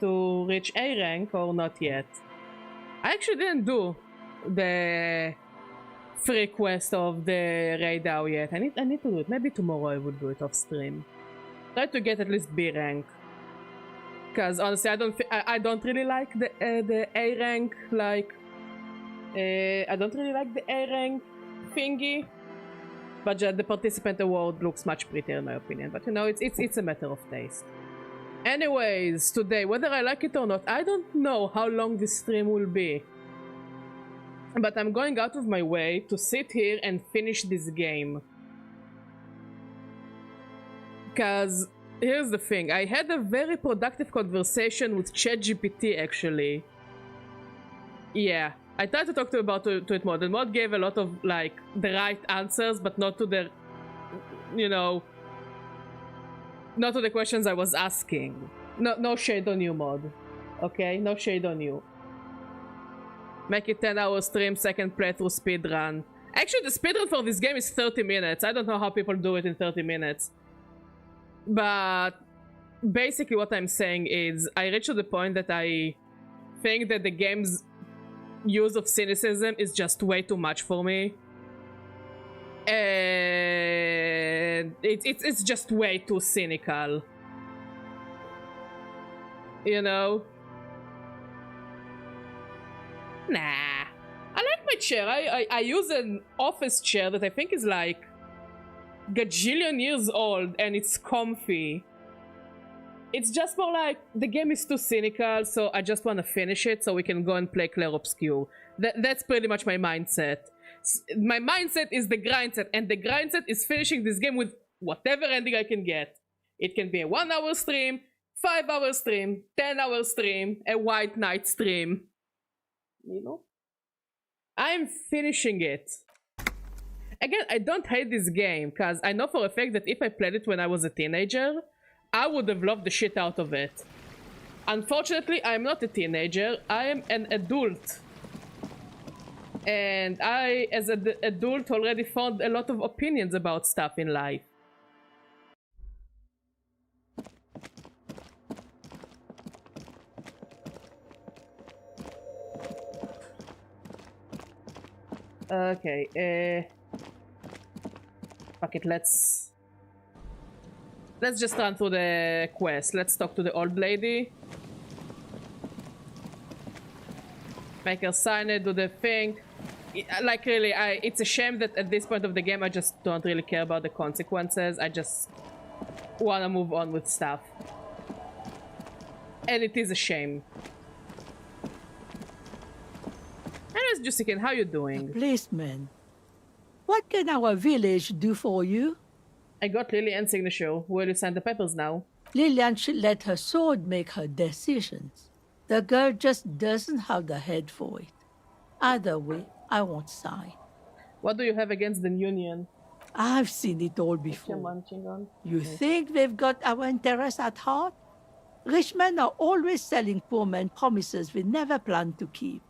to reach A rank or not yet? I actually didn't do the free quest of the raid DAO yet. I need to do it. Maybe tomorrow I would do it off stream. Try to get at least B rank. Because honestly, I don't really like the A rank, like I don't really like the A rank thingy. But the participant award looks much prettier in my opinion. But you know, it's a matter of taste. Anyways, today, whether I like it or not, I don't know how long this stream will be. But I'm going out of my way to sit here and finish this game. Because here's the thing, I had a very productive conversation with ChatGPT actually. Yeah, I tried to talk to it more. The mod gave a lot of like the right answers, but not to the, you know, not to the questions I was asking. No shade on you, mod. Okay, no shade on you. Make it 10-hour stream, second playthrough speedrun. Actually, the speedrun for this game is 30 minutes. I don't know how people do it in 30 minutes. But basically what I'm saying is I reached to the point that I think that the game's use of cynicism is just way too much for me. And it's just way too cynical. You know? Nah. I like my chair. I use an office chair that I think is like gajillion years old and it's comfy. It's just more like the game is too cynical, so I just want to finish it so we can go and play Clair Obscure. That's pretty much my mindset. My mindset is the grindset, and the grindset is finishing this game with whatever ending I can get. It can be a 1-hour stream, 5-hour stream, 10-hour stream, a white night stream. You know? I'm finishing it. Again, I don't hate this game, because I know for a fact that if I played it when I was a teenager, I would have loved the shit out of it. Unfortunately, I'm not a teenager, I am an adult. And I, as an adult, already formed a lot of opinions about stuff in life. Okay, fuck it, let's just run through the quest. Let's talk to the old lady. Make her sign it, do the thing. Like really, it's a shame that at this point of the game I just don't really care about the consequences. I just wanna move on with stuff. And it is a shame. Anyways, Jusikin, how you doing? Policeman, what can our village do for you? I got Lillian's signature. Will you sign the papers now? Lillian should let her sword make her decisions. The girl just doesn't have the head for it. Either way, I won't sign. What do you have against the union? I've seen it all before. You think they've got our interests at heart? Rich men are always selling poor men promises we never planned to keep.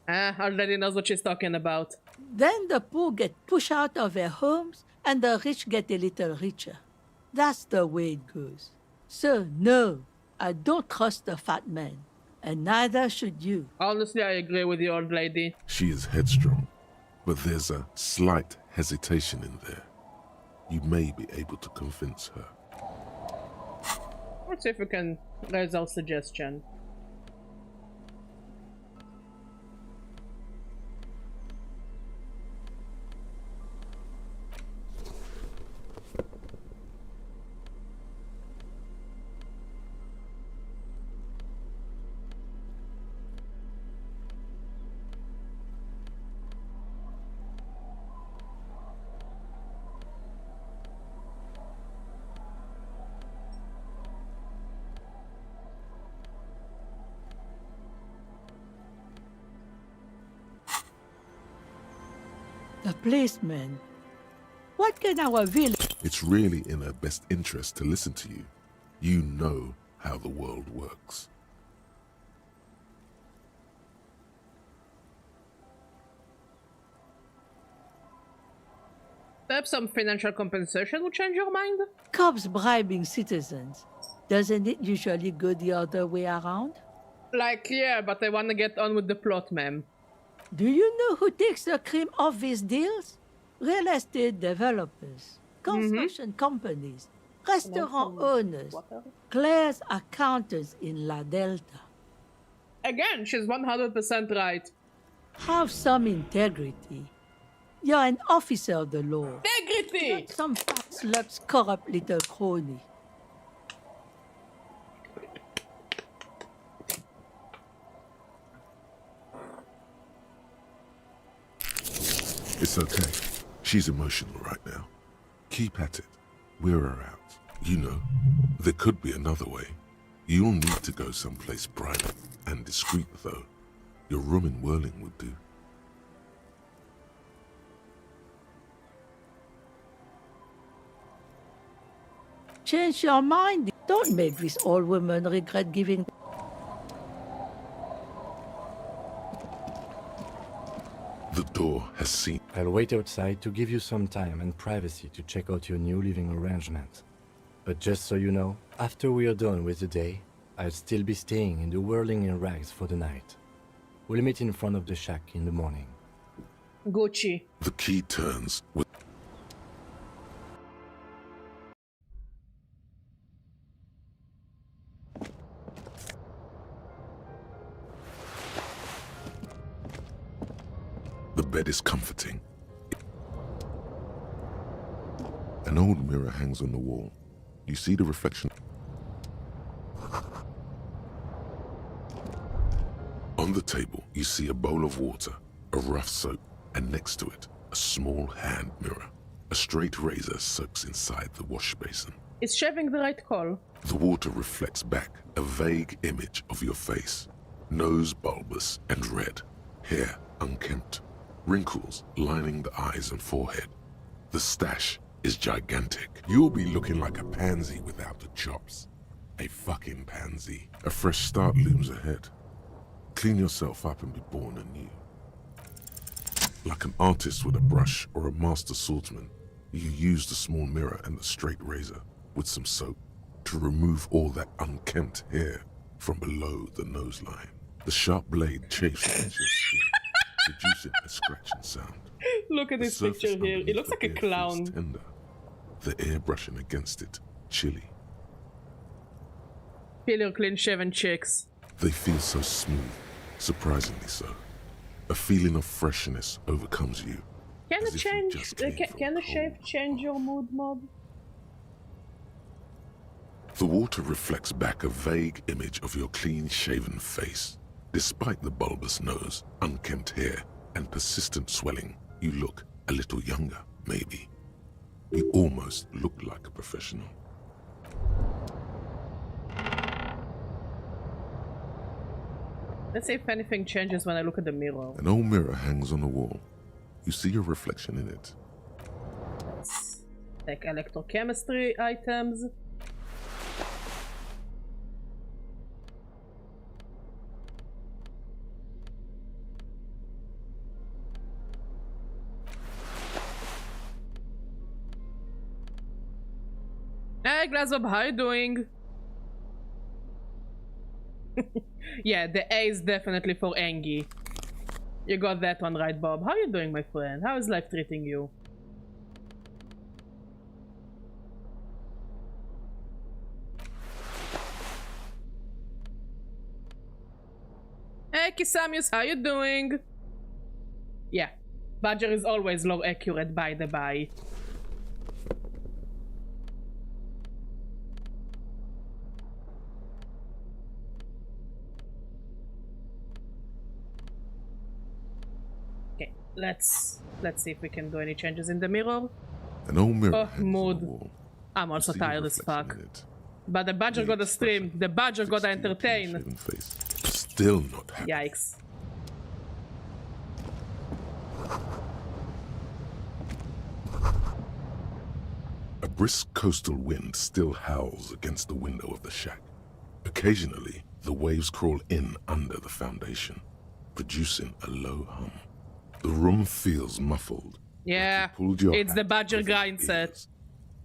Already knows what she's talking about. Then the poor get pushed out of their homes and the rich get a little richer. That's the way it goes. So, no, I don't trust the fat man. And neither should you. Honestly, I agree with the old lady. She is headstrong, but there's a slight hesitation in there. You may be able to convince her. Let's see if we can raise our suggestion. The policeman. What can our village... It's really in her best interest to listen to you. You know how the world works. Perhaps some financial compensation would change your mind? Cops bribing citizens. Doesn't it usually go the other way around? Like, yeah, but I want to get on with the plot, ma'am. Do you know who takes the cream of these deals? Real estate developers, construction companies, restaurant owners, Claire's accountants in La Delta. Again, she's 100% right. Have some integrity. You're an officer of the law. Integrity! Not some fat slup's corrupt little crony. It's okay. She's emotional right now. Keep at it. Wear her out. You know, there could be another way. You'll need to go someplace private and discreet, though. Your room in Whirling would do. Change your mind. Don't make this old woman regret giving. The door has seen. I'll wait outside to give you some time and privacy to check out your new living arrangement. But just so you know, after we are done with the day, I'll still be staying in the Whirling in Rags for the night. We'll meet in front of the shack in the morning. Gucci. The key turns with. The bed is comforting. An old mirror hangs on the wall. You see the reflection. On the table, you see a bowl of water, a rough soap, and next to it, a small hand mirror. A straight razor soaks inside the wash basin. Is shaving the right call? The water reflects back a vague image of your face. Nose bulbous and red, hair unkempt, wrinkles lining the eyes and forehead. The stash is gigantic. You'll be looking like a pansy without the chops. A fucking pansy. A fresh start looms ahead. Clean yourself up and be born anew. Like an artist with a brush or a master swordsman, you use the small mirror and the straight razor with some soap to remove all that unkempt hair from below the nose line. The sharp blade chafes against your skin, producing a scratching sound. Look at The this picture surface here. It underneath looks like the a ear feels clown. tender. The air brushing against it, chilly. Feel your clean shaven chicks. They feel so smooth, surprisingly so. A feeling of freshness overcomes you. Can as it if you change? just came from Can the cold. shave change your mood mod? The water reflects back a vague image of your clean-shaven face. Despite the bulbous nose, unkempt hair, and persistent swelling, you look a little younger, maybe. You almost look like a professional. Let's see if anything changes when I look at the mirror. An old mirror hangs on the wall. You see your reflection in it. Let's take electrochemistry items. Hey, Glazop, how you doing? Yeah, the A is definitely for Angie. You got that one right, Bob. How you doing, my friend? How is life treating you? Hey, Kisamius, how you doing? Yeah, Badger is always low accurate, by the by. Let's see if we can do any changes in the mirror. An old mirror Oh, hangs on mood. the wall. I'm You also see your tired as reflection fuck. in it. But the Badger The gotta stream. expression The Badger gotta fixed to your entertain. clean-shaven face. Still not happy. Yikes. A brisk coastal wind still howls against the window of the shack. Occasionally, the waves crawl in under the foundation, producing a low hum. The room feels muffled. Yeah, Pulled your it's the hat Badger over your grind set. ears.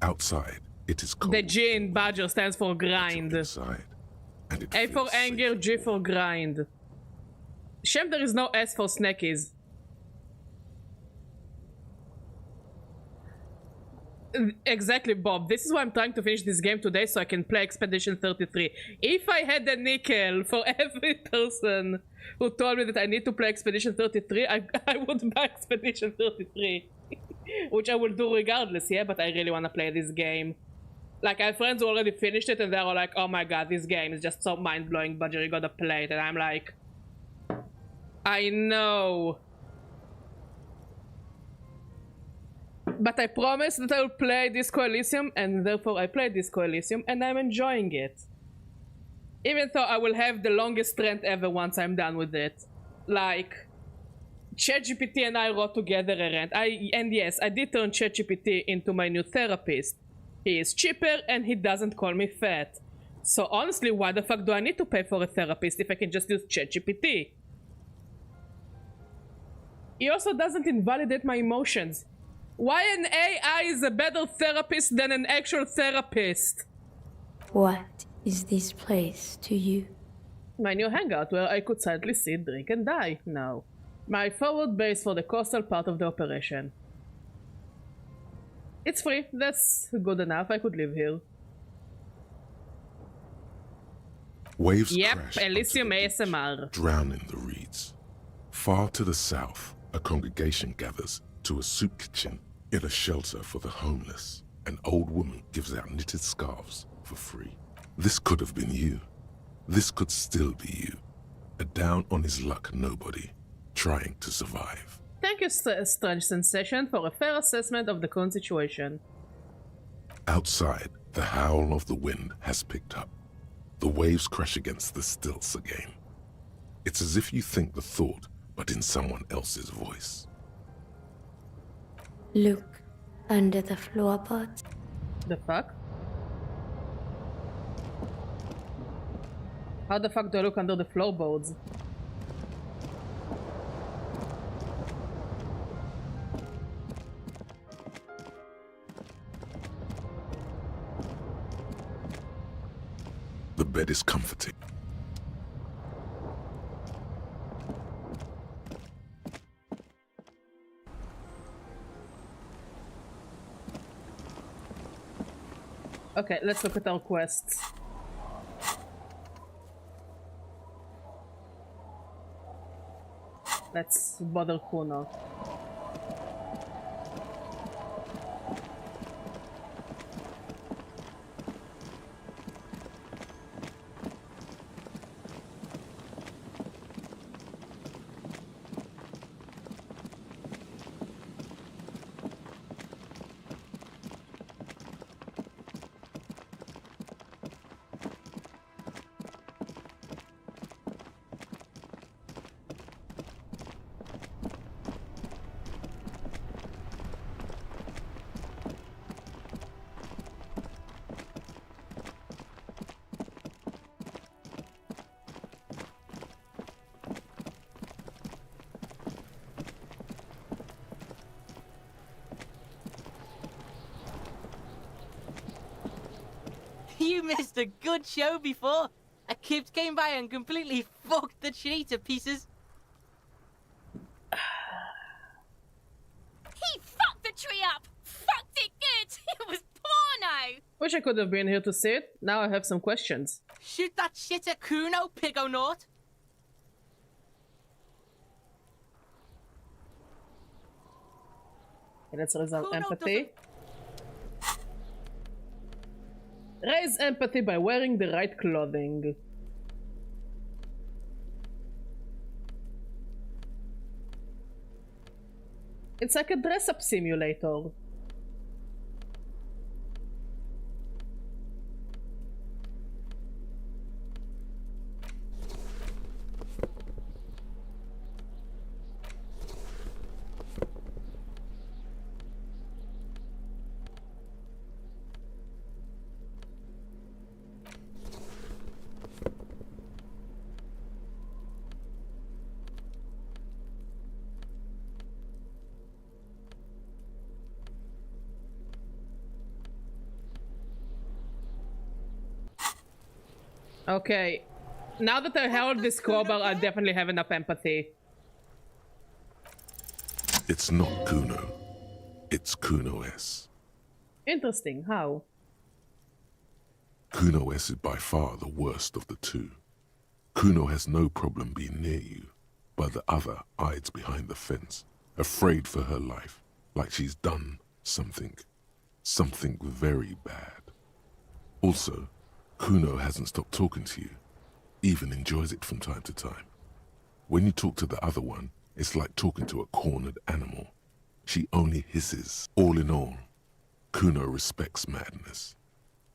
Outside, It is cold. The G in Badger stands for grind. Inside, and it A for feels anger, safe. G for grind. Shame there is no S for snackies. Exactly, Bob. This is why I'm trying to finish this game today so I can play Expedition 33. If I had a nickel for every person who told me that I need to play Expedition 33, I would buy Expedition 33. Which I will do regardless, yeah? But I really want to play this game. Like, I have friends who already finished it and they're all like, oh my god, this game is just so mind-blowing, Badger, you gotta play it. And I'm like, I know. But I promise that I will play Disco Elysium, and therefore I played Disco Elysium, and I'm enjoying it. Even though I will have the longest rant ever once I'm done with it. Like, ChatGPT and I wrote together a rant. And yes, I did turn ChatGPT into my new therapist. He is cheaper, and he doesn't call me fat. So honestly, why the fuck do I need to pay for a therapist if I can just use ChatGPT? He also doesn't invalidate my emotions. Why an AI is a better therapist than an actual therapist? What is this place to you? My new hangout where I could silently sit, drink and die. No. My forward base for the coastal part of the operation. It's free. That's good enough. I could live here. Waves Yep, crash onto Elysium the beach, ASMR. drowning the reeds. Far to the south, a congregation gathers to a soup kitchen in a shelter for the homeless. An old woman gives out knitted scarves for free. This could have been you. This could still be you. A down on his luck nobody, trying to survive. Thank you, Strange Sensation, for a fair assessment of the current situation. Outside, the howl of the wind has picked up. The waves crash against the stilts again. It's as if you think the thought, but in someone else's voice. Look under the floorboards. The fuck? How the fuck do I look under the floorboards? The bed is comforting. Okay, let's look at our quests. Let's bother Kuno. You missed a good show before. A kid came by and completely fucked the tree to pieces. He fucked the tree up! Fucked it good! It was porno! Wish I could have been here to see it. Now I have some questions. Shoot that shit at Kuno, Pigonaut. Okay, let's resolve Kuno empathy. Raise empathy by wearing the right clothing. It's like a dress-up simulator. Okay. Now that I held this crowbar, I definitely have enough empathy. It's not Kuno. It's Kuno S. Interesting. How? Kuno S is by far the worst of the two. Kuno has no problem being near you, but the other hides behind the fence, afraid for her life, like she's done something very bad. Also, Kuno hasn't stopped talking to you, even enjoys it from time to time. When you talk to the other one, it's like talking to a cornered animal. She only hisses. All in all, Kuno respects madness.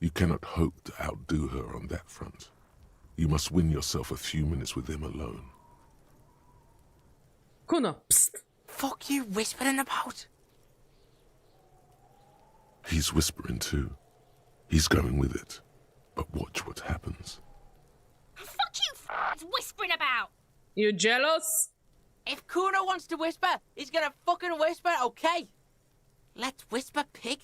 You cannot hope to outdo her on that front. You must win yourself a few minutes with him alone. Kuno, psst. Fuck you whispering about? He's whispering too. He's going with it. But watch what happens. Fuck you whispering about! You jealous? If Kuno wants to whisper, he's gonna fucking whisper, okay? Let's whisper, pig.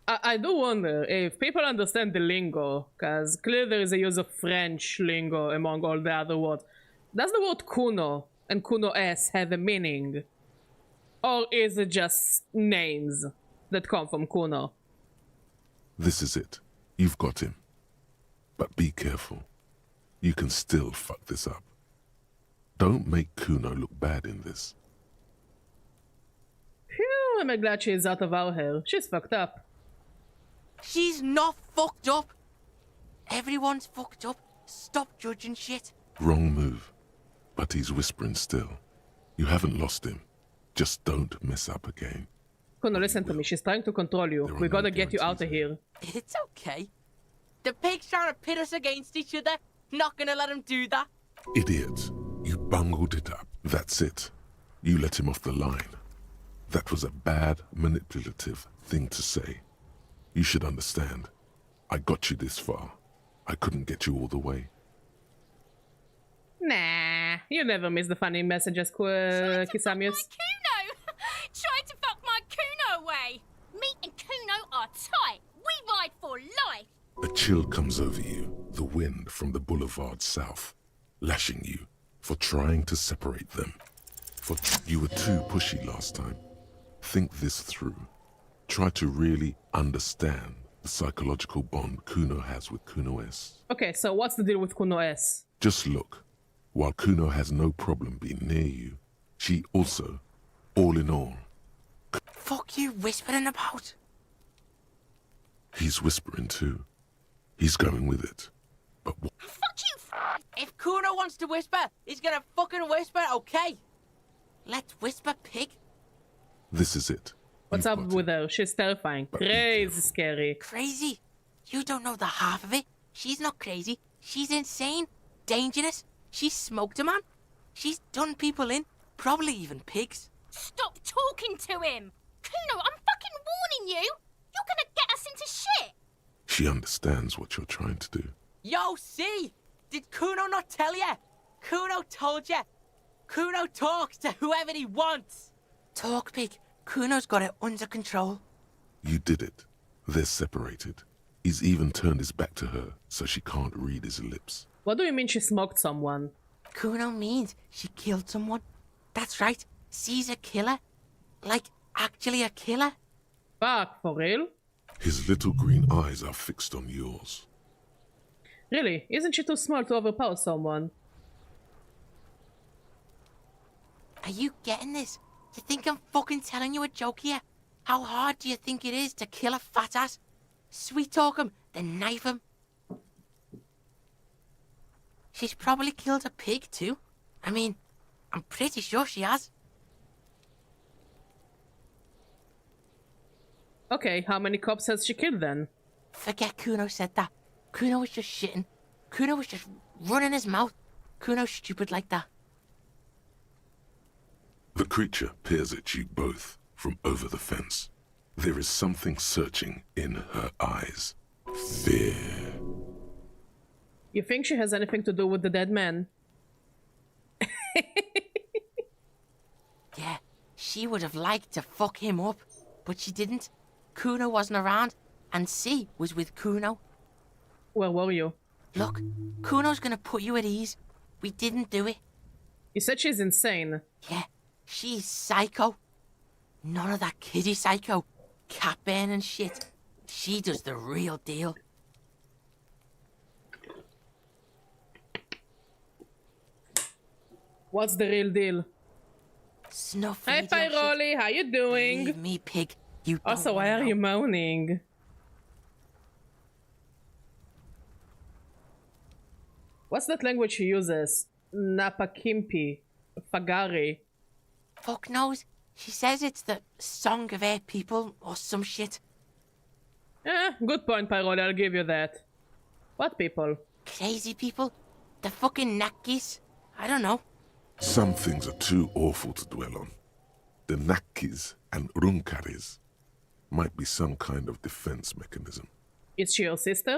I do wonder if people understand the lingo, because clearly there is a use of French lingo among all the other words. Does the word Kuno and Kuno S have a meaning? Or is it just names that come from Kuno? This is it. You've got him. But be careful. You can still fuck this up. Don't make Kuno look bad in this. Phew, I'm glad she's out of our hair. She's fucked up. She's not fucked up. Everyone's fucked up. Stop judging shit. Wrong move. But he's whispering still. You haven't lost him. Just don't mess up again. Kuno, listen to me. She's trying to control you. We gotta get you out of here. It's okay. The pig's trying to pit us against each other. Not gonna let him do that. Idiot. You bungled it up. That's it. You let him off the line. That was a bad, manipulative thing to say. You should understand. I got you this far. I couldn't get you all the way. Nah, you never miss the funny messages, Kisamius. Kuno! Trying to fuck my Kuno away! Me and Kuno are tight. We ride for life. A chill comes over you, the wind from the boulevard south, lashing you for trying to separate them. You were too pushy last time. Think this through. Try to really understand the psychological bond Kuno has with Kuno S. Okay, so what's the deal with Kuno S? Just look. While Kuno has no problem being near you, she also, all in all... Fuck you whispering about? He's whispering too. He's going with it. But Fuck you! If Kuno wants to whisper, he's gonna fucking whisper, okay? Let's whisper, pig. this is it. What's up with her? She's terrifying. Crazy scary. Crazy? You don't know the half of it. She's not crazy. She's insane. Dangerous. She's smoked a man. She's done people in. Probably even pigs. Stop talking to him! Kuno, I'm fucking warning you! You're gonna get us into shit! She understands what you're trying to do. Yo, see? Did Kuno not tell you? Kuno told you. Kuno talks to whoever he wants. Talk, pig. Kuno's got it under control. You did it. They're separated. He's even turned his back to her so she can't read his lips. What do you mean she smoked someone? Kuno means she killed someone. That's right. She's a killer. Like, actually a killer. Fuck, for real? His little green eyes are fixed on yours. Really? Isn't she too smart to overpower someone? Are you getting this? You think I'm fucking telling you a joke here? How hard do you think it is to kill a fat ass? Sweet talk him, then knife him. She's probably killed a pig too. I mean, I'm pretty sure she has. Okay, how many cops has she killed then? Forget Kuno said that. Kuno was just shitting. Kuno was just running his mouth. Kuno's stupid like that. The creature peers at you both from over the fence. There is something searching in her eyes. Fear. You think she has anything to do with the dead man? Yeah, she would have liked to fuck him up, but she didn't. Kuno wasn't around, and C was with Kuno. Where were you? Look, Kuno's gonna put you at ease. We didn't do it. You said she's insane. Yeah, she's psycho. None of that kiddie psycho. Cat burn and shit. She does the real deal. What's the real deal? Snuff. Hi, Pyroli, how you doing? Leave me, pig. You don't Also, why wanna are you know. moaning? What's that language he uses? Napakimpi. Fagari. Fuck knows. She says it's the song of her people or some shit. Good point, Pyroli, I'll give you that. What people? Crazy people. The fucking Nakis. I don't know. Some things are too awful to dwell on. The Nakis and Runkaris might be some kind of defense mechanism. Is she your sister?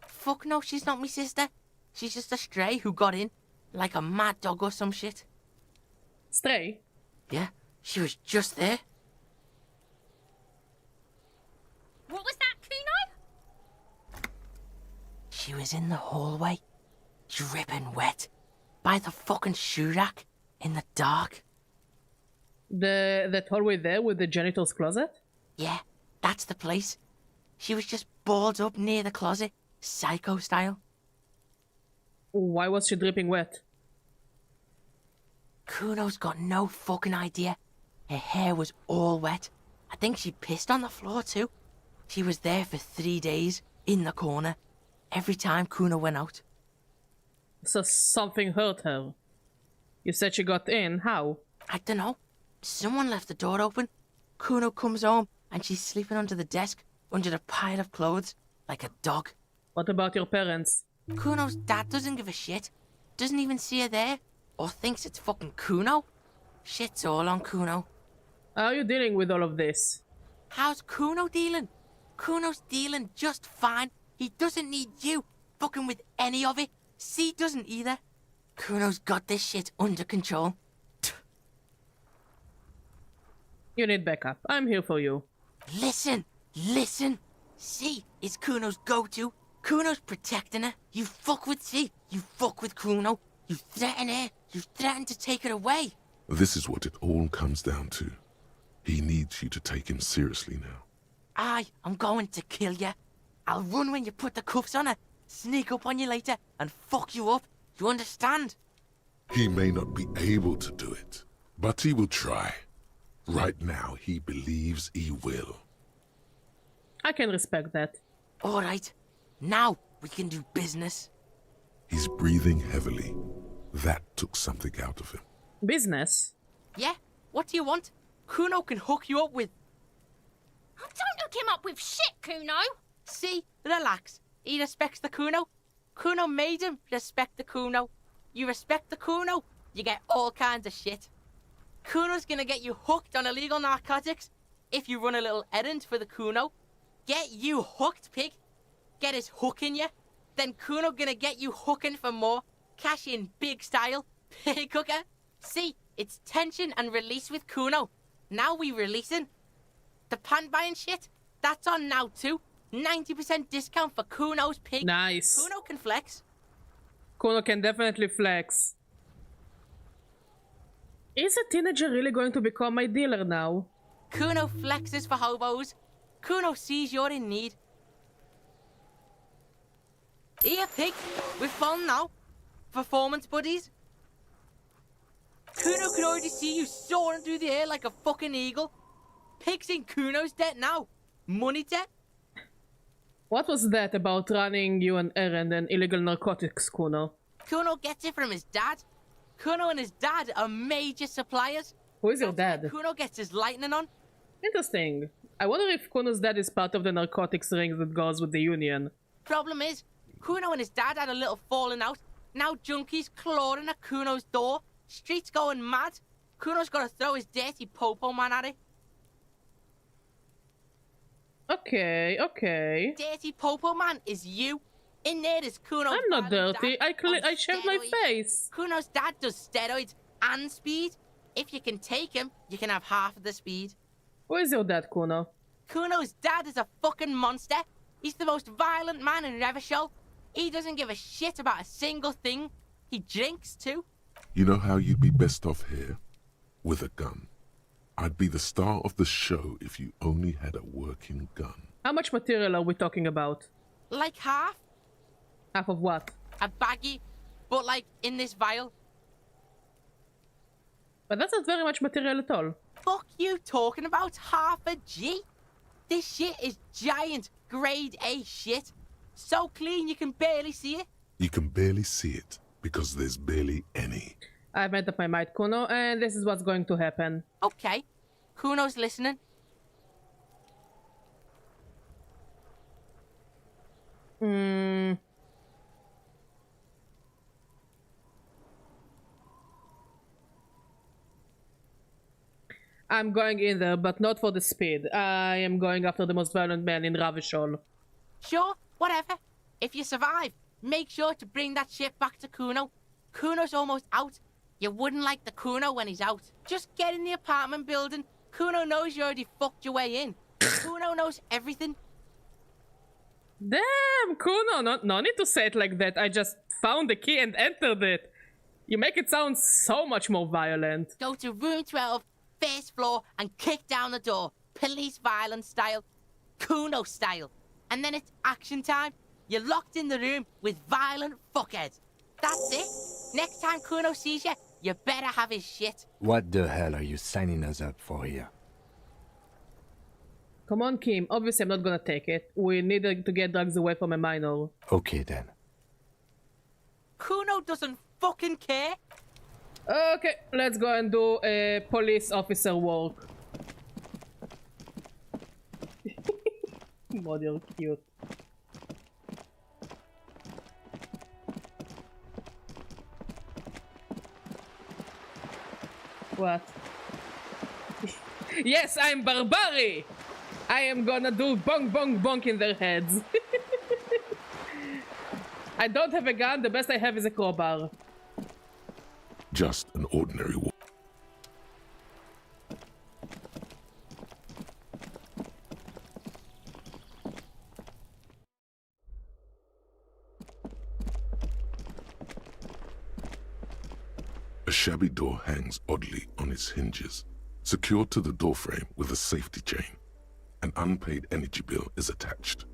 Fuck no, she's not my sister. She's just a stray who got in. Like a mad dog or some shit. Stray? Yeah, she was just there. What was that, Kuno? She was in the hallway, dripping wet, by the fucking shoe rack, in the dark. That hallway there with the janitor's closet? Yeah, that's the place. She was just balled up near the closet, psycho style. Why was she dripping wet? Kuno's got no fucking idea. Her hair was all wet. I think she pissed on the floor too. She was there for 3 days, in the corner, every time Kuno went out. So something hurt her. You said she got in. How? I don't know. Someone left the door open. Kuno comes home and she's sleeping under the desk, under the pile of clothes, like a dog. What about your parents? Kuno's dad doesn't give a shit. Doesn't even see her there. Or thinks it's fucking Kuno. Shit's all on Kuno. How are you dealing with all of this? How's Kuno dealing? Kuno's dealing just fine. He doesn't need you fucking with any of it. C doesn't either. Kuno's got this shit under control. You need backup. I'm here for you. Listen. C is Kuno's go-to. Kuno's protecting her. You fuck with C. You fuck with Kuno. You threaten her. You threaten to take her away. This is what it all comes down to. He needs you to take him seriously now. I'm going to kill you. I'll run when you put the cuffs on her, sneak up on you later, and fuck you up. You understand? He may not be able to do it, but he will try. Right now, he believes he will. I can respect that. All right. Now we can do business. He's breathing heavily. That took something out of him. Business? Yeah? What do you want? Kuno can hook you up with... Don't hook him up with shit, Kuno. See? Relax. He respects the Kuno. Kuno made him respect the Kuno. You respect the Kuno, you get all kinds of shit. Kuno's gonna get you hooked on illegal narcotics if you run a little errand for the Kuno. Get you hooked, pig. Get his hook in you. Then Kuno gonna get you hooking for more. Cash in big style. Pig hooker. See, it's tension and release with Kuno. Now we releasing. The pant buying shit, that's on now too. 90% discount for Kuno's pig. Nice. Kuno can flex. Kuno can definitely flex. Is a teenager really going to become my dealer now? Kuno flexes for hobos. Kuno sees you're in need. Here, pig. We're fun now. Performance buddies. Kuno can already see you soaring through the air like a fucking eagle. Pig's in Kuno's debt now. Money debt. What was that about running you an errand and illegal narcotics, Kuno? Kuno gets it from his dad. Kuno and his dad are major suppliers. Who is your dad? Kuno gets his lightning on. Interesting. I wonder if Kuno's dad is part of the narcotics ring that goes with the union. Problem is, Kuno and his dad had a little falling out. Now junkies clawing at Kuno's door. Streets going mad. Kuno's got to throw his dirty popo man at it. Okay. Dirty popo man is you. In there is Kuno's I'm not dad and dirty. dad on I shaved my steroids. face. Kuno's dad does steroids and speed. If you can take him, you can have half of the speed. Who is your dad, Kuno? Kuno's dad is a fucking monster. He's the most violent man in Revachol. He doesn't give a shit about a single thing. He drinks too. You know how you'd be best off here? With a gun. I'd be the star of the show if you only had a working gun. How much material are we talking about? Like half. Half of what? A baggie, but like in this vial. But that's not very much material at all. Fuck you talking about half a G? This shit is giant, grade A shit. So clean you can barely see it. You can barely see it because there's barely any. I've made up my mind, Kuno, and this is what's going to happen. Okay, Kuno's listening. I'm going in there, but not for the speed. I am going after the most violent man in Revachol. Sure, whatever. If you survive, make sure to bring that shit back to Kuno. Kuno's almost out. You wouldn't like the Kuno when he's out. Just get in the apartment building. Kuno knows you already fucked your way in. Kuno knows everything. Damn, Kuno, no need to say it like that. I just found the key and entered it. You make it sound so much more violent. Go to room 12, first floor, and kick down the door. Police violence style. Kuno style. And then it's action time. You're locked in the room with violent fuckheads. That's it. Next time Kuno sees you, you better have his shit. What the hell are you signing us up for here? Come on, Kim. Obviously, I'm not gonna take it. We need to get drugs away from a minor. Okay then. Kuno doesn't fucking care. Okay, let's go and do a police officer work. God, you're cute. What? Yes, I'm Barbari! I am gonna do bonk bonk bonk in their heads. I don't have a gun, the best I have is a crowbar. Just an ordinary war. A shabby door hangs oddly on its hinges, secured to the doorframe with a safety chain. An unpaid energy bill is attached,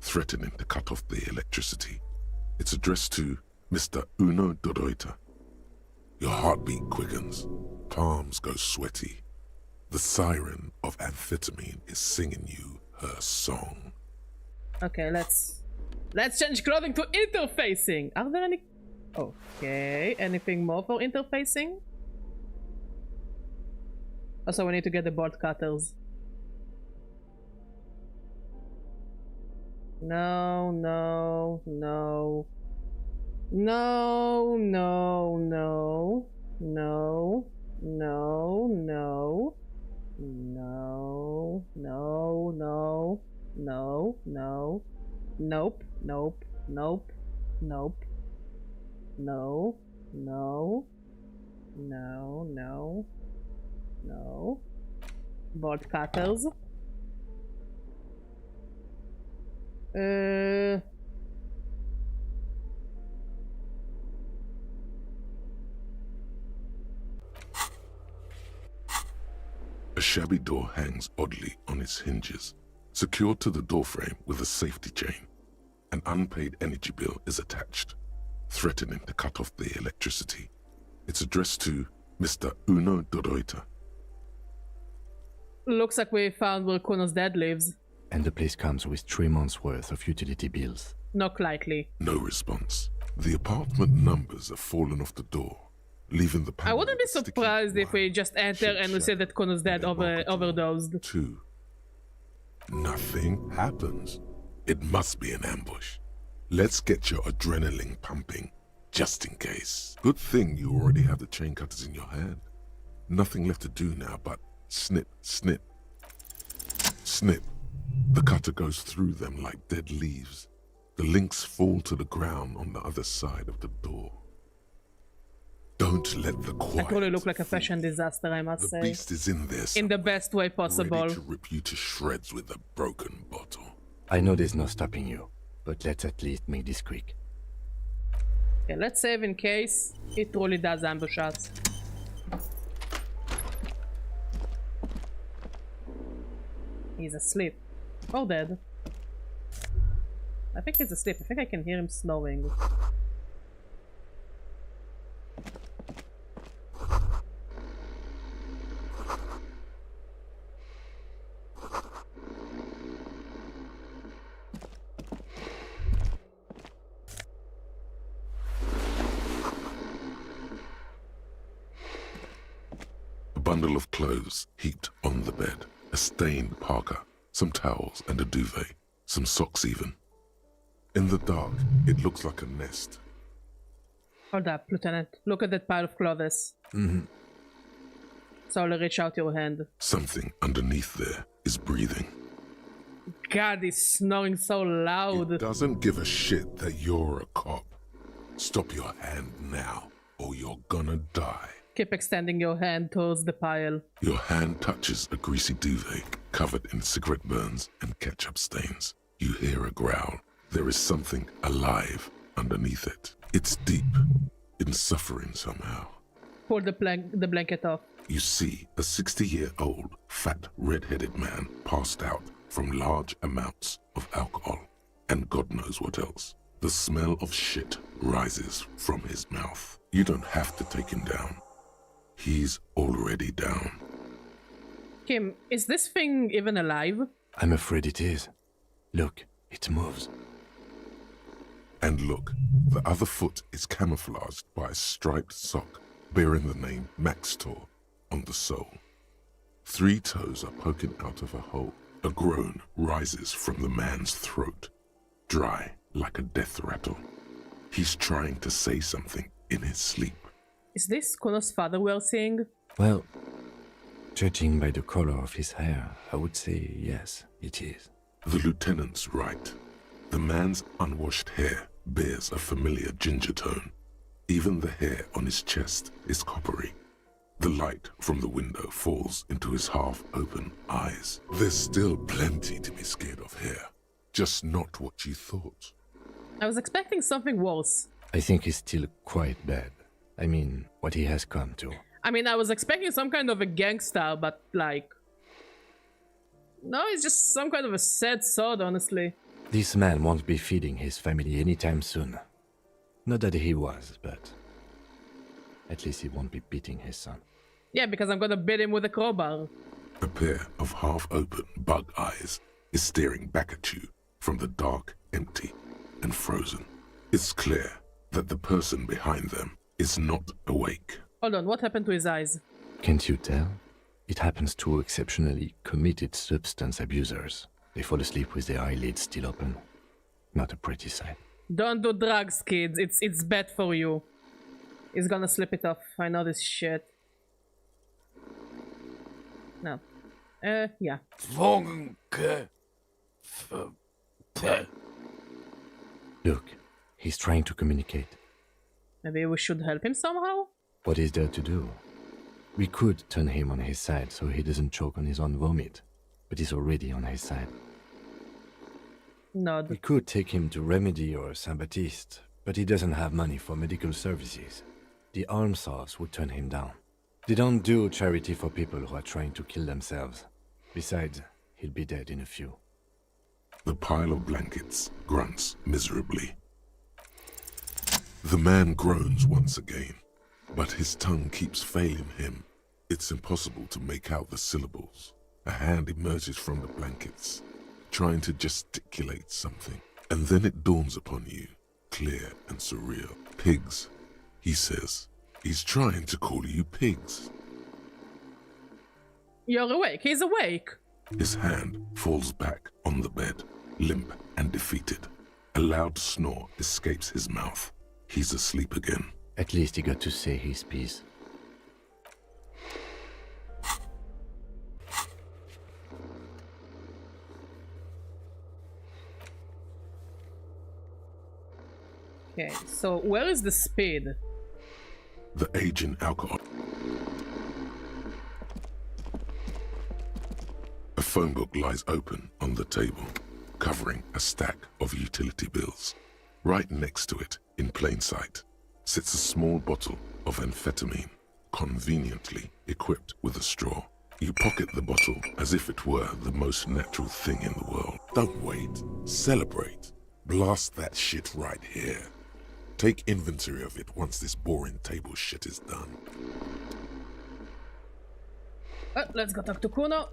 threatening to cut off the electricity. It's addressed to Mr. Uno Doroita. Your heartbeat quickens, palms go sweaty. The siren of amphetamine is singing you her song. Okay, let's change clothing to interfacing. Are there any... Okay, anything more for interfacing? Also, we need to get the bolt cutters. No, no, no. No, no, no. No, no, no. No, no, no. No, no. Nope, nope, nope, nope. No, no. No, no. No. Bolt cutters. A shabby door hangs oddly on its hinges, secured to the doorframe with a safety chain. An unpaid energy bill is attached, threatening to cut off the electricity. It's addressed to Mr. Uno Doroita. Looks like we found where Kuno's dad lives. And the place comes with 3 months' worth of utility bills. Not likely. No response. The apartment numbers have fallen off the door, leaving the I wouldn't be panel sticky surprised if we white, just enter and we say that Kuno's dad and then walk overdosed. 2. Nothing happens. It must be an ambush. Let's get your adrenaline pumping, just in case. Good thing you already have the chain cutters in your hand. Nothing left to do now but snip, snip, snip. The cutter goes through them like dead leaves. The links fall to the ground on the other side of the door. Don't let the I quiet. totally look like a fashion disaster, I must The say. beast is in there. In the best way possible. Ready to rip you to shreds with a broken bottle. I know there's no stopping you, but let's at least make this quick. Okay, let's save in case it truly does ambush us. He's asleep. Or dead. I think he's asleep. I think I can hear him snoring. A bundle of clothes heaped on the bed. A stained parka, some towels and a duvet. Some socks even. In the dark, it looks like a nest. Hold up, Lieutenant. Look at that pile of clothes. So I'll reach out your hand. Something underneath there is breathing. God, he's snoring so loud. It doesn't give a shit that you're a cop. Stop your hand now, or you're gonna die. Keep extending your hand towards the pile. Your hand touches a greasy duvet covered in cigarette burns and ketchup stains. You hear a growl. There is something alive underneath it. It's deep, in suffering somehow. Pull the blanket off. You see a 60-year-old, fat, red-headed man passed out from large amounts of alcohol, and God knows what else. The smell of shit rises from his mouth. You don't have to take him down. He's already down. Kim, is this thing even alive? I'm afraid it is. Look, it moves. And look, the other foot is camouflaged by a striped sock bearing the name Maxtor on the sole. 3 toes are poking out of a hole. A groan rises from the man's throat, dry like a death rattle. He's trying to say something in his sleep. Is this Kuno's father we're seeing? Well, judging by the color of his hair, I would say yes, it is. The lieutenant's right. The man's unwashed hair bears a familiar ginger tone. Even the hair on his chest is coppery. The light from the window falls into his half-open eyes. There's still plenty to be scared of here. Just not what you thought. I was expecting something worse. I think he's still quite bad. I mean, what he has come to. I mean, I was expecting some kind of a gangster, but like... No, it's just some kind of a sad sod, honestly. This man won't be feeding his family anytime soon. Not that he was, but... at least he won't be beating his son. Yeah, because I'm gonna beat him with a crowbar. A pair of half-open bug eyes is staring back at you from the dark, empty, and frozen. It's clear that the person behind them is not awake. Hold on, what happened to his eyes? Can't you tell? It happens to exceptionally committed substance abusers. They fall asleep with their eyelids still open. Not a pretty sight. Don't do drugs, kids. It's bad for you. He's gonna slip it off. I know this shit. No. Yeah. Look, he's trying to communicate. Maybe we should help him somehow? What is there to do? We could turn him on his side so he doesn't choke on his own vomit, but he's already on his side. No. We could take him to Remedy or Saint-Baptiste, but he doesn't have money for medical services. The almshouse would turn him down. They don't do charity for people who are trying to kill themselves. Besides, he'll be dead in a few. The pile of blankets grunts miserably. The man groans once again, but his tongue keeps failing him. It's impossible to make out the syllables. A hand emerges from the blankets, trying to gesticulate something. And then it dawns upon you, clear and surreal. Pigs, he says. He's trying to call you pigs. You're awake. He's awake. His hand falls back on the bed, limp and defeated. A loud snore escapes his mouth. He's asleep again. At least he got to say his piece. Okay, so where is the speed? The aging alcohol. A phone book lies open on the table, covering a stack of utility bills. Right next to it, in plain sight, sits a small bottle of amphetamine, conveniently equipped with a straw. You pocket the bottle as if it were the most natural thing in the world. Don't wait. Celebrate. Blast that shit right here. Take inventory of it once this boring table shit is done. Let's go talk to Kuno.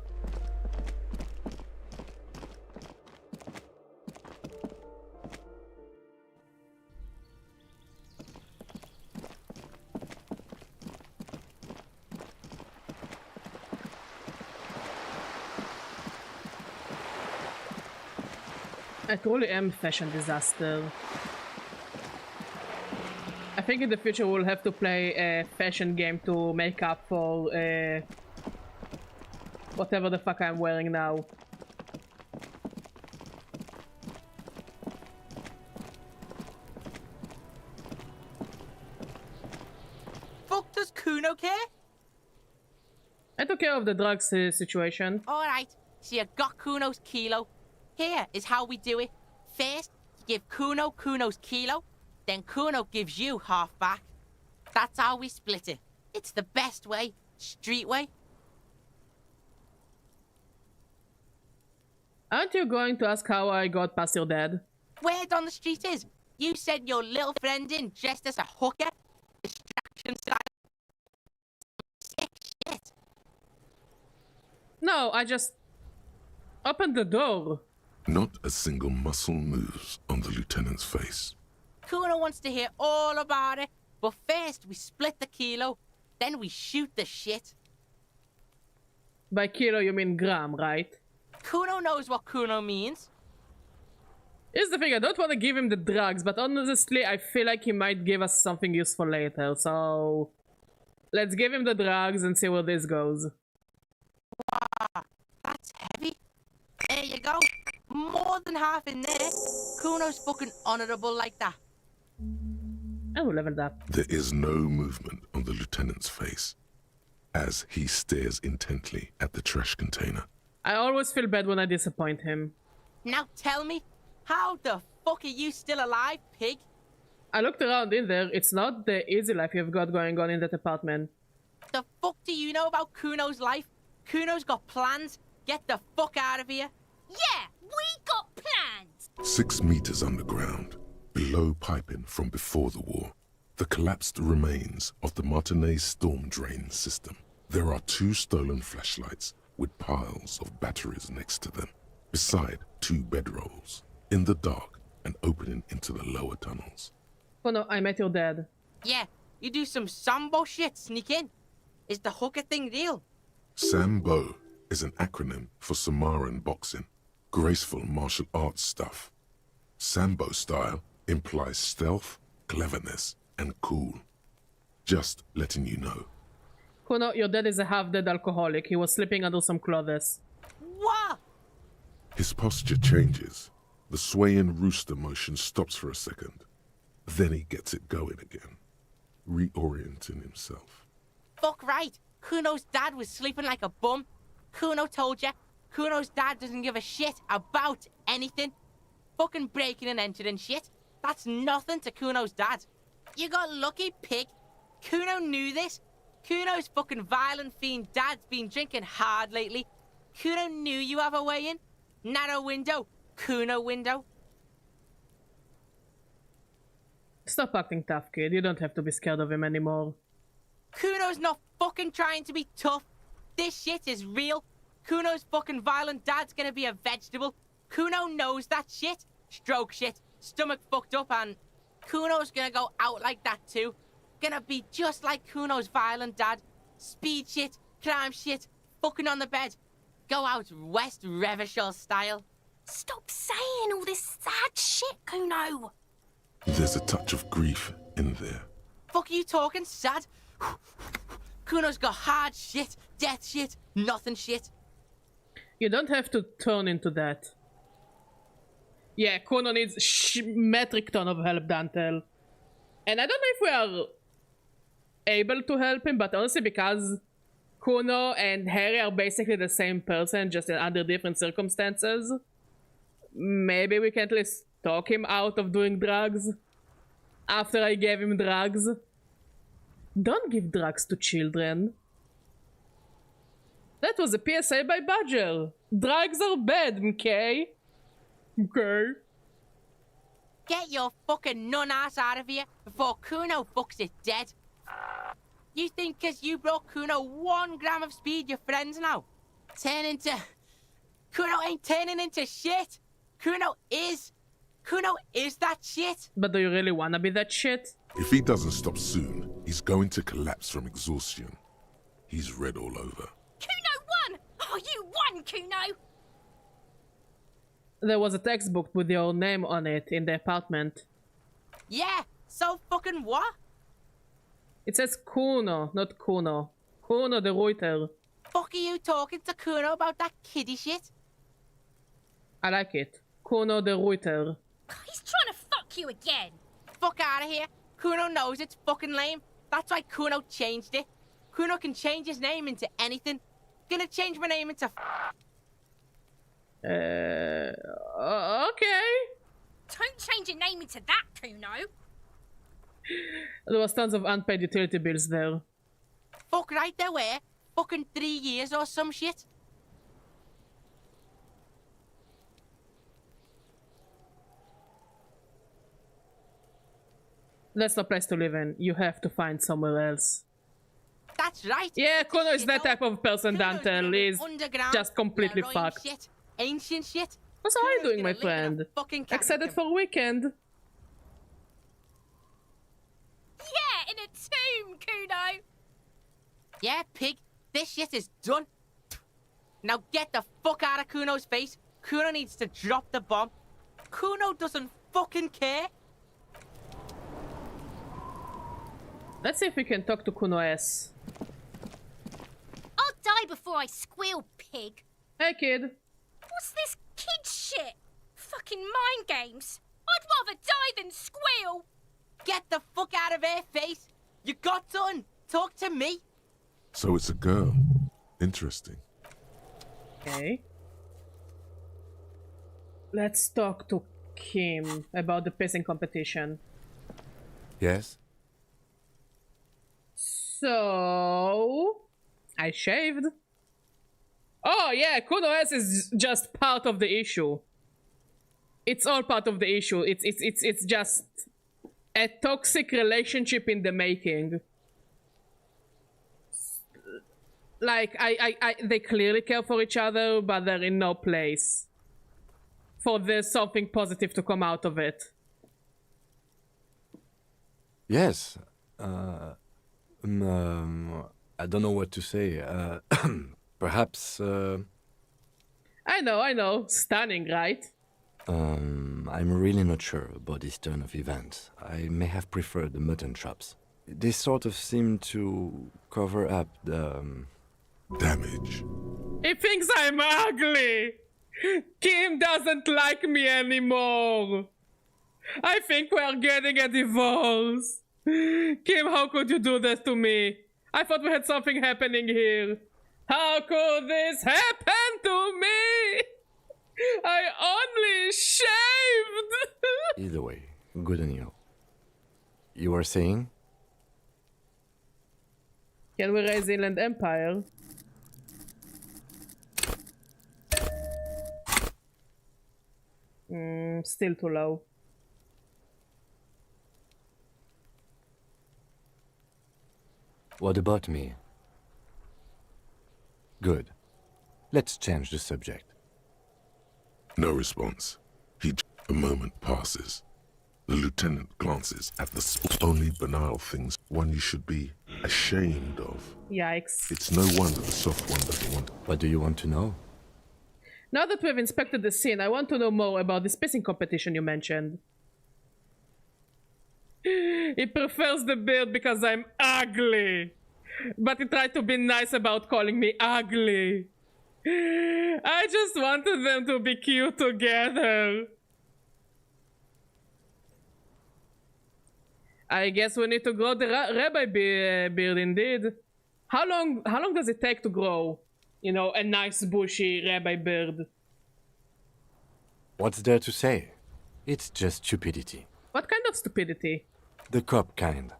I truly am fashion disaster. I think in the future we'll have to play a fashion game to make up for whatever the fuck I'm wearing now. Fuck does Kuno care? I took care of the drugs situation. Alright, so you got Kuno's kilo. Here is how we do it. First, you give Kuno Kuno's kilo, then Kuno gives you half back. That's how we split it. It's the best way. Street way. Aren't you going to ask how I got past your dad? Word on the street is, you sent your little friend in dressed as a hooker. Distraction style. Sick shit. No, I just opened the door. Not a single muscle moves on the lieutenant's face. Kuno wants to hear all about it, but first we split the kilo, then we shoot the shit. By kilo you mean gram, right? Kuno knows what Kuno means. Here's the thing, I don't want to give him the drugs, but honestly I feel like he might give us something useful later, so let's give him the drugs and see where this goes. Wow, that's heavy. There you go. More than half in there. Kuno's fucking honorable like that. I will level that. There is no movement on the lieutenant's face as he stares intently at the trash container. I always feel bad when I disappoint him. Now tell me, how the fuck are you still alive, pig? I looked around in there, it's not the easy life you've got going on in that apartment. The fuck do you know about Kuno's life? Kuno's got plans. Get the fuck out of here. Yeah, we got plans. 6 meters underground, below piping from before the war, the collapsed remains of the Martinez storm drain system. There are 2 stolen flashlights with piles of batteries next to them, beside 2 bedrolls, in the dark and opening into the lower tunnels. Oh no, I met your dad. Yeah, you do some Sambo shit, sneak in. Is the hooker thing real? Sambo is an acronym for Samoan boxing, graceful martial arts stuff. Sambo style implies stealth, cleverness, and cool. Just letting you know. Kuno, your dad is a half-dead alcoholic. He was sleeping under some clothes. What? His posture changes. The swaying rooster motion stops for a second. Then he gets it going again, reorienting himself. Fuck right. Kuno's dad was sleeping like a bum. Kuno told ya. Kuno's dad doesn't give a shit about anything. Fucking breaking and entering shit. That's nothing to Kuno's dad. You got lucky, pig. Kuno knew this. Kuno's fucking violent fiend dad's been drinking hard lately. Kuno knew you have a way in. Narrow window. Kuno window. Stop acting tough, kid. You don't have to be scared of him anymore. Kuno's not fucking trying to be tough. This shit is real. Kuno's fucking violent dad's gonna be a vegetable. Kuno knows that shit. Stroke shit. Stomach fucked up and... Kuno's gonna go out like that too. Gonna be just like Kuno's violent dad. Speed shit, crime shit, fucking on the bed. Go out West Revachol style. Stop saying all this sad shit, Kuno. There's a touch of grief in there. Fuck you talking sad? Kuno's got hard shit, death shit, nothing shit. You don't have to turn into that. Yeah, Kuno needs metric ton of help, Dantel. And I don't know if we are able to help him, but honestly because Kuno and Harry are basically the same person, just under different circumstances, maybe we can at least talk him out of doing drugs after I gave him drugs. Don't give drugs to children. That was a PSA by Badger. Drugs are bad, okay? Okay. Get your fucking nun ass out of here before Kuno fucks it dead. You think 'cause you brought Kuno 1 gram of speed, your friends now? Kuno ain't turning into shit. Kuno is that shit. But do you really wanna be that shit? If he doesn't stop soon, he's going to collapse from exhaustion. He's red all over. Kuno won! Oh, you won, Kuno! There was a textbook with your name on it in the apartment. Yeah, so fucking what? It says Kuno, not Kuno. Kuno the Reuter. Fuck are you talking to Kuno about that kiddie shit? I like it. Kuno the Reuter. He's trying to fuck you again. Fuck out of here. Kuno knows it's fucking lame. That's why Kuno changed it. Kuno can change his name into anything. Gonna change my name into Okay. Don't change your name into that, Kuno. There was tons of unpaid utility bills there. fuck right there were. Fucking 3 years or some shit. That's the place to live in. You have to find somewhere else. That's right. Yeah, Kuno is that type of person, Kuno's Dante. gonna He's live underground, just completely heroin fucked. Shit, ancient shit. What's how are you Kuno's doing, my gonna live in a friend? fucking Excited catacomb. for weekend? Yeah, in a tomb, Kuno. Yeah, pig. This shit is done. Now get the fuck out of Kuno's face. Kuno needs to drop the bomb. Kuno doesn't fucking care. Let's see if we can talk to Kuno S. I'll die before I squeal, pig. Hey, kid. What's this kid shit? Fucking mind games. I'd rather die than squeal. Get the fuck out of her face. You got done. Talk to me. So it's a girl. Interesting. Okay. Let's talk to Kim about the pissing competition. Yes? So... I shaved. Oh yeah, Kuno S is just part of the issue. It's all part of the issue. It's just a toxic relationship in the making. Like, they clearly care for each other, but they're in no place for there's something positive to come out of it. Yes. I don't know what to say. Perhaps, I know. Stunning, right? I'm really not sure about this turn of events. I may have preferred the mutton chops. They sort of seem to cover up the... Damage. He thinks I'm ugly! Kim doesn't like me anymore! I think we're getting a divorce! Kim, how could you do this to me? I thought we had something happening here. How could this happen to me? I only shaved! Either way, good on you. You were saying? Can we raise Inland Empire? Still too low. What about me? Good. Let's change the subject. No response. A moment passes. The lieutenant glances at the only banal things one you should be ashamed of. Yikes. It's no wonder the soft one doesn't want. What do you want to know? Now that we've inspected the scene, I want to know more about this pissing competition you mentioned. He prefers the beard because I'm ugly. But he tried to be nice about calling me ugly. I just wanted them to be cute together. I guess we need to grow the rabbi beard indeed. How long does it take to grow, you know, a nice bushy rabbi beard? What's there to say? It's just stupidity. What kind of stupidity? The cop kind.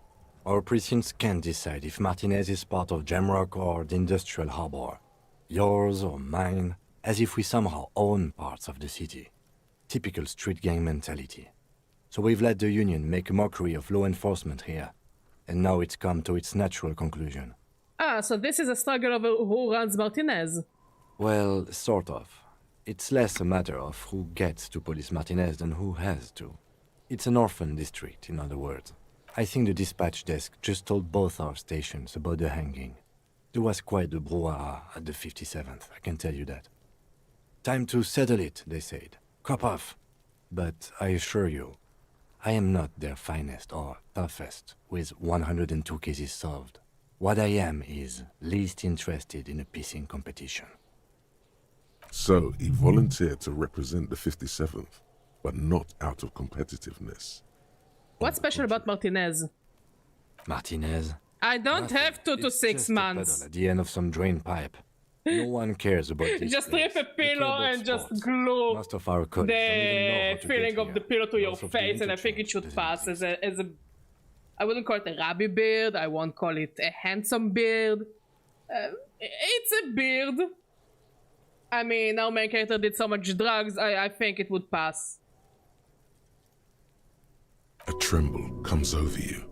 Our precincts can't decide if Martinez is part of Jamrock or the Industrial Harbor. Yours or mine, as if we somehow own parts of the city. Typical street gang mentality. So we've let the Union make a mockery of law enforcement here. And now it's come to its natural conclusion. Ah, so this is a struggle over who runs Martinez. Well, sort of. It's less a matter of who gets to police Martinez than who has to. It's an orphan district, in other words. I think the dispatch desk just told both our stations about the hanging. There was quite the brouhaha at the 57th, I can tell you that. Time to settle it, they said. Cop off. But I assure you, I am not their finest or toughest, with 102 cases solved. What I am is least interested in a pissing competition. So he volunteered to represent the 57th, but not out of competitiveness. What's special about Martinez? Martinez? I don't Nothing. have 2 to It's 6 just a months. puddle at the end of some drain pipe. No one cares about this Just place. rip a They care pillow about and just sports. glue Most of our colleagues don't even know how the to feeling get of the here. pillow to your Most of the face, and I think it interchange should doesn't pass as exist. a. I wouldn't call it a rabbi beard. I won't call it a handsome beard. It's a beard. I mean, our main character did so much drugs. I think it would pass. A tremble comes over you.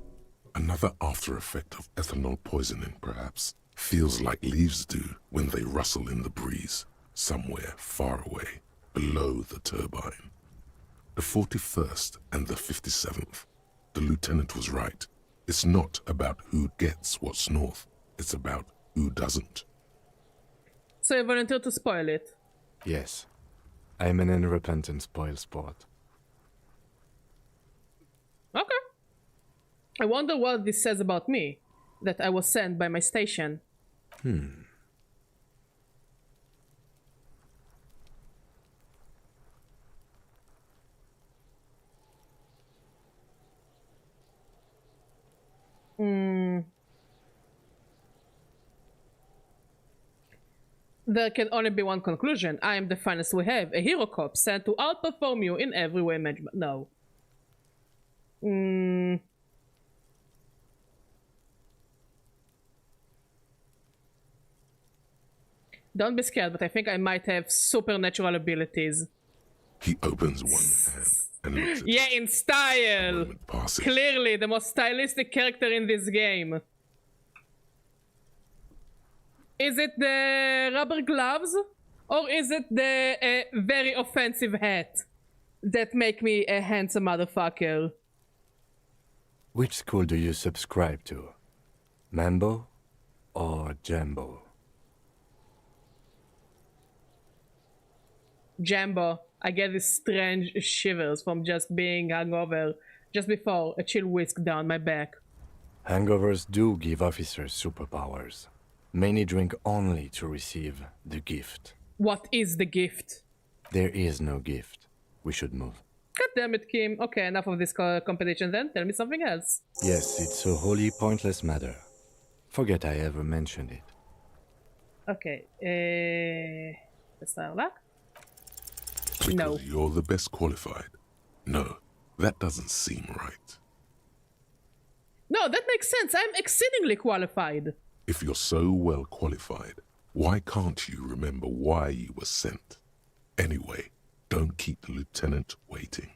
Another after effect of ethanol poisoning, perhaps. Feels like leaves do when they rustle in the breeze, somewhere far away, below the turbine. The 41st and the 57th. The lieutenant was right. It's not about who gets what's north. It's about who doesn't. So you volunteered to spoil it. Yes. I'm an unrepentant spoilsport. Okay. I wonder what this says about me. That I was sent by my station. There can only be one conclusion. I am the finest we have. A hero cop sent to outperform you in every way imaginable. No. Don't be scared, but I think I might have supernatural abilities. He opens one hand and looks at Yeah, in style! moment passes. Clearly, the most stylistic character in this game. Is it the rubber gloves? Or is it the very offensive hat that make me a handsome motherfucker? Which school do you subscribe to? Mambo or Jambo? Jambo. I get these strange shivers from just being hungover just before a chill whisk down my back. Hangovers do give officers superpowers. Many drink only to receive the gift. What is the gift? There is no gift. We should move. God damn it, Kim. Okay, enough of this competition then. Tell me something else. Yes, it's a wholly pointless matter. Forget I ever mentioned it. Okay, let's start back. Because No. you're the best qualified. No, that doesn't seem right. No, that makes sense. I'm exceedingly qualified. If you're so well qualified, why can't you remember why you were sent? Anyway, don't keep the lieutenant waiting.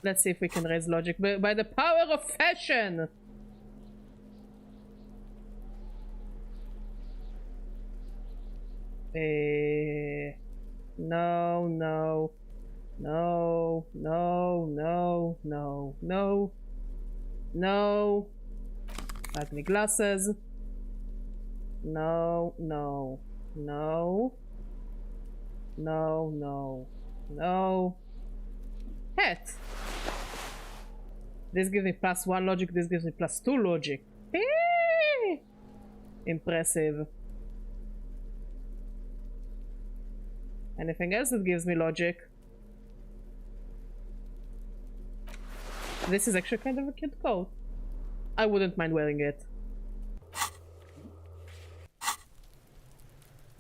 Let's see if we can raise logic by the power of fashion. No, no. No, no, no, no, no. No. Ugly glasses. No, no, no. No, no, no. Hat. This gives me +1 logic, this gives me +2 logic. Eee! Impressive. Anything else that gives me logic? This is actually kind of a cute coat. I wouldn't mind wearing it.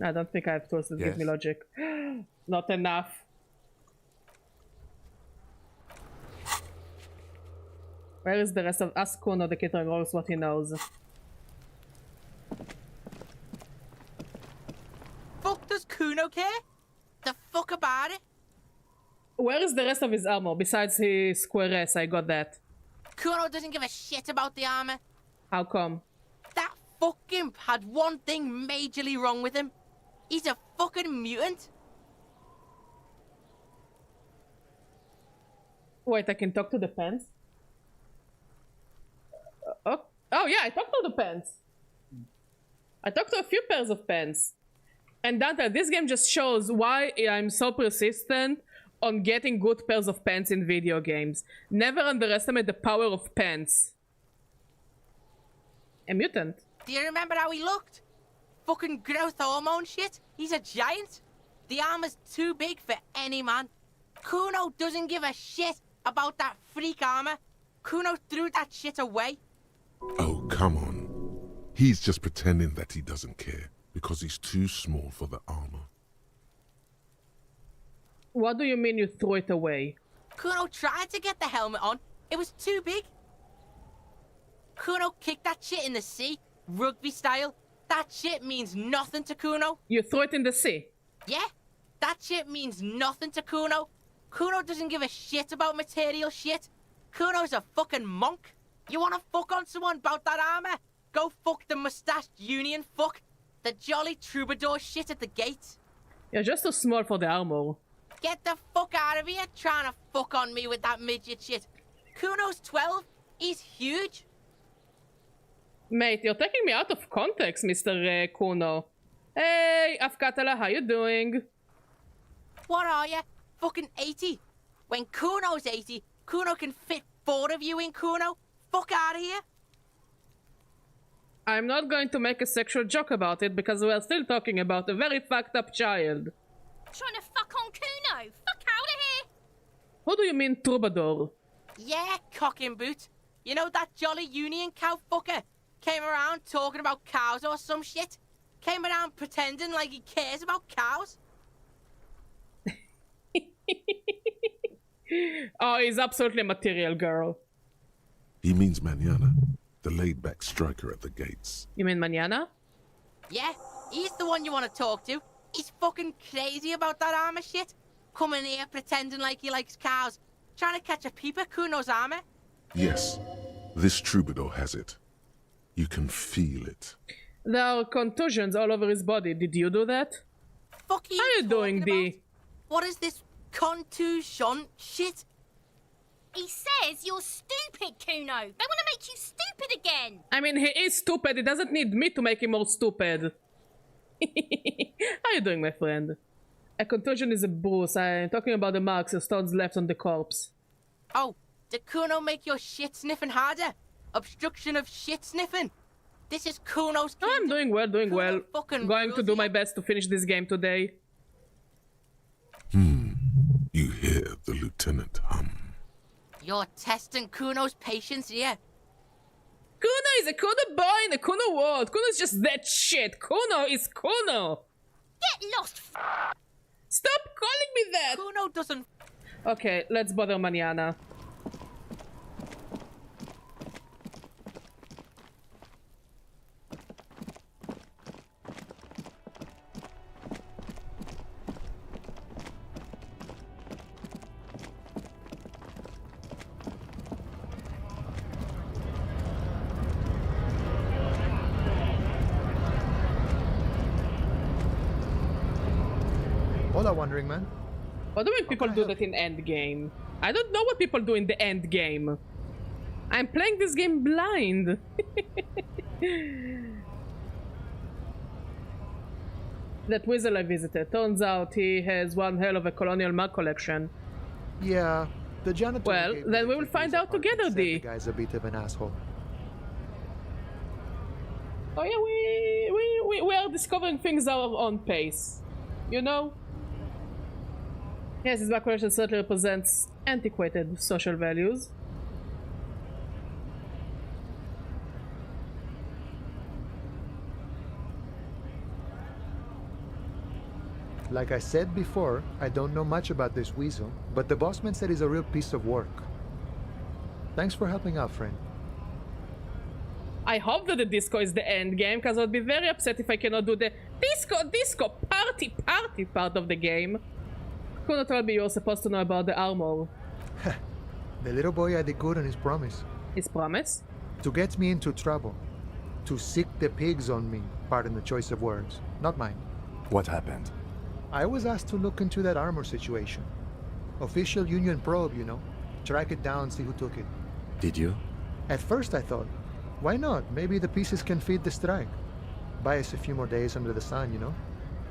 I don't think I have tools that give me logic. Not enough. Where is the rest of us? Kuno, the kid knows what he knows. Fuck does Kuno care? The fuck about it? Where is the rest of his armor? Besides his square S, I got that. Kuno doesn't give a shit about the armor. How come? That fucking had one thing majorly wrong with him. He's a fucking mutant. Wait, I can talk to the pants? Oh yeah, I talked to the pants. I talked to a few pairs of pants. And Dante, this game just shows why I'm so persistent on getting good pairs of pants in video games. Never underestimate the power of pants. A mutant. Do you remember how he looked? Fucking growth hormone shit. He's a giant. The armor's too big for any man. Kuno doesn't give a shit about that freak armor. Kuno threw that shit away. Oh, come on. He's just pretending that he doesn't care because he's too small for the armor. What do you mean you threw it away? Kuno tried to get the helmet on. It was too big. Kuno kicked that shit in the sea, rugby style. That shit means nothing to Kuno. You threw it in the sea? Yeah, that shit means nothing to Kuno. Kuno doesn't give a shit about material shit. Kuno's a fucking monk. You wanna fuck on someone about that armor? Go fuck the mustached union fuck. The jolly troubadour shit at the gate. You're just too small for the armor. Get the fuck out of here trying to fuck on me with that midget shit. Kuno's 12. He's huge. Mate, you're taking me out of context, Mr. Kuno. Hey, Afkatala, how you doing? What are you? Fucking 80. When Kuno's 80, Kuno can fit 4 of you in Kuno. Fuck out of here. I'm not going to make a sexual joke about it because we're still talking about a very fucked up child. Trying to fuck on Kuno. Fuck out of here. Who do you mean troubadour? Yeah, cock and boot. You know that jolly union cow fucker? Came around talking about cows or some shit. Came around pretending like he cares about cows. Oh, he's absolutely a material girl. He means Manana, the laid-back striker at the gates. You mean Manana? Yeah, he's the one you want to talk to. He's fucking crazy about that armor shit. Coming here pretending like he likes cows. Trying to catch a peep at Kuno's armor. Yes, this troubadour has it. You can feel it. There are contusions all over his body. Did you do that? Fuck How you doing, D? What is this contusion shit? He says you're stupid, Kuno. They want to make you stupid again. I mean, he is stupid. He doesn't need me to make him more stupid. How you doing, my friend? A contusion is a bruise. I'm talking about the marks or stones left on the corpse. Oh, did Kuno make your shit sniffing harder? Obstruction of shit sniffing. This is Kuno's kingdom. I'm doing well, doing well. fucking Going to do my rules best to finish this game today. You hear the lieutenant hum. You're testing Kuno's patience here. Kuno is a Kuno boy in a Kuno world. Kuno is just that shit. Kuno is Kuno. Get lost. Stop calling me that. Kuno doesn't. Okay, let's bother Manana. Hola, Wandering Man. What do you mean people do that in endgame? I don't know what people do in the endgame. I'm playing this game blind. That wizard I visited. Turns out he has one hell of a colonial mug collection. Yeah, the janitor. Well, gave me then the we will keys find out apart together, and said D. The guy's a bit of an asshole. Oh yeah, we are discovering things at our own pace. You know? Yes, his back collection certainly represents antiquated social values. Like I said before, I don't know much about this weasel, but the bossman said he's a real piece of work. Thanks for helping out, friend. I hope that the disco is the end game, because I would be very upset if I cannot do the disco party part of the game. Kuno told me you were supposed to know about the armor. The little boy had it good on his promise. His promise? To get me into trouble. To sick the pigs on me, pardon the choice of words. Not mine. What happened? I was asked to look into that armor situation. Official Union probe, you know. Track it down, see who took it. Did you? At first I thought, why not? Maybe the pieces can feed the strike. Buy us a few more days under the sun, you know?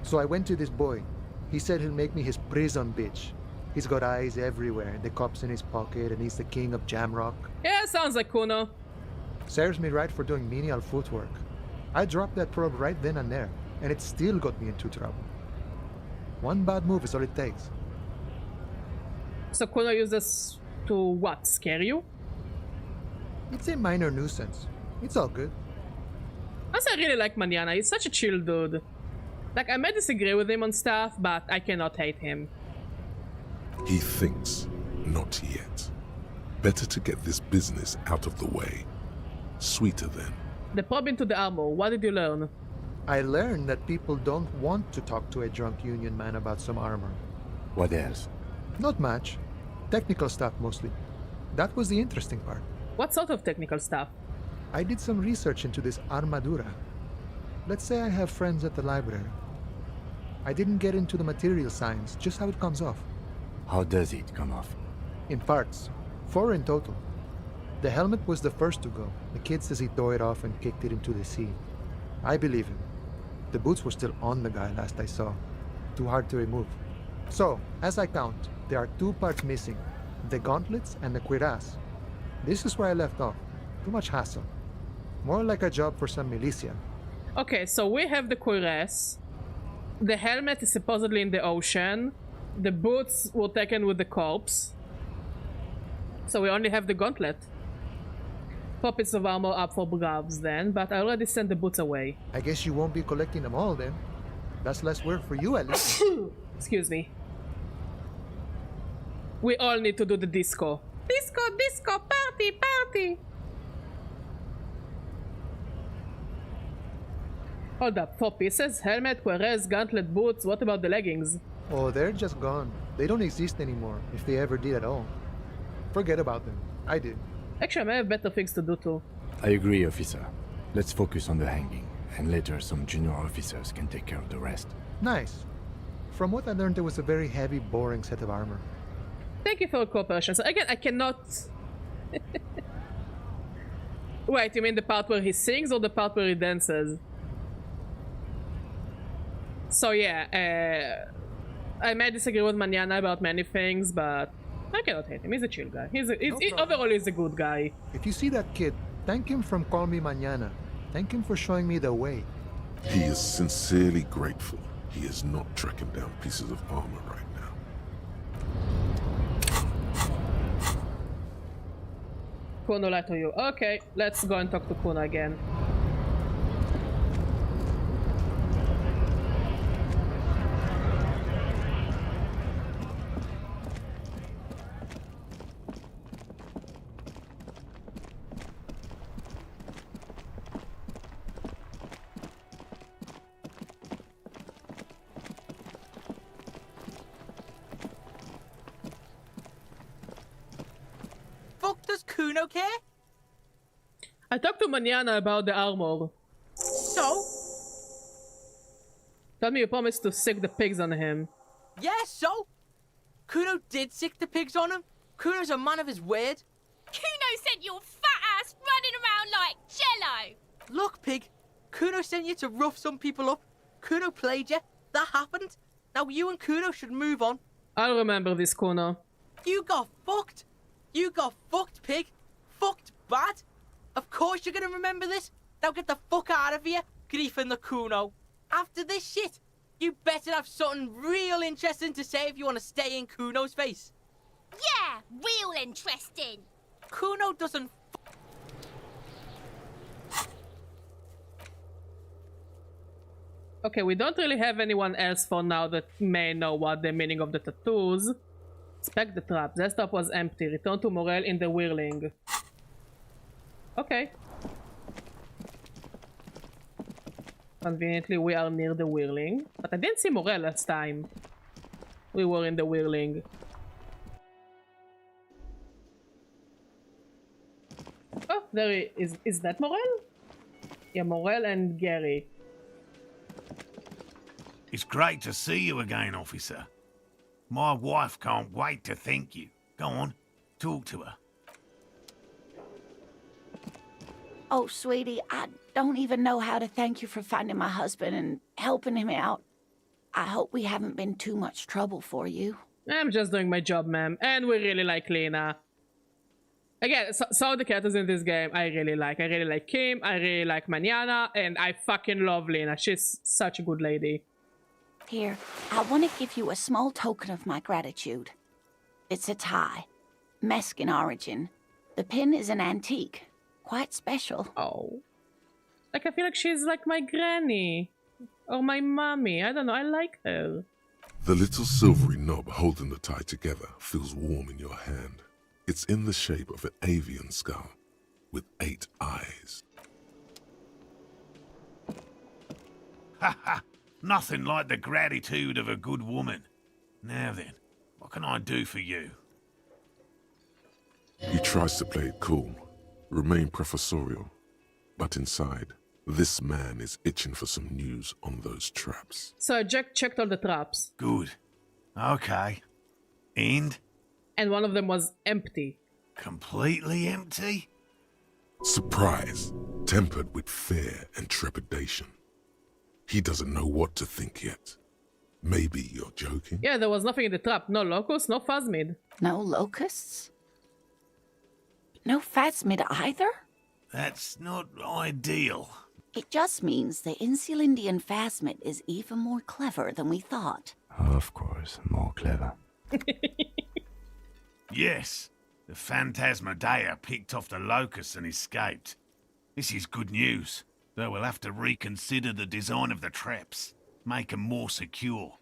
So I went to this boy. He said he'll make me his prison bitch. He's got eyes everywhere, the cops in his pocket, and he's the king of Jamrock. Yeah, sounds like Kuno. Serves me right for doing menial footwork. I dropped that probe right then and there, and it still got me into trouble. One bad move is all it takes. So Kuno uses to what? Scare you? It's a minor nuisance. It's all good. Also, I really like Manana. He's such a chill dude. Like, I may disagree with him on stuff, but I cannot hate him. He thinks, not yet. Better to get this business out of the way. Sweeter then. The probe into the armor. What did you learn? I learned that people don't want to talk to a drunk Union man about some armor. What else? Not much. Technical stuff mostly. That was the interesting part. What sort of technical stuff? I did some research into this armadura. Let's say I have friends at the library. I didn't get into the material science, just how it comes off. How does it come off? In parts. 4 in total. The helmet was the first to go. The kid says he tore it off and kicked it into the sea. I believe him. The boots were still on the guy last I saw. Too hard to remove. So, as I count, there are 2 parts missing. The gauntlets and the cuirass. This is where I left off. Too much hassle. More like a job for some militia. Okay, so we have the cuirass. The helmet is supposedly in the ocean. The boots were taken with the corpse. So we only have the gauntlet. 4 pieces of armor up for grabs then, but I already sent the boots away. I guess you won't be collecting them all then. That's less work for you at least. Excuse me. We all need to do the disco. Disco, party! Hold up, 4 pieces? Helmet, cuirass, gauntlet, boots. What about the leggings? Oh, they're just gone. They don't exist anymore, if they ever did at all. Forget about them. I did. Actually, I may have better things to do too. I agree, officer. Let's focus on the hanging, and later some junior officers can take care of the rest. Nice. From what I learned, it was a very heavy, boring set of armor. Thank you for your cooperation. So again, I cannot... Wait, you mean the part where he sings or the part where he dances? So yeah, I may disagree with Manana about many things, but I cannot hate him. He's a chill guy. Overall, he's a good guy. If you see that kid, thank him from Call Me Mañana. Thank him for showing me the way. He is sincerely grateful he is not tracking down pieces of armor right now. Kuno lied to you. Okay, let's go and talk to Kuno again. Fuck does Kuno care? I talked to Manana about the armor. So? Tell me you promised to sick the pigs on him. Yeah, so? Kuno did sick the pigs on him. Kuno's a man of his word. Kuno sent your fat ass running around like jello. Look, pig. Kuno sent you to rough some people up. Kuno played you. That happened. Now you and Kuno should move on. I'll remember this, Kuno. You got fucked. You got fucked, pig. Fucked bad. Of course you're gonna remember this. Now get the fuck out of here, griefing the Kuno. After this shit, you better have something real interesting to say if you want to stay in Kuno's face. Yeah, real interesting. Kuno doesn't Okay, we don't really have anyone else for now that may know what the meaning of the tattoos. Inspect the trap. Desktop was empty. Return to Morel in the whirling. Okay. Conveniently, we are near the whirling. But I didn't see Morel last time. We were in the whirling. Oh, there he is. Is that Morel? Yeah, Morel and Gary. It's great to see you again, officer. My wife can't wait to thank you. Go on, talk to her. Oh, sweetie, I don't even know how to thank you for finding my husband and helping him out. I hope we haven't been too much trouble for you. I'm just doing my job, ma'am. And we really like Lena. Again, so the characters in this game I really like. I really like Kim, I really like Manana, and I fucking love Lena. She's such a good lady. Here, I want to give you a small token of my gratitude. It's a tie. Mexican origin. The pin is an antique. Quite special. Oh. Like, I feel like she's like my granny. Or my mommy. I don't know, I like her. The little silvery knob holding the tie together feels warm in your hand. It's in the shape of an avian skull with 8 eyes. Ha ha! Nothing like the gratitude of a good woman. Now then, what can I do for you? He tries to play it cool, remain professorial, but inside, this man is itching for some news on those traps. So Jack checked all the traps. Good. Okay. And? And one of them was empty. Completely empty? Surprise, tempered with fear and trepidation. He doesn't know what to think yet. Maybe you're joking? Yeah, there was nothing in the trap. No locust, no phasmid. No locusts? No phasmid either? That's not ideal. It just means the Insulindian phasmid is even more clever than we thought. Of course, more clever. Yes, the Phantasmadeia picked off the locust and escaped. This is good news, though we'll have to reconsider the design of the traps, make them more secure.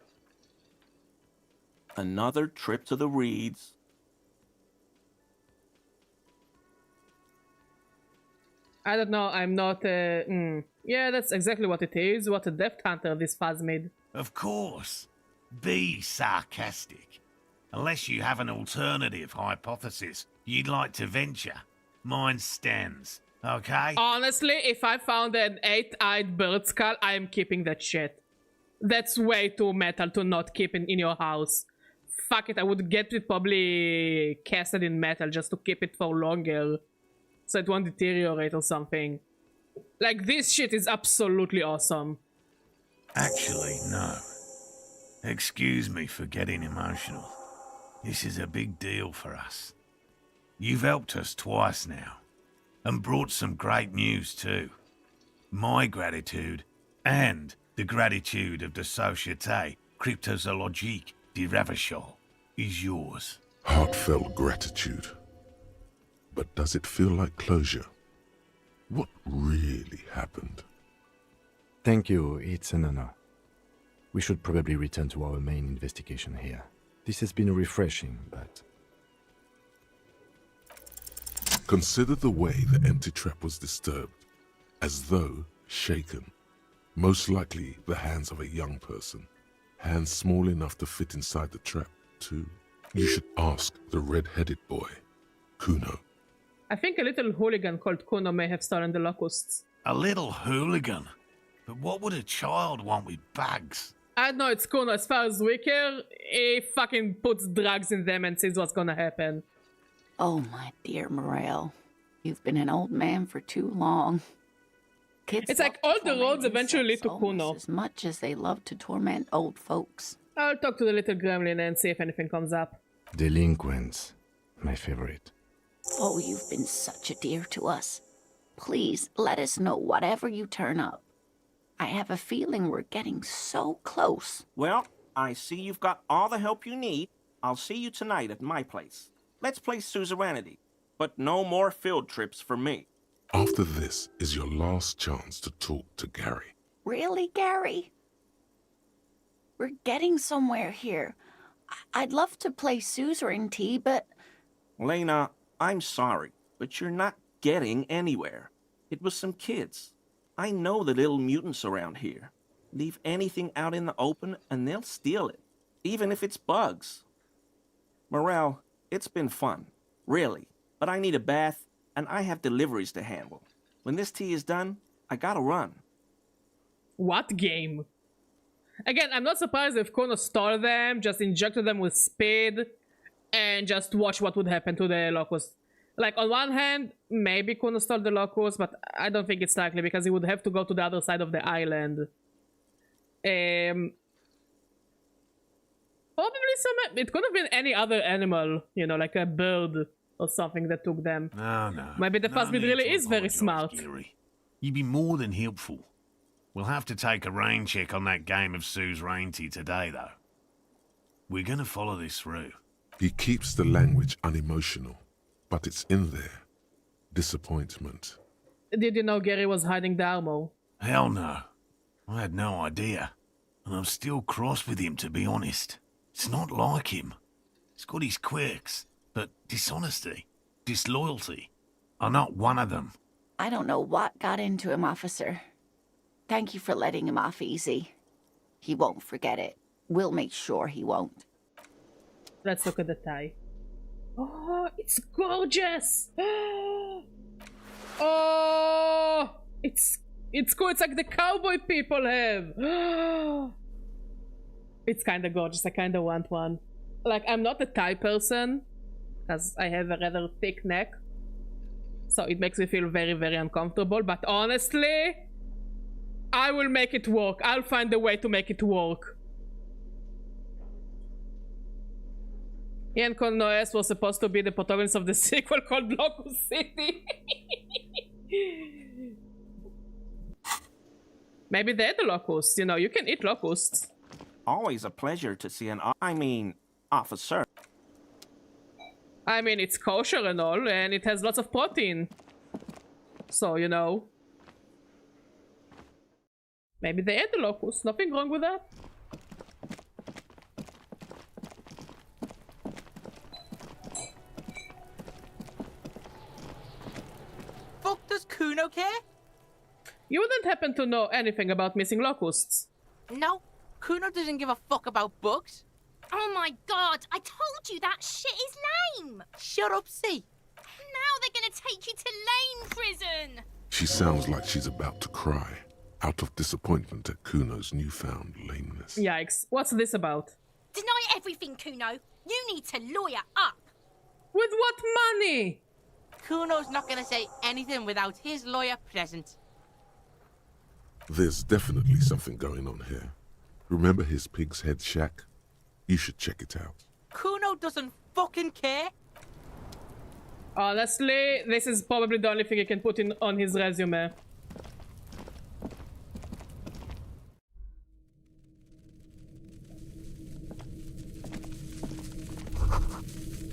Another trip to the reeds. I don't know, I'm not, Yeah, that's exactly what it is. What a Death Hunter this phasmid. Of course. Be sarcastic. Unless you have an alternative hypothesis you'd like to venture. Mine stands, okay? Honestly, if I found an 8-eyed bird skull, I am keeping that shit. That's way too metal to not keep in your house. Fuck it, I would get it probably casted in metal just to keep it for longer. So it won't deteriorate or something. Like, this shit is absolutely awesome. Actually, no. Excuse me for getting emotional. This is a big deal for us. You've helped us twice now, and brought some great news too. My gratitude, and the gratitude of the Société Cryptozoologique de Ravachol, is yours. Heartfelt gratitude. But does it feel like closure? What really happened? Thank you, it's an honor. We should probably return to our main investigation here. This has been refreshing, but... Consider the way the empty trap was disturbed, as though shaken. Most likely the hands of a young person. Hands small enough to fit inside the trap, too. You should ask the red-headed boy, Kuno. I think a little hooligan called Kuno may have stolen the locusts. A little hooligan? But what would a child want with bags? I don't know, it's Kuno. As far as we care, he fucking puts drugs in them and sees what's gonna happen. Oh, my dear Morel. You've been an old man for too long. Kids It's like all the roads eventually lead to Kuno. as much as they love to torment old folks. I'll talk to the little gremlin and see if anything comes up. Delinquents. My favorite. Oh, you've been such a dear to us. Please, let us know whatever you turn up. I have a feeling we're getting so close. Well, I see you've got all the help you need. I'll see you tonight at my place. Let's play suzerainty, but no more field trips for me. After this is your last chance to talk to Gary. Really, Gary? We're getting somewhere here. I'd love to play suzerainty, but... Lena, I'm sorry, but you're not getting anywhere. It was some kids. I know the little mutants around here. Leave anything out in the open and they'll steal it, even if it's bugs. Morel, it's been fun, really, but I need a bath and I have deliveries to handle. When this tea is done, I gotta run. What game? Again, I'm not surprised if Kono stole them, just injected them with speed, and just watch what would happen to the Locust. Like, on one hand, maybe Kono stole the Locust, but I don't think it's likely, because he would have to go to the other side of the island. Probably it could have been any other animal, you know, like a bird or something that took them. No. Maybe the Phasmid really is very apologise, smart. Geary. You'd be more than helpful. We'll have to take a rain check on that game of suzerainty today, though. We're gonna follow this through. He keeps the language unemotional, but it's in there. Disappointment. Did you know Gary was hiding the armor? Hell no. I had no idea. And I'm still cross with him, to be honest. It's not like him. He's got his quirks, but dishonesty, disloyalty are not one of them. I don't know what got into him, officer. Thank you for letting him off easy. He won't forget it. We'll make sure he won't. Let's look at the tie. Oh, it's gorgeous! Oh, it's cool. It's like the cowboy people have. It's kind of gorgeous. I kind of want one. Like, I'm not a tie person, because I have a rather thick neck. So it makes me feel very, very uncomfortable. But honestly, I will make it work. I'll find a way to make it work. Ian Colnoes was supposed to be the protagonist of the sequel called Locust City. Maybe they're the locusts. You know, you can eat locusts. Always a pleasure to see officer. I mean, it's kosher and all, and it has lots of protein. So, you know. Maybe they ate the locusts. Nothing wrong with that. Fuck does Kuno care? You wouldn't happen to know anything about missing locusts. No, Kuno doesn't give a fuck about bugs. Oh my god, I told you that shit is lame! Shut up, C. Now they're gonna take you to lame prison! She sounds like she's about to cry, out of disappointment at Kuno's newfound lameness. Yikes. What's this about? Deny everything, Kuno. You need to lawyer up. With what money? Kuno's not gonna say anything without his lawyer present. There's definitely something going on here. Remember his pig's head shack? You should check it out. Kuno doesn't fucking care. Honestly, this is probably the only thing he can put in on his resume.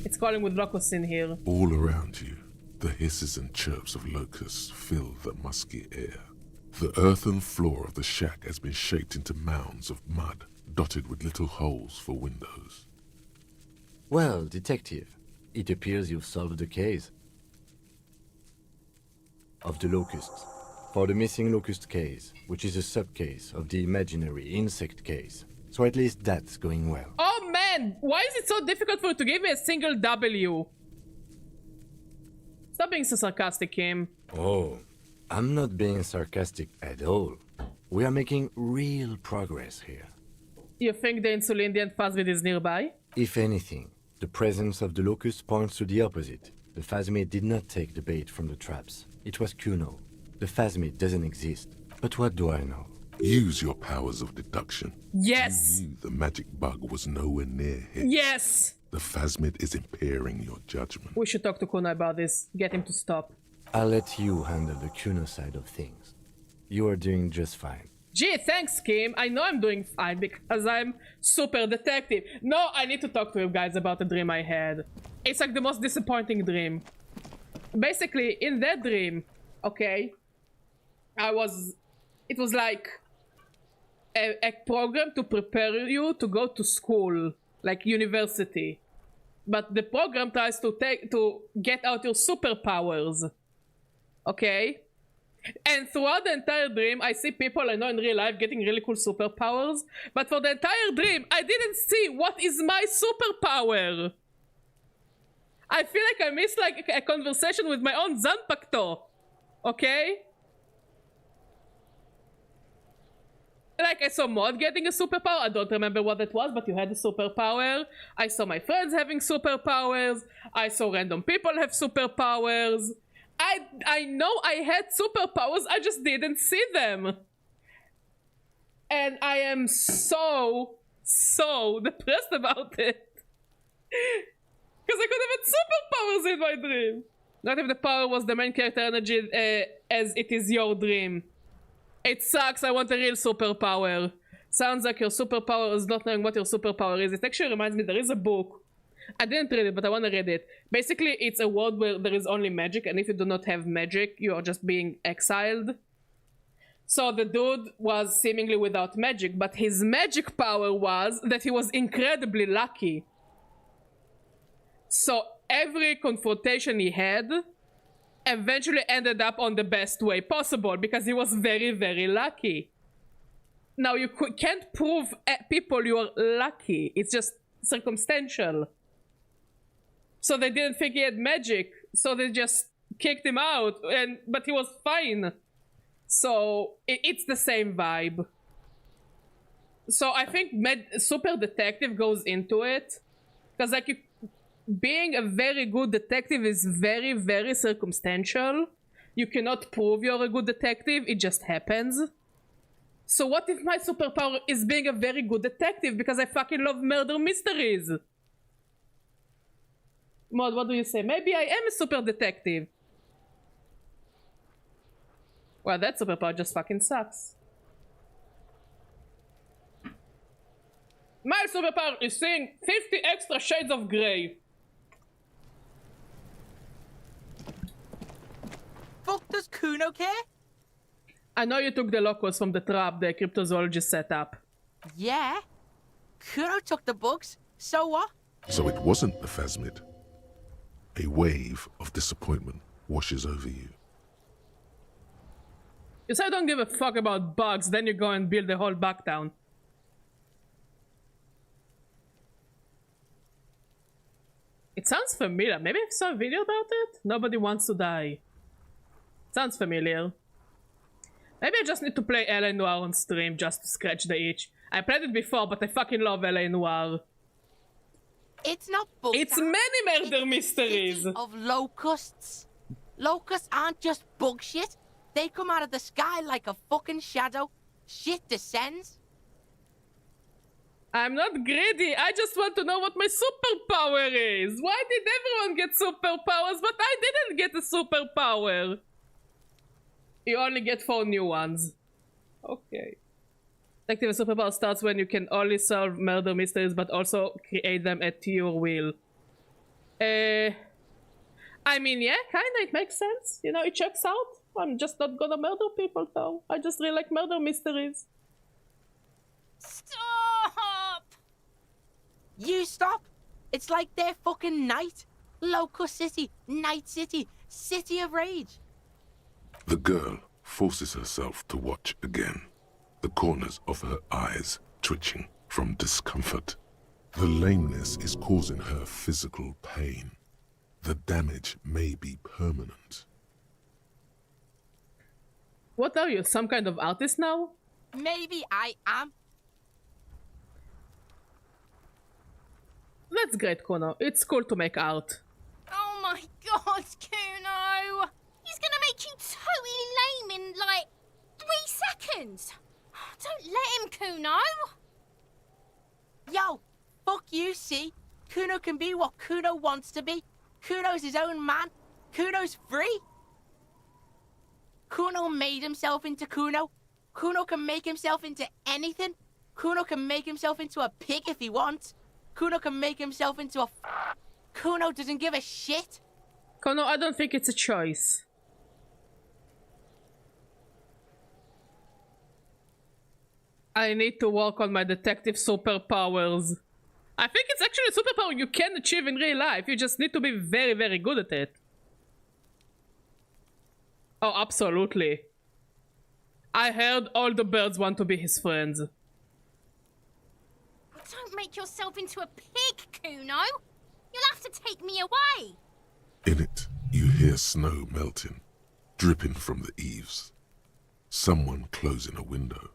It's calling with locusts in here. All around you, the hisses and chirps of locusts fill the musky air. The earthen floor of the shack has been shaped into mounds of mud, dotted with little holes for windows. Well, detective, it appears you've solved the case of the locusts. For the missing locust case, which is a sub-case of the imaginary insect case. So at least that's going well. Oh man, why is it so difficult for you to give me a single W? Stop being so sarcastic, Kim. Oh, I'm not being sarcastic at all. We are making real progress here. You think the Insulindian Phasmid is nearby? If anything, the presence of the locust points to the opposite. The Phasmid did not take the bait from the traps. It was Kuno. The Phasmid doesn't exist. But what do I know? Use your powers of deduction. Yes! You knew the magic bug was nowhere near here. Yes! The Phasmid is impairing your judgment. We should talk to Kuno about this. Get him to stop. I'll let you handle the Kuno side of things. You are doing just fine. Gee, thanks, Kim. I know I'm doing fine because I'm super detective. No, I need to talk to you guys about a dream I had. It's like the most disappointing dream. Basically, in that dream, okay, it was like a program to prepare you to go to school, like university. But the program tries to get out your superpowers. Okay? And throughout the entire dream, I see people I know in real life getting really cool superpowers. But for the entire dream, I didn't see what is my superpower. I feel like I missed like a conversation with my own Zanpakuto. Okay? Like, I saw Maud getting a superpower. I don't remember what it was, but you had a superpower. I saw my friends having superpowers. I saw random people have superpowers. I know I had superpowers, I just didn't see them. And I am so depressed about it. Because I could have had superpowers in my dream. Not if the power was the main character energy as it is your dream. It sucks, I want a real superpower. Sounds like your superpower is not knowing what your superpower is. It actually reminds me, there is a book. I didn't read it, but I want to read it. Basically, it's a world where there is only magic, and if you do not have magic, you are just being exiled. So the dude was seemingly without magic, but his magic power was that he was incredibly lucky. So every confrontation he had eventually ended up on the best way possible, because he was very, very lucky. Now, you can't prove people you are lucky. It's just circumstantial. So they didn't think he had magic, so they just kicked him out, but he was fine. So it's the same vibe. So I think Super Detective goes into it, because like being a very good detective is very, very circumstantial. You cannot prove you're a good detective, it just happens. So what if my superpower is being a very good detective because I fucking love murder mysteries? Maud, what do you say? Maybe I am a super detective. Well, that superpower just fucking sucks. My superpower is seeing 50 extra shades of grey. Fuck does Kuno care? I know you took the locals from the trap the cryptozoologist set up. Yeah. Kuno took the bugs. So what? So it wasn't the phasmid. A wave of disappointment washes over you. You say I don't give a fuck about bugs, then you go and build the whole bug town. It sounds familiar. Maybe I saw a video about it? Nobody wants to die. Sounds familiar. Maybe I just need to play LA Noire on stream just to scratch the itch. I played it before, but I fucking love LA Noire. It's not bugs. It's many murder mysteries. Of locusts. Locusts aren't just bug shit. They come out of the sky like a fucking shadow. Shit descends. I'm not greedy. I just want to know what my superpower is. Why did everyone get superpowers, but I didn't get a superpower? You only get 4 new ones. Okay. Detective superpower starts when you can only solve murder mysteries, but also create them at your will. I mean, yeah, kinda, it makes sense. You know, it checks out. I'm just not gonna murder people, though. I just really like murder mysteries. Stop! You stop? It's like they're fucking night. Locust City, Night City, City of Rage. The girl forces herself to watch again, the corners of her eyes twitching from discomfort. The lameness is causing her physical pain. The damage may be permanent. What are you, some kind of artist now? Maybe I am. That's great, Kono. It's cool to make art. Oh my god, Kuno! He's gonna make you totally lame in, like, 3 seconds! Don't let him, Kuno! Yo, fuck you, see? Kuno can be what Kuno wants to be. Kuno's his own man. Kuno's free. Kuno made himself into Kuno. Kuno can make himself into anything. Kuno can make himself into a pig if he wants. Kuno can make himself into a... Kuno doesn't give a shit. Kono, I don't think it's a choice. I need to work on my detective superpowers. I think it's actually a superpower you can achieve in real life. You just need to be very, very good at it. Oh, absolutely. I heard all the birds want to be his friends. Don't make yourself into a pig, Kuno. You'll have to take me away. In it, you hear snow melting, dripping from the eaves. Someone closing a window.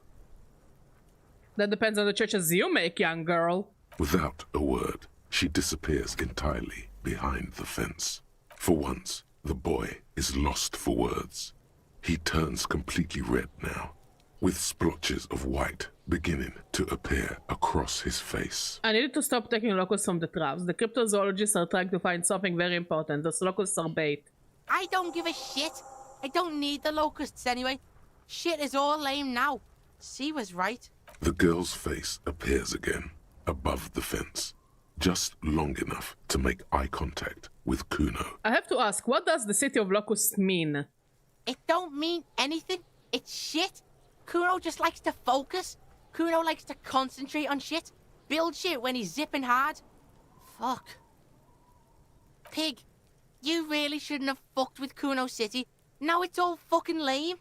That depends on the churches you make, young girl. Without a word, she disappears entirely behind the fence. For once, the boy is lost for words. He turns completely red now, with splotches of white beginning to appear across his face. I needed to stop taking locusts from the traps. The cryptozoologists are trying to find something very important. Those locusts are bait. I don't give a shit. I don't need the locusts anyway. Shit is all lame now. C was right. The girl's face appears again, above the fence, just long enough to make eye contact with Kuno. I have to ask, what does the city of locusts mean? It don't mean anything. It's shit. Kuno just likes to focus. Kuno likes to concentrate on shit. Build shit when he's zipping hard. Fuck. Pig, you really shouldn't have fucked with Kuno City. Now it's all fucking lame.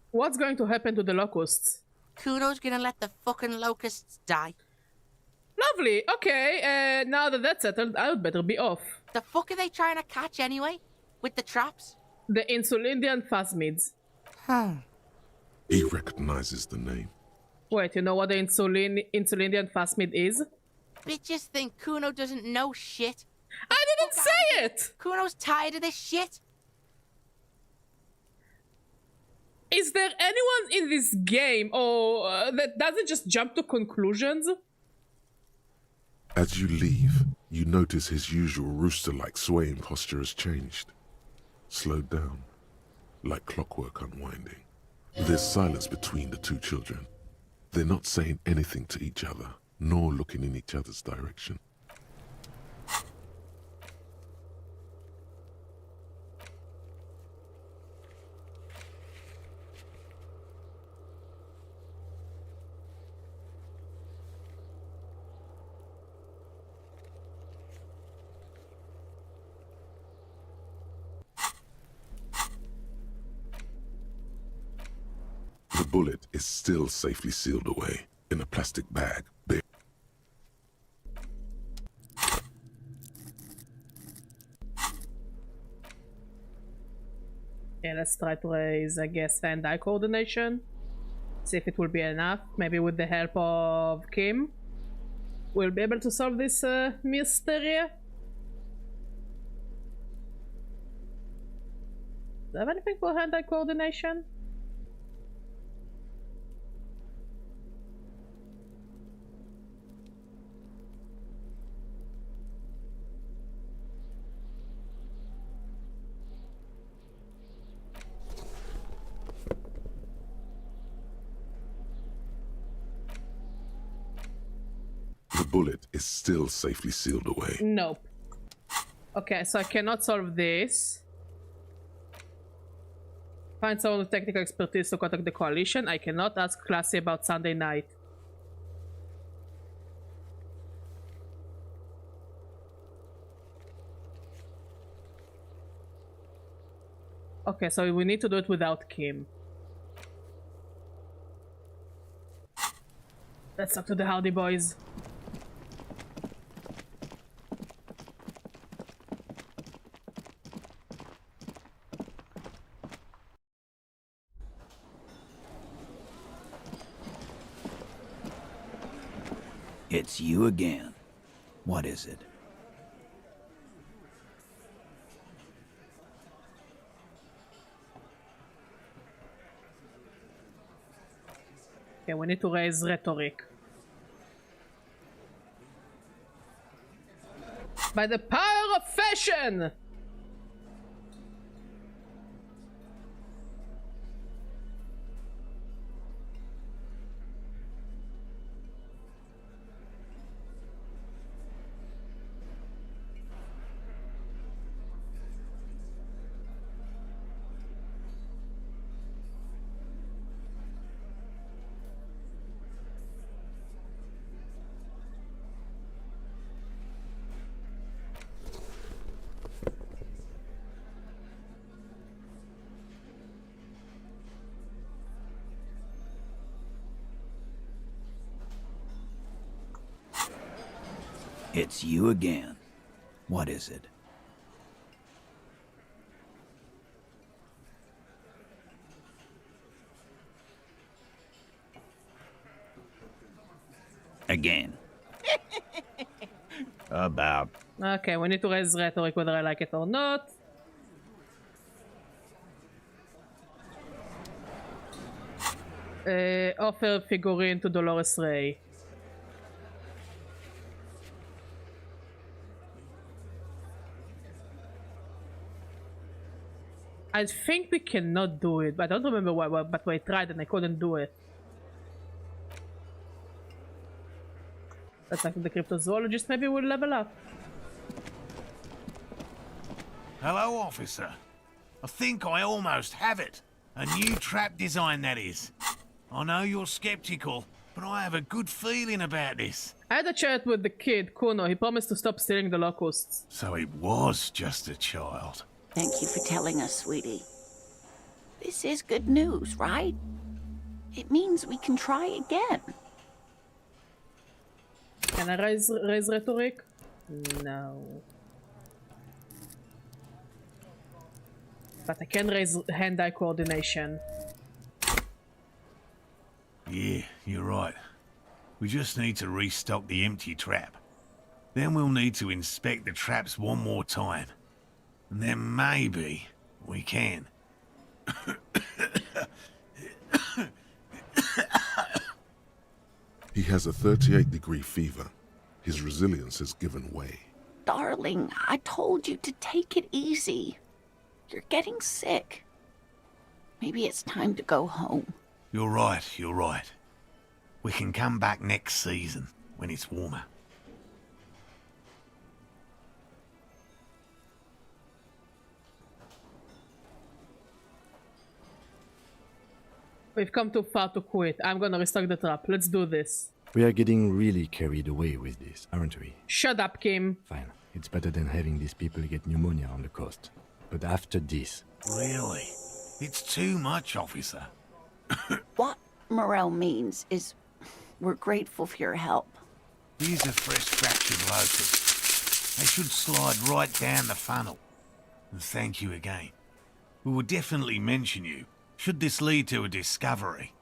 What's going to happen to the locusts? Kuno's gonna let the fucking locusts die. Lovely. Okay, now that that's settled, I would better be off. The fuck are they trying to catch anyway? With the traps? The Insulindian phasmids. He recognizes the name. Wait, you know what the Insulindian phasmid is? Bitches think Kuno doesn't know shit. I didn't say it! Kuno's tired of this shit. Is there anyone in this game that doesn't just jump to conclusions? As you leave, you notice his usual rooster-like swaying posture has changed. Slowed down, like clockwork unwinding. There's silence between the two children. They're not saying anything to each other, nor looking in each other's direction. The bullet is still safely sealed away in a plastic bag. Yeah, let's try to raise, I guess, hand-eye coordination. See if it will be enough. Maybe with the help of Kim, we'll be able to solve this mystery. Do I have anything for hand-eye coordination? The bullet is still safely sealed away. Nope. Okay, so I cannot solve this. Find someone with technical expertise to contact the coalition. I cannot ask Classy about Sunday night. Okay, so we need to do it without Kim. Let's talk to the Howdy Boys. It's you again. What is it? Okay, we need to raise rhetoric. By the power of fashion! It's you again. What is it? Again. About. Okay, we need to raise rhetoric whether I like it or not. Offer figurine to Dolores Ray. I think we cannot do it, but I don't remember why, but I tried and I couldn't do it. That's like the cryptozoologist maybe will level up. Hello, officer. I think I almost have it. A new trap design, that is. I know you're skeptical, but I have a good feeling about this. I had a chat with the kid, Kuno. He promised to stop stealing the locusts. So it was just a child. Thank you for telling us, sweetie. This is good news, right? It means we can try again. Can I raise rhetoric? No. But I can raise hand-eye coordination. Yeah, you're right. We just need to restock the empty trap. Then we'll need to inspect the traps one more time. And then maybe we can. He has a 38-degree fever. His resilience has given way. Darling, I told you to take it easy. You're getting sick. Maybe it's time to go home. You're right, you're right. We can come back next season, when it's warmer. We've come too far to quit. I'm gonna restock the trap. Let's do this. We are getting really carried away with this, aren't we? Shut up, Kim. Fine. It's better than having these people get pneumonia on the coast. But after this... Really? It's too much, officer. What Morel means is we're grateful for your help. Here's a fresh fractured locust. They should slide right down the funnel. And thank you again. We will definitely mention you, should this lead to a discovery.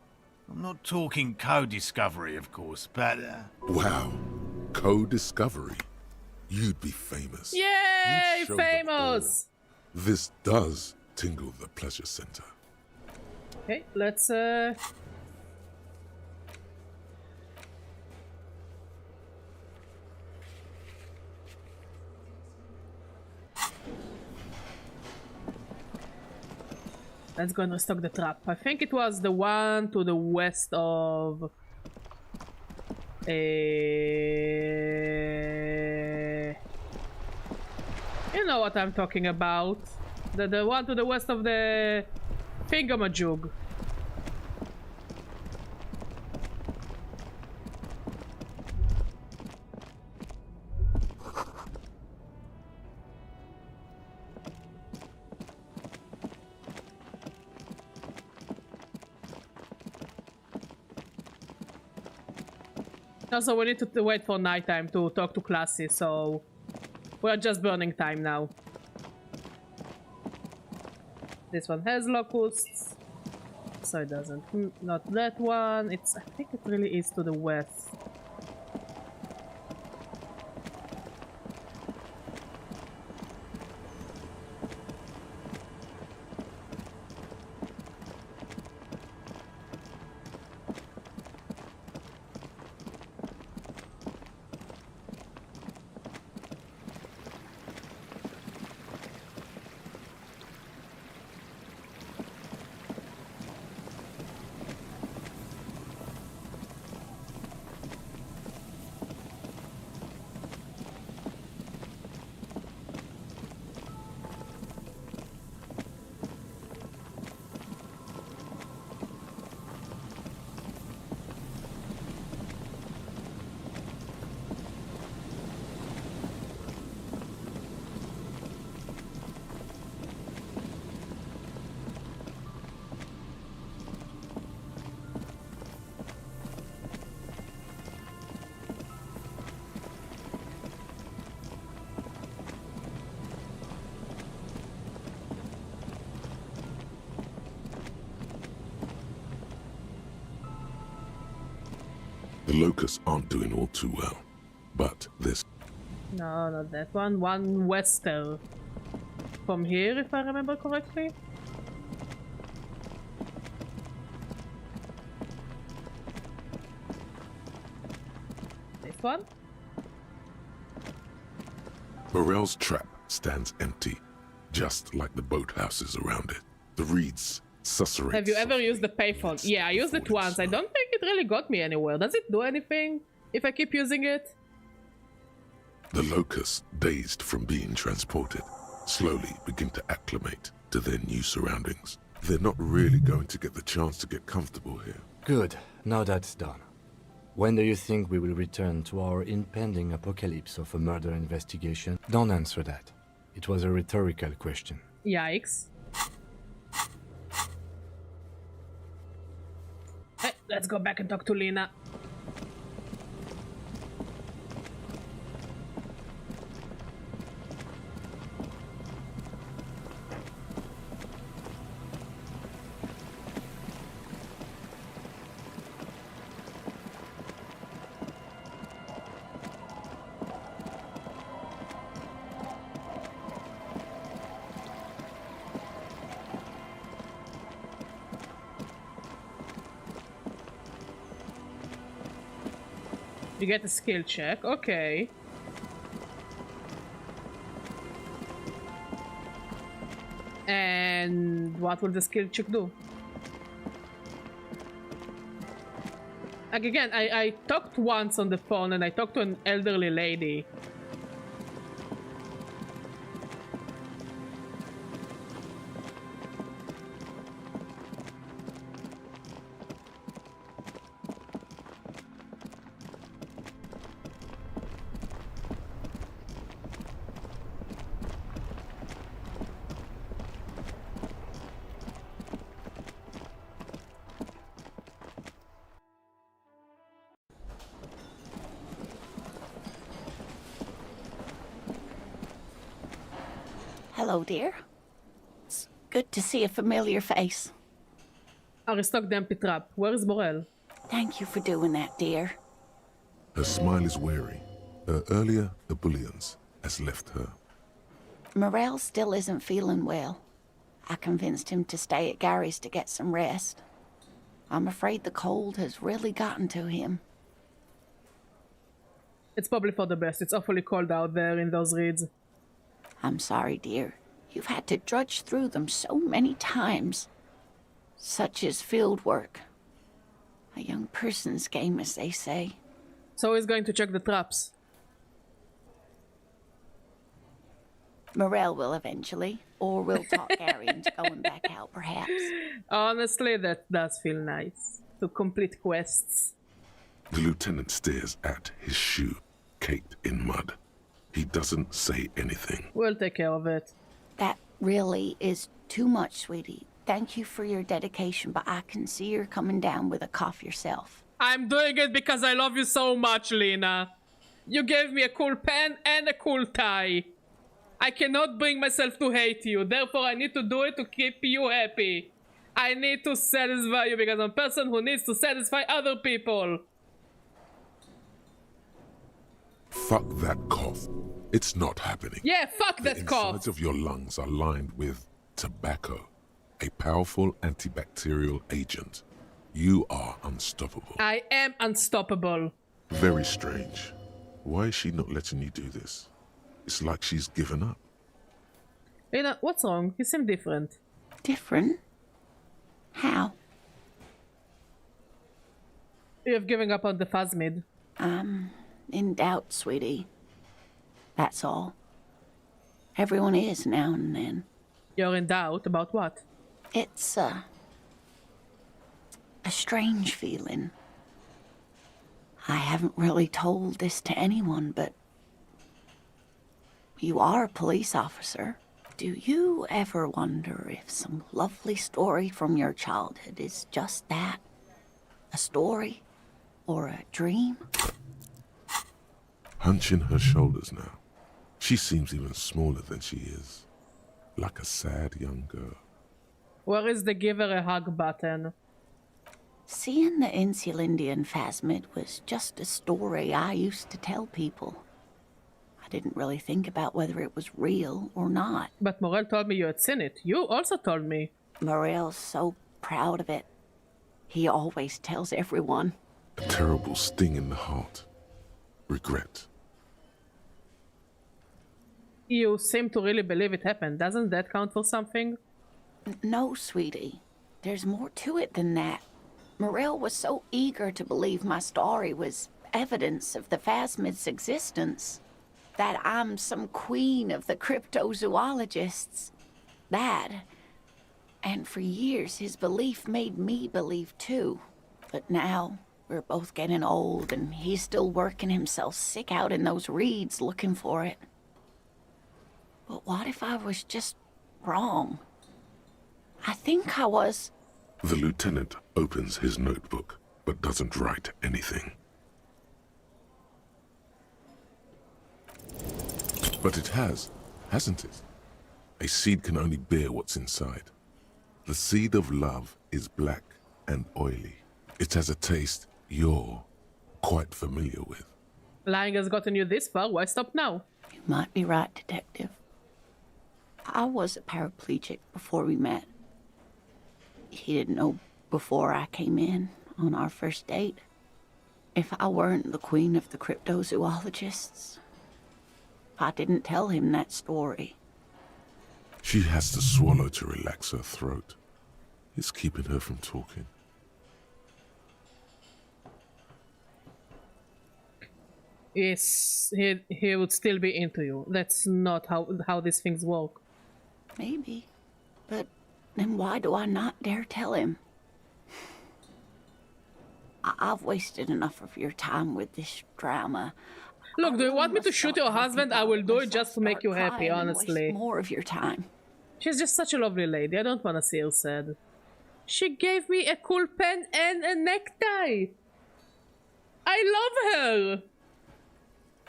I'm not talking co-discovery, of course, but... Wow. Co-discovery. You'd be famous. Yay! You'd show Famous! This does tingle the pleasure center. Okay, let's let's go and restock the trap. I think it was the one to the west of you know what I'm talking about. The one to the west of the Fingamajug. Also, we need to wait for nighttime to talk to Classy, so we're just burning time now. This one has locusts, so it doesn't. Not that one. It's. I think it really is to the west. The locusts aren't doing all too well, but this... No, not that one. One western. From here, if I remember correctly. This one? Morel's trap stands empty, just like the boathouses around it. The reeds susurrate. Have you ever used the payphone? Yeah, I used it once. I don't think it really got me anywhere. Does it do anything if I keep using it? The locusts, dazed from being transported, slowly begin to acclimate to their new surroundings. They're not really going to get the chance to get comfortable here. Good. Now that's done. When do you think we will return to our impending apocalypse of a murder investigation? Don't answer that. It was a rhetorical question. Yikes. Hey, let's go back and talk to Lena. You get a skill check, okay. And what will the skill check do? Like again, I talked once on the phone and I talked to an elderly lady. Hello, dear. It's good to see a familiar face. I restocked the empty trap. Where is Morel? Thank you for doing that, dear. Her smile is weary. Her earlier ebullience has left her. Morel still isn't feeling well. I convinced him to stay at Gary's to get some rest. I'm afraid the cold has really gotten to him. It's probably for the best. It's awfully cold out there in those reeds. I'm sorry, dear. You've had to drudge through them so many times. Such is field work. A young person's game, as they say. So he's going to check the traps. Morel will eventually, or we'll talk Gary into going back out, perhaps. Honestly, that does feel nice. To complete quests. The lieutenant stares at his shoe, caked in mud. He doesn't say anything. We'll take care of it. That really is too much, sweetie. Thank you for your dedication, but I can see you're coming down with a cough yourself. I'm doing it because I love you so much, Lena. You gave me a cool pen and a cool tie. I cannot bring myself to hate you, therefore I need to do it to keep you happy. I need to satisfy you because I'm a person who needs to satisfy other people. Fuck that cough. It's not happening. Yeah, fuck that cough. The insides of your lungs are lined with tobacco, a powerful antibacterial agent. You are unstoppable. I am unstoppable. Very strange. Why is she not letting you do this? It's like she's given up. Lena, what's wrong? You seem different. Different? How? You have given up on the phasmid. In doubt, sweetie. That's all. Everyone is now and then. You're in doubt about what? It's a strange feeling. I haven't really told this to anyone, but you are a police officer. Do you ever wonder if some lovely story from your childhood is just that? A story? Or a dream? Hunching her shoulders now. She seems even smaller than she is. Like a sad young girl. Where is the give her a hug button? Seeing the Insulindian phasmid was just a story I used to tell people. I didn't really think about whether it was real or not. But Morel told me you had seen it. You also told me. Morel's so proud of it. He always tells everyone. A terrible sting in the heart. Regret. You seem to really believe it happened. Doesn't that count for something? No, sweetie. There's more to it than that. Morel was so eager to believe my story was evidence of the phasmid's existence, that I'm some queen of the cryptozoologists. That, and for years his belief made me believe too. But now, we're both getting old and he's still working himself sick out in those reeds looking for it. But what if I was just wrong? I think I was. The lieutenant opens his notebook, but doesn't write anything. But it has, hasn't it? A seed can only bear what's inside. The seed of love is black and oily. It has a taste you're quite familiar with. Lying has gotten you this far, why stop now? You might be right, Detective. I was a paraplegic before we met. He didn't know before I came in on our first date. If I weren't the queen of the cryptozoologists, if I didn't tell him that story. She has to swallow to relax her throat. It's keeping her from talking. Yes, he would still be into you. That's not how these things work. Maybe. But then why do I not dare tell him? I've wasted enough of your time with this drama. Look, do you want me to shoot your husband? I will do it just to make you happy, honestly. More of your time. She's just such a lovely lady. I don't want to see her sad. She gave me a cool pen and a necktie. I love her.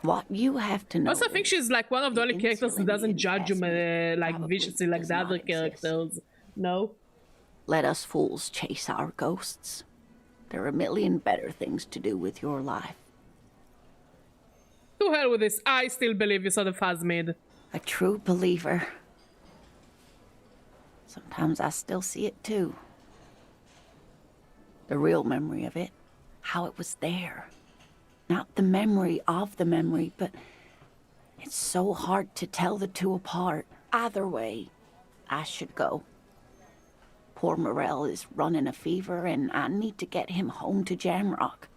What you have to know. Also, I think she's like one of the only characters who doesn't judge you like viciously like the other characters. No? Let us fools chase our ghosts. There are a million better things to do with your life. To hell with this. I still believe you saw the phasmid. A true believer. Sometimes I still see it too. The real memory of it. How it was there. Not the memory of the memory, but it's so hard to tell the two apart. Either way, I should go. Poor Morel is running a fever, and I need to get him home to Jamrock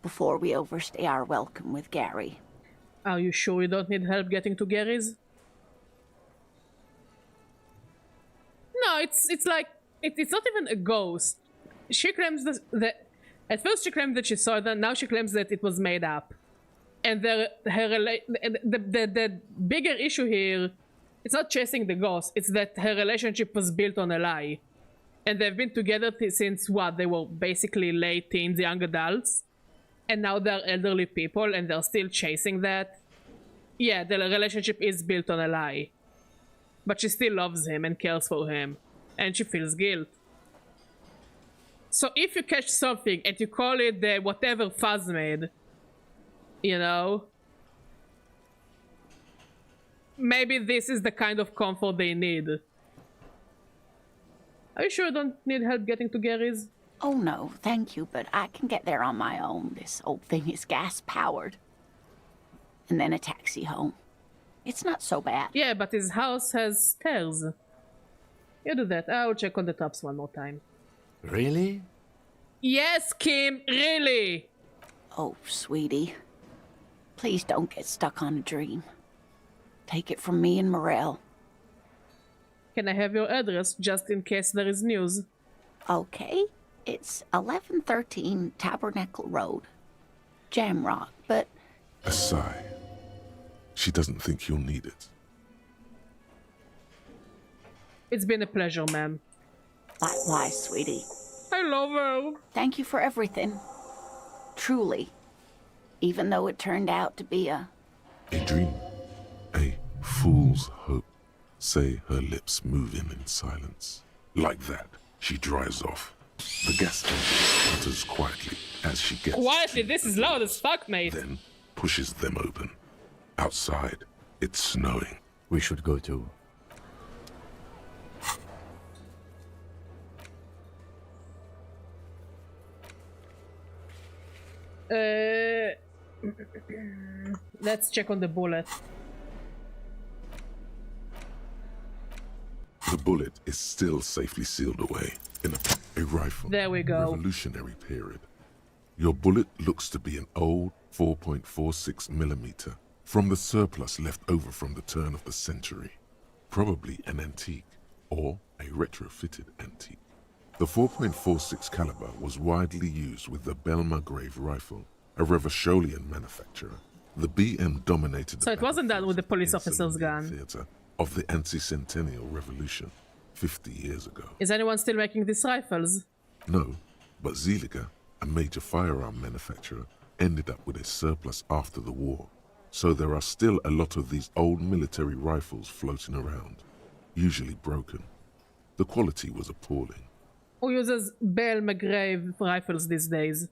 before we overstay our welcome with Gary. Are you sure you don't need help getting to Gary's? No, it's like it's not even a ghost. She claims that at first she claimed that she saw it, now she claims that it was made up. And the bigger issue here, it's not chasing the ghost, it's that her relationship was built on a lie. And they've been together since what? They were basically late teens, young adults. And now they're elderly people and they're still chasing that. Yeah, the relationship is built on a lie. But she still loves him and cares for him. And she feels guilt. So if you catch something and you call it the whatever phasmid, you know, maybe this is the kind of comfort they need. Are you sure you don't need help getting to Gary's? Oh no, thank you, but I can get there on my own. This old thing is gas-powered. And then a taxi home. It's not so bad. Yeah, but his house has stairs. You do that. I'll check on the tops one more time. Really? Yes, Kim, really! Oh, sweetie. Please don't get stuck on a dream. Take it from me and Morel. Can I have your address, just in case there is news? Okay. It's 1113 Tabernacle Road. Jamrock, but... A sigh. She doesn't think you'll need it. It's been a pleasure, ma'am. Likewise, sweetie. I love her. Thank you for everything. Truly. Even though it turned out to be a dream. A fool's hope. Say her lips moving in silence. Like that, she drives off, The gas engine enters quietly as she gets Quietly, this is loud as fuck, mate. then pushes them open. Outside, it's snowing. We should go too. Let's check on the bullet. The bullet is still safely sealed away in a rifle. There we go. Revolutionary period. Your bullet looks to be an old 4.46 millimeter from the surplus left over from the turn of the century. Probably an antique or a retrofitted antique. The 4.46 caliber was widely used with the Belmargrave rifle, a Revacholian manufacturer. The BM dominated the So it wasn't done with the police battlefield officer's in gun. theater of the anti-centennial revolution 50 years ago. Is anyone still making these rifles? No, but Zeliger, a major firearm manufacturer, ended up with a surplus after the war. So there are still a lot of these old military rifles floating around, usually broken. The quality was appalling. Who uses Belmargrave rifles these days?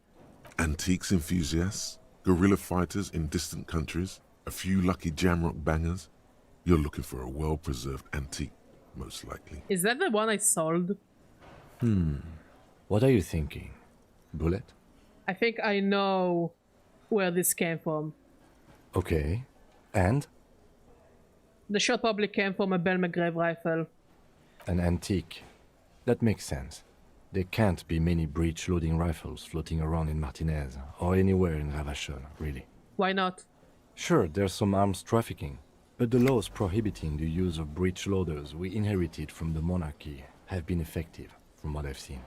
Antiques enthusiasts, guerrilla fighters in distant countries, a few lucky jamrock bangers. You're looking for a well-preserved antique, most likely. Is that the one I sold? What are you thinking? Bullet? I think I know where this came from. Okay. And? The shot probably came from a Belmargrave rifle. An antique. That makes sense. There can't be many breech-loading rifles floating around in Martinez, or anywhere in Ravachol, really. Why not? Sure, there's some arms trafficking, but the laws prohibiting the use of breech loaders we inherited from the monarchy have been effective, from what I've seen.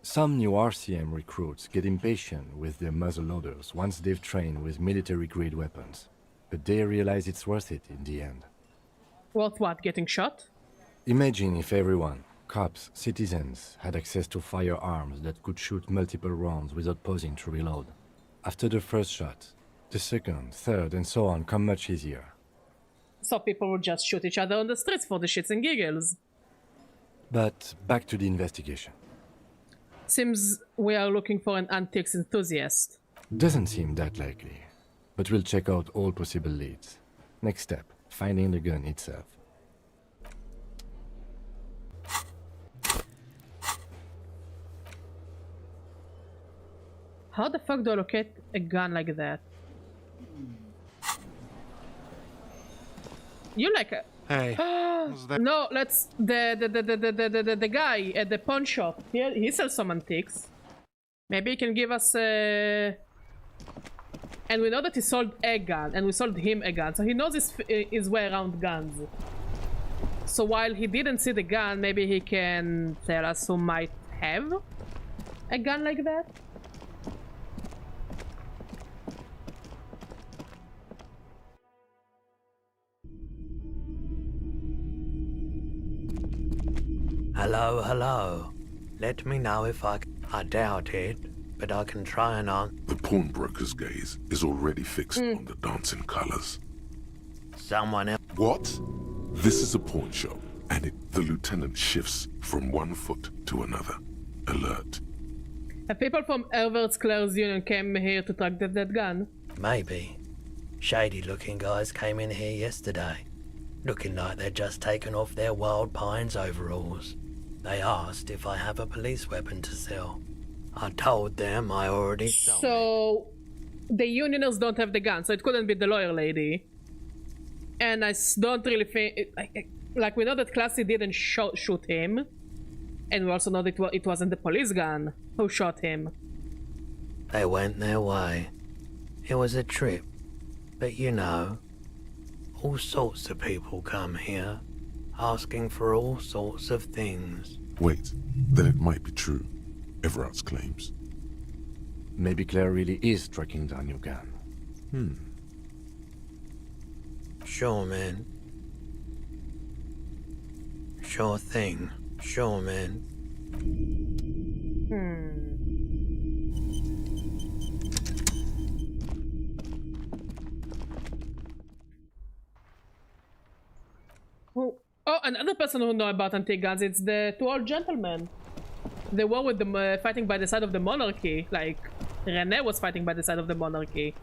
Some new RCM recruits get impatient with their muzzle loaders once they've trained with military-grade weapons, but they realize it's worth it in the end. Worth what? Getting shot? Imagine if everyone, cops, citizens, had access to firearms that could shoot multiple rounds without pausing to reload. After the first shot, the second, third, and so on come much easier. So people would just shoot each other on the streets for the shits and giggles. But back to the investigation. Seems we are looking for an antiques enthusiast. Doesn't seem that likely, but we'll check out all possible leads. Next step, finding the gun itself. How the fuck do I locate a gun like that? You like a... Hey, was that... No, let's... The guy at the pawn shop. He sells some antiques. Maybe he can give us a... And we know that he sold a gun, and we sold him a gun. So he knows his way around guns. So while he didn't see the gun, maybe he can tell us who might have a gun like that? Hello, hello. Let me know if I doubt it, but I can try and answer. The pawnbroker's gaze is already fixed on the dancing colors. Someone else. What? This is a pawn shop, and the lieutenant shifts from one foot to another. Alert. Have people from Herbert's Claire's Union came here to track that gun? Maybe. Shady-looking guys came in here yesterday, looking like they'd just taken off their Wild Pines overalls. They asked if I have a police weapon to sell. I told them I already sold it. So, the Unioners don't have the gun, so it couldn't be the lawyer lady. And I don't really think... Like, we know that Classy didn't shoot him. And we also know that it wasn't the police gun who shot him. They went their way. It was a trip. But you know, all sorts of people come here, asking for all sorts of things. Wait, then it might be true. Everard's claims. Maybe Claire really is tracking down your gun. Sure, man. Sure thing. Sure, man. Oh, another person who know about antique guns, it's the two old gentlemen. They were with them fighting by the side of the monarchy. Like, René was fighting by the side of the monarchy.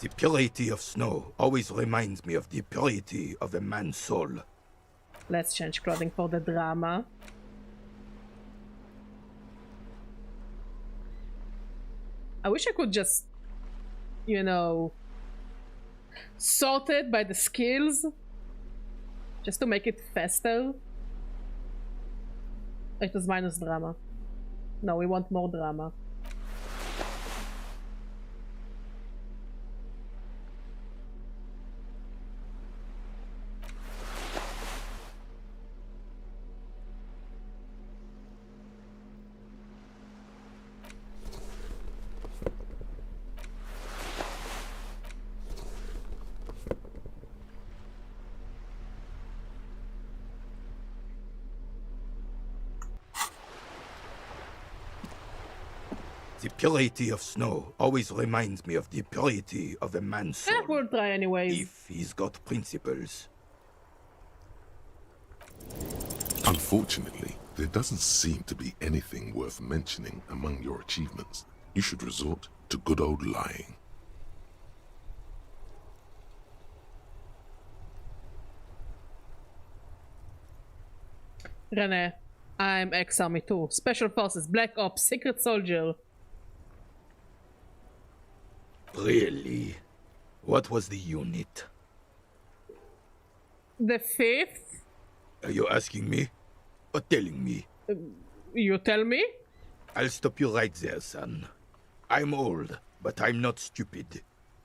The purity of snow always reminds me of the purity of a man's soul. Let's change clothing for the drama. I wish I could just, you know, sort it by the skills. Just to make it faster. It was minus drama. No, we want more drama. The purity of snow always reminds me of the purity of a man's soul. We'll try anyways. If he's got principles. Unfortunately, there doesn't seem to be anything worth mentioning among your achievements. You should resort to good old lying. René, I'm ex-army too. Special Forces, Black Ops, Secret Soldier. Really? What was the unit? The 5th? Are you asking me? Or telling me? You tell me? I'll stop you right there, son. I'm old, but I'm not stupid.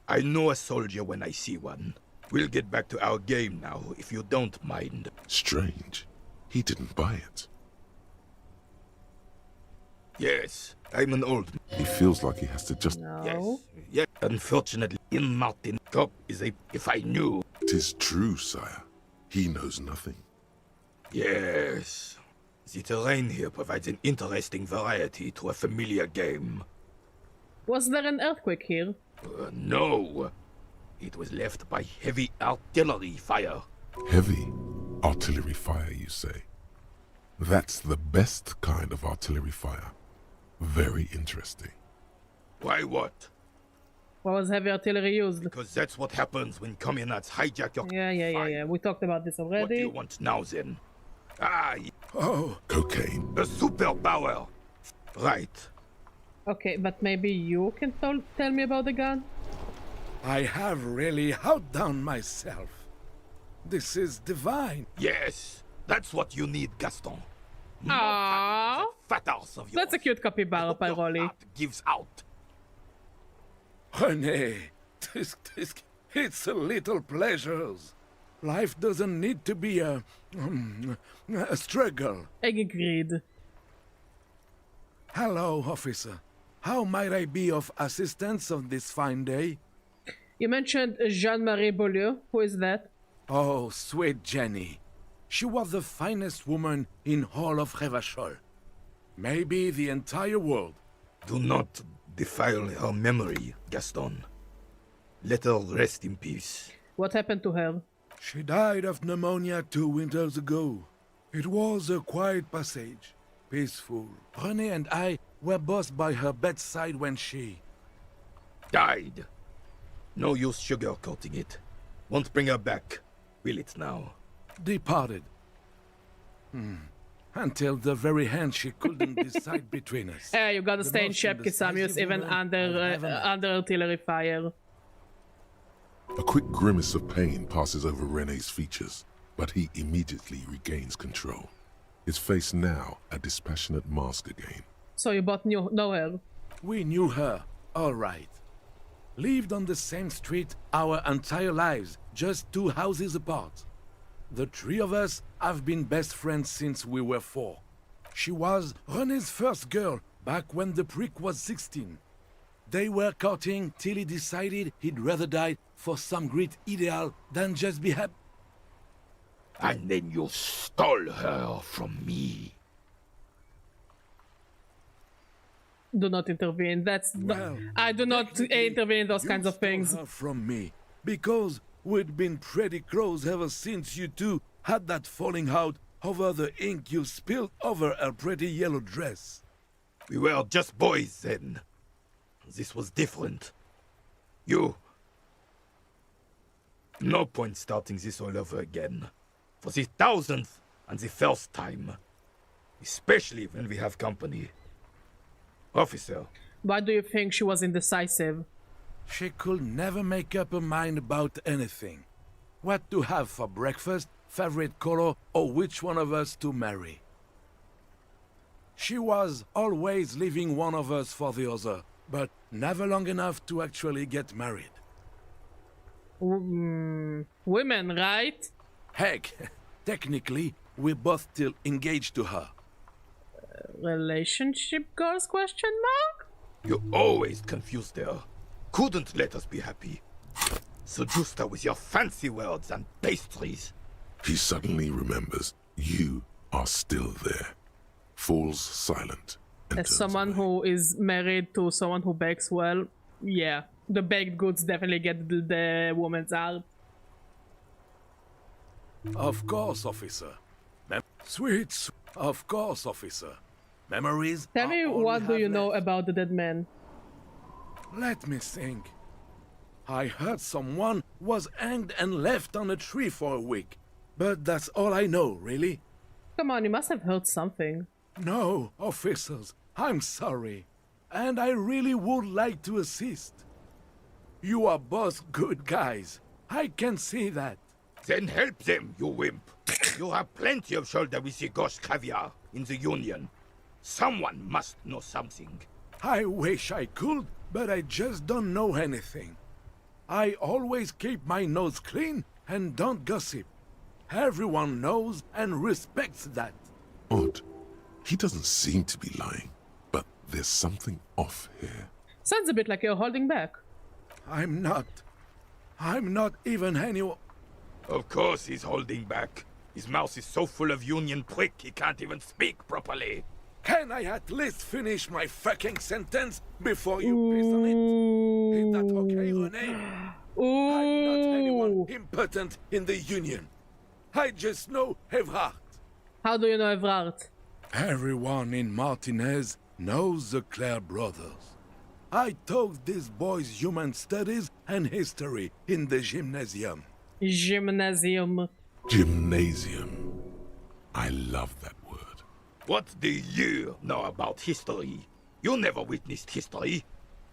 I know a soldier when I see one. We'll get back to our game now, if you don't mind. Strange. He didn't buy it. Yes, I'm an old man. He feels like he has to just... No. Yes. Unfortunately, in Martin Cop is a... If I knew... 'Tis true, sire. He knows nothing. Yes. The terrain here provides an interesting variety to a familiar game. Was there an earthquake here? No. It was left by heavy artillery fire. Heavy artillery fire, you say? That's the best kind of artillery fire. Very interesting. Why what? Why was heavy artillery used? Because that's what happens when communards hijack your... Yeah. We talked about this already. What do you want now, then? Oh, cocaine. A superpower. Right. Okay, but maybe you can tell me about the gun? I have really outdone myself. This is divine. Yes, that's what you need, Gaston. Aww. Fat ass of yours. That's a cute capybara, Pyroli. Gives out. René, it's a little pleasures. Life doesn't need to be a struggle. Agreed. Hello, officer. How might I be of assistance on this fine day? You mentioned Jean-Marie Beaulieu. Who is that? Oh, sweet Jenny. She was the finest woman in all of Revachol. Maybe the entire world. Do not defile her memory, Gaston. Let her rest in peace. What happened to her? She died of pneumonia 2 winters ago. It was a quiet passage, peaceful. René and I were both by her bedside when she... died. No use sugarcoating it. Won't bring her back, will it now? Departed. Until the very end she couldn't decide between us. Yeah, you gotta stay in shape, Kisamius, even under artillery fire. A quick grimace of pain passes over René's features, but he immediately regains control. His face now a dispassionate mask again. So you both know her? We knew her, all right. Lived on the same street our entire lives, just 2 houses apart. The 3 of us have been best friends since we were 4. She was René's first girl, back when the prick was 16. They were courting till he decided he'd rather die for some great ideal than just be happy. And then you stole her from me. Do not intervene. I do not intervene in those kinds of things. Her from me, because we'd been pretty close ever since you two had that falling out over the ink you spilled over her pretty yellow dress. We were just boys then. This was different. You... No point starting this all over again. For the 1000th and the first time. Especially when we have company. Officer. Why do you think she was indecisive? She could never make up her mind about anything. What to have for breakfast, favorite color, or which one of us to marry. She was always leaving one of us for the other, but never long enough to actually get married. Women, right? Heck, technically, we're both still engaged to her. Relationship goals, question mark? You always confused her. Couldn't let us be happy. Seduced her with your fancy words and pastries. He suddenly remembers you are still there. Falls silent. As someone who is married to someone who bakes well, yeah. The baked goods definitely get the woman's heart. Of course, officer. Sweet. Of course, officer. Memories. Tell me, what do you know about the dead man? Let me think. I heard someone was hanged and left on a tree for a week. But that's all I know, really. Come on, you must have heard something. No, officers, I'm sorry. And I really would like to assist. You are both good guys. I can see that. Then help them, you wimp. You have plenty of shoulder with the ghost caviar in the Union. Someone must know something. I wish I could, but I just don't know anything. I always keep my nose clean and don't gossip. Everyone knows and respects that. Odd. He doesn't seem to be lying, but there's something off here. Sounds a bit like you're holding back. I'm not even anyone. Of course he's holding back. His mouth is so full of Union prick he can't even speak properly. Can I at least finish my fucking sentence before you piss on it? Is that okay, Renee? I'm not anyone important in the Union. I just know Evrard. How do you know Evrard? Everyone in Martinez knows the Clare brothers. I taught these boys human studies and history in the gymnasium. Gymnasium. Gymnasium. I love that word. What do you know about history? You never witnessed history.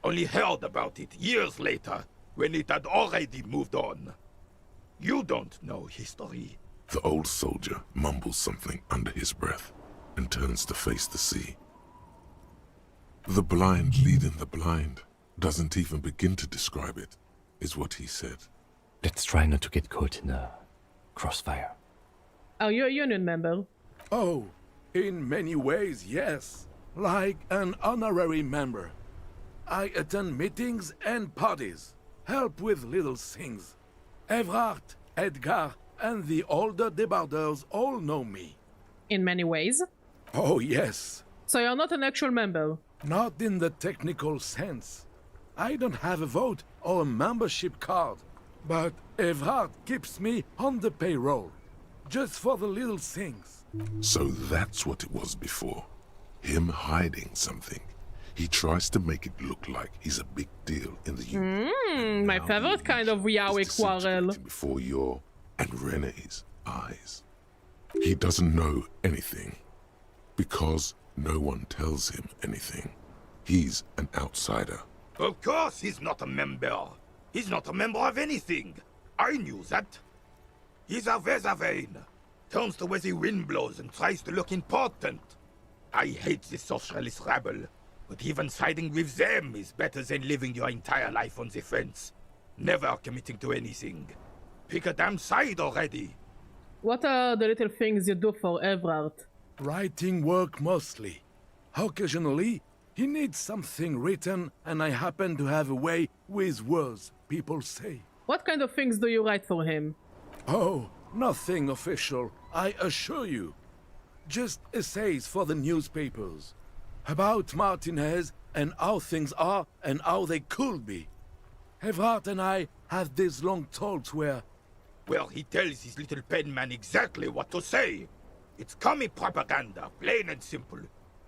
Only heard about it years later, when it had already moved on. You don't know history. The old soldier mumbles something under his breath and turns to face the sea. The blind leading the blind doesn't even begin to describe it, is what he said. Let's try not to get caught in a crossfire. Are you a Union member? Oh, in many ways, yes. Like an honorary member. I attend meetings and parties, help with little things. Evrard, Edgar, and the older debarders all know me. In many ways? Oh, yes. So you're not an actual member? Not in the technical sense. I don't have a vote or a membership card. But Evrard keeps me on the payroll. Just for the little things. So that's what it was before. Him hiding something. He tries to make it look like he's a big deal in the Union. My favorite kind of yaoi quarrel. Before your and Renee's eyes. He doesn't know anything. Because no one tells him anything. He's an outsider. Of course he's not a member. He's not a member of anything. I knew that. He's a Weservein. Turns to where the wind blows and tries to look important. I hate the socialist rabble. But even siding with them is better than living your entire life on the fence. Never committing to anything. Pick a damn side already. What are the little things you do for Evrard? Writing work mostly. Occasionally, he needs something written, and I happen to have a way with words, people say. What kind of things do you write for him? Oh, nothing official, I assure you. Just essays for the newspapers. About Martinez and how things are and how they could be. Evrard and I had these long talks where... Well, he tells his little pen man exactly what to say. It's commie propaganda, plain and simple.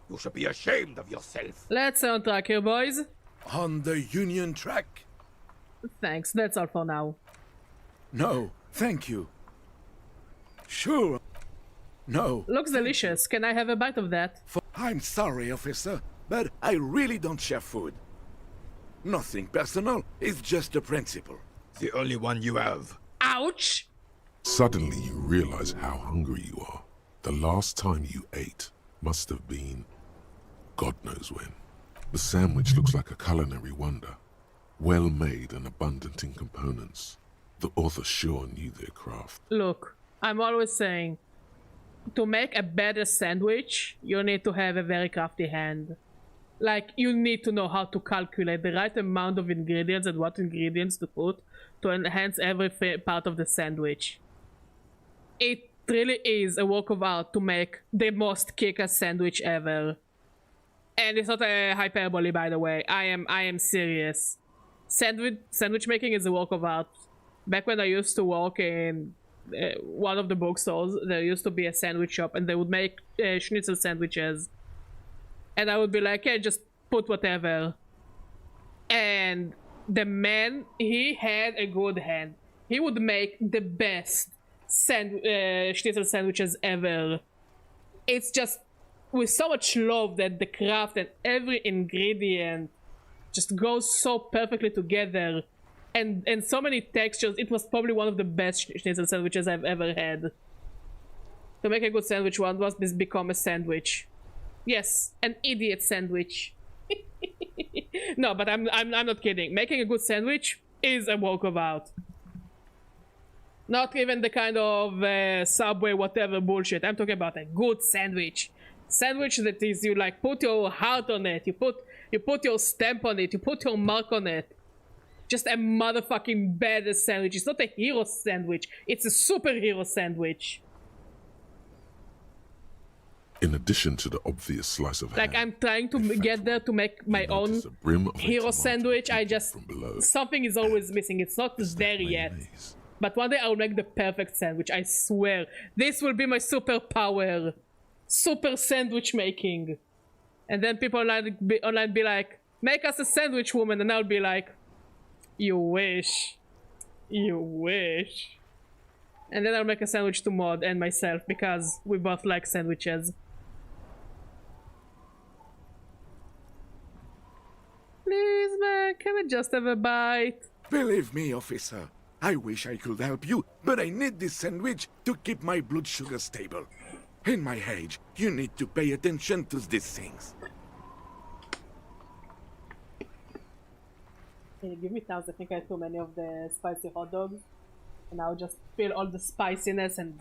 You should be ashamed of yourself. Let's on track here, boys. On the Union track? Thanks, that's all for now. No, thank you. Sure. No. Looks delicious. Can I have a bite of that? I'm sorry, officer, but I really don't share food. Nothing personal, it's just a principle. The only one you have. Ouch! Suddenly you realize how hungry you are. The last time you ate must have been God knows when. The sandwich looks like a culinary wonder. Well made and abundant in components. The author sure knew their craft. Look, I'm always saying, to make a better sandwich, you need to have a very crafty hand. Like, you need to know how to calculate the right amount of ingredients and what ingredients to put to enhance every part of the sandwich. It really is a work of art to make the most kick-ass sandwich ever. And it's not a hyperbole, by the way. I am serious. Sandwich making is a work of art. Back when I used to work in one of the bookstores, there used to be a sandwich shop, and they would make schnitzel sandwiches. And I would be like, yeah, just put whatever. And the man, he had a good hand. He would make the best schnitzel sandwiches ever. It's just with so much love that the craft and every ingredient just goes so perfectly together. And so many textures. It was probably one of the best schnitzel sandwiches I've ever had. To make a good sandwich, one must become a sandwich. Yes, an idiot sandwich. No, but I'm not kidding. Making a good sandwich is a work of art. Not even the kind of Subway whatever bullshit. I'm talking about a good sandwich. Sandwich that is, you like put your heart on it. You put your stamp on it. You put your mark on it. Just a motherfucking badass sandwich. It's not a hero sandwich. It's a superhero sandwich. In addition to the obvious slice of like ham, I'm trying to get there to make my own hero sandwich. I just something is always missing. It's not there yet. But one day I'll make the perfect sandwich. I swear. This will be my superpower. Super sandwich making. And then people online be like, make us a sandwich, woman. And I'll be like, you wish. You wish. And then I'll make a sandwich to Maud and myself because we both like sandwiches. Please, man, can I just have a bite? Believe me, officer. I wish I could help you, but I need this sandwich to keep my blood sugar stable. In my age, you need to pay attention to these things. Can you give me towns? I think I had too many of the spicy hot dogs. And I'll just feel all the spiciness and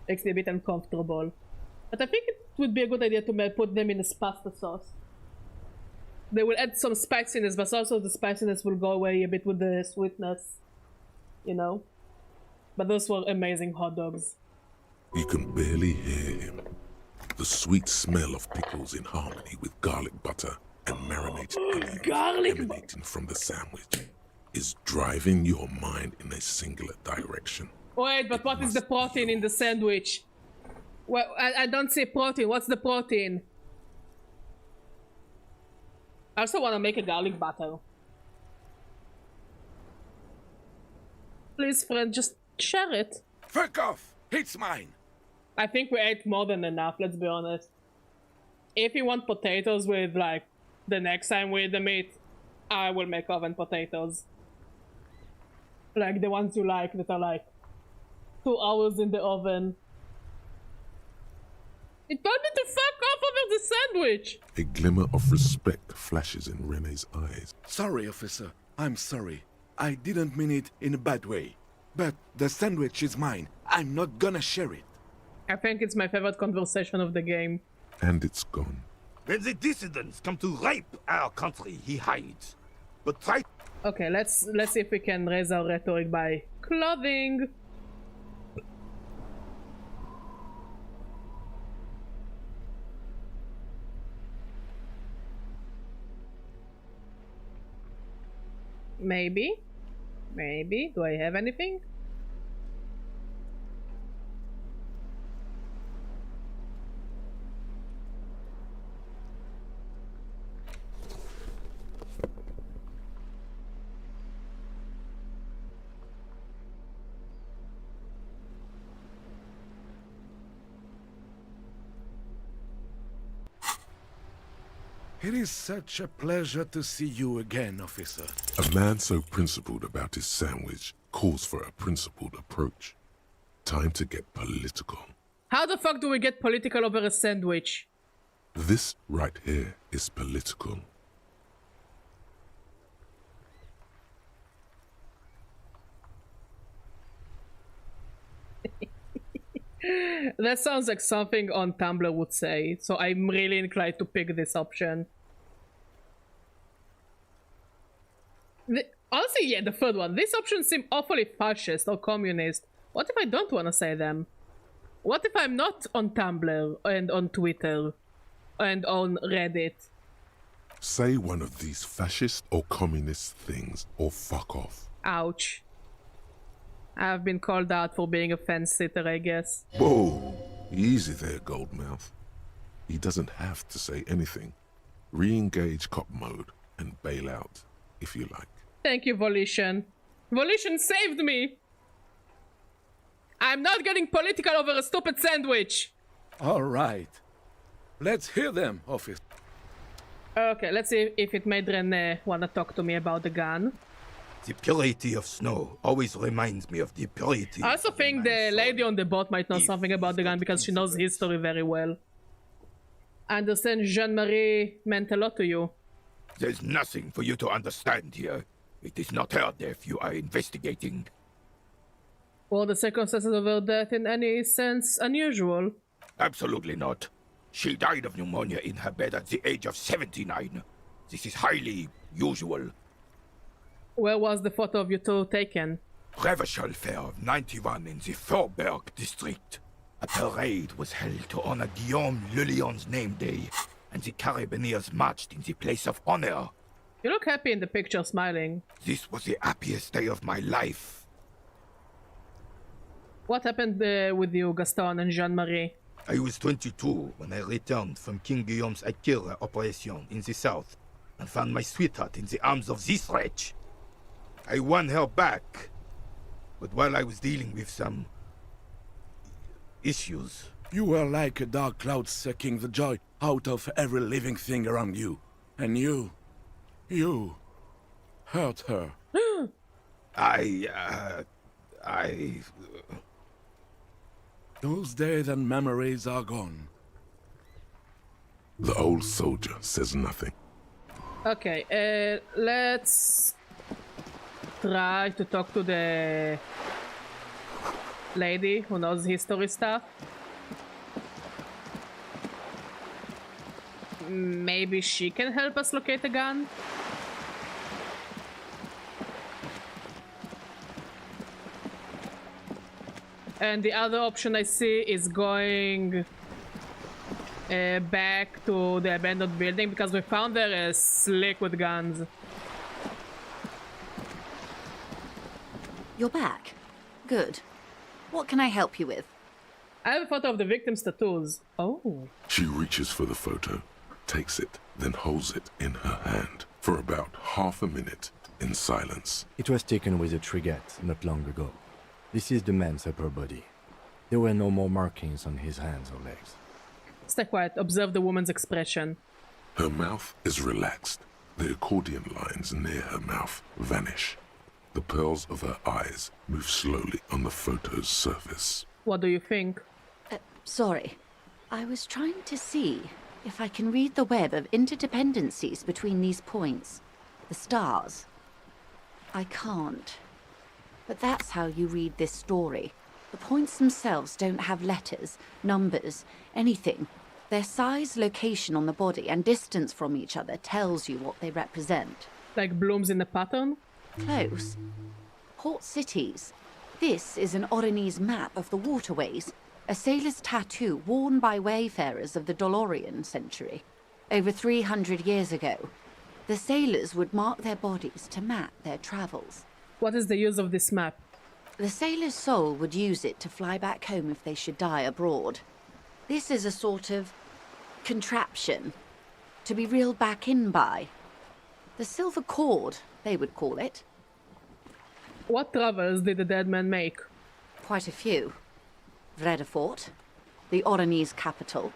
makes me a bit uncomfortable. But I think it would be a good idea to put them in a pasta sauce. They will add some spiciness, but also the spiciness will go away a bit with the sweetness. You know? But those were amazing hot dogs. You can barely hear him. The sweet smell of pickles in harmony with garlic butter and marinated onions emanating from the sandwich is driving your mind in a singular direction. Wait, but what is the protein in the sandwich? Well, I don't see protein. What's the protein? I also want to make a garlic butter. Please, friend, just share it. Fuck off! It's mine! I think we ate more than enough, let's be honest. If you want potatoes with, like, the next time we eat the meat, I will make oven potatoes. Like the ones you like that are like 2 hours in the oven. It told me to fuck off over the sandwich! A glimmer of respect flashes in Rene's eyes. Sorry, officer. I'm sorry. I didn't mean it in a bad way. But the sandwich is mine. I'm not gonna share it. I think it's my favorite conversation of the game. And it's gone. When the dissidents come to rape our country, he hides. But try... Okay, let's see if we can raise our rhetoric by clothing. Maybe. Maybe. Do I have anything? It is such a pleasure to see you again, officer. A man so principled about his sandwich calls for a principled approach. Time to get political. How the fuck do we get political over a sandwich? This right here is political. That sounds like something on Tumblr would say, so I'm really inclined to pick this option. Honestly, yeah, the third one. These options seem awfully fascist or communist. What if I don't want to say them? What if I'm not on Tumblr and on Twitter and on Reddit? Say one of these fascist or communist things or fuck off. Ouch. I've been called out for being a fence sitter, I guess. Whoa, easy there, Goldmouth. He doesn't have to say anything. Re-engage cop mode and bail out, if you like. Thank you, Volition. Volition saved me! I'm not getting political over a stupid sandwich! All right. Let's hear them, officer. Okay, let's see if it made René wanna talk to me about the gun. The purity of snow always reminds me of the purity. I also think the lady on the boat might know something about the gun because she knows history very well. I understand Jean-Marie meant a lot to you. There's nothing for you to understand here. It is not her death you are investigating. Were the circumstances of her death in any sense unusual? Absolutely not. She died of pneumonia in her bed at the age of 79. This is highly usual. Where was the photo of you two taken? Reverschall Fair of 91 in the Faubourg district. A parade was held to honor Guillaume Le Lion's name day, and the Carabineers marched in the place of honor. You look happy in the picture, smiling. This was the happiest day of my life. What happened with you, Gaston and Jean-Marie? I was 22 when I returned from King Guillaume's Akira operation in the south and found my sweetheart in the arms of this wretch. I won her back, but while I was dealing with some issues... You were like a dark cloud sucking the joy out of every living thing around you. And you hurt her. Those days and memories are gone. The old soldier says nothing. Okay, let's try to talk to the lady who knows history stuff. Maybe she can help us locate the gun? And the other option I see is going back to the abandoned building because we found there slick with guns. You're back. Good. What can I help you with? I have a photo of the victim's tattoos. Oh. She reaches for the photo, takes it, then holds it in her hand for about half a minute in silence. It was taken with a trigette not long ago. This is the man's upper body. There were no more markings on his hands or legs. Stay quiet. Observe the woman's expression. Her mouth is relaxed. The accordion lines near her mouth vanish. The pearls of her eyes move slowly on the photo's surface. What do you think? Sorry. I was trying to see if I can read the web of interdependencies between these points. The stars. I can't. But that's how you read this story. The points themselves don't have letters, numbers, anything. Their size, location on the body, and distance from each other tells you what they represent. Like blooms in a pattern? Close. Port cities. This is an Oronese map of the waterways, a sailor's tattoo worn by wayfarers of the Dolorian century, over 300 years ago. The sailors would mark their bodies to map their travels. What is the use of this map? The sailor's soul would use it to fly back home if they should die abroad. This is a sort of contraption to be reeled back in by. The silver cord, they would call it. What travels did the dead man make? Quite a few. Vredefort, the Oranese capital,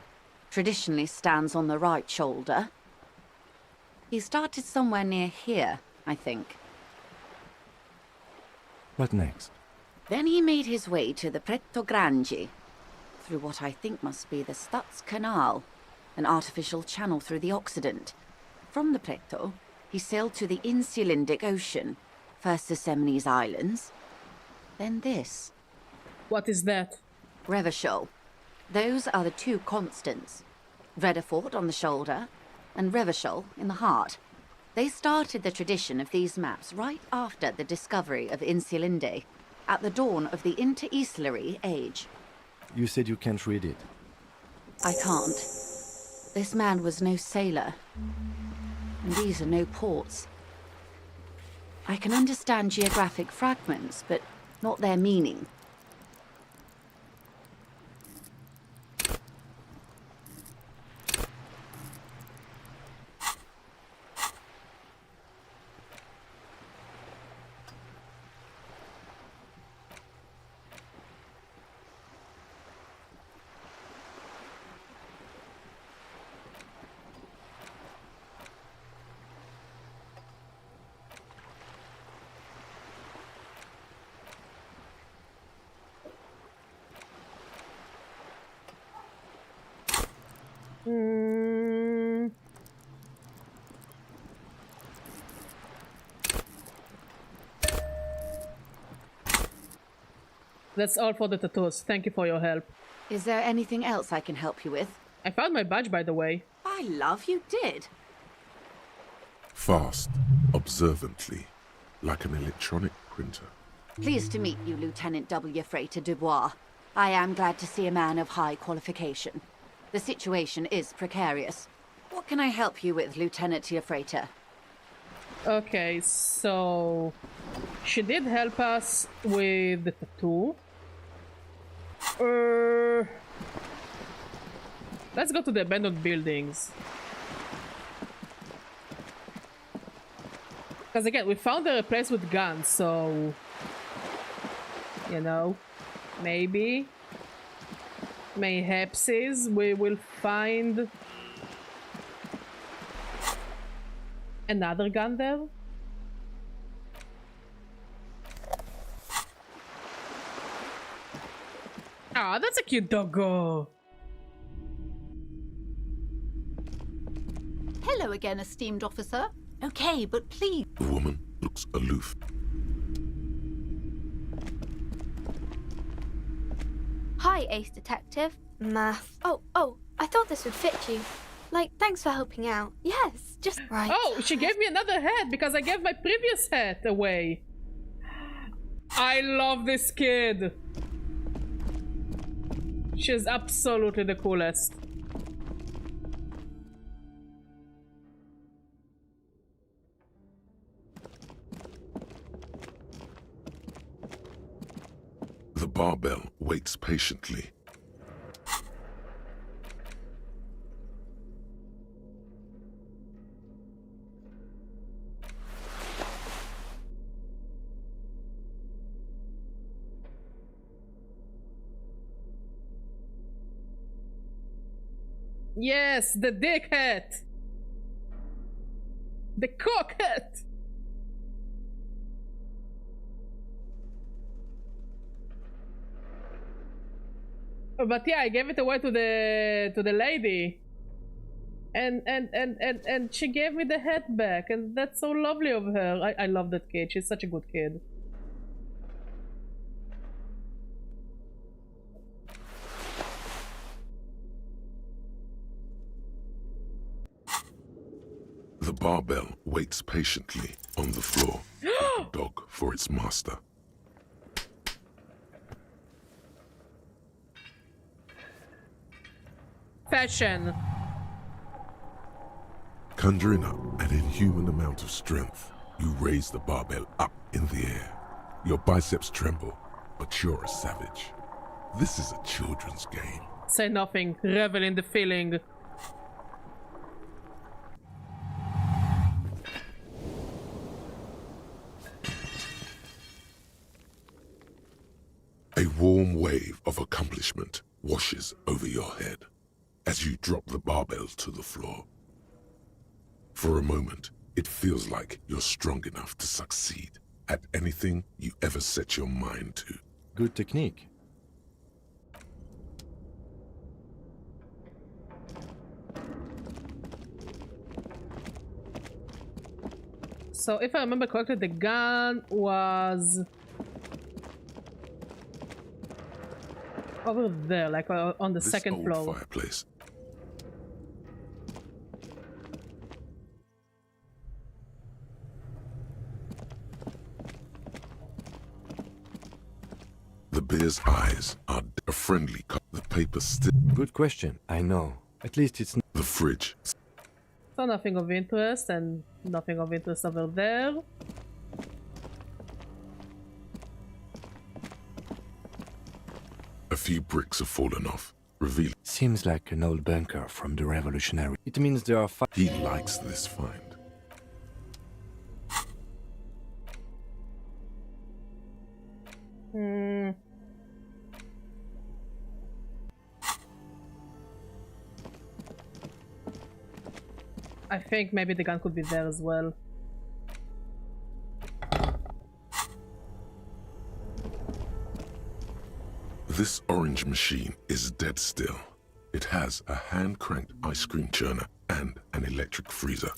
traditionally stands on the right shoulder. He started somewhere near here, I think. What next? Then he made his way to the Pretto Grande, through what I think must be the Stutz Canal, an artificial channel through the Occident. From the Pretto, he sailed to the Insulindic Ocean, first the Semines Islands, then this. What is that? Revachol. Those are the two constants. Vredefort on the shoulder, and Revachol in the heart. They started the tradition of these maps right after the discovery of Insulinde, at the dawn of the Interinsulary Age. You said you can't read it. I can't. This man was no sailor, and these are no ports. I can understand geographic fragments, but not their meaning. That's all for the tattoos. Thank you for your help. Is there anything else I can help you with? I found my badge, by the way. By love, you did. Fast, observantly, like an electronic printer. Pleased to meet you, Lieutenant W. Freighter Dubois. I am glad to see a man of high qualification. The situation is precarious. What can I help you with, Lieutenant Freighter? Okay, so she did help us with the tattoo. Let's go to the abandoned buildings. Because again, we found a place with guns, so you know, maybe, mayhapses we will find another gun there. Ah, that's a cute doggo. Hello again, esteemed officer. Okay, but please. The woman looks aloof. Hi, Ace Detective. Math. Oh, I thought this would fit you. Like, thanks for helping out. Yes, just right. Oh, she gave me another hat because I gave my previous hat away. I love this kid. She's absolutely the coolest. The barbell waits patiently. Yes, the dick hat. The cock hat. But yeah, I gave it away to the lady. And she gave me the hat back, and that's so lovely of her. I love that kid. She's such a good kid. The barbell waits patiently on the floor, like a dog for its master. Fashion. Conjuring up an inhuman amount of strength. You raise the barbell up in the air. Your biceps tremble, but you're a savage. This is a children's game. Say nothing. Revel in the feeling. A warm wave of accomplishment washes over your head as you drop the barbell to the floor. For a moment, it feels like you're strong enough to succeed at anything you ever set your mind to. Good technique. So if I remember correctly, the gun was over there, like on the second floor. Fireplace. The bear's eyes are a friendly cut. The paper still. Good question. I know. At least it's the fridge. So nothing of interest, and nothing of interest over there. A few bricks have fallen off, revealing. Seems like an old bunker from the Revolutionary. It means there are He likes this find. I think maybe the gun could be there as well. This orange machine is dead still. It has a hand-cranked ice cream churner and an electric freezer.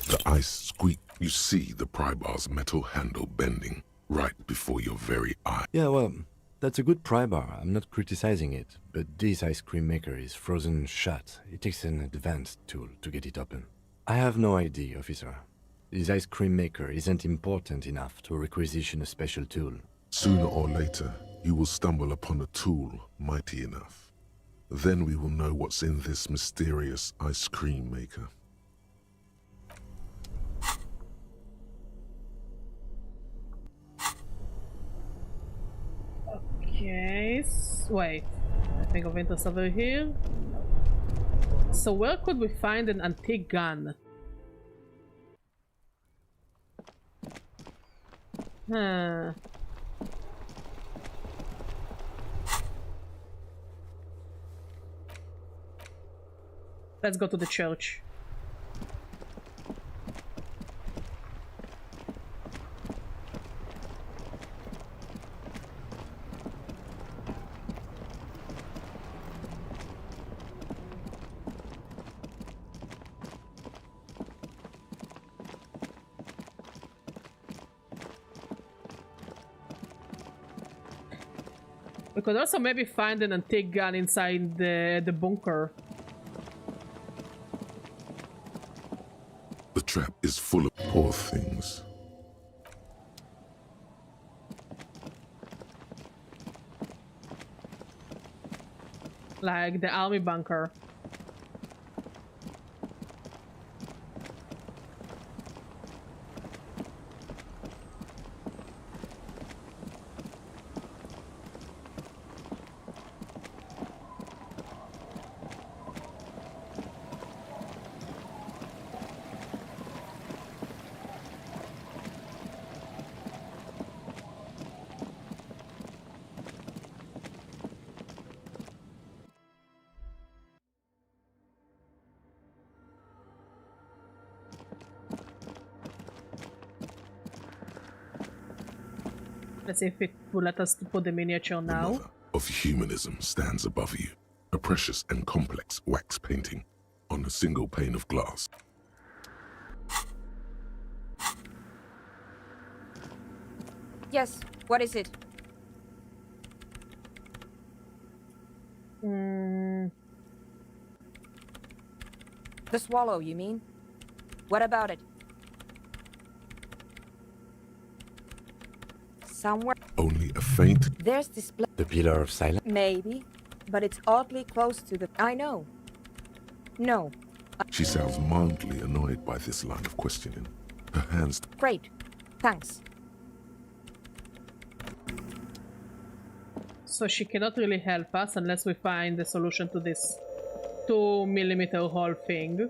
The ice squeak. You see the pry bar's metal handle bending right before your very eye. Yeah, well, that's a good pry bar. I'm not criticizing it. But this ice cream maker is frozen shut. It takes an advanced tool to get it open. I have no idea, officer. This ice cream maker isn't important enough to requisition a special tool. Sooner or later, you will stumble upon a tool mighty enough. Then we will know what's in this mysterious ice cream maker. Okay, wait. I think of interest over here. So where could we find an antique gun? Let's go to the church. We could also maybe find an antique gun inside the bunker. The trap is full of poor things. Like the army bunker. Let's see if it will let us put the miniature now. The mother of humanism stands above you, a precious and complex wax painting on a single pane of glass. Yes, what is it? The swallow, you mean? What about it? Somewhere. Only a faint. There's this. The Pillar of Silence? Maybe, but it's oddly close to the. I know. No, She sounds mildly annoyed by this line of questioning. Her hands... Great. Thanks. So she cannot really help us unless we find the solution to this 2mm hole thing.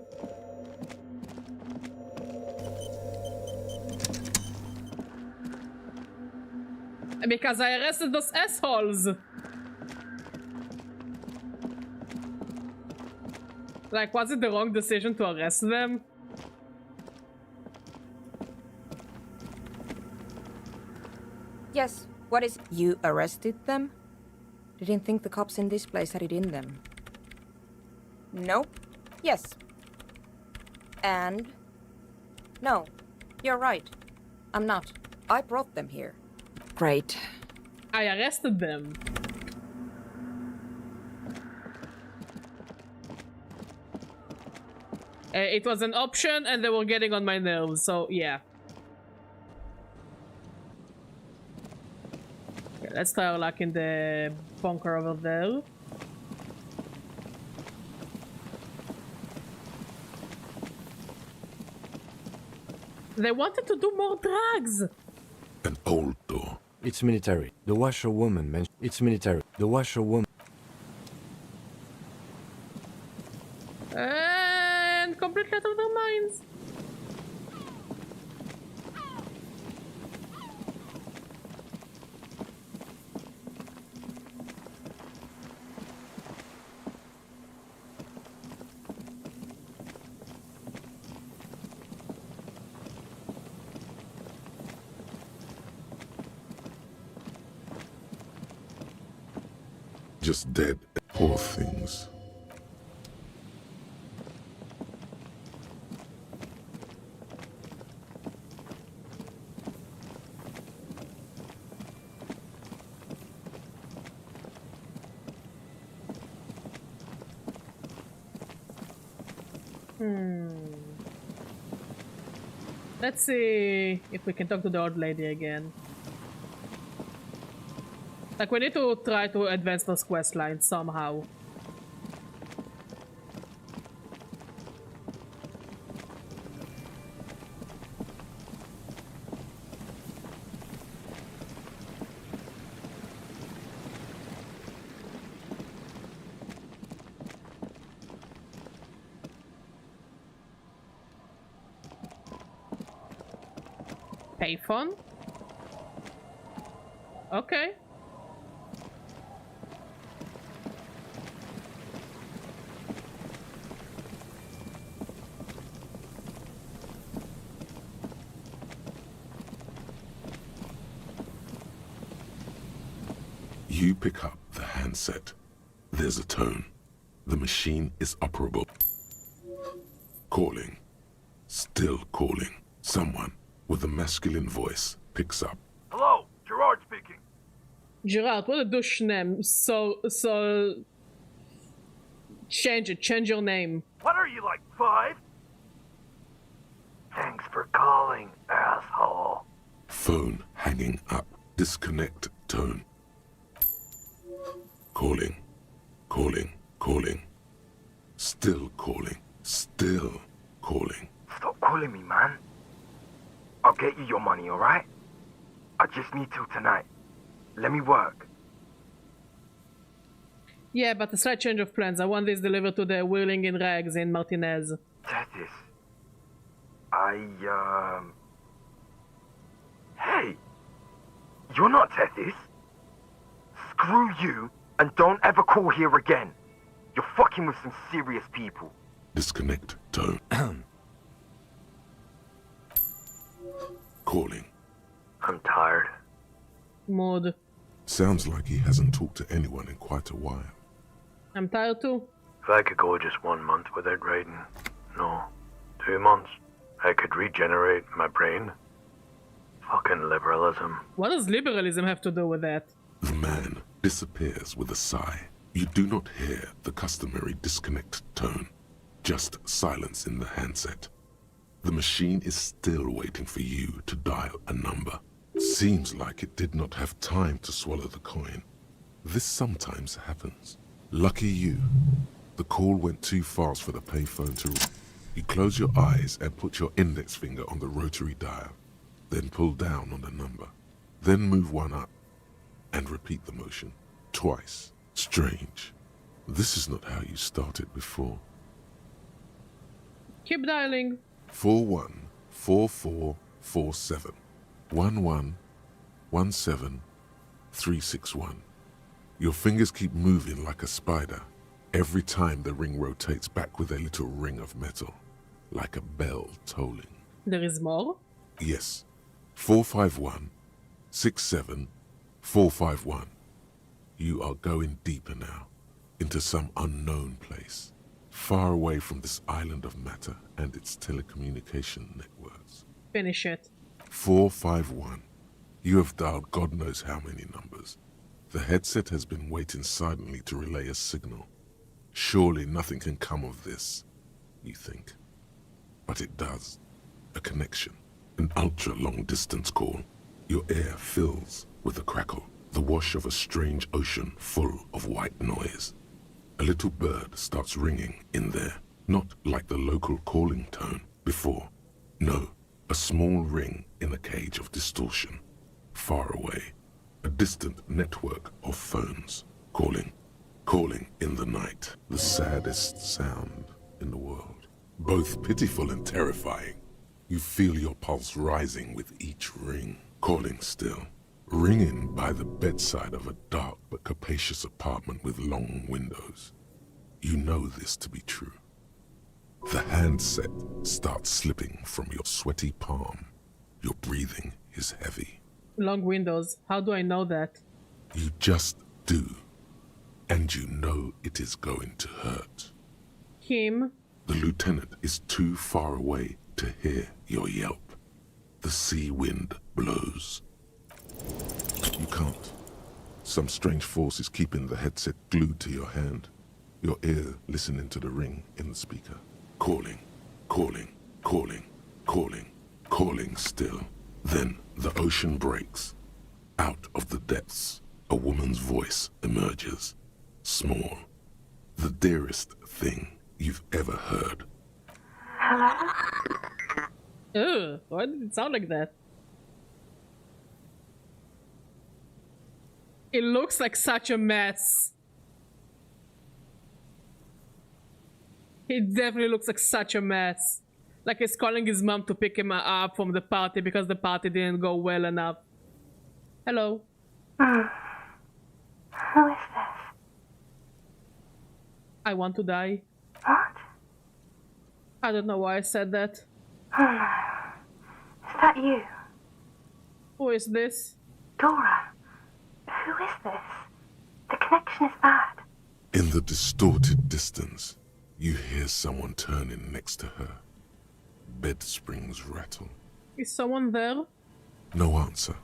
Because I arrested those assholes! Like, was it the wrong decision to arrest them? Yes, what is... You arrested them? Didn't think the cops in this place had it in them. No. Yes. And... No. You're right. I'm not. I brought them here. Great. I arrested them. It was an option and they were getting on my nerves, so yeah. Okay, let's try our luck in the bunker over there. They wanted to do more drugs! An old door. It's military. The washerwoman mentioned... It's military. The washerwoman... And completely out of their minds. Just dead. Poor things. Let's see if we can talk to the old lady again. Like, we need to try to advance those quest lines somehow. Payphone? Okay. You pick up the handset. There's a tone. The machine is operable. Calling. Still calling. Someone with a masculine voice picks up. Hello, Gerard speaking. Gerard, what a douche name. So... Change it. Change your name. What are you, like 5? Thanks for calling, asshole. Phone hanging up. Disconnect tone. Calling. Calling. Calling. Still calling. Still calling. Stop calling me, man. I'll get you your money, alright? I just need till tonight. Let me work. Yeah, but a slight change of plans. I want this delivered to the Whirling in Rags in Martinez. Tethys. Hey! You're not Tethys. Screw you, and don't ever call here again. You're fucking with some serious people. Disconnect tone. Calling. I'm tired. Mood. Sounds like he hasn't talked to anyone in quite a while. I'm tired too. If I could go just 1 month without writing, no, 2 months, I could regenerate my brain. Fucking liberalism. What does liberalism have to do with that? The man disappears with a sigh. You do not hear the customary disconnect tone, just silence in the handset. The machine is still waiting for you to dial a number. Seems like it did not have time to swallow the coin. This sometimes happens. Lucky you. The call went too fast for the payphone to ring. You close your eyes and put your index finger on the rotary dial, then pull down on the number, then move one up, and repeat the motion twice. Strange. This is not how you started before. Keep dialing. 414447 1117361. Your fingers keep moving like a spider. Every time the ring rotates back with a little ring of metal, like a bell tolling. There is more? Yes. 451 67 451. You are going deeper now, into some unknown place, far away from this island of matter and its telecommunication networks. Finish it. 451. You have dialed God knows how many numbers. The headset has been waiting silently to relay a signal. Surely nothing can come of this, you think. But it does. A connection. An ultra-long distance call. Your air fills with a crackle, the wash of a strange ocean full of white noise. A little bird starts ringing in there, not like the local calling tone before. No, a small ring in a cage of distortion, far away. A distant network of phones, calling in the night, the saddest sound in the world. Both pitiful and terrifying. You feel your pulse rising with each ring, calling still. Ringing by the bedside of a dark but capacious apartment with long windows. You know this to be true. The handset starts slipping from your sweaty palm. Your breathing is heavy. Long windows. How do I know that? You just do. And you know it is going to hurt. Kim? The lieutenant is too far away to hear your yelp. The sea wind blows. You can't. Some strange force is keeping the headset glued to your hand. Your ear listening to the ring in the speaker. Calling, calling, calling, calling, calling still. Then the ocean breaks. Out of the depths, a woman's voice emerges. Small. The dearest thing you've ever heard. Hello? Ugh, why did it sound like that? It looks like such a mess. It definitely looks like such a mess. Like he's calling his mom to pick him up from the party because the party didn't go well enough. Hello. Who is this? I want to die. What? I don't know why I said that. Oh no. Is that you? Who is this? Dora. Who is this? The connection is bad. In the distorted distance, you hear someone turning next to her. Bed springs rattle. Is someone there? No answer.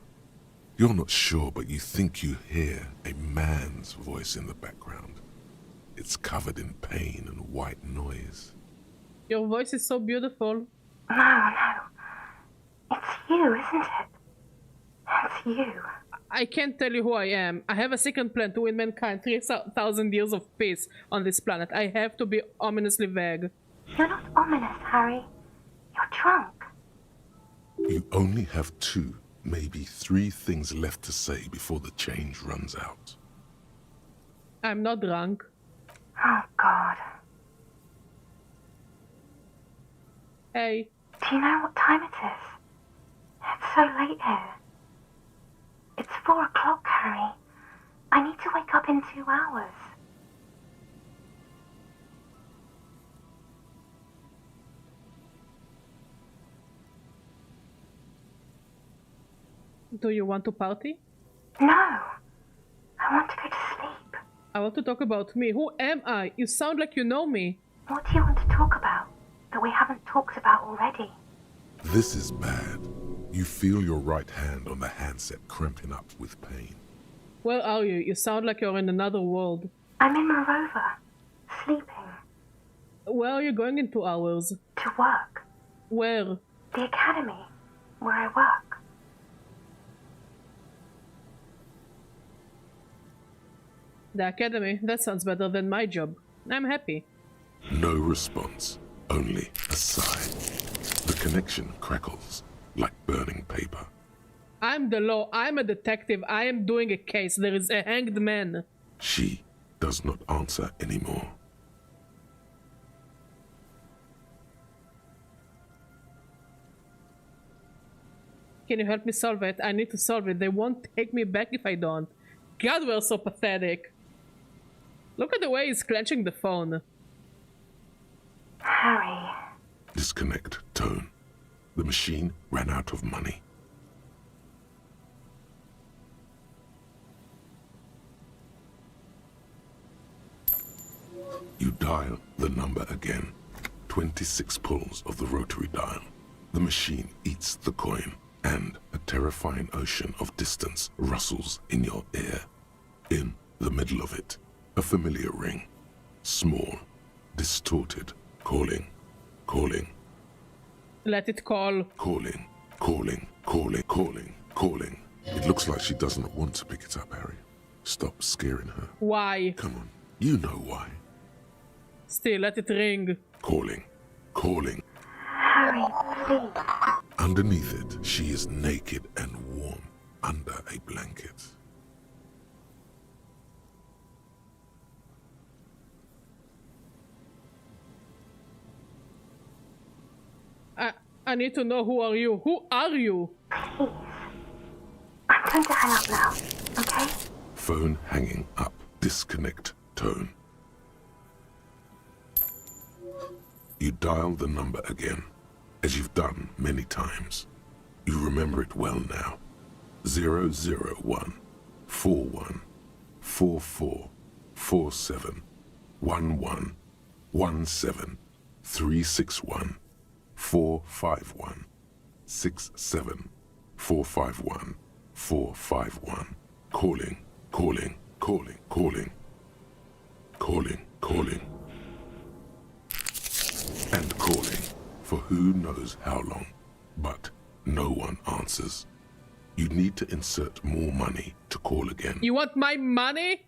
You're not sure, but you think you hear a man's voice in the background. It's covered in pain and white noise. Your voice is so beautiful. No. It's you, isn't it? It's you. I can't tell you who I am. I have a second plan to win mankind 3,000 years of peace on this planet. I have to be ominously vague. You're not ominous, Harry. You're drunk. You only have 2, maybe 3 things left to say before the change runs out. I'm not drunk. Oh, God. Hey. Do you know what time it is? It's so late here. It's 4 o'clock, Harry. I need to wake up in 2 hours. Do you want to party? No. I want to go to sleep. I want to talk about me. Who am I? You sound like you know me. What do you want to talk about that we haven't talked about already? This is bad. You feel your right hand on the handset cramping up with pain. Where are you? You sound like you're in another world. I'm in Morova, sleeping. Where are you going in 2 hours? To work. Where? The academy, where I work. The academy? That sounds better than my job. I'm happy. No response, only a sigh. The connection crackles like burning paper. I'm the law. I'm a detective. I am doing a case. There is a hanged man. She does not answer anymore. Can you help me solve it? I need to solve it. They won't take me back if I don't. God, we're so pathetic. Look at the way he's clenching the phone. Harry. Disconnect tone. The machine ran out of money. You dial the number again. 26 pulls of the rotary dial. The machine eats the coin, and a terrifying ocean of distance rustles in your ear. In the middle of it, a familiar ring. Small, distorted, calling, calling. Let it call. Calling, calling, calling, calling, calling. It looks like she doesn't want to pick it up, Harry. Stop scaring her. Why? Come on, you know why. Still, let it ring. Calling, calling. Harry, please. Underneath it, she is naked and warm under a blanket. I need to know who are you. Who are you? Please. I'm going to hang up now, okay? Phone hanging up. Disconnect tone. You dial the number again, as you've done many times. You remember it well now. 001 41 44 47 11 17 361 451 67 451 451. Calling, calling, calling, calling, calling, calling, and calling for who knows how long, but no one answers. You need to insert more money to call again. You want my money?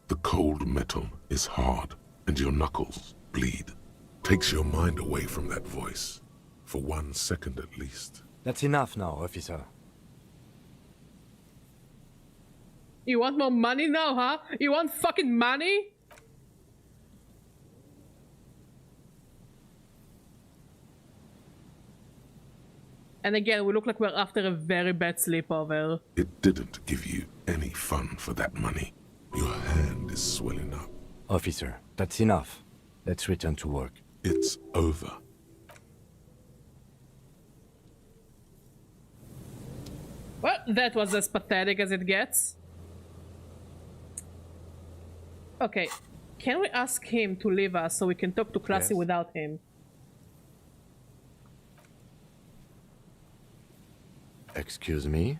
The cold metal is hard, and your knuckles bleed. Takes your mind away from that voice, for 1 second at least. That's enough now, officer. You want more money now, huh? You want fucking money? And again, we look like we're after a very bad sleepover. It didn't give you any fun for that money. Your hand is swelling up. Officer, that's enough. Let's return to work. It's over. Well, that was as pathetic as it gets. Okay, can we ask him to leave us so we can talk to Classy without him? Excuse me?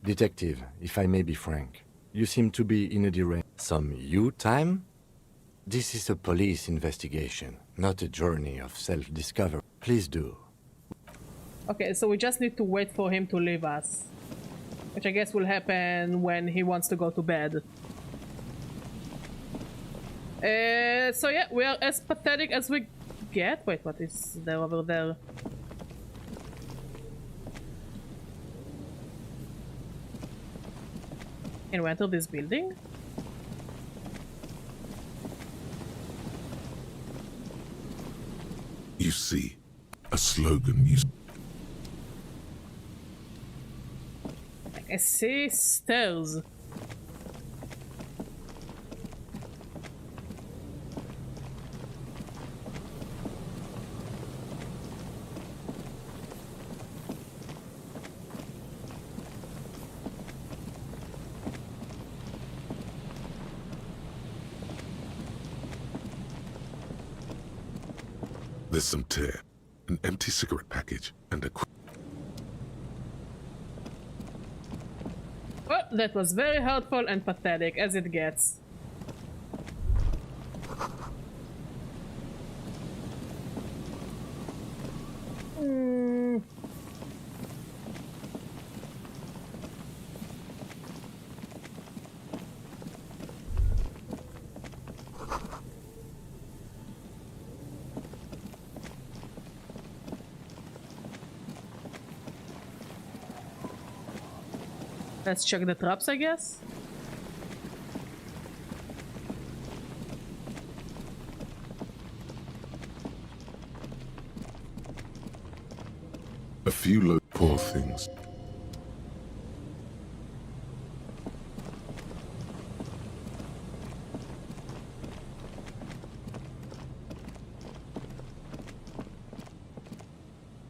Detective, if I may be frank, you seem to be in a deranged... Some you time? This is a police investigation, not a journey of self-discovery. Please do. Okay, so we just need to wait for him to leave us. Which I guess will happen when he wants to go to bed. So yeah, we are as pathetic as we get. Wait, what is there over there? Can we enter this building? You see, a slogan you... I see stairs. There's some tear, an empty cigarette package, and a... Well, that was very hurtful and pathetic as it gets. Let's check the traps, I guess. A few low poor things.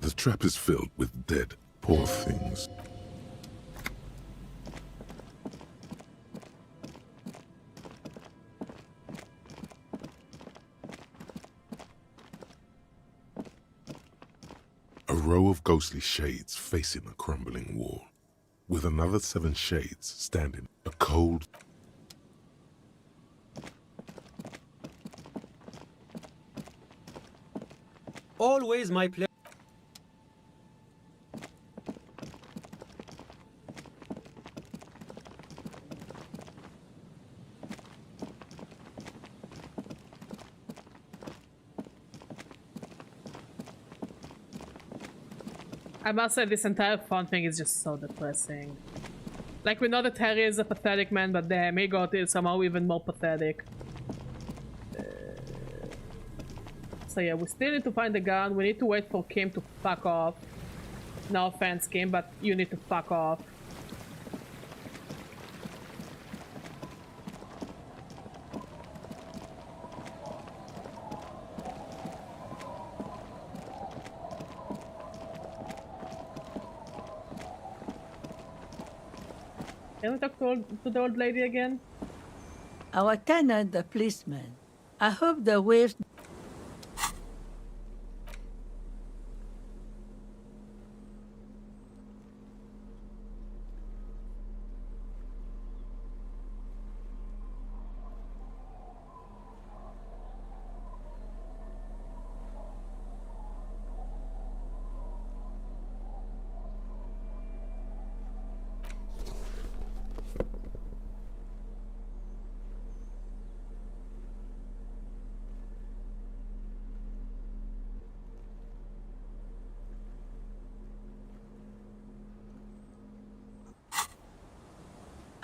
The trap is filled with dead, poor things. A row of ghostly shades facing a crumbling wall, with another 7 shades standing, a cold... Always my pleasure. I must say, this entire fun thing is just so depressing. Like, we know that Harry is a pathetic man, but damn, he got it somehow even more pathetic. So yeah, we still need to find the gun. We need to wait for Kim to fuck off. No offense, Kim, but you need to fuck off. Can we talk to the old lady again? Our tenant, the policeman. I hope the waves...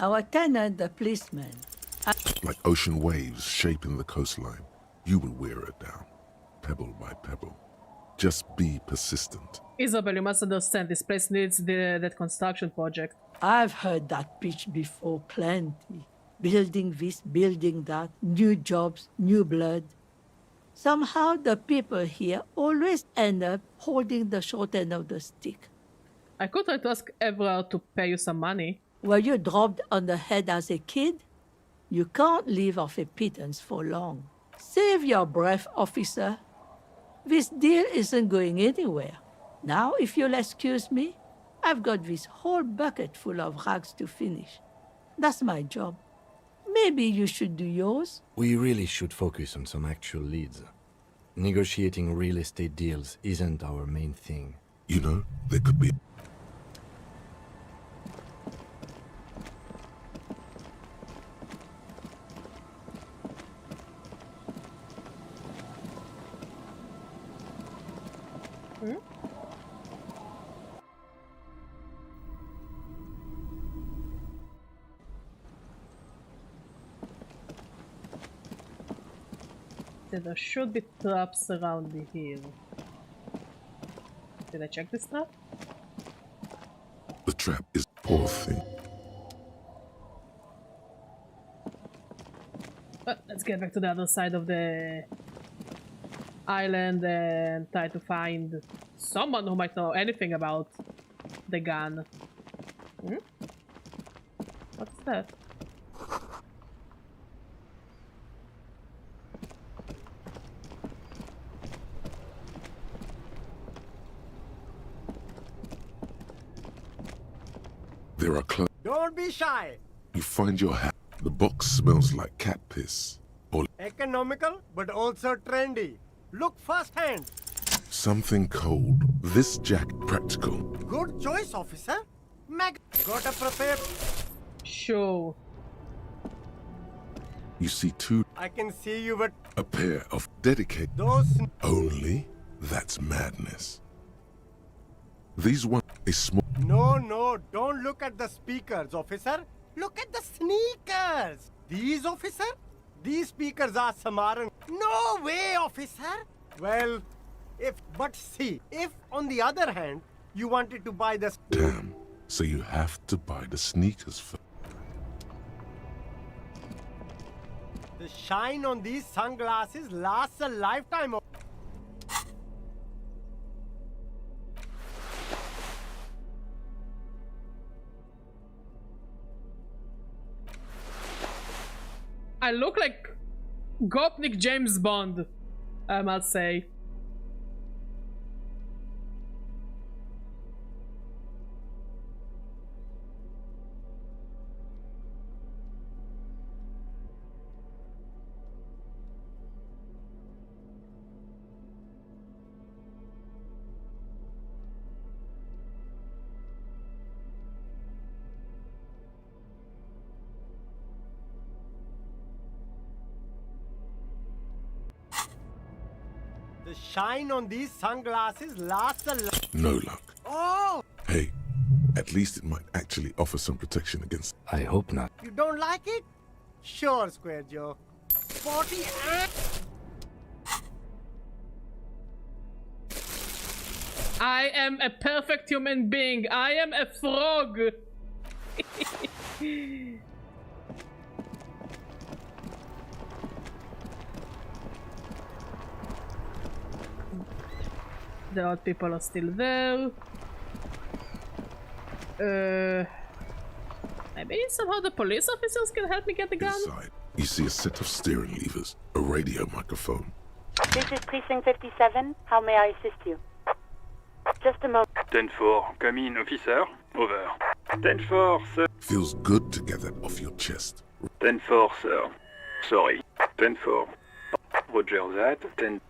Our tenant, the policeman. Like ocean waves shaping the coastline, you will wear it down, pebble by pebble. Just be persistent. Isabel, you must understand, this place needs that construction project. I've heard that pitch before plenty. Building this, building that, new jobs, new blood. Somehow the people here always end up holding the short end of the stick. I could try to ask Everard to pay you some money. Were you dropped on the head as a kid? You can't live off a pittance for long. Save your breath, officer. This deal isn't going anywhere. Now, if you'll excuse me, I've got this whole bucket full of rags to finish. That's my job. Maybe you should do yours? We really should focus on some actual leads. Negotiating real estate deals isn't our main thing. You know, there could be... There should be traps around here. Did I check this trap? The trap is a poor thing. But let's get back to the other side of the island and try to find someone who might know anything about the gun. Hmm? What's that? There are clothes. Don't be shy. You find your hat. The box smells like cat piss. Or Economical, but also trendy. Look firsthand. something cold. This jacket practical. Good choice, officer. Gotta prepare. Sure. You see two... I can see you, but... A pair of dedicated... Those... Only? That's madness. These one... A small... No, don't look at the speakers, officer. Look at the sneakers. These, officer? These speakers are Samaran. No way, officer. Well, if on the other hand, you wanted to buy the... Damn. So you have to buy the sneakers first. The shine on these sunglasses lasts a lifetime. I look like Gopnik James Bond, I must say. The shine on these sunglasses lasts a No luck. Oh! Hey, at least it might actually offer some protection against... I hope not. You don't like it? Sure, Square Joe. 40 and... I am a perfect human being. I am a frog. The odd people are still there. Maybe somehow the police officers can help me get the gun? Inside, you see a set of steering levers, a radio microphone. This is Precinct 57. How may I assist you? Just a moment. 10-4, come in, officer. Over. 10-4, sir. Feels good to get that off your chest. 10-4, sir. Sorry. 10-4. Roger that. 10...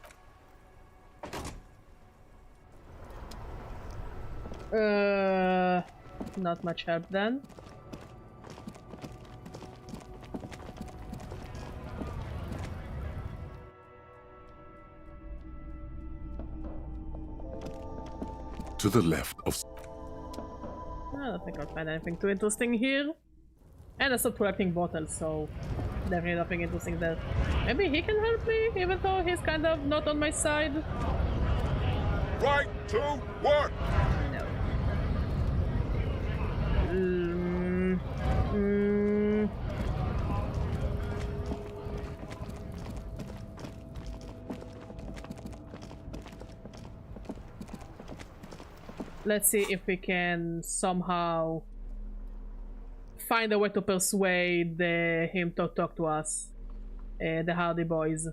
Not much help then. To the left of... I don't think I'll find anything too interesting here. And I stopped collecting bottles, so definitely nothing interesting there. Maybe he can help me, even though he's kind of not on my side. Right to work! No. Let's see if we can somehow find a way to persuade him to talk to us. The Hardy Boys.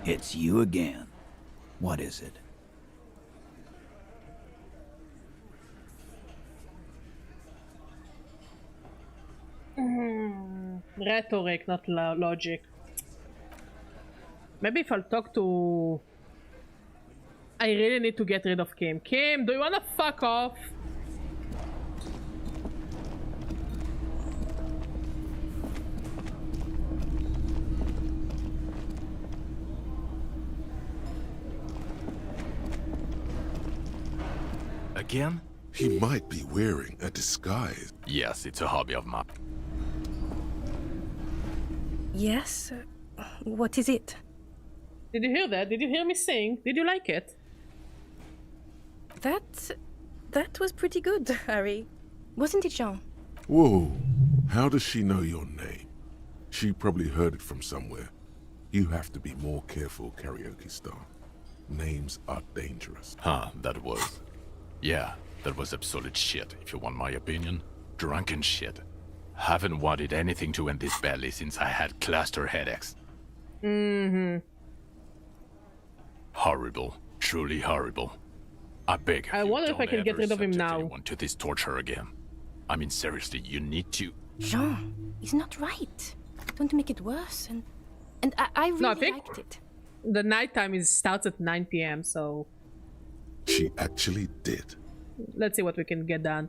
It's you again. What is it? Rhetoric, not logic. Maybe if I'll talk to... I really need to get rid of Kim. Kim, do you wanna fuck off? Again? He might be wearing a disguise. Yes, it's a hobby of mine. Yes? What is it? Did you hear that? Did you hear me sing? Did you like it? That was pretty good, Harry. Wasn't it, Jean? Whoa, how does she know your name? She probably heard it from somewhere. You have to be more careful, karaoke star. Names are dangerous. Huh, that was... Yeah, That was absolute shit, if you want my opinion. Drunken shit. Haven't wanted anything to end this badly since I had cluster headaches. Mm-hmm. Horrible. Truly horrible. I beg of you, I wonder if I can get rid of him now. anyone to this torture again. I mean, seriously, you need to... Jean, he's not right. Don't make it worse. And I really No, I think liked it. the nighttime starts at 9 p.m. So She actually did. let's see what we can get done.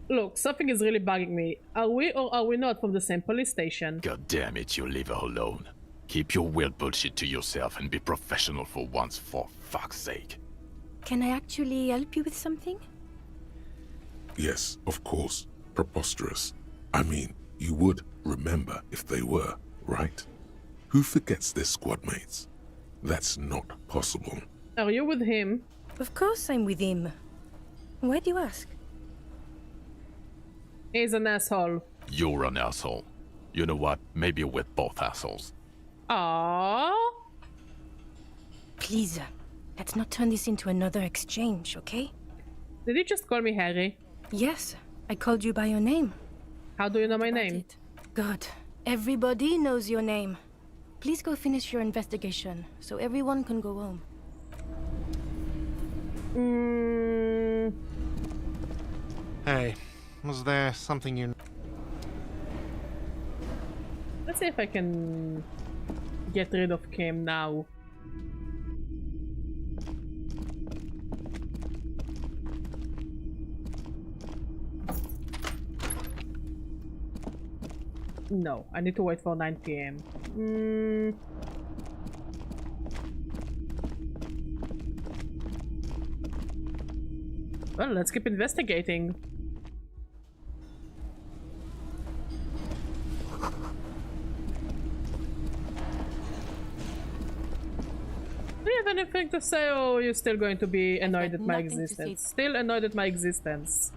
Look, something is really bugging me. Are we or are we not from the same police station? God damn it, you leave her alone. Keep your weird bullshit to yourself and be professional for once, for fuck's sake. Can I actually help you with something? Yes, of course. Preposterous. I mean, you would remember if they were, right? Who forgets their squad mates? That's not possible. Are you with him? Of course I'm with him. Why do you ask? He's an asshole. You're an asshole. You know what? Maybe we're both assholes. Aww. Please, let's not turn this into another exchange, okay? Did you just call me Harry? Yes, I called you by your name. How do you know my name? Good. Everybody knows your name. Please go finish your investigation, so everyone can go home. Hey, was there something you... Let's see if I can get rid of Kim now. No, I need to wait for 9 p.m. Well, let's keep investigating. Do you have anything to say, or are you still going to be annoyed at my existence? Still annoyed at my existence.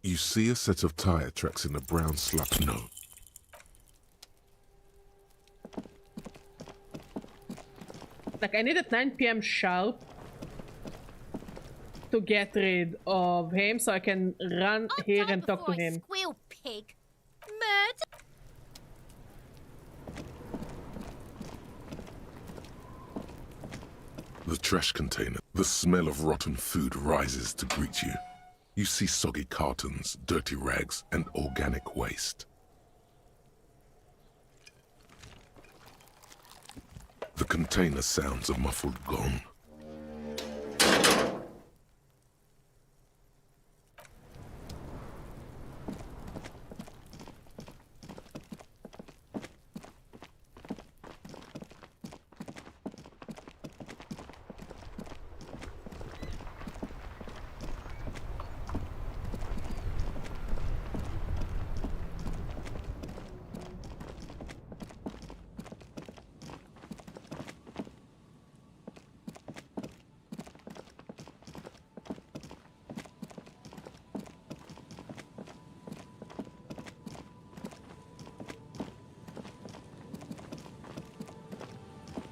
You see a set of tire tracks in a brown slug note. Like, I need at 9 p.m. sharp to get rid of him so I can run here and talk to him. Squeal, pig. Murder. The trash container. The smell of rotten food rises to greet you. You see soggy cartons, dirty rags, and organic waste. The container sounds a muffled gong.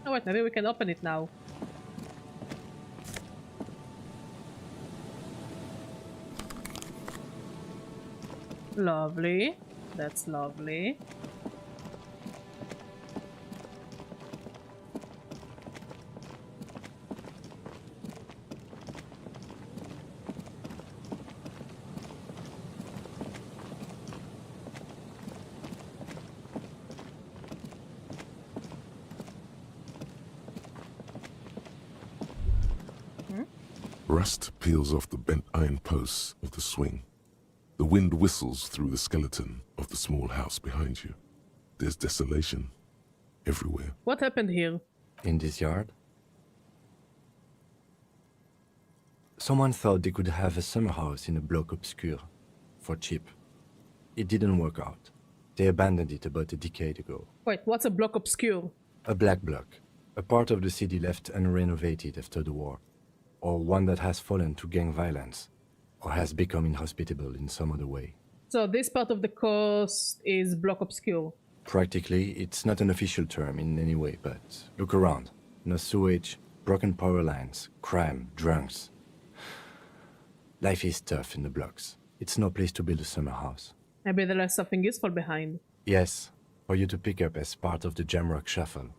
Oh wait, maybe we can open it now. Lovely. That's lovely. Rust peels off the bent iron posts of the swing. The wind whistles through the skeleton of the small house behind you. There's desolation everywhere. What happened here? In this yard? Someone thought they could have a summer house in a bloc obscur, for cheap. It didn't work out. They abandoned it about a decade ago. Wait, what's a block obscure? A black bloc, a part of the city left unrenovated after the war, or one that has fallen to gang violence, or has become inhospitable in some other way. So this part of the coast is block obscure. Practically, it's not an official term in any way, but look around. No sewage, broken power lines, crime, drunks. Life is tough in the blocks. It's no place to build a summer house. Maybe they left something useful behind. Yes, for you to pick up as part of the Jamrock Shuffle.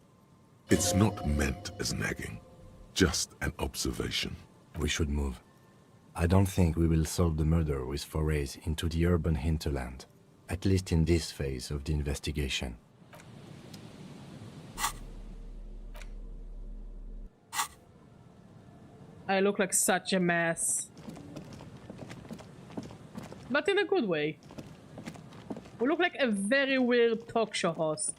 It's not meant as nagging, just an observation. We should move. I don't think we will solve the murder with forays into the urban hinterland, at least in this phase of the investigation. I look like such a mess. But in a good way. We look like a very weird talk show host.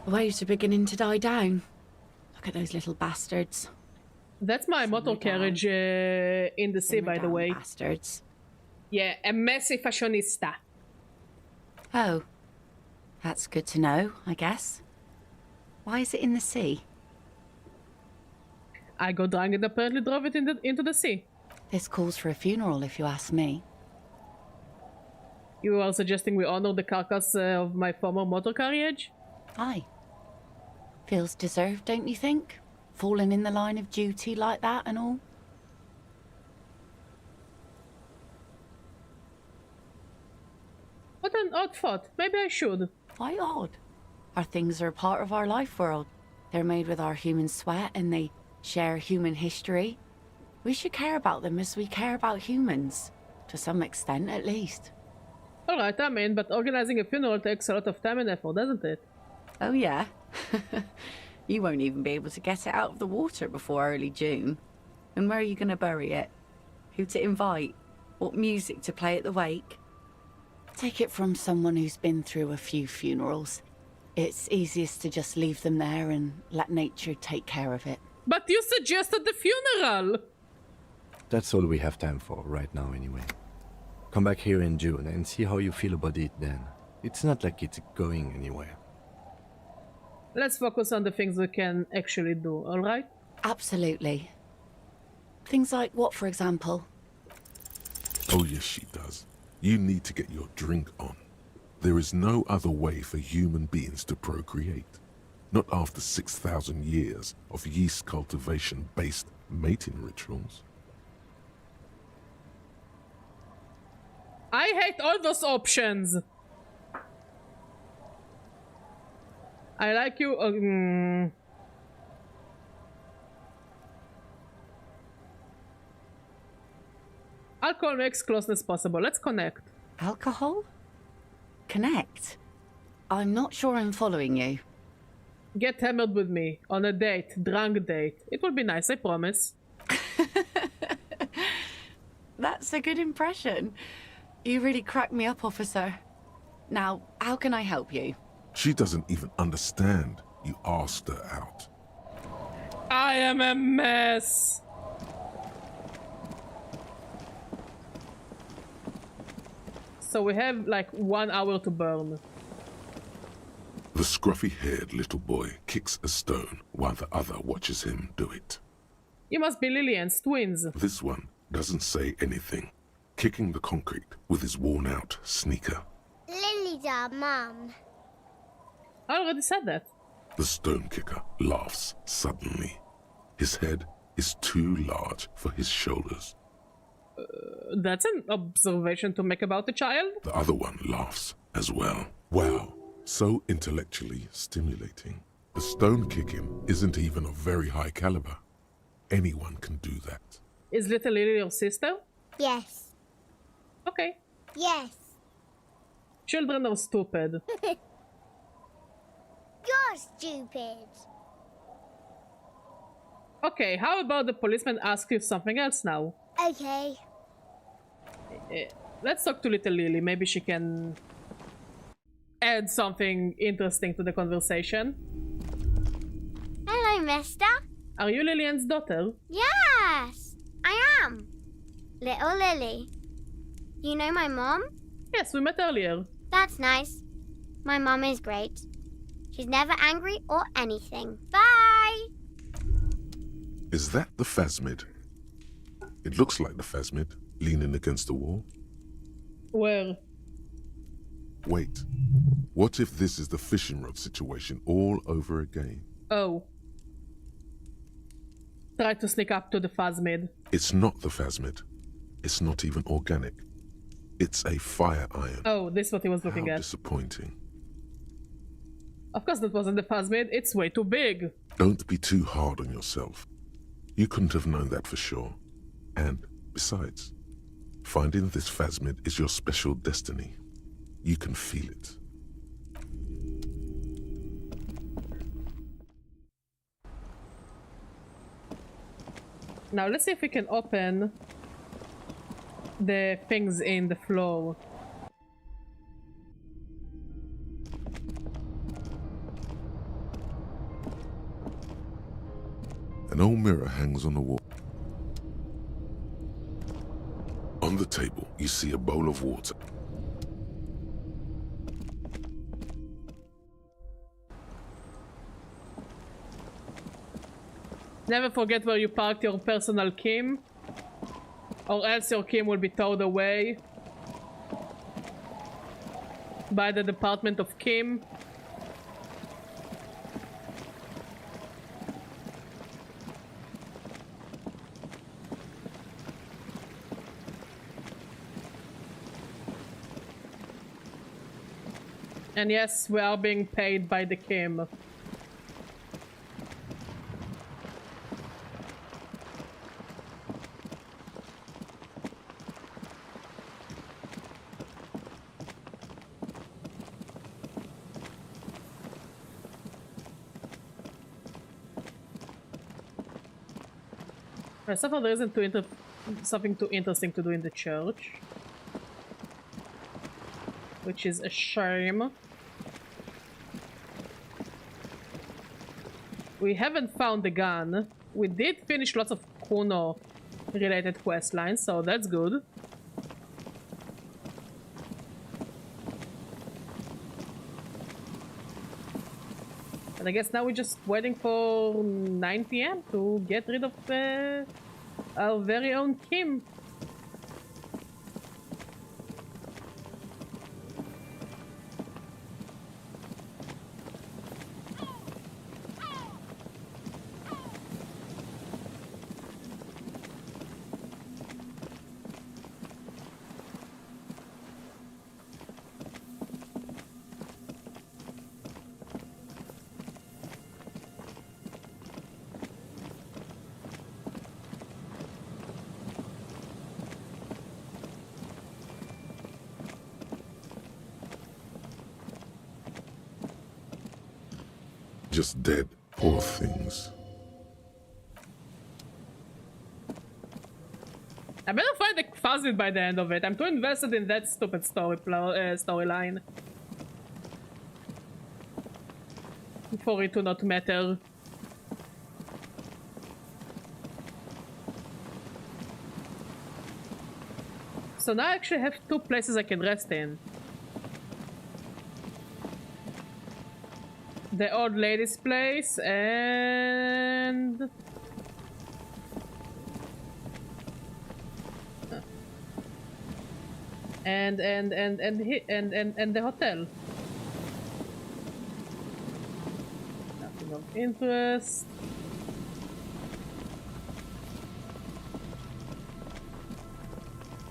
Waves are beginning to die down. Look at those little bastards. That's my motor carriage in the sea, by the way. Bastards. Yeah, a messy fashionista. Oh. That's good to know, I guess. Why is it in the sea? I got drunk and apparently drove it into the sea. This calls for a funeral, if you ask me. You are suggesting we honor the carcass of my former motor carriage? Aye. Feels deserved, don't you think? Falling in the line of duty like that and all. What an odd thought. Maybe I should. Why odd? Our things are a part of our life world. They're made with our human sweat and they share human history. We should care about them as we care about humans. To some extent, at least. Alright, I'm in, but organizing a funeral takes a lot of time and effort, doesn't it? Oh yeah? You won't even be able to get it out of the water before early June. And where are you going to bury it? Who to invite? What music to play at the wake? Take it from someone who's been through a few funerals. It's easiest to just leave them there and let nature take care of it. But you suggested the funeral! That's all we have time for right now anyway. Come back here in June and see how you feel about it then. It's not like it's going anywhere. Let's focus on the things we can actually do, alright? Absolutely. Things like what, for example? Oh yes, she does. You need to get your drink on. There is no other way for human beings to procreate. Not after 6,000 years of yeast cultivation-based mating rituals. I hate all those options! I like you. Alcohol makes closeness possible. Let's connect. Alcohol? Connect? I'm not sure I'm following you. Get hammered with me on a date, drunk date. It will be nice, I promise. That's a good impression. You really cracked me up, officer. Now, how can I help you? She doesn't even understand you asked her out. I am a mess. So we have like 1 hour to burn. The scruffy-haired little boy kicks a stone while the other watches him do it. You must be Lillian's twins. This one doesn't say anything, kicking the concrete with his worn-out sneaker. Lily's our mum. I already said that. The stone kicker laughs suddenly. His head is too large for his shoulders. That's an observation to make about the child. The other one laughs as well. Wow, so intellectually stimulating. The stone kicking isn't even of very high caliber. Anyone can do that. Is little Lily your sister? Yes. Okay. Yes. Children are stupid. You're stupid. Okay, how about the policeman ask you something else now? Okay. Let's talk to little Lily. Maybe she can add something interesting to the conversation. Hello, mister. Are you Lillian's daughter? Yes, I am. Little Lily. You know my mom? Yes, we met earlier. That's nice. My mom is great. She's never angry or anything. Bye! Is that the phasmid? It looks like the phasmid, leaning against the wall. Where? Wait. What if this is the fishing rod situation all over again? Oh. Try to sneak up to the phasmid. It's not the phasmid. It's not even organic. It's a fire iron. Oh, this is what he was looking How at. disappointing. Of course that wasn't the phasmid. It's way too big. Don't be too hard on yourself. You couldn't have known that for sure. And besides, finding this phasmid is your special destiny. You can feel it. Now let's see if we can open the things in the floor. An old mirror hangs on the wall. On the table, you see a bowl of water. Never forget where you parked your personal Kim, or else your Kim will be towed away by the Department of Kim. And yes, we are being paid by the Kim. So far there isn't something too interesting to do in the church, which is a shame. We haven't found the gun. We did finish lots of Kuno related quest lines, so that's good. But I guess now we're just waiting for 9 PM to get rid of our very own Kim. Just dead, poor things. I better find the phasmid by the end of it. I'm too invested in that stupid storyline for it to not matter. So now I actually have 2 places I can rest in. The old lady's place and the hotel. Nothing of interest.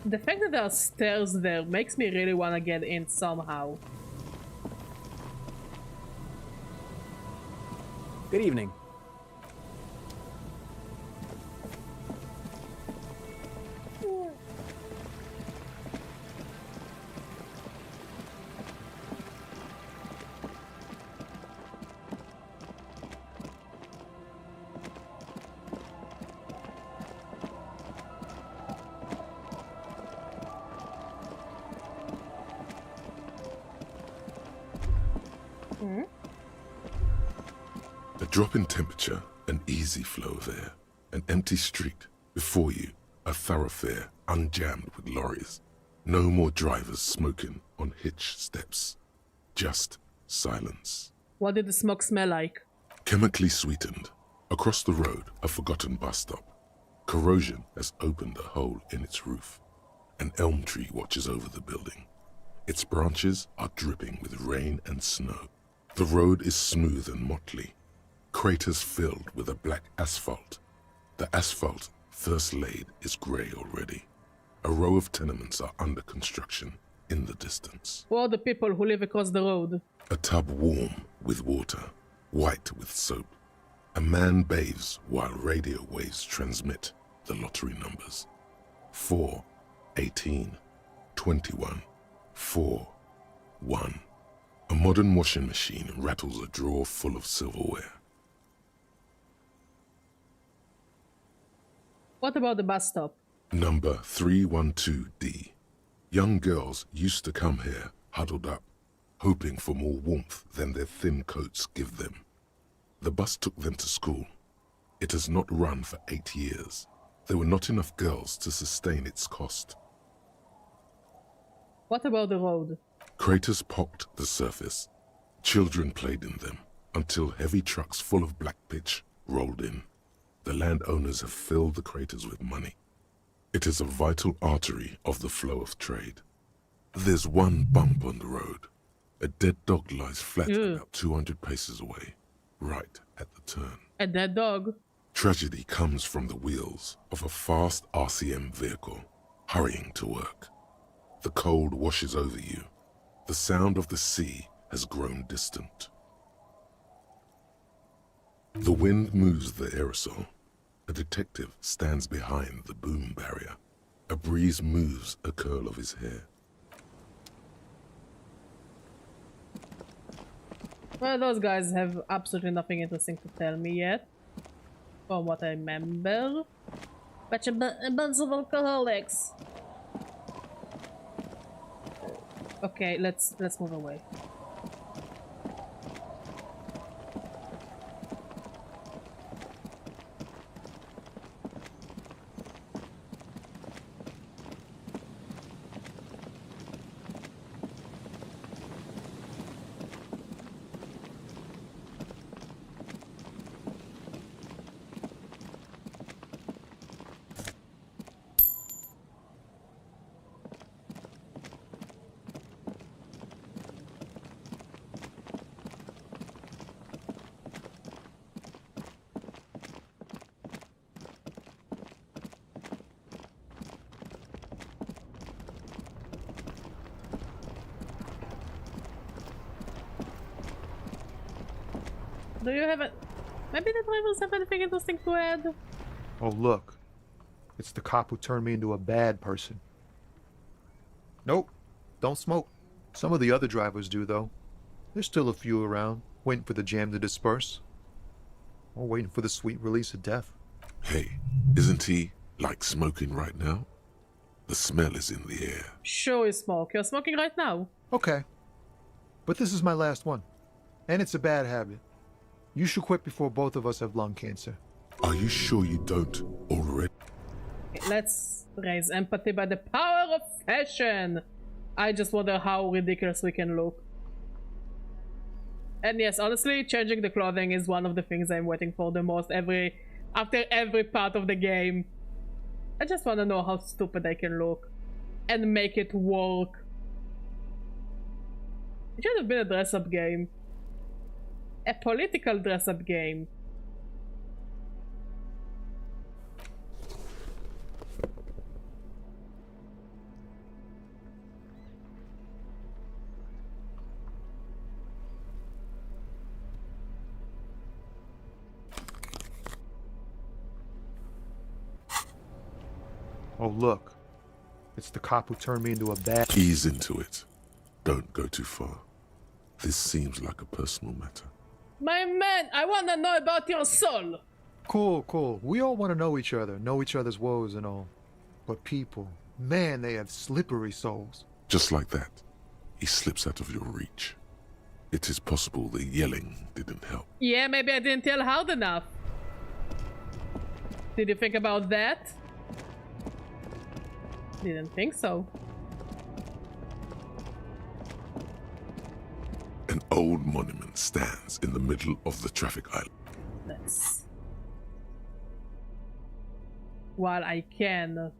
The fact that there are stairs there makes me really want to get in somehow. Good evening. A drop in temperature, an easy flow of air, an empty street. Before you, a thoroughfare unjammed with lorries. No more drivers smoking on hitch steps. Just silence. What did the smoke smell like? Chemically sweetened. Across the road, a forgotten bus stop. Corrosion has opened a hole in its roof. An elm tree watches over the building. Its branches are dripping with rain and snow. The road is smooth and motley. Craters filled with a black asphalt. The asphalt, first laid, is grey already. A row of tenements are under construction in the distance. Who are the people who live across the road? A tub warm with water, white with soap. A man bathes while radio waves transmit the lottery numbers. 4, 18, 21, 4, 1. A modern washing machine rattles a drawer full of silverware. What about the bus stop? Number 312D. Young girls used to come here, huddled up, hoping for more warmth than their thin coats give them. The bus took them to school. It has not run for 8 years. There were not enough girls to sustain its cost. What about the road? Craters pocked the surface. Children played in them until heavy trucks full of black pitch rolled in. The landowners have filled the craters with money. It is a vital artery of the flow of trade. There's one bump on the road. A dead dog lies flat about 200 paces away, right at the turn. A dead dog? Tragedy comes from the wheels of a fast RCM vehicle, hurrying to work. The cold washes over you. The sound of the sea has grown distant. The wind moves the aerosol. A detective stands behind the boom barrier. A breeze moves a curl of his hair. Well, those guys have absolutely nothing interesting to tell me yet. From what I remember. But a bunch of alcoholics. Okay, let's move away. Do you have a... Maybe the drivers have anything interesting to add? Oh, look. It's the cop who turned me into a bad person. Nope. Don't smoke. Some of the other drivers do, though. There's still a few around, waiting for the jam to disperse. Or waiting for the sweet release of death. Hey, isn't he, like, smoking right now? The smell is in the air. Sure you smoke. You're smoking right now. Okay. But this is my last one. And it's a bad habit. You should quit before both of us have lung cancer. Are you sure you don't already? Okay, let's raise empathy by the power of fashion. I just wonder how ridiculous we can look. And yes, honestly, changing the clothing is one of the things I'm waiting for the most after every part of the game. I just want to know how stupid I can look and make it work. It should have been a dress-up game. A political dress-up game. Oh, look. It's the cop who turned me into a bad... Ease into it. Don't go too far. This seems like a personal matter. My man, I want to know about your soul. Cool. We all want to know each other's woes and all. But people, man, they have slippery souls. Just like that, he slips out of your reach. It is possible the yelling didn't help. Yeah, maybe I didn't yell hard enough. Did you think about that? Didn't think so. An old monument stands in the middle of the traffic island. Let's... While I can...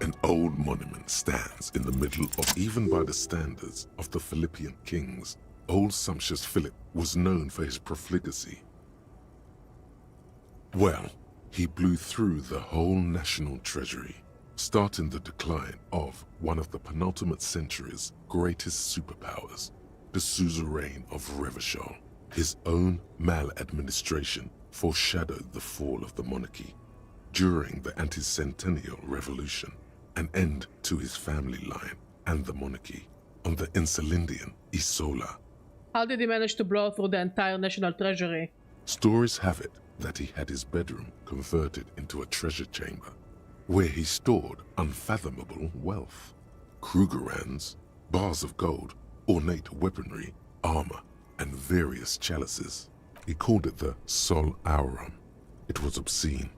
An old monument stands in the middle of, even by the standards of the Philippian kings, old sumptuous Philip was known for his profligacy. Well, he blew through the whole national treasury, starting the decline of one of the penultimate century's greatest superpowers, the suzerain of Revachol. His own maladministration foreshadowed the fall of the monarchy. During the anti-centennial revolution, an end to his family line and the monarchy on the Insulindian Isola. How did he manage to blow through the entire national treasury? Stories have it that he had his bedroom converted into a treasure chamber, where he stored unfathomable wealth. Krugerrands, bars of gold, ornate weaponry, armor, and various chalices. He called it the Sol Aurum. It was obscene.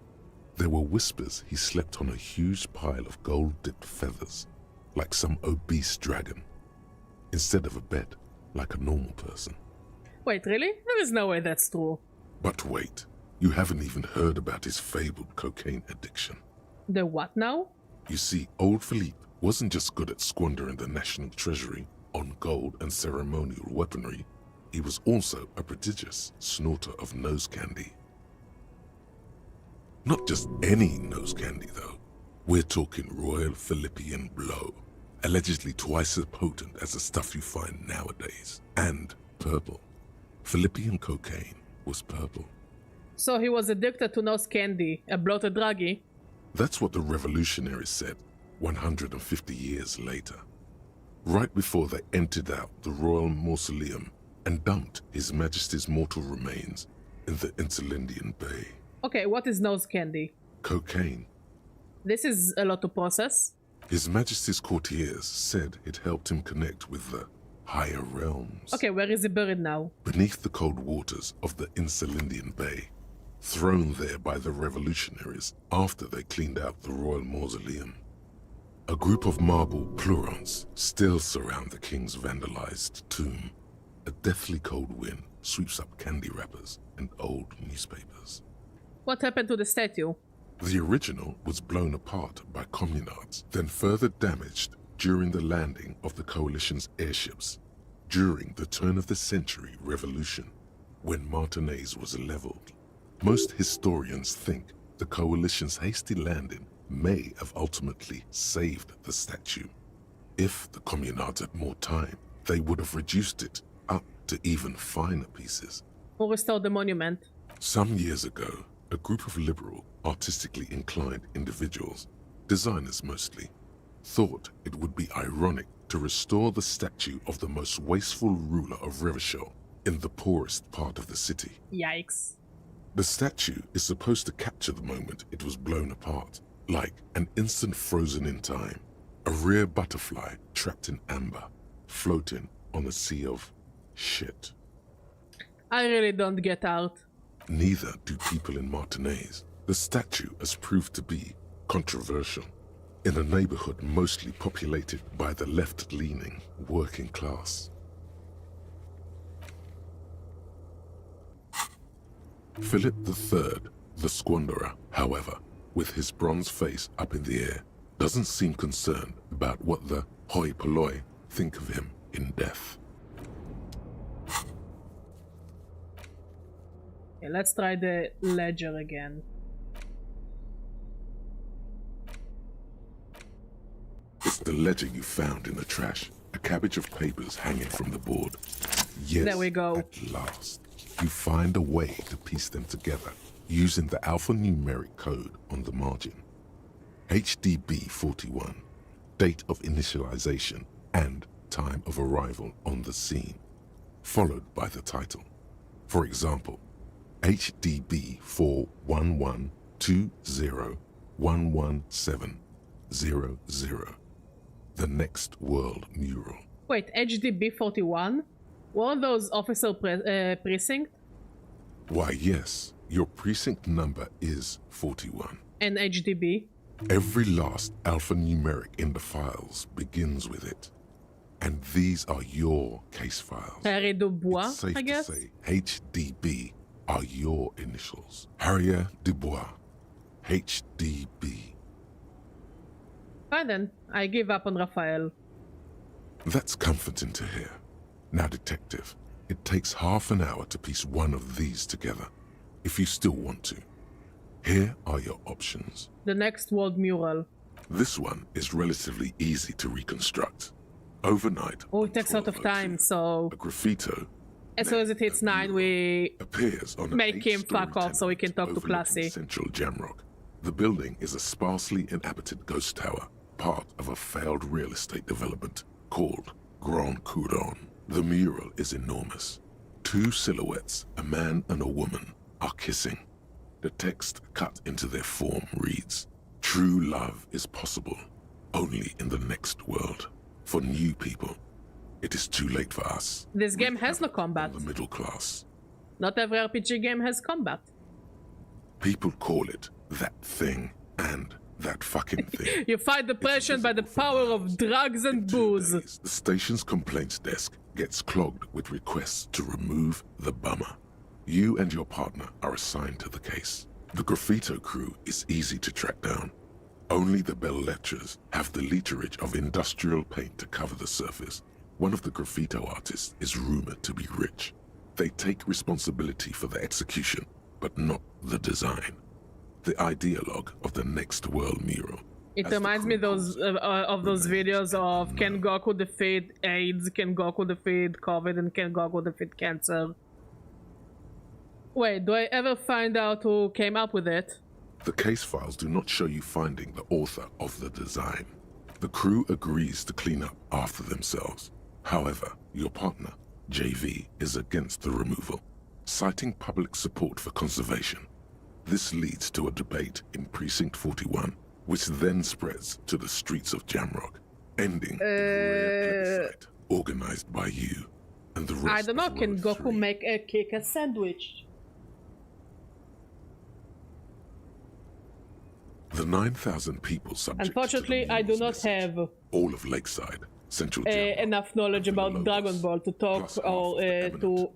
There were whispers he slept on a huge pile of gold-dipped feathers, like some obese dragon, instead of a bed, like a normal person. Wait, really? There is no way that's true. But wait, you haven't even heard about his fabled cocaine addiction. The what now? You see, old Philippe wasn't just good at squandering the national treasury on gold and ceremonial weaponry, he was also a prodigious snorter of nose candy. Not just any nose candy, though. We're talking Royal Philippian Blow, allegedly twice as potent as the stuff you find nowadays, and purple. Philippian cocaine was purple. So he was addicted to nose candy, a bloated druggie. That's what the revolutionaries said 150 years later, right before they emptied out the royal mausoleum and dumped His Majesty's mortal remains in the Insulindian Bay. Okay, what is nose candy? Cocaine. This is a lot to process. His Majesty's courtiers said it helped him connect with the higher realms. Okay, where is he buried now? Beneath the cold waters of the Insulindian Bay, thrown there by the revolutionaries after they cleaned out the royal mausoleum. A group of marble pleurons still surround the king's vandalized tomb. A deathly cold wind sweeps up candy wrappers and old newspapers. What happened to the statue? The original was blown apart by communards, then further damaged during the landing of the coalition's airships during the turn-of-the-century revolution, when Martinez was leveled. Most historians think the coalition's hasty landing may have ultimately saved the statue. If the communards had more time, they would have reduced it up to even finer pieces. Or restored the monument. Some years ago, a group of liberal, artistically inclined individuals, designers mostly, thought it would be ironic to restore the statue of the most wasteful ruler of Revachol in the poorest part of the city. Yikes. The statue is supposed to capture the moment it was blown apart, like an instant frozen in time, a rare butterfly trapped in amber, floating on a sea of shit. I really don't get out. Neither do people in Martinez. The statue has proved to be controversial in a neighborhood mostly populated by the left-leaning working class. Philip III, the Squanderer, however, with his bronze face up in the air, doesn't seem concerned about what the hoi polloi think of him in death. Okay, let's try the ledger again. The ledger you found in the trash. A cabbage of papers hanging from the board. Yes, there we go. At last, you find a way to piece them together using the alphanumeric code on the margin. HDB 41, date of initialization and time of arrival on the scene, followed by the title. For example, HDB 41120117000, the Next World Mural. Wait, HDB 41? What are those officer precinct? Why, yes, your precinct number is 41. And HDB? Every last alphanumeric in the files begins with it. And these are your case files. Harry Dubois, it's safe I guess? to say HDB are your initials. Harrier Dubois, HDB. Fine then, I give up on Raphael. That's comforting to hear. Now, detective, it takes half an hour to piece one of these together, if you still want to. Here are your options. The Next World Mural. This one is relatively easy to reconstruct. Overnight. Oh, it takes a lot of time, so... A graffito as soon as it hits 9, we appears on make him fuck off so we can talk to Classy. Central Jamrock. The building is a sparsely inhabited ghost tower, part of a failed real estate development called Grand Couronne. The mural is enormous. Two silhouettes, a man and a woman, are kissing. The text cut into their form reads, "True love is possible, only in the next world. For new people, it is too late for us." This game has no combat. The middle class. Not every RPG game has combat. People call it that thing and that fucking thing. You fight depression by the power of drugs and booze. The station's complaints desk gets clogged with requests to remove the bummer. You and your partner are assigned to the case. The graffito crew is easy to track down. Only the bell lectures have the literage of industrial paint to cover the surface. One of the graffito artists is rumored to be rich. They take responsibility for the execution, but not the design. The ideologue of the Next World Mural. It reminds me of those videos of can Goku defeat AIDS, can Goku defeat COVID, and can Goku defeat cancer. Wait, do I ever find out who came up with it? The case files do not show you finding the author of the design. The crew agrees to clean up after themselves. However, your partner, JV, is against the removal, citing public support for conservation. This leads to a debate in Precinct 41, which then spreads to the streets of Jamrock, ending in a rare plebiscite organized by you and the rest. I don't know, can Goku make a cake a sandwich? The 9,000 people subject. Unfortunately, I do not have all of Lakeside, Central enough knowledge about Dragon Ball to talk or to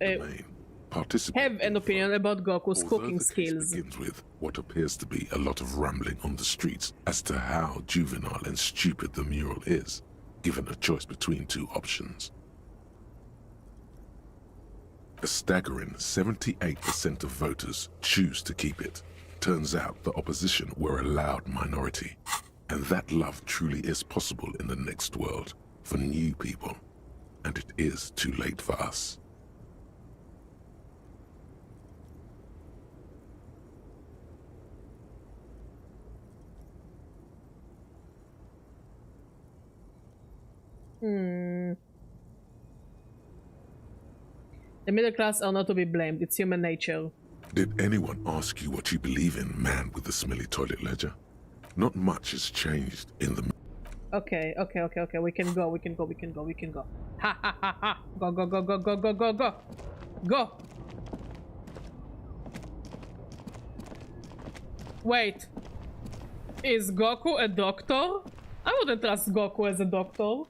have an opinion about Goku's cooking skills. Begins with what appears to be a lot of rambling on the streets as to how juvenile and stupid the mural is, given a choice between two options. A staggering 78% of voters choose to keep it. Turns out the opposition were a loud minority, and that love truly is possible in the next world for new people, and it is too late for us. The middle class are not to be blamed, it's human nature. Did anyone ask you what you believe in, man with the smelly toilet ledger? Not much has changed in the... Okay, we can go. Ha ha ha ha! Go! Go! Wait. Is Goku a doctor? I wouldn't trust Goku as a doctor.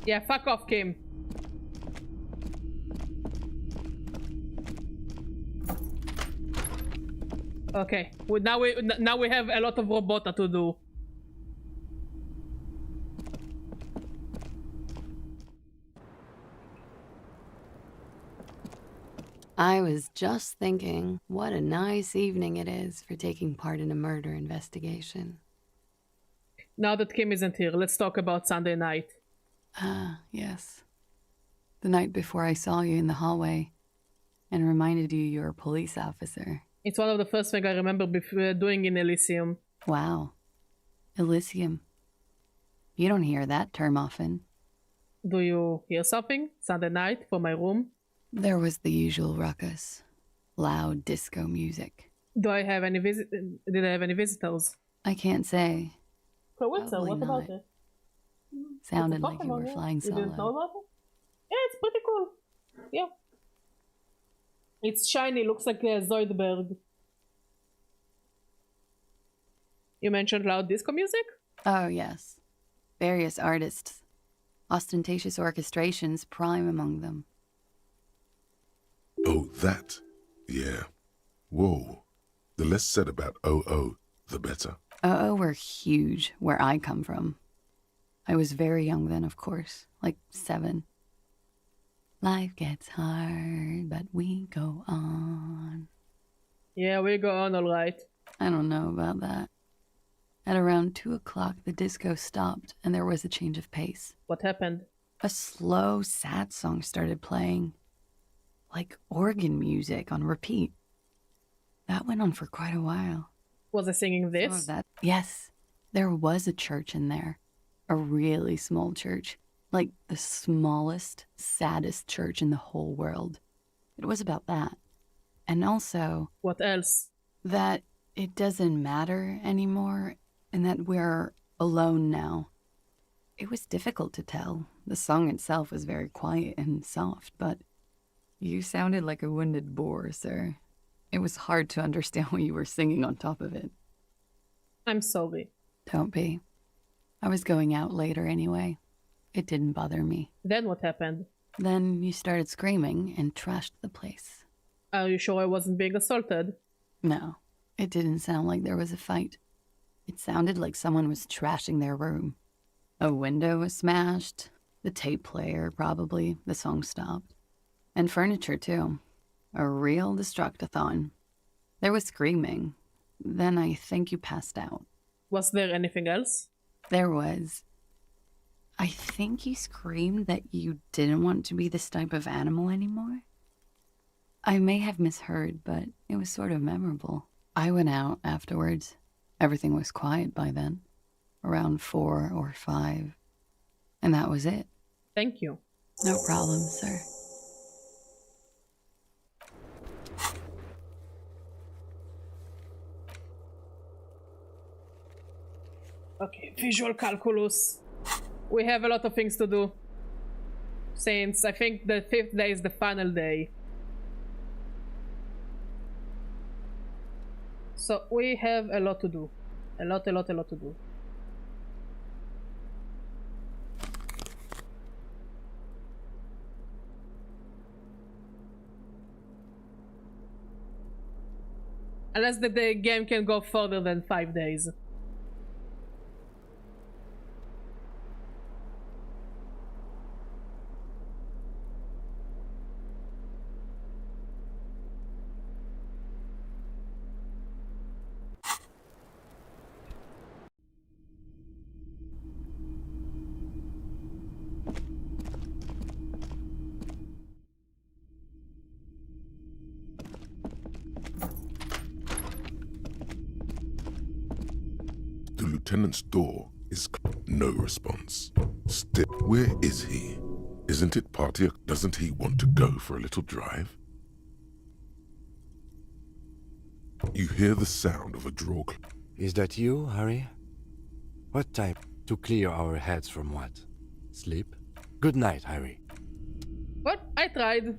Yeah, fuck off, Kim. Okay, now we have a lot of robota to do. I was just thinking, what a nice evening it is for taking part in a murder investigation. Now that Kim isn't here, let's talk about Sunday night. Ah, yes. The night before I saw you in the hallway and reminded you you're a police officer. It's one of the first things I remember doing in Elysium. Wow. Elysium. You don't hear that term often. Do you hear something Sunday night from my room? There was the usual ruckus. Loud disco music. Did I have any visitors? I can't say. Probably what about it? Sounded like you were flying solo. You didn't know about it? Yeah, it's pretty cool. Yeah. It's shiny, looks like a Zoidberg. You mentioned loud disco music? Oh, yes. Various artists. Ostentatious orchestrations prime among them. Oh, that? Yeah. Whoa. The less said about OO, the better. OO were huge where I come from. I was very young then, of course, like 7. Life gets hard, but we go on. Yeah, we go on all right. I don't know about that. At around 2 o'clock, the disco stopped and there was a change of pace. What happened? A slow, sad song started playing. Like organ music on repeat. That went on for quite a while. Was I singing this? Yes. There was a church in there. A really small church. Like the smallest, saddest church in the whole world. It was about that. And also... What else? That it doesn't matter anymore, and that we're alone now. It was difficult to tell. The song itself was very quiet and soft, but you sounded like a wounded boar, sir. It was hard to understand what you were singing on top of it. I'm sorry. Don't be. I was going out later anyway. It didn't bother me. Then what happened? Then you started screaming and trashed the place. Are you sure I wasn't being assaulted? No, it didn't sound like there was a fight. It sounded like someone was trashing their room. A window was smashed, the tape player probably, the song stopped. And furniture too. A real destructathon. There was screaming. Then I think you passed out. Was there anything else? There was. I think you screamed that you didn't want to be this type of animal anymore. I may have misheard, but it was sort of memorable. I went out afterwards. Everything was quiet by then. Around 4 or 5. And that was it. Thank you. No problem, sir. Okay, visual calculus. We have a lot of things to do. Since I think the 5th day is the final day. So we have a lot to do. A lot to do. Unless the game can go further than 5 days. The lieutenant's door is no response. Still, where is he? Isn't it party? Doesn't he want to go for a little drive? You hear the sound of a drawer. Is that you, Harry? What time? To clear our heads from what? Sleep? Good night, Harry. What? I tried.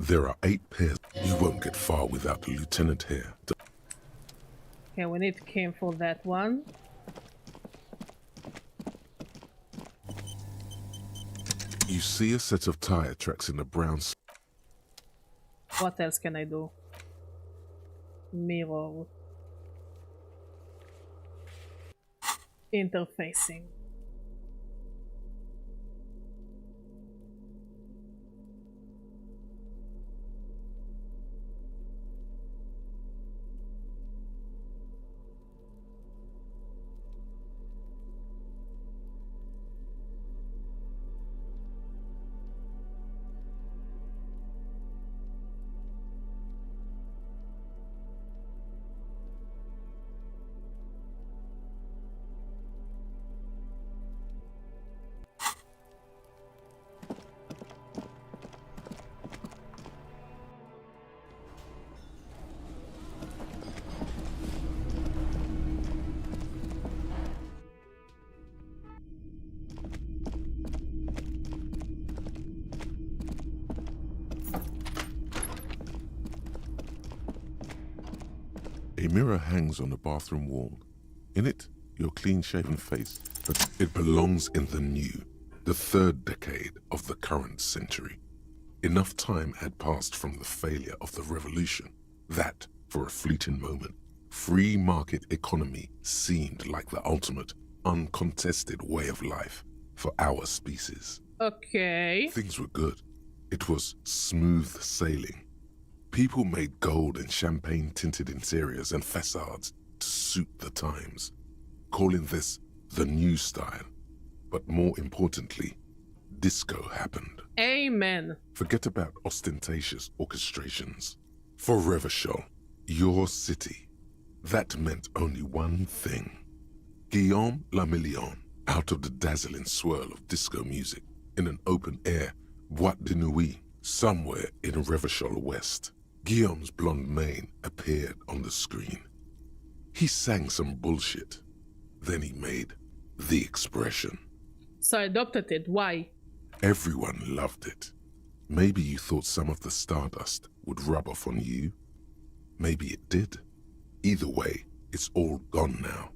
There are 8 pairs. You won't get far without a lieutenant here. Okay, we need Kim for that one. You see a set of tire tracks in the brown. What else can I do? Mirror. Interfacing. A mirror hangs on the bathroom wall. In it, your clean-shaven face, but it belongs in the new, the 3rd decade of the current century. Enough time had passed from the failure of the revolution that, for a fleeting moment, free market economy seemed like the ultimate, uncontested way of life for our species. Okay. Things were good. It was smooth sailing. People made gold and champagne-tinted interiors and facades to suit the times, calling this the new style. But more importantly, disco happened. Amen. Forget about ostentatious orchestrations. For Revachol, your city, that meant only one thing. Guillaume Lamillion, out of the dazzling swirl of disco music, in an open-air boîte de nuit somewhere in Revachol West. Guillaume's blonde mane appeared on the screen. He sang some bullshit. Then he made the expression. So I adopted it. Why? Everyone loved it. Maybe you thought some of the stardust would rub off on you. Maybe it did. Either way, it's all gone now.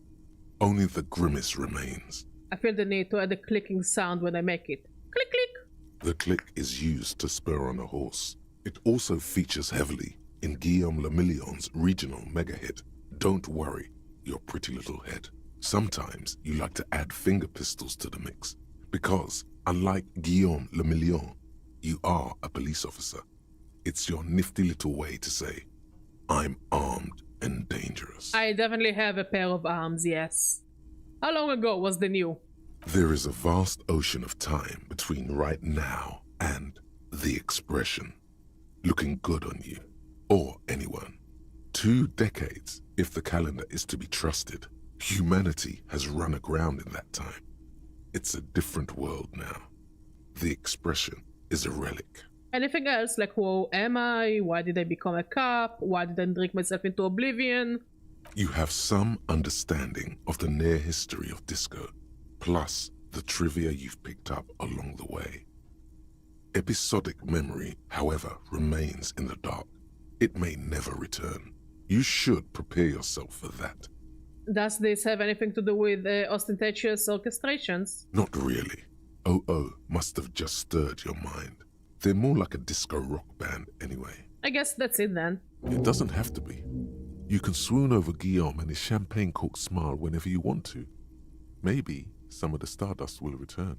Only the grimace remains. I feel the need to add a clicking sound when I make it. Click, click. The click is used to spur on a horse. It also features heavily in Guillaume Lamillion's regional mega hit, Don't Worry, Your Pretty Little Head. Sometimes you like to add finger pistols to the mix, because, unlike Guillaume Lamillion, you are a police officer. It's your nifty little way to say, I'm armed and dangerous. I definitely have a pair of arms, yes. How long ago was the new? There is a vast ocean of time between right now and the expression. Looking good on you, or anyone. 2 decades, if the calendar is to be trusted. Humanity has run aground in that time. It's a different world now. The expression is a relic. Anything else, like who am I? Why did I become a cop? Why did I drink myself into oblivion? You have some understanding of the near history of disco, plus the trivia you've picked up along the way. Episodic memory, however, remains in the dark. It may never return. You should prepare yourself for that. Does this have anything to do with ostentatious orchestrations? Not really. OO must have just stirred your mind. They're more like a disco rock band anyway. I guess that's it then. It doesn't have to be. You can swoon over Guillaume and his champagne-corked smile whenever you want to. Maybe some of the stardust will return.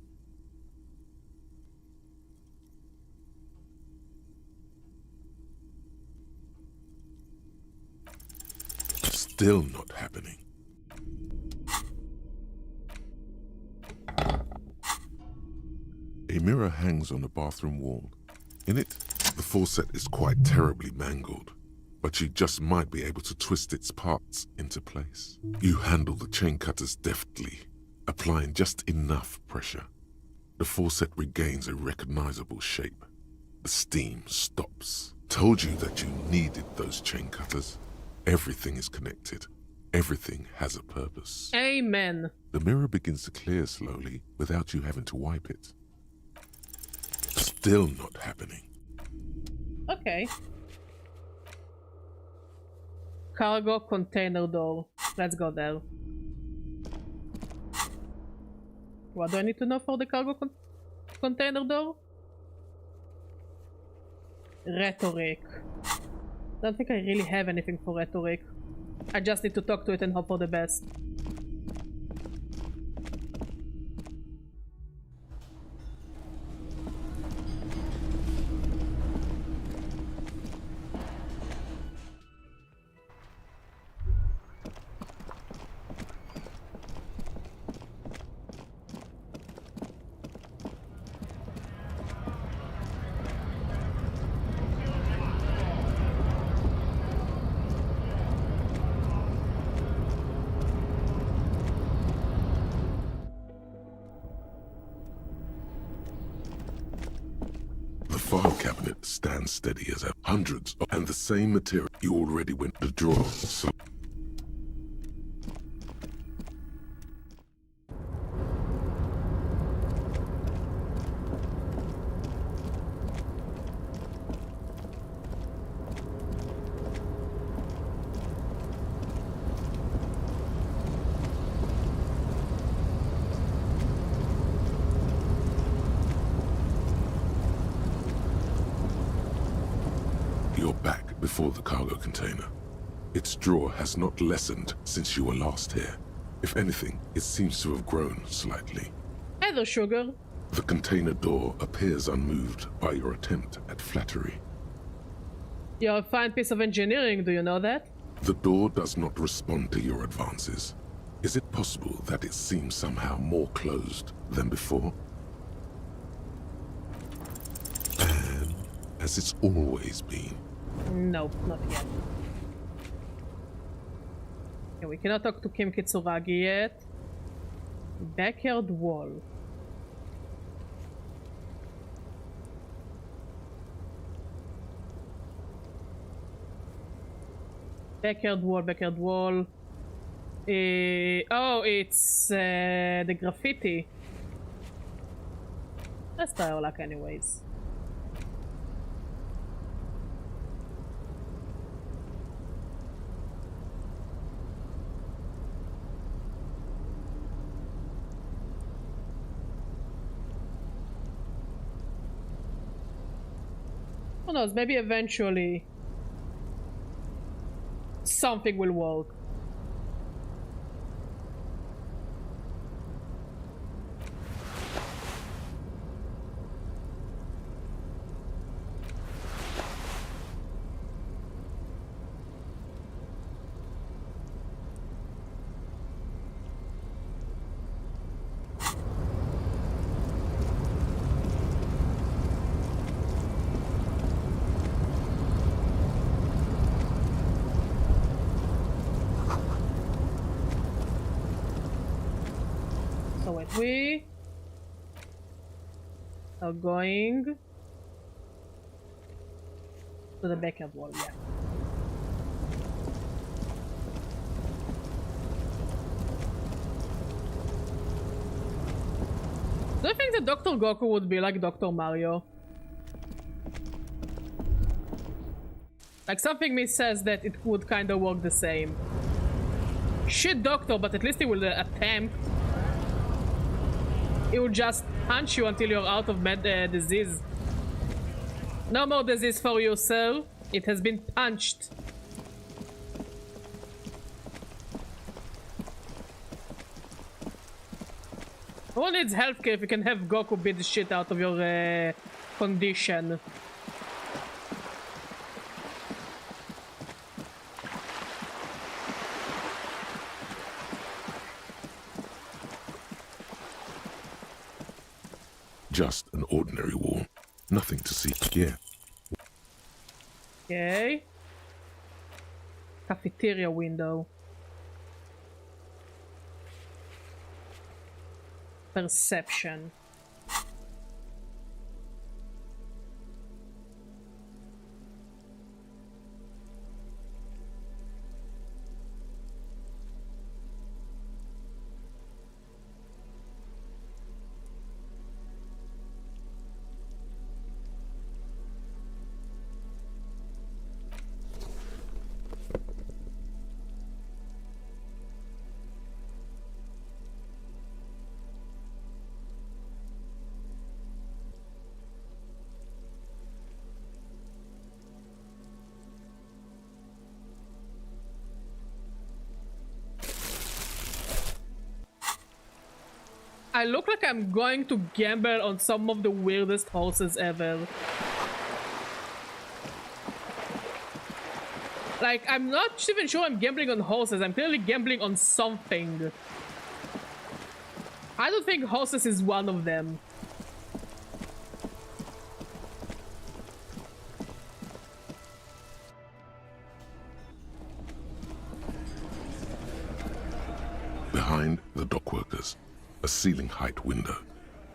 Still not happening. A mirror hangs on the bathroom wall. In it, the faucet is quite terribly mangled, but you just might be able to twist its parts into place. You handle the chain cutters deftly, applying just enough pressure. The faucet regains a recognizable shape. The steam stops. Told you that you needed those chain cutters. Everything is connected. Everything has a purpose. Amen. The mirror begins to clear slowly without you having to wipe it. Still not happening. Okay. Cargo container door. Let's go there. What do I need to know for the cargo container door? Rhetoric. Don't think I really have anything for rhetoric. I just need to talk to it and hope for the best. The file cabinet stands steady as ever. Hundreds of, and the same material you already went to draw. So you're back before the cargo container. Its drawer has not lessened since you were last here. If anything, it seems to have grown slightly. Hello, sugar. The container door appears unmoved by your attempt at flattery. You're a fine piece of engineering, do you know that? The door does not respond to your advances. Is it possible that it seems somehow more closed than before? And as it's always been. Nope, not yet. Okay, we cannot talk to Kim Kitsuragi yet. Backyard wall. Backyard wall, backyard wall. Oh, it's the graffiti. Let's try our luck anyways. Who knows, maybe eventually something will work. We are going to the backup wall, yeah. Do you think that Dr. Goku would be like Dr. Mario? Like, something me says that it would kind of work the same. Shit, Doctor, but at least he will attempt. It will just punch you until you're out of disease. No more disease for you, sir. It has been punched. Who needs healthcare if you can have Goku beat the shit out of your condition? Just an ordinary wall. Nothing to see here. Okay. Cafeteria window. Perception. I look like I'm going to gamble on some of the weirdest horses ever. Like, I'm not even sure I'm gambling on horses. I'm clearly gambling on something. I don't think horses is one of them. Behind the dockworkers, a ceiling-height window.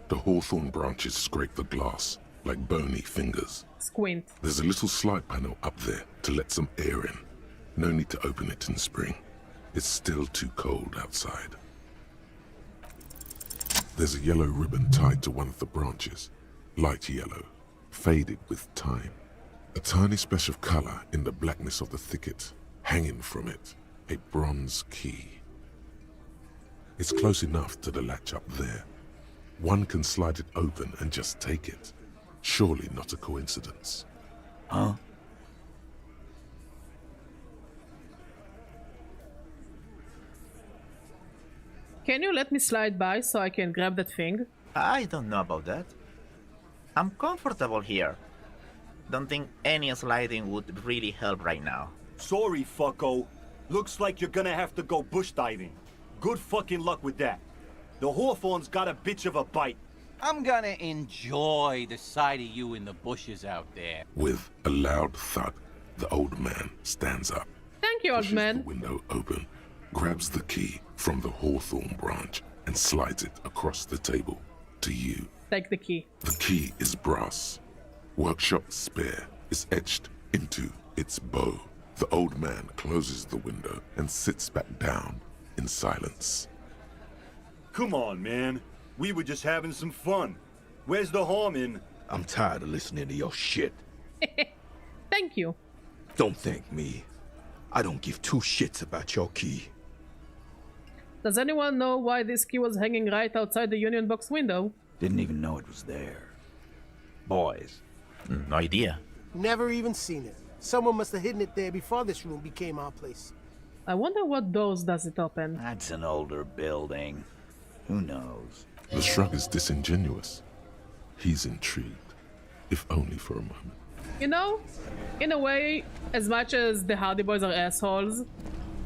The hawthorn branches scrape the glass like bony fingers. Squint. There's a little slide panel up there to let some air in. No need to open it in spring. It's still too cold outside. There's a yellow ribbon tied to one of the branches. Light yellow, faded with time. A tiny splash of color in the blackness of the thicket. Hanging from it, a bronze key. It's close enough to the latch up there. One can slide it open and just take it. Surely not a coincidence. Huh? Can you let me slide by so I can grab that thing? I don't know about that. I'm comfortable here. Don't think any sliding would really help right now. Sorry, fucko. Looks like you're gonna have to go bush diving. Good fucking luck with that. The hawthorn's got a bitch of a bite. I'm gonna enjoy the sight of you in the bushes out there. With a loud thud, the old man stands up. Thank you, old man. The window open, grabs the key from the hawthorn branch and slides it across the table to you. Take the key. The key is brass. Workshop spare is etched into its bow. The old man closes the window and sits back down in silence. Come on, man. We were just having some fun. Where's the harm in? I'm tired of listening to your shit. Thank you. Don't thank me. I don't give two shits about your key. Does anyone know why this key was hanging right outside the Union Box window? Didn't even know it was there. Boys, no idea. Never even seen it. Someone must have hidden it there before this room became our place. I wonder what doors does it open. That's an older building. Who knows? The shrug is disingenuous. He's intrigued, if only for a moment. You know, in a way, as much as the Hardy Boys are assholes,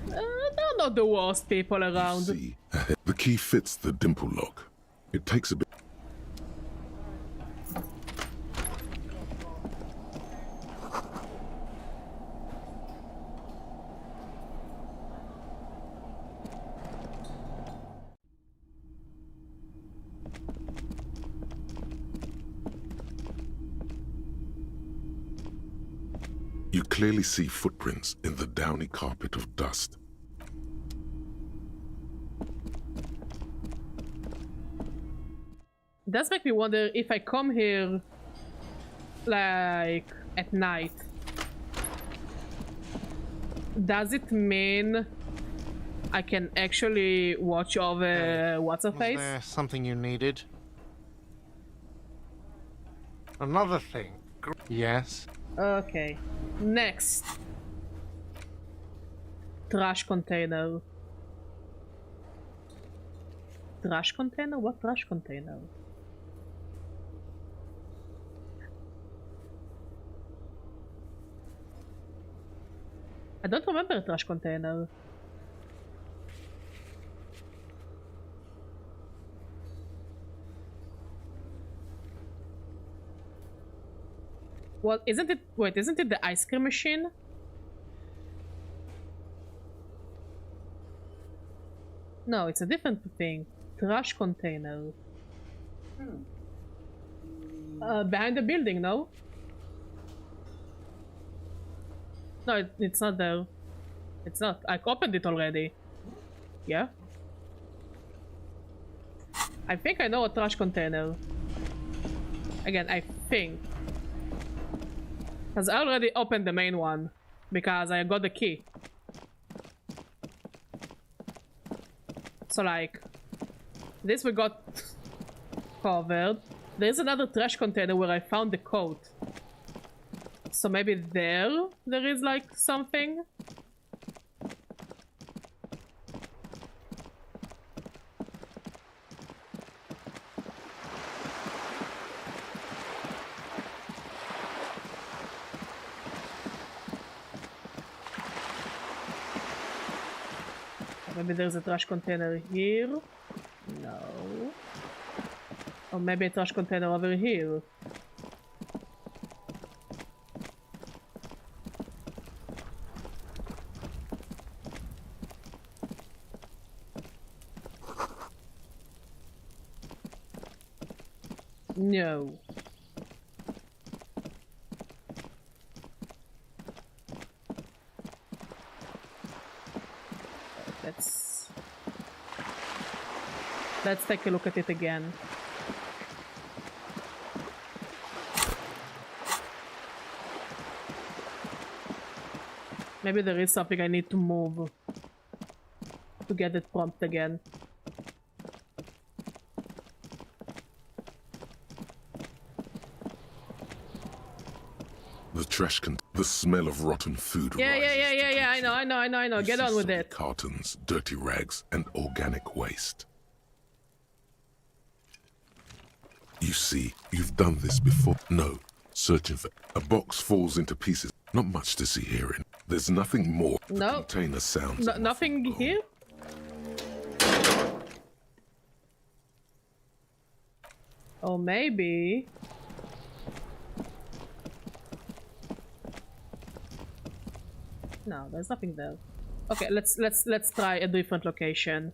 they're not the worst people around. See, the key fits the dimple lock. It takes a bit. You clearly see footprints in the downy carpet of dust. It does make me wonder if I come here, like, at night. Does it mean I can actually watch over what's-her-face? Was there something you needed? Another thing. Yes? Okay. Next. Trash container. Trash container? What trash container? I don't remember a trash container. Well, isn't it... Wait, isn't it the ice cream machine? No, it's a different thing. Trash container. Behind the building, no? No, it's not there. It's not. I opened it already. Yeah? I think I know a trash container. Again, I think. Because I already opened the main one. Because I got the key. So like... This we got covered. There's another trash container where I found the coat. So maybe there is like something? Maybe there's a trash container here. No. Or maybe a trash container over here. No. Let's take a look at it again. Maybe there is something I need to move to get it prompt again. The trash can. The smell of rotten food. Yeah. I know. Get on with it. Cartons, dirty rags, and organic waste. You see, you've done this before. No, searching for a box falls into pieces. Not much to see here. There's nothing more. The container sounds. Nothing here. Or maybe. No, there's nothing there. Okay, let's try a different location.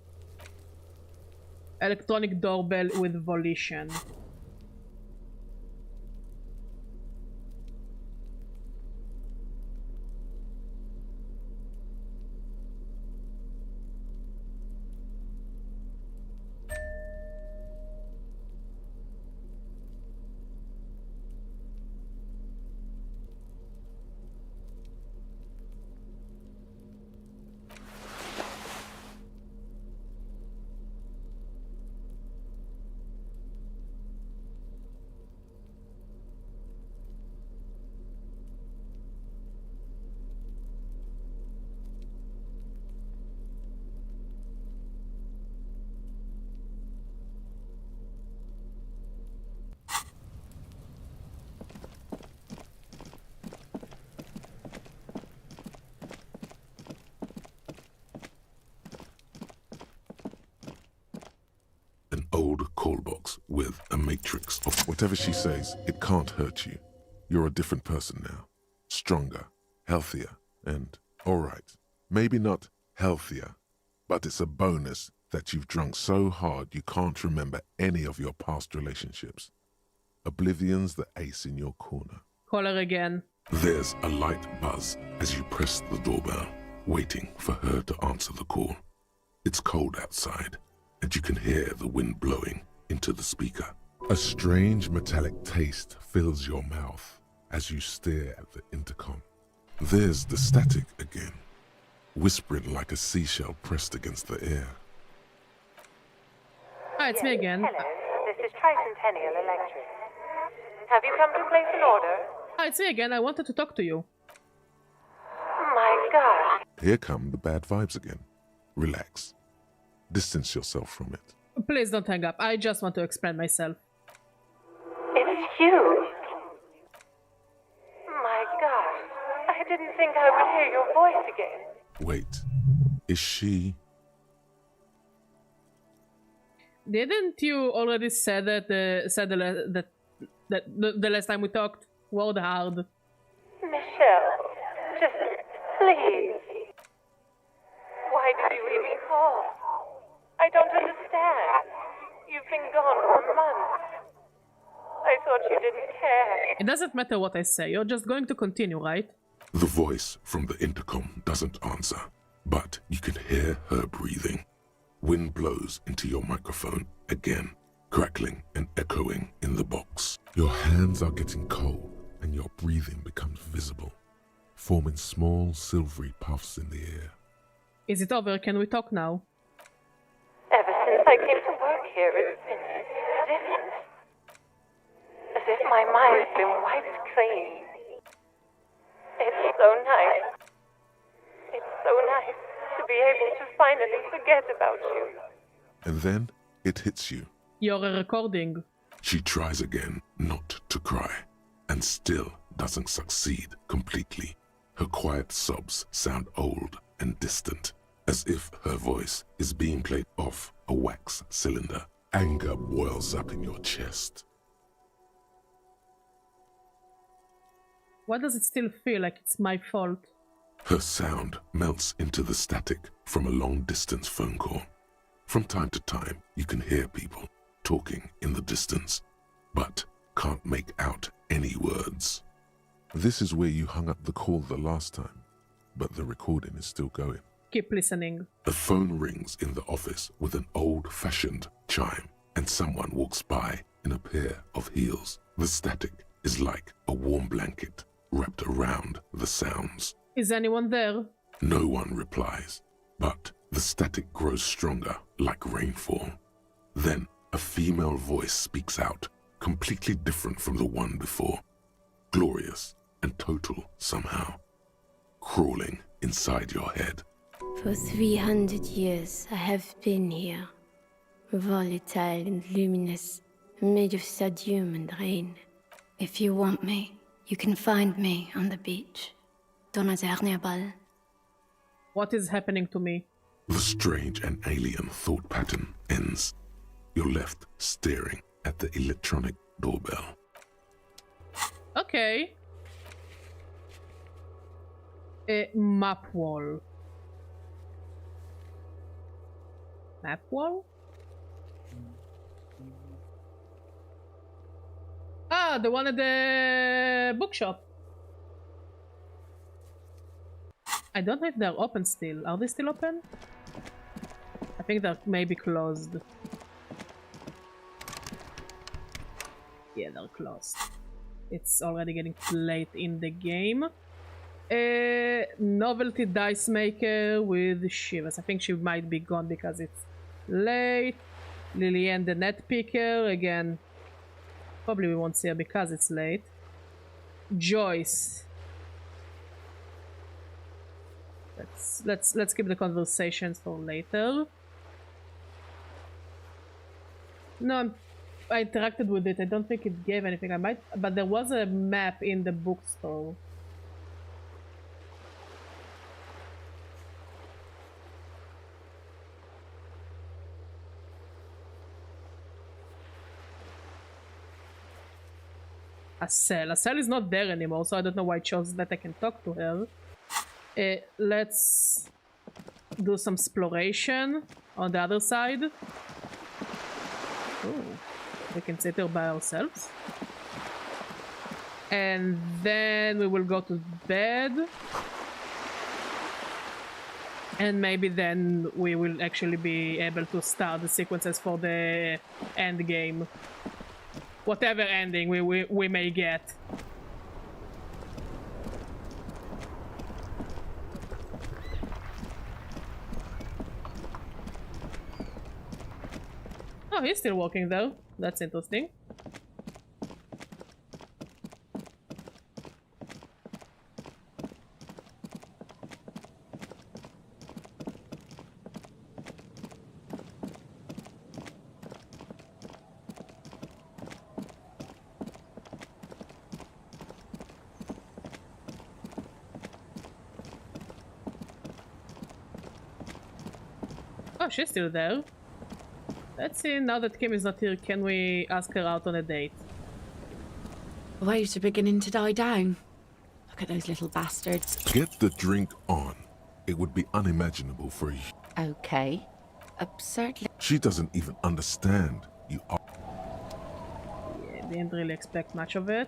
Electronic doorbell with volition. Call box with a matrix of whatever she says. It can't hurt you. You're a different person now. Stronger, healthier, and alright. Maybe not healthier, but it's a bonus that you've drunk so hard you can't remember any of your past relationships. Oblivion's the ace in your corner. Call her again. There's a light buzz as you press the doorbell, waiting for her to answer the call. It's cold outside, and you can hear the wind blowing into the speaker. A strange metallic taste fills your mouth as you stare at the intercom. There's the static again, whispering like a seashell pressed against the air. Hi, it's me again. Hello, this is Tricentennial Electric. Have you come to place an order? Hi, it's me again. I wanted to talk to you. My God. Here come the bad vibes again. Relax. Distance yourself from it. Please don't hang up. I just want to explain myself. It's you. My God. I didn't think I would hear your voice again. Wait. Is she... Didn't you already say that the last time we talked? Word hard. Michelle, just please. Why did you even call? I don't understand. You've been gone for months. I thought you didn't care. It doesn't matter what I say. You're just going to continue, right? The voice from the intercom doesn't answer, but you can hear her breathing. Wind blows into your microphone again, crackling and echoing in the box. Your hands are getting cold and your breathing becomes visible, forming small silvery puffs in the air. Is it over? Can we talk now? Ever since I came to work here, it's been different. As if my mind's been wiped clean. It's so nice. It's so nice to be able to finally forget about you. And then it hits you. You're a recording. She tries again not to cry, and still doesn't succeed completely. Her quiet sobs sound old and distant, as if her voice is being played off a wax cylinder. Anger boils up in your chest. Why does it still feel like it's my fault? Her sound melts into the static from a long-distance phone call. From time to time, you can hear people talking in the distance, but can't make out any words. This is where you hung up the call the last time, but the recording is still going. Keep listening. The phone rings in the office with an old-fashioned chime, and someone walks by in a pair of heels. The static is like a warm blanket wrapped around the sounds. Is anyone there? No one replies, but the static grows stronger like rainfall. Then a female voice speaks out, completely different from the one before. Glorious and total somehow, crawling inside your head. For 300 years I have been here, volatile and luminous, made of sodium and rain. If you want me, you can find me on the beach. Donazernebal. What is happening to me? The strange and alien thought pattern ends. You're left staring at the electronic doorbell. Okay. A map wall. Map wall? Ah, the one at the bookshop. I don't know if they're open still. Are they still open? I think they're maybe closed. Yeah, they're closed. It's already getting late in the game. A novelty dice maker with Shivers. I think she might be gone because it's late. Lillian the net picker. Again, probably we won't see her because it's late. Joyce. Let's keep the conversations for later. No, I interacted with it. I don't think it gave anything. I might, but there was a map in the bookstore. Acel. Acel is not there anymore, so I don't know why it shows that I can talk to her. Let's do some exploration on the other side. Oh, we can sit here by ourselves. And then we will go to bed. And maybe then we will actually be able to start the sequences for the end game. Whatever ending we may get. Oh, he's still walking though. That's interesting. Oh, she's still there. Let's see, now that Kim is not here, can we ask her out on a date? Waves are beginning to die down. Look at those little bastards. Get the drink on. It would be unimaginable for you. Okay. Absurdly. She doesn't even understand. You are. Yeah, didn't really expect much of it.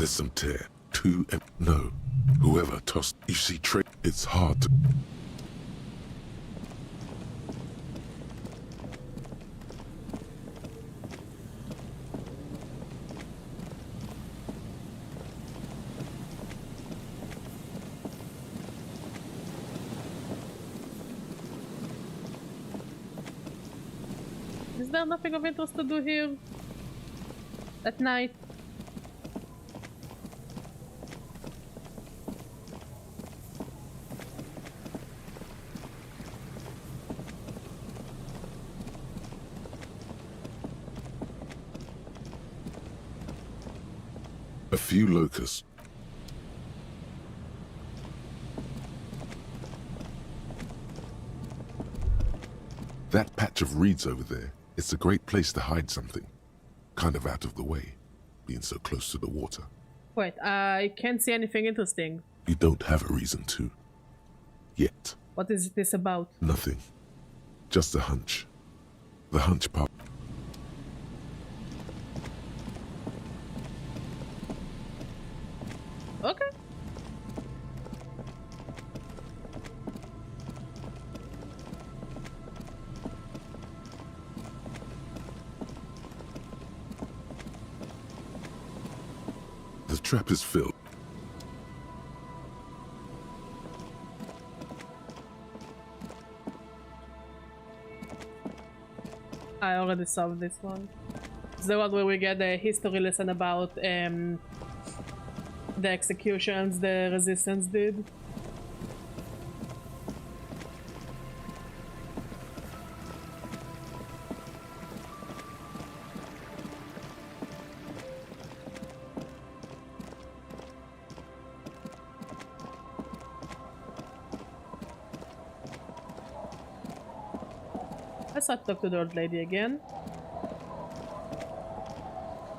There's some tear. No. Whoever tossed... You see, it's hard to... Is there nothing of interest to do here? At night? A few locusts. That patch of reeds over there, it's a great place to hide something. Kind of out of the way, being so close to the water. Wait, I can't see anything interesting. You don't have a reason to. Yet. What is this about? Nothing. Just a hunch. The hunch part. Okay. The trap is filled. I already solved this one. It's the one where we get a history lesson about the executions the resistance did. Let's not talk to the old lady again.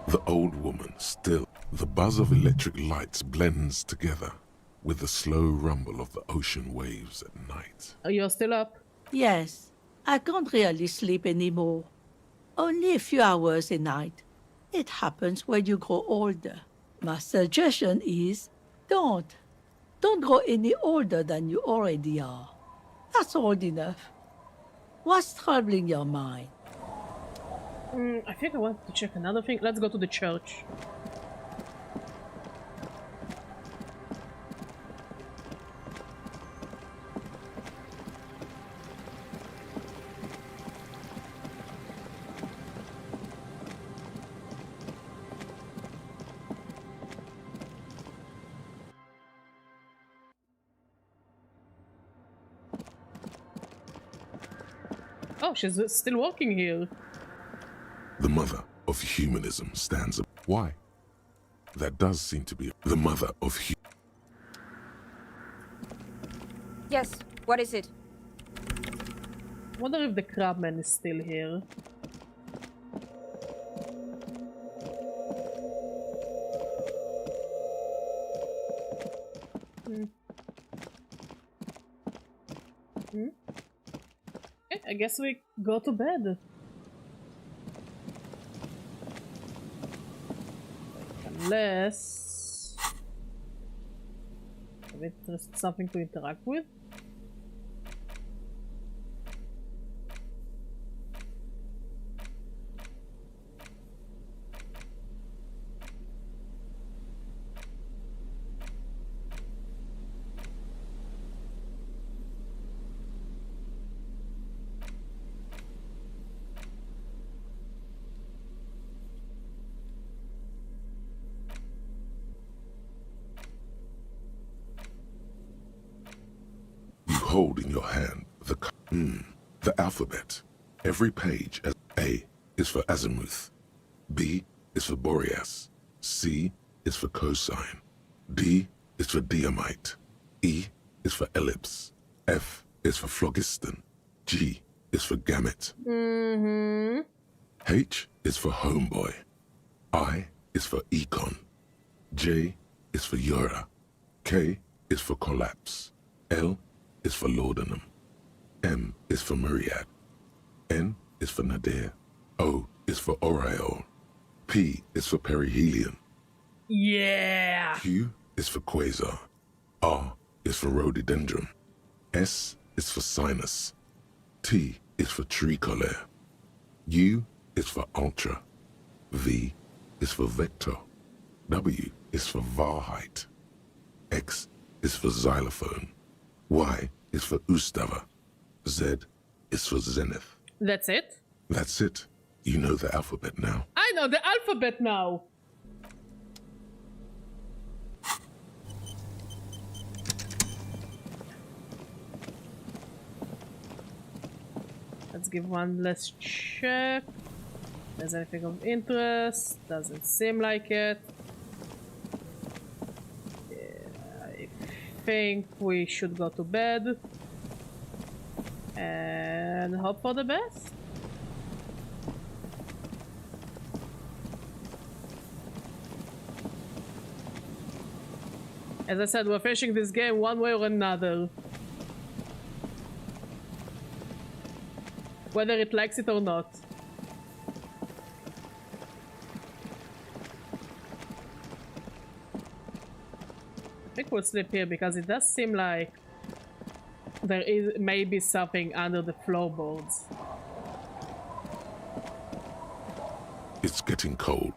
The old woman still. The buzz of electric lights blends together with the slow rumble of the ocean waves at night. Oh, you're still up? Yes. I can't really sleep anymore. Only a few hours a night. It happens when you grow older. My suggestion is don't. Don't grow any older than you already are. That's old enough. What's troubling your mind? I think I want to check another thing. Let's go to the church. Oh, she's still working here. The mother of humanism stands up. Why? That does seem to be the mother of Yes, what is it? Wonder if the crabman is still here. Okay, I guess we go to bed. Unless there's something to interact with. hold in your hand the alphabet. Every page as A is for azimuth, B is for Boreas, C is for cosine, D is for diamite, E is for ellipse, F is for phlogiston, G is for gamut, H is for homeboy, I is for econ, J is for Eura, K is for collapse, L is for laudanum, M is for myriad, N is for nadir, O is for aureole, P is for perihelion, Yeah. Q is for quasar. R is for rhododendron. S is for sinus. T is for tricolor. U is for ultra. V is for vector. W is for Wahrheit. X is for xylophone. Y is for Ustava. Z is for zenith. That's it? That's it. You know the alphabet now. I know the alphabet now. Let's give one last check. There's anything of interest? Doesn't seem like it. Yeah, I think we should go to bed and hope for the best. As I said, we're finishing this game one way or another. Whether it likes it or not. I think we'll sleep here because it does seem like there is maybe something under the floorboards. It's getting cold.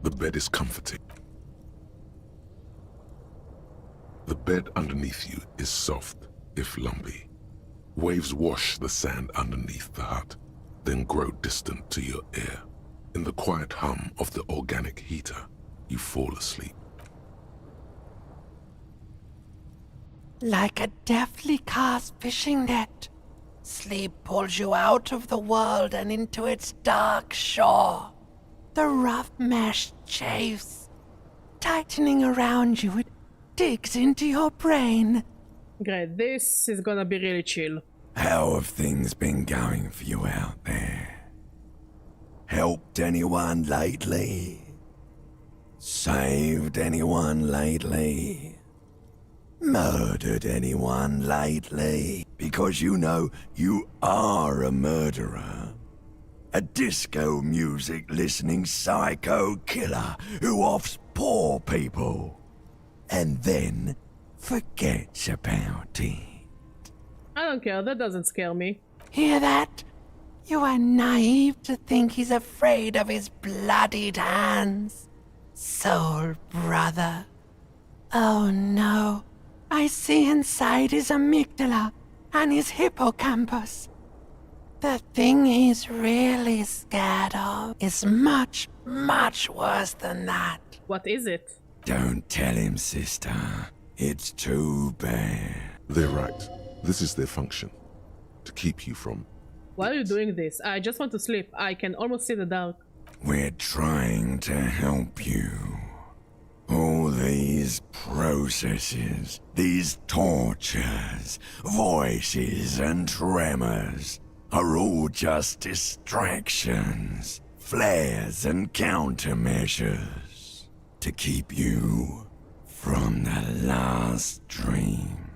The bed is comforting. The bed underneath you is soft, if lumpy. Waves wash the sand underneath the hut, then grow distant to your ear. In the quiet hum of the organic heater, you fall asleep. Like a deftly cast fishing net, sleep pulls you out of the world and into its dark shore. The rough mesh chafes, tightening around you, it digs into your brain. Great, this is gonna be really chill. How have things been going for you out there? Helped anyone lately? Saved anyone lately? Murdered anyone lately? Because you know you are a murderer. A disco music listening psycho killer who offs poor people and then forgets about it. I don't care, that doesn't scare me. Hear that? You are naive to think he's afraid of his bloodied hands. Soul brother. Oh no. I see inside his amygdala and his hippocampus. The thing he's really scared of is much, much worse than that. What is it? Don't tell him, sister. It's too bad. They're right. This is their function. To keep you from... Why are you doing this? I just want to sleep. I can almost see the dark. We're trying to help you. All these processes, these tortures, voices and tremors are all just distractions, flares and countermeasures to keep you from the last dream.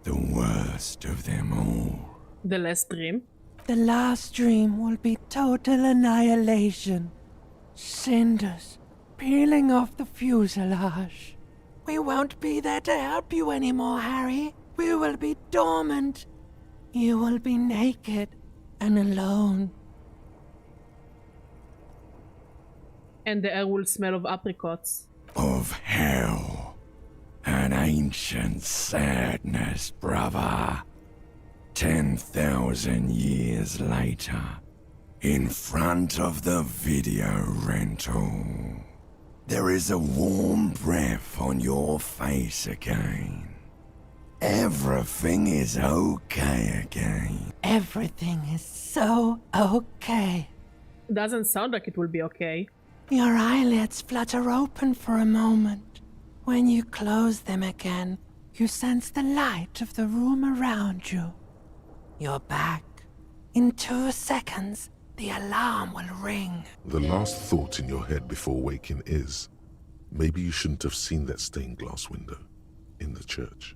The worst of them all. The last dream? The last dream will be total annihilation. Cinders peeling off the fuselage. We won't be there to help you anymore, Harry. We will be dormant. You will be naked and alone. And the air will smell of apricots. Of hell. An ancient sadness, brother. 10,000 years later, in front of the video rental, there is a warm breath on your face again. Everything is okay again. Everything is so okay. Doesn't sound like it will be okay. Your eyelids flutter open for a moment. When you close them again, you sense the light of the room around you. You're back. In 2 seconds, the alarm will ring. The last thought in your head before waking is, maybe you shouldn't have seen that stained glass window in the church.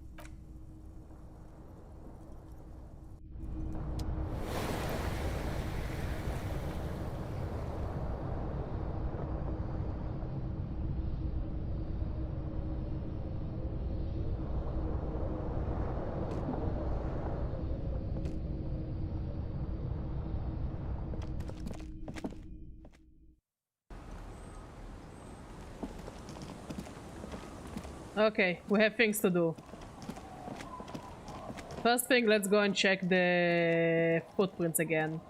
Okay, we have things to do. First thing, let's go and check the footprints again.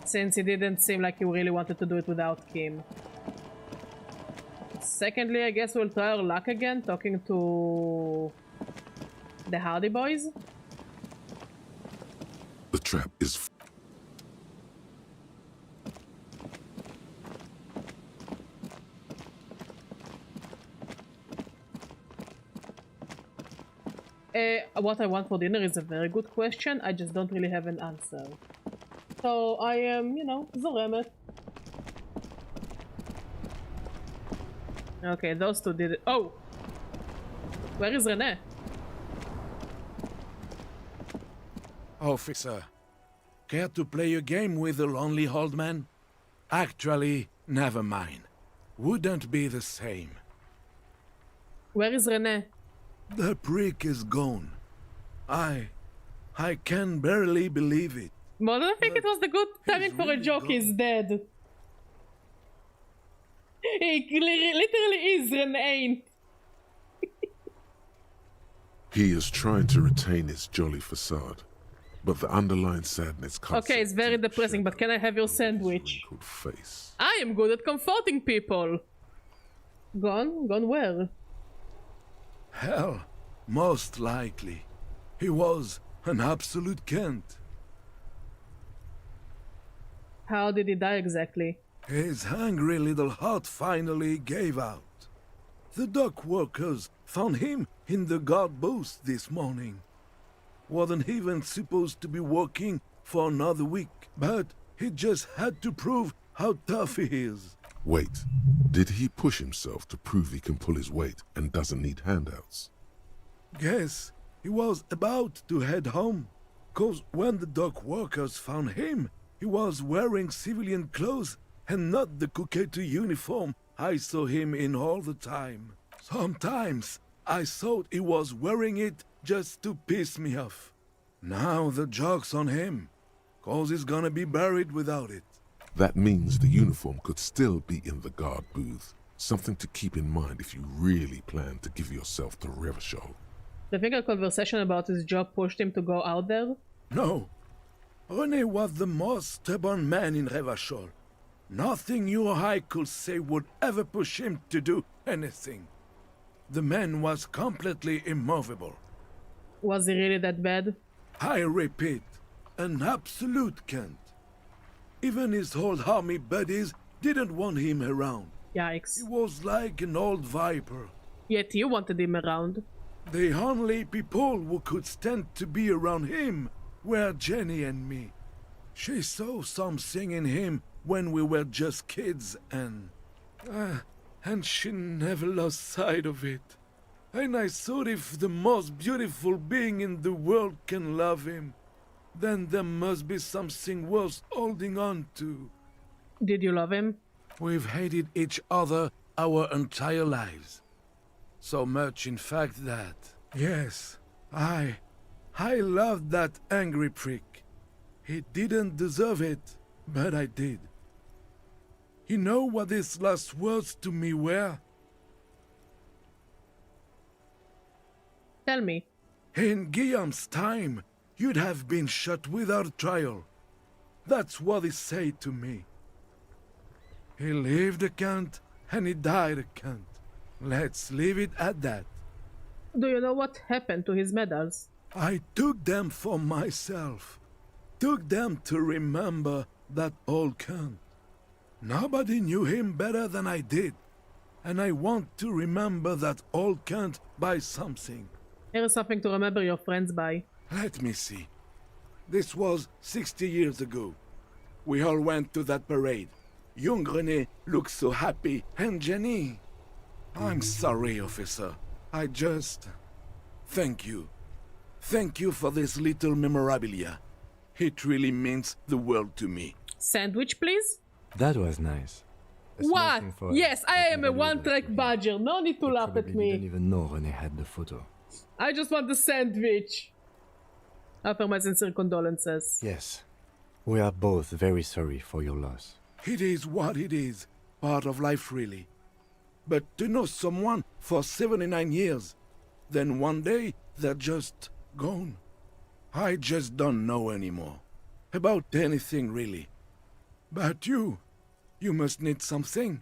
Since it didn't seem like you really wanted to do it without Kim. Secondly, I guess we'll try our luck again, talking to the Hardy Boys. The trap is what I want for dinner is a very good question. I just don't really have an answer. So I am, you know, zoremet. Okay, those two did it. Oh! Where is René? Officer, care to play a game with the lonely old man? Actually, never mind. Wouldn't be the same. Where is René? The prick is gone. I can barely believe it. Well, I don't think it was the good timing for a joke. He's dead. He literally is and ain't. He is trying to retain his jolly facade, but the underlying sadness comes. Okay, it's very depressing, but can I have your sandwich? Face. I am good at comforting people. Gone? Gone where? Hell, most likely. He was an absolute Kent. How did he die exactly? His hungry little heart finally gave out. The dock workers found him in the guard booth this morning. Wasn't even supposed to be working for another week, but he just had to prove how tough he is. Wait, did he push himself to prove he can pull his weight and doesn't need handouts? Guess he was about to head home, 'cause when the dock workers found him, he was wearing civilian clothes and not the Kuketu uniform I saw him in all the time. Sometimes I thought he was wearing it just to piss me off. Now the joke's on him, 'cause he's gonna be buried without it. That means the uniform could still be in the guard booth. Something to keep in mind if you really plan to give yourself to Revachol. Do you think a conversation about his job pushed him to go out there? No. René was the most stubborn man in Revachol. Nothing you or I could say would ever push him to do anything. The man was completely immovable. Was he really that bad? I repeat, an absolute Kent. Even his old army buddies didn't want him around. Yikes. He was like an old viper. Yet you wanted him around. The only people who could stand to be around him were Jenny and me. She saw something in him when we were just kids, and she never lost sight of it. And I thought if the most beautiful being in the world can love him, then there must be something worth holding on to. Did you love him? We've hated each other our entire lives. So much, in fact, that... Yes, I loved that angry prick. He didn't deserve it, but I did. You know what his last words to me were? Tell me. In Guillaume's time, you'd have been shot without trial. That's what he said to me. He lived a Kent, and he died a Kent. Let's leave it at that. Do you know what happened to his medals? I took them for myself. Took them to remember that old Kent. Nobody knew him better than I did. And I want to remember that old Kent by something. Here is something to remember your friends by. Let me see. This was 60 years ago. We all went to that parade. Young René looked so happy, and Jenny... I'm sorry, officer. I just... Thank you. Thank you for this little memorabilia. It really means the world to me. Sandwich, please? That was nice. What? Yes, I am a one-track badger. No need to laugh at me. I didn't even know René had the photo. I just want the sandwich. Offer my sincere condolences. Yes. We are both very sorry for your loss. It is what it is. Part of life, really. But to know someone for 79 years, then one day they're just gone. I just don't know anymore. About anything, really. But you must need something.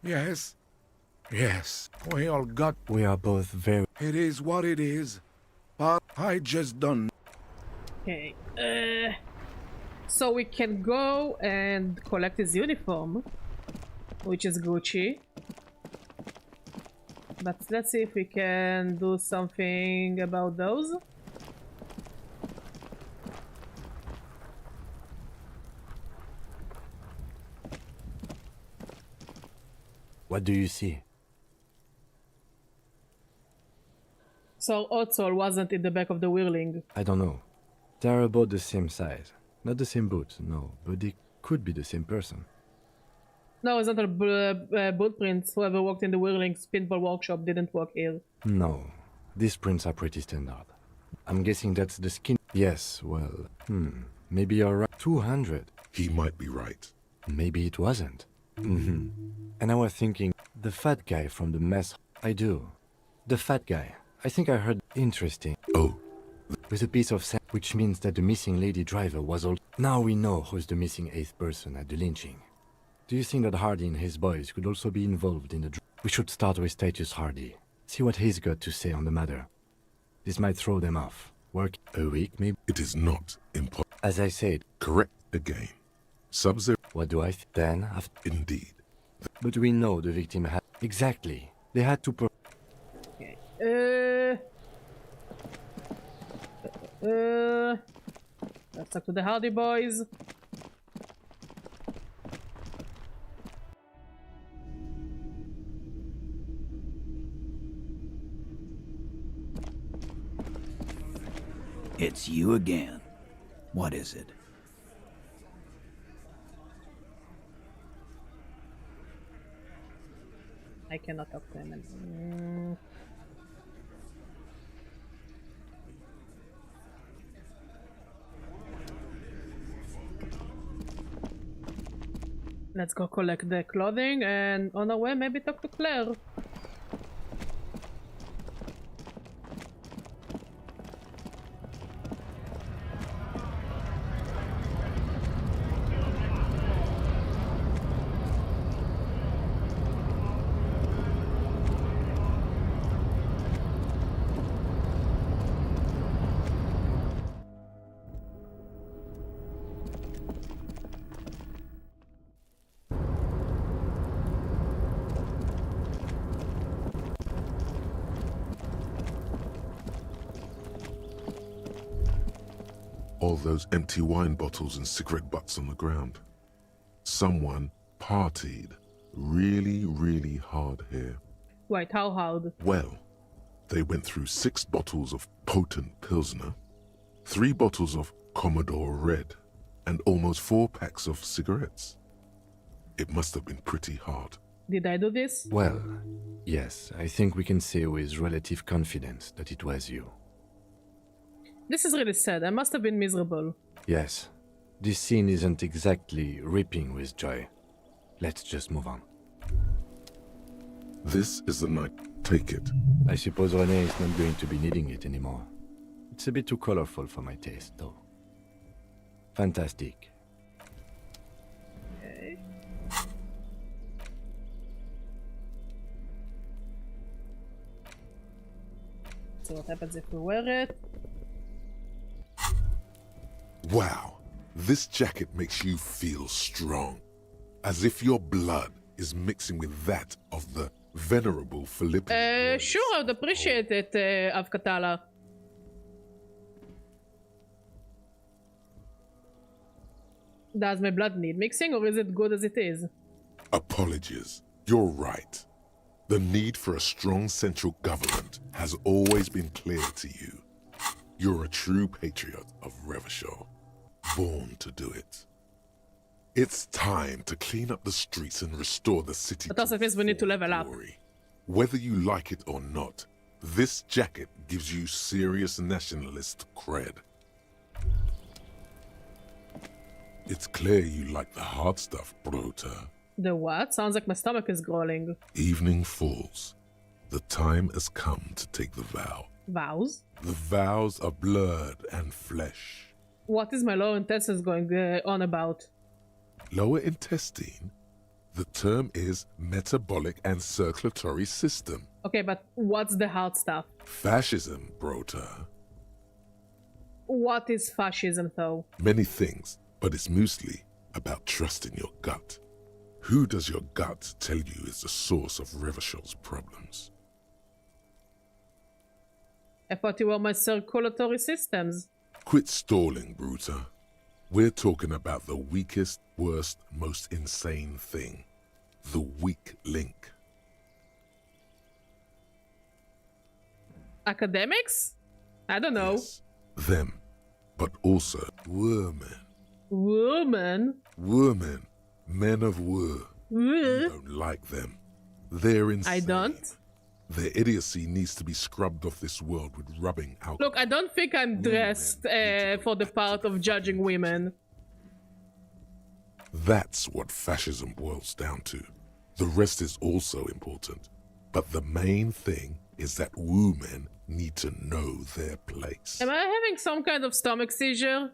Yes. Yes, we all got... We are both very... It is what it is. But I just don't... Okay. So we can go and collect his uniform, which is Gucci. But let's see if we can do something about those. What do you see? So Otzol wasn't in the back of the Whirling. I don't know. They're about the same size. Not the same boots, no, but they could be the same person. No, it's not a boot prints. Whoever worked in the Whirling's pinball workshop didn't work here. No, these prints are pretty standard. I'm guessing that's the skin. Yes, well, maybe you're right. 200. He might be right. Maybe it wasn't. And I was thinking, the fat guy from the mess. I do. The fat guy. I think I heard interesting. Oh. With a piece of sand, which means that the missing lady driver was all. Now we know who's the missing 8th person at the lynching. Do you think that Hardy and his boys could also be involved in the... We should start with Titus Hardy. See what he's got to say on the matter. This might throw them off. Work a week, maybe? It is not impossible. As I said. Correct again. Sub-Zero. What do I then? Indeed. But we know the victim had... Exactly. They had to... Okay. Let's talk to the Hardy boys. It's you again. What is it? I cannot talk to him. Let's go collect the clothing and on our way maybe talk to Claire. All those empty wine bottles and cigarette butts on the ground. Someone partied really, really hard here. Wait, how hard? Well, they went through 6 bottles of potent Pilsner, 3 bottles of Commodore Red, and almost 4 packs of cigarettes. It must have been pretty hard. Did I do this? Well, yes, I think we can say with relative confidence that it was you. This is really sad. I must have been miserable. Yes. This scene isn't exactly ripping with joy. Let's just move on. This is the night. Take it. I suppose René is not going to be needing it anymore. It's a bit too colorful for my taste, though. Fantastic. Okay. So what happens if we wear it? Wow, this jacket makes you feel strong, as if your blood is mixing with that of the venerable Philippian. Sure, I'd appreciate it, Avkatala. Does my blood need mixing, or is it good as it is? Apologies, you're right. The need for a strong central government has always been clear to you. You're a true patriot of Revachol, born to do it. It's time to clean up the streets and restore the city. But also means we need to level up. Whether you like it or not, this jacket gives you serious nationalist cred. It's clear you like the hard stuff, Brota. The what? Sounds like my stomach is growling. Evening falls. The time has come to take the vow. Vows? The vows are blood and flesh. What is my lower intestines going on about? Lower intestine? The term is metabolic and circulatory system. Okay, but what's the hard stuff? Fascism, Brota. What is fascism, though? Many things, but it's mostly about trusting your gut. Who does your gut tell you is the source of Revishal's problems? I thought you were my circulatory systems. Quit stalling, Bruta. We're talking about the weakest, worst, most insane thing. The weak link. Academics? I don't know. Yes, them. But also women. Women? Women. Men of war. You don't like them. They're insane. I don't? Their idiocy needs to be scrubbed off this world with rubbing alcohol. Look, I don't think I'm dressed for the part of judging women. That's what fascism boils down to. The rest is also important. But the main thing is that women need to know their place. Am I having some kind of stomach seizure?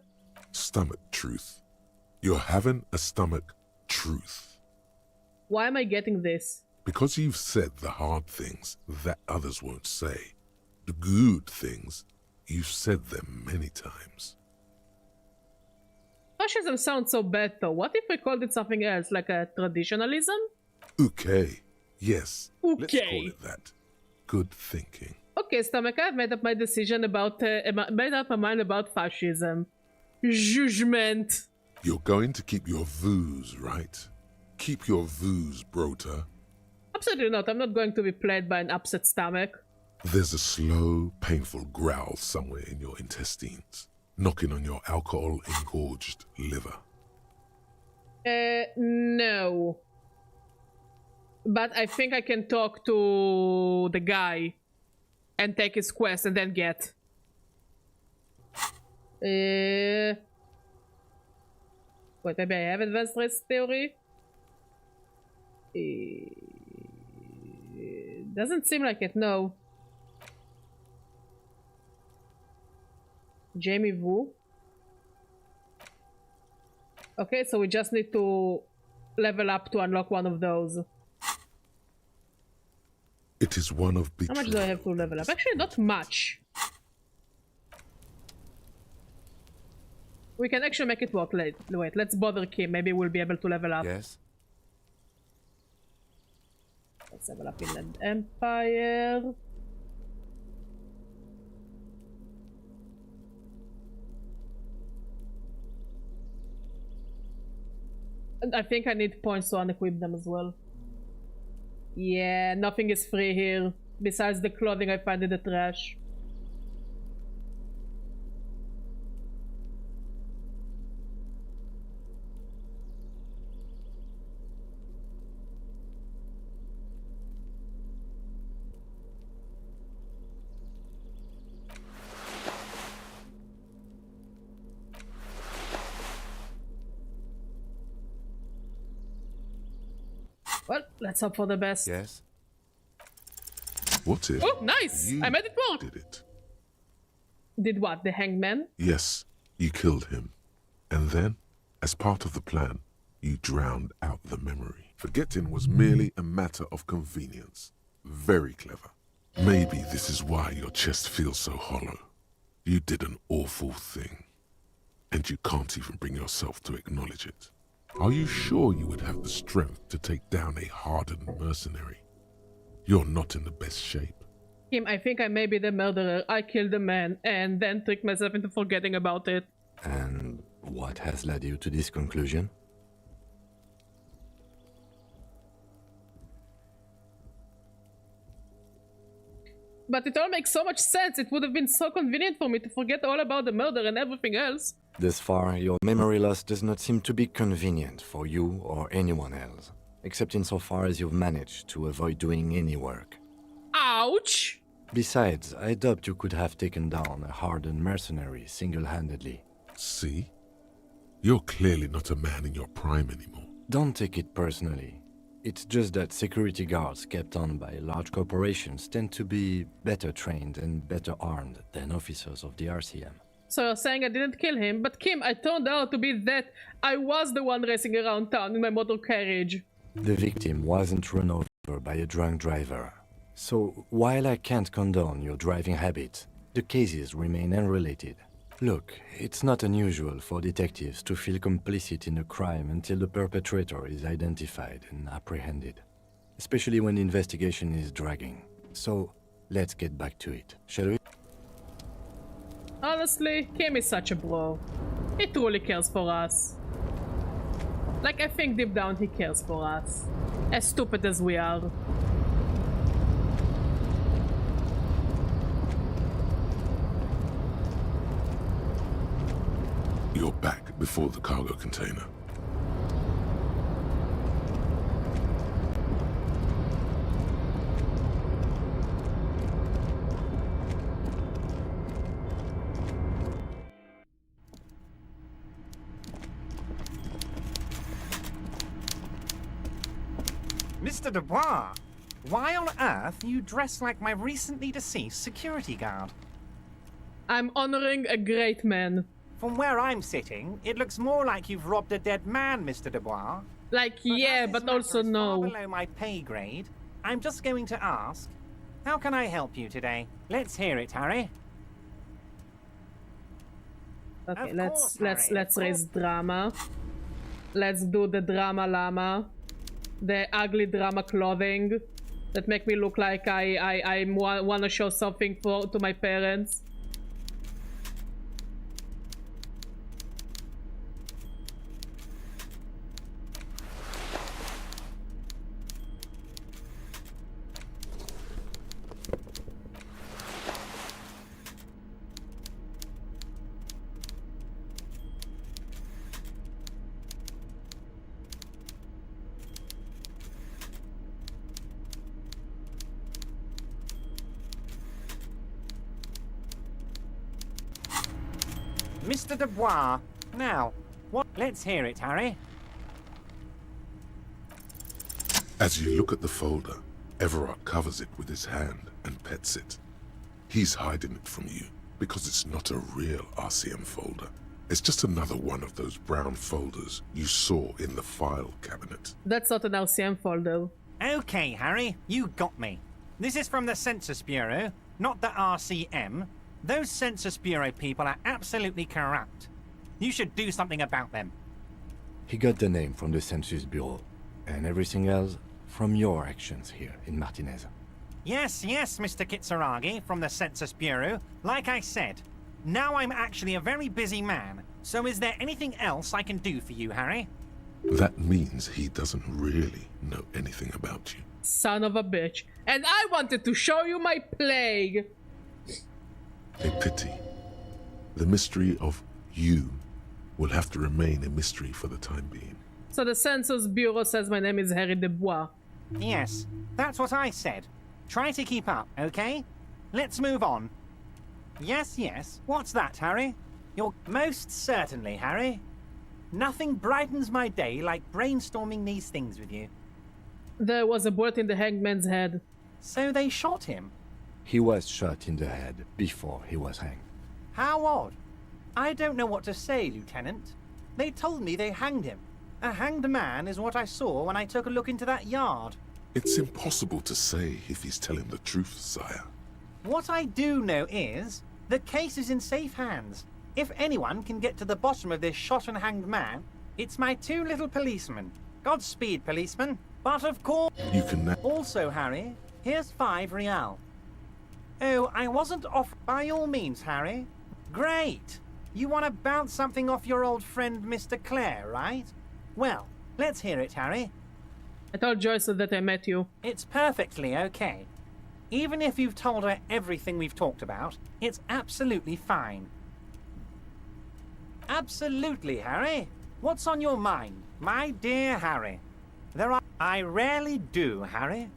Stomach truth. You're having a stomach truth. Why am I getting this? Because you've said the hard things that others won't say. The good things, you've said them many times. Fascism sounds so bad though. What if we called it something else, like a traditionalism? Okay. Yes. Okay. Let's call it that. Good thinking. Okay, Stomach, I've made up my decision about, made up my mind about fascism. Judgment. You're going to keep your views, right? Keep your views, Brota. Absolutely not. I'm not going to be played by an upset stomach. There's a slow, painful growl somewhere in your intestines, knocking on your alcohol-engorged liver. No. But I think I can talk to the guy and take his quest and then get. Wait, maybe I have advanced race theory? Doesn't seem like it, no. Jamie Wu. Okay, so we just need to level up to unlock one of those. It is one of How much do I have to level up? Actually, not much. We can actually make it work. Wait, let's bother Kim. Maybe we'll be able to level up. Yes. Let's level up Inland Empire. And I think I need points to unequip them as well. Yeah, nothing is free here. Besides the clothing I find in the trash. Well, let's hope for the best. Yes. What if? Oh, nice! I made it work! Did it? Did what? The hangman? Yes, you killed him. And then, as part of the plan, you drowned out the memory. Forgetting was merely a matter of convenience. Very clever. Maybe this is why your chest feels so hollow. You did an awful thing. And you can't even bring yourself to acknowledge it. Are you sure you would have the strength to take down a hardened mercenary? You're not in the best shape. Kim, I think I may be the murderer. I killed the man and then tricked myself into forgetting about it. And what has led you to this conclusion? But it all makes so much sense. It would have been so convenient for me to forget all about the murder and everything else. Thus far, your memory loss does not seem to be convenient for you or anyone else, except insofar as you've managed to avoid doing any work. Ouch! Besides, I doubt you could have taken down a hardened mercenary single-handedly. See? You're clearly not a man in your prime anymore. Don't take it personally. It's just that security guards kept on by large corporations tend to be better trained and better armed than officers of the RCM. So you're saying I didn't kill him, but Kim, I turned out to be that I was the one racing around town in my motor carriage. The victim wasn't run over by a drunk driver. So, while I can't condone your driving habits, the cases remain unrelated. Look, it's not unusual for detectives to feel complicit in a crime until the perpetrator is identified and apprehended, especially when the investigation is dragging. So, let's get back to it, shall we? Honestly, Kim is such a bro. He truly cares for us. Like, I think deep down he cares for us. As stupid as we are. You're back before the cargo container. Mr. Dubois, why on earth you dress like my recently deceased security guard? I'm honoring a great man. From where I'm sitting, it looks more like you've robbed a dead man, Mr. Dubois. Like, yeah, but also no. Below my pay grade, I'm just going to ask, how can I help you today? Let's hear it, Harry. Okay, let's raise drama. Let's do the drama llama. The ugly drama clothing that make me look like I wanna show something to my parents. Mr. Dubois, now, what? Let's hear it, Harry. As you look at the folder, Everard covers it with his hand and pets it. He's hiding it from you because it's not a real RCM folder. It's just another one of those brown folders you saw in the file cabinet. That's not an RCM folder. Okay, Harry, you got me. This is from the Census Bureau, not the RCM. Those Census Bureau people are absolutely corrupt. You should do something about them. He got the name from the Census Bureau, and everything else from your actions here in Martinez. Yes, Mr. Kitsuragi from the Census Bureau. Like I said, now I'm actually a very busy man, so is there anything else I can do for you, Harry? That means he doesn't really know anything about you. Son of a bitch. And I wanted to show you my plague. A pity. The mystery of you will have to remain a mystery for the time being. So the Census Bureau says my name is Harry Dubois. Yes, that's what I said. Try to keep up, okay? Let's move on. Yes. What's that, Harry? You're most certainly, Harry. Nothing brightens my day like brainstorming these things with you. There was a bullet in the hangman's head. So they shot him? He was shot in the head before he was hanged. How odd. I don't know what to say, Lieutenant. They told me they hanged him. A hanged man is what I saw when I took a look into that yard. It's impossible to say if he's telling the truth, sire. What I do know is, the case is in safe hands. If anyone can get to the bottom of this shot and hanged man, it's my two little policemen. Godspeed, policeman. But of course... You can... Also, Harry, here's 5 real. Oh, I wasn't off... By all means, Harry. Great. You want to bounce something off your old friend, Mr. Clare, right? Well, let's hear it, Harry. I told Joyce that I met you. It's perfectly okay. Even if you've told her everything we've talked about, it's absolutely fine. Absolutely, Harry. What's on your mind, my dear Harry? I rarely do, Harry.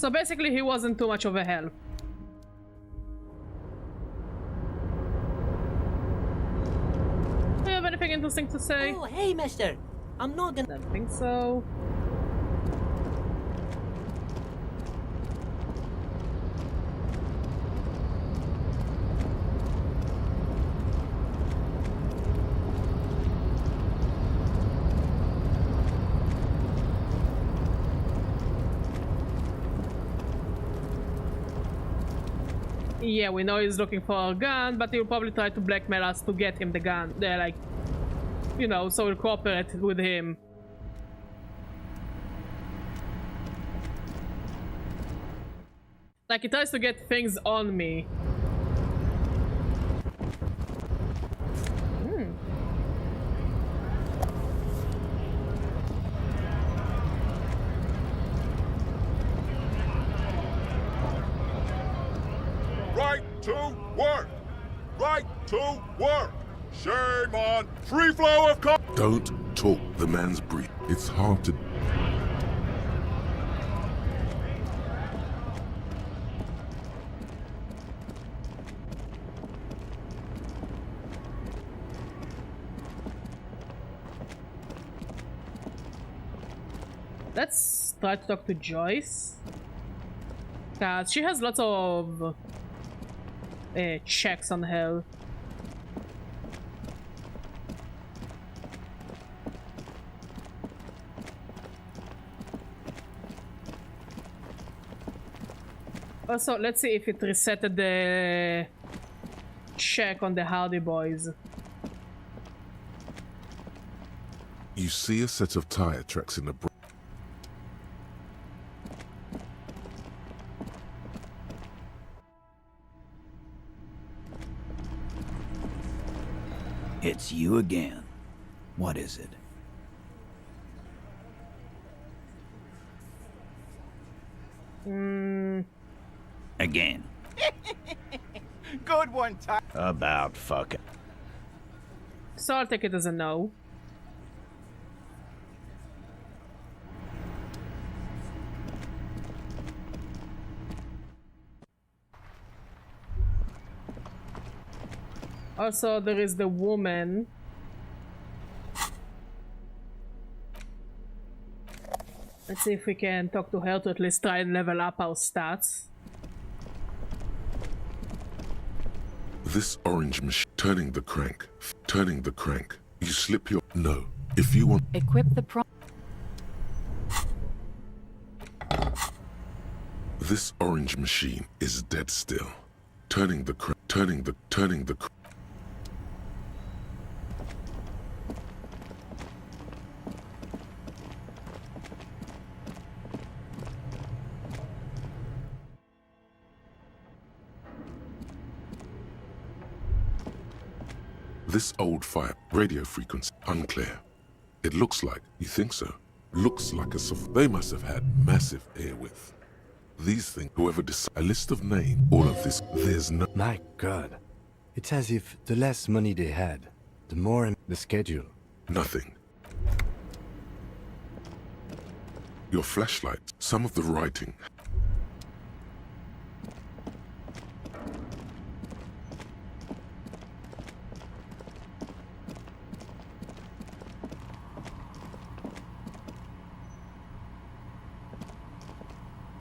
So basically he wasn't too much of a help. Do you have anything interesting to say? Oh, hey, mister. I'm not gonna... Don't think so. Yeah, we know he's looking for a gun, but he'll probably try to blackmail us to get him the gun. They're like, you know, so we'll cooperate with him. Like, he tries to get things on me. Right to work! Right to work! Shame on free flow of Don't talk, the man's breathing. It's hard to... Let's try to talk to Joyce. Cause she has lots of checks on her. Also, let's see if it resetted the check on the Hardy Boys. You see a set of tire tracks in the... It's you again. What is it? Again. Good one, Ty. About fucking. So I'll take it as a no. Also, there is the woman. Let's see if we can talk to her to at least try and level up our stats. This orange machine... Turning the crank. Turning the crank. You slip your... No. If you want... Equip the This orange machine is dead still. Turning the crank. Turning the This old fire, radio frequency, unclear. It looks like, you think so? Looks like they must have had massive air width. These things, whoever decided, a list of names, all of this, there's no... My God. It's as if the less money they had, the more the schedule. Nothing. Your flashlight, some of the writing.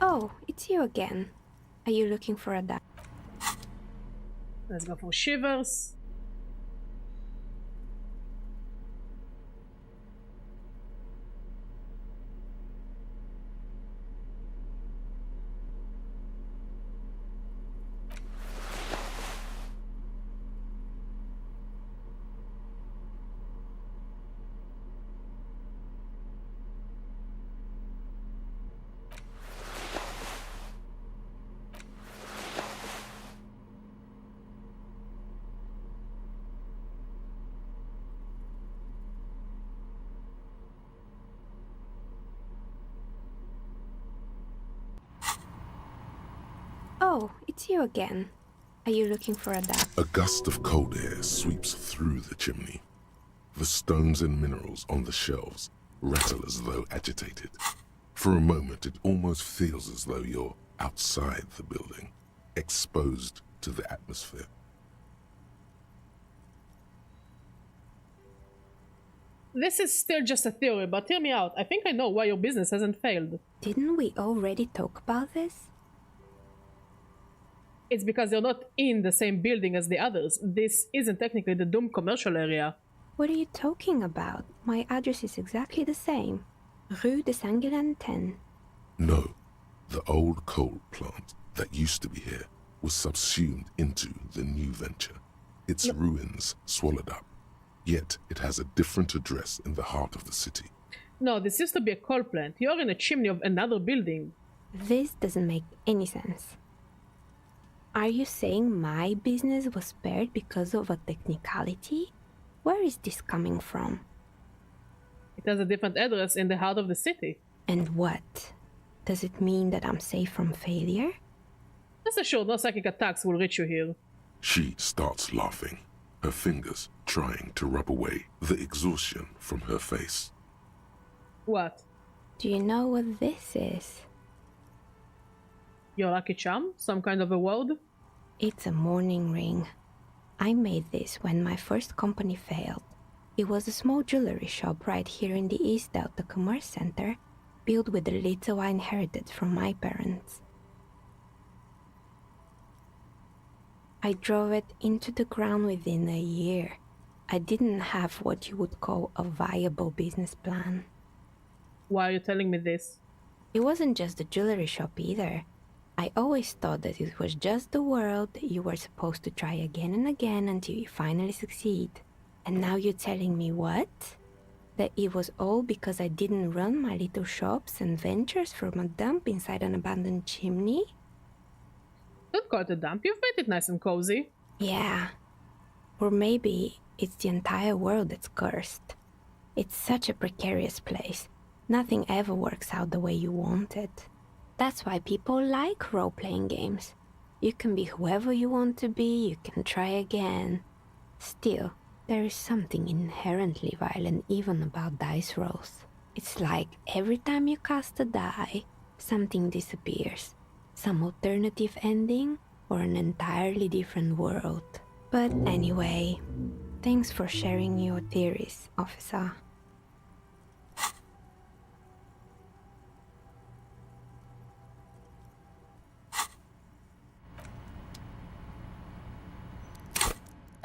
Oh, it's you again. Are you looking for a dog? Let's go for Shivers. Oh, it's you again. Are you looking for a dog? A gust of cold air sweeps through the chimney. The stones and minerals on the shelves rattle as though agitated. For a moment, it almost feels as though you're outside the building, exposed to the atmosphere. This is still just a theory, but hear me out. I think I know why your business hasn't failed. Didn't we already talk about this? It's because you're not in the same building as the others. This isn't technically the Doom commercial area. What are you talking about? My address is exactly the same. Rue de Saint-Guérin 10. No, the old coal plant that used to be here was subsumed into the new venture. Its ruins swallowed up. Yet it has a different address in the heart of the city. No, this used to be a coal plant. You're in a chimney of another building. This doesn't make any sense. Are you saying my business was spared because of a technicality? Where is this coming from? It has a different address in the heart of the city. And what? Does it mean that I'm safe from failure? Rest assured, no psychic attacks will reach you here. She starts laughing, her fingers trying to rub away the exhaustion from her face. What? Do you know what this is? Your lucky charm? Some kind of a word? It's a mourning ring. I made this when my first company failed. It was a small jewelry shop right here in the East Delta Commerce Center, built with the little I inherited from my parents. I drove it into the ground within a year. I didn't have what you would call a viable business plan. Why are you telling me this? It wasn't just the jewelry shop either. I always thought that it was just the world that you were supposed to try again and again until you finally succeed. And now you're telling me what? That it was all because I didn't run my little shops and ventures from a dump inside an abandoned chimney? Don't call it a dump. You've made it nice and cozy. Yeah. Or maybe it's the entire world that's cursed. It's such a precarious place. Nothing ever works out the way you want it. That's why people like role-playing games. You can be whoever you want to be, you can try again. Still, there is something inherently violent even about dice rolls. It's like every time you cast a die, something disappears. Some alternative ending, or an entirely different world. But anyway, thanks for sharing your theories, officer.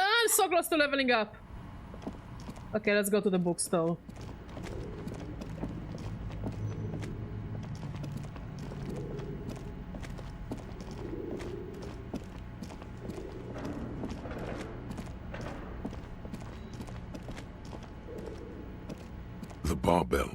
I'm so close to leveling up. Okay, let's go to the bookstore. The barbell.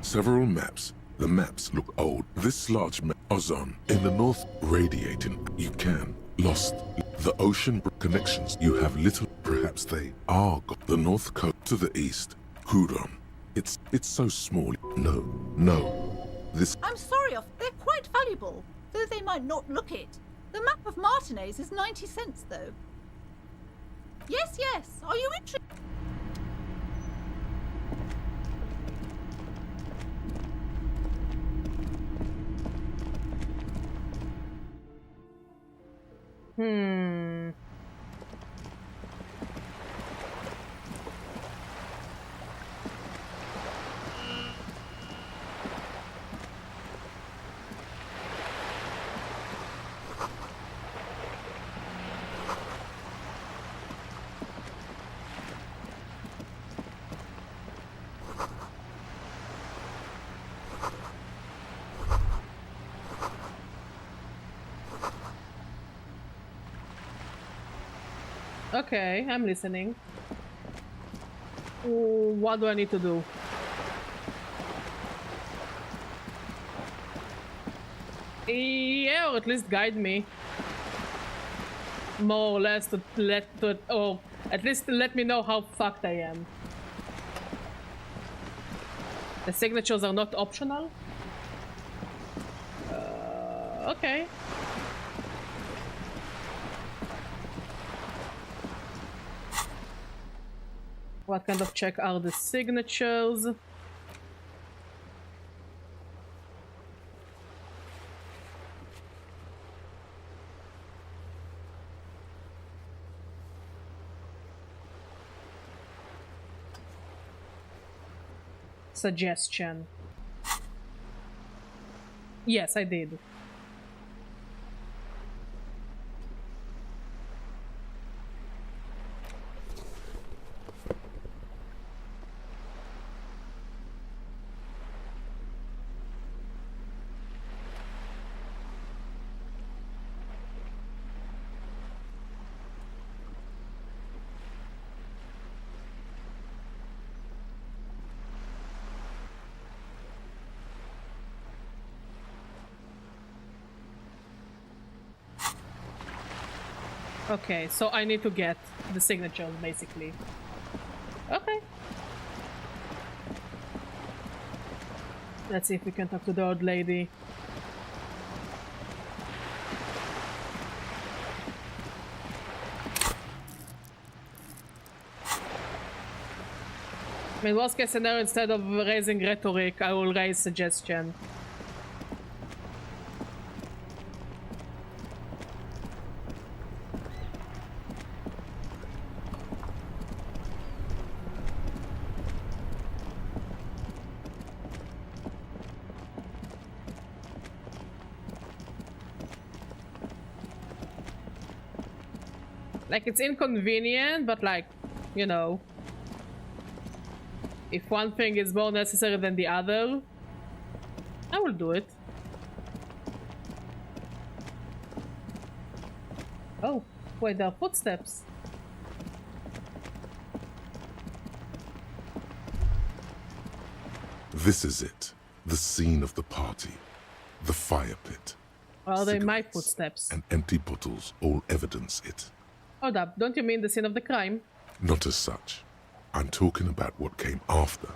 Several maps. The maps look old. This large map, Ozon, in the north, radiating. You can. Lost. The ocean connections. You have little. Perhaps they are. The north coast to the east. Hudon. It's so small. No. This. I'm sorry, they're quite valuable, though they might not look it. The map of Martinez is 90 cents, though. Yes. Are you interested? Okay, I'm listening. What do I need to do? Yeah, or at least guide me. More or less or at least let me know how fucked I am. The signatures are not optional? Okay. What kind of check are the signatures? Suggestion. Yes, I did. Okay, so I need to get the signatures, basically. Okay. Let's see if we can talk to the old lady. I mean, worst case scenario, instead of raising rhetoric, I will raise suggestion. Like, it's inconvenient, but like, you know, if one thing is more necessary than the other, I will do it. Oh, wait, there are footsteps. This is it. The scene of the party. The fire pit. Are they my footsteps? And empty bottles all evidence it. Hold up, don't you mean the scene of the crime? Not as such. I'm talking about what came after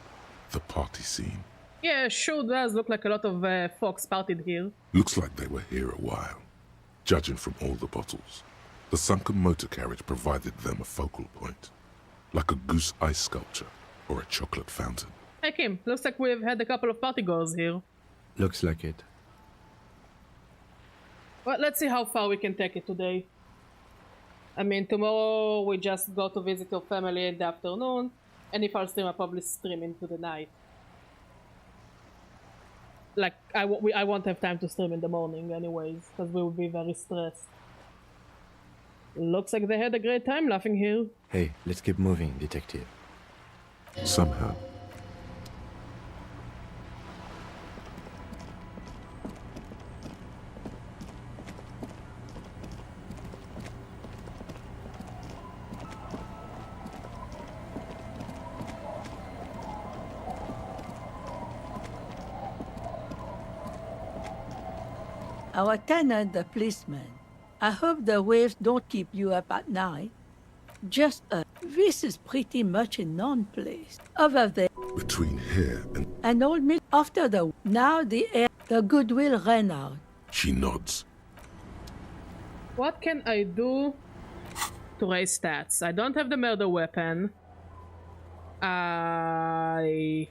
the party scene. Yeah, sure does look like a lot of folks partied here. Looks like they were here a while, judging from all the bottles. The sunken motor carriage provided them a focal point, like a goose ice sculpture or a chocolate fountain. Hey Kim, looks like we've had a couple of partygoers here. Looks like it. Well, let's see how far we can take it today. I mean, tomorrow we just go to visit your family in the afternoon, and if I'll stream, I'll probably stream into the night. Like, I won't have time to stream in the morning anyways, because we will be very stressed. Looks like they had a great time laughing here. Hey, let's keep moving, detective. Somehow. Our tenant, the policeman. I hope the waves don't keep you up at night. Just this is pretty much a known place. Over there. Between here and... An old mill after the... Now the air... The goodwill ran out. She nods. What can I do to raise stats? I don't have the murder weapon. I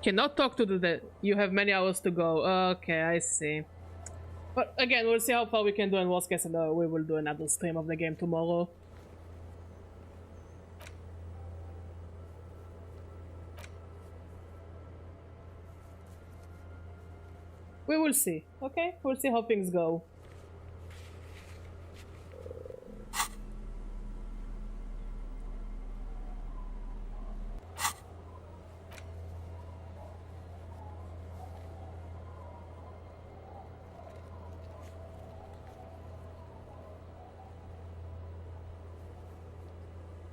cannot talk to the... You have many hours to go. Okay, I see. But again, we'll see how far we can do, and worst case scenario, we will do another stream of the game tomorrow. We will see, okay? We'll see how things go.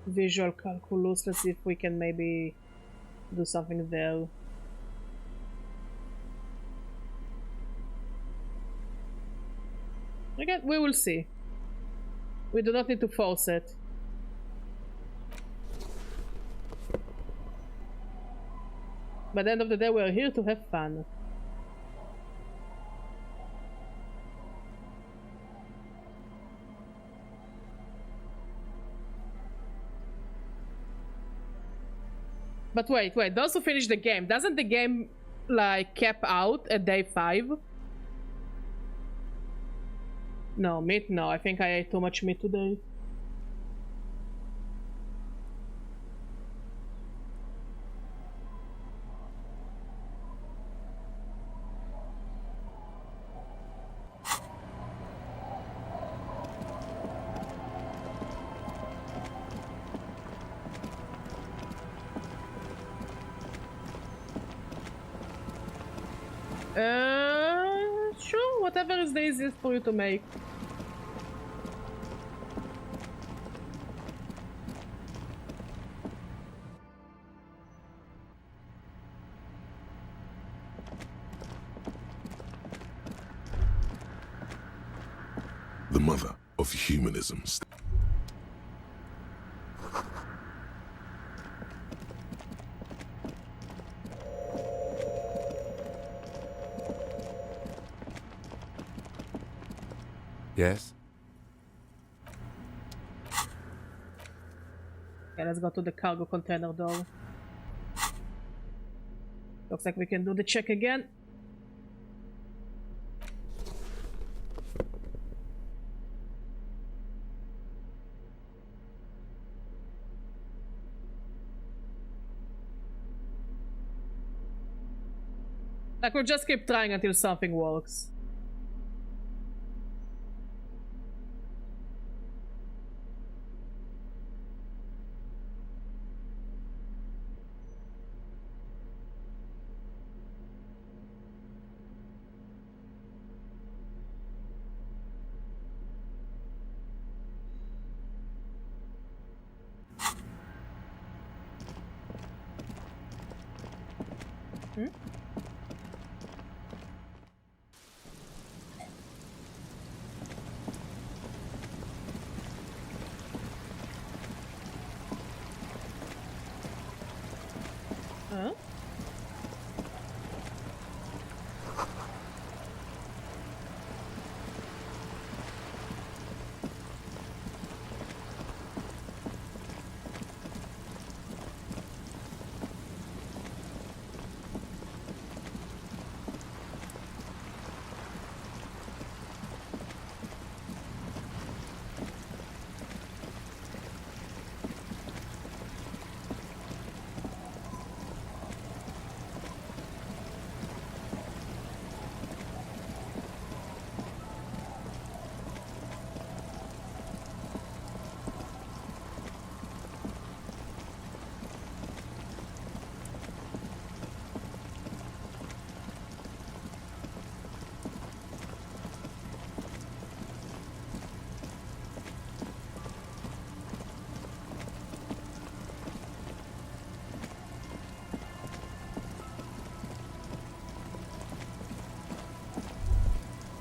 Visual calculus, let's see if we can maybe do something there. Again, we will see. We do not need to force it. By the end of the day, we're here to have fun. But wait, those who finish the game, doesn't the game, like, cap out at day 5? No, meat? No, I think I ate too much meat today. Sure, whatever is the easiest for you to make. The mother of humanism. Yes? Okay, let's go to the cargo container door. Looks like we can do the check again. Like, we'll just keep trying until something works. Huh?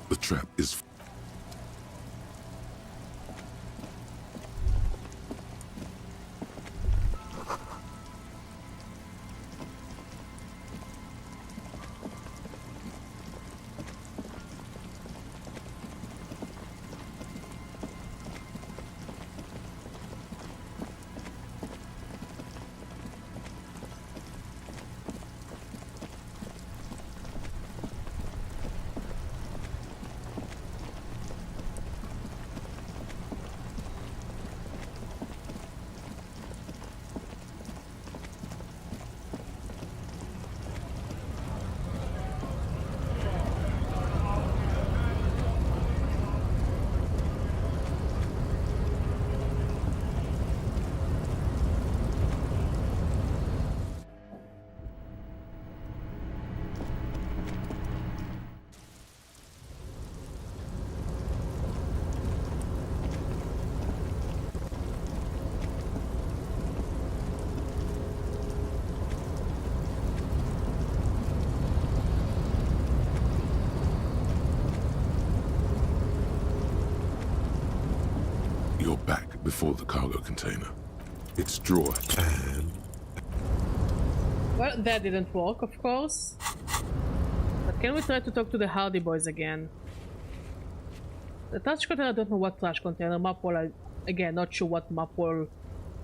The trap is... You're back before the cargo container. Its drawer and... Well, that didn't work, of course. But can we try to talk to the Hardy Boys again? The trash container, I don't know what trash container. Map wall, again, not sure what map wall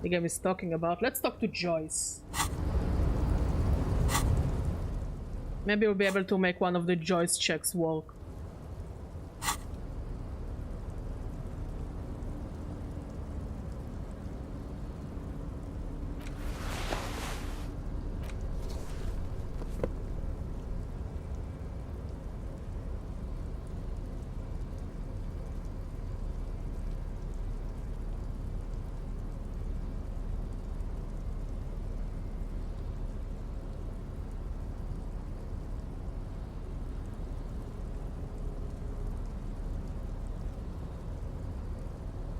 the game is talking about. Let's talk to Joyce. Maybe we'll be able to make one of the Joyce checks work.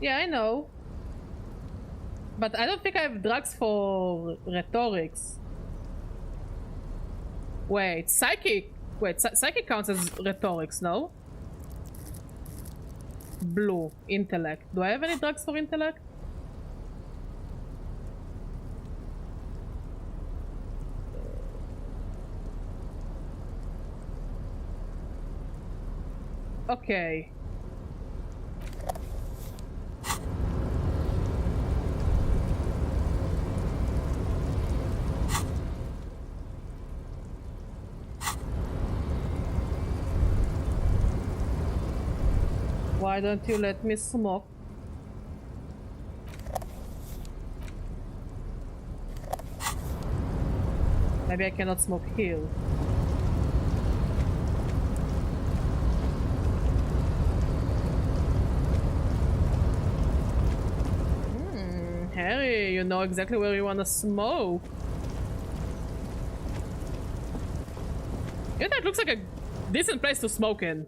Yeah, I know. But I don't think I have drugs for rhetorics. Wait, psychic. Wait, psychic counts as rhetorics, no? Blue, intellect. Do I have any drugs for intellect? Okay. Why don't you let me smoke? Maybe I cannot smoke here. Harry, you know exactly where you wanna smoke. Yeah, that looks like a decent place to smoke in.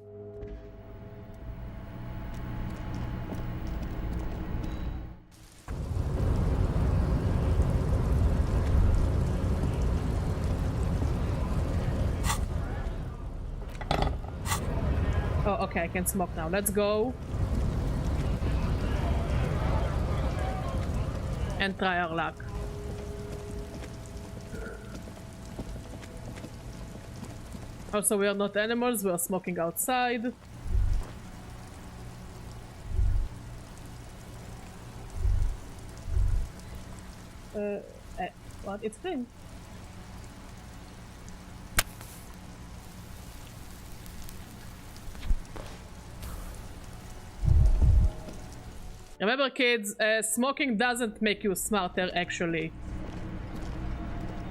Oh, okay, I can smoke now. Let's go. And try our luck. Also, we are not animals, we are smoking outside. What? It's clean. Remember, kids, smoking doesn't make you smarter, actually.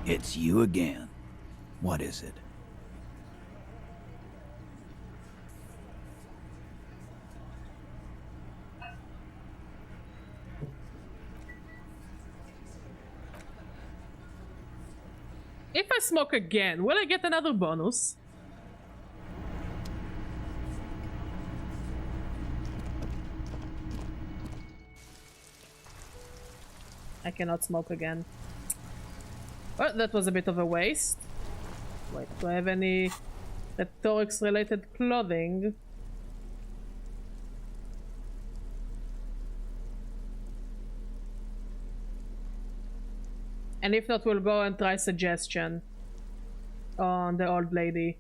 It's you again. What is it? If I smoke again, will I get another bonus? I cannot smoke again. Well, that was a bit of a waste. Wait, do I have any rhetorics related clothing? And if not, we'll go and try suggestion on the old lady.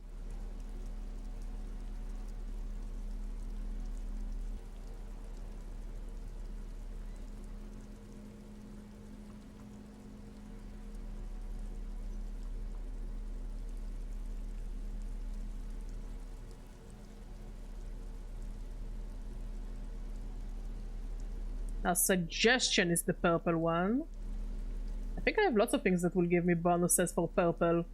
Now, suggestion is the purple one. I think I have lots of things that will give me bonuses for purple.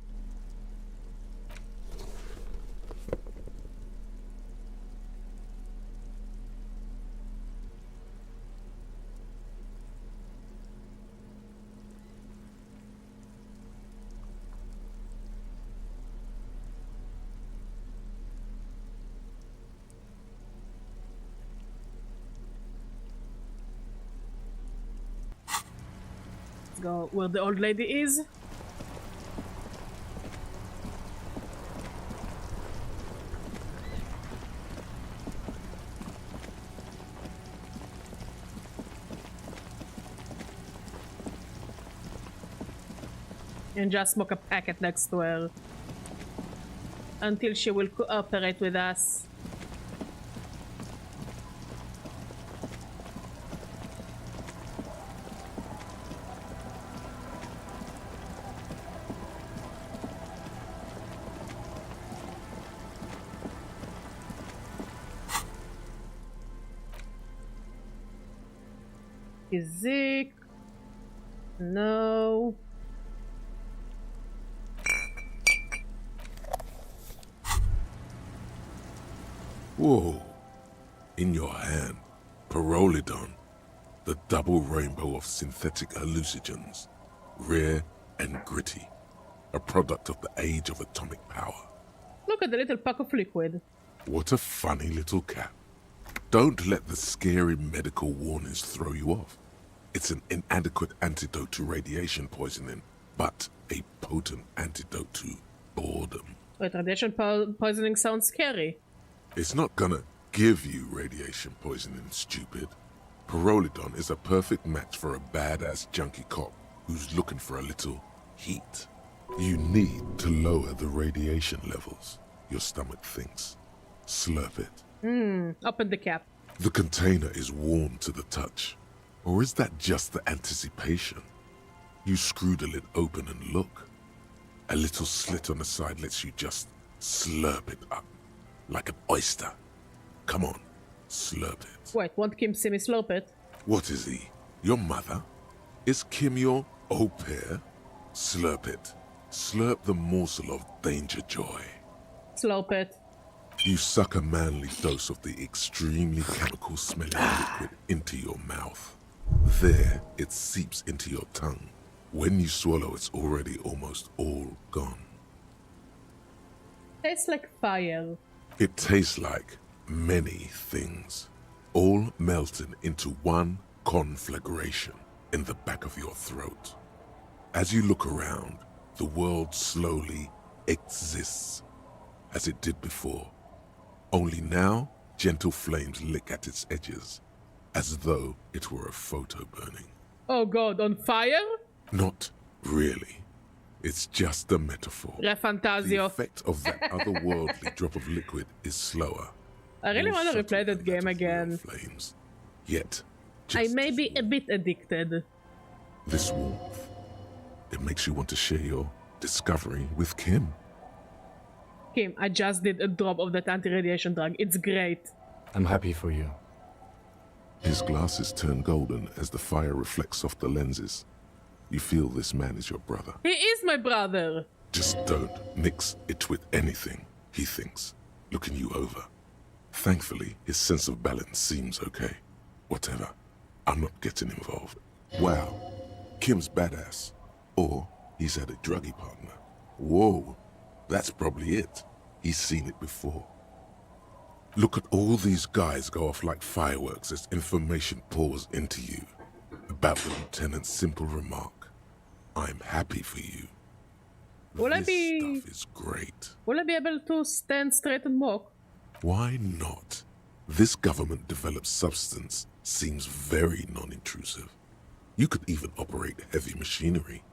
Go where the old lady is. And just smoke a packet next to her. Until she will cooperate with us. Physique. No. Whoa. In your hand, Pyrrolidon, the double rainbow of synthetic hallucinogens, rare and gritty, a product of the age of atomic power. Look at the little pack of liquid. What a funny little cap. Don't let the scary medical warnings throw you off. It's an inadequate antidote to radiation poisoning, but a potent antidote to boredom. Wait, radiation poisoning sounds scary. It's not gonna give you radiation poisoning, stupid. Pyrrolidon is a perfect match for a badass junkie cop who's looking for a little heat. You need to lower the radiation levels, your stomach thinks. Slurp it. Open the cap. The container is warm to the touch. Or is that just the anticipation? You screw the lid open and look. A little slit on the side lets you just slurp it up. Like an oyster. Come on, slurp it. Wait, won't Kim see me slurp it? What is he? Your mother? Is Kim your au pair? Slurp it. Slurp the morsel of danger joy. Slurp it. You suck a manly dose of the extremely chemical smelling liquid into your mouth. There, it seeps into your tongue. When you swallow, it's already almost all gone. Tastes like fire. It tastes like many things, all melted into one conflagration in the back of your throat. As you look around, the world slowly exists, as it did before. Only now, gentle flames lick at its edges, as though it were a photo burning. Oh god, on fire? Not really. It's just a metaphor. La The Fantasio. effect of that otherworldly drop of liquid is slower. I really more want to subtle replay that than game of real again. Flames. Yet, I may be a bit addicted. this warmth, it makes you want to share your discovery with Kim. Kim, I just did a drop of that anti-radiation drug. It's great. I'm happy for you. His glasses turn golden as the fire reflects off the lenses. You feel this man is your brother. He is my brother. Just don't mix it with anything, he thinks, looking you over. Thankfully, his sense of balance seems okay. Whatever. I'm not getting involved. Wow. Kim's badass. Or he's had a druggie partner. Whoa. That's probably it. He's seen it before. Look at all these guys go off like fireworks as information pours into you about the lieutenant's simple remark. I'm happy for you. Will This stuff is great. Will I be able to stand straight and walk? Why not? This government-developed substance seems very non-intrusive. You could even operate heavy machinery.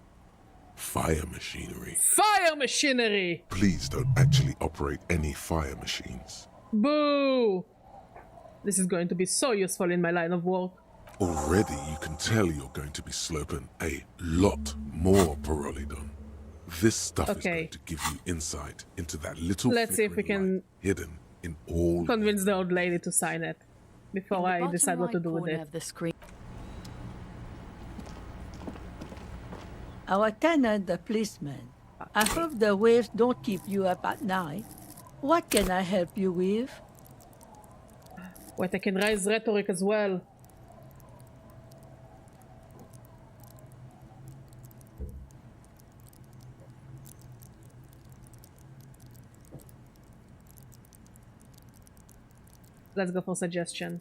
Fire machinery. Fire machinery! Please don't actually operate any fire machines. Boo! This is going to be so useful in my line of work. Already you can tell you're going to be slurping a lot more Pyrrolidon. This stuff is going to give you insight into that little Let's see if we can hidden in all. convince the old lady to sign it before I decide what to do with it. Of the screen. Our tenant, the policeman. I hope the waves don't keep you up at night. What can I help you with? Wait, I can raise rhetoric as well. Let's go for suggestion.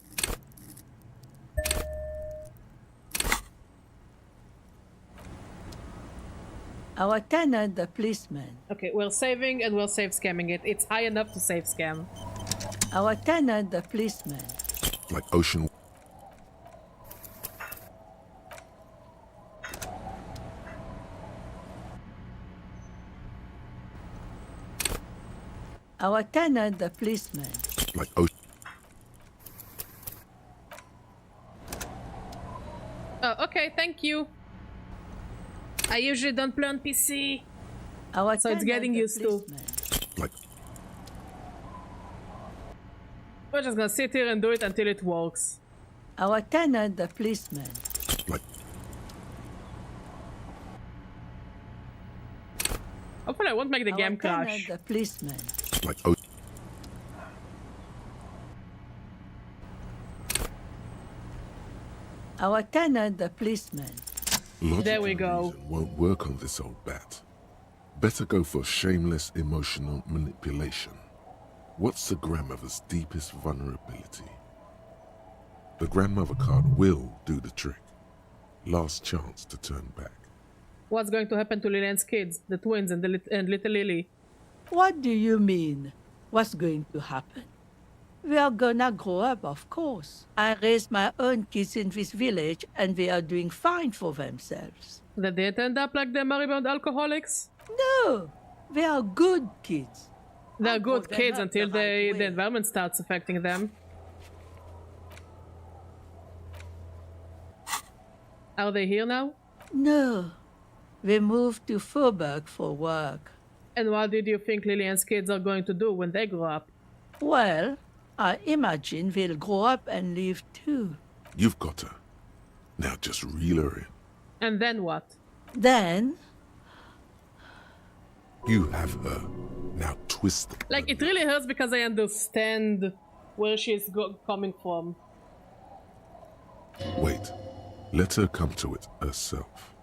Our tenant, the policeman. Okay, we're saving and we'll save scamming it. It's high enough to save scam. Our tenant, the policeman. Like ocean. Our tenant, the policeman. Like, oh, Oh, okay, thank you. I usually don't play on PC, Our so it's getting used to. like, We're just gonna sit here and do it until it works. Our tenant, the policeman. like, Hopefully I won't make the game Tenant, crash. the policeman. like, oh, Our tenant, the policeman. logic There we and go. reason won't work on this old bat. Better go for shameless emotional manipulation. What's the grandmother's deepest vulnerability? The grandmother card will do the trick. Last chance to turn back. What's going to happen to Lillian's kids, the twins and little Lily? What do you mean? What's going to happen? We are gonna grow up, of course. I raised my own kids in this village, and they are doing fine for themselves. Did they end up like the moribund alcoholics? No, they are good kids. They're good them kids up until the right the way. environment starts affecting them. Are they here now? No, they moved to Faubourg for work. And what did you think Lillian's kids are going to do when they grow up? Well, I imagine they'll grow up and leave too. You've got her. Now just reel her in. And then what? Then, You have her. Now twist. Like, it really hurts because I understand where she's coming from. Wait. Let her come to it herself.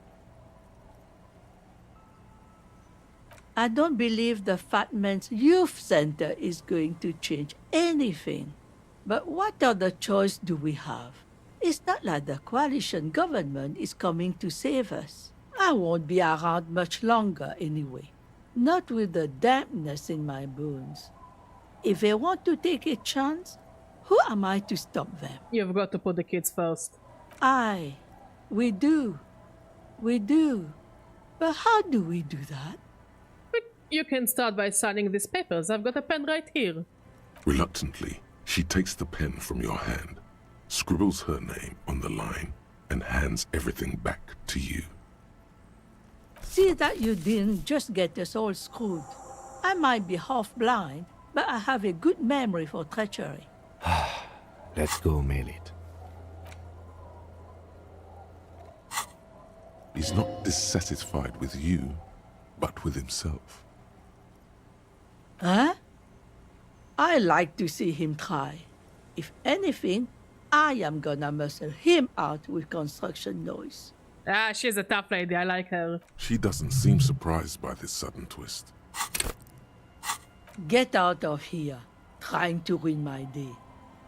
I don't believe the Fat Man's Youth Center is going to change anything. But what other choice do we have? It's not like the coalition government is coming to save us. I won't be around much longer anyway. Not with the dampness in my bones. If they want to take a chance, who am I to stop them? You've got to put the kids first. Aye, we do. We do. But how do we do that? You can start by signing these papers. I've got a pen right here. Reluctantly, she takes the pen from your hand, scribbles her name on the line, and hands everything back to you. See that you didn't just get us all screwed. I might be half blind, but I have a good memory for treachery. Let's go mail it. He's not dissatisfied with you, but with himself. Huh? I like to see him try. If anything, I am gonna muscle him out with construction noise. Ah, she's a tough lady. I like her. She doesn't seem surprised by this sudden twist. Get out of here, trying to ruin my day.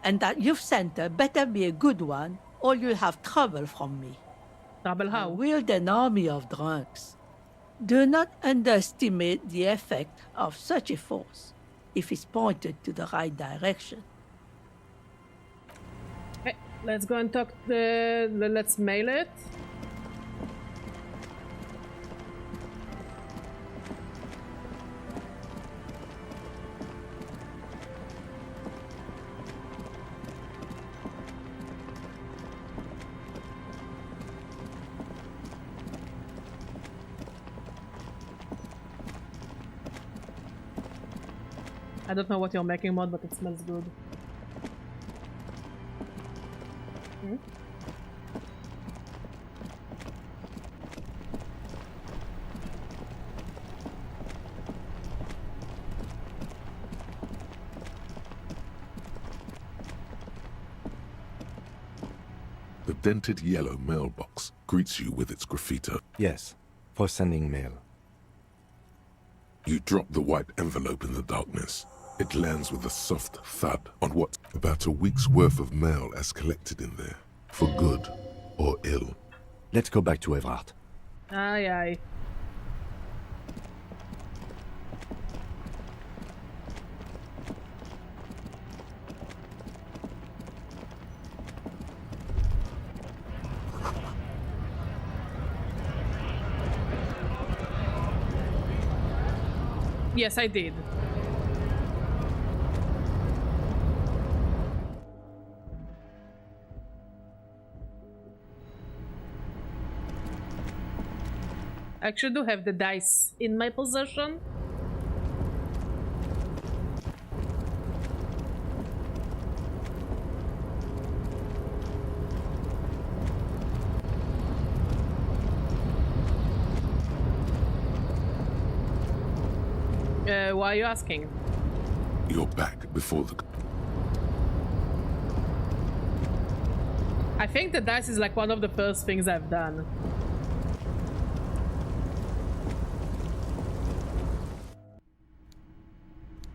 And that youth center better be a good one, or you'll have trouble from me. Trouble how? I wield an army of drunks. Do not underestimate the effect of such a force, if it's pointed to the right direction. Okay, let's go and talk let's mail it. I don't know what you're making, Mod, but it smells good. Hmm? The dented yellow mailbox greets you with its graffiti. Yes, for sending mail. You drop the white envelope in the darkness. It lands with a soft thud on what's about a week's worth of mail as collected in there, for good or ill. Let's go back to Everard. Aye, aye. Yes, I did. I actually do have the dice in my possession. Why are you asking? You're back before the... I think the dice is like one of the first things I've done.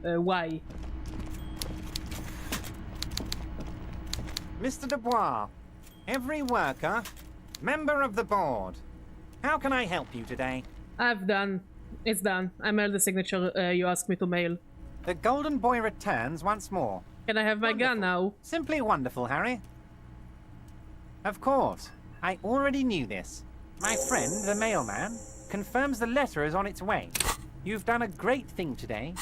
Why? Mr. Dubois, every worker, member of the board. How can I help you today? I've done. It's done. I mailed the signature you asked me to mail. The Golden Boy returns once more. Can I have my gun now? Simply wonderful, Harry. Of course. I already knew this. My friend, the mailman, confirms the letter is on its way. You've done a great thing today.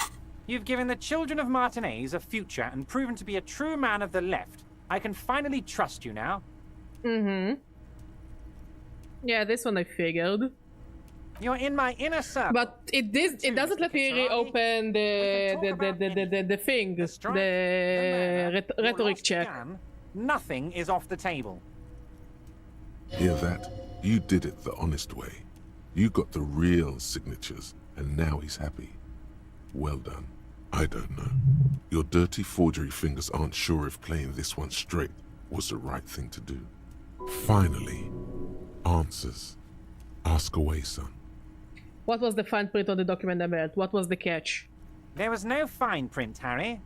You've given the children of Martinez a future and proven to be a true man of the left. I can finally trust you now. Mm-hmm. Yeah, this one I figured. You're in my inner circle. But it doesn't let me reopen the thing, the rhetoric check. Nothing is off the table. Hear that? You did it the honest way. You got the real signatures, and now he's happy. Well done. I don't know. Your dirty forgery fingers aren't sure if playing this one straight was the right thing to do. Finally, answers. Ask away, son. What was the fine print on the document I mailed? What was the catch? There was no fine print, Harry.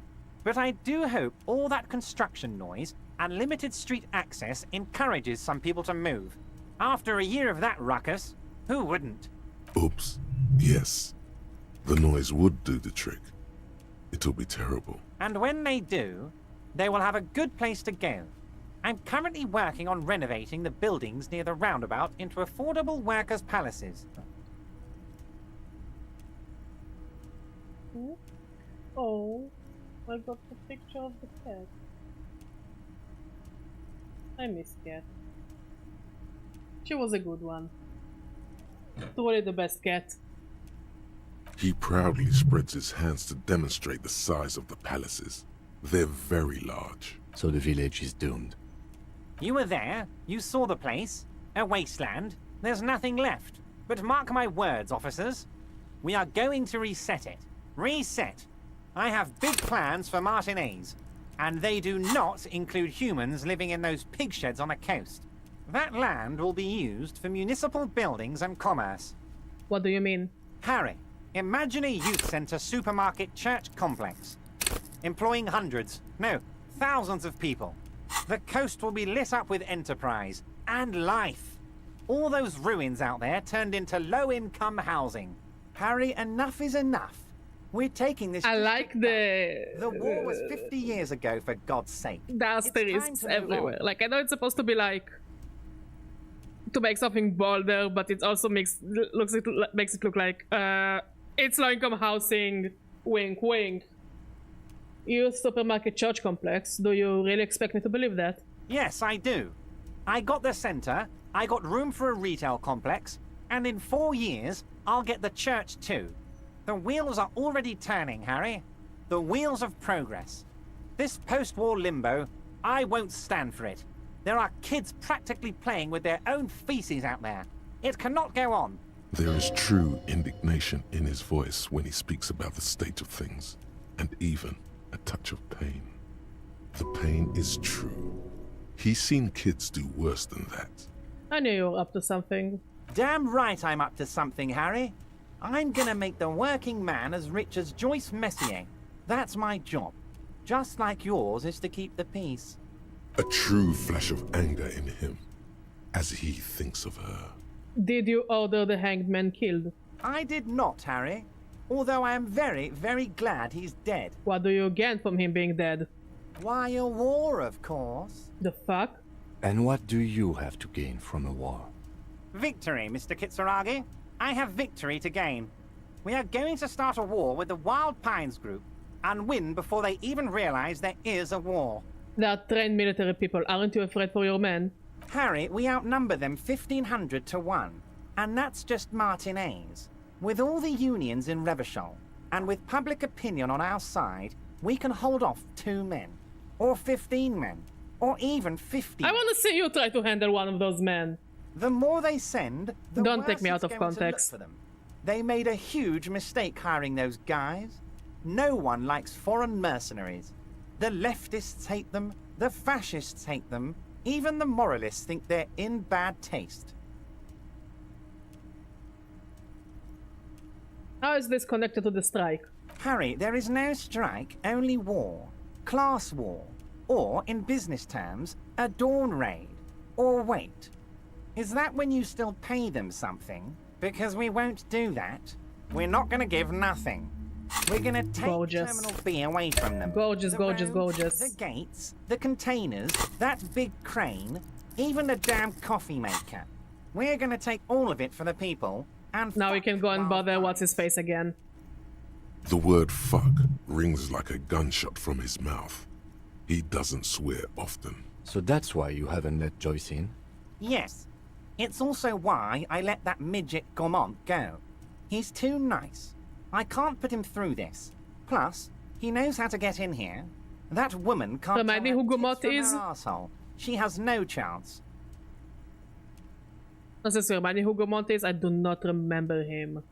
But I do hope all that construction noise and limited street access encourages some people to move. After a year of that ruckus, who wouldn't? Oops. Yes. The noise would do the trick. It'll be terrible. And when they do, they will have a good place to go. I'm currently working on renovating the buildings near the roundabout into affordable workers' palaces. Oh, I got the picture of the cat. I miss Cat. She was a good one. Totally the best cat. He proudly spreads his hands to demonstrate the size of the palaces. They're very large. So the village is doomed. You were there. You saw the place. A wasteland. There's nothing left. But mark my words, officers. We are going to reset it. Reset. I have big plans for Martinez. And they do not include humans living in those pig sheds on the coast. That land will be used for municipal buildings and commerce. What do you mean? Harry, imagine a youth centre supermarket church complex. Employing hundreds, no, thousands of people. The coast will be lit up with enterprise and life. All those ruins out there turned into low-income housing. Harry, enough is enough. We're taking this... I like the... The war was 50 years ago, for God's sake. The asterisks everywhere. Like, I know it's supposed to be like... to make something bolder, but it also makes it look like... it's low-income housing, wink wink. Youth supermarket church complex. Do you really expect me to believe that? Yes, I do. I got the centre, I got room for a retail complex, and in 4 years, I'll get the church too. The wheels are already turning, Harry. The wheels of progress. This post-war limbo, I won't stand for it. There are kids practically playing with their own feces out there. It cannot go on. There is true indignation in his voice when he speaks about the state of things, and even a touch of pain. The pain is true. He's seen kids do worse than that. I knew you were up to something. Damn right I'm up to something, Harry. I'm gonna make the working man as rich as Joyce Messier. That's my job. Just like yours is to keep the peace. A true flash of anger in him, as he thinks of her. Did you order the hanged man killed? I did not, Harry. Although I am very, very glad he's dead. What do you gain from him being dead? Why, a war, of course. The fuck? And what do you have to gain from a war? Victory, Mr. Kitsuragi. I have victory to gain. We are going to start a war with the Wild Pines group and win before they even realize there is a war. They are trained military people. Aren't you afraid for your men? Harry, we outnumber them 1,500 to 1. And that's just Martinez. With all the unions in Revachol, and with public opinion on our side, we can hold off 2 men, or 15 men, or even 50. I want to see you try to handle one of those men. The more they send, the Don't worse take me out it's of going to look context. for them. They made a huge mistake hiring those guys. No one likes foreign mercenaries. The leftists hate them, the fascists hate them, even the moralists think they're in bad taste. How is this connected to the strike? Harry, there is no strike, only war. Class war. Or, in business terms, a dawn raid. Or wait. Is that when you still pay them something? Because we won't do that. We're not going to give nothing. We're going to take Terminal B away from them. Gorgeous, The gorgeous, roads, gorgeous. The gates, the containers, that big crane, even the damn coffee maker. We're going to take all of it for the people, and now we can go and bother what's-his-face again. The word fuck rings like a gunshot from his mouth. He doesn't swear often. So that's why you haven't let Joyce in? Yes. It's also why I let that midget Gaumont go. He's too nice. I can't put him through this. Plus, he knows how to get in here. That woman can't Remind me who Gaumont is? Arsehole. She has no chance. Remind me who Gaumont is? I do not remember him.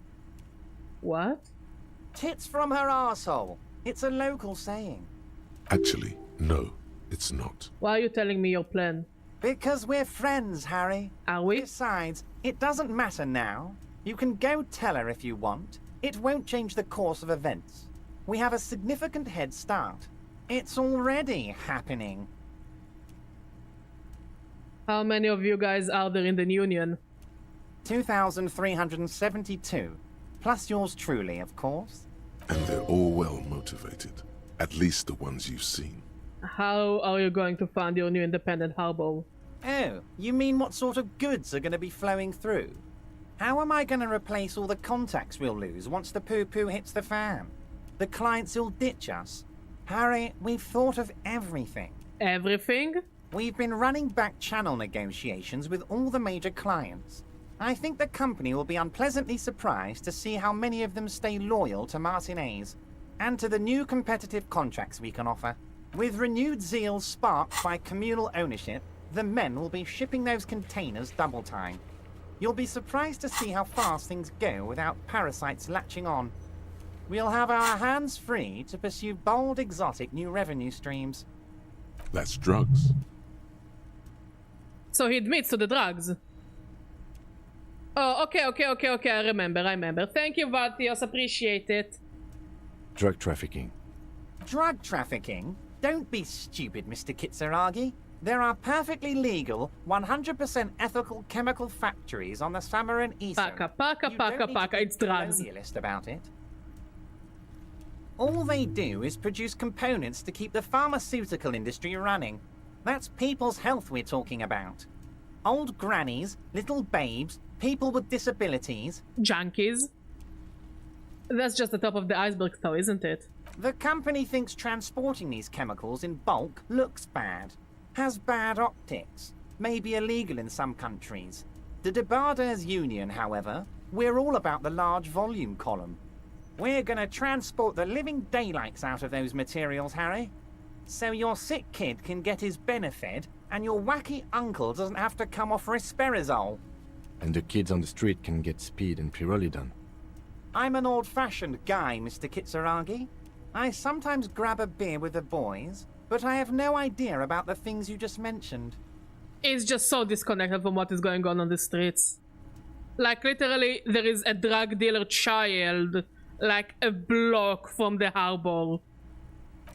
What? Tits from her arsehole. It's a local saying. Actually, no, it's not. Why are you telling me your plan? Because we're friends, Harry. Are we? Besides, it doesn't matter now. You can go tell her if you want. It won't change the course of events. We have a significant head start. It's already happening. How many of you guys are there in the Union? 2,372. Plus yours truly, of course. And they're all well motivated. At least the ones you've seen. How are you going to fund your new independent harbor? Oh, you mean what sort of goods are going to be flowing through? How am I going to replace all the contacts we'll lose once the poo-poo hits the fan? The clients will ditch us. Harry, we've thought of everything. Everything? We've been running back channel negotiations with all the major clients. I think the company will be unpleasantly surprised to see how many of them stay loyal to Martinez and to the new competitive contracts we can offer. With renewed zeal sparked by communal ownership, the men will be shipping those containers double time. You'll be surprised to see how fast things go without parasites latching on. We'll have our hands free to pursue bold, exotic new revenue streams. That's drugs. So he admits to the drugs. Oh, okay, I remember. Thank you, Valtios, appreciate it. Drug trafficking. Drug trafficking? Don't be stupid, Mr. Kitsuragi. There are perfectly legal, 100% ethical chemical factories on the Samaran East. Paka, it's drugs. Colonialist about it. All they do is produce components to keep the pharmaceutical industry running. That's people's health we're talking about. Old grannies, little babes, people with disabilities. Junkies. That's just the top of the iceberg though, isn't it? The company thinks transporting these chemicals in bulk looks bad, has bad optics, may be illegal in some countries. The Debarders Union, however, we're all about the large volume column. We're gonna transport the living daylights out of those materials, Harry. So your sick kid can get his benefit and your wacky uncle doesn't have to come off risperidone. And the kids on the street can get speed and pyrrolidon. I'm an old-fashioned guy, Mr. Kitsuragi. I sometimes grab a beer with the boys, but I have no idea about the things you just mentioned. It's just so disconnected from what is going on the streets. Like, literally, there is a drug dealer child, like, a block from the harbor.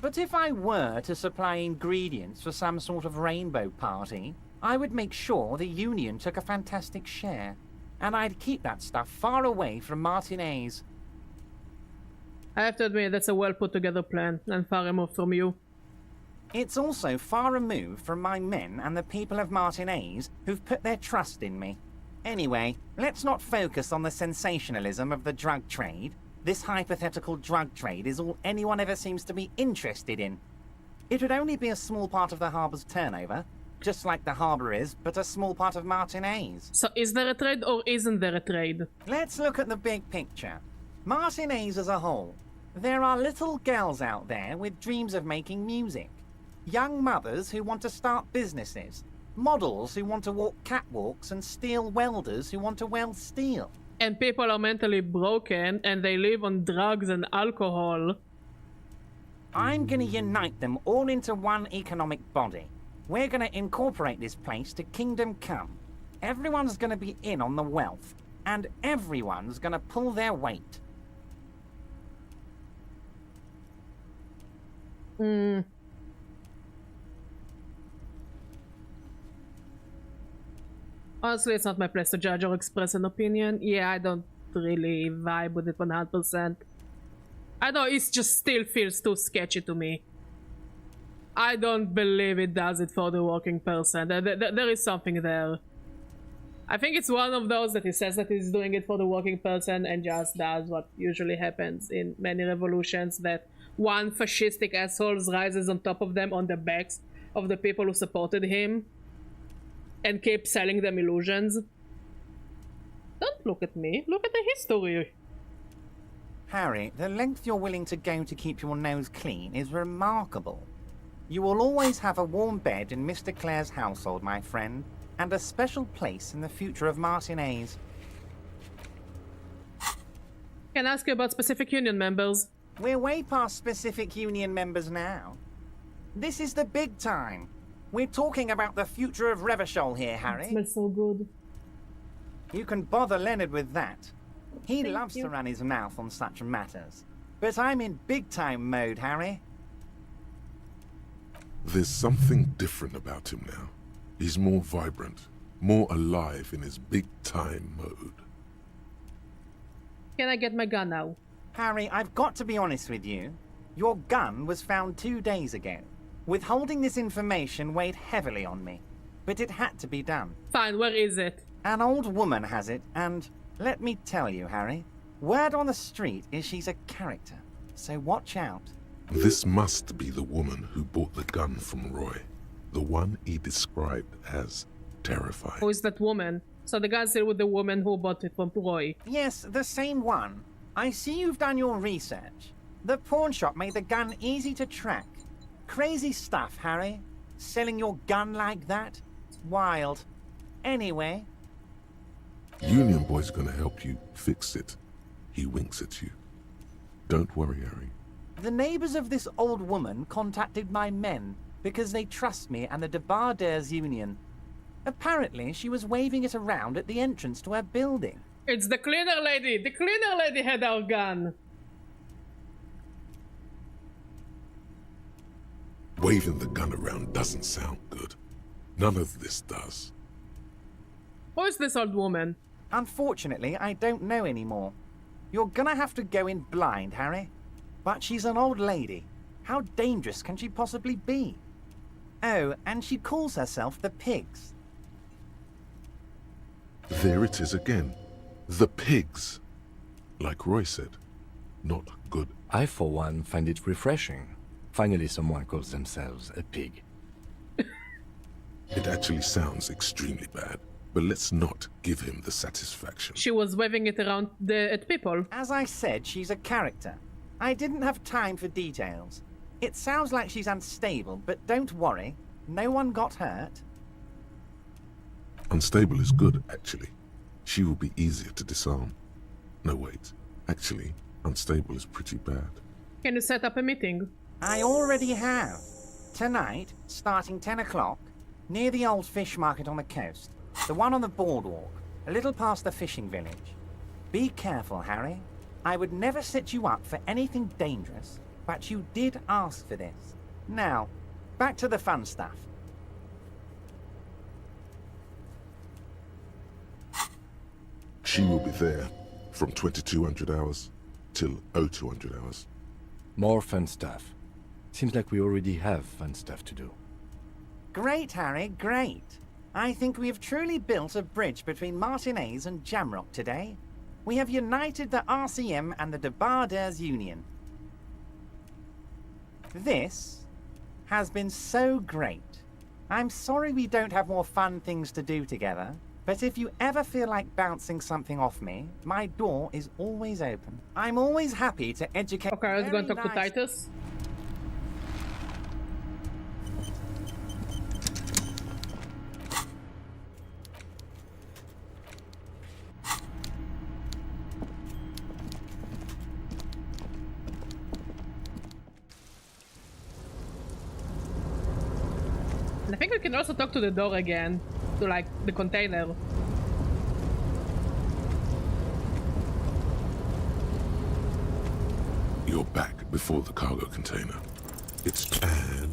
But if I were to supply ingredients for some sort of rainbow party, I would make sure the Union took a fantastic share. And I'd keep that stuff far away from Martinez. I have to admit, that's a well put together plan, and far removed from you. It's also far removed from my men and the people of Martinez who've put their trust in me. Anyway, let's not focus on the sensationalism of the drug trade. This hypothetical drug trade is all anyone ever seems to be interested in. It would only be a small part of the harbor's turnover, just like the harbour is, but a small part of Martinez. So is there a trade or isn't there a trade? Let's look at the big picture. Martinez as a whole. There are little girls out there with dreams of making music. Young mothers who want to start businesses. Models who want to walk catwalks and steel welders who want to weld steel. And people are mentally broken and they live on drugs and alcohol. I'm gonna unite them all into one economic body. We're gonna incorporate this place to Kingdom Come. Everyone's gonna be in on the wealth, and everyone's gonna pull their weight. Honestly, it's not my place to judge or express an opinion. Yeah, I don't really vibe with it 100%. I know it just still feels too sketchy to me. I don't believe it does it for the working person. There is something there. I think it's one of those that he says that he's doing it for the working person and just does what usually happens in many revolutions, that one fascistic asshole rises on top of them on the backs of the people who supported him and keep selling them illusions. Don't look at me, look at the history. Harry, the length you're willing to go to keep your nose clean is remarkable. You will always have a warm bed in Mr. Clare's household, my friend, and a special place in the future of Martinez. Can I ask you about specific union members? We're way past specific union members now. This is the big time. We're talking about the future of Revachol here, Harry. It smells so good. You can bother Leonard with that. He Thank loves you. to run his mouth on such matters. But I'm in big-time mode, Harry. There's something different about him now. He's more vibrant, more alive in his big-time mode. Can I get my gun now? Harry, I've got to be honest with you. Your gun was found 2 days ago. Withholding this information weighed heavily on me. But it had to be done. Fine, where is it? An old woman has it, and let me tell you, Harry, word on the street is she's a character. So watch out. This must be the woman who bought the gun from Roy. The one he described as terrifying. Who is that woman? So the gun's still with the woman who bought it from Roy. Yes, the same one. I see you've done your research. The pawn shop made the gun easy to track. Crazy stuff, Harry. Selling your gun like that? Wild. Anyway. Union Boy's gonna help you fix it. He winks at you. Don't worry, Harry. The neighbors of this old woman contacted my men because they trust me and the Debarders Union. Apparently, she was waving it around at the entrance to her building. It's the cleaner lady! The cleaner lady had our gun! Waving the gun around doesn't sound good. None of this does. Who is this old woman? Unfortunately, I don't know anymore. You're gonna have to go in blind, Harry. But she's an old lady. How dangerous can she possibly be? Oh, and she calls herself the Pigs. There it is again. The pigs. Like Roy said, not good. I, for one, find it refreshing. Finally, someone calls themselves a pig. It actually sounds extremely bad, but let's not give him the satisfaction. She was waving it around at people. As I said, she's a character. I didn't have time for details. It sounds like she's unstable, but don't worry. No one got hurt. Unstable is good, actually. She will be easier to disarm. No, wait. Actually, unstable is pretty bad. Can you set up a meeting? I already have. Tonight, starting 10 o'clock, near the old fish market on the coast. The one on the boardwalk, a little past the fishing village. Be careful, Harry. I would never set you up for anything dangerous, but you did ask for this. Now, back to the fun stuff. She will be there from 2200 hours till 0200 hours. More fun stuff. Seems like we already have fun stuff to do. Great, Harry, great. I think we have truly built a bridge between Martinez and Jamrock today. We have united the RCM and the Debarders Union. This has been so great. I'm sorry we don't have more fun things to do together, but if you ever feel like bouncing something off me, my door is always open. I'm always happy to educate. Okay, let's go and talk to Titus. And I think we can also talk to the door again, to like the container. You're back before the cargo container. It's Pan.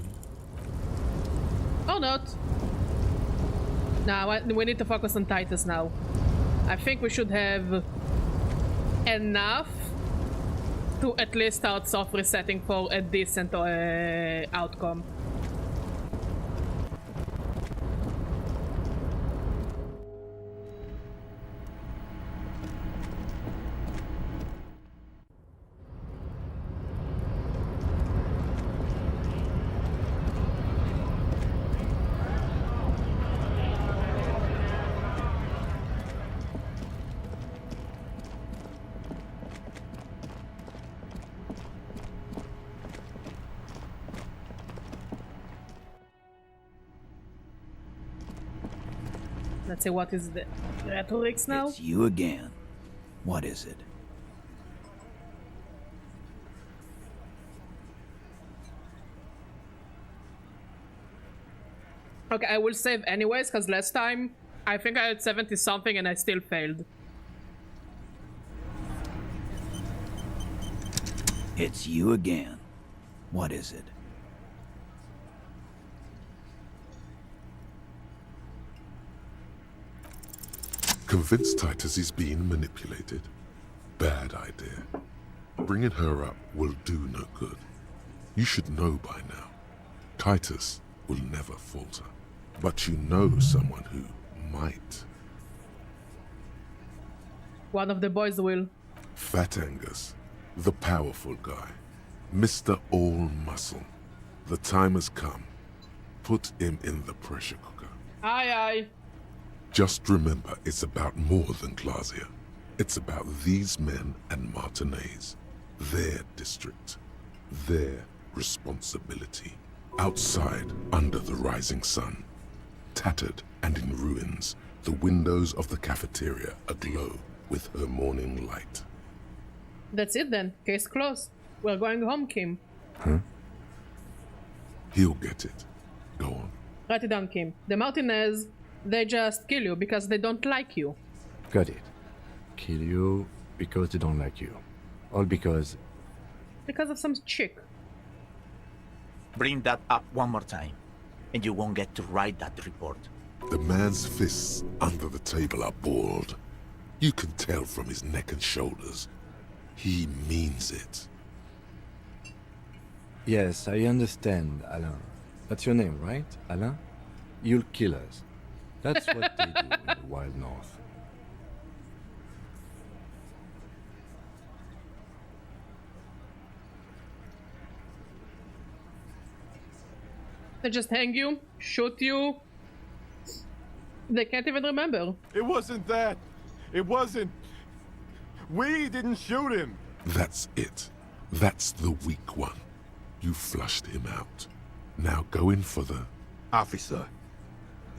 Or not. Nah, we need to focus on Titus now. I think we should have enough to at least start soft resetting for a decent outcome. Let's see, what is the rhetorics now? It's you again. What is it? Okay, I will save anyways, because last time I think I had 70 something and I still failed. It's you again. What is it? Convince Titus he's being manipulated. Bad idea. Bringing her up will do no good. You should know by now. Titus will never falter. But you know someone who might. One of the boys will. Fat Angus, the powerful guy. Mr. All Muscle. The time has come. Put him in the pressure cooker. Aye, aye. Just remember, it's about more than Glasia. It's about these men and Martinez. Their district. Their responsibility. Outside, under the rising sun. Tattered and in ruins, the windows of the cafeteria aglow with her morning light. That's it then. Case closed. We're going home, Kim. Huh? He'll get it. Go on. Write it down, Kim. The Martinez, they just kill you because they don't like you. Got it. Kill you because they don't like you. All because... Because of some chick. Bring that up one more time, and you won't get to write that report. The man's fists under the table are balled. You can tell from his neck and shoulders. He means it. Yes, I understand, Alain. That's your name, right, Alain? You'll kill us. That's what they do in the Wild North. They just hang you, shoot you. They can't even remember. It wasn't that. It wasn't. We didn't shoot him. That's it. That's the weak one. You flushed him out. Now go in for the... Officer,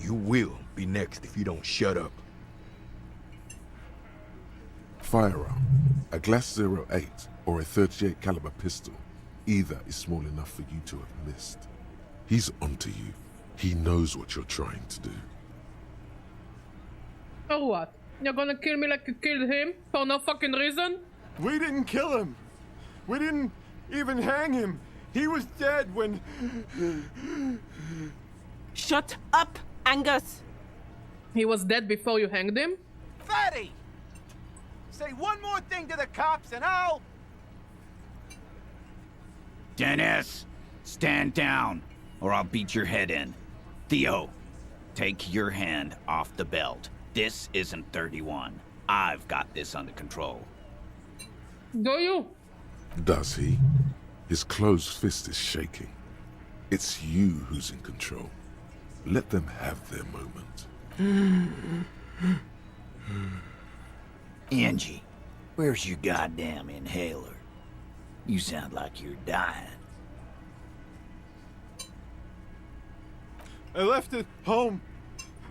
you will be next if you don't shut up. Firearm. A Glass 08 or a 38 caliber pistol. Either is small enough for you to have missed. He's onto you. He knows what you're trying to do. Or what? You're gonna kill me like you killed him? For no fucking reason? We didn't kill him. We didn't even hang him. He was dead when... Shut up, Angus! He was dead before you hanged him? Fatty! Say one more thing to the cops and I'll... Dennis, stand down, or I'll beat your head in. Theo, take your hand off the belt. This isn't 31. I've got this under control. Do you? Does he? His closed fist is shaking. It's you who's in control. Let them have their moment. Angie, where's your goddamn inhaler? You sound like you're dying. I left it home.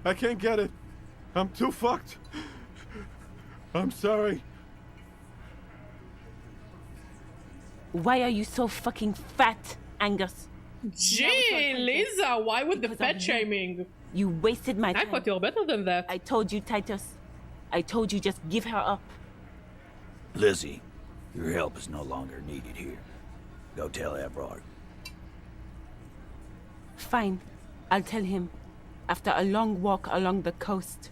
I can't get it. I'm too fucked. I'm sorry. Why are you so fucking fat, Angus? Gee, Lisa, why with the fat shaming? You wasted my time. I thought you were better than that. I told you, Titus. I told you just give her up. Lizzie, your help is no longer needed here. Go tell Everard. Fine. I'll tell him. After a long walk along the coast.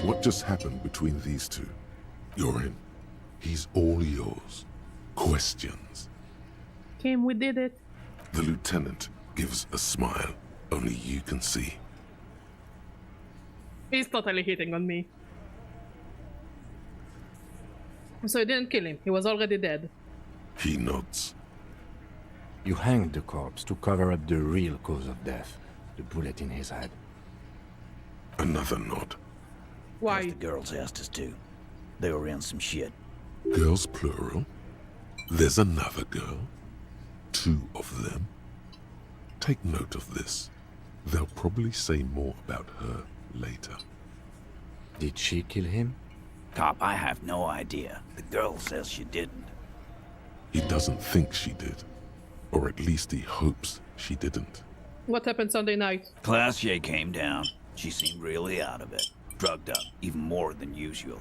What just happened between these two? You're in. He's all yours. Questions. Kim, we did it. The lieutenant gives a smile only you can see. He's totally hitting on me. So you didn't kill him. He was already dead. He nods. You hanged the corpse to cover up the real cause of death, the bullet in his head. Another nod. Why? The girls asked us to. They were in some shit. Girls plural? There's another girl? 2 of them? Take note of this. They'll probably say more about her later. Did she kill him? Cop, I have no idea. The girl says she didn't. He doesn't think she did. Or at least he hopes she didn't. What happened Sunday night? Classier came down. She seemed really out of it. Drugged up, even more than usual.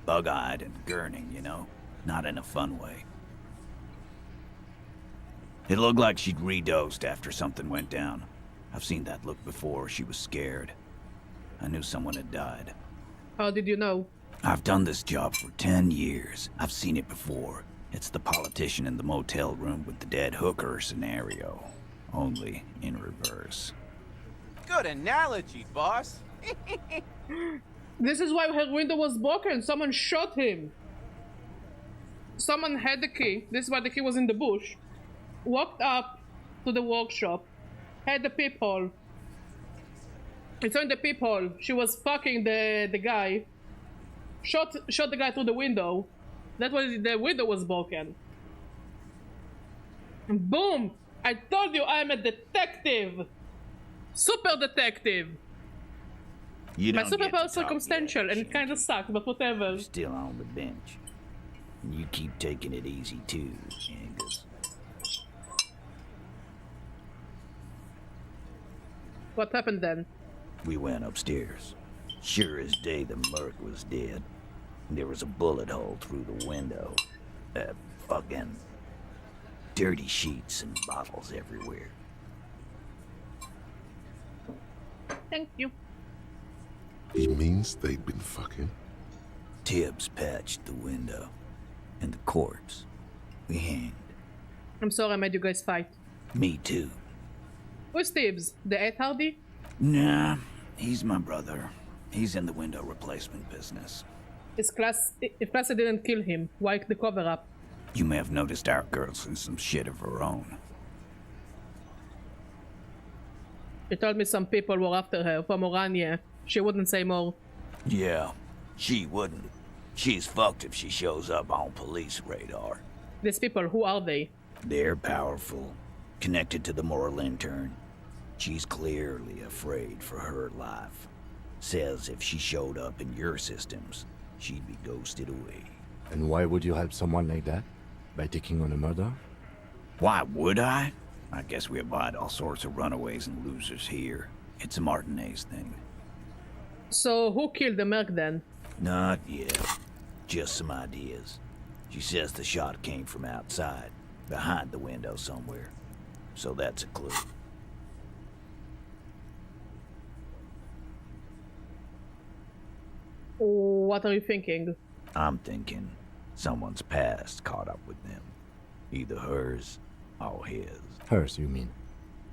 Bug-eyed and gurning, you know? Not in a fun way. It looked like she'd redosed after something went down. I've seen that look before. She was scared. I knew someone had died. How did you know? I've done this job for 10 years. I've seen it before. It's the politician in the motel room with the dead hooker scenario. Only in reverse. Good analogy, boss. This is why her window was broken. Someone shot him. Someone had the key. This is why the key was in the bush. Walked up to the workshop. Had the peephole. It's in the peephole. She was fucking the guy. Shot the guy through the window. That was the window was broken. Boom! I told you I'm a detective. Super detective. You My don't get superpower to is talk circumstantial yet, and it kind of sucks, but whatever. You're still on the bench. And you keep taking it easy too, Angus. What happened then? We went upstairs. Sure as day the merc was dead. There was a bullet hole through the window. Fucking dirty sheets and bottles everywhere. Thank you. He means they'd been fucking? Tibbs patched the window. And the corpse. We hanged. I'm sorry I made you guys fight. Me too. Who's Tibbs? The Ed Hardy? Nah, he's my brother. He's in the window replacement business. If Classy didn't kill him, why the cover-up? You may have noticed our girl's in some shit of her own. She told me some people were after her from Orania. She wouldn't say more. Yeah, she wouldn't. She's fucked if she shows up on police radar. These people, who are they? They're powerful, connected to the moral intern. She's clearly afraid for her life. Says if she showed up in your systems, she'd be ghosted away. And why would you help someone like that? By taking on a murder? Why would I? I guess we abide all sorts of runaways and losers here. It's a Martinez thing. So who killed the merc then? Not yet. Just some ideas. She says the shot came from outside, behind the window somewhere. So that's a clue. What are you thinking? I'm thinking someone's past caught up with them. Either hers or his. Hers, you mean?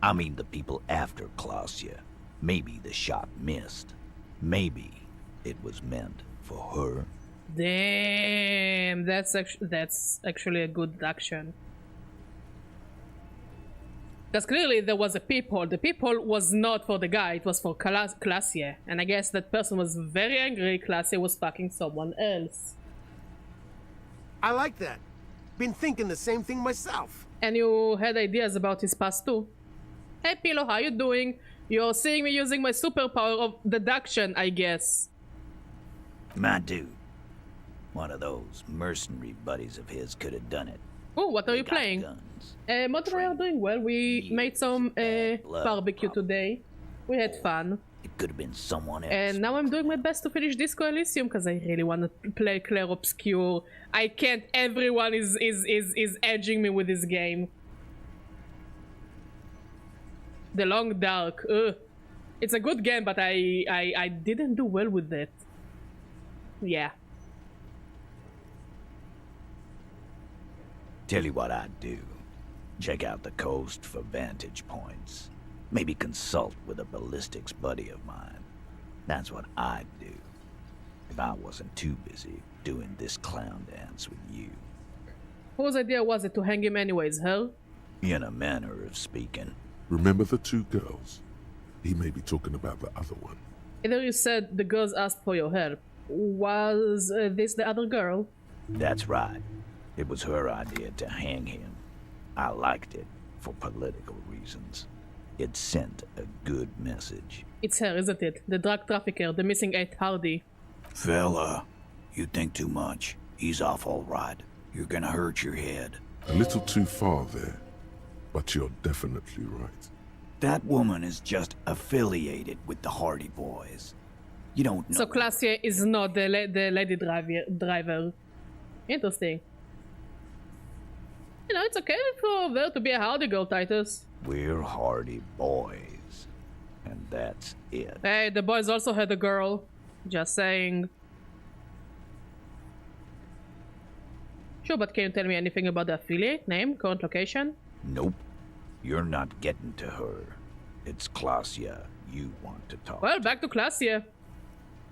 I mean the people after Clausia. Maybe the shot missed. Maybe it was meant for her. Damn, that's actually a good action. Because clearly there was a peephole. The peephole was not for the guy, it was for Classier. And I guess that person was very angry Classier was fucking someone else. I like that. Been thinking the same thing myself. And you had ideas about his past too. Hey Pillow, how you doing? You're seeing me using my superpower of deduction, I guess. My dude. One of those mercenary buddies of his could have done it. Oh, what are you playing? Mod and I are doing well. We made some barbecue today. We had fun. It could have been someone else. And now I'm doing my best to finish Disco Elysium because I really want to play Claire Obscure. I can't. Everyone is edging me with this game. The Long Dark. Ugh. It's a good game, but I didn't do well with it. Yeah. Tell you what I'd do. Check out the coast for vantage points. Maybe consult with a ballistics buddy of mine. That's what I'd do. If I wasn't too busy doing this clown dance with you. Whose idea was it to hang him anyways, huh? In a manner of speaking. Remember the two girls? He may be talking about the other one. Either you said the girls asked for your help. Was this the other girl? That's right. It was her idea to hang him. I liked it for political reasons. It sent a good message. It's her, isn't it? The drug trafficker, the missing 8 Hardy. Fella, you think too much. He's off all right. You're gonna hurt your head. A little too far there, but you're definitely right. That woman is just affiliated with the Hardy Boys. You don't know. So Classier is not the lady driver. Interesting. You know, it's okay for there to be a Hardy girl, Titus. We're Hardy Boys. And that's it. Hey, the boys also had a girl. Just saying. Sure, but can you tell me anything about the affiliate? Name? Current location? Nope. You're not getting to her. It's Clausia you want to talk Well, back to Classier.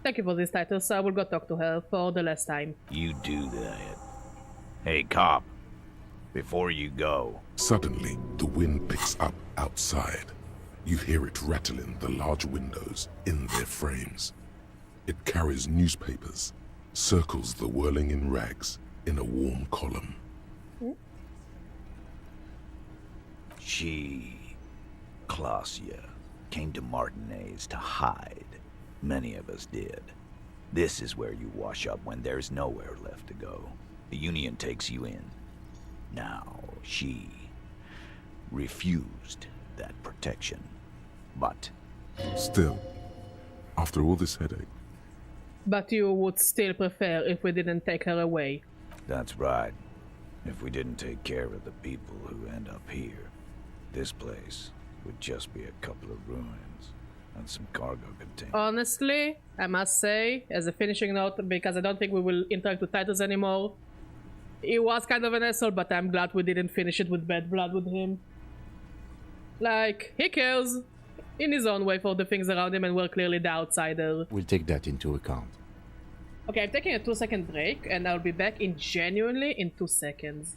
Thank you for this, Titus. I will go talk to her for the last time. You do that. Hey, cop. Before you go... Suddenly, the wind picks up outside. You hear it rattling the large windows in their frames. It carries newspapers, circles the whirling in rags in a warm column. She... Clausia came to Martinez to hide. Many of us did. This is where you wash up when there's nowhere left to go. The Union takes you in. Now, she refused that protection, but... Still, after all this headache... But you would still prefer if we didn't take her away. That's right. If we didn't take care of the people who end up here, this place would just be a couple of ruins and some cargo containers. Honestly, I must say, as a finishing note, because I don't think we will interact with Titus anymore, he was kind of an asshole, but I'm glad we didn't finish it with bad blood with him. Like, he cares in his own way for the things around him, and we're clearly the outsider. We'll take that into account. Okay, I'm taking a 2-second break, and I'll be back genuinely in 2 seconds.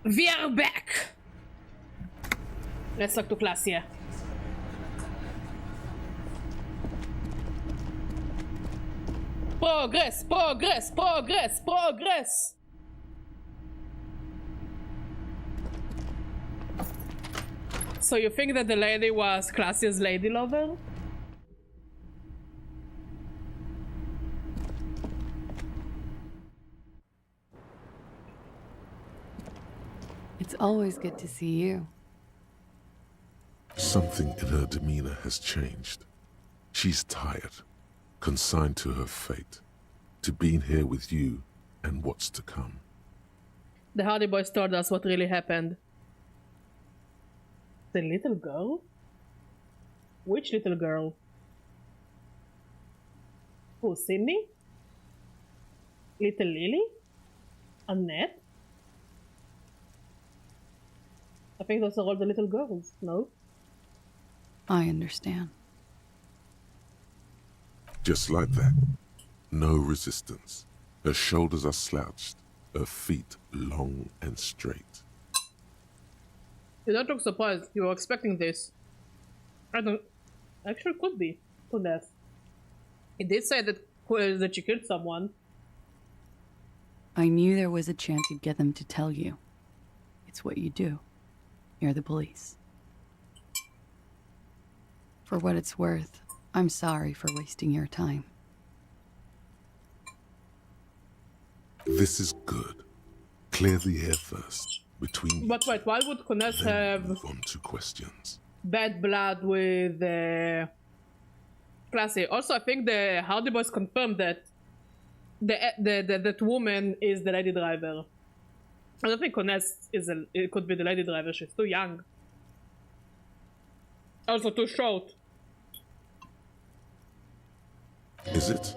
We are back! Let's talk to Klasia. Progress, progress, progress, progress! So you think that the lady was Klasia's lady lover? It's always good to see you. Something in her demeanor has changed. She's tired, consigned to her fate, to being here with you and what's to come. The Hardy Boys told us what really happened. The little girl? Which little girl? Who, Sydney? Little Lily? Annette? I think those are all the little girls, no? I understand. Just like that. No resistance. Her shoulders are slouched, her feet long and straight. You don't look surprised. You were expecting this. I don't... Actually, could be. Could have. He did say that she killed someone. I knew there was a chance you'd get them to tell you. It's what you do. You're the police. For what it's worth, I'm sorry for wasting your time. This is good. Clear the air first. Between But wait, why would Kunes have move on to questions? bad blood with Classy? Also, I think the Hardy Boys confirmed that that woman is the lady driver. I don't think Kunes it could be the lady driver. She's too young. Also too short. Is it?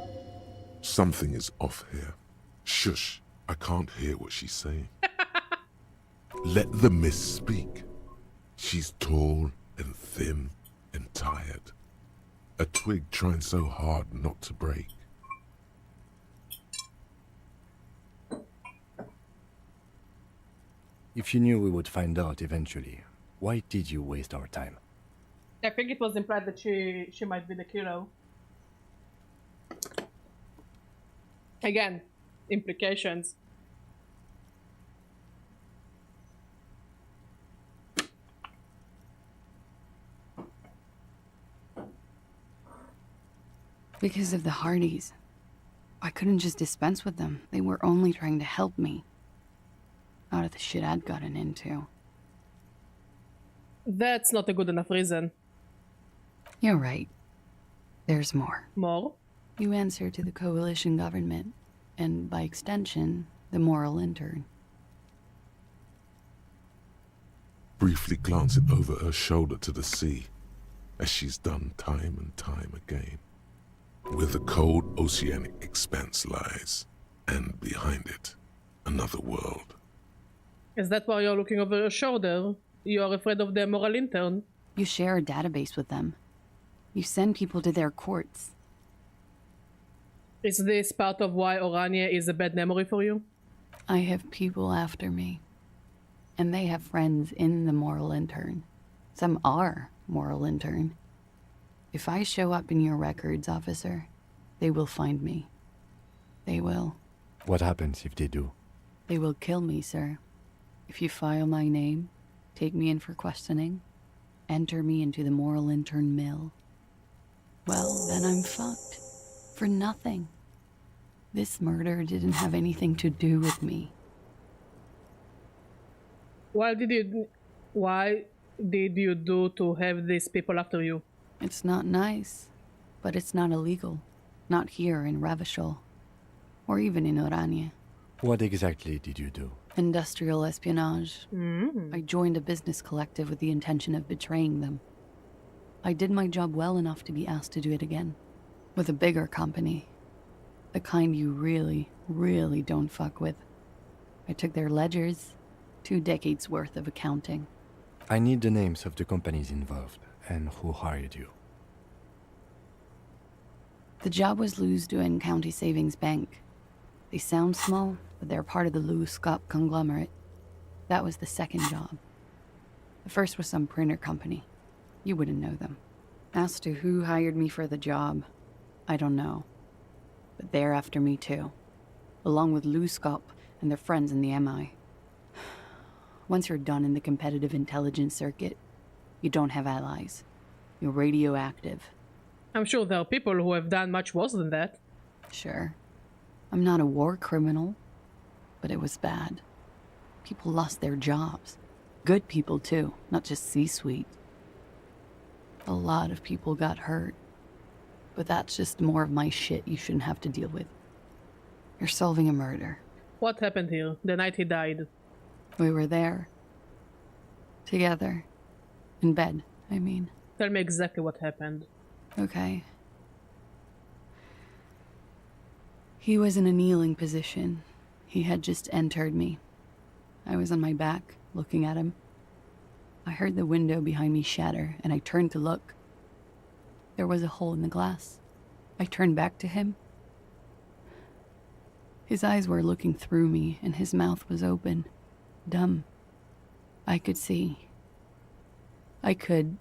Something is off here. Shush, I can't hear what she's saying. Let the miss speak. She's tall and thin and tired. A twig trying so hard not to break. If you knew we would find out eventually, why did you waste our time? I think it was implied that she might be the killer. Again, implications. Because of the Hardys. I couldn't just dispense with them. They were only trying to help me. Out of the shit I'd gotten into. That's not a good enough reason. You're right. There's more. More? You answer to the coalition government, and by extension, the moral intern. Briefly glancing over her shoulder to the sea, as she's done time and time again. Where the cold oceanic expanse lies, and behind it, another world. Is that why you're looking over your shoulder? You're afraid of the moral intern? You share a database with them. You send people to their courts. Is this part of why Orania is a bad memory for you? I have people after me. And they have friends in the moral intern. Some are moral intern. If I show up in your records, officer, they will find me. They will. What happens if they do? They will kill me, sir. If you file my name, take me in for questioning, enter me into the moral intern mill, well, then I'm fucked. For nothing. This murder didn't have anything to do with me. Why did you do to have these people after you? It's not nice, but it's not illegal. Not here in Ravishol, or even in Orania. What exactly did you do? Industrial espionage. I joined a business collective with the intention of betraying them. I did my job well enough to be asked to do it again. With a bigger company. The kind you really, really don't fuck with. I took their ledgers. 2 decades worth of accounting. I need the names of the companies involved and who hired you. The job was Lewes-Duin County Savings Bank. They sound small, but they're part of the Lewes-Scott conglomerate. That was the second job. The first was some printer company. You wouldn't know them. As to who hired me for the job, I don't know. But they're after me too, along with Luskop and their friends in the MI. Once you're done in the competitive intelligence circuit, you don't have allies. You're radioactive. I'm sure there are people who have done much worse than that. Sure. I'm not a war criminal, but it was bad. People lost their jobs. Good people too, not just C-suite. A lot of people got hurt. But that's just more of my shit you shouldn't have to deal with. You're solving a murder. What happened here the night he died? We were there. Together. In bed, I mean. Tell me exactly what happened. Okay. He was in a kneeling position. He had just entered me. I was on my back, looking at him. I heard the window behind me shatter, and I turned to look. There was a hole in the glass. I turned back to him. His eyes were looking through me, and his mouth was open. Dumb. I could see. I could...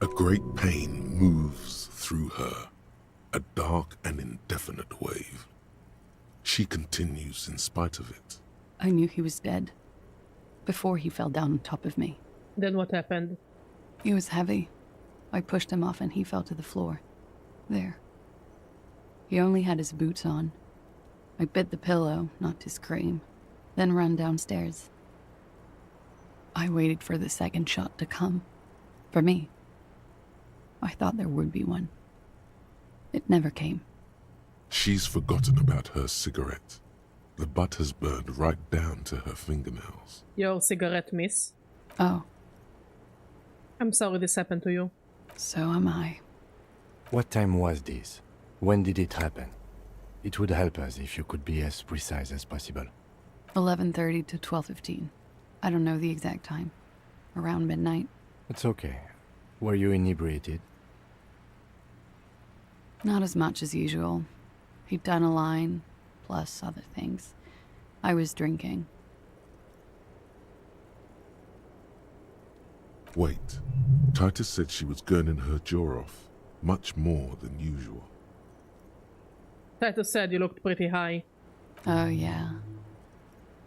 A great pain moves through her, a dark and indefinite wave. She continues in spite of it. I knew he was dead. Before he fell down on top of me. Then what happened? He was heavy. I pushed him off and he fell to the floor. There. He only had his boots on. I bit the pillow, not to scream, then ran downstairs. I waited for the second shot to come. For me. I thought there would be one. It never came. She's forgotten about her cigarette. The butt has burned right down to her fingernails. Your cigarette, miss? Oh. I'm sorry this happened to you. So am I. What time was this? When did it happen? It would help us if you could be as precise as possible. 11:30 to 12:15. I don't know the exact time. Around midnight. It's okay. Were you inebriated? Not as much as usual. He'd done a line, plus other things. I was drinking. Wait. Titus said she was gurning her jaw off, much more than usual. Titus said you looked pretty high. Oh, yeah.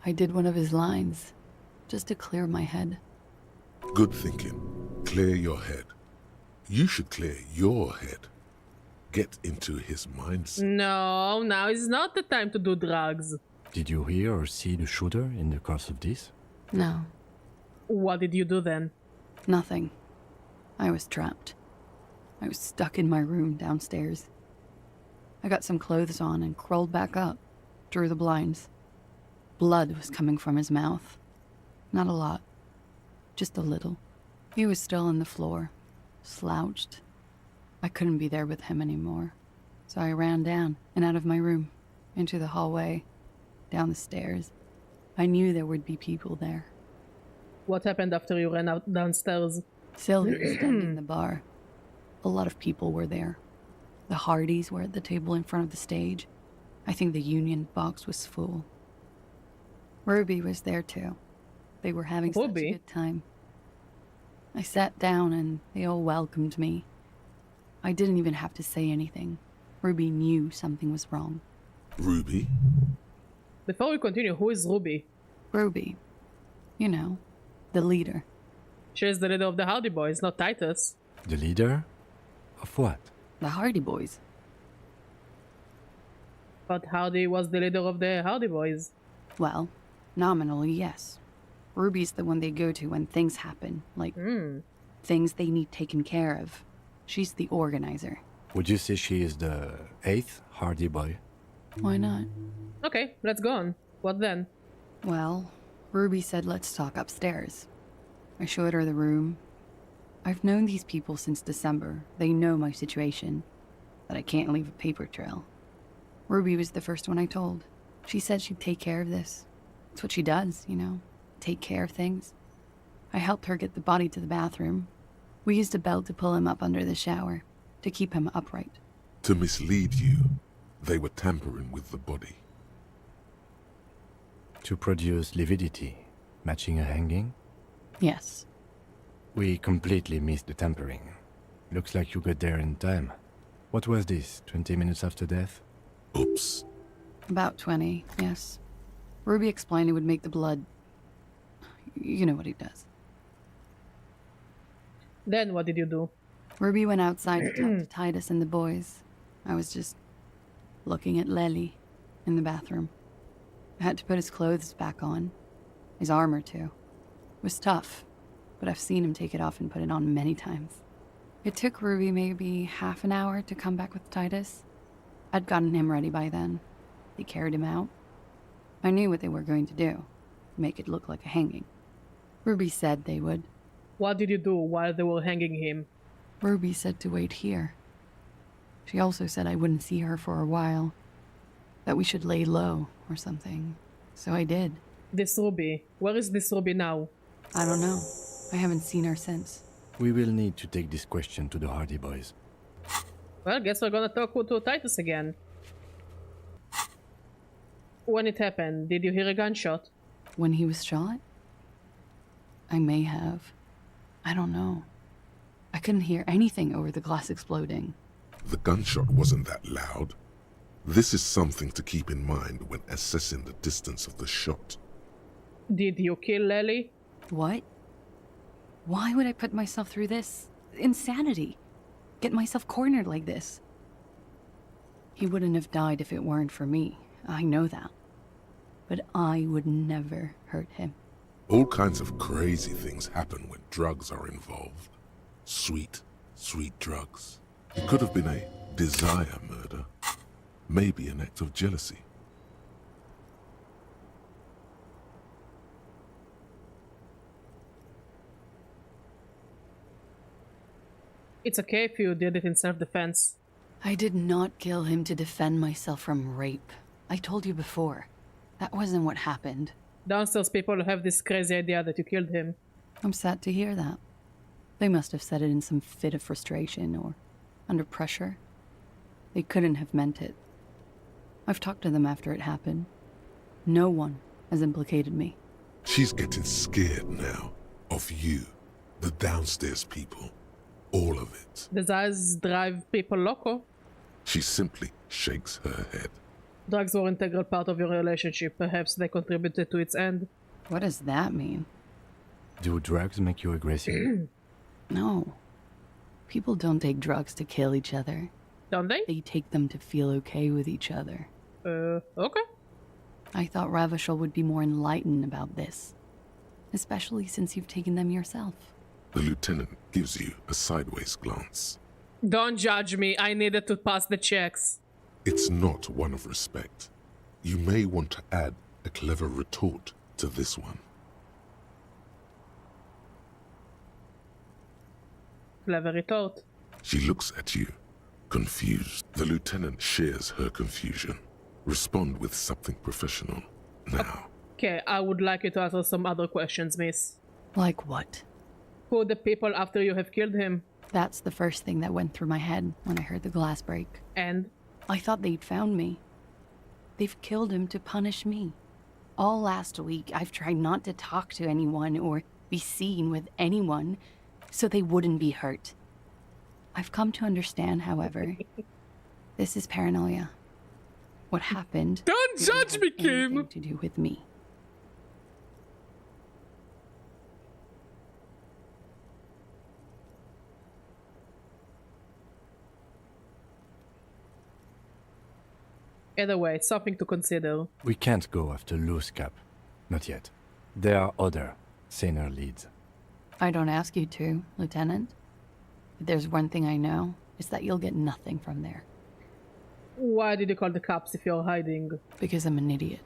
I did one of his lines, just to clear my head. Good thinking. Clear your head. You should clear your head. Get into his mindset. No, now is not the time to do drugs. Did you hear or see the shooter in the course of this? No. What did you do then? Nothing. I was trapped. I was stuck in my room downstairs. I got some clothes on and crawled back up, drew the blinds. Blood was coming from his mouth. Not a lot. Just a little. He was still on the floor, slouched. I couldn't be there with him anymore. So I ran down and out of my room, into the hallway, down the stairs. I knew there would be people there. What happened after you ran out downstairs? Sylvie was standing in the bar. A lot of people were there. The Hardys were at the table in front of the stage. I think the Union box was full. Ruby was there too. They were having such a good time. I sat down and they all welcomed me. I didn't even have to say anything. Ruby knew something was wrong. Ruby? Before we continue, who is Ruby? Ruby. You know, the leader. She is the leader of the Hardy Boys, not Titus. The leader? Of what? The Hardy Boys. But Hardy was the leader of the Hardy Boys. Well, nominally, yes. Ruby's the one they go to when things happen, like things they need taken care of. She's the organizer. Would you say she is the 8th Hardy Boy? Why not? Okay, let's go on. What then? Well, Ruby said let's talk upstairs. I showed her the room. I've known these people since December. They know my situation, that I can't leave a paper trail. Ruby was the first one I told. She said she'd take care of this. It's what she does, you know, take care of things. I helped her get the body to the bathroom. We used a belt to pull him up under the shower, to keep him upright. To mislead you, they were tampering with the body. To produce lividity. Matching a hanging? Yes. We completely missed the tampering. Looks like you got there in time. What was this, 20 minutes after death? Oops. About 20, yes. Ruby explained it would make the blood... You know what he does. Then what did you do? Ruby went outside to talk to Titus and the boys. I was just looking at Lely in the bathroom. I had to put his clothes back on. His armor, too. It was tough, but I've seen him take it off and put it on many times. It took Ruby maybe half an hour to come back with Titus. I'd gotten him ready by then. They carried him out. I knew what they were going to do. Make it look like a hanging. Ruby said they would. What did you do while they were hanging him? Ruby said to wait here. She also said I wouldn't see her for a while. That we should lay low or something. So I did. This Ruby. Where is this Ruby now? I don't know. I haven't seen her since. We will need to take this question to the Hardy Boys. Well, guess we're gonna talk to Titus again. When it happened, did you hear a gunshot? When he was shot? I may have. I don't know. I couldn't hear anything over the glass exploding. The gunshot wasn't that loud. This is something to keep in mind when assessing the distance of the shot. Did you kill Lely? What? Why would I put myself through this? Insanity. Get myself cornered like this. He wouldn't have died if it weren't for me. I know that. But I would never hurt him. All kinds of crazy things happen when drugs are involved. Sweet, sweet drugs. It could have been a desire murder. Maybe an act of jealousy. It's okay if you did it in self-defense. I did not kill him to defend myself from rape. I told you before. That wasn't what happened. Downstairs people have this crazy idea that you killed him. I'm sad to hear that. They must have said it in some fit of frustration or under pressure. They couldn't have meant it. I've talked to them after it happened. No one has implicated me. She's getting scared now. Of you. The downstairs people. All of it. Desires drive people loco. She simply shakes her head. Drugs were an integral part of your relationship. Perhaps they contributed to its end. What does that mean? Do drugs make you aggressive? No. People don't take drugs to kill each other. Don't they? They take them to feel okay with each other. Okay. I thought Ravishal would be more enlightened about this. Especially since you've taken them yourself. The lieutenant gives you a sideways glance. Don't judge me. I needed to pass the checks. It's not one of respect. You may want to add a clever retort to this one. Clever retort. She looks at you, confused. The lieutenant shares her confusion. Respond with something professional. Now. Okay, I would like you to answer some other questions, miss. Like what? Who are the people after you have killed him? That's the first thing that went through my head when I heard the glass break. And? I thought they'd found me. They've killed him to punish me. All last week, I've tried not to talk to anyone or be seen with anyone so they wouldn't be hurt. I've come to understand, however, this is paranoia. What happened... Don't judge me, Kim! ...to do with me. Either way, it's something to consider. We can't go after loose cap. Not yet. There are other, saner leads. I don't ask you to, Lieutenant. If there's one thing I know, it's that you'll get nothing from there. Why did you call the cops if you're hiding? Because I'm an idiot.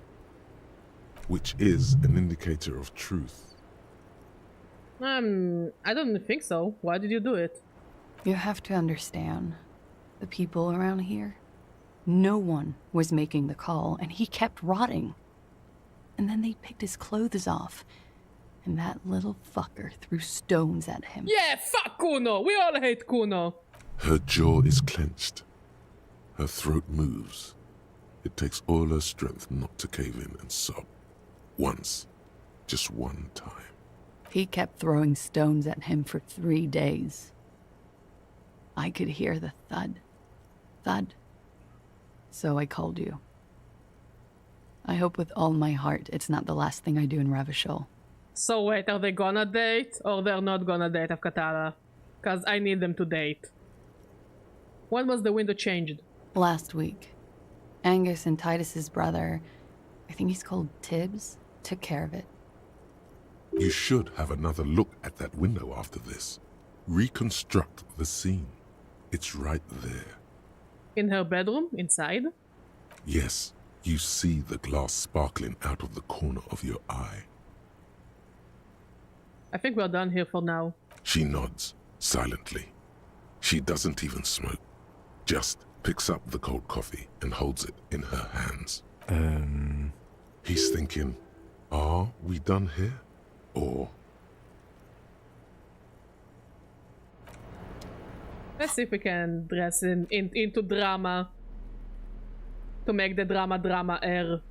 Which is an indicator of truth. I don't think so. Why did you do it? You have to understand. The people around here, no one was making the call, and he kept rotting. And then they picked his clothes off, and that little fucker threw stones at him. Yeah, fuck Kuno! We all hate Kuno! Her jaw is clenched. Her throat moves. It takes all her strength not to cave in and sob. Once, Just one time. He kept throwing stones at him for 3 days. I could hear the thud. Thud. So I called you. I hope with all my heart it's not the last thing I do in Ravishol. So wait, are they gonna date or they're not gonna date Avkatara? Cause I need them to date. When was the window changed? Last week. Angus and Titus's brother, I think he's called Tibbs, took care of it. You should have another look at that window after this. Reconstruct the scene. It's right there. In her bedroom? Inside? Yes, you see the glass sparkling out of the corner of your eye. I think we're done here for now. She nods, silently. She doesn't even smoke. Just picks up the cold coffee and holds it in her hands. He's thinking, are we done here? Or... Let's see if we can dress into drama. To make the drama air.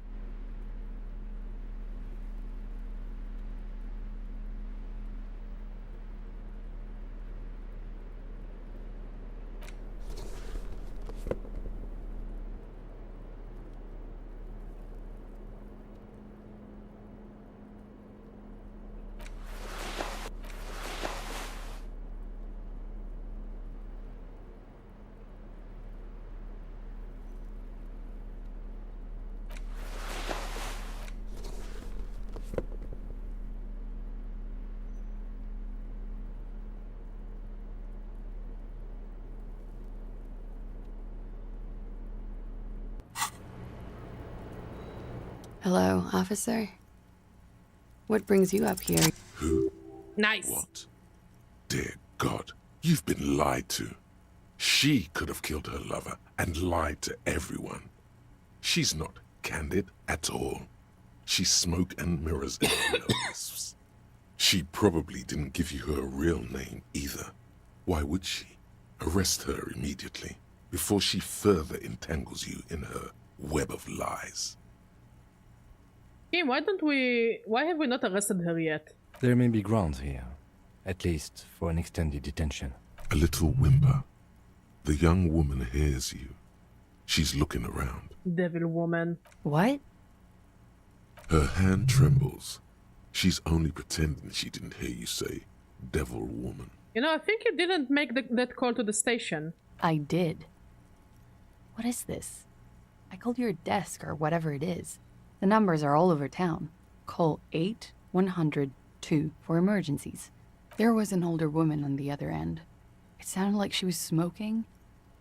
Hello, officer? What brings you up here? Who? Nice. What? Dear God, you've been lied to. She could have killed her lover and lied to everyone. She's not candid at all. She's smoke and mirrors and wisps. She probably didn't give you her real name either. Why would she? Arrest her immediately before she further entangles you in her web of lies. Kim, why have we not arrested her yet? There may be grounds here. At least for an extended detention. A little whimper. The young woman hears you. She's looking around. Devil woman. What? Her hand trembles. She's only pretending she didn't hear you say, devil woman. You know, I think you didn't make that call to the station. I did. What is this? I called your desk or whatever it is. The numbers are all over town. Call 8-100-2 for emergencies. There was an older woman on the other end. It sounded like she was smoking.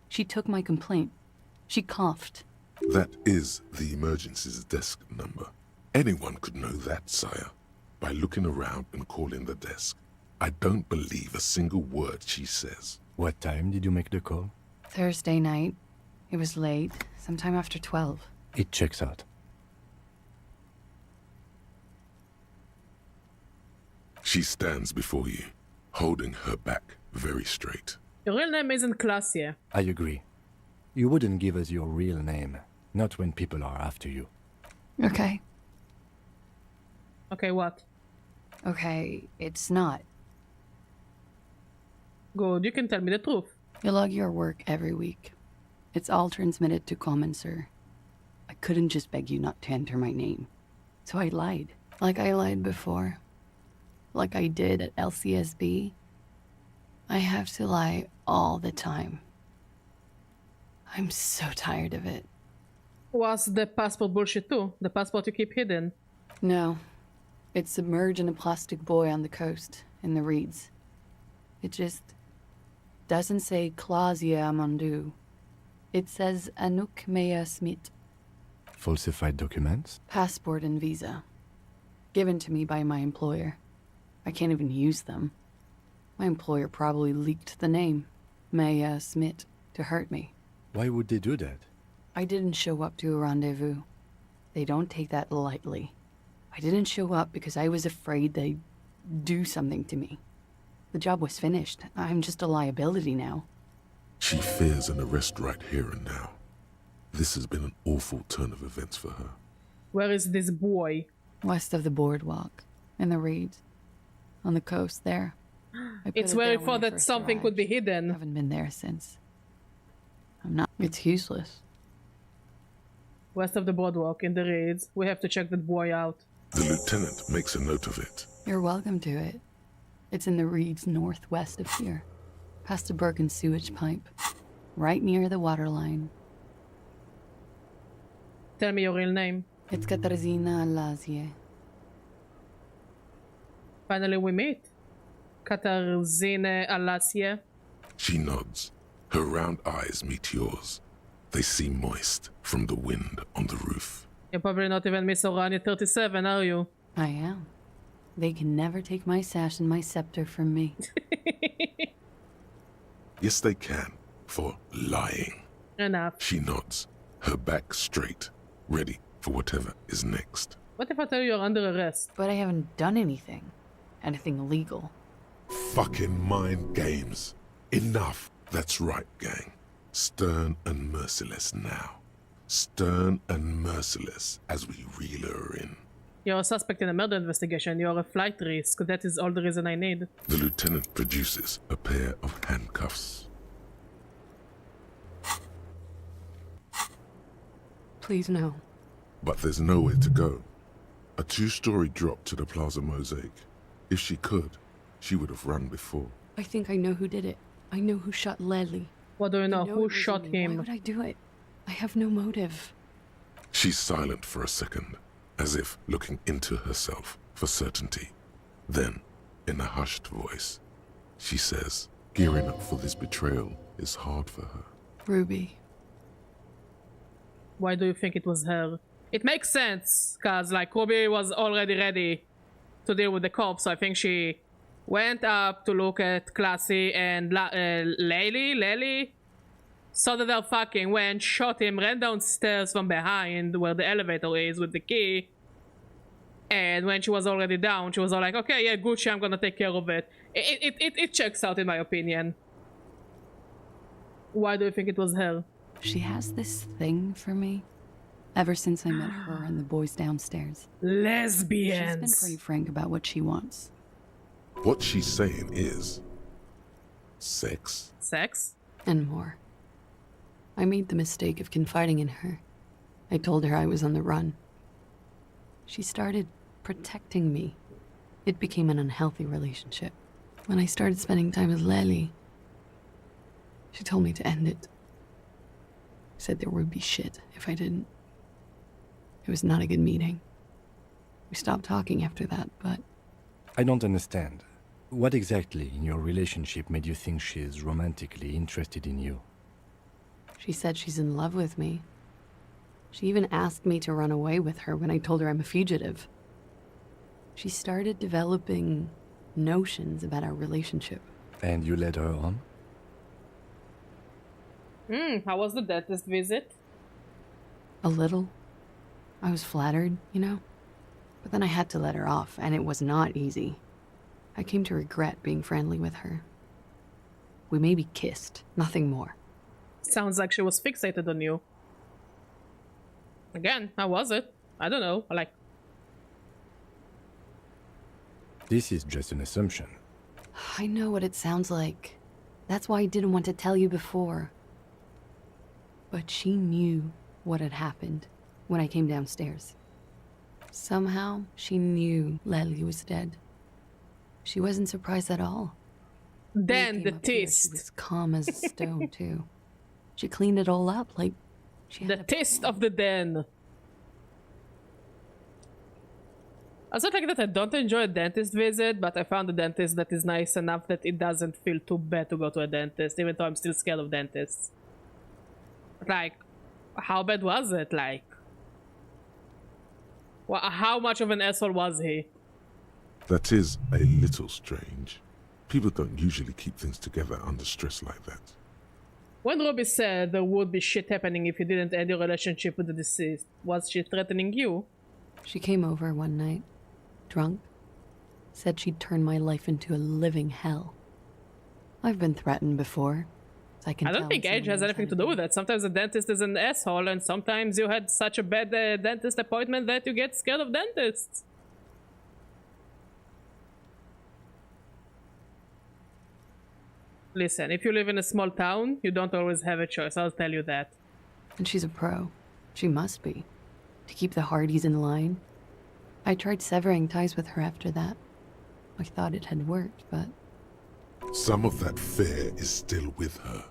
She took my complaint. She coughed. That is the emergencies desk number. Anyone could know that, sire, by looking around and calling the desk. I don't believe a single word she says. What time did you make the call? Thursday night. It was late, sometime after 12. It checks out. She stands before you, holding her back very straight. Your real name isn't classy. I agree. You wouldn't give us your real name, not when people are after you. Okay. Okay, what? Okay, it's not. Good, you can tell me the truth. You log your work every week. It's all transmitted to Common, sir. I couldn't just beg you not to enter my name. So I lied. Like I lied before. Like I did at LCSB. I have to lie all the time. I'm so tired of it. Was the passport bullshit too? The passport you keep hidden? No. It's submerged in a plastic buoy on the coast, in the reeds. It just doesn't say Clausia Amandu. It says Anouk Mea Smith. Falsified documents? Passport and visa. Given to me by my employer. I can't even use them. My employer probably leaked the name, Maya Smith, to hurt me. Why would they do that? I didn't show up to a rendezvous. They don't take that lightly. I didn't show up because I was afraid they'd do something to me. The job was finished. I'm just a liability now. She fears an arrest right here and now. This has been an awful turn of events for her. Where is this boy? West of the boardwalk. In the reeds. On the coast there. It's where I thought that something could be hidden. I haven't been there since. I'm not. It's useless. West of the boardwalk, in the reeds. We have to check that boy out. The lieutenant makes a note of it. You're welcome to it. It's in the reeds northwest of here. Past the Bergen sewage pipe. Right near the waterline. Tell me your real name. It's Katarzyna Alazie. Finally we meet. Katarzyna Alazie. She nods. Her round eyes meet yours. They seem moist from the wind on the roof. You're probably not even Miss Orania 37, are you? I am. They can never take my sash and my scepter from me. Yes, they can. For lying. Enough. She nods. Her back straight. Ready for whatever is next. What if I tell you you're under arrest? But I haven't done anything. Anything illegal. Fucking mind games. Enough. That's right, gang. Stern and merciless now. Stern and merciless as we reel her in. You're a suspect in a murder investigation. You're a flight risk. That is all the reason I need. The lieutenant produces a pair of handcuffs. Please no. But there's nowhere to go. A two-story drop to the Plaza Mosaic. If she could, she would have run before. I think I know who did it. I know who shot Leslie. What do you know? Who shot him? Why would I do it? I have no motive. She's silent for a second, as if looking into herself for certainty. Then, in a hushed voice, she says, gearing up for this betrayal is hard for her. Ruby. Why do you think it was her? It makes sense, cause like Ruby was already ready to deal with the cops, so I think she went up to look at Classy and Lely saw that they're fucking, went, shot him, ran downstairs from behind where the elevator is with the key. And when she was already down, she was all like, okay, yeah, Gucci, I'm gonna take care of it. It checks out in my opinion. Why do you think it was her? She has this thing for me. Ever since I met her and the boys downstairs. Lesbians! She's been pretty frank about what she wants. What she's saying is... sex? Sex? And more. I made the mistake of confiding in her. I told her I was on the run. She started protecting me. It became an unhealthy relationship. When I started spending time with Lely, she told me to end it. Said there would be shit if I didn't. It was not a good meeting. We stopped talking after that, but... I don't understand. What exactly in your relationship made you think she's romantically interested in you? She said she's in love with me. She even asked me to run away with her when I told her I'm a fugitive. She started developing notions about our relationship. And you led her on? How was the dentist visit? A little. I was flattered, you know? But then I had to let her off, and it was not easy. I came to regret being friendly with her. We maybe kissed, nothing more. Sounds like she was fixated on you. Again, how was it? I don't know, like... This is just an assumption. I know what it sounds like. That's why I didn't want to tell you before. But she knew what had happened when I came downstairs. Somehow, she knew Lely was dead. She wasn't surprised at all. Then the test. She was calm as a stone, too. She cleaned it all up, like she had the test of the den. I also like that I don't enjoy a dentist visit, but I found a dentist that is nice enough that it doesn't feel too bad to go to a dentist, even though I'm still scared of dentists. Like, how bad was it? Like, well, how much of an asshole was he? That is a little strange. People don't usually keep things together under stress like that. When Ruby said there would be shit happening if you didn't end your relationship with the deceased, was she threatening you? She came over one night, drunk, said she'd turn my life into a living hell. I've been threatened before. I don't think age has anything to do with it. Sometimes a dentist is an asshole, and sometimes you had such a bad dentist appointment that you get scared of dentists. Listen, if you live in a small town, you don't always have a choice, I'll tell you that. And she's a pro. She must be. To keep the Hardys in line. I tried severing ties with her after that. I thought it had worked, but... Some of that fear is still with her.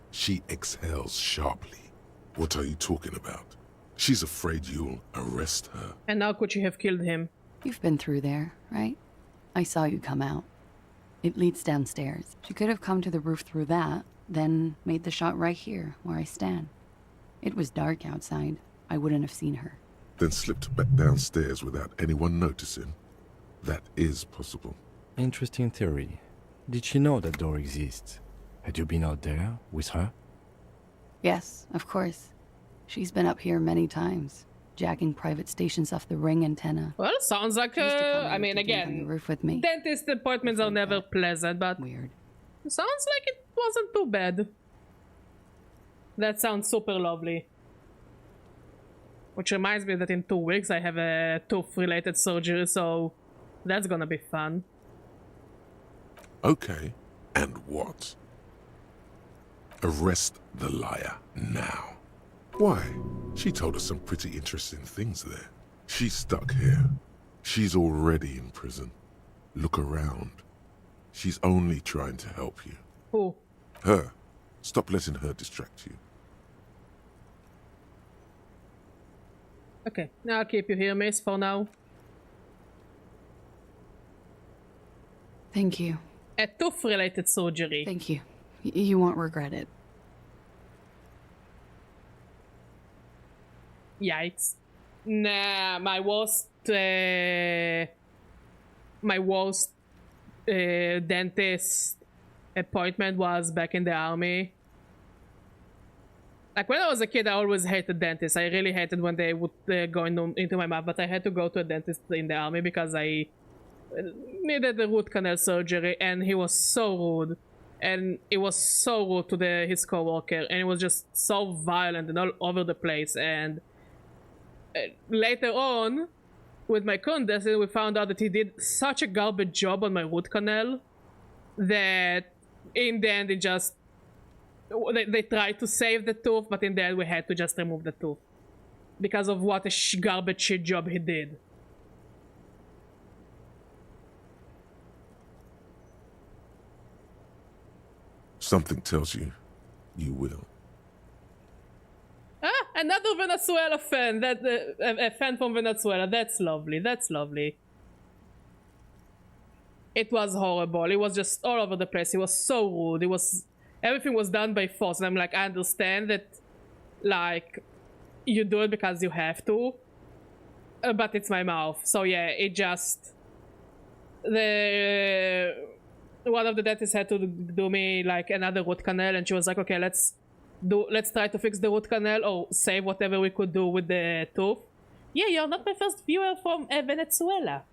She exhales sharply. What are you talking about? She's afraid you'll arrest her. And how could she have killed him? You've been through there, right? I saw you come out. It leads downstairs. She could have come to the roof through that, then made the shot right here, where I stand. It was dark outside. I wouldn't have seen her. Then slipped back downstairs without anyone noticing. That is possible. Interesting theory. Did she know that door exists? Had you been out there with her? Yes, of course. She's been up here many times, jacking private stations off the ring antenna. Well, sounds like I mean, again, on the roof with me. Dentist appointments are never pleasant, but weird. Sounds like it wasn't too bad. That sounds super lovely. Which reminds me that in 2 weeks I have a tooth-related surgery, so that's gonna be fun. Okay, and what? Arrest the liar now. Why? She told us some pretty interesting things there. She's stuck here. She's already in prison. Look around. She's only trying to help you. Who? Her. Stop letting her distract you. Okay, I'll keep you here, miss, for now. Thank you. A tooth-related surgery. Thank you. You won't regret it. Yikes. Nah, my worst dentist appointment was back in the army. Like, when I was a kid, I always hated dentists. I really hated when they would go into my mouth, but I had to go to a dentist in the army because I needed a root canal surgery, and he was so rude. And it was so rude to his co-worker, and it was just so violent and all over the place. And later on, with my current dentist, we found out that he did such a garbage job on my root canal that in the end it just... They tried to save the tooth, but in the end we had to just remove the tooth. Because of what a garbage shit job he did. Something tells you, you will. Ah, another Venezuela fan. That a fan from Venezuela. That's lovely. That's lovely. It was horrible. It was just all over the place. It was so rude. It was... Everything was done by force, and I'm like, I understand that, like, you do it because you have to, but it's my mouth. So yeah, it just... One of the dentists had to do me, like, another root canal, and she was like, okay, let's try to fix the root canal, or save whatever we could do with the tooth. Yeah, you're not my first viewer from Venezuela.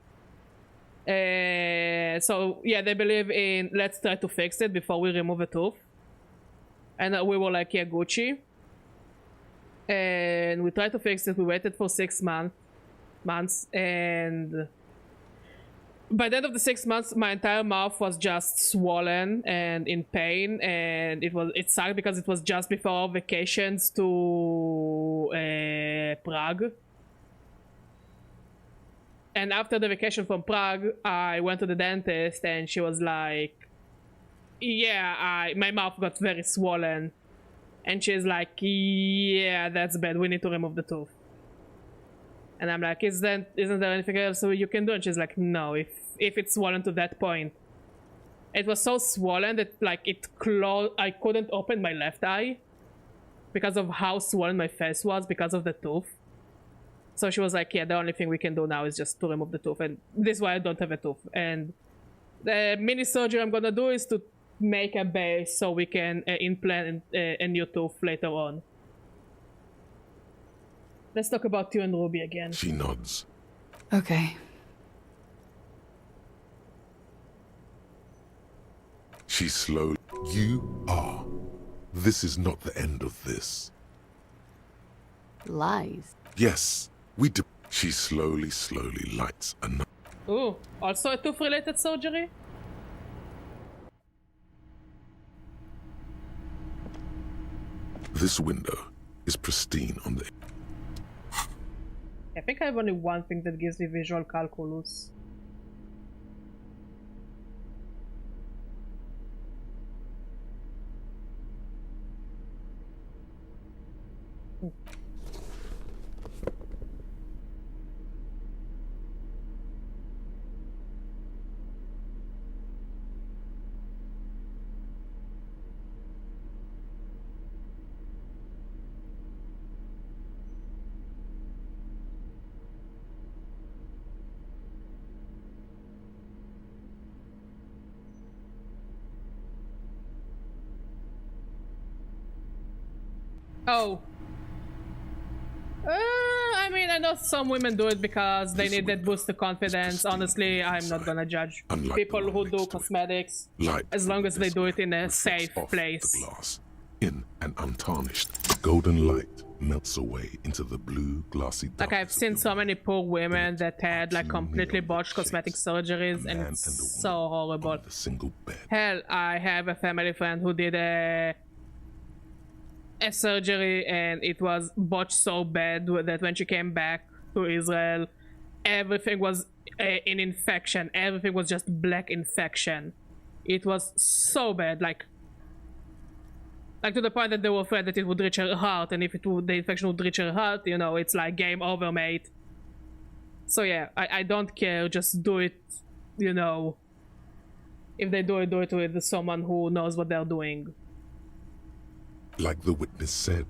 So yeah, they believe in let's try to fix it before we remove a tooth. And we were like, yeah, Gucci. And we tried to fix it. We waited for 6 months, and by the end of the 6 months, my entire mouth was just swollen and in pain, and it sucked because it was just before our vacations to Prague. And after the vacation from Prague, I went to the dentist, and she was like, yeah, my mouth got very swollen. And she's like, yeah, that's bad. We need to remove the tooth. And I'm like, isn't there anything else you can do? And she's like, no, if it's swollen to that point. It was so swollen that, like, I couldn't open my left eye because of how swollen my face was because of the tooth. So she was like, yeah, the only thing we can do now is just to remove the tooth. And this is why I don't have a tooth. And the mini surgery I'm gonna do is to make a base so we can implant a new tooth later on. Let's talk about you and Ruby again. She nods. Okay. She slowly... You are. This is not the end of this. Lies. Yes, we do. She slowly lights another. Ooh, also a tooth-related surgery? This window is pristine on the... I think I have only one thing that gives me visual calculus. Oh. I mean, I know some women do it because they need that boost to confidence. Honestly, I'm not gonna judge people who do cosmetics as long as they do it in a safe place. The glass. In an untarnished, golden light melts away into the blue, glassy dark. Like, I've seen so many poor women that had like completely botched cosmetic surgeries, and it's so horrible. Hell, I have a family friend who did a surgery, and it was botched so bad that when she came back to Israel, everything was an infection. Everything was just black infection. It was so bad, like to the point that they were afraid that it would reach her heart, and if the infection would reach her heart, you know, it's like game over, mate. So yeah, I don't care, just do it, you know. If they do it with someone who knows what they're doing. Like the witness said,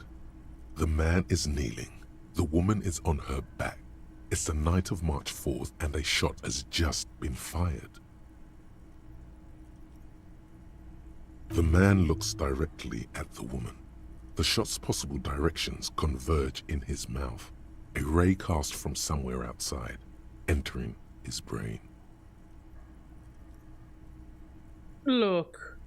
the man is kneeling, the woman is on her back. It's the night of March 4th and a shot has just been fired. The man looks directly at the woman. The shot's possible directions converge in his mouth, a ray cast from somewhere outside, entering his brain. Look.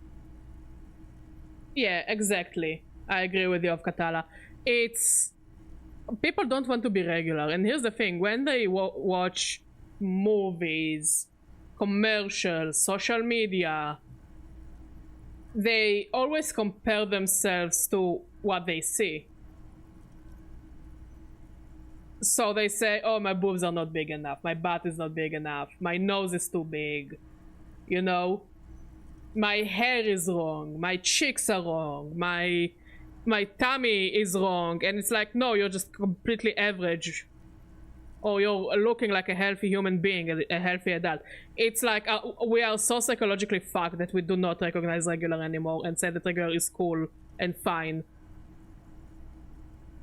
Yeah, exactly. I agree with you, Katala. It's... people don't want to be regular, and here's the thing, when they watch movies, commercials, social media, they always compare themselves to what they see. So they say, oh, my boobs are not big enough, my butt is not big enough, my nose is too big, you know? My hair is wrong, my cheeks are wrong, my tummy is wrong, and it's like, no, you're just completely average, or you're looking like a healthy human being, a healthy adult. It's like we are so psychologically fucked that we do not recognize regular anymore and say that regular is cool and fine.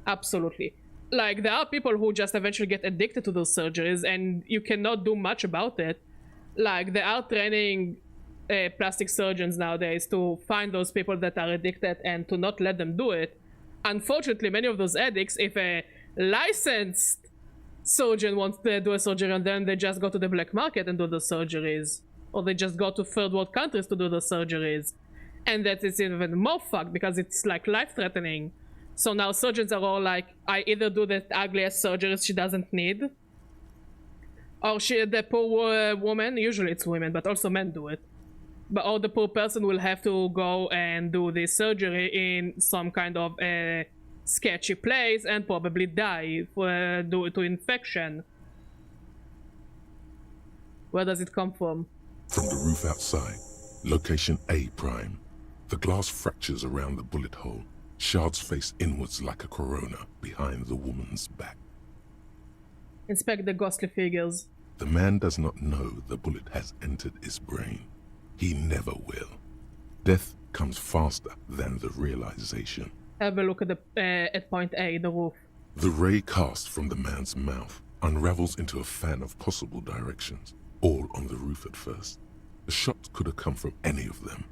Absolutely. Like, there are people who just eventually get addicted to those surgeries and you cannot do much about it. Like, they are training plastic surgeons nowadays to find those people that are addicted and to not let them do it. Unfortunately, many of those addicts, if a licensed surgeon wants to do a surgery on them, they just go to the black market and do the surgeries, or they just go to third world countries to do the surgeries, and that is even more fucked because it's like life-threatening. So now surgeons are all like, I either do the ugliest surgeries she doesn't need, or the poor woman, usually it's women but also men do it, but or the poor person will have to go and do this surgery in some kind of a sketchy place and probably die due to infection. Where does it come from? From the roof outside, location A prime. The glass fractures around the bullet hole. Shards face inwards like a corona behind the woman's back. Inspect the ghostly figures. The man does not know the bullet has entered his brain. He never will. Death comes faster than the realization. Have a look at at point A, the roof. The ray cast from the man's mouth unravels into a fan of possible directions, all on the roof at first. The shot could have come from any of them.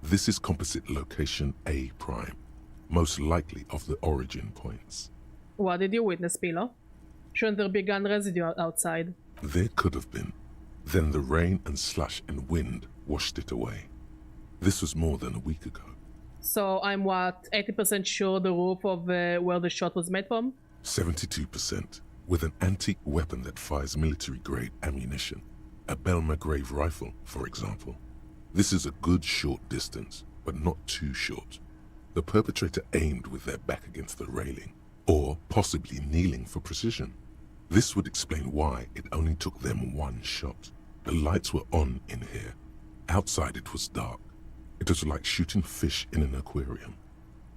This is composite location A prime, most likely of the origin points. What did you witness, Pilo? Shouldn't there be gun residue outside? There could have been. Then the rain and slush and wind washed it away. This was more than a week ago. So I'm what, 80% sure the roof of where the shot was made from? 72%, with an antique weapon that fires military-grade ammunition. A Bell-McGrave rifle, for example. This is a good short distance, but not too short. The perpetrator aimed with their back against the railing, or possibly kneeling for precision. This would explain why it only took them one shot. The lights were on in here. Outside it was dark. It was like shooting fish in an aquarium,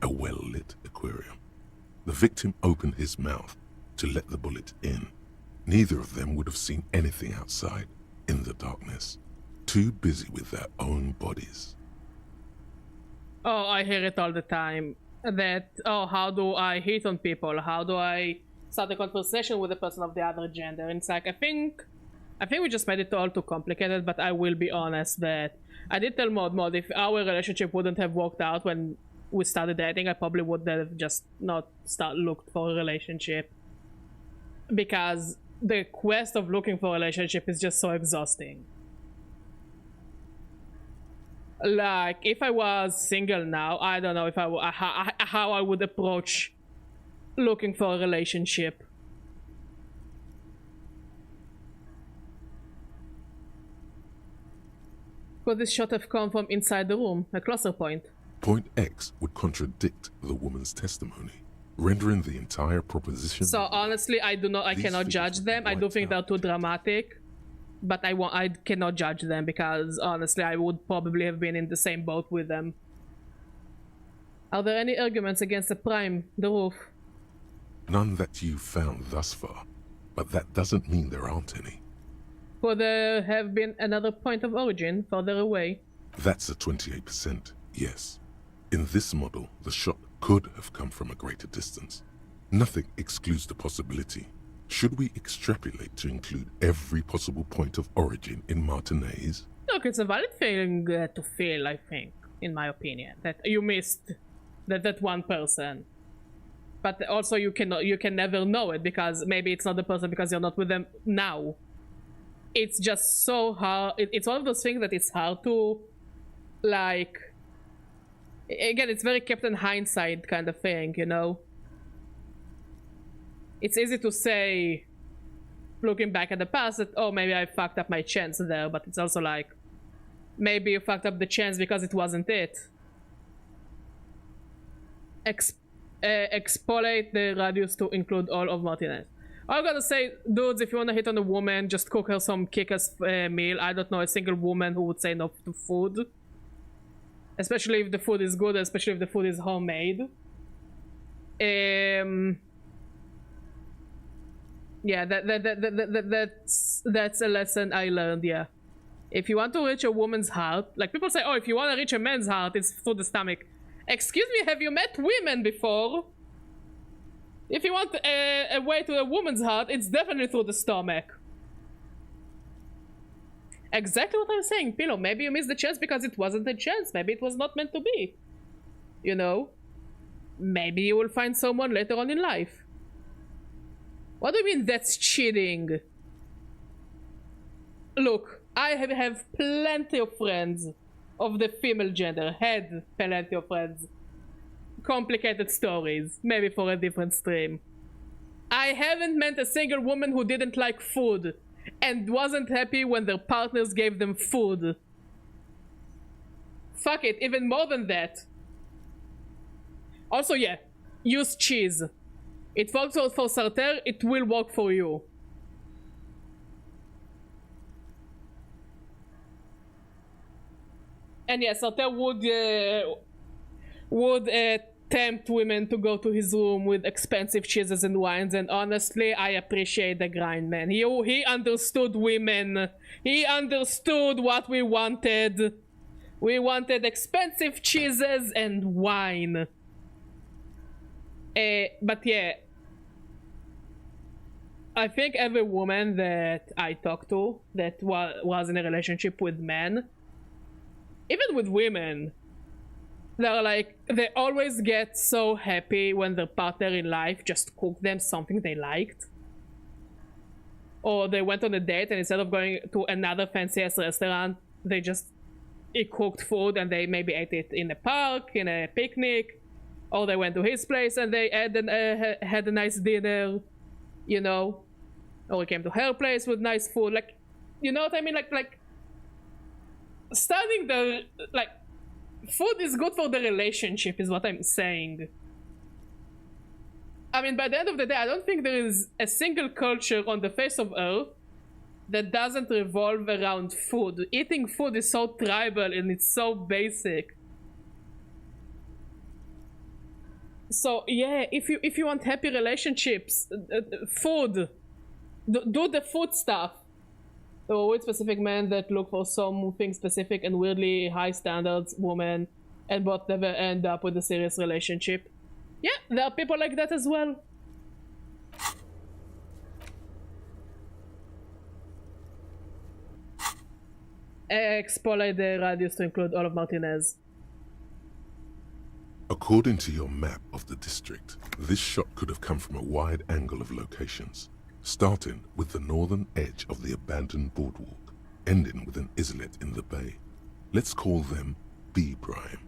a well-lit aquarium. The victim opened his mouth to let the bullet in. Neither of them would have seen anything outside in the darkness, too busy with their own bodies. Oh, I hear it all the time. That, oh, how do I hit on people? How do I start a conversation with a person of the other gender? And it's like, I think we just made it all too complicated, but I will be honest that I did tell Mod, if our relationship wouldn't have worked out when we started dating, I probably would have just not looked for a relationship. Because the quest of looking for a relationship is just so exhausting. Like, if I was single now, I don't know if how I would approach looking for a relationship. Could this shot have come from inside the room, a closer point? Point X would contradict the woman's testimony, rendering the entire proposition. So honestly, I cannot judge them. I do think they're too dramatic. But I cannot judge them because honestly I would probably have been in the same boat with them. Are there any arguments against the prime, the roof? None that you've found thus far, but that doesn't mean there aren't any. Could there have been another point of origin further away? That's a 28%, yes. In this model, the shot could have come from a greater distance. Nothing excludes the possibility. Should we extrapolate to include every possible point of origin in Martinez? Look, it's a valid feeling to feel, I think, in my opinion, that you missed that one person. But also you can never know it because maybe it's not the person because you're not with them now. It's just so hard. It's one of those things that it's hard to, like, again, it's very Captain Hindsight kind of thing, you know? It's easy to say, looking back at the past, that, oh, maybe I fucked up my chance there, but it's also like, maybe you fucked up the chance because it wasn't it. Extrapolate the radius to include all of Martinez. I gotta say, dudes, if you wanna hit on a woman, just cook her some kick-ass meal. I don't know a single woman who would say no to food. Especially if the food is good, especially if the food is homemade. Yeah, that's a lesson I learned, yeah. If you want to reach a woman's heart, like people say, oh, if you want to reach a man's heart, it's through the stomach. Excuse me, have you met women before? If you want a way to a woman's heart, it's definitely through the stomach. Exactly what I'm saying, Pillow. Maybe you missed the chance because it wasn't a chance. Maybe it was not meant to be. You know? Maybe you will find someone later on in life. What do you mean that's cheating? Look, I have plenty of friends of the female gender. Had plenty of friends. Complicated stories. Maybe for a different stream. I haven't met a single woman who didn't like food and wasn't happy when their partners gave them food. Fuck it, even more than that. Also, yeah, use cheese. It works out for Sartre, it will work for you. And yes, Sartre would tempt women to go to his room with expensive cheeses and wines, and honestly, I appreciate the grind, man. He understood women. He understood what we wanted. We wanted expensive cheeses and wine. But yeah, I think every woman that I talked to that was in a relationship with men, even with women, they're like, they always get so happy when their partner in life just cooked them something they liked. Or they went on a date and instead of going to another fancy-ass restaurant, they just cooked food and they maybe ate it in a park, in a picnic. Or they went to his place and they had a nice dinner, you know? Or we came to her place with nice food. Like, you know what I mean? Like, starting the, like, Food is good for the relationship, is what I'm saying. I mean, by the end of the day, I don't think there is a single culture on the face of Earth that doesn't revolve around food. Eating food is so tribal and it's so basic. So yeah, if you want happy relationships, food, do the food stuff. So with specific men that look for something specific and weirdly high standards woman, and both never end up with a serious relationship. Yeah, there are people like that as well. Exploit the radius to include all of Martinez. According to your map of the district, this shot could have come from a wide angle of locations, starting with the northern edge of the abandoned boardwalk, ending with an islet in the bay. Let's call them B prime.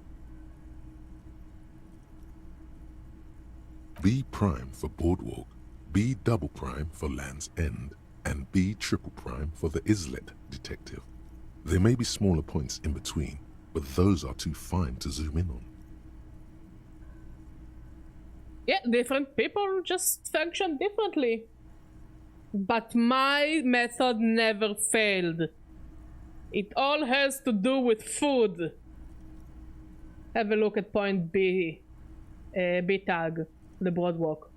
B prime for boardwalk, B double prime for Land's End, and B triple prime for the islet detective. There may be smaller points in between, but those are too fine to zoom in on. Yeah, different people just function differently. But my method never failed. It all has to do with food. Have a look at point B. B tag, the boardwalk.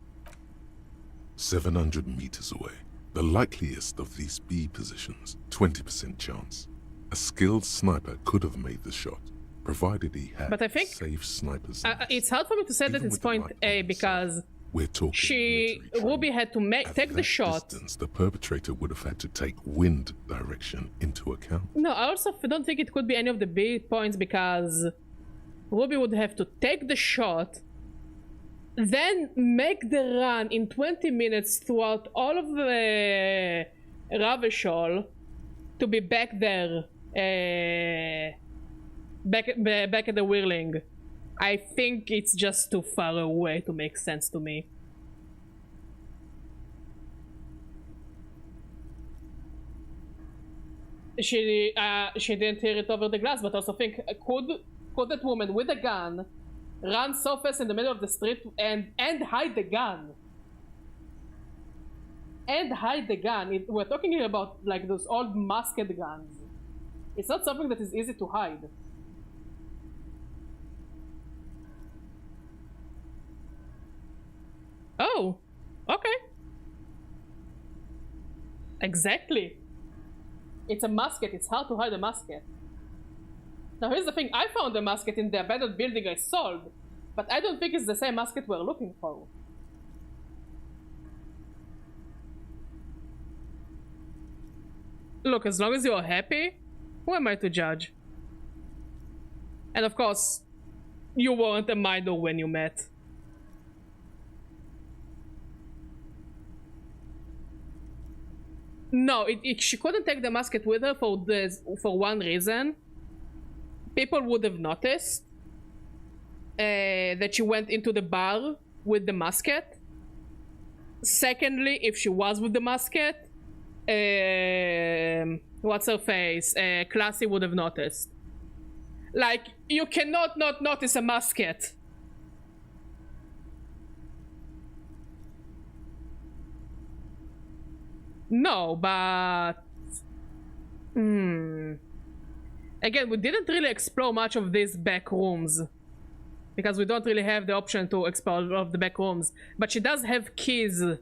700 meters away. The likeliest of these B positions, 20% chance. A skilled sniper could have made the shot, provided he had but I think safe snipers. It's hard for me to say that it's point A because we're talking Ruby had to take the shot. Distance, the perpetrator would have had to take wind direction into account. No, I also don't think it could be any of the B points because Ruby would have to take the shot, then make the run in 20 minutes throughout all of the Ravishol to be back there, back at the Whirling. I think it's just too far away to make sense to me. She didn't hear it over the glass, but also think could that woman with a gun run so fast in the middle of the street and hide the gun? And hide the gun. We're talking here about like those old musket guns. It's not something that is easy to hide. Oh, okay. Exactly. It's a musket. It's hard to hide a musket. Now here's the thing. I found a musket in the abandoned building I sold, but I don't think it's the same musket we're looking for. Look, as long as you're happy, who am I to judge? And of course, you weren't a minor when you met. No, she couldn't take the musket with her for one reason. People would have noticed that she went into the bar with the musket. Secondly, if she was with the musket, what's her face? Classy would have noticed. Like, you cannot not notice a musket. No, but... Again, we didn't really explore much of these back rooms. Because we don't really have the option to explore all of the back rooms. But she does have keys to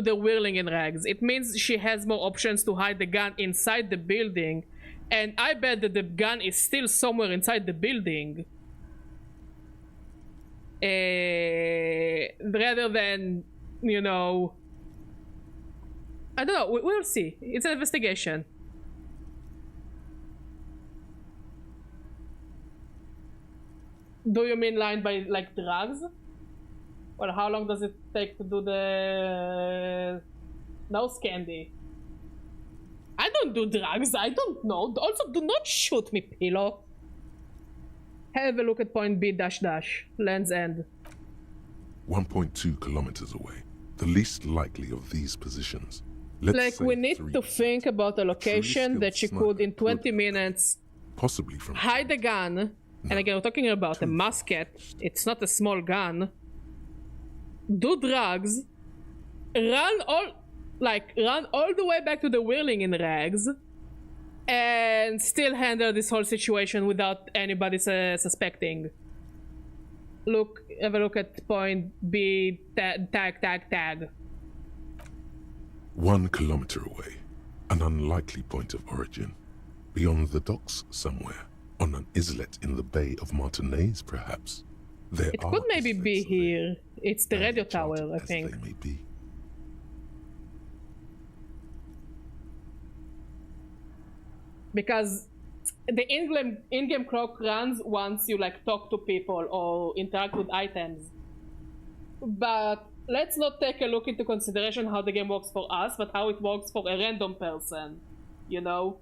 the Whirling in Rags. It means she has more options to hide the gun inside the building. And I bet that the gun is still somewhere inside the building. Rather than, you know... I don't know, we'll see. It's an investigation. Do you mean line by, like, drugs? Well, how long does it take to do the... nose candy? I don't do drugs, I don't know. Also, do not shoot me, Pillow. Have a look at point B dash dash. Land's End. 1.2 kilometers away. The least likely of these positions. Like, we need to think about a location that she could, in 20 minutes, possibly from hide the gun, And again, we're talking about a musket. It's not a small gun. Do drugs. Run all the way back to the whirling in rags. And still handle this whole situation without anybody suspecting. Have a look at point B, tag. 1 kilometer away, an unlikely point of origin. Beyond the docks somewhere, on an islet in the Bay of Martinez, perhaps. It could maybe be here. It's the radio tower, I think. They may be. Because the in-game clock runs once you like talk to people or interact with items. But let's not take a look into consideration how the game works for us, but how it works for a random person, you know?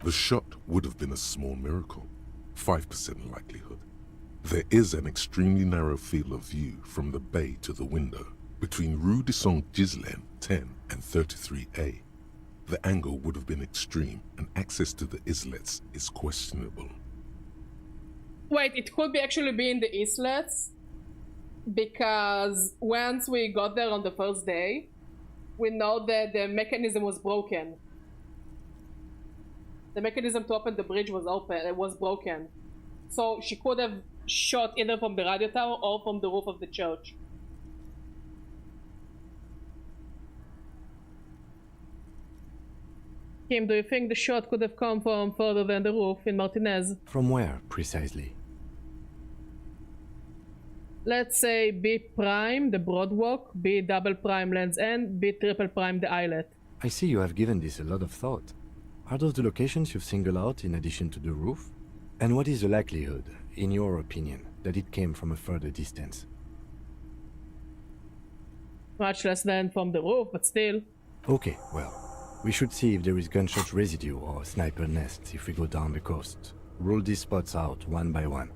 The shot would have been a small miracle, 5% likelihood. There is an extremely narrow field of view from the bay to the window, between Rue de Saint-Ghislain 10 and 33A. The angle would have been extreme, and access to the islets is questionable. Wait, it could actually be in the islets, because once we got there on the first day, we know that the mechanism was broken. The mechanism to open the bridge was broken. So she could have shot either from the radio tower or from the roof of the church. Kim, do you think the shot could have come from further than the roof in Martinez? From where, precisely? Let's say B prime, the Broadwalk, B double prime Land's End, B triple prime the islet. I see you have given this a lot of thought. Are those the locations you've singled out in addition to the roof? And what is the likelihood, in your opinion, that it came from a further distance? Much less than from the roof, but still. Okay, well, we should see if there is gunshot residue or sniper nests if we go down the coast. Rule these spots out one by one.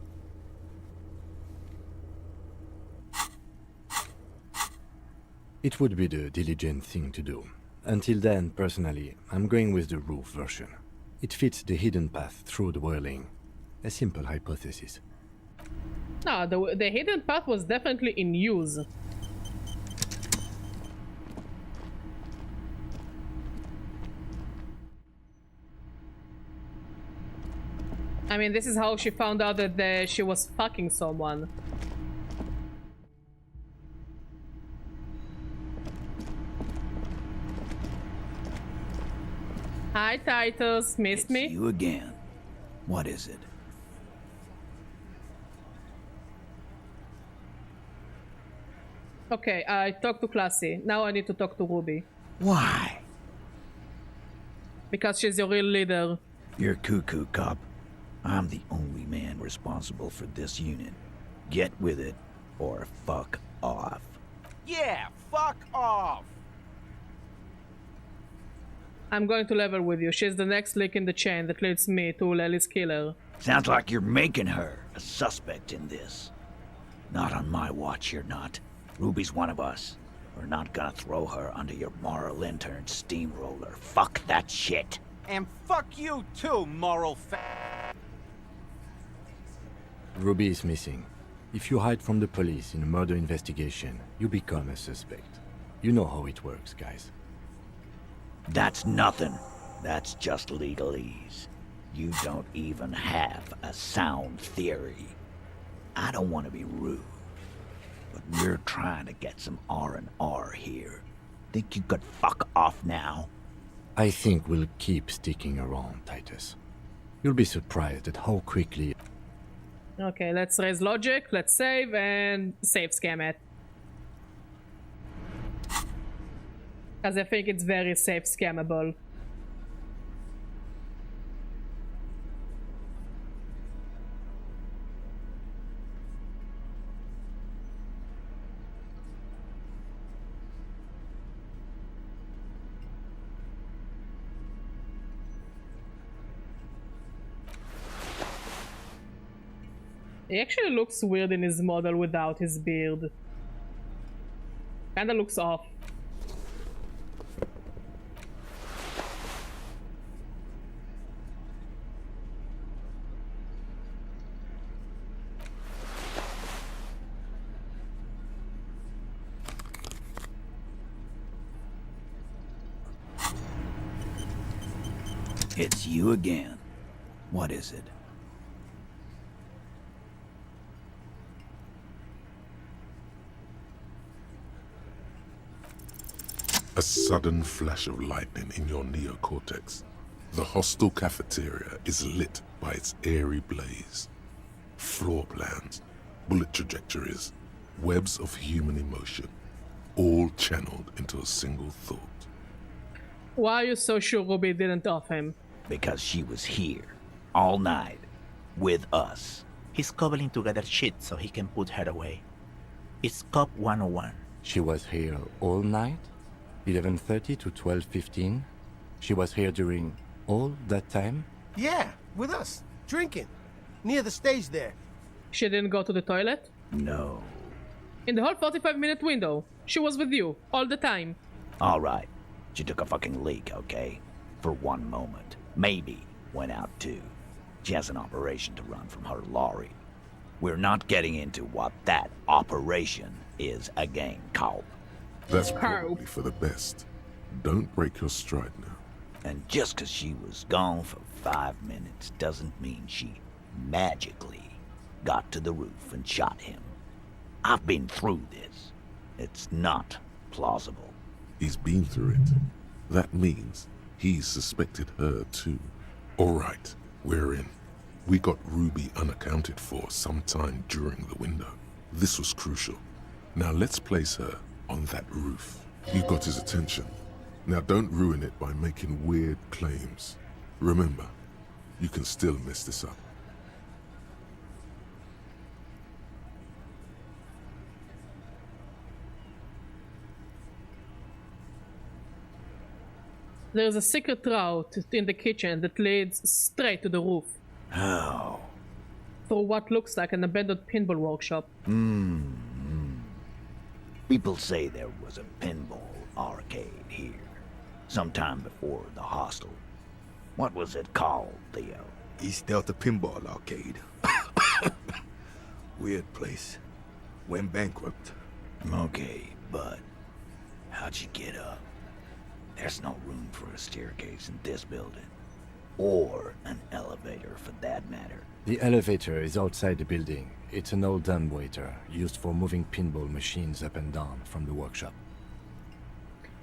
It would be the diligent thing to do. Until then, personally, I'm going with the roof version. It fits the hidden path through the whirling. A simple hypothesis. No, the hidden path was definitely in use. I mean, this is how she found out that she was fucking someone. Hi, Titus. Missed me? You again. What is it? Okay, I talked to Classy. Now I need to talk to Ruby. Why? Because she's your real leader. You're cuckoo, cop. I'm the only man responsible for this unit. Get with it, or fuck off. Yeah, fuck off! I'm going to level with you. She's the next link in the chain that leads me to Lely's killer. Sounds like you're making her a suspect in this. Not on my watch, you're not. Ruby's one of us. We're not gonna throw her under your moral intern steamroller. Fuck that shit. And fuck you too, moral Ruby is missing. If you hide from the police in a murder investigation, you become a suspect. You know how it works, guys. That's nothing. That's just legalese. You don't even have a sound theory. I don't want to be rude, but we're trying to get some R&R here. Think you could fuck off now? I think we'll keep sticking around, Titus. You'll be surprised at how quickly... Okay, let's raise logic, let's save, and save scam it. Because I think it's very safe scammable. He actually looks weird in his model without his beard. Kinda looks off. It's you again. What is it? A sudden flash of lightning in your neocortex. The hostel cafeteria is lit by its airy blaze. Floor plans, bullet trajectories, webs of human emotion, all channeled into a single thought. Why are you so sure Ruby didn't off him? Because she was here, all night, with us. He's cobbling together shit so he can put her away. It's Cop 101. She was here all night? 11:30 to 12:15? She was here during all that time? Yeah, with us, drinking, near the stage there. She didn't go to the toilet? No. In the whole 45-minute window, she was with you, all the time. All right. She took a fucking leak, okay? For one moment. Maybe went out too. She has an operation to run from her lorry. We're not getting into what that operation is again, Cobb. That's probably for the best. Don't break your stride now. And just 'cause she was gone for 5 minutes doesn't mean she magically got to the roof and shot him. I've been through this. It's not plausible. He's been through it. That means he's suspected her too. All right, we're in. We got Ruby unaccounted for sometime during the window. This was crucial. Now let's place her on that roof. You got his attention. Now don't ruin it by making weird claims. Remember, you can still mess this up. There's a secret route in the kitchen that leads straight to the roof. How? Through what looks like an abandoned pinball workshop. People say there was a pinball arcade here, sometime before the hostel. What was it called, Theo? East Delta Pinball Arcade. Weird place. Went bankrupt. Okay, but how'd you get up? There's no room for a staircase in this building. Or an elevator, for that matter. The elevator is outside the building. It's an old dumbwaiter, used for moving pinball machines up and down from the workshop.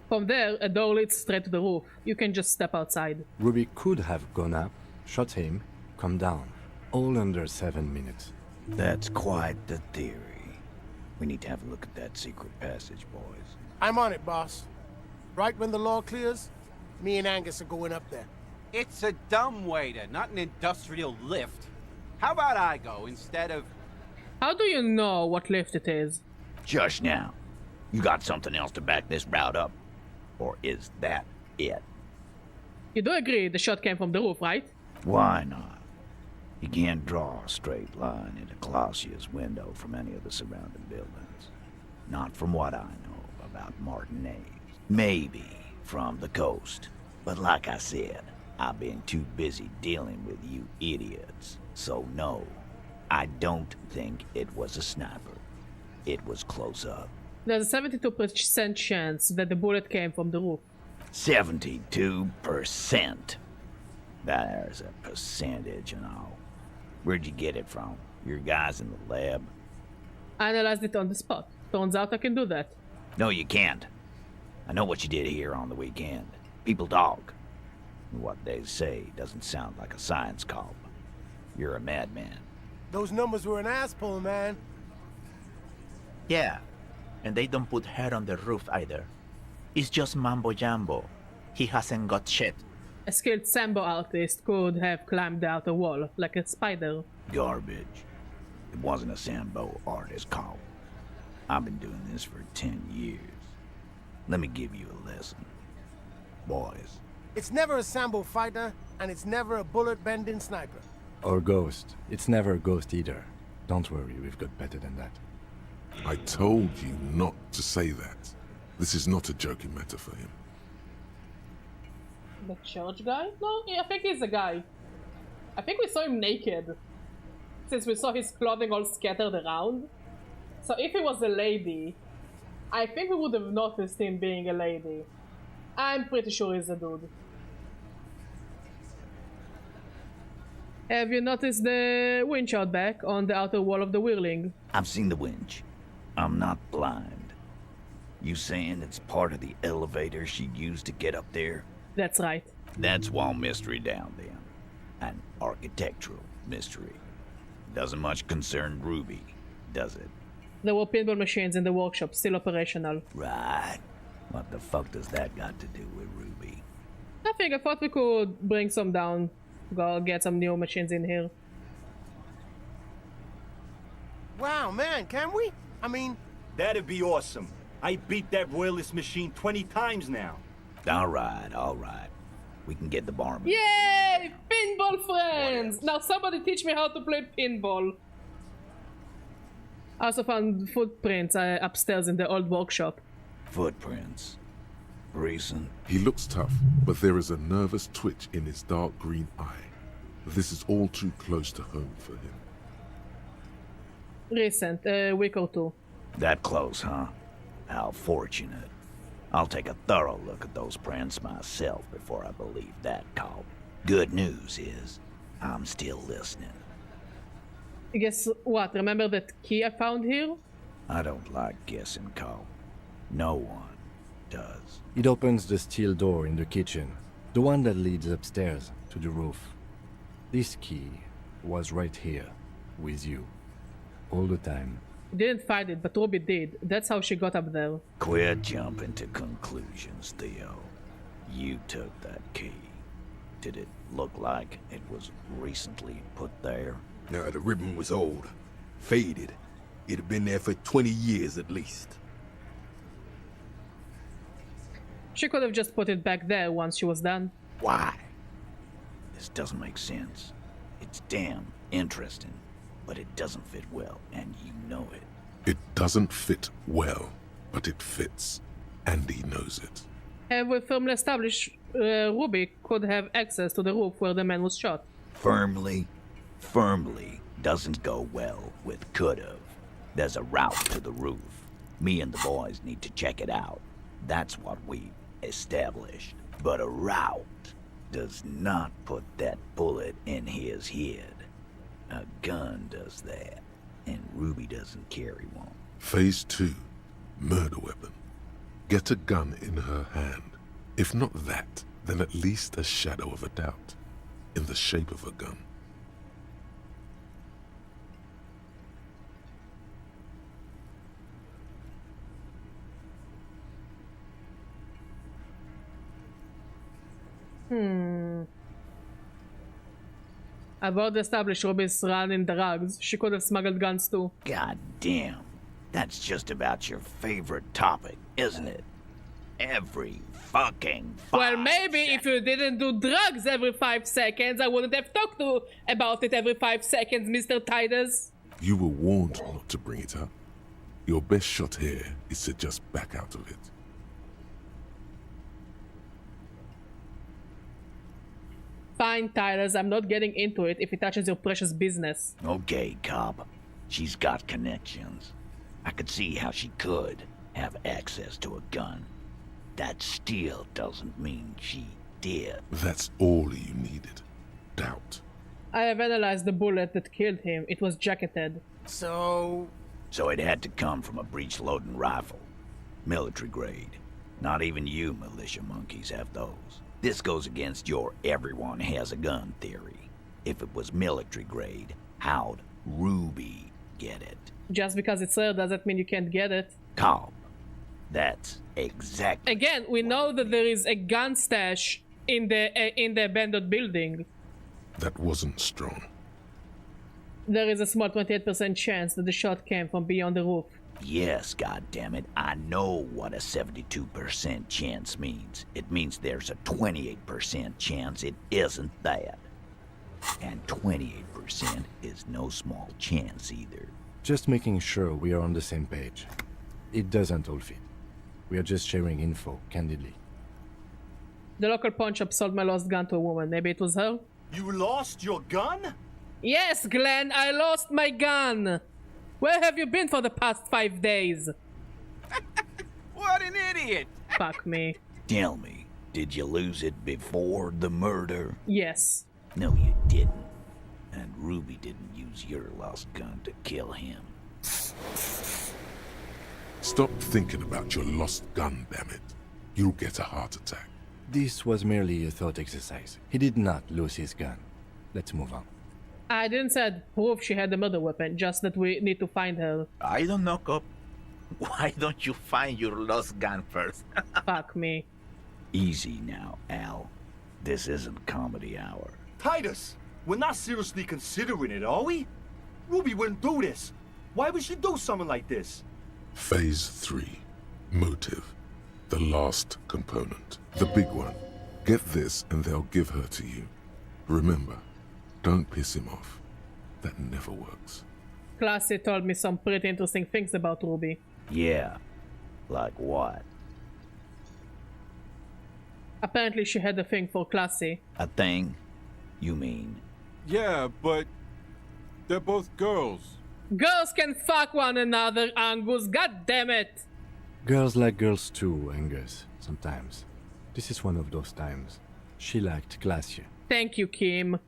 From there, a door leads straight to the roof. You can just step outside. Ruby could have gone up, shot him, come down. All under 7 minutes. That's quite the theory. We need to have a look at that secret passage, boys. I'm on it, boss. Right when the law clears, me and Angus are going up there. It's a dumbwaiter, not an industrial lift. How about I go instead of... How do you know what lift it is? Just now. You got something else to back this route up? Or is that it? You do agree the shot came from the roof, right? Why not? You can't draw a straight line into Clausia's window from any of the surrounding buildings. Not from what I know about Martinez. Maybe from the coast. But like I said, I've been too busy dealing with you idiots. So no, I don't think it was a sniper. It was close up. There's a 72% chance that the bullet came from the roof. 72%. There's a percentage and all. Where'd you get it from? Your guys in the lab? I analyzed it on the spot. Turns out I can do that. No, you can't. I know what you did here on the weekend. People talk. What they say doesn't sound like a science call. You're a madman. Those numbers were an ass pull, man. Yeah, and they don't put her on the roof either. It's just mambo jumbo. He hasn't got shit. A skilled sambo artist could have climbed out a wall like a spider. Garbage. It wasn't a Sambo artist call. I've been doing this for 10 years. Let me give you a lesson. Boys. It's never a sambo fighter, and it's never a bullet-bending sniper. Or ghost. It's never a ghost either. Don't worry, we've got better than that. I told you not to say that. This is not a joking matter for him. The church guy? No, I think he's a guy. I think we saw him naked. Since we saw his clothing all scattered around. So if he was a lady, I think we would have noticed him being a lady. I'm pretty sure he's a dude. Have you noticed the winch out back on the outer wall of the whirling? I've seen the winch. I'm not blind. You saying it's part of the elevator she used to get up there? That's right. That's one mystery down then. An architectural mystery. Doesn't much concern Ruby, does it? There were pinball machines in the workshop, still operational. Right. What the fuck does that got to do with Ruby? Nothing, I thought we could bring some down. Go get some new machines in here. Wow, man, can we? I mean... That'd be awesome. I beat that royalist machine 20 times now. All right. We can get the barman. Yay! Pinball friends! Now somebody teach me how to play pinball. I also found footprints upstairs in the old workshop. Footprints. Recent. He looks tough, but there is a nervous twitch in his dark green eye. This is all too close to home for him. Recent, a week or two. That close, huh? How fortunate. I'll take a thorough look at those prints myself before I believe that call. Good news is, I'm still listening. Guess what? Remember that key I found here? I don't like guessing, Cole. No one does. It opens the steel door in the kitchen, the one that leads upstairs to the roof. This key was right here, with you, all the time. You didn't find it, but Ruby did. That's how she got up there. Quit jumping to conclusions, Theo. You took that key. Did it look like it was recently put there? No, the ribbon was old. Faded. It had been there for 20 years at least. She could have just put it back there once she was done. Why? This doesn't make sense. It's damn interesting, but it doesn't fit well, and you know it. It doesn't fit well, but it fits, and he knows it. Have we firmly established Ruby could have access to the roof where the man was shot? Firmly doesn't go well with could've. There's a route to the roof. Me and the boys need to check it out. That's what we established. But a route does not put that bullet in his head. A gun does that, and Ruby doesn't carry one. Phase 2, murder weapon. Get a gun in her hand. If not that, then at least a shadow of a doubt, in the shape of a gun. I've already established Ruby's running drugs. She could have smuggled guns too. God damn. That's just about your favorite topic, isn't it? Every fucking 5 Well, maybe if you didn't do drugs every 5 seconds, I wouldn't have talked about it every 5 seconds, Mr. Titus. You were warned not to bring it up. Your best shot here is to just back out of it. Fine, Titus, I'm not getting into it if it touches your precious business. Okay, cop. She's got connections. I could see how she could have access to a gun. That still doesn't mean she did. That's all you needed. Doubt. I have analyzed the bullet that killed him. It was jacketed. So it had to come from a breech-loading rifle. Military grade. Not even you militia monkeys have those. This goes against your everyone has a gun theory. If it was military grade, how'd Ruby get it? Just because it's rare doesn't mean you can't get it. Cop. That's exactly. Again, we know that there is a gun stash in the abandoned building. That wasn't strong. There is a small 28% chance that the shot came from beyond the roof. Yes, goddammit, I know what a 72% chance means. It means there's a 28% chance it isn't that. And 28% is no small chance either. Just making sure we are on the same page. It doesn't all fit. We are just sharing info, candidly. The local pawn shop sold my lost gun to a woman. Maybe it was her? You lost your gun? Yes, Glenn, I lost my gun! Where have you been for the past 5 days? What an idiot! Fuck me. Tell me, did you lose it before the murder? Yes. No, you didn't. Ruby didn't use your lost gun to kill him. Stop thinking about your lost gun, damn it. You'll get a heart attack. This was merely a thought exercise. He did not lose his gun. Let's move on. I didn't say proof she had the murder weapon, just that we need to find her. I don't know, Cop. Why don't you find your lost gun first? Fuck me. Easy now, Al. This isn't comedy hour. Titus, we're not seriously considering it, are we? Ruby wouldn't do this. Why would she do something like this? Phase 3. Motive. The last component. The big one. Get this and they'll give her to you. Remember, don't piss him off. That never works. Classy told me some pretty interesting things about Ruby. Yeah. Like what? Apparently she had a thing for Classy. A thing? You mean? Yeah, but they're both girls. Girls can fuck one another, Angus. God damn it! Girls like girls too, Angus, sometimes. This is one of those times. She liked Glacier. Thank you, Kim.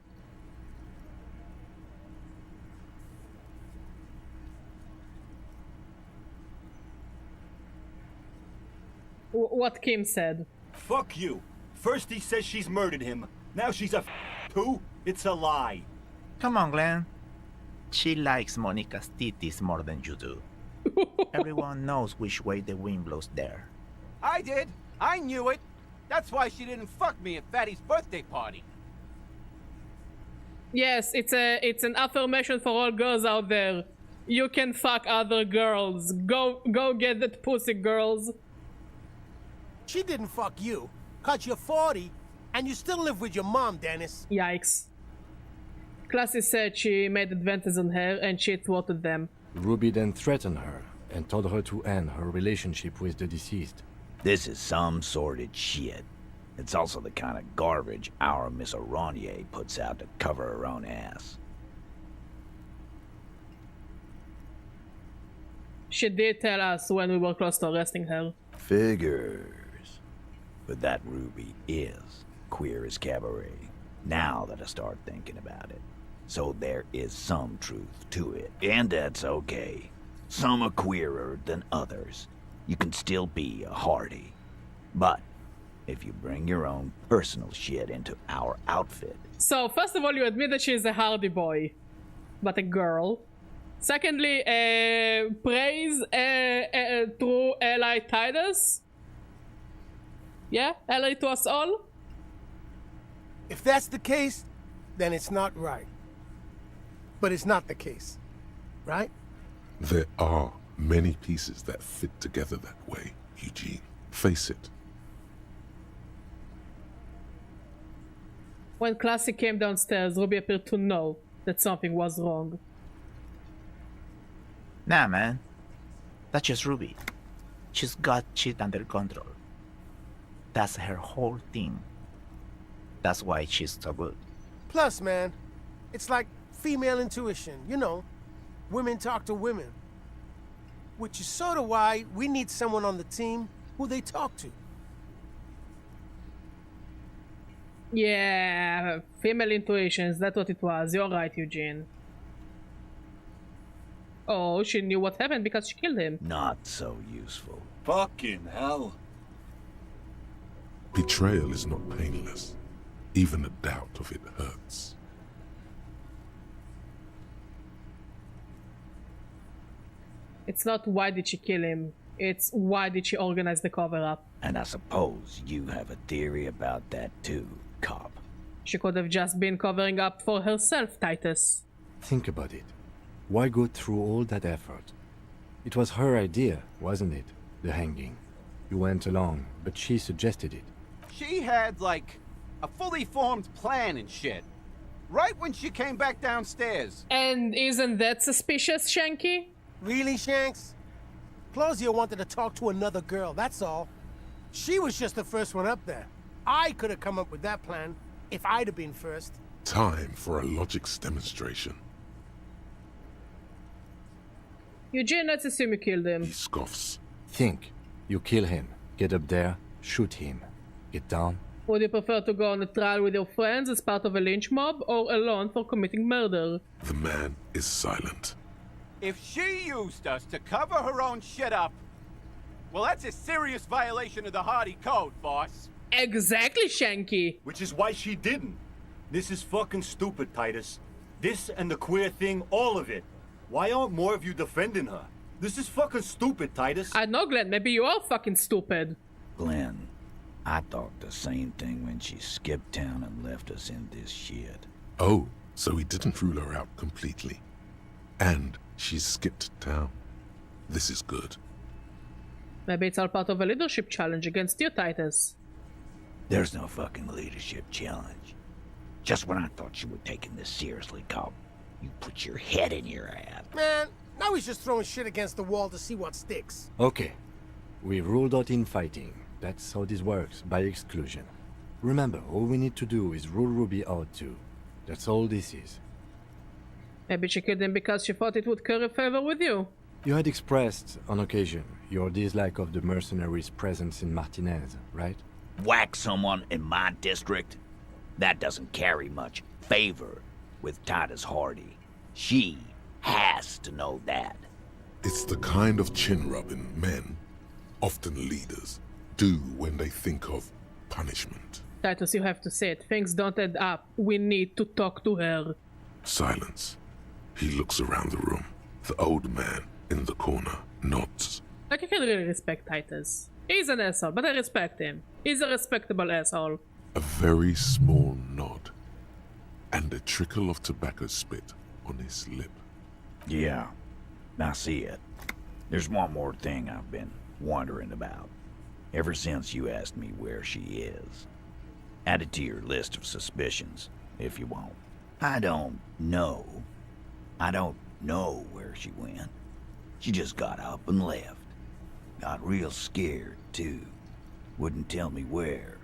What Kim said. Fuck you. First he says she's murdered him. Now she's a too? It's a lie. Come on, Glenn. She likes Monica's titties more than you do. Everyone knows which way the wind blows there. I did. I knew it. That's why she didn't fuck me at Fatty's birthday party. Yes, it's an affirmation for all girls out there. You can fuck other girls. Go get that pussy, girls. She didn't fuck you, 'cause you're 40, and you still live with your mom, Dennis. Yikes. Classy said she made advances on her and she thwarted them. Ruby then threatened her and told her to end her relationship with the deceased. This is some sordid shit. It's also the kind of garbage our Miss Aronier puts out to cover her own ass. She did tell us when we were close to arresting her. Figures. But that Ruby is queer as cabaret, now that I start thinking about it. So there is some truth to it, and that's okay. Some are queerer than others. You can still be a hardy. But if you bring your own personal shit into our outfit... So, first of all, you admit that she's a hardy boy, but a girl. Secondly, praise true ally Titus. Yeah, ally to us all. If that's the case, then it's not right. But it's not the case, right? There are many pieces that fit together that way, Eugene. Face it. When Classy came downstairs, Ruby appeared to know that something was wrong. Nah, man. That's just Ruby. She's got shit under control. That's her whole thing. That's why she's so good. Plus, man, it's like female intuition, you know. Women talk to women. Which is sort of why we need someone on the team who they talk to. Yeah, female intuitions, that's what it was. You're right, Eugene. Oh, she knew what happened because she killed him. Not so useful. Fucking hell. Betrayal is not painless. Even a doubt of it hurts. It's not why did she kill him, it's why did she organize the cover-up. And I suppose you have a theory about that too, cop. She could have just been covering up for herself, Titus. Think about it. Why go through all that effort? It was her idea, wasn't it? The hanging. You went along, but she suggested it. She had, like, a fully formed plan and shit. Right when she came back downstairs. And isn't that suspicious, Shanky? Really, Shanks? Claudia wanted to talk to another girl, that's all. She was just the first one up there. I could have come up with that plan if I'd have been first. Time for a logics demonstration. Eugene, let's assume you killed him. He scoffs. Think. You kill him. Get up there. Shoot him. Get down. Would you prefer to go on a trial with your friends as part of a lynch mob, or alone for committing murder? The man is silent. If she used us to cover her own shit up, well, that's a serious violation of the Hardy Code, boss. Exactly, Shanky. Which is why she didn't. This is fucking stupid, Titus. This and the queer thing, all of it. Why aren't more of you defending her? This is fucking stupid, Titus. I know, Glenn. Maybe you are fucking stupid. Glenn, I thought the same thing when she skipped town and left us in this shit. Oh, so he didn't rule her out completely. And she skipped town. This is good. Maybe it's all part of a leadership challenge against you, Titus. There's no fucking leadership challenge. Just when I thought you were taking this seriously, cop, you put your head in your ass. Man, now he's just throwing shit against the wall to see what sticks. Okay. We've ruled out infighting. That's how this works, by exclusion. Remember, all we need to do is rule Ruby out too. That's all this is. Maybe she killed him because she thought it would curry favor with you. You had expressed, on occasion, your dislike of the mercenaries' presence in Martinez, right? Whack someone in my district? That doesn't carry much favor with Titus Hardy. She has to know that. It's the kind of chin-rubbing men, often leaders, do when they think of punishment. Titus, you have to say it. Things don't add up. We need to talk to her. Silence. He looks around the room. The old man in the corner nods. Like, I can really respect Titus. He's an asshole, but I respect him. He's a respectable asshole. A very small nod, and a trickle of tobacco spit on his lip. Yeah, I see it. There's one more thing I've been wondering about. Ever since you asked me where she is. Add it to your list of suspicions, if you want. I don't know where she went. She just got up and left. Got real scared, too. Wouldn't tell me where.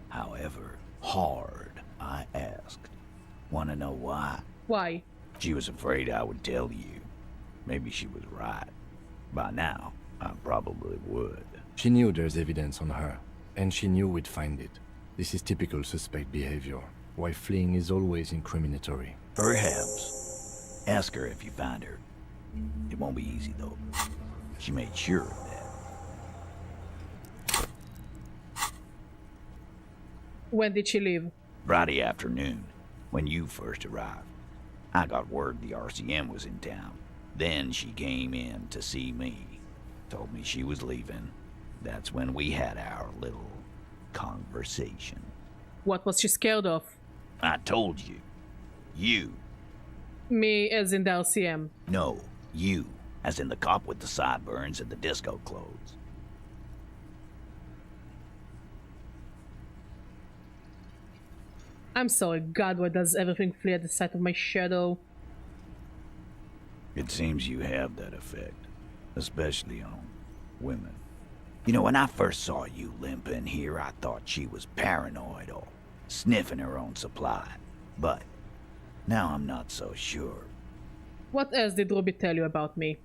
However hard I asked. Wanna know why? Why? She was afraid I would tell you. Maybe she was right. By now, I probably would. She knew there's evidence on her, and she knew we'd find it. This is typical suspect behavior. Why fleeing is always incriminatory. Perhaps. Ask her if you find her. It won't be easy, though. She made sure of that. When did she leave? Friday afternoon, when you first arrived. I got word the RCM was in town. Then she came in to see me. Told me she was leaving. That's when we had our little conversation. What was she scared of? I told you. You. Me as in the RCM. No, you. As in the cop with the sideburns and the disco clothes. I'm sorry, God, why does everything flee at the sight of my shadow? It seems you have that effect. Especially on women. You know, when I first saw you limp in here, I thought she was paranoid or sniffing her own supply. But now I'm not so sure. What else did Ruby tell you about me?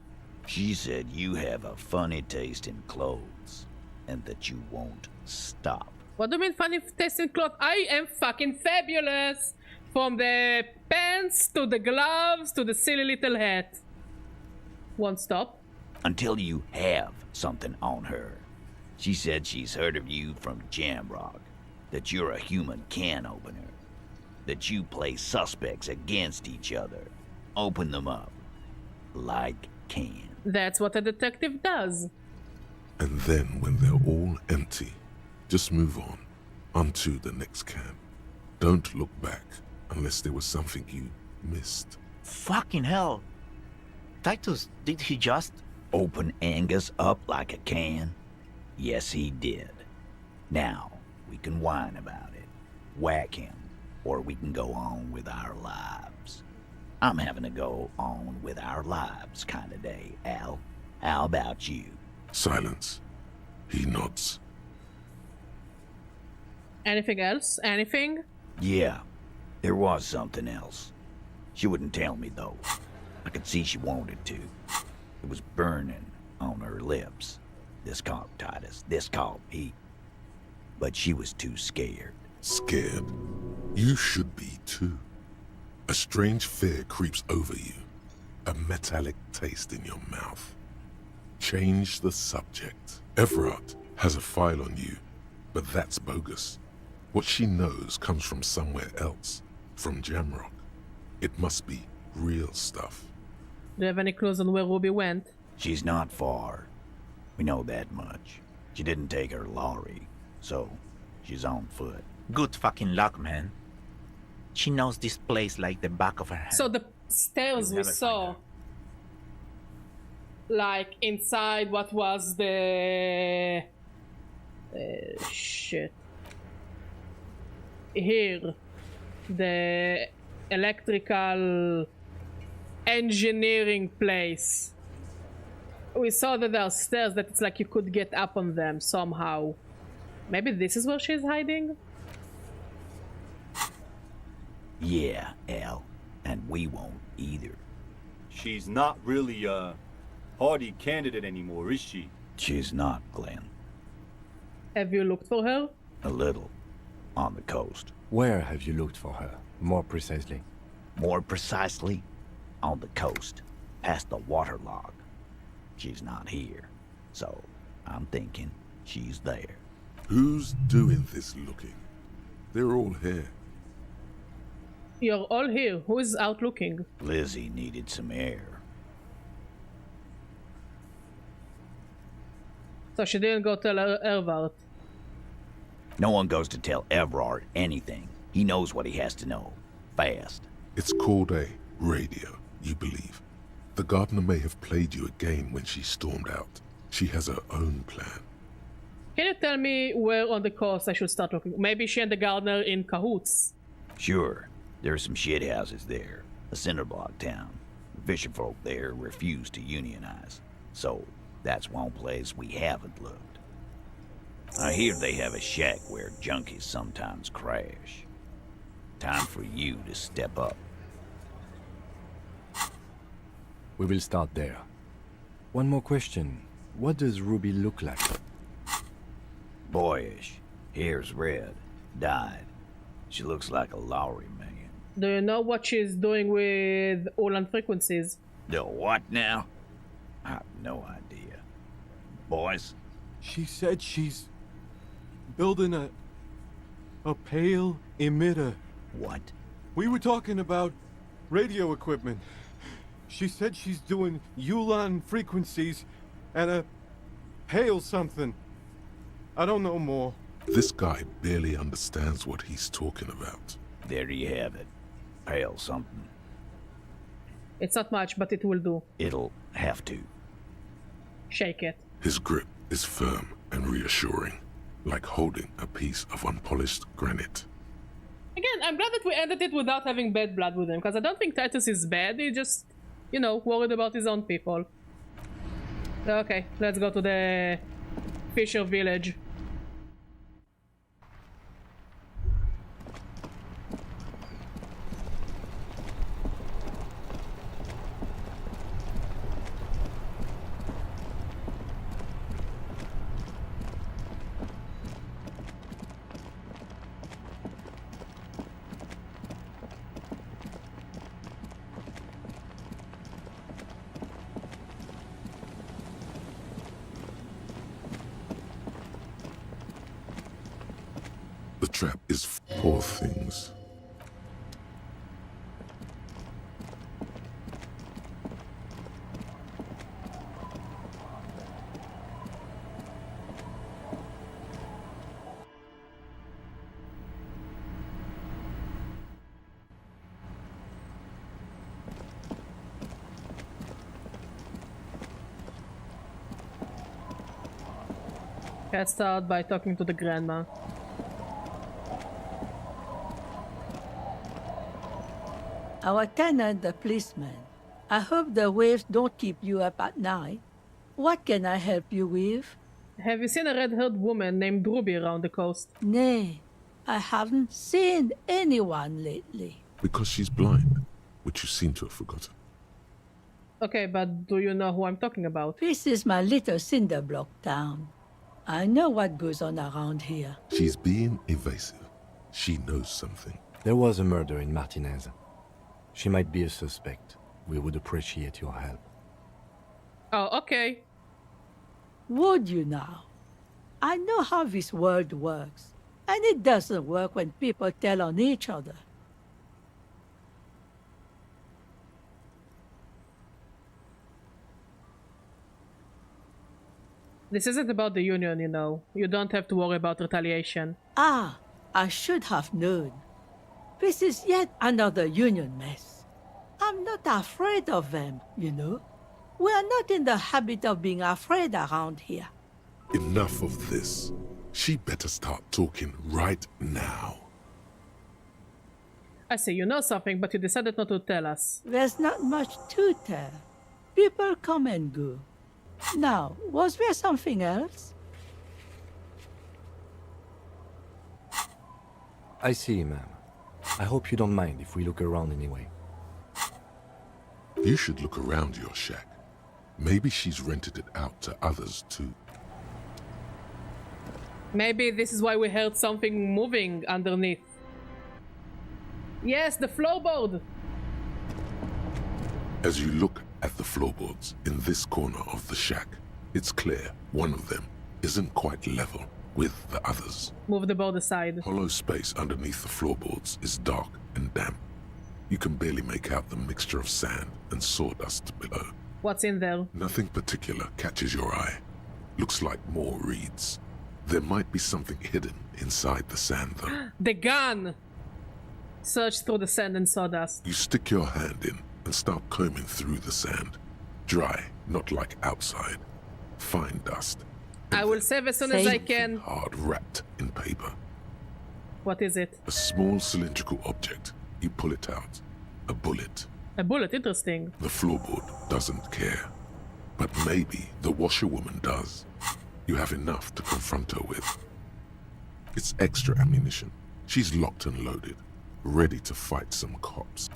She said you have a funny taste in clothes, and that you won't stop. What do you mean funny taste in clothes? I am fucking fabulous! From the pants, to the gloves, to the silly little hat. Won't stop. Until you have something on her. She said she's heard of you from Jamrock, that you're a human can opener, that you play suspects against each other, open them up, like cans. That's what a detective does. And then when they're all empty, just move on to the next camp. Don't look back unless there was something you missed. Fucking hell. Titus, did he just... Open Angus up like a can? Yes, he did. Now, we can whine about it, whack him, or we can go on with our lives. I'm having a go on with our lives kind of day, Al. How about you? Silence. He nods. Anything else? Anything? Yeah, there was something else. She wouldn't tell me, though. I could see she wanted to. It was burning on her lips. This cop, Titus, this cop, he but she was too scared. Scared? You should be too. A strange fear creeps over you. A metallic taste in your mouth. Change the subject. Everard has a file on you, but that's bogus. What she knows comes from somewhere else, from Jamrock. It must be real stuff. Do you have any clues on where Ruby went? She's not far. We know that much. She didn't take her lorry, so she's on foot. Good fucking luck, man. She knows this place like the back of her hand. So the stairs we saw, like inside what was the... shit. Here. The electrical engineering place. We saw that there are stairs that it's like you could get up on them somehow. Maybe this is where she's hiding? Yeah, Al. And we won't either. She's not really a hardy candidate anymore, is she? She's not, Glenn. Have you looked for her? A little. On the coast. Where have you looked for her, more precisely? More precisely, on the coast, past the waterlog. She's not here, so I'm thinking she's there. Who's doing this looking? They're all here. You're all here. Who is out looking? Lizzie needed some air. So she didn't go tell Ervard. No one goes to tell Everard anything. He knows what he has to know. Fast. It's called a radio, you believe. The gardener may have played you a game when she stormed out. She has her own plan. Can you tell me where on the coast I should start looking? Maybe she and the gardener in cahoots. Sure. There are some shit houses there. A cinder block town. The fisherfolk there refuse to unionize. So, that's one place we haven't looked. I hear they have a shack where junkies sometimes crash. Time for you to step up. We will start there. One more question. What does Ruby look like? Boyish. Hair's red. Dyed. She looks like a Lowry man. Do you know what she's doing with Ulan frequencies? The what now? I have no idea. Boys? She said she's building a pale emitter. What? We were talking about radio equipment. She said she's doing Ulan frequencies and a pale something. I don't know more. This guy barely understands what he's talking about. There you have it. Pale something. It's not much, but it will do. It'll have to. Shake it. His grip is firm and reassuring, like holding a piece of unpolished granite. Again, I'm glad that we ended it without having bad blood with him, because I don't think Titus is bad. He just, you know, worried about his own people. Okay, let's go to the Fisher village. The trap is poor things. Let's start by talking to the grandma. Our tenant, the policeman. I hope the waves don't keep you up at night. What can I help you with? Have you seen a red-haired woman named Ruby around the coast? Nay, I haven't seen anyone lately. Because she's blind, which you seem to have forgotten. Okay, but do you know who I'm talking about? This is my little cinder block town. I know what goes on around here. She's being evasive. She knows something. There was a murder in Martinez. She might be a suspect. We would appreciate your help. Oh, okay. Would you now? I know how this world works, and it doesn't work when people tell on each other. This isn't about the Union, you know. You don't have to worry about retaliation. Ah, I should have known. This is yet another Union mess. I'm not afraid of them, you know. We are not in the habit of being afraid around here. Enough of this. She better start talking right now. I see, you know something, but you decided not to tell us. There's not much to tell. People come and go. Now, was there something else? I see, ma'am. I hope you don't mind if we look around anyway. You should look around your shack. Maybe she's rented it out to others too. Maybe this is why we heard something moving underneath. Yes, the floorboard! As you look at the floorboards in this corner of the shack, it's clear one of them isn't quite level with the others. Move the board aside. Hollow space underneath the floorboards is dark and damp. You can barely make out the mixture of sand and sawdust below. What's in there? Nothing particular catches your eye. Looks like more reeds. There might be something hidden inside the sand though. The gun! Search through the sand and sawdust. You stick your hand in and start combing through the sand. Dry, not like outside. Fine dust. I will save as soon as I can. Hard wrapped in paper. What is it? A small cylindrical object. You pull it out. A bullet. A bullet, interesting. The floorboard doesn't care. But maybe the washerwoman does. You have enough to confront her with. It's extra ammunition. She's locked and loaded, ready to fight some cops.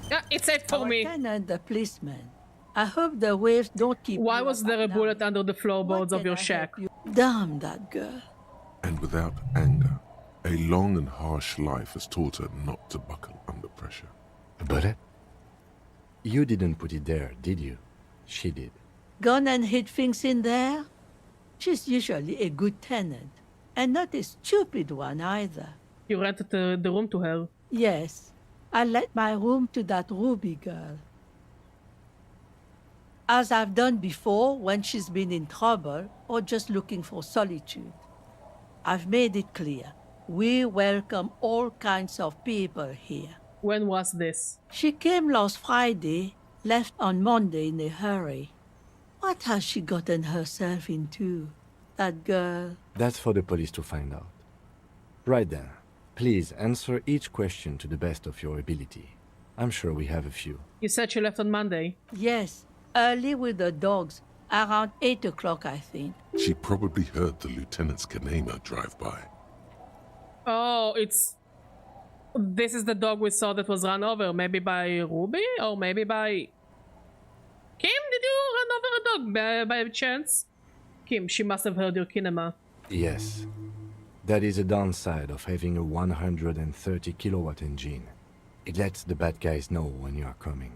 Yeah, it's safe for me. Lieutenant, the policeman. I hope the waves don't keep. Why was there a bullet under the floorboards of your shack? Damn that girl. And without anger, a long and harsh life has taught her not to buckle under pressure. A bullet? You didn't put it there, did you? She did. Gone and hid things in there? She's usually a good tenant, and not a stupid one either. You rented the room to her? Yes. I let my room to that Ruby girl. As I've done before when she's been in trouble or just looking for solitude. I've made it clear. We welcome all kinds of people here. When was this? She came last Friday, left on Monday in a hurry. What has she gotten herself into, that girl? That's for the police to find out. Right then. Please answer each question to the best of your ability. I'm sure we have a few. You said she left on Monday? Yes, early with the dogs, around 8 o'clock, I think. She probably heard the lieutenant's Kanema drive by. Oh, this is the dog we saw that was run over. Maybe by Ruby? Or maybe by... Kim, did you run over a dog by chance? Kim, she must have heard your kinema. Yes. That is a downside of having a 130 kilowatt engine. It lets the bad guys know when you are coming.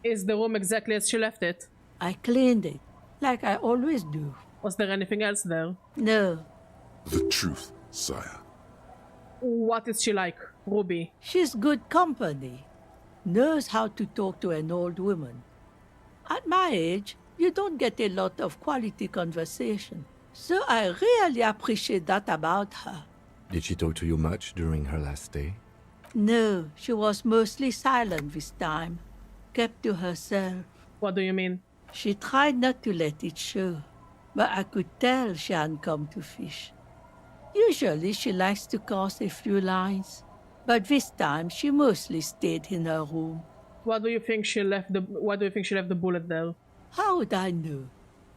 Is the room exactly as she left it? I cleaned it, like I always do. Was there anything else there? No. The truth, sire. What is she like, Ruby? She's good company. Knows how to talk to an old woman. At my age, you don't get a lot of quality conversation. So I really appreciate that about her. Did she talk to you much during her last stay? No, she was mostly silent this time. Kept to herself. What do you mean? She tried not to let it show, but I could tell she hadn't come to fish. Usually she likes to cast a few lines, but this time she mostly stayed in her room. Why do you think she left the bullet there? How would I know?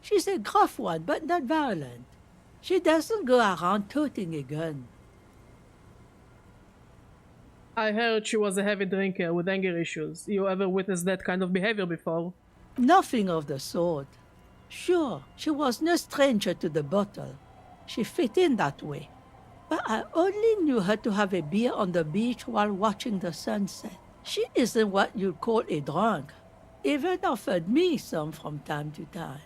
She's a gruff one, but not violent. She doesn't go around toting a gun. I heard she was a heavy drinker with anger issues. You ever witnessed that kind of behavior before? Nothing of the sort. Sure, she was no stranger to the bottle. She fit in that way. But I only knew her to have a beer on the beach while watching the sunset. She isn't what you'd call a drunk. Even offered me some from time to time.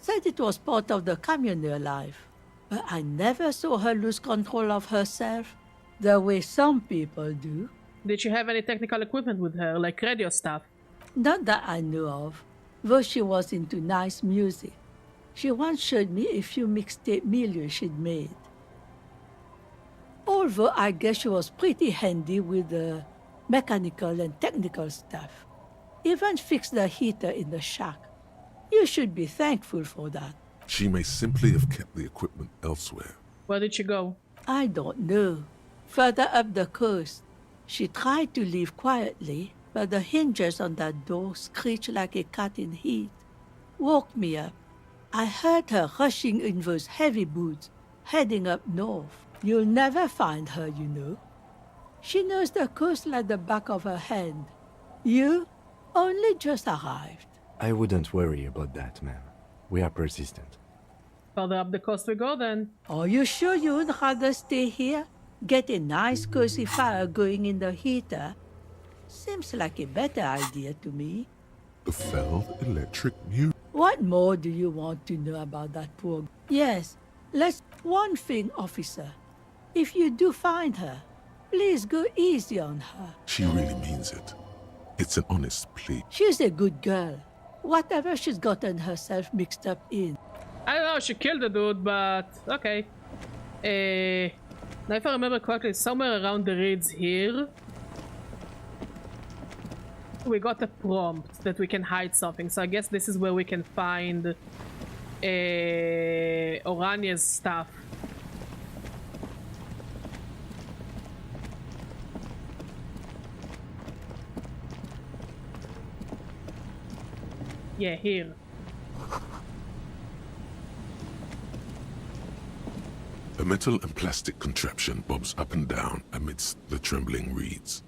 Said it was part of the communal life. But I never saw her lose control of herself, the way some people do. Did she have any technical equipment with her, like radio stuff? Not that I know of, though she was into nice music. She once showed me a few mixtape milieu she'd made. Although I guess she was pretty handy with the mechanical and technical stuff. Even fixed the heater in the shack. You should be thankful for that. She may simply have kept the equipment elsewhere. Where did she go? I don't know. Further up the coast. She tried to leave quietly, but the hinges on that door screeched like a cat in heat. Woke me up. I heard her rushing in those heavy boots, heading up north. You'll never find her, you know. She knows the coast like the back of her hand. You only just arrived. I wouldn't worry about that, ma'am. We are persistent. Further up the coast we go, then. Are you sure you'd rather stay here? Get a nice cozy fire going in the heater? Seems like a better idea to me. The felled electric mute. What more do you want to know about that poor... Yes, let's... One thing, officer. If you do find her, please go easy on her. She really means it. It's an honest plea. She's a good girl. Whatever she's gotten herself mixed up in. I don't know, she killed the dude, but... Okay. Now if I remember correctly, somewhere around the reeds here... we got a prompt that we can hide something, so I guess this is where we can find... Orania's stuff. Yeah, here. A metal and plastic contraption bobs up and down amidst the trembling reeds.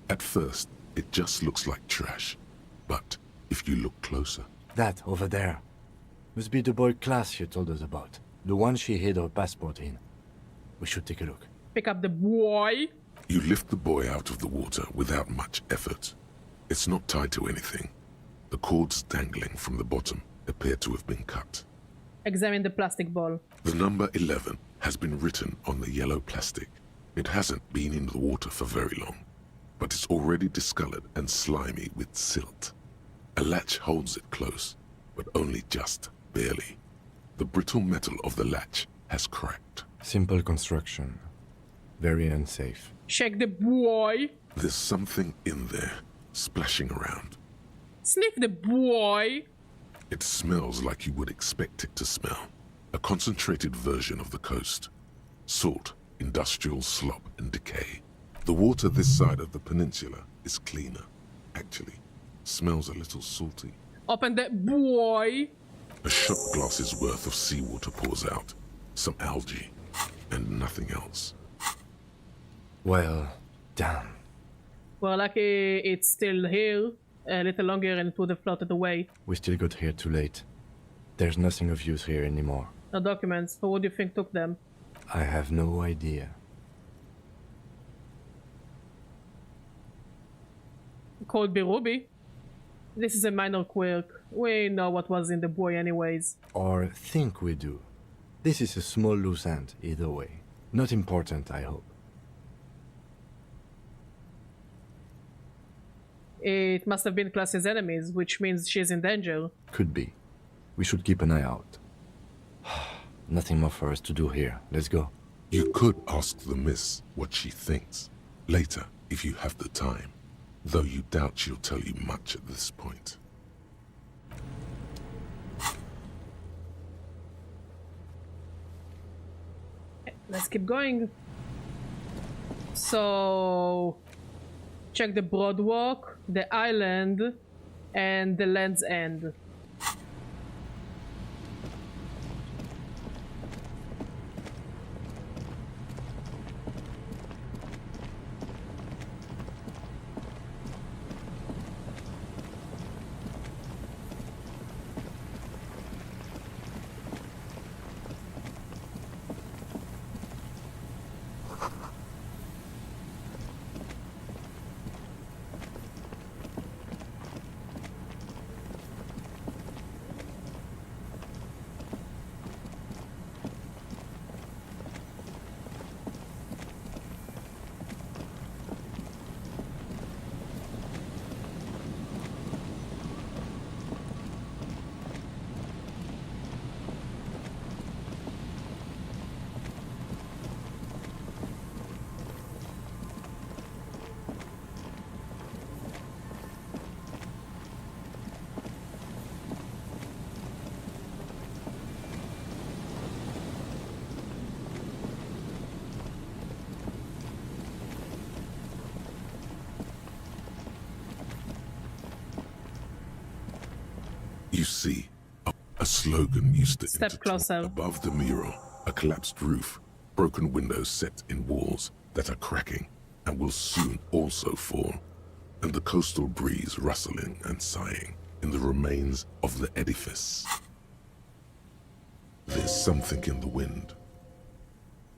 At first, it just looks like trash. But if you look closer... That, over there. Must be the boy Klaas you told us about. The one she hid her passport in. We should take a look. Pick up the boy. You lift the boy out of the water without much effort. It's not tied to anything. The cords dangling from the bottom appear to have been cut. Examine the plastic ball. The number 11 has been written on the yellow plastic. It hasn't been in the water for very long, but it's already discolored and slimy with silt. A latch holds it close, but only just barely. The brittle metal of the latch has cracked. Simple construction. Very unsafe. Check the boy. There's something in there, splashing around. Sniff the boy. It smells like you would expect it to smell. A concentrated version of the coast. Salt, industrial slop, and decay. The water this side of the peninsula is cleaner. Actually, smells a little salty. Open the boy. A shot glass's worth of seawater pours out. Some algae, and nothing else. Well, damn. Well, lucky it's still here. A little longer and it would have floated away. We still got here too late. There's nothing of use here anymore. No documents. Who would you think took them? I have no idea. Could be Ruby. This is a minor quirk. We know what was in the boy anyways. Or think we do. This is a small loose end, either way. Not important, I hope. It must have been Klaas's enemies, which means she's in danger. Could be. We should keep an eye out. Nothing more for us to do here. Let's go. You could ask the miss what she thinks. Later, if you have the time. Though you doubt she'll tell you much at this point. Let's keep going. So... check the Broadwalk, the island, and the Land's End. You see, a slogan used to Step closer. above the mural, a collapsed roof, broken windows set in walls that are cracking and will soon also fall, and the coastal breeze rustling and sighing in the remains of the edifice. There's something in the wind.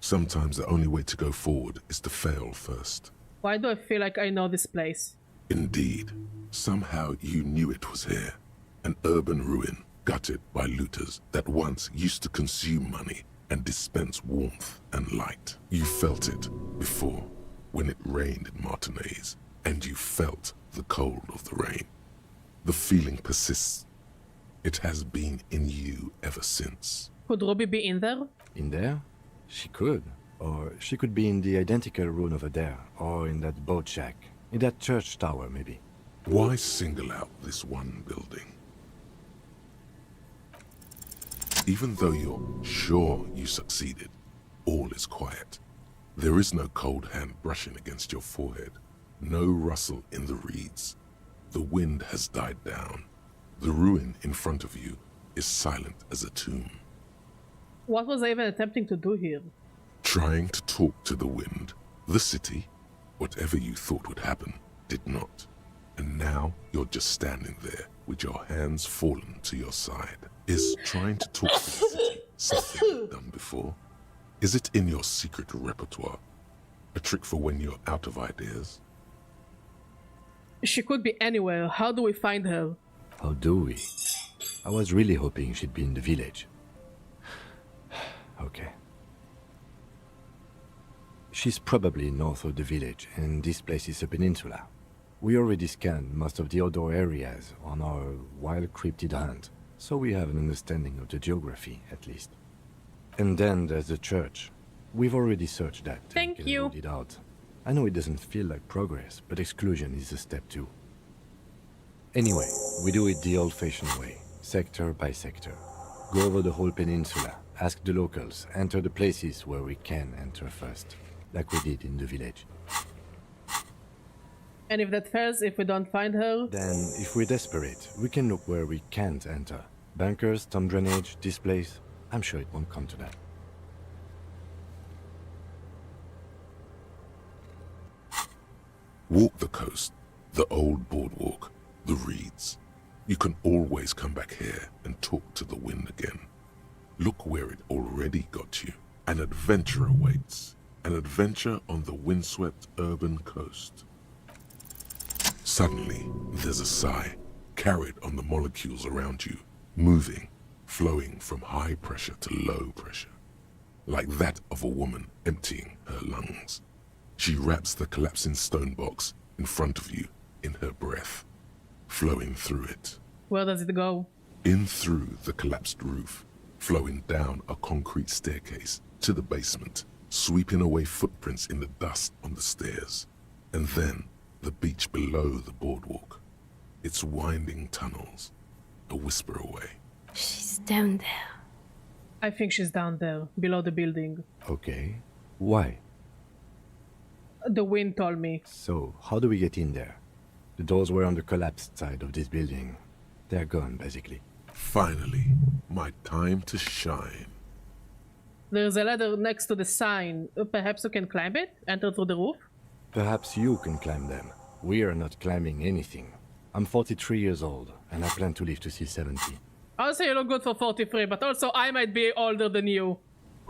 Sometimes the only way to go forward is to fail first. Why do I feel like I know this place? Indeed, somehow you knew it was here. An urban ruin gutted by looters that once used to consume money and dispense warmth and light. You felt it before when it rained in Martinez, and you felt the cold of the rain. The feeling persists. It has been in you ever since. Could Ruby be in there? In there? She could. Or she could be in the identical ruin over there, or in that boat shack. In that church tower, maybe. Why single out this one building? Even though you're sure you succeeded, all is quiet. There is no cold hand brushing against your forehead, no rustle in the reeds. The wind has died down. The ruin in front of you is silent as a tomb. What was I even attempting to do here? Trying to talk to the wind, the city, whatever you thought would happen, did not. And now you're just standing there with your hands fallen to your side. Is trying to talk to the city something you've done before? Is it in your secret repertoire? A trick for when you're out of ideas? She could be anywhere. How do we find her? How do we? I was really hoping she'd be in the village. Okay. She's probably north of the village, and this place is a peninsula. We already scanned most of the outdoor areas on our wild cryptid hunt, so we have an understanding of the geography, at least. And then there's the church. We've already searched that. Thank you. It out. I know it doesn't feel like progress, but exclusion is a step too. Anyway, we do it the old-fashioned way, sector by sector. Go over the whole peninsula, ask the locals, enter the places where we can enter first, like we did in the village. And if that fails, if we don't find her? Then, if we're desperate, we can look where we can't enter. Bunkers, storm drainage, this place. I'm sure it won't come to that. Walk the coast, the old boardwalk, the reeds. You can always come back here and talk to the wind again. Look where it already got you. An adventure awaits. An adventure on the windswept urban coast. Suddenly, there's a sigh, carried on the molecules around you, moving, flowing from high pressure to low pressure, like that of a woman emptying her lungs. She wraps the collapsing stone box in front of you in her breath, flowing through it. Where does it go? In through the collapsed roof, flowing down a concrete staircase to the basement, sweeping away footprints in the dust on the stairs, and then the beach below the boardwalk, its winding tunnels, a whisper away. She's down there. I think she's down there, below the building. Okay. Why? The wind told me. So, how do we get in there? The doors were on the collapsed side of this building. They're gone, basically. Finally, my time to shine. There's a ladder next to the sign. Perhaps you can climb it? Enter through the roof? Perhaps you can climb them. We are not climbing anything. I'm 43 years old, and I plan to live to see 70. I'll say you look good for 43, but also I might be older than you.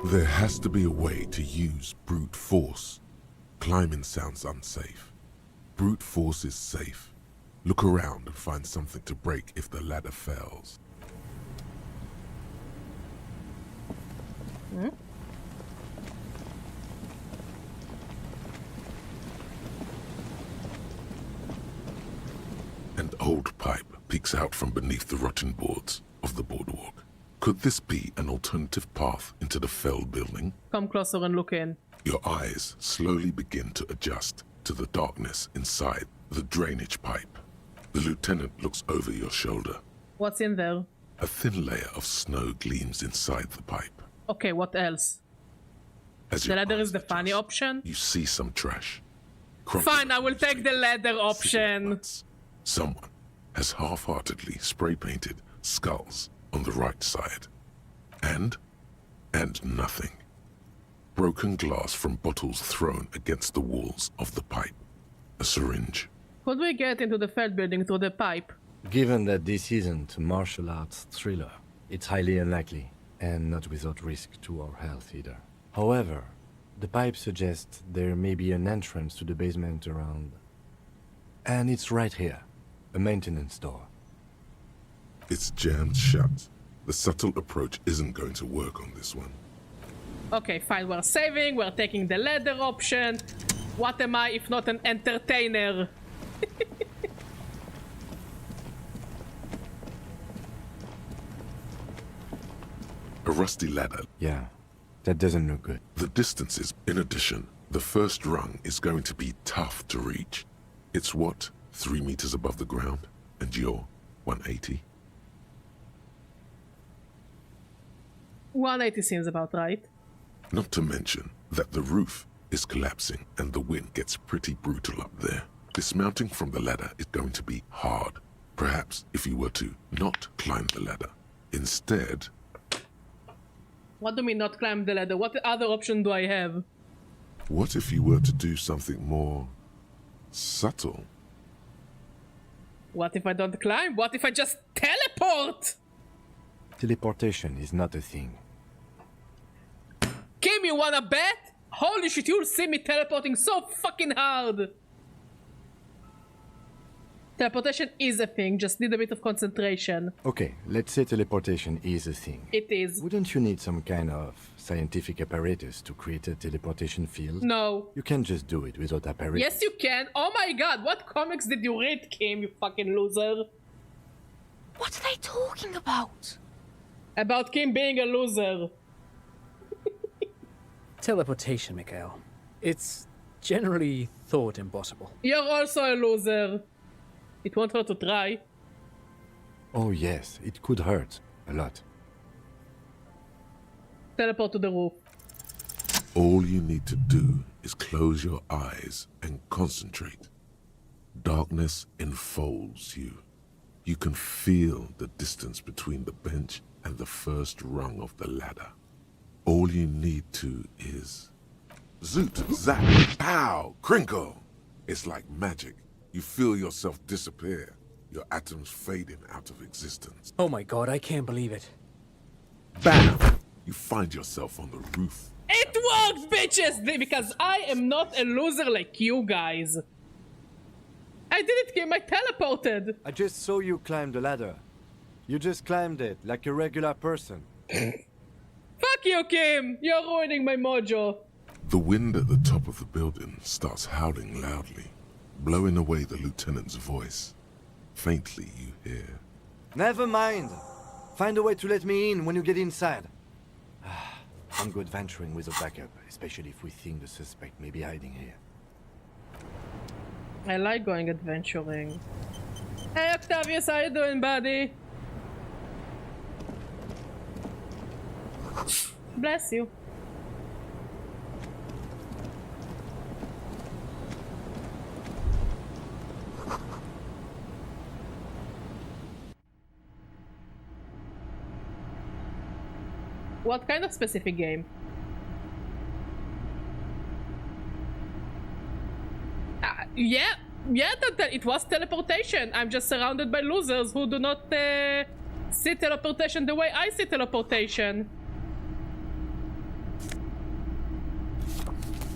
There has to be a way to use brute force. Climbing sounds unsafe. Brute force is safe. Look around and find something to break if the ladder fails. Hmm? An old pipe peeks out from beneath the rotten boards of the boardwalk. Could this be an alternative path into the felled building? Come closer and look in. Your eyes slowly begin to adjust to the darkness inside the drainage pipe. The lieutenant looks over your shoulder. What's in there? A thin layer of snow gleams inside the pipe. Okay, what else? As The ladder is the funny option? you see some trash. Fine, I will take the ladder option. Someone has half-heartedly spray-painted skulls on the right side. And nothing. Broken glass from bottles thrown against the walls of the pipe. A syringe. Could we get into the Feld building through the pipe? Given that this isn't a martial arts thriller, it's highly unlikely, and not without risk to our health either. However, the pipe suggests there may be an entrance to the basement around... And it's right here. A maintenance door. It's jammed shut. The subtle approach isn't going to work on this one. Okay, fine, we're saving, we're taking the ladder option. What am I if not an entertainer? A rusty ladder. Yeah, that doesn't look good. The distances, in addition, the first rung is going to be tough to reach. It's what, 3 meters above the ground? And you're 180? 180 seems about right. Not to mention that the roof is collapsing and the wind gets pretty brutal up there. Dismounting from the ladder is going to be hard. Perhaps if you were to not climb the ladder. Instead... What do you mean not climb the ladder? What other option do I have? What if you were to do something more... subtle? What if I don't climb? What if I just teleport? Teleportation is not a thing. Kim, you wanna bet? Holy shit, you'll see me teleporting so fucking hard! Teleportation is a thing, just need a bit of concentration. Okay, let's say teleportation is a thing. It is. Wouldn't you need some kind of scientific apparatus to create a teleportation field? No. You can't just do it without apparatus. Yes, you can. Oh my god, what comics did you read, Kim, you fucking loser? What are they talking about? About Kim being a loser. Teleportation, Mikhail. It's generally thought impossible. You're also a loser. It won't hurt to try. Oh yes, it could hurt. A lot. Teleport to the roof. All you need to do is close your eyes and concentrate. Darkness enfolds you. You can feel the distance between the bench and the first rung of the ladder. All you need to is... Zoot, zap, pow, crinkle. It's like magic. You feel yourself disappear, your atoms fading out of existence. Oh my god, I can't believe it. Bam! You find yourself on the roof. It worked, bitches! Because I am not a loser like you guys. I did it, Kim. I teleported. I just saw you climb the ladder. You just climbed it like a regular person. Fuck you, Kim. You're ruining my mojo. The wind at the top of the building starts howling loudly, blowing away the lieutenant's voice. Faintly you hear... Never mind. Find a way to let me in when you get inside. I'm good venturing with a backup, especially if we think the suspect may be hiding here. I like going adventuring. Hey Octavius, how you doing, buddy? Bless you. What kind of specific game? Yeah, that it was teleportation. I'm just surrounded by losers who do not see teleportation the way I see teleportation.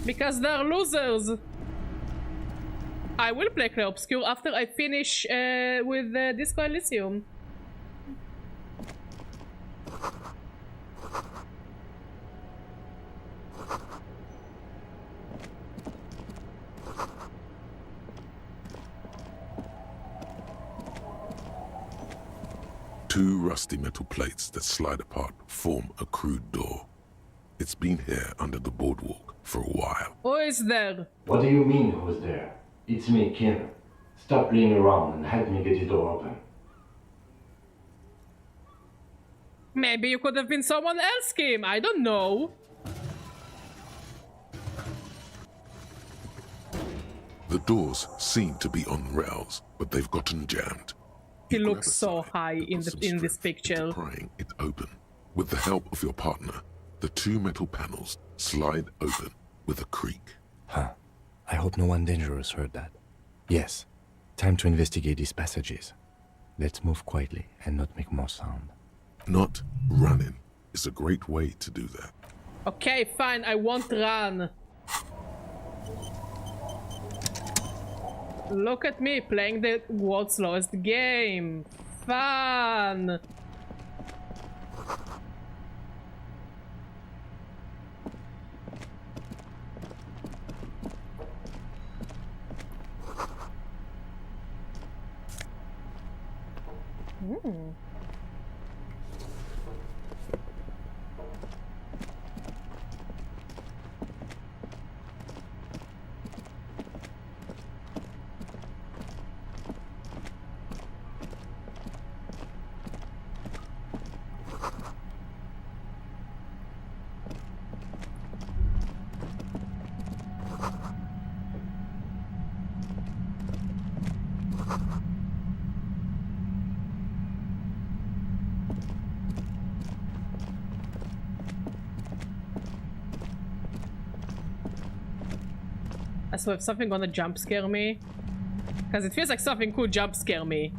Because they're losers. I will play Clair Obscur after I finish with Disco Elysium. Two rusty metal plates that slide apart form a crude door. It's been here under the boardwalk for a while. Who is there? What do you mean, who's there? It's me, Kim. Stop playing around and help me get the door open. Maybe you could have been someone else, Kim. I don't know. The doors seem to be on rails, but they've gotten jammed. He looks so high in this picture. Prying it open. With the help of your partner, the two metal panels slide open with a creak. Huh. I hope no one dangerous heard that. Yes. Time to investigate these passages. Let's move quietly and not make more sound. Not running is a great way to do that. Okay, fine, I won't run. Look at me playing the world's slowest game. Fun. So if something gonna jump scare me, because it feels like something could jump scare me.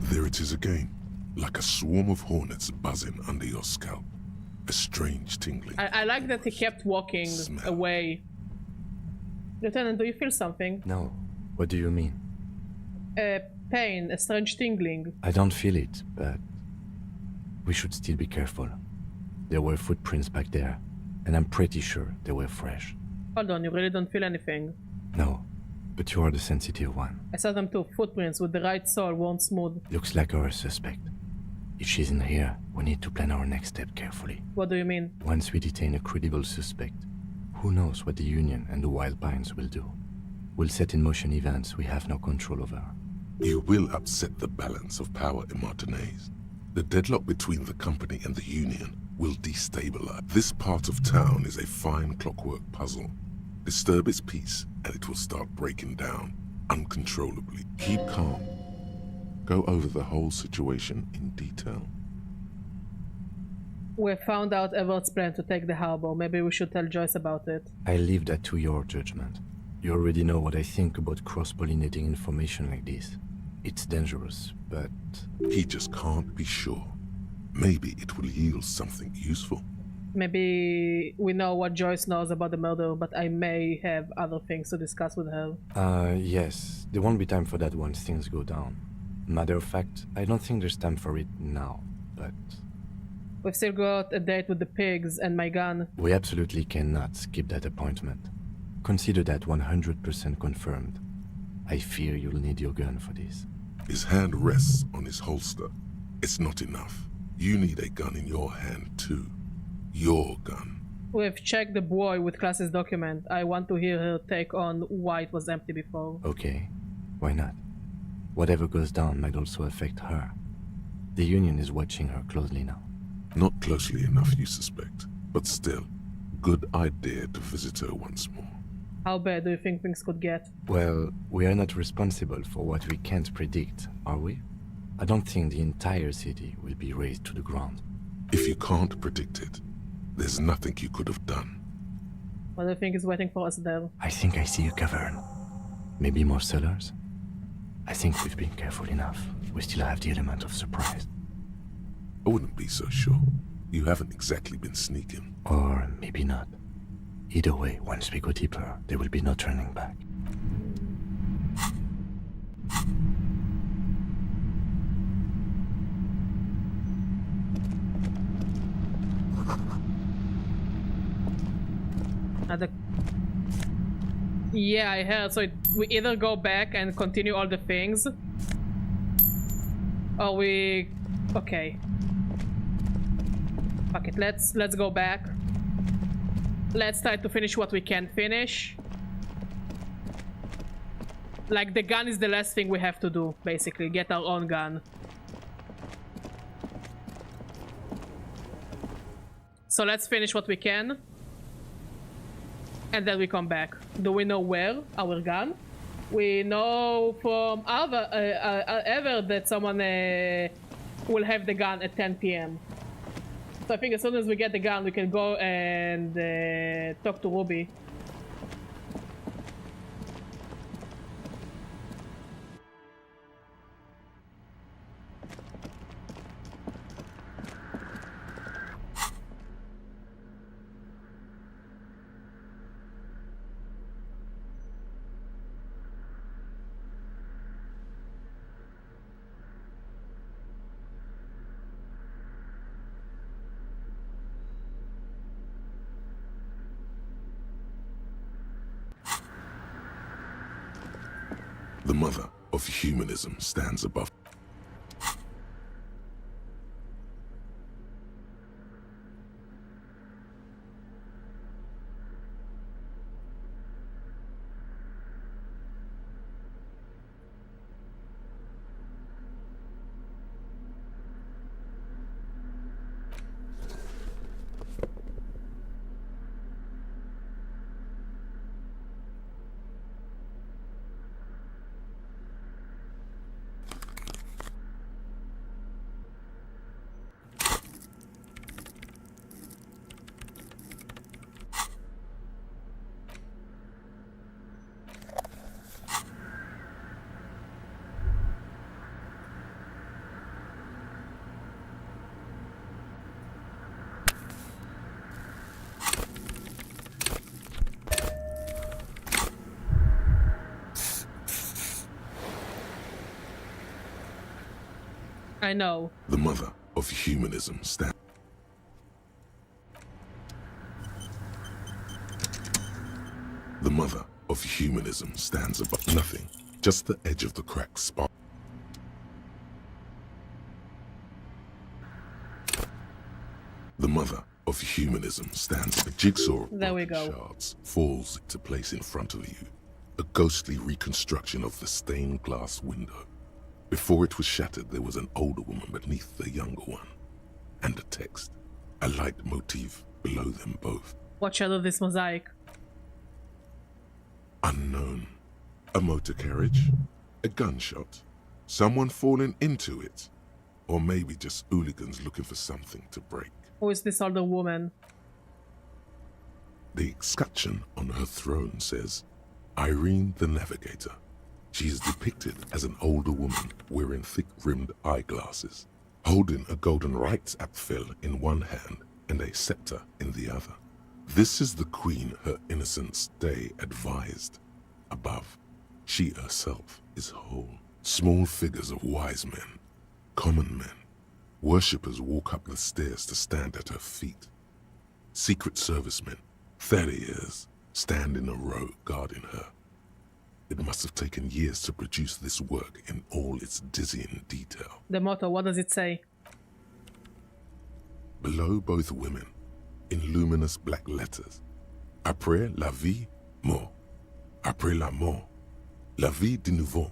There it is again, like a swarm of hornets buzzing under your scalp. A strange tingling. I like that he kept walking away. Lieutenant, do you feel something? No. What do you mean? Pain, a strange tingling. I don't feel it, but we should still be careful. There were footprints back there, and I'm pretty sure they were fresh. Hold on, you really don't feel anything? No, but you are the sensitive one. I saw them too. Footprints with the right sole, worn smooth. Looks like our suspect. If she's in here, we need to plan our next step carefully. What do you mean? Once we detain a credible suspect, who knows what the Union and the Wild Pines will do? We'll set in motion events we have no control over. You will upset the balance of power in Martinez. The deadlock between the company and the Union will destabilize. This part of town is a fine clockwork puzzle. Disturb its peace, and it will start breaking down uncontrollably. Keep calm. Go over the whole situation in detail. We found out Everett's plan to take the harbor. Maybe we should tell Joyce about it. I leave that to your judgment. You already know what I think about cross-pollinating information like this. It's dangerous, but... He just can't be sure. Maybe it will yield something useful. Maybe we know what Joyce knows about the murder, but I may have other things to discuss with her. Yes. There won't be time for that once things go down. Matter of fact, I don't think there's time for it now, but... We've still got a date with the pigs and my gun. We absolutely cannot skip that appointment. Consider that 100% confirmed. I fear you'll need your gun for this. His hand rests on his holster. It's not enough. You need a gun in your hand too. Your gun. We've checked the boy with Class's document. I want to hear her take on why it was empty before. Okay, why not? Whatever goes down might also affect her. The Union is watching her closely now. Not closely enough, you suspect. But still, good idea to visit her once more. How bad do you think things could get? Well, we are not responsible for what we can't predict, are we? I don't think the entire city will be razed to the ground. If you can't predict it, there's nothing you could have done. What do you think is waiting for us there? I think I see a cavern. Maybe more cellars? I think we've been careful enough. We still have the element of surprise. I wouldn't be so sure. You haven't exactly been sneaking. Or maybe not. Either way, once we go deeper, there will be no turning back. Yeah, I heard. So we either go back and continue all the things, or we... Okay. Fuck it. Let's go back. Let's try to finish what we can finish. Like, the gun is the last thing we have to do, basically. Get our own gun. So let's finish what we can. And then we come back. do we know where our gun? We know from ever that someone will have the gun at 10 p.m. So I think as soon as we get the gun, we can go and talk to Ruby. The mother of humanism stands above. I know. The mother of humanism stands. The mother of humanism stands above nothing, just the edge of the crack spot. The mother of humanism stands. A jigsaw of There we broken go. shards falls into place in front of you, a ghostly reconstruction of the stained glass window. Before it was shattered, there was an older woman beneath the younger one, and a text, a light motif below them both. What shadow this mosaic? Unknown. A motor carriage, a gunshot, someone falling into it, or maybe just hooligans looking for something to break. Who is this older woman? The escutcheon on her throne says, Irene the Navigator. She is depicted as an older woman wearing thick-rimmed eyeglasses, holding a golden rights apfel in one hand and a scepter in the other. This is the queen her innocence day advised. Above, she herself is whole. Small figures of wise men, common men, worshippers walk up the stairs to stand at her feet. Secret servicemen, 30 years, stand in a row guarding her. It must have taken years to produce this work in all its dizzying detail. The motto, what does it say? Below both women, in luminous black letters, après la vie, mort. Après la mort, la vie de nouveau.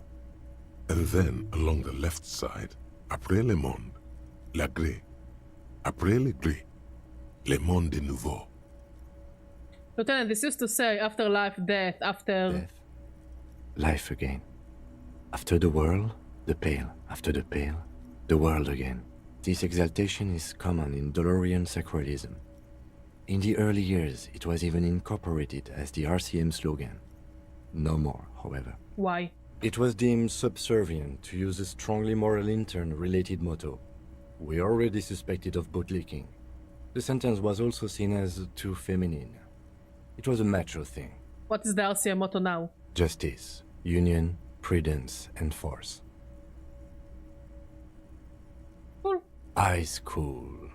And then, along the left side, après le monde, la gré. Après le gré, le monde de nouveau. Lieutenant, this used to say after life, death, after... Death. Life again. After the world, the pale. After the pale, the world again. This exaltation is common in Dolorian sacralism. In the early years, it was even incorporated as the RCM slogan. No more, however. Why? It was deemed subservient to use a strongly moral intern-related motto. We already suspected of bootlicking. The sentence was also seen as too feminine. It was a macho thing. What is the RCM motto now? Justice, union, prudence, and force. Cool. Eyes cool.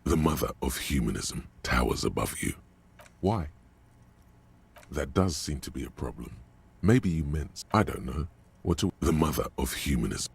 The mother of humanism towers above you. Why? That does seem to be a problem. Maybe you meant, I don't know, what to... The mother of humanism.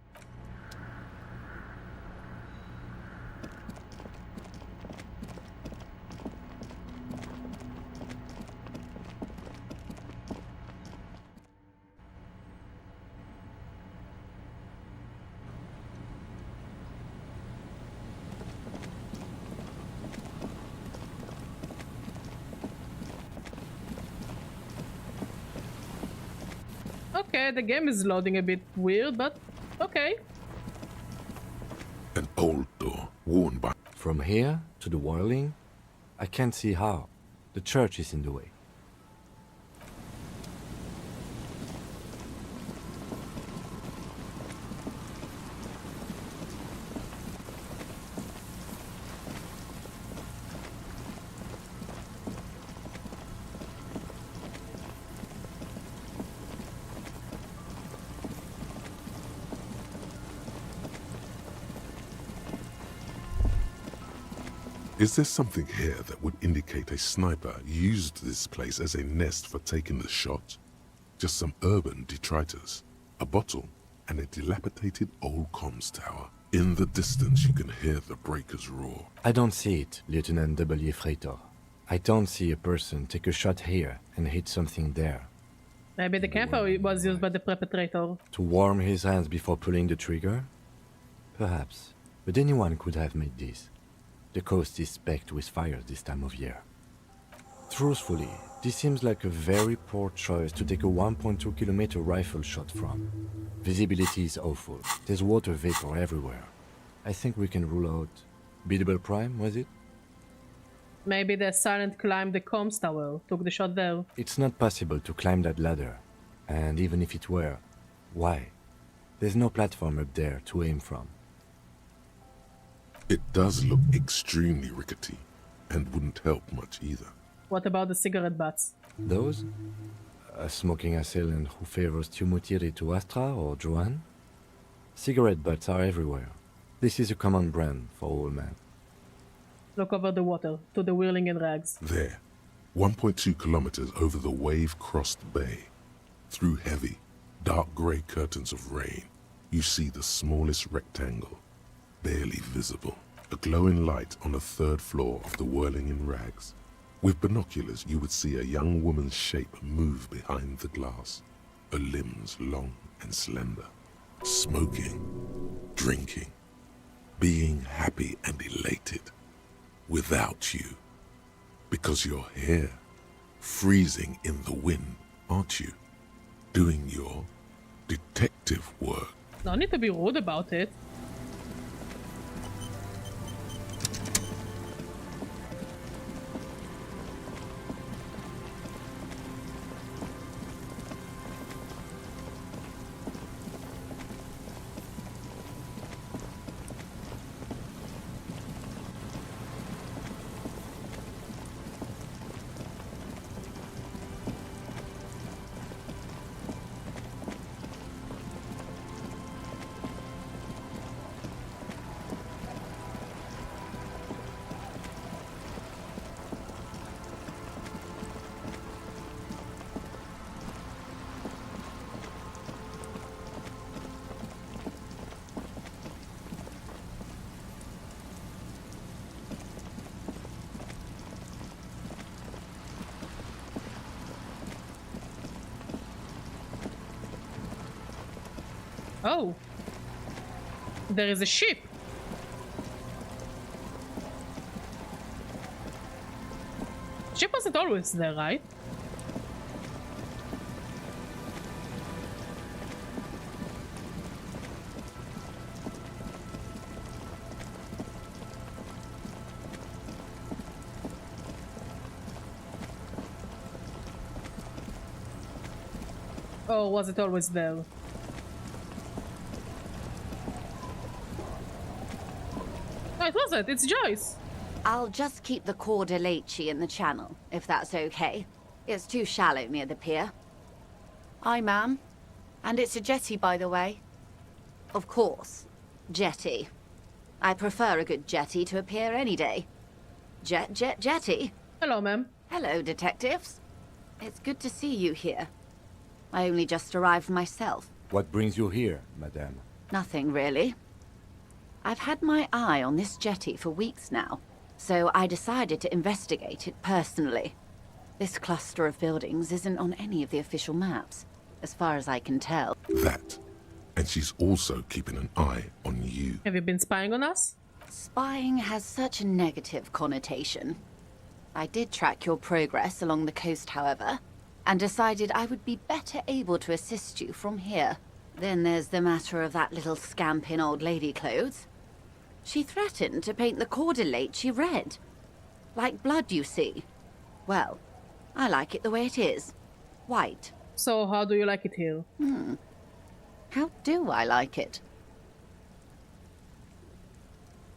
Okay, the game is loading a bit weird, but okay. An old door, worn by... From here to the whirling, I can't see how. The church is in the way. Is there something here that would indicate a sniper used this place as a nest for taking the shot? Just some urban detritus, a bottle, and a dilapidated old comms tower. In the distance, you can hear the breakers roar. I don't see it, Lieutenant W. Freitor. I don't see a person take a shot here and hit something there. Maybe the campfire was used by the perpetrator. To warm his hands before pulling the trigger? Perhaps. But anyone could have made this. The coast is specked with fire this time of year. Truthfully, this seems like a very poor choice to take a 1.2 kilometer rifle shot from. Visibility is awful. There's water vapor everywhere. I think we can rule out... Biddable Prime, was it? Maybe the silent climbed the comms tower, took the shot there. It's not possible to climb that ladder. And even if it were, why? There's no platform up there to aim from. It does look extremely rickety, and wouldn't help much either. What about the cigarette butts? Those? A smoking assailant who favors Tumutiri to Astra or Joanne? Cigarette butts are everywhere. This is a common brand for all men. Look over the water, to the whirling in rags. There, 1.2 kilometers over the wave-crossed bay. Through heavy, dark grey curtains of rain, you see the smallest rectangle, barely visible. A glowing light on the third floor of the whirling in rags. With binoculars, you would see a young woman's shape move behind the glass, her limbs long and slender. Smoking, drinking, being happy and elated. Without you. Because you're here, freezing in the wind, aren't you? Doing your detective work. No need to be rude about it. Oh, there is a ship. Ship wasn't always there, right? Or was it always there? No, it wasn't. It's Joyce. I'll just keep the cord Elysium in the channel, if that's okay. It's too shallow near the pier. Aye, ma'am. And it's a jetty, by the way. Of course. Jetty. I prefer a good jetty to a pier any day. Jetty. Hello, ma'am. Hello, detectives. It's good to see you here. I only just arrived myself. What brings you here, madame? Nothing, really. I've had my eye on this jetty for weeks now, so I decided to investigate it personally. This cluster of buildings isn't on any of the official maps, as far as I can tell. That. And she's also keeping an eye on you. Have you been spying on us? Spying has such a negative connotation. I did track your progress along the coast, however. and decided I would be better able to assist you from here. Then there's the matter of that little scamp in old lady clothes. She threatened to paint the cordelate she read. Like blood, you see. Well, I like it the way it is. White. So how do you like it here? How do I like it?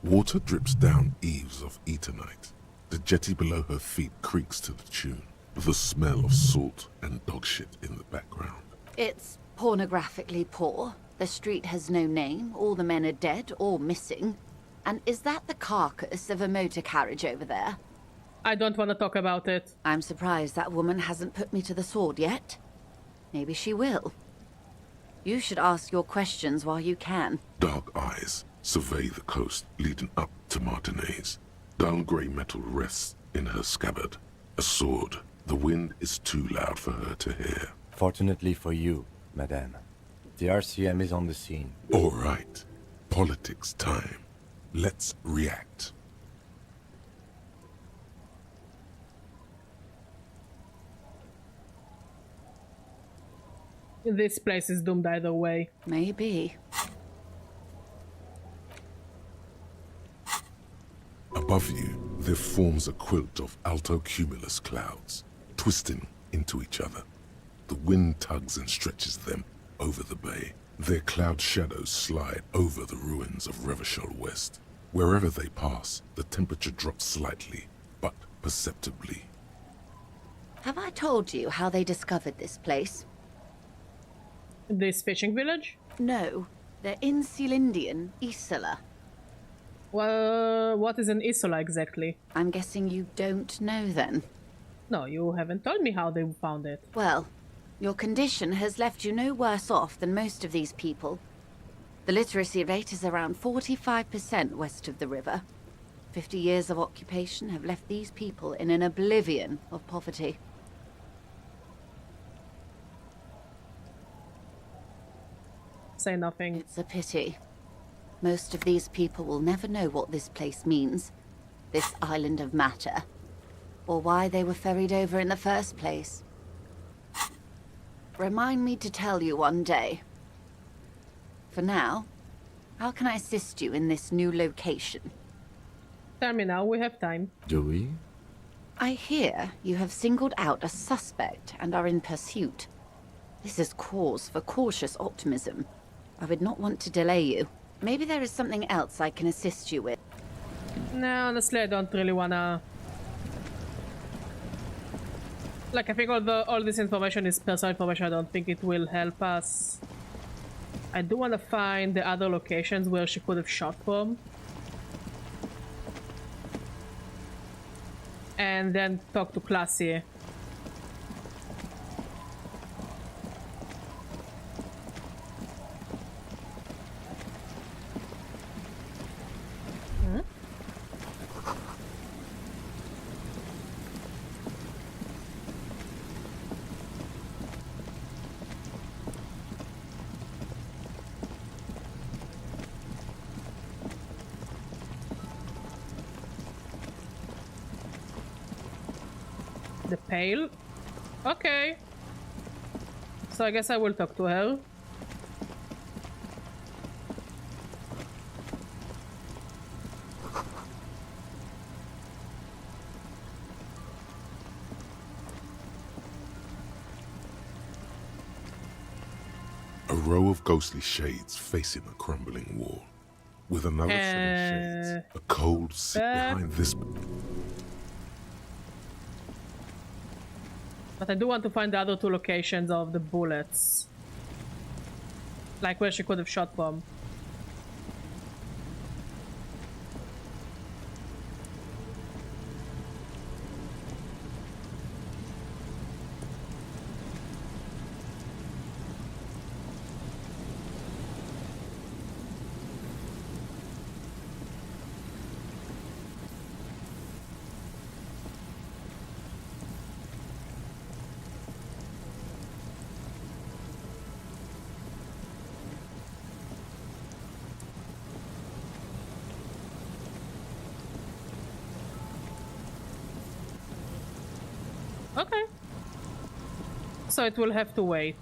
Water drips down eaves of Eternite. The jetty below her feet creaks to the tune. The smell of salt and dog shit in the background. It's pornographically poor. The street has no name. All the men are dead or missing. And is that the carcass of a motor carriage over there? I don't want to talk about it. I'm surprised that woman hasn't put me to the sword yet. Maybe she will. You should ask your questions while you can. Dark eyes survey the coast leading up to Martinez. Dull grey metal rests in her scabbard. A sword. The wind is too loud for her to hear. Fortunately for you, madame, the RCM is on the scene. All right. Politics time. Let's react. This place is doomed either way. Maybe. Above you, there forms a quilt of altocumulus clouds, twisting into each other. The wind tugs and stretches them over the bay. Their cloud shadows slide over the ruins of Revachol West. Wherever they pass, the temperature drops slightly, but perceptibly. Have I told you how they discovered this place? This fishing village? No. They're in Celindian, Isola. Well, what is an Isola exactly? I'm guessing you don't know then. No, you haven't told me how they found it. Well, your condition has left you no worse off than most of these people. The literacy rate is around 45% west of the river. 50 years of occupation have left these people in an oblivion of poverty. Say nothing. It's a pity. Most of these people will never know what this place means, this island of matter, or why they were ferried over in the first place. Remind me to tell you one day. For now, how can I assist you in this new location? Tell me now, we have time. Do we? I hear you have singled out a suspect and are in pursuit. This is cause for cautious optimism. I would not want to delay you. Maybe there is something else I can assist you with. No, honestly, I don't really wanna... Like, I think all this information is personal information. I don't think it will help us. I do want to find the other locations where she could have shot from. And then talk to Classy. The Pale? Okay. So I guess I will talk to her. A row of ghostly shades facing a crumbling wall. With another set of shades, a cold sit behind this... But I do want to find the other two locations of the bullets. Like where she could have shot from. Okay. so it will have to wait.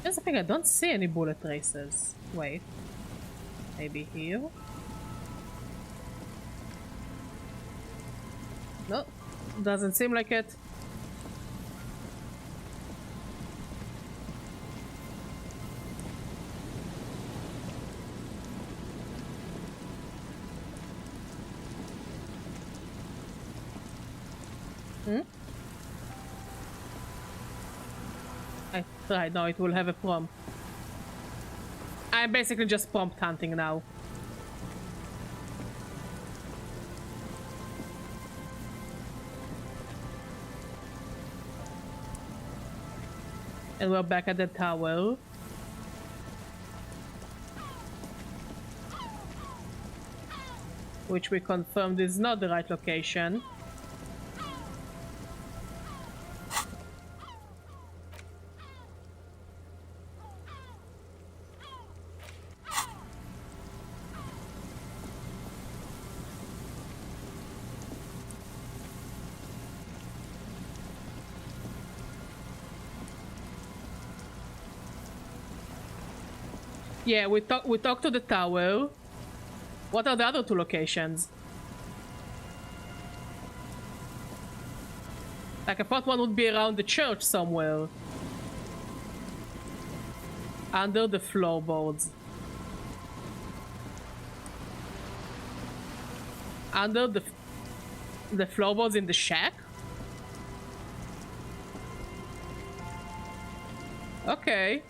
Here's the thing, I don't see any bullet traces. Wait. Maybe here? No, doesn't seem like it. Hmm? I tried, now it will have a prompt. I'm basically just prompt hunting now. And we're back at the tower. Which we confirmed is not the right location. Yeah, we talked to the tower. What are the other two locations? Like, I thought one would be around the church somewhere. Under the floorboards. Under the floorboards in the shack? Okay.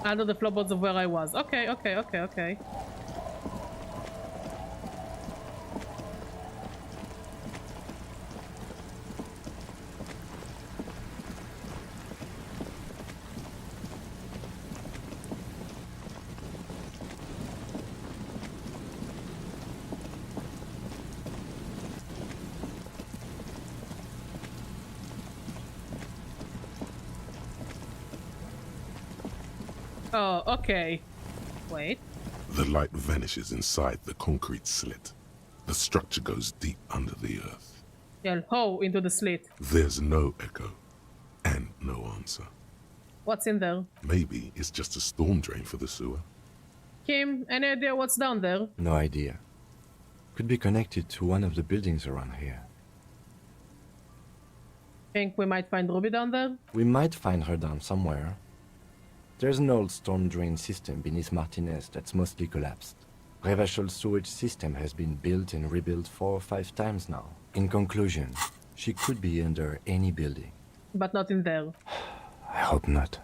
Under the floorboards of where I was. Okay. Oh, okay. Wait. The light vanishes inside the concrete slit. The structure goes deep under the earth. Yeah, into the slit. There's no echo. And no answer. What's in there? Maybe it's just a storm drain for the sewer. Kim, any idea what's down there? No idea. Could be connected to one of the buildings around here. Think we might find Ruby down there? We might find her down somewhere. There's an old storm drain system beneath Martinez that's mostly collapsed. Revachel's sewage system has been built and rebuilt 4 or 5 times now. In conclusion, she could be under any building. But not in there. I hope not.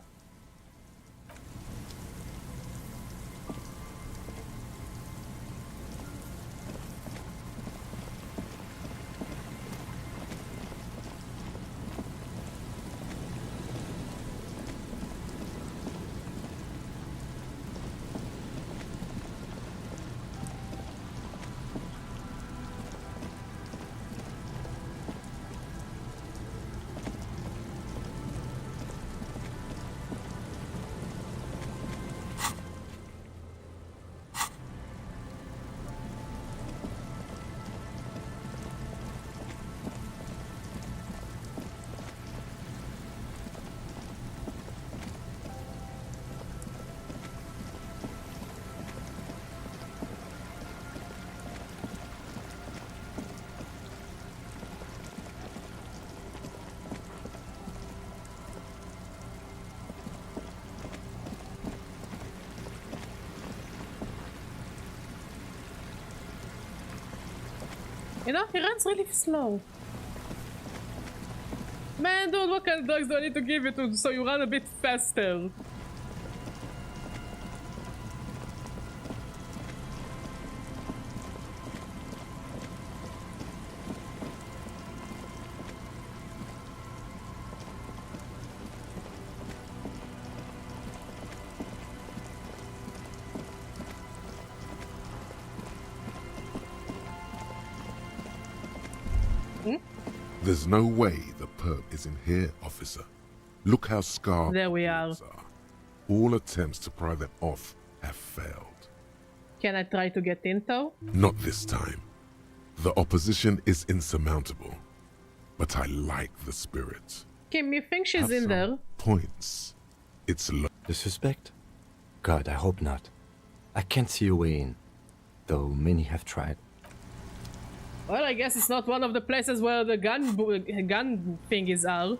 You know, he runs really slow. Man, dude, what kind of drugs do I need to give you to so you run a bit faster? There's no way the perp is in here, officer. Look how scarred there we are. All attempts to pry them off have failed. Can I try to get in though? Not this time. The opposition is insurmountable. But I like the spirit. Kim, you think she's in there? Points. It's low. The suspect? God, I hope not. I can't see a way in, though many have tried. Well, I guess it's not one of the places where the gun thingies are.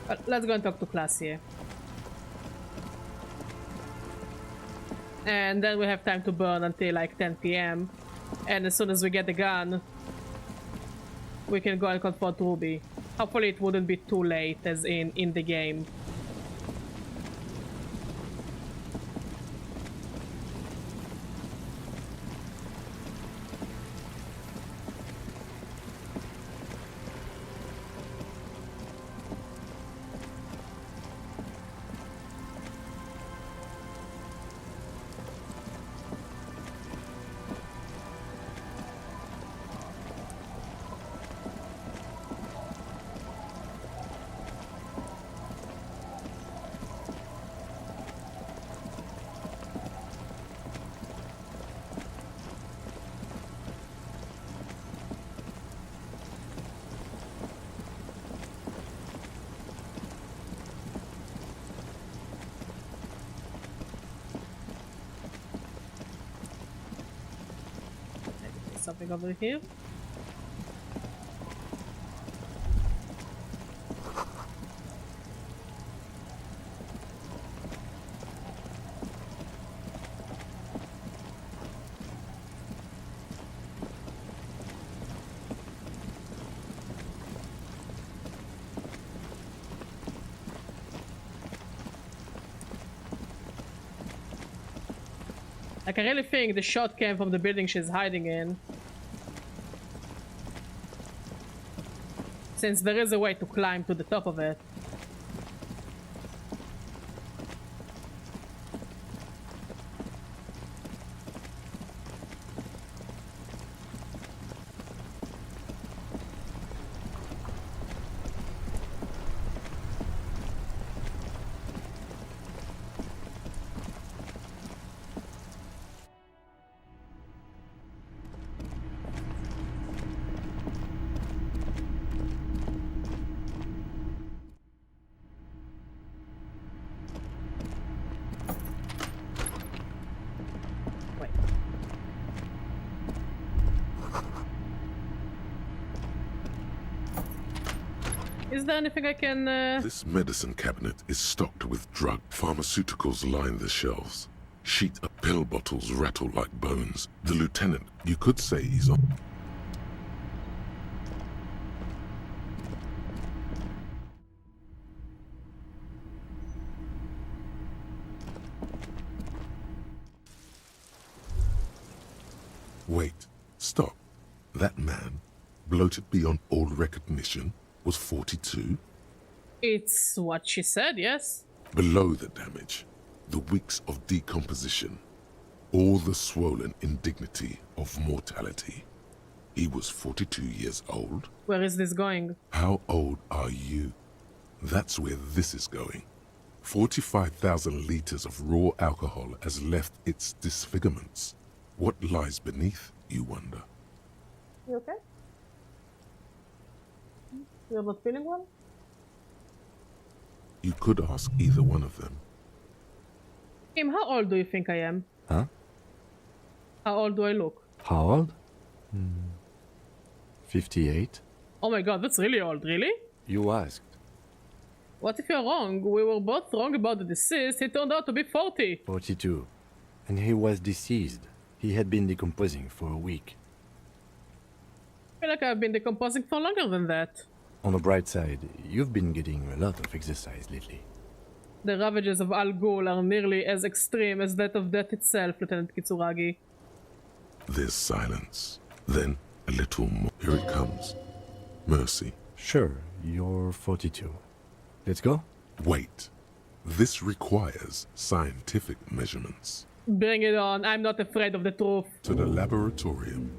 But let's go and talk to Class here. And then we have time to burn until like 10 PM. And as soon as we get the gun, we can go and confront Ruby. Hopefully it wouldn't be too late, as in the game. Something over here. Like, I really think the shot came from the building she's hiding in. Since there is a way to climb to the top of it. Is there anything I can... This medicine cabinet is stocked with drug. Pharmaceuticals line the shelves. Sheet of pill bottles rattle like bones. The lieutenant, you could say he's on... Wait, stop. That man, bloated beyond all recognition, was 42? It's what she said, yes. Below the damage, the weeks of decomposition, all the swollen indignity of mortality. He was 42 years old. Where is this going? How old are you? That's where this is going. 45,000 liters of raw alcohol has left its disfigurements. What lies beneath, you wonder? You okay? You're not feeling well? You could ask either one of them. Kim, how old do you think I am? Huh? How old do I look? How old? 58. Oh my god, that's really old, really? You asked. What if you're wrong? We were both wrong about the deceased. He turned out to be 40. 42. And he was deceased. He had been decomposing for a week. I feel like I've been decomposing for longer than that. On the bright side, you've been getting a lot of exercise lately. The ravages of Al Ghul are nearly as extreme as that of death itself, Lieutenant Kitsuragi. There's silence. Then a little more. Here it comes. Mercy. Sure, you're 42. Let's go? Wait. This requires scientific measurements. Bring it on. I'm not afraid of the truth. To the laboratorium.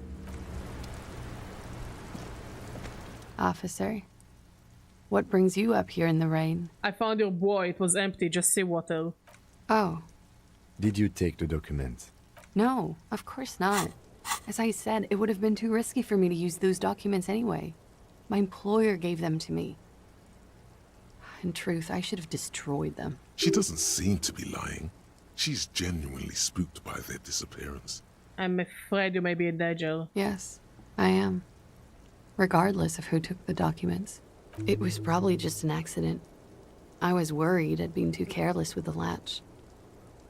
Officer, what brings you up here in the rain? I found your buoy. It was empty, just seawater. Oh. Did you take the documents? No, of course not. As I said, it would have been too risky for me to use those documents anyway. My employer gave them to me. In truth, I should have destroyed them. She doesn't seem to be lying. She's genuinely spooked by their disappearance. I'm afraid you may be in danger. Yes, I am. Regardless of who took the documents. It was probably just an accident. I was worried at being too careless with the latch.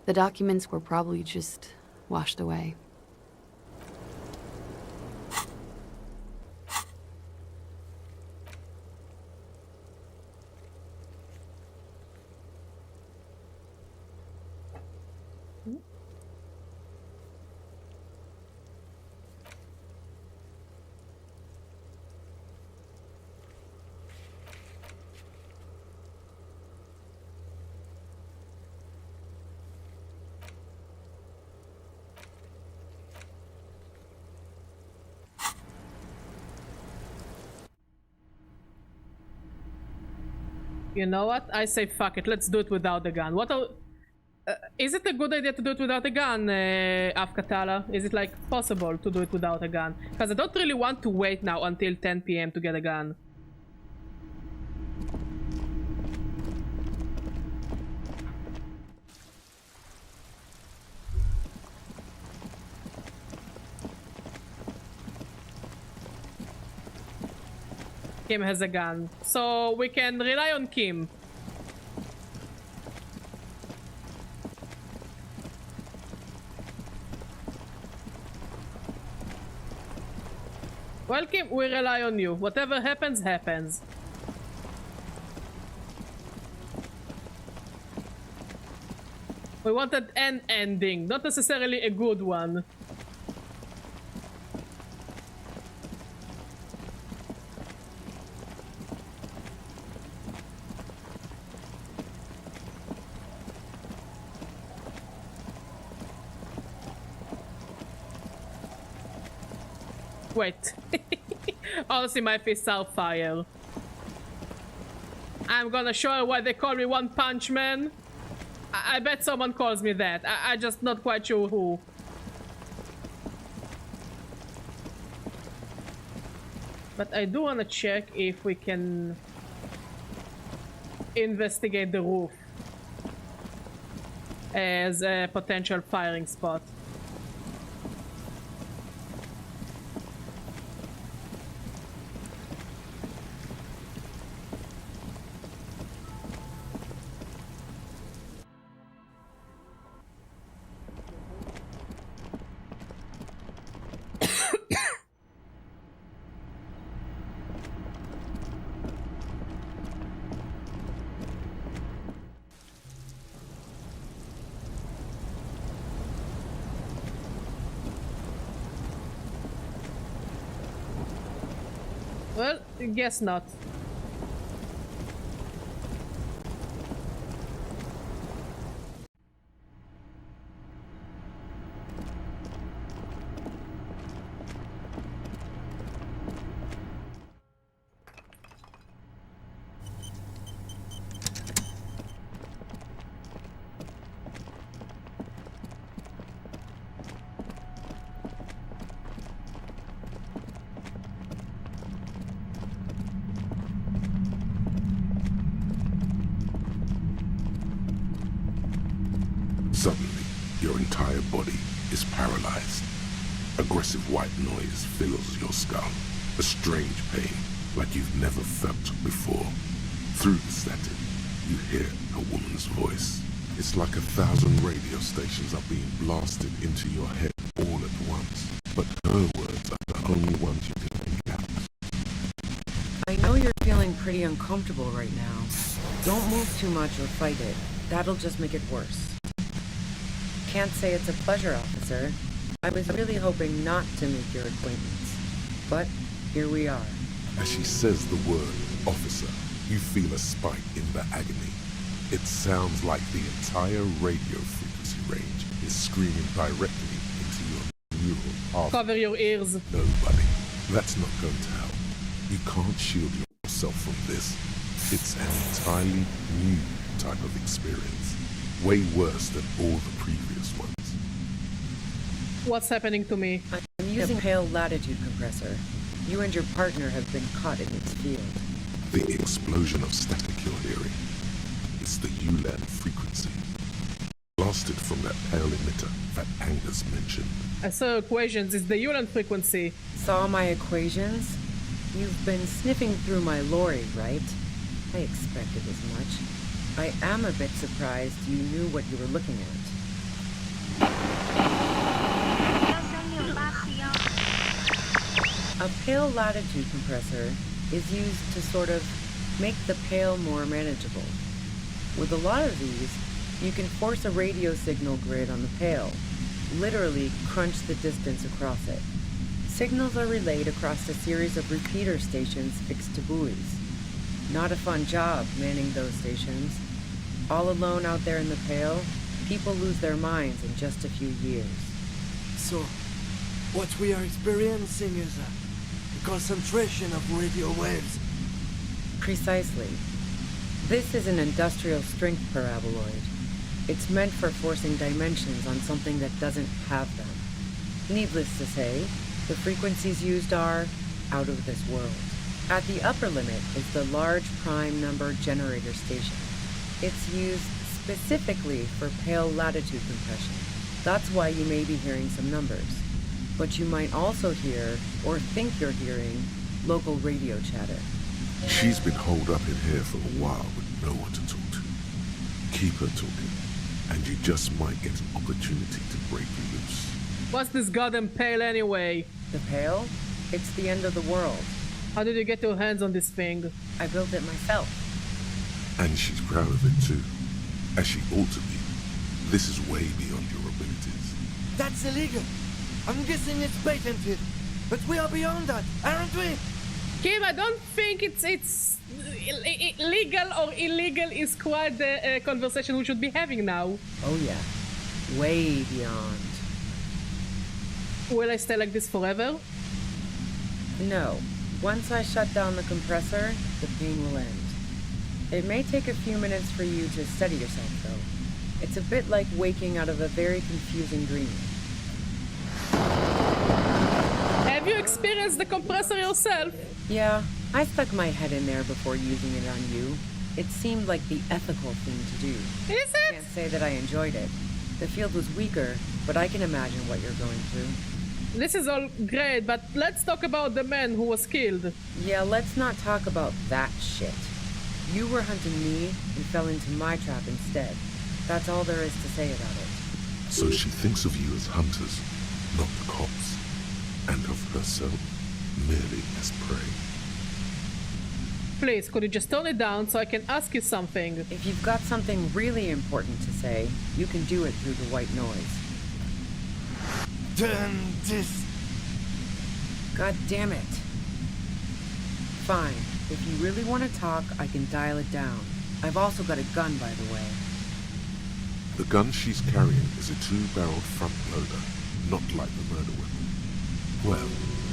The documents were probably just washed away. You know what? I say fuck it. Let's do it without the gun. What? Is it a good idea to do it without a gun, Afkatala? Is it like possible to do it without a gun? Because I don't really want to wait now until 10 PM to get a gun. Kim has a gun, so we can rely on Kim. Well, Kim, we rely on you. Whatever happens, happens. We wanted an ending, not necessarily a good one. Wait. Honestly, my fists are fire. I'm gonna show her why they call me One Punch Man. I bet someone calls me that. I'm just not quite sure who. But I do want to check if we can investigate the roof as a potential firing spot. Well, guess not. Suddenly, your entire body is paralyzed. Aggressive white noise fills your skull. A strange pain, like you've never felt before. Through the static, you hear a woman's voice. It's like 1,000 radio stations are being blasted into your head all at once. But her words are the only ones you can make out. I know you're feeling pretty uncomfortable right now. Don't move too much or fight it. That'll just make it worse. Can't say it's a pleasure, officer. I was really hoping not to make your acquaintance. But here we are. As she says the word, officer, you feel a spike in the agony. It sounds like the entire radio frequency range is screaming directly into your neural pathway. Cover your ears. No, buddy, that's not going to help. You can't shield yourself from this. It's an entirely new type of experience. Way worse than all the previous ones. What's happening to me? I'm using a pale latitude compressor. You and your partner have been caught in its field. The explosion of static you're hearing. It's the ULAN frequency. Blasted from that pale emitter that Angus mentioned. I saw equations. It's the ULAN frequency. Saw my equations? You've been sniffing through my lorry, right? I expected as much. I am a bit surprised you knew what you were looking at. A pale latitude compressor is used to sort of make the pale more manageable. With a lot of these, you can force a radio signal grid on the pale, literally crunch the distance across it. Signals are relayed across a series of repeater stations fixed to buoys. Not a fun job manning those stations. All alone out there in the pale, people lose their minds in just a few years. So, what we are experiencing is a concentration of radio waves. Precisely. This is an industrial strength paraboloid. It's meant for forcing dimensions on something that doesn't have them. Needless to say, the frequencies used are out of this world. At the upper limit is the large prime number generator station. It's used specifically for pale latitude compression. That's why you may be hearing some numbers. But you might also hear, or think you're hearing, local radio chatter. She's been holed up in here for a while with no one to talk to. Keep her talking, and you just might get an opportunity to break loose. What's this goddamn pale anyway? The pale? It's the end of the world. How did you get your hands on this thing? I built it myself. And she's proud of it too, as she ought to be. This is way beyond your abilities. That's illegal. I'm guessing it's patented. But we are beyond that, aren't we? Kim, I don't think it's legal or illegal is quite the conversation we should be having now. Oh yeah, way beyond. Will I stay like this forever? No. Once I shut down the compressor, the pain will end. It may take a few minutes for you to steady yourself, though. It's a bit like waking out of a very confusing dream. Have you experienced the compressor yourself? Yeah, I stuck my head in there before using it on you. It seemed like the ethical thing to do. Is it? I can't say that I enjoyed it. The field was weaker, but I can imagine what you're going through. This is all great, but let's talk about the man who was killed. Yeah, let's not talk about that shit. You were hunting me and fell into my trap instead. That's all there is to say about it. So she thinks of you as hunters, not the cops, and of herself merely as prey. Please, could you just tone it down so I can ask you something? If you've got something really important to say, you can do it through the white noise. Turn this. God damn it. Fine. If you really want to talk, I can dial it down. I've also got a gun, by the way. The gun she's carrying is a 2-barreled front loader, not like the murder weapon. Well,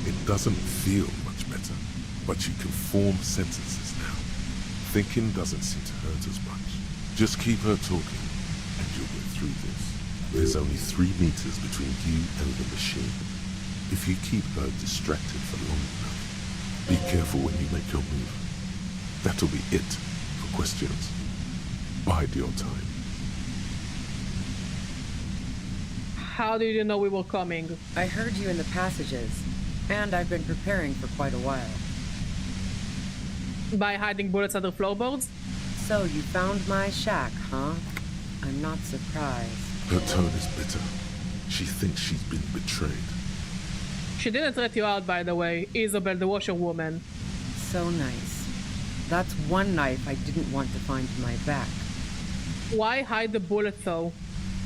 it doesn't feel much better, but she can form sentences now. Thinking doesn't seem to hurt as much. Just keep her talking, and you'll get through this. There's only 3 meters between you and the machine. If you keep her distracted for long enough, be careful when you make your move. That'll be it for questions. Bide your time. How did you know we were coming? I heard you in the passages, and I've been preparing for quite a while. By hiding bullets under floorboards? So you found my shack, huh? I'm not surprised. Her tone is bitter. She thinks she's been betrayed. She didn't rat you out, by the way, Isabel, the washerwoman. So nice. That's one knife I didn't want to find in my back. Why hide the bullet, though?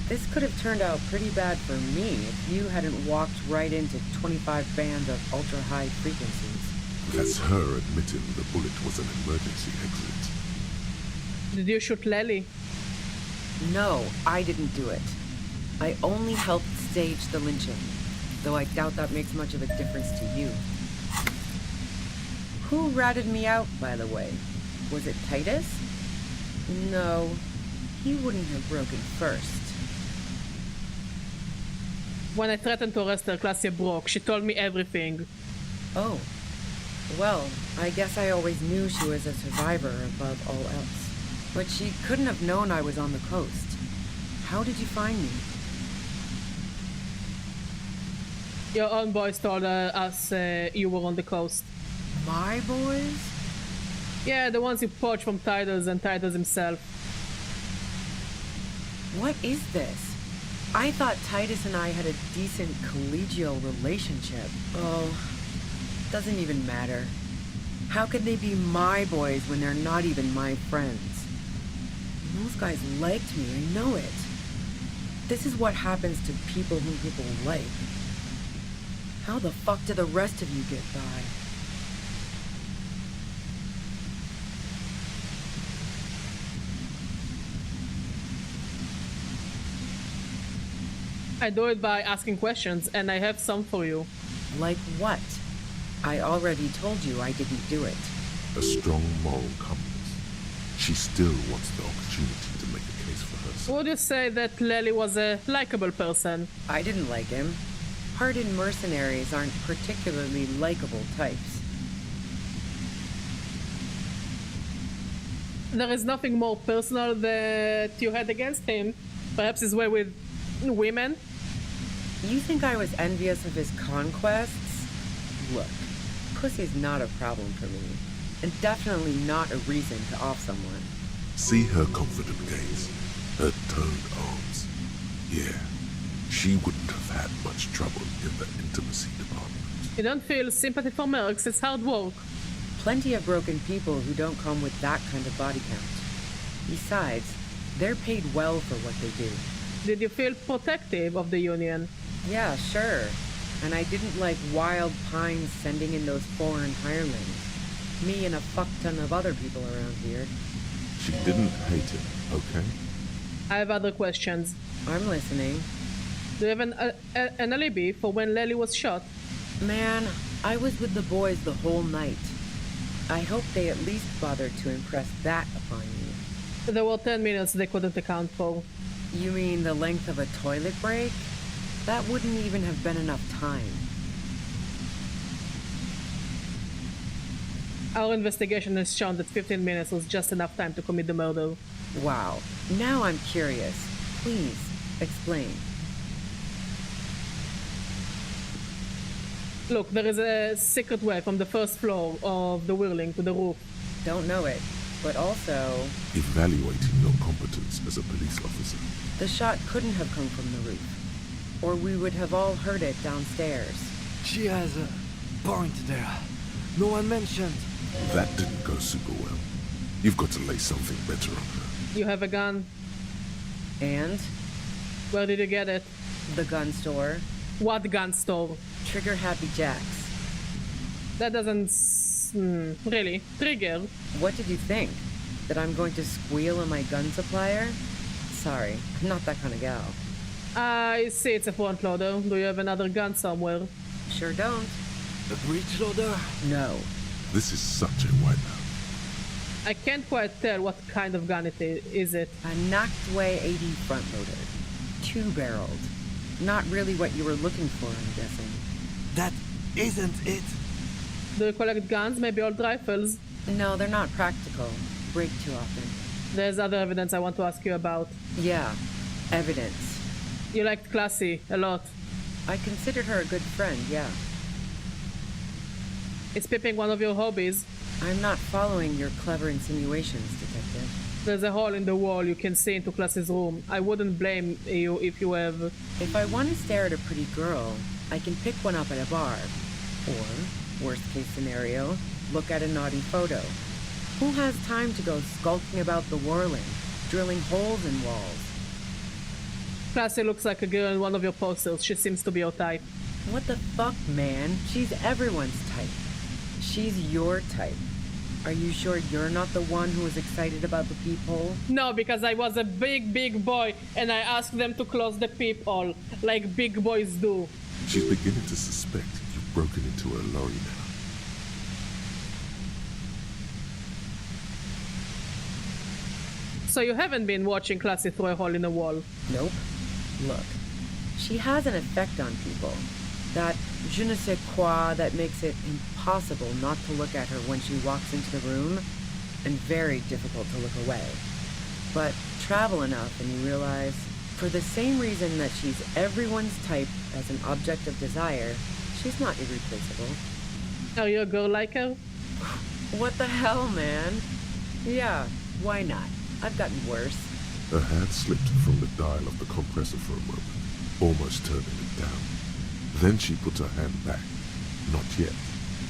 This could have turned out pretty bad for me if you hadn't walked right into 25 bands of ultra-high frequencies. That's her admitting the bullet was an emergency exit. Did you shoot Lely? No, I didn't do it. I only helped stage the lynching, though I doubt that makes much of a difference to you. Who ratted me out, by the way? Was it Titus? No, he wouldn't have broken first. When I threatened to arrest her, Classia broke. She told me everything. Oh. Well, I guess I always knew she was a survivor above all else. But she couldn't have known I was on the coast. How did you find me? Your own boys told us you were on the coast. My boys? Yeah, the ones you poached from Titus and Titus himself. What is this? I thought Titus and I had a decent collegial relationship. Oh, doesn't even matter. How could they be my boys when they're not even my friends? Those guys liked me, I know it. This is what happens to people whom people like. How the fuck do the rest of you get by? I do it by asking questions, and I have some for you. Like what? I already told you I didn't do it. A strong moral compass. She still wants the opportunity to make a case for herself. Would you say that Lely was a likable person? I didn't like him. Hardened mercenaries aren't particularly likable types. There is nothing more personal that you had against him. Perhaps his way with women? You think I was envious of his conquests? Look, pussy's not a problem for me, and definitely not a reason to off someone. See her confident gaze, her toned arms. Yeah, she wouldn't have had much trouble in the intimacy department. You don't feel sympathy for mercs, it's hard work. Plenty of broken people who don't come with that kind of body count. Besides, they're paid well for what they do. Did you feel protective of the Union? Yeah, sure. And I didn't like Wild Pines sending in those foreign hirelings. Me and a fuck ton of other people around here. She didn't hate him, okay? I have other questions. I'm listening. Do you have an alibi for when Lely was shot? Man, I was with the boys the whole night. I hope they at least bothered to impress that upon you. There were 10 minutes they couldn't account for. You mean the length of a toilet break? That wouldn't even have been enough time. Our investigation has shown that 15 minutes was just enough time to commit the murder. Wow. Now I'm curious. Please, explain. Look, there is a secret way from the first floor of the whirling to the roof. Don't know it, but also... Evaluating your competence as a police officer. The shot couldn't have come from the roof, or we would have all heard it downstairs. She has a point there. No one mentioned. That didn't go super well. You've got to lay something better on her. You have a gun. And? Where did you get it? The gun store. What gun store? Trigger Happy Jacks. That doesn't... really. Trigger. What did you think? That I'm going to squeal on my gun supplier? Sorry, I'm not that kind of gal. I see it's a front loader. Do you have another gun somewhere? Sure don't. A breech loader? No. This is such a wipeout. I can't quite tell what kind of gun it is. Is it? A Nachtway 80 front loader. 2-barreled. Not really what you were looking for, I'm guessing. That isn't it. Do you collect guns? Maybe old rifles? No, they're not practical. Break too often. There's other evidence I want to ask you about. Yeah, evidence. You liked Classy a lot. I considered her a good friend, yeah. Is pimping one of your hobbies? I'm not following your clever insinuations, Detective. There's a hole in the wall you can see into Class's room. I wouldn't blame you if you have... If I want to stare at a pretty girl, I can pick one up at a bar. Or, worst case scenario, look at a naughty photo. Who has time to go skulking about the whirling, drilling holes in walls? Classy looks like a girl in one of your posters. She seems to be your type. What the fuck, man? She's everyone's type. She's your type. Are you sure you're not the one who was excited about the peephole? No, because I was a big boy and I asked them to close the peephole, like big boys do. She's beginning to suspect you've broken into her lorry now. So you haven't been watching Classy through a hole in the wall? Nope. Look, she has an effect on people. That je ne sais quoi that makes it impossible not to look at her when she walks into the room, and very difficult to look away. But travel enough and you realize, for the same reason that she's everyone's type as an object of desire, she's not irreplaceable. Are you a girl like her? What the hell, man? Yeah, why not? I've gotten worse. Her hand slipped from the dial of the compressor for a moment, almost turning it down. Then she put her hand back. Not yet.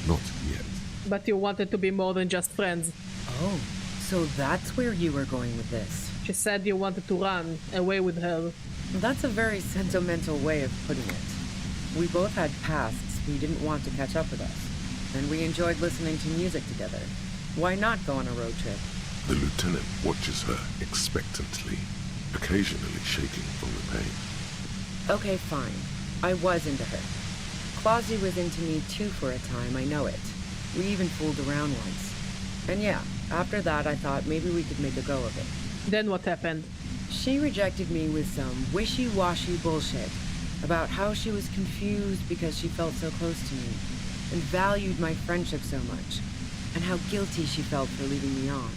Not yet. But you wanted to be more than just friends. Oh, so that's where you were going with this. She said you wanted to run away with her. That's a very sentimental way of putting it. We both had pasts we didn't want to catch up with us, and we enjoyed listening to music together. Why not go on a road trip? The lieutenant watches her expectantly, occasionally shaking from the pain. Okay, fine. I was into her. Clausy was into me too for a time, I know it. We even fooled around once. And yeah, after that I thought maybe we could make a go of it. Then what happened? She rejected me with some wishy-washy bullshit about how she was confused because she felt so close to me, and valued my friendship so much, and how guilty she felt for leaving me on.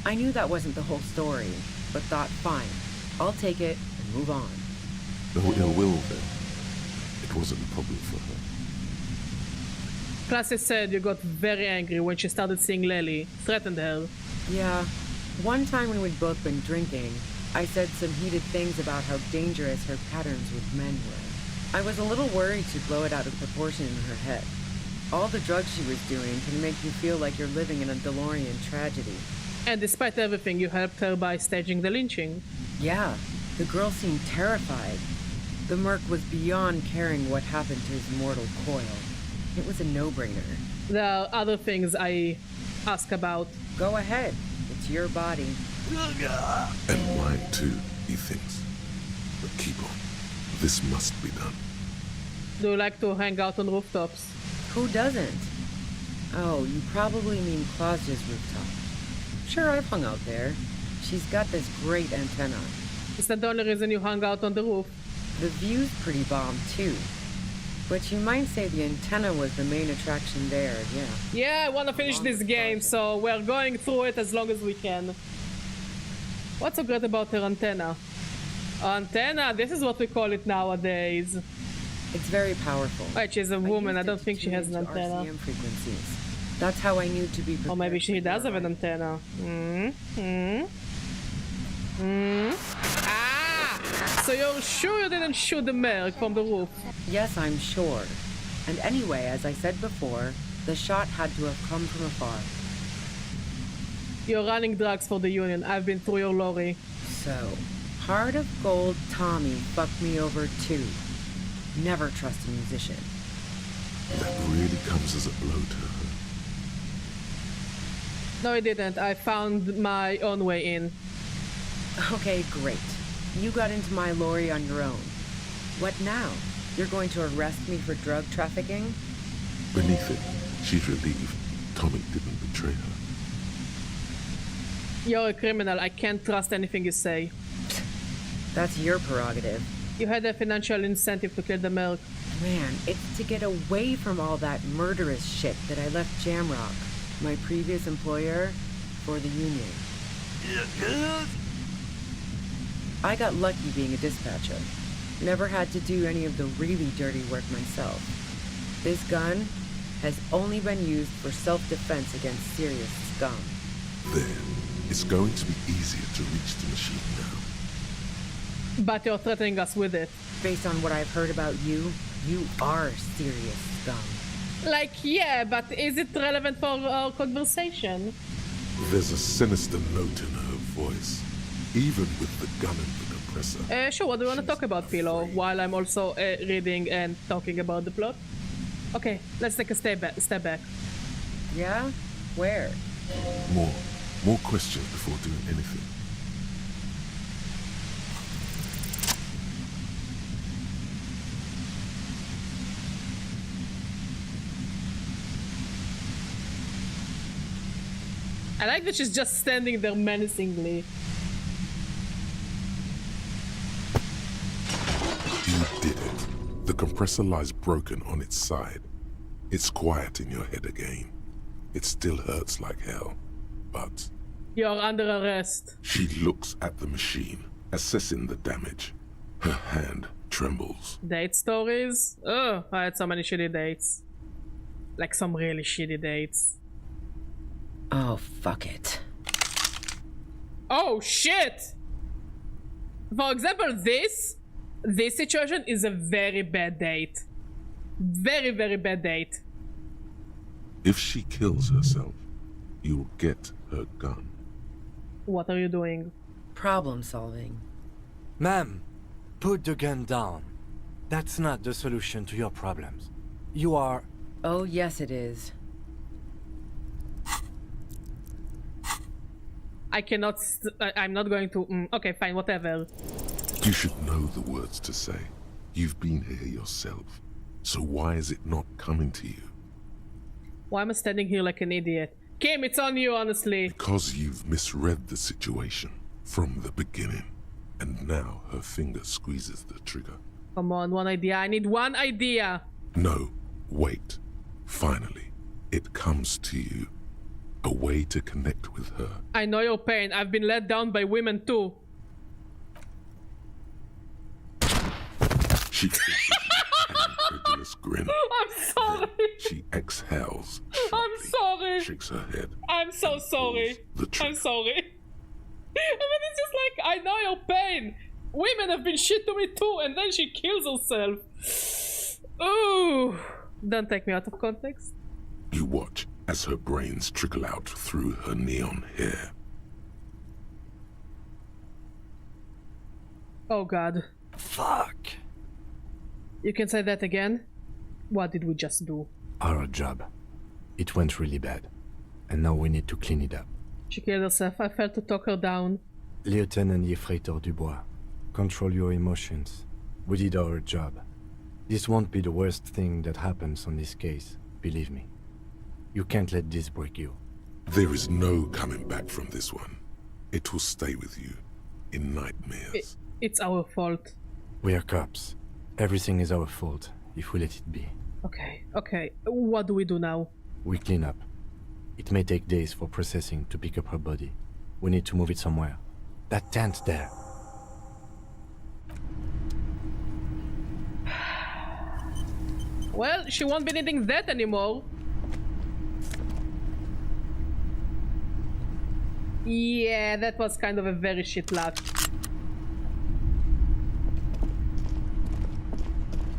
I knew that wasn't the whole story, but thought, fine, I'll take it and move on. No ill will then. It wasn't a problem for her. Classy said you got very angry when she started seeing Lely, threatened her. Yeah, one time when we'd both been drinking, I said some heated things about how dangerous her patterns with men were. I was a little worried she'd blow it out of proportion in her head. All the drugs she was doing can make you feel like you're living in a DeLorean tragedy. And despite everything, you helped her by staging the lynching. Yeah, the girl seemed terrified. The merc was beyond caring what happened to his mortal coil. It was a no-brainer. There are other things I ask about. Go ahead. It's your body. And mine too, he thinks. But keep on. This must be done. Do you like to hang out on rooftops? Who doesn't? Oh, you probably mean Claudia's rooftop. Sure, I've hung out there. She's got this great antenna. Is that the only reason you hung out on the roof? The view's pretty bomb, too. But you might say the antenna was the main attraction there, yeah. Yeah, I want to finish this game, so we're going through it as long as we can. What's so great about her antenna? Antenna, this is what we call it nowadays. It's very powerful. Wait, she's a woman, I don't think she has an antenna. RCM frequencies. That's how I knew to be prepared. Or maybe she does have an antenna. Ah! So you're sure you didn't shoot the merc from the roof? Yes, I'm sure. And anyway, as I said before, the shot had to have come from afar. You're running drugs for the Union. I've been through your lorry. So, Heart of Gold Tommy fucked me over too. Never trust a musician. That really comes as a blow to her. No, I didn't. I found my own way in. Okay, great. You got into my lorry on your own. What now? You're going to arrest me for drug trafficking? Beneath it, she's relieved Tommy didn't betray her. You're a criminal. I can't trust anything you say. That's your prerogative. You had a financial incentive to kill the merc. Man, it's to get away from all that murderous shit that I left Jamrock, my previous employer, for the Union. I got lucky being a dispatcher. Never had to do any of the really dirty work myself. This gun has only been used for self-defense against serious scum. Then It's going to be easier to reach the machine now. But you're threatening us with it. Based on what I've heard about you, you are serious scum. Like, yeah, but is it relevant for our conversation? There's a sinister note in her voice, even with the gun and the compressor. Sure, what do you want to talk about, Philo, while I'm also reading and talking about the plot? Okay, let's take a step back. Yeah? Where? More questions before doing anything. I like that she's just standing there menacingly. You did it. The compressor lies broken on its side. It's quiet in your head again. It still hurts like hell, but... You're under arrest. She looks at the machine, assessing the damage. Her hand trembles. Date stories? Oh, I had so many shitty dates. Like some really shitty dates. Oh, fuck it. Oh, shit! For example, this situation is a very bad date. Very, very bad date. If she kills herself, you'll get her gun. What are you doing? Problem solving. Ma'am, put the gun down. That's not the solution to your problems. You are... Oh, yes it is. I cannot... I'm not going to... okay, fine, whatever. You should know the words to say. You've been here yourself. So why is it not coming to you? Why am I standing here like an idiot? Kim, it's on you, honestly. Because you've misread the situation from the beginning. And now her finger squeezes the trigger. Come on, one idea. I need one idea. No, wait. Finally, it comes to you. A way to connect with her. I know your pain. I've been let down by women too. She faces an incredulous grin. I'm sorry. Then she exhales. I'm sorry. Shakes her head. I'm so sorry. I'm sorry. I mean, it's just like, I know your pain. Women have been shit to me too, and then she kills herself. Ooh. Don't take me out of context. You watch as her brains trickle out through her neon hair. Oh god. Fuck. You can say that again? What did we just do? Our job. It went really bad. And now we need to clean it up. She killed herself. I failed to talk her down. Lieutenant Yefreitor Dubois, control your emotions. We did our job. This won't be the worst thing that happens on this case, believe me. You can't let this break you. There is no coming back from this one. It will stay with you in nightmares. It's our fault. We are cops. Everything is our fault if we let it be. Okay. What do we do now? We clean up. It may take days for processing to pick up her body. We need to move it somewhere. That tent there. Well, she won't be needing that anymore. Yeah, that was kind of a very shit luck.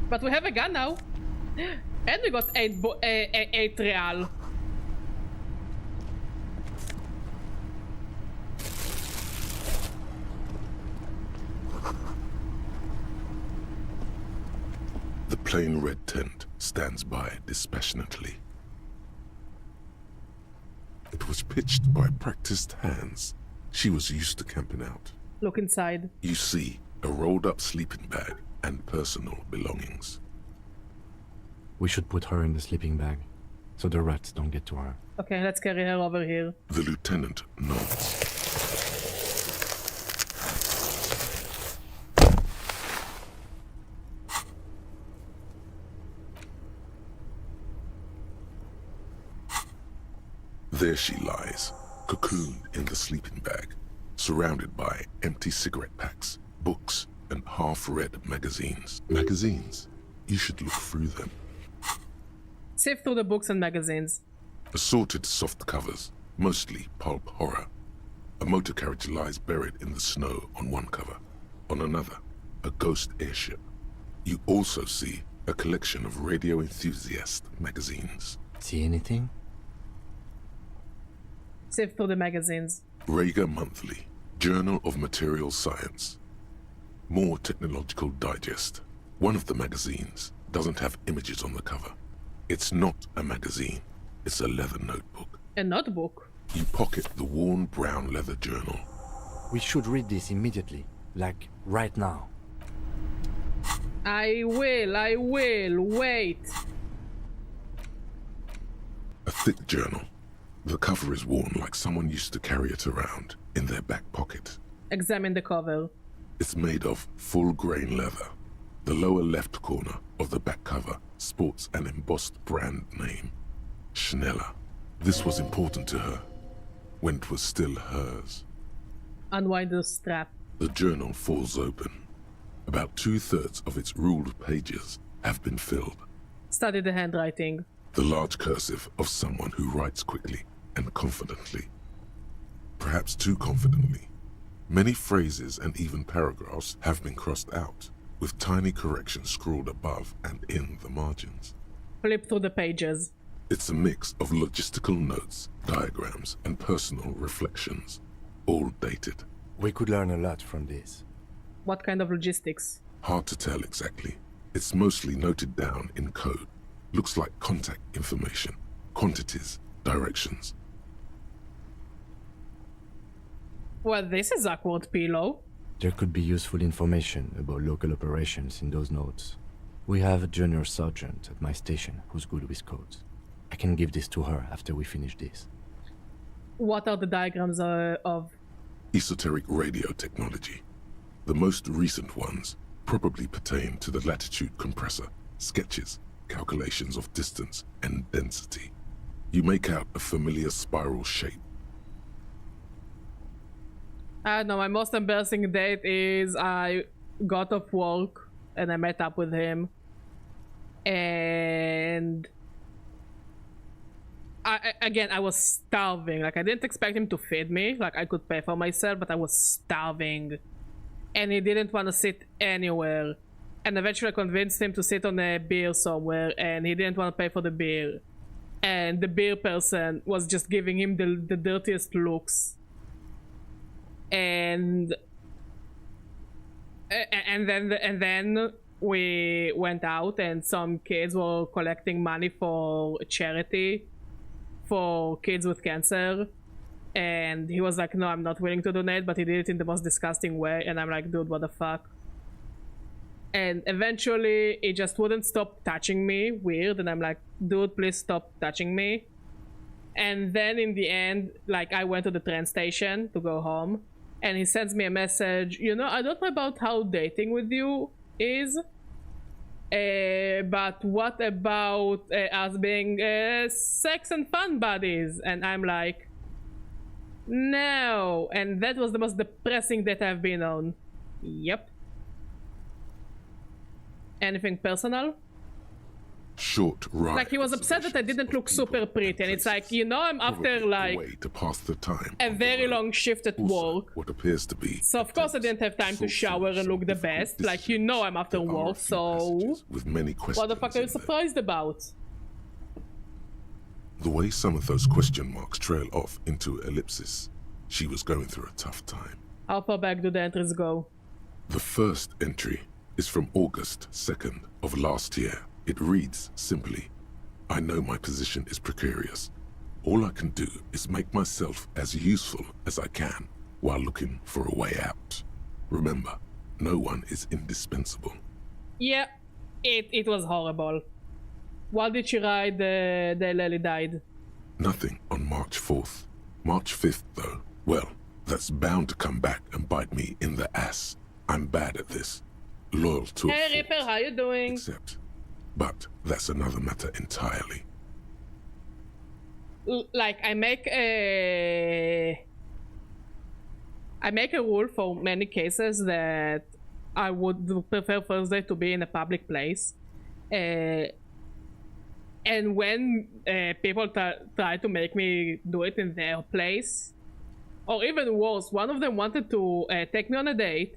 But we have a gun now. And we got 8 real. The plain red tent stands by dispassionately. It was pitched by practiced hands. She was used to camping out. Look inside. You see a rolled up sleeping bag and personal belongings. We should put her in the sleeping bag, so the rats don't get to her. Okay, let's carry her over here. The lieutenant nods. There she lies, cocooned in the sleeping bag, surrounded by empty cigarette packs, books, and half-read magazines. Magazines? You should look through them. Sift through the books and magazines. Assorted soft covers, mostly pulp horror. A motor carriage lies buried in the snow on one cover. On another, a ghost airship. You also see a collection of radio enthusiast magazines. See anything? Sift through the magazines. Rager Monthly, Journal of Material Science. More Technological Digest. One of the magazines doesn't have images on the cover. It's not a magazine, it's a leather notebook. A notebook? You pocket the worn brown leather journal. We should read this immediately, like right now. I will, wait. A thick journal. The cover is worn like someone used to carry it around in their back pocket. Examine the cover. It's made of full-grain leather. The lower left corner of the back cover sports an embossed brand name, Schneller. This was important to her, when it was still hers. Unwind the strap. The journal falls open. About 2/3 of its ruled pages have been filled. Study the handwriting. The large cursive of someone who writes quickly and confidently. Perhaps too confidently. Many phrases and even paragraphs have been crossed out, with tiny corrections scrawled above and in the margins. Flip through the pages. It's a mix of logistical notes, diagrams, and personal reflections, all dated. We could learn a lot from this. What kind of logistics? Hard to tell exactly. It's mostly noted down in code. Looks like contact information, quantities, directions. Well, this is awkward, Pillow. There could be useful information about local operations in those notes. We have a junior sergeant at my station who's good with codes. I can give this to her after we finish this. What are the diagrams of? Esoteric radio technology. The most recent ones probably pertain to the latitude compressor, sketches, calculations of distance and density. You make out a familiar spiral shape. I don't know, my most embarrassing date is I got off work and I met up with him. And I was starving. Like, I didn't expect him to feed me. Like, I could pay for myself, but I was starving. And he didn't want to sit anywhere. And eventually I convinced him to sit on a beer somewhere, and he didn't want to pay for the beer. And the beer person was just giving him the dirtiest looks. And then we went out, and some kids were collecting money for charity for kids with cancer. And he was like, no, I'm not willing to donate, but he did it in the most disgusting way. And I'm like, dude, what the fuck? And eventually he just wouldn't stop touching me, weird. And I'm like, dude, please stop touching me. And then in the end, like, I went to the train station to go home, and he sends me a message, you know, I don't know about how dating with you is, but what about us being sex and fun buddies? And I'm like, no. And that was the most depressing date I've been on. Yep. Anything personal? Short ride. Like, he was upset that I didn't look super pretty, and it's like, you know, I'm after like way to pass the time. a very long shift at work. What appears to be. So of course I didn't have time to shower and look the best. Like, you know, I'm after work, so with many questions. what the fuck are you surprised about? The way some of those question marks trail off into ellipsis, she was going through a tough time. How far back do the entries go? The first entry is from August 2nd of last year. It reads simply, I know my position is precarious. All I can do is make myself as useful as I can while looking for a way out. Remember, no one is indispensable. Yeah, it was horrible. Why did she write the Lily died? Nothing on March 4th. March 5th, though, well, that's bound to come back and bite me in the ass. I'm bad at this. Loyal to a Hey fault. Reaper, how you doing? But that's another matter entirely. Like, I make a rule for many cases that I would prefer first date to be in a public place. And when people try to make me do it in their place Or even worse, one of them wanted to take me on a date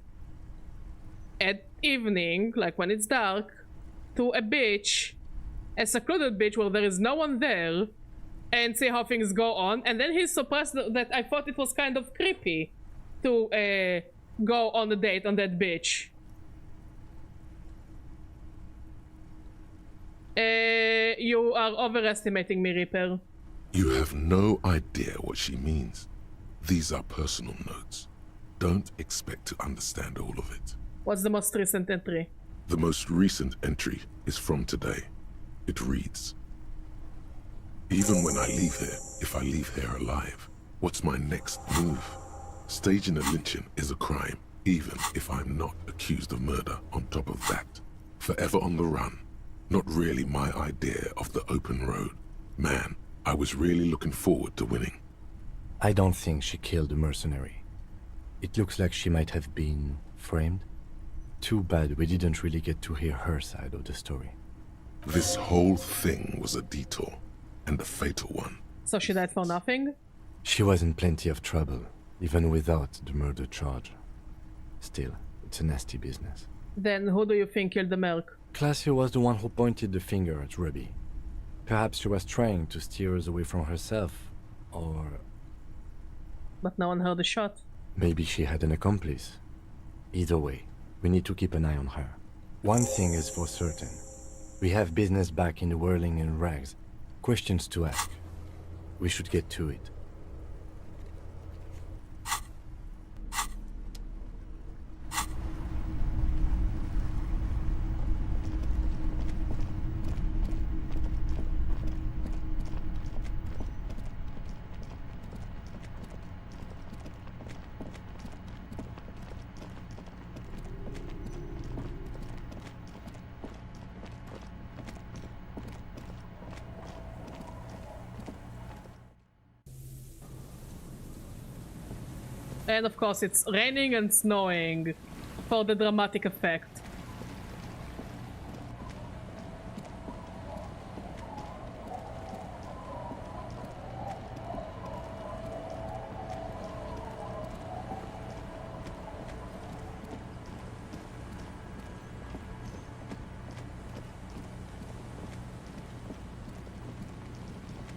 at evening, like when it's dark, to a beach, a secluded beach where there is no one there, and see how things go on. And then he's surprised that I thought it was kind of creepy to go on a date on that beach. You are overestimating me, Reaper. You have no idea what she means. These are personal notes. Don't expect to understand all of it. What's the most recent entry? The most recent entry is from today. It reads, "Even when I leave here, if I leave here alive, what's my next move? Staging a lynching is a crime, even if I'm not accused of murder on top of that. Forever on the run. Not really my idea of the open road. Man, I was really looking forward to winning." I don't think she killed the mercenary. It looks like she might have been framed. Too bad we didn't really get to hear her side of the story. This whole thing was a detour, and a fatal one. So she died for nothing? She was in plenty of trouble, even without the murder charge. Still, it's a nasty business. Then who do you think killed the Merc? Classio was the one who pointed the finger at Ruby. Perhaps she was trying to steer us away from herself, or... But no one heard the shot. Maybe she had an accomplice. Either way, we need to keep an eye on her. One thing is for certain. We have business back in the whirling in rags. Questions to ask. We should get to it. And of course it's raining and snowing for the dramatic effect.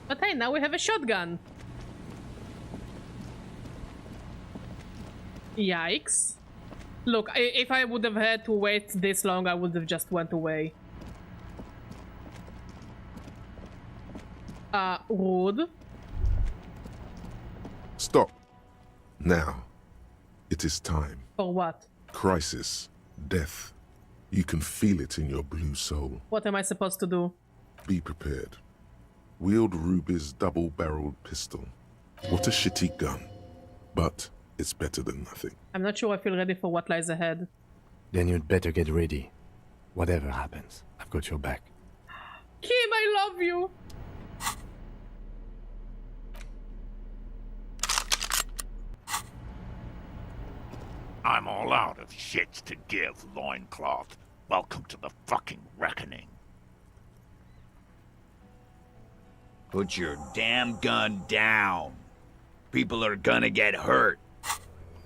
But hey, now we have a shotgun. Yikes. Look, if I would have had to wait this long, I would have just went away. Rude. Stop. Now. It is time. For what? Crisis. Death. You can feel it in your blue soul. What am I supposed to do? Be prepared. Wield Ruby's double-barreled pistol. What a shitty gun. But it's better than nothing. I'm not sure I feel ready for what lies ahead. Then you'd better get ready. Whatever happens, I've got your back. Kim, I love you! I'm all out of shits to give, loincloth. Welcome to the fucking reckoning. Put your damn gun down. People are gonna get hurt.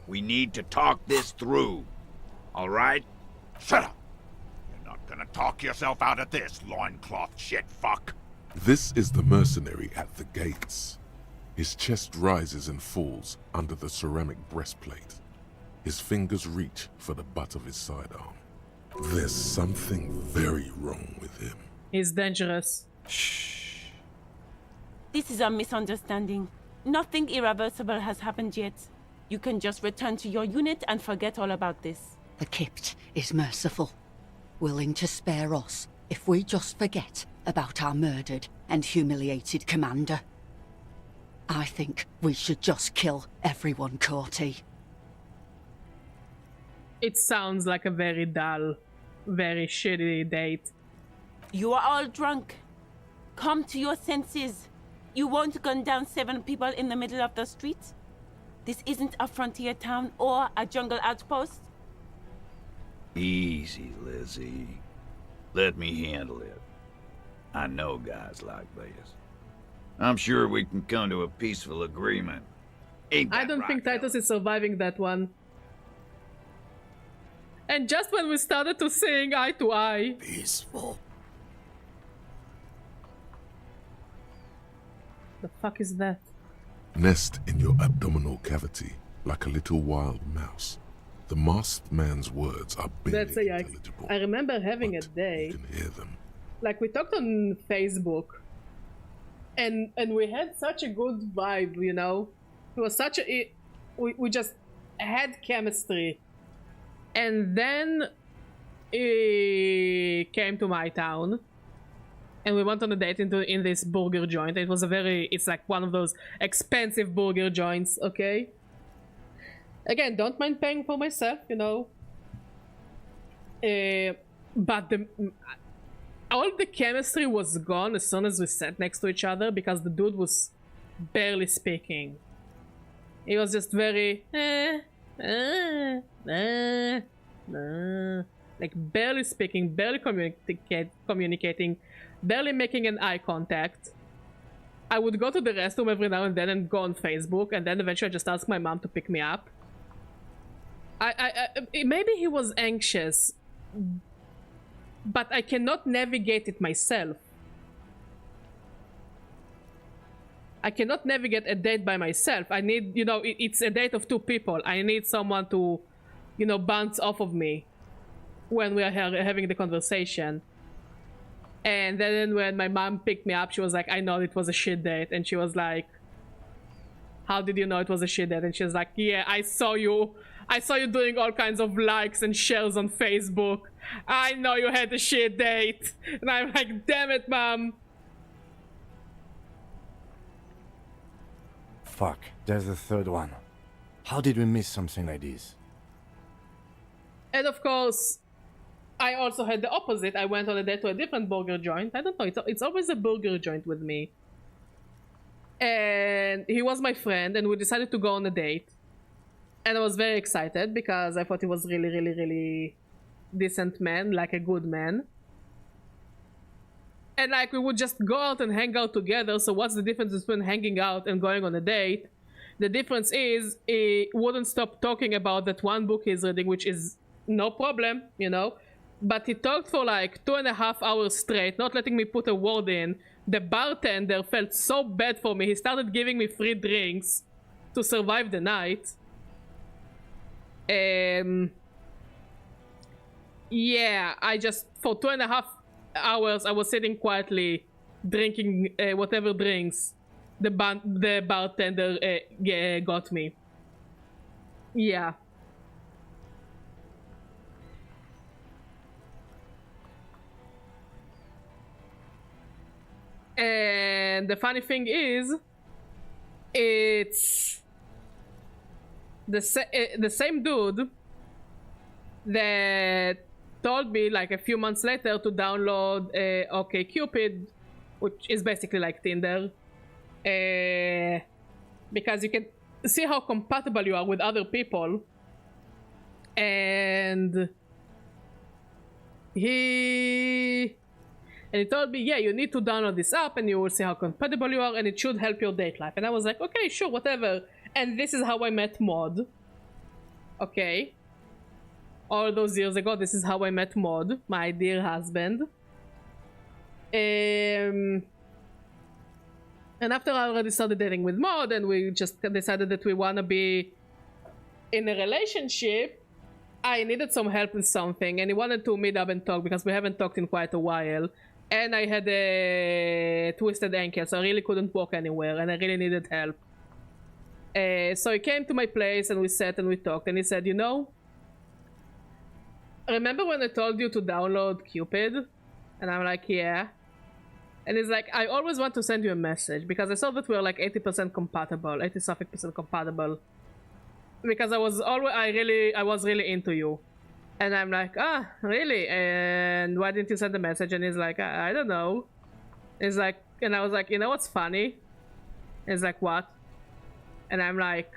We need to talk this through. All right? Shut up! You're not gonna talk yourself out of this, loincloth shit fuck. This is the mercenary at the gates. His chest rises and falls under the ceramic breastplate. His fingers reach for the butt of his sidearm. There's something very wrong with him. He's dangerous. Shh. This is a misunderstanding. Nothing irreversible has happened yet. You can just return to your unit and forget all about this. The Capt is merciful, willing to spare us if we just forget about our murdered and humiliated commander. I think we should just kill everyone, Corty. It sounds like a very dull, very shitty date. You are all drunk. Come to your senses. You won't gun down 7 people in the middle of the street? This isn't a frontier town or a jungle outpost. Easy, Lizzie. Let me handle it. I know guys like this. I'm sure we can come to a peaceful agreement. I don't think Titus is surviving that one. And just when we started to sing eye to eye. Peaceful. The fuck is that? Nest in your abdominal cavity like a little wild mouse. The masked man's words are barely That's a yikes. intelligible. I remember having a day. You can hear them. Like, we talked on Facebook. And we had such a good vibe, you know? It was such a... We just had chemistry. And then he came to my town. And we went on a date in this burger joint. It was it's like one of those expensive burger joints, okay? Again, don't mind paying for myself, you know. But all the chemistry was gone as soon as we sat next to each other because the dude was barely speaking. He was just very like barely speaking, barely communicating, barely making an eye contact. I would go to the restroom every now and then and go on Facebook, and then eventually I just ask my mom to pick me up. Maybe he was anxious, but I cannot navigate it myself. I cannot navigate a date by myself. I need, you know, it's a date of two people. I need someone to, you know, bounce off of me when we are having the conversation. And then when my mom picked me up, she was like, I know it was a shit date. And she was like, how did you know it was a shit date? And she was like, yeah, I saw you doing all kinds of likes and shares on Facebook. I know you had a shit date. And I'm like, damn it, mom. Fuck, there's a third one. How did we miss something like this? And of course, I also had the opposite. I went on a date to a different burger joint. I don't know, it's always a burger joint with me. And he was my friend, and we decided to go on a date. And I was very excited because I thought he was really, really, really decent man, like a good man. And like, we would just go out and hang out together. So what's the difference between hanging out and going on a date? The difference is he wouldn't stop talking about that one book he's reading, which is no problem, you know. But he talked for like 2.5 hours straight, not letting me put a word in. The bartender felt so bad for me. He started giving me free drinks to survive the night. Yeah, I just, for 2.5 hours, I was sitting quietly, drinking whatever drinks the bartender got me. Yeah. And the funny thing is, it's the same dude that told me like a few months later to download OkCupid, which is basically like Tinder, because you can see how compatible you are with other people. And he told me, yeah, you need to download this app and you will see how compatible you are and it should help your date life. And I was like, okay, sure, whatever. And this is how I met Maud. Okay. All those years ago, this is how I met Maud, my dear husband. And after I already started dating with Maud and we just decided that we want to be in a relationship, I needed some help with something and he wanted to meet up and talk because we haven't talked in quite a while. And I had a twisted ankle, so I really couldn't walk anywhere and I really needed help. So he came to my place and we sat and we talked and he said, you know, remember when I told you to download Cupid? And I'm like, yeah. And he's like, I always want to send you a message because I saw that we were like 80% compatible, 80% compatible. Because I was really into you. And I'm like, ah, really? And why didn't you send a message? And he's like, I don't know. He's like, and I was like, you know what's funny? He's like, what? And I'm like,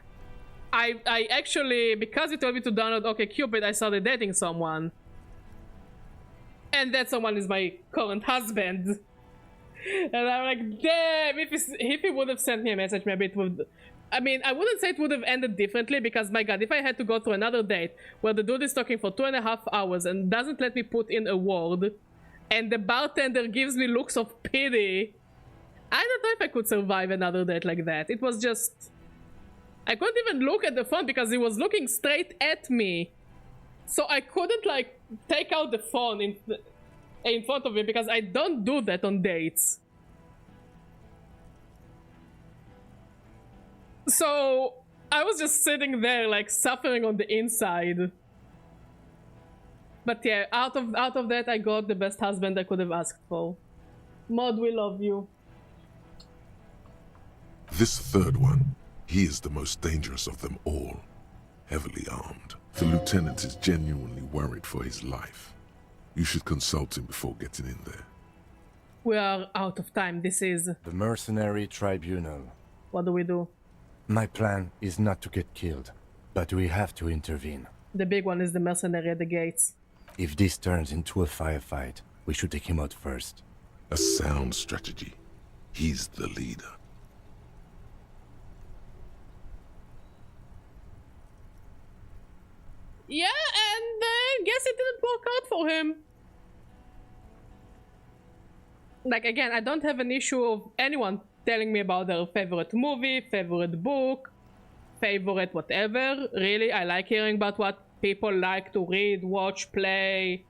I actually, because you told me to download OkCupid, I started dating someone. And that someone is my current husband. And I'm like, damn, if he would have sent me a message, maybe it would I mean, I wouldn't say it would have ended differently because, my god, if I had to go through another date where the dude is talking for 2.5 hours and doesn't let me put in a word, and the bartender gives me looks of pity, I don't know if I could survive another date like that. It was just... I couldn't even look at the phone because he was looking straight at me. So I couldn't, like, take out the phone in front of him because I don't do that on dates. So I was just sitting there, like, suffering on the inside. But yeah, out of that, I got the best husband I could have asked for. Maud, we love you. This third one, he is the most dangerous of them all. Heavily armed. The lieutenant is genuinely worried for his life. You should consult him before getting in there. We are out of time. This is... The Mercenary Tribunal. What do we do? My plan is not to get killed, but we have to intervene. The big one is the mercenary at the gates. If this turns into a firefight, we should take him out first. A sound strategy. He's the leader. Yeah, and guess it didn't work out for him. Like, again, I don't have an issue of anyone telling me about their favorite movie, favorite book, favorite whatever. Really, I like hearing about what people like to read, watch, play.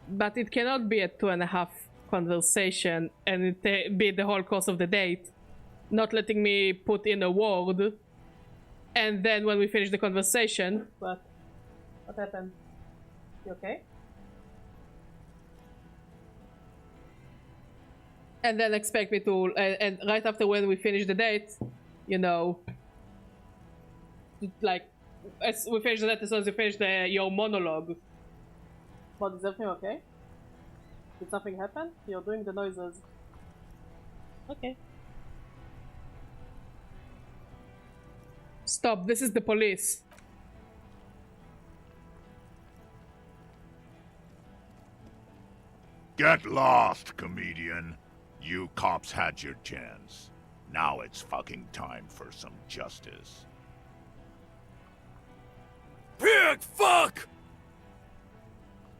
But it cannot be a 2.5 conversation and it be the whole course of the date. Not letting me put in a word. And then when we finish the conversation... What happened? You okay? And then expect me to... and right after when we finish the date, you know... Like, as we finish the date, as soon as you finish your monologue. But is everything okay? Did something happen? You're doing the noises. Okay. Stop, this is the police. Get lost, comedian. You cops had your chance. Now it's fucking time for some justice. Pig fuck!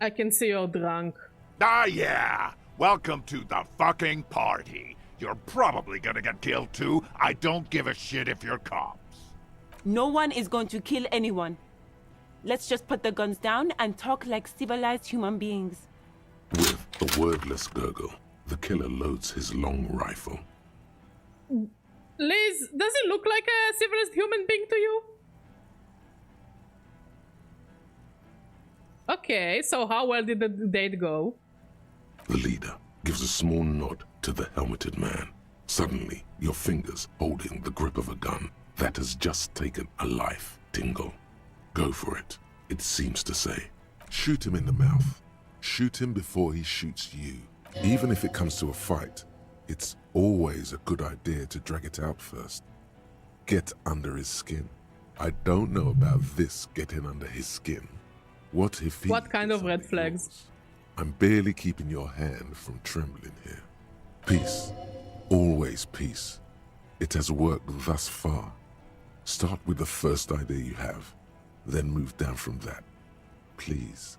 I can see you're drunk. Ah, yeah! Welcome to the fucking party. You're probably gonna get killed too. I don't give a shit if you're cops. No one is going to kill anyone. Let's just put the guns down and talk like civilized human beings. With a wordless gurgle, the killer loads his long rifle. Liz, does he look like a civilized human being to you? Okay, so how well did the date go? The leader gives a small nod to the helmeted man. Suddenly, your fingers holding the grip of a gun that has just taken a life tingle. Go for it, it seems to say. Shoot him in the mouth. Shoot him before he shoots you. Even if it comes to a fight, it's always a good idea to drag it out first. Get under his skin. I don't know about this getting under his skin. What if he... What kind of red flags? Yours? I'm barely keeping your hand from trembling here. Peace. Always peace. It has worked thus far. Start with the first idea you have, then move down from that. Please.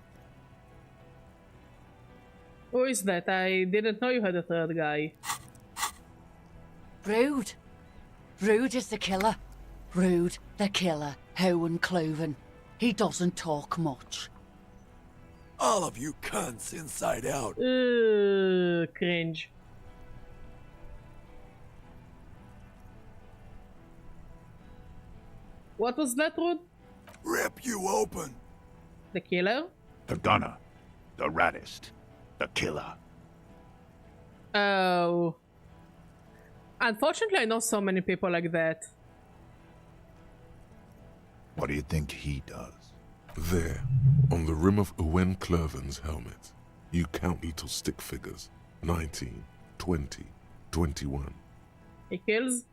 Who is that? I didn't know you had a third guy. Rude. Rude is the killer. Rude, the killer. Owen Cloven. He doesn't talk much. All of you cunts inside out. Cringe. What was that, Rude? Rip you open. The killer? The gunner. The raddest. The killer. Oh. Unfortunately, I know so many people like that. What do you think he does? There, on the rim of Owen Cloven's helmet, you count little stick figures. 19, 20, 21. He kills?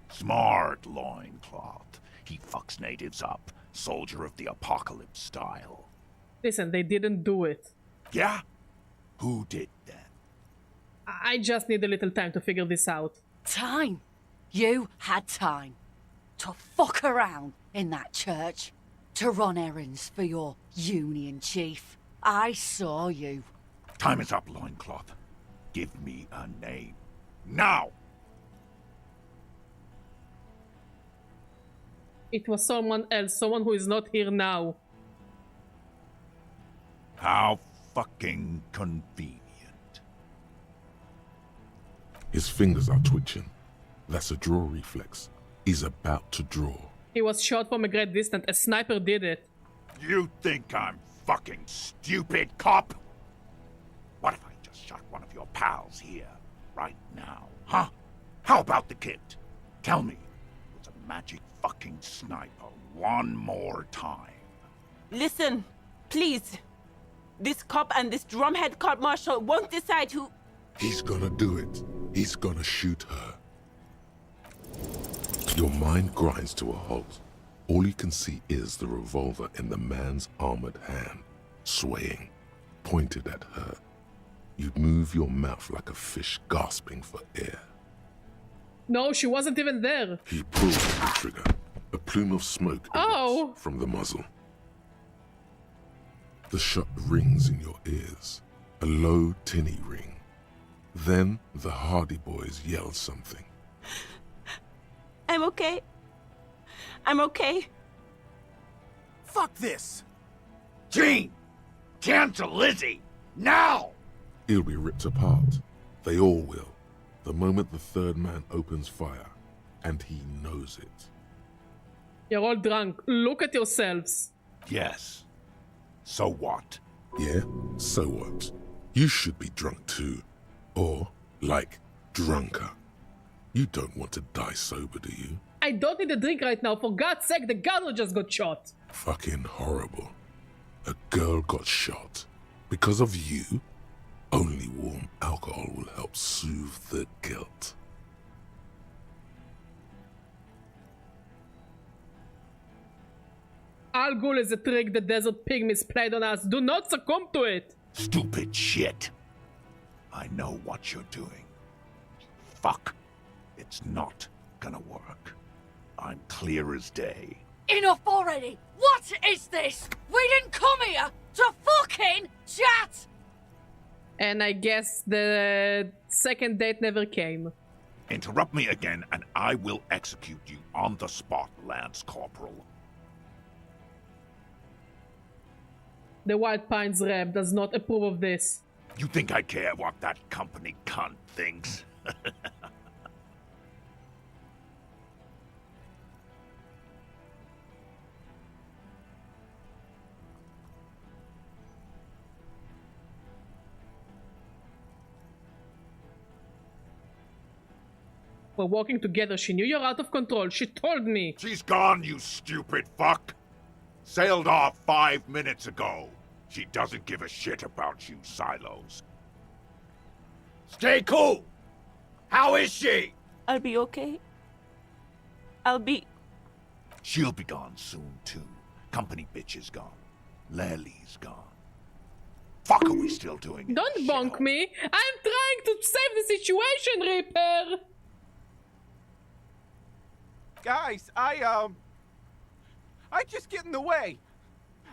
Smart loincloth. He fucks natives up. Soldier of the apocalypse style. Listen, they didn't do it. Yeah? Who did then? I just need a little time to figure this out. Time? You had time to fuck around in that church, to run errands for your Union chief. I saw you. Time is up, Loincloth. Give me a name. Now! It was someone else, someone who is not here now. How fucking convenient. His fingers are twitching. That's a draw reflex. He's about to draw. He was shot from a great distance. A sniper did it. You think I'm fucking stupid, cop? What if I just shot one of your pals here, right now, huh? How about the kid? Tell me, it's a magic fucking sniper one more time. Listen, please. This cop and this drumhead court marshal won't decide who... He's gonna do it. He's gonna shoot her. Your mind grinds to a halt. All you can see is the revolver in the man's armored hand, swaying, pointed at her. You'd move your mouth like a fish gasping for air. No, she wasn't even there. He pulls the trigger. A plume of smoke erupts from the muzzle. The shot rings in your ears, a low, tinny ring. Then the Hardy Boys yell something. I'm okay. I'm okay. Fuck this! Gene! Cancel Lizzie! Now! He'll be ripped apart. They all will. The moment the third man opens fire. And he knows it. You're all drunk. Look at yourselves. Yes. So what? Yeah? So what? You should be drunk too. Or, like, drunker. You don't want to die sober, do you? I don't need a drink right now. For God's sake, the governor just got shot. Fucking horrible. A girl got shot. Because of you? Only warm alcohol will help soothe the guilt. Al Ghul is a trick the desert pygmies played on us. Do not succumb to it. Stupid shit. I know what you're doing. Fuck. It's not gonna work. I'm clear as day. Enough already! What is this? We didn't come here to fucking chat! And I guess the second date never came. Interrupt me again and I will execute you on the spot, Lance Corporal. The White Pines rep does not approve of this. You think I care what that company cunt thinks? We're walking together. She knew you're out of control. She told me. She's gone, you stupid fuck. Sailed off 5 minutes ago. She doesn't give a shit about you, Silos. Stay cool! How is she? I'll be okay. I'll be... She'll be gone soon, too. Company bitch is gone. Lely's gone. Fuck are we still doing? Don't bonk me. I'm trying to save the situation, Reaper. Guys, I just get in the way.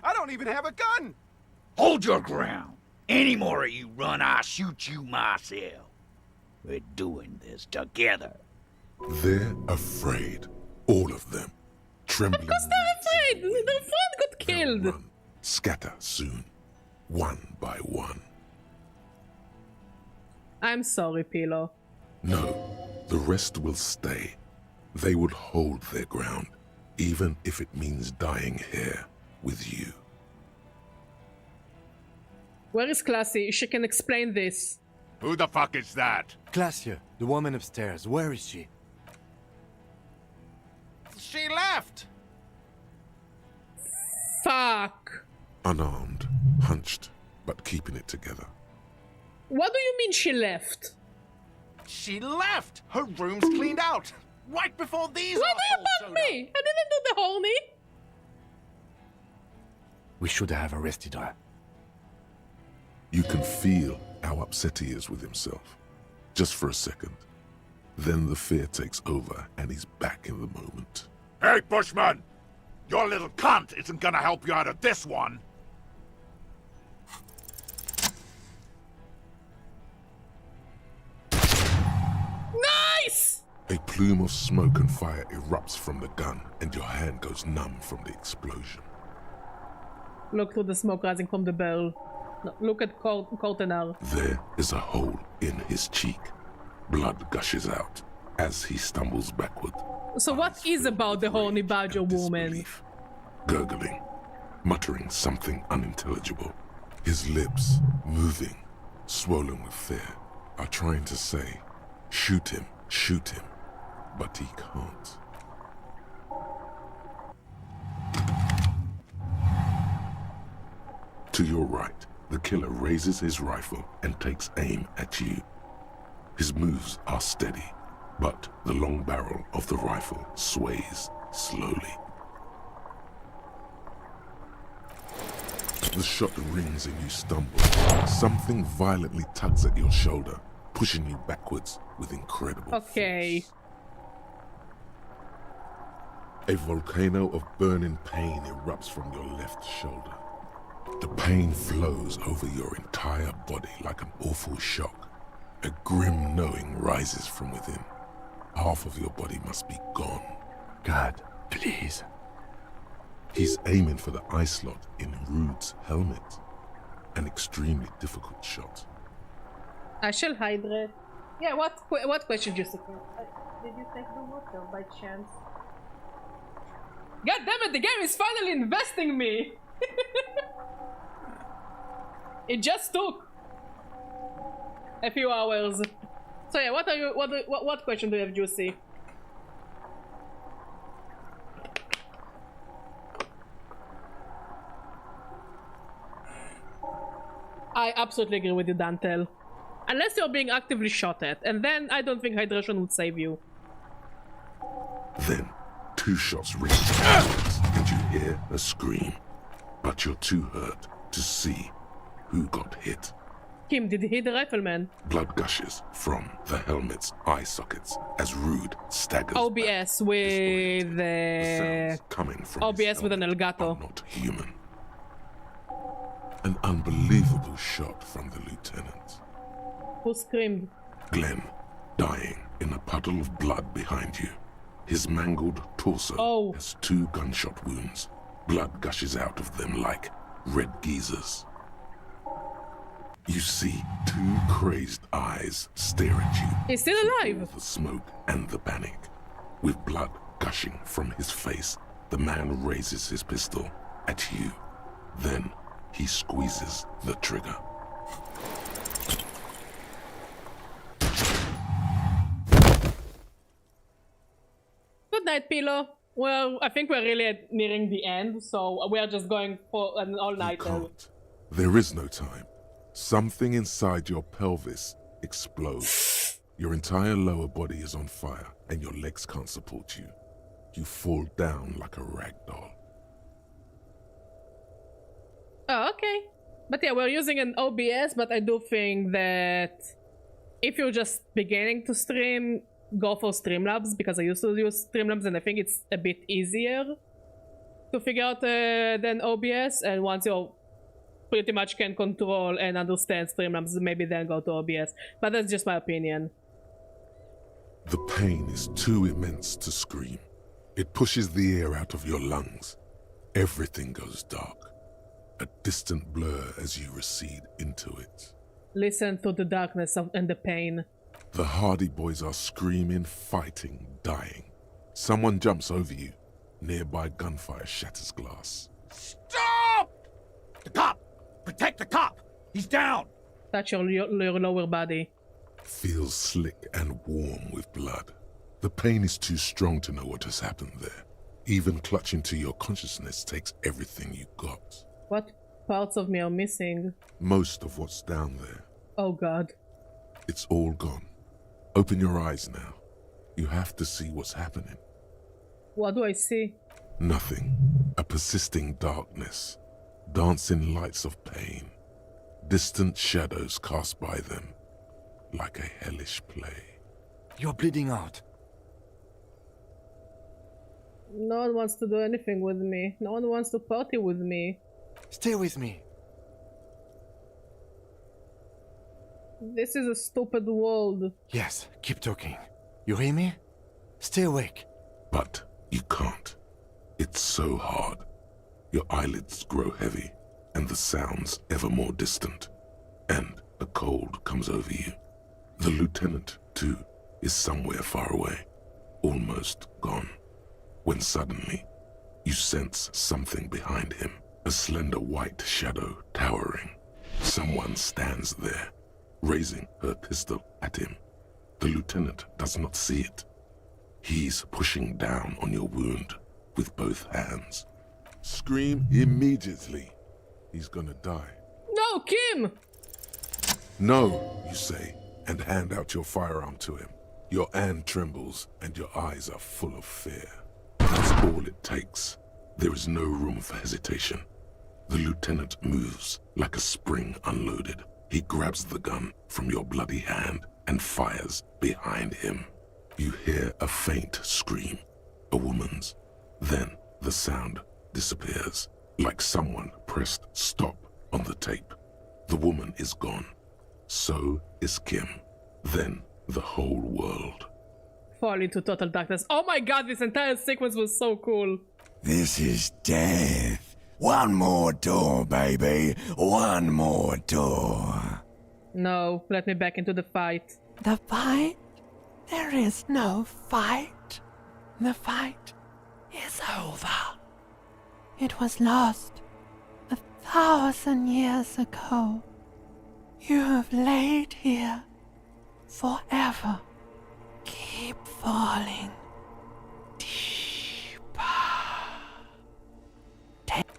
I don't even have a gun. Hold your ground. Any more of you run, I'll shoot you myself. We're doing this together. They're afraid. All of them. Trembling. Of course they're afraid. Their friend got killed. Run. Scatter soon. One by one. I'm sorry, Pilo. No. The rest will stay. They would hold their ground. Even if it means dying here with you. Where is Classy? She can explain this. Who the fuck is that? Glacia, the woman upstairs. Where is she? She left. Fuck. Unarmed, hunched, but keeping it together. What do you mean she left? She left. Her room's cleaned out. Right before these Why do you bug me? I didn't do the horny. We should have arrested her. You can feel how upset he is with himself. Just for a second. Then the fear takes over and he's back in the moment. Hey, Bushman! Your little cunt isn't gonna help you out of this one! Nice! A plume of smoke and fire erupts from the gun, and your hand goes numb from the explosion. Look through the smoke rising from the barrel. No, look at Cortenar. There is a hole in his cheek. Blood gushes out as he stumbles backward. So what is about the horny badger woman? Gurgling, muttering something unintelligible. His lips, moving, swollen with fear, are trying to say, shoot him, but he can't. To your right, the killer raises his rifle and takes aim at you. His moves are steady, but the long barrel of the rifle sways slowly. The shot rings and you stumble. Something violently tugs at your shoulder, pushing you backwards with incredible force. A volcano of burning pain erupts from your left shoulder. The pain flows over your entire body like an awful shock. A grim knowing rises from within. Half of your body must be gone. God, please. He's aiming for the eye slot in Rude's helmet. An extremely difficult shot. I shall hydrate. Yeah, what question, Jessica? Did you take the water by chance? God damn it, the game is finally investing me! It just took a few hours. So yeah, what question do you have, Juicy? I absolutely agree with you, Dantel. Unless you're being actively shot at, and then I don't think hydration would save you. Then, 2 shots ring and you hear a scream. But you're too hurt to see who got hit. Kim, did he hit the rifleman? Blood gushes from the helmet's eye sockets as Rude staggers OBS back. with the coming from OBS with an Elgato. Not human. An unbelievable shot from the lieutenant. Who screamed? Glenn, dying in a puddle of blood behind you. His mangled torso has 2 gunshot wounds. Blood gushes out of them like red geysers. You see 2 crazed eyes stare at you. He's still alive. The smoke and the panic. With blood gushing from his face, the man raises his pistol at you. Then he squeezes the trigger. Good night, Pilo. Well, I think we're really nearing the end, so we're just going for an all-nighter. There is no time. Something inside your pelvis explodes. Your entire lower body is on fire, and your legs can't support you. You fall down like a rag doll. Oh, okay. But yeah, we're using an OBS, but I do think that if you're just beginning to stream, go for Streamlabs, because I used to use Streamlabs and I think it's a bit easier to figure out than OBS, and once you pretty much can control and understand Streamlabs, maybe then go to OBS. But that's just my opinion. The pain is too immense to scream. It pushes the air out of your lungs. Everything goes dark. A distant blur as you recede into it. Listen to the darkness and the pain. The Hardy Boys are screaming, fighting, dying. Someone jumps over you. Nearby gunfire shatters glass. Stop! The cop! Protect the cop! He's down! Touch your lower body. Feels slick and warm with blood. The pain is too strong to know what has happened there. Even clutching to your consciousness takes everything you got. What parts of me are missing? Most of what's down there. Oh god. It's all gone. Open your eyes now. You have to see what's happening. What do I see? Nothing. A persisting darkness. Dancing lights of pain. Distant shadows cast by them. Like a hellish play. You're bleeding out. No one wants to do anything with me. No one wants to party with me. Stay with me. This is a stupid world. Yes, keep talking. You hear me? Stay awake. But you can't. It's so hard. Your eyelids grow heavy, and the sounds ever more distant. And a cold comes over you. The lieutenant, too, is somewhere far away, almost gone. When suddenly, you sense something behind him, a slender white shadow towering. Someone stands there, raising her pistol at him. The lieutenant does not see it. He's pushing down on your wound with both hands. Scream immediately. He's gonna die. No, Kim! No, you say, and hand out your firearm to him. Your hand trembles, and your eyes are full of fear. That's all it takes. There is no room for hesitation. The lieutenant moves like a spring unloaded. He grabs the gun from your bloody hand and fires behind him. You hear a faint scream, a woman's. Then the sound disappears, like someone pressed stop on the tape. The woman is gone. So is Kim. Then the whole world. Fall into total darkness. Oh my god, this entire sequence was so cool. This is death. One more door, baby. One more door. No, let me back into the fight. The fight? There is no fight. The fight is over. It was lost 1,000 years ago. You have laid here forever. Keep falling deeper.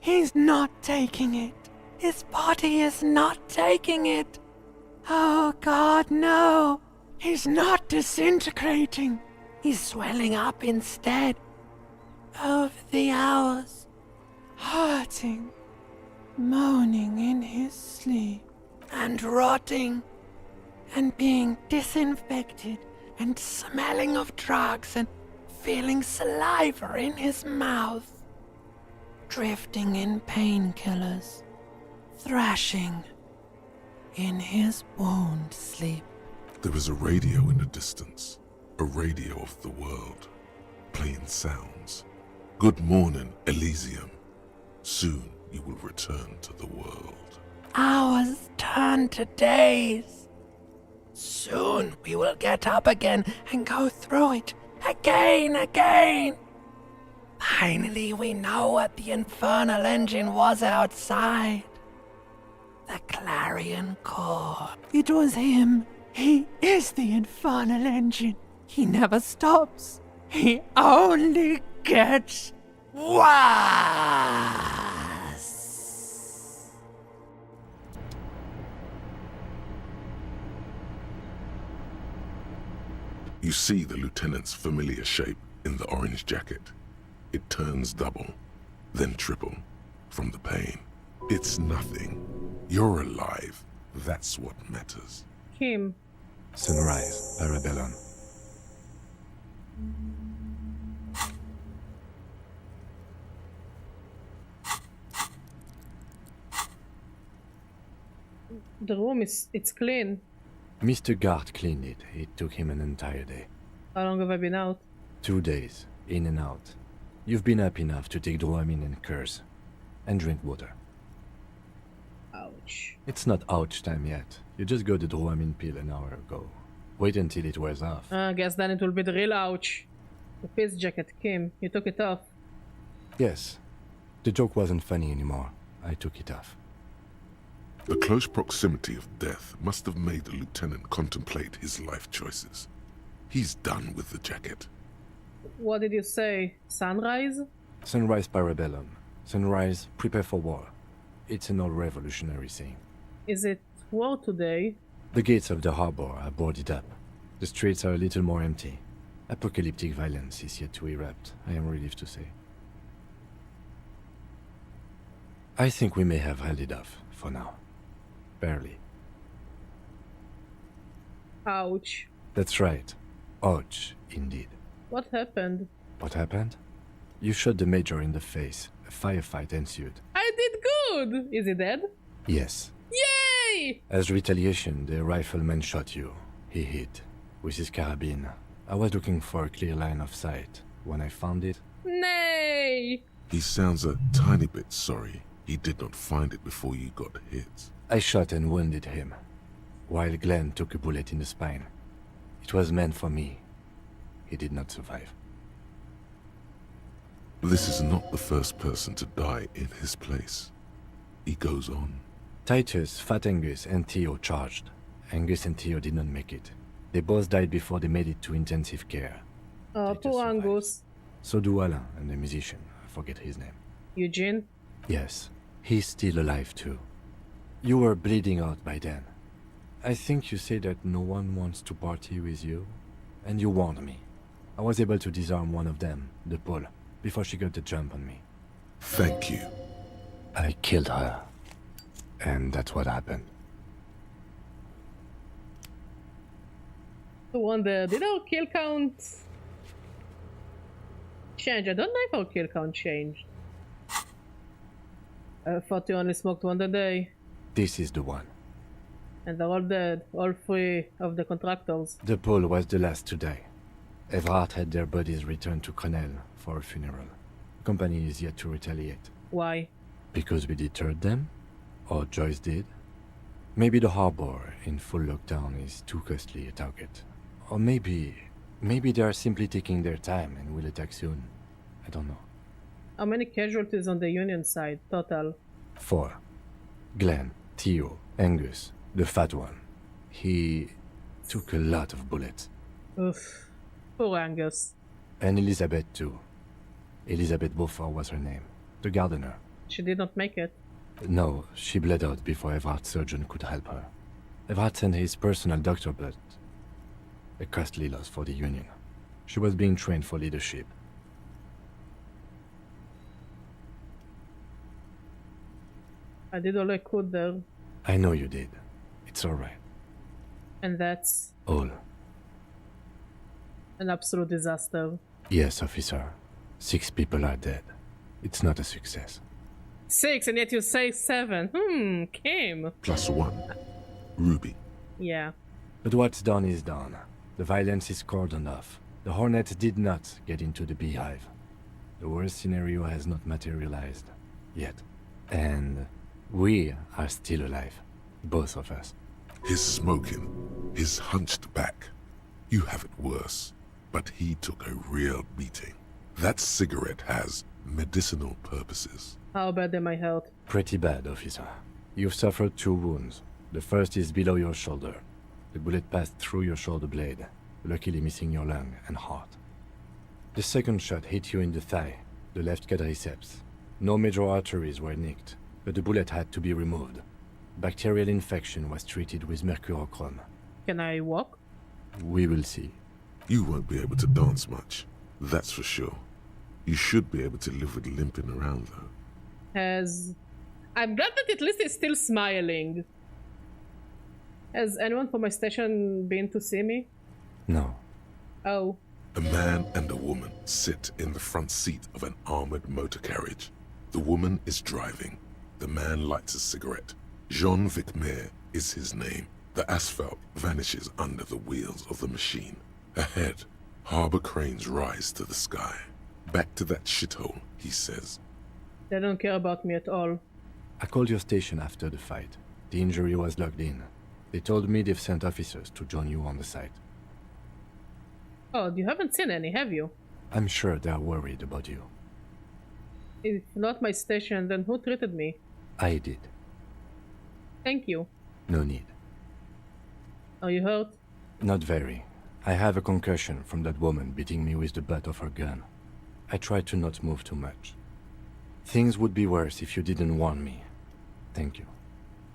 He's not taking it. His body is not taking it. Oh God, no. He's not disintegrating. He's swelling up instead. Over the hours, hurting, moaning in his sleep, and rotting, and being disinfected, and smelling of drugs, and feeling saliva in his mouth, drifting in painkillers, thrashing in his wound sleep. There is a radio in the distance, a radio of the world, playing sounds. Good morning, Elysium. Soon you will return to the world. Hours turn to days. Soon we will get up again and go through it again. Finally we know what the infernal engine was outside. The clarion call. It was him. He is the infernal engine. He never stops. He only gets worse. You see the lieutenant's familiar shape in the orange jacket. It turns double, then triple, from the pain. It's nothing. You're alive. That's what matters. Kim. Sunrise, Parabellum. The room it's clean. Mr. Gart cleaned it. It took him an entire day. How long have I been out? 2 days, in and out. You've been up enough to take Dramamine and curse. And drink water. Ouch. It's not ouch time yet. You just got the Dramamine pill an hour ago. Wait until it wears off. I guess then it will be the real ouch. The piss jacket, Kim. You took it off. Yes. The joke wasn't funny anymore. I took it off. The close proximity of death must have made the lieutenant contemplate his life choices. He's done with the jacket. What did you say? Sunrise? Sunrise Parabellum. Sunrise, prepare for war. It's an old revolutionary saying. Is it war today? The gates of the harbor are boarded up. The streets are a little more empty. Apocalyptic violence is yet to erupt, I am relieved to say. I think we may have held it off, for now. Barely. Ouch. That's right. Ouch, indeed. What happened? What happened? You shot the major in the face. A firefight ensued. I did good! Is he dead? Yes. Yay! As retaliation, the rifleman shot you. He hit with his carabine. I was looking for a clear line of sight. When I found it... Nay! He sounds a tiny bit sorry he did not find it before you got hit. I shot and wounded him, while Glenn took a bullet in the spine. It was meant for me. He did not survive. This is not the first person to die in his place. He goes on. Titus, Fat Angus, and Theo charged. Angus and Theo did not make it. They both died before they made it to intensive care. Oh, poor Angus. So do Alain and the musician. I forget his name. Eugene? Yes, he's still alive too. You were bleeding out by then. I think you say that no one wants to party with you, and you warned me. I was able to disarm one of them, the Pole, before she got the jump on me. Thank you. I killed her. And that's what happened. I wonder, did our kill count change? I don't know if our kill count changed. I thought you only smoked one a day. This is the one. And they're all dead, all three of the contractors. The Pole was the last to die. Evrard had their bodies returned to Crenel for a funeral. The company is yet to retaliate. Why? Because we deterred them? Or Joyce did? Maybe the harbor in full lockdown is too costly a target. Or maybe they are simply taking their time and will attack soon. I don't know. How many casualties on the Union side, total? 4. Glenn, Theo, Angus, the fat one. He took a lot of bullets. Oof. Poor Angus. And Elizabeth too. Elizabeth Beaufort was her name. The gardener. She did not make it. No, she bled out before Evrard's surgeon could help her. Evrard sent his personal doctor, but a costly loss for the Union. She was being trained for leadership. I did all I could there. I know you did. It's alright. And that's All. an absolute disaster. Yes, officer. 6 people are dead. It's not a success. 6, and yet you say 7. Kim. +1. Ruby. Yeah. But what's done is done. The violence is cordoned off. The Hornets did not get into the beehive. The worst scenario has not materialized. Yet. And we are still alive. Both of us. His smoking, his hunched back. You have it worse, but he took a real beating. That cigarette has medicinal purposes. How bad am I hurt? Pretty bad, officer. You've suffered 2 wounds. The first is below your shoulder. The bullet passed through your shoulder blade, luckily missing your lung and heart. The second shot hit you in the thigh, the left quadriceps. No major arteries were nicked, but the bullet had to be removed. Bacterial infection was treated with mercurochrome. Can I walk? We will see. You won't be able to dance much, that's for sure. You should be able to live with limping around, though. I'm glad that at least he's still smiling. Has anyone from my station been to see me? No. Oh. A man and a woman sit in the front seat of an armored motor carriage. The woman is driving. The man lights a cigarette. Jean Vicmer is his name. The asphalt vanishes under the wheels of the machine. Ahead, harbor cranes rise to the sky. Back to that shithole, he says. They don't care about me at all. I called your station after the fight. The injury was logged in. They told me they've sent officers to join you on the site. Oh, you haven't seen any, have you? I'm sure they're worried about you. If not my station, then who treated me? I did. Thank you. No need. Are you hurt? Not very. I have a concussion from that woman beating me with the butt of her gun. I tried to not move too much. Things would be worse if you didn't warn me. Thank you.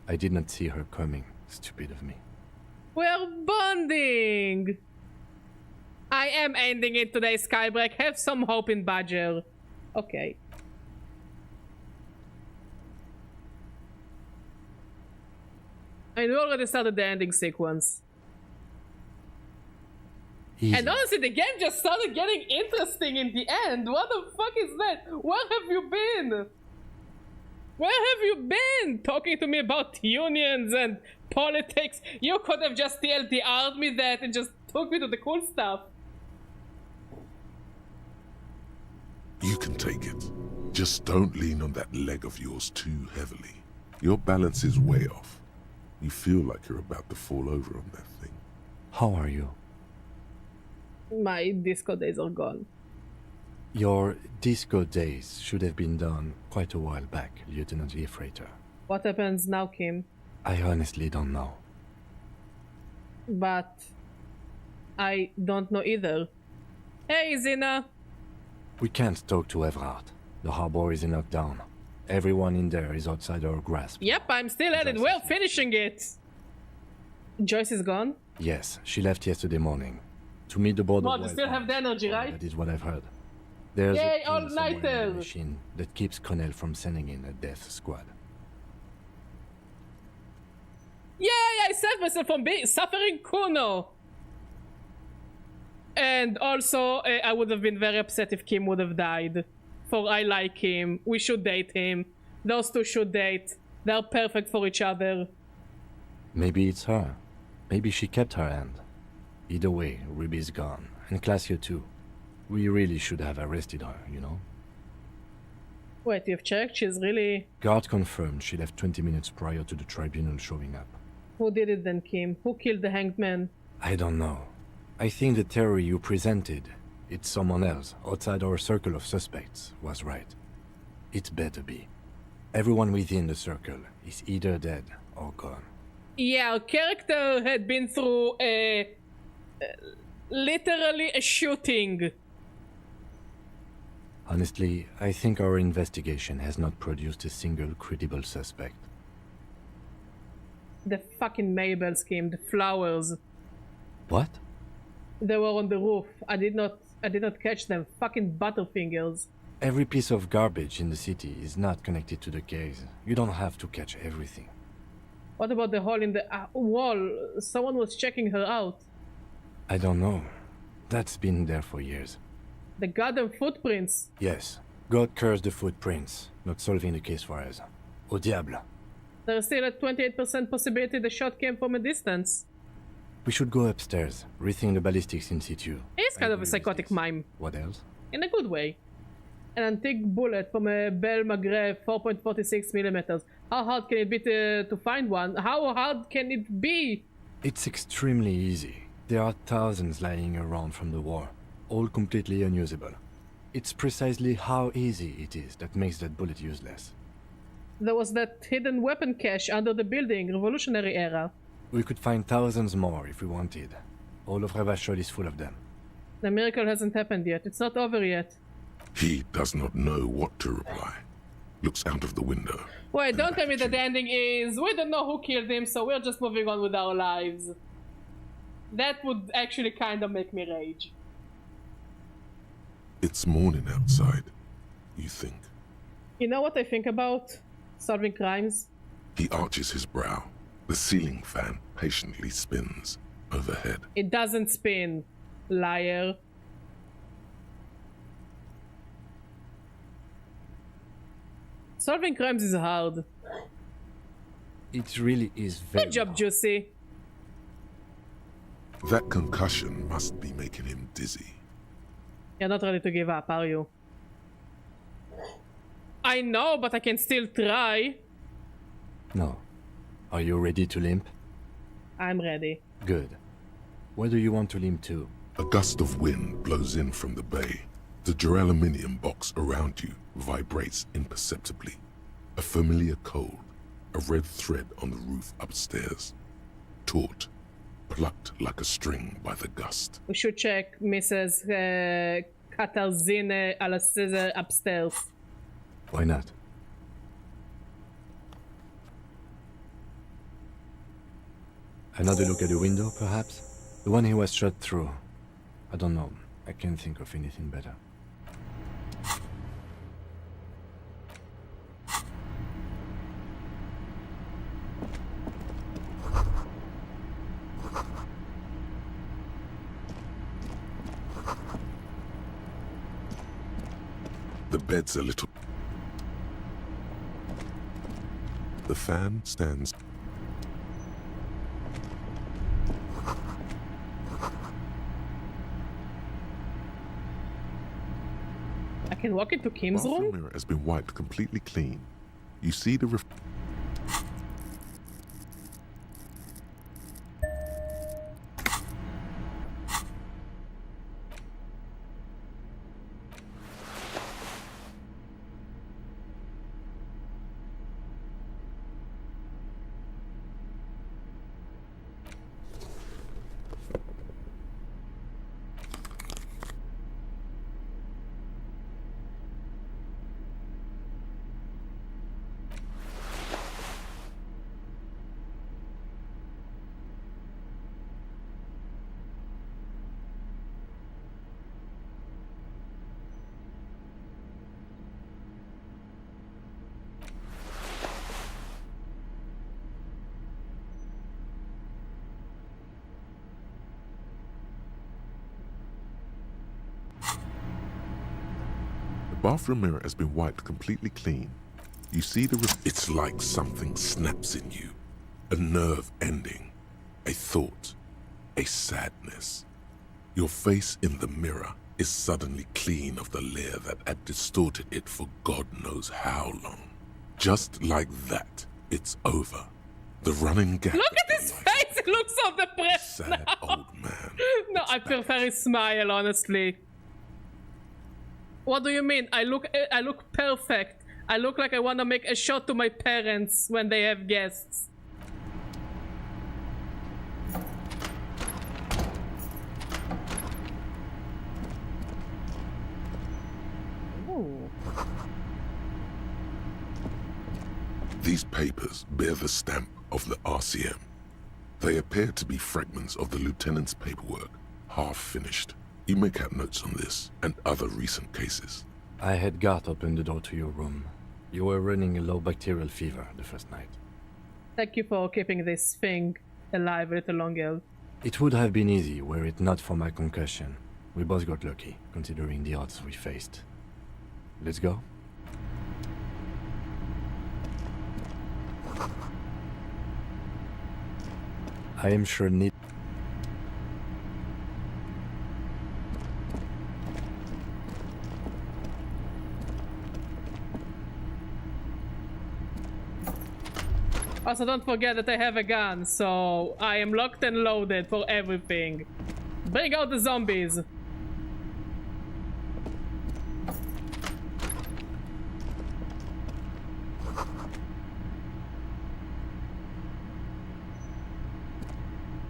I did not see her coming. Stupid of me. We're bonding! I am ending it today, Skybreak. Have some hope in Badger. Okay. I already started the ending sequence. Easy. And honestly, the game just started getting interesting in the end. What the fuck is that? Where have you been? Where have you been? Talking to me about unions and politics. You could have just TLDR'd me that and just took me to the cool stuff. You can take it. Just don't lean on that leg of yours too heavily. Your balance is way off. You feel like you're about to fall over on that thing. How are you? My disco days are gone. Your disco days should have been done quite a while back, Lieutenant Leafrater. What happens now, Kim? I honestly don't know. But I don't know either. Hey, Zina! We can't talk to Everard. The harbor is in lockdown. Everyone in there is outside our grasp. Yep, I'm still at it. We're finishing it. Joyce is gone? Yes, she left yesterday morning. To meet the board Well, of you still have the energy, right? That is what I've heard. There's Yay, a pin somewhere in the all-nighter! machine that keeps Connell from sending in a death squad. Yay, I saved myself from suffering Kuno! And also, I would have been very upset if Kim would have died. For I like him. We should date him. Those two should date. They're perfect for each other. Maybe it's her. Maybe she kept her hand. Either way, Ruby's gone. And Classio too. We really should have arrested her, you know? Wait, you've checked? She's really... Guard confirmed she left 20 minutes prior to the tribunal showing up. Who did it then, Kim? Who killed the hanged man? I don't know. I think the theory you presented, it's someone else, outside our circle of suspects, was right. It better be. Everyone within the circle is either dead or gone. Yeah, our character had been through literally a shooting. Honestly, I think our investigation has not produced a single credible suspect. The fucking Mabel scheme, the flowers. What? They were on the roof. I did not catch them. Fucking butterfingers. Every piece of garbage in the city is not connected to the case. You don't have to catch everything. What about the hole in the wall? Someone was checking her out. I don't know. That's been there for years. The goddamn footprints. Yes. God cursed the footprints, not solving the case for us. Au diable. There's still a 28% possibility the shot came from a distance. We should go upstairs, rethink the ballistics in situ. He's kind of a psychotic mime. What else? In a good way. An antique bullet from a Belle Maghreb 4.46mm. How hard can it be to find one? How hard can it be? It's extremely easy. There are thousands lying around from the war, all completely unusable. It's precisely how easy it is that makes that bullet useless. There was that hidden weapon cache under the building, Revolutionary era. We could find thousands more if we wanted. All of Revachol is full of them. The miracle hasn't happened yet. It's not over yet. He does not know what to reply. Looks out of the window. Wait, don't tell me that the ending is we don't know who killed him, so we're just moving on with our lives. That would actually kind of make me rage. It's morning outside, you think. You know what I think about solving crimes? He arches his brow. The ceiling fan patiently spins overhead. It doesn't spin, liar. Solving crimes is hard. It really is very Good job, Juicy. That concussion must be making him dizzy. You're not ready to give up, are you? I know, but I can still try. No. Are you ready to limp? I'm ready. Good. Where do you want to limp to? A gust of wind blows in from the bay. The duraluminum box around you vibrates imperceptibly. A familiar cold, a red thread on the roof upstairs. Taut, plucked like a string by the gust. We should check Mrs. Katarzyna Alassyza upstairs. Why not? Another look at the window, perhaps? The one he was shot through. I don't know. I can't think of anything better. bed's a little... The fan stands... I can walk into Kim's Bathroom room? mirror has been wiped completely clean. You see the bathroom mirror has been wiped completely clean. You see the... It's like something snaps in you. A nerve ending. A thought. A sadness. Your face in the mirror is suddenly clean of the layer that had distorted it for God knows how long. Just like that, it's over. The running gap... Look at his face! He looks so depressed Sad now. old man. No, I prefer his smile, honestly. What do you mean? I look perfect. I look like I want to make a shot to my parents when they have guests. Ooh. These papers bear the stamp of the RCM. They appear to be fragments of the lieutenant's paperwork, half finished. You make out notes on this and other recent cases. I had Garth open the door to your room. You were running a low bacterial fever the first night. Thank you for keeping this thing alive a little longer. It would have been easy were it not for my concussion. We both got lucky, considering the odds we faced. Let's go. I am sure need... Also, don't forget that I have a gun, so I am locked and loaded for everything. Bring out the zombies!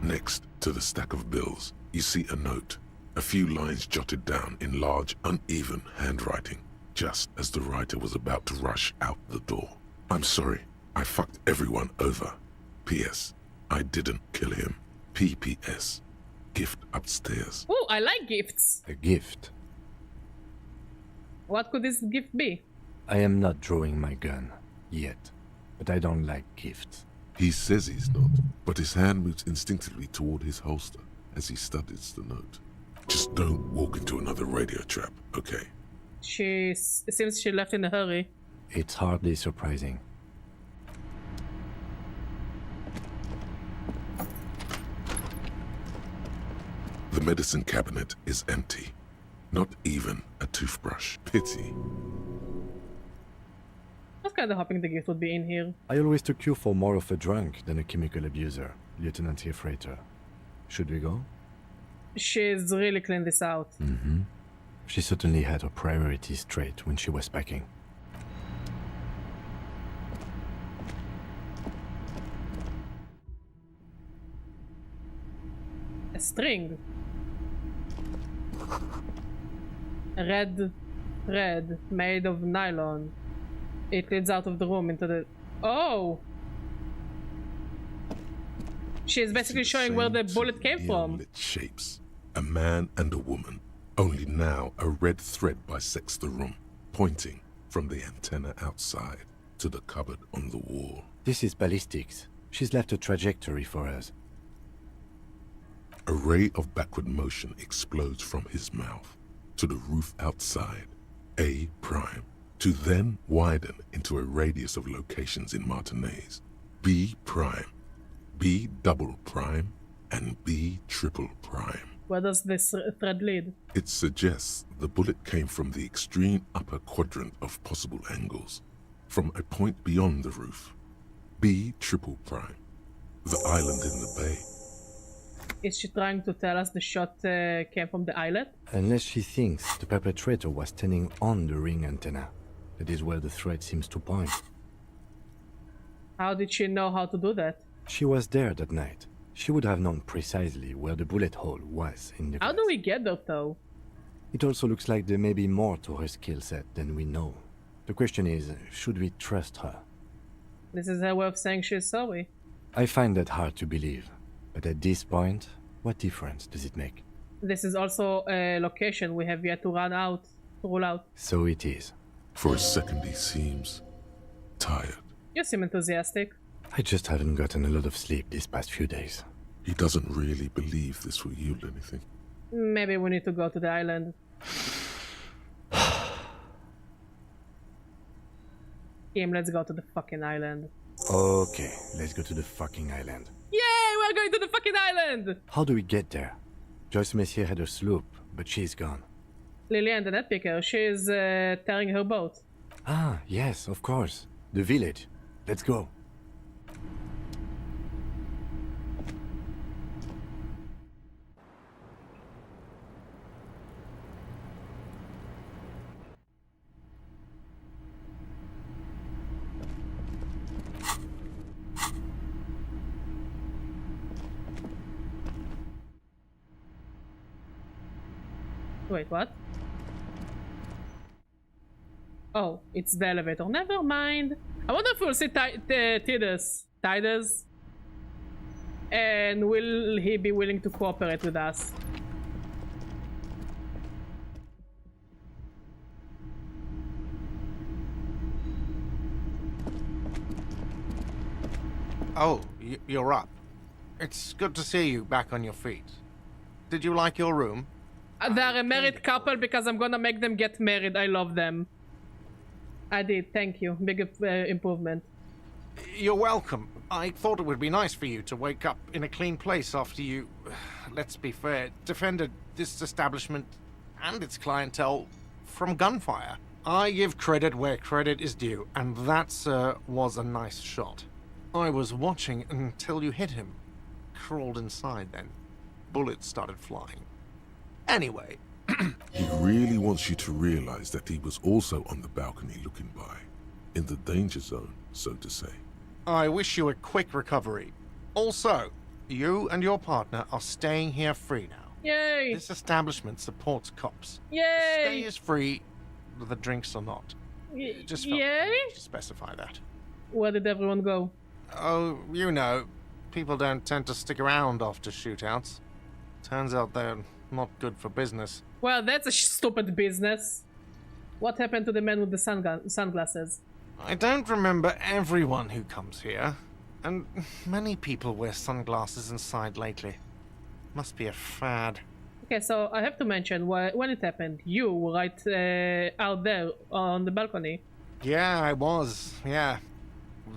Next to the stack of bills, you see a note. A few lines jotted down in large, uneven handwriting, just as the writer was about to rush out the door. I'm sorry. I fucked everyone over. P.S. I didn't kill him. P.P.S. Gift upstairs. Oh, I like gifts. A gift? What could this gift be? I am not drawing my gun. Yet. But I don't like gifts. He says he's not, but his hand moves instinctively toward his holster as he studies the note. Just don't walk into another radio trap, okay? It seems she left in a hurry. It's hardly surprising. The medicine cabinet is empty. Not even a toothbrush. Pity. I was kind of hoping the gift would be in here. I always took you for more of a drunk than a chemical abuser, Lieutenant Freighter. Should we go? She's really cleaned this out. Mm-hmm. She certainly had her priorities straight when she was packing. A string. Red, made of nylon. It leads out of the room into the... Oh! She's basically showing where the bullet came from. Lit shapes. A man and a woman. Only now a red thread bisects the room, pointing from the antenna outside to the cupboard on the wall. This is ballistics. She's left a trajectory for us. A ray of backward motion explodes from his mouth to the roof outside. A prime, to then widen into a radius of locations in Martinez. B prime, B double prime, and B triple prime. Where does this thread lead? It suggests the bullet came from the extreme upper quadrant of possible angles, from a point beyond the roof. B triple prime, the island in the bay. Is she trying to tell us the shot came from the islet? Unless she thinks the perpetrator was standing on the ring antenna. That is where the thread seems to point. How did she know how to do that? She was there that night. She would have known precisely where the bullet hole was in the How do we get there, though? It also looks like there may be more to her skill set than we know. The question is, should we trust her? This is her way of saying she's sorry. I find that hard to believe. But at this point, what difference does it make? This is also a location we have yet to rule out. So it is. For a second he seems tired. You seem enthusiastic. I just haven't gotten a lot of sleep these past few days. He doesn't really believe this will yield anything. Maybe we need to go to the island. Kim, let's go to the fucking island. Okay, let's go to the fucking island. Yay, we're going to the fucking island! How do we get there? Joyce Messier had her sloop, but she's gone. Lillian, the net picker, she's tearing her boat. Ah, yes, of course. The village. Let's go. Wait, what? Oh, it's the elevator. Never mind. I wonder if we'll see Titus. And will he be willing to cooperate with us? Oh, you're up. It's good to see you back on your feet. Did you like your room? They're a married couple because I'm gonna make them get married. I love them. I did, thank you. Big improvement. You're welcome. I thought it would be nice for you to wake up in a clean place after you, let's be fair, defended this establishment and its clientele from gunfire. I give credit where credit is due, and that, sir, was a nice shot. I was watching until you hit him. Crawled inside then. Bullets started flying. Anyway. He really wants you to realize that he was also on the balcony looking by. In the danger zone, so to say. I wish you a quick recovery. Also, you and your partner are staying here free now. Yay! This establishment supports cops. Yay! The stay is free, the drinks are not. Just felt I needed to specify that. Where did everyone go? Oh, you know, people don't tend to stick around after shootouts. Turns out they're not good for business. Well, that's a stupid business. What happened to the man with the sunglasses? I don't remember everyone who comes here, and many people wear sunglasses inside lately. Must be a fad. Okay, so I have to mention when it happened. You were right out there on the balcony. Yeah, I was. Yeah.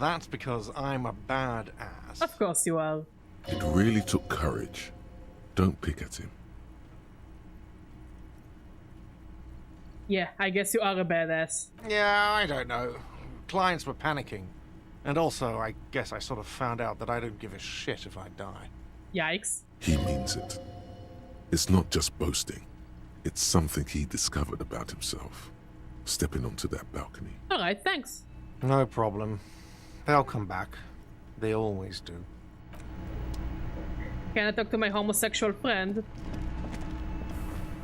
That's because I'm a badass. Of course you are. It really took courage. Don't pick at him. Yeah, I guess you are a badass. Yeah, I don't know. Clients were panicking. And also, I guess I sort of found out that I don't give a shit if I die. Yikes. He means it. It's not just boasting. It's something he discovered about himself. Stepping onto that balcony. Alright, thanks. No problem. They'll come back. They always do. Can I talk to my homosexual friend?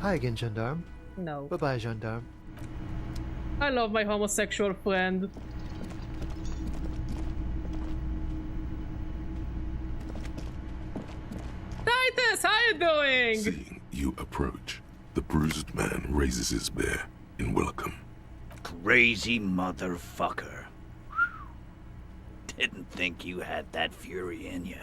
Hi again, gendarme. No. Bye-bye, gendarme. I love my homosexual friend. Titus, how you doing? Seeing you approach, the bruised man raises his bear in welcome. Crazy motherfucker. Didn't think you had that fury in you.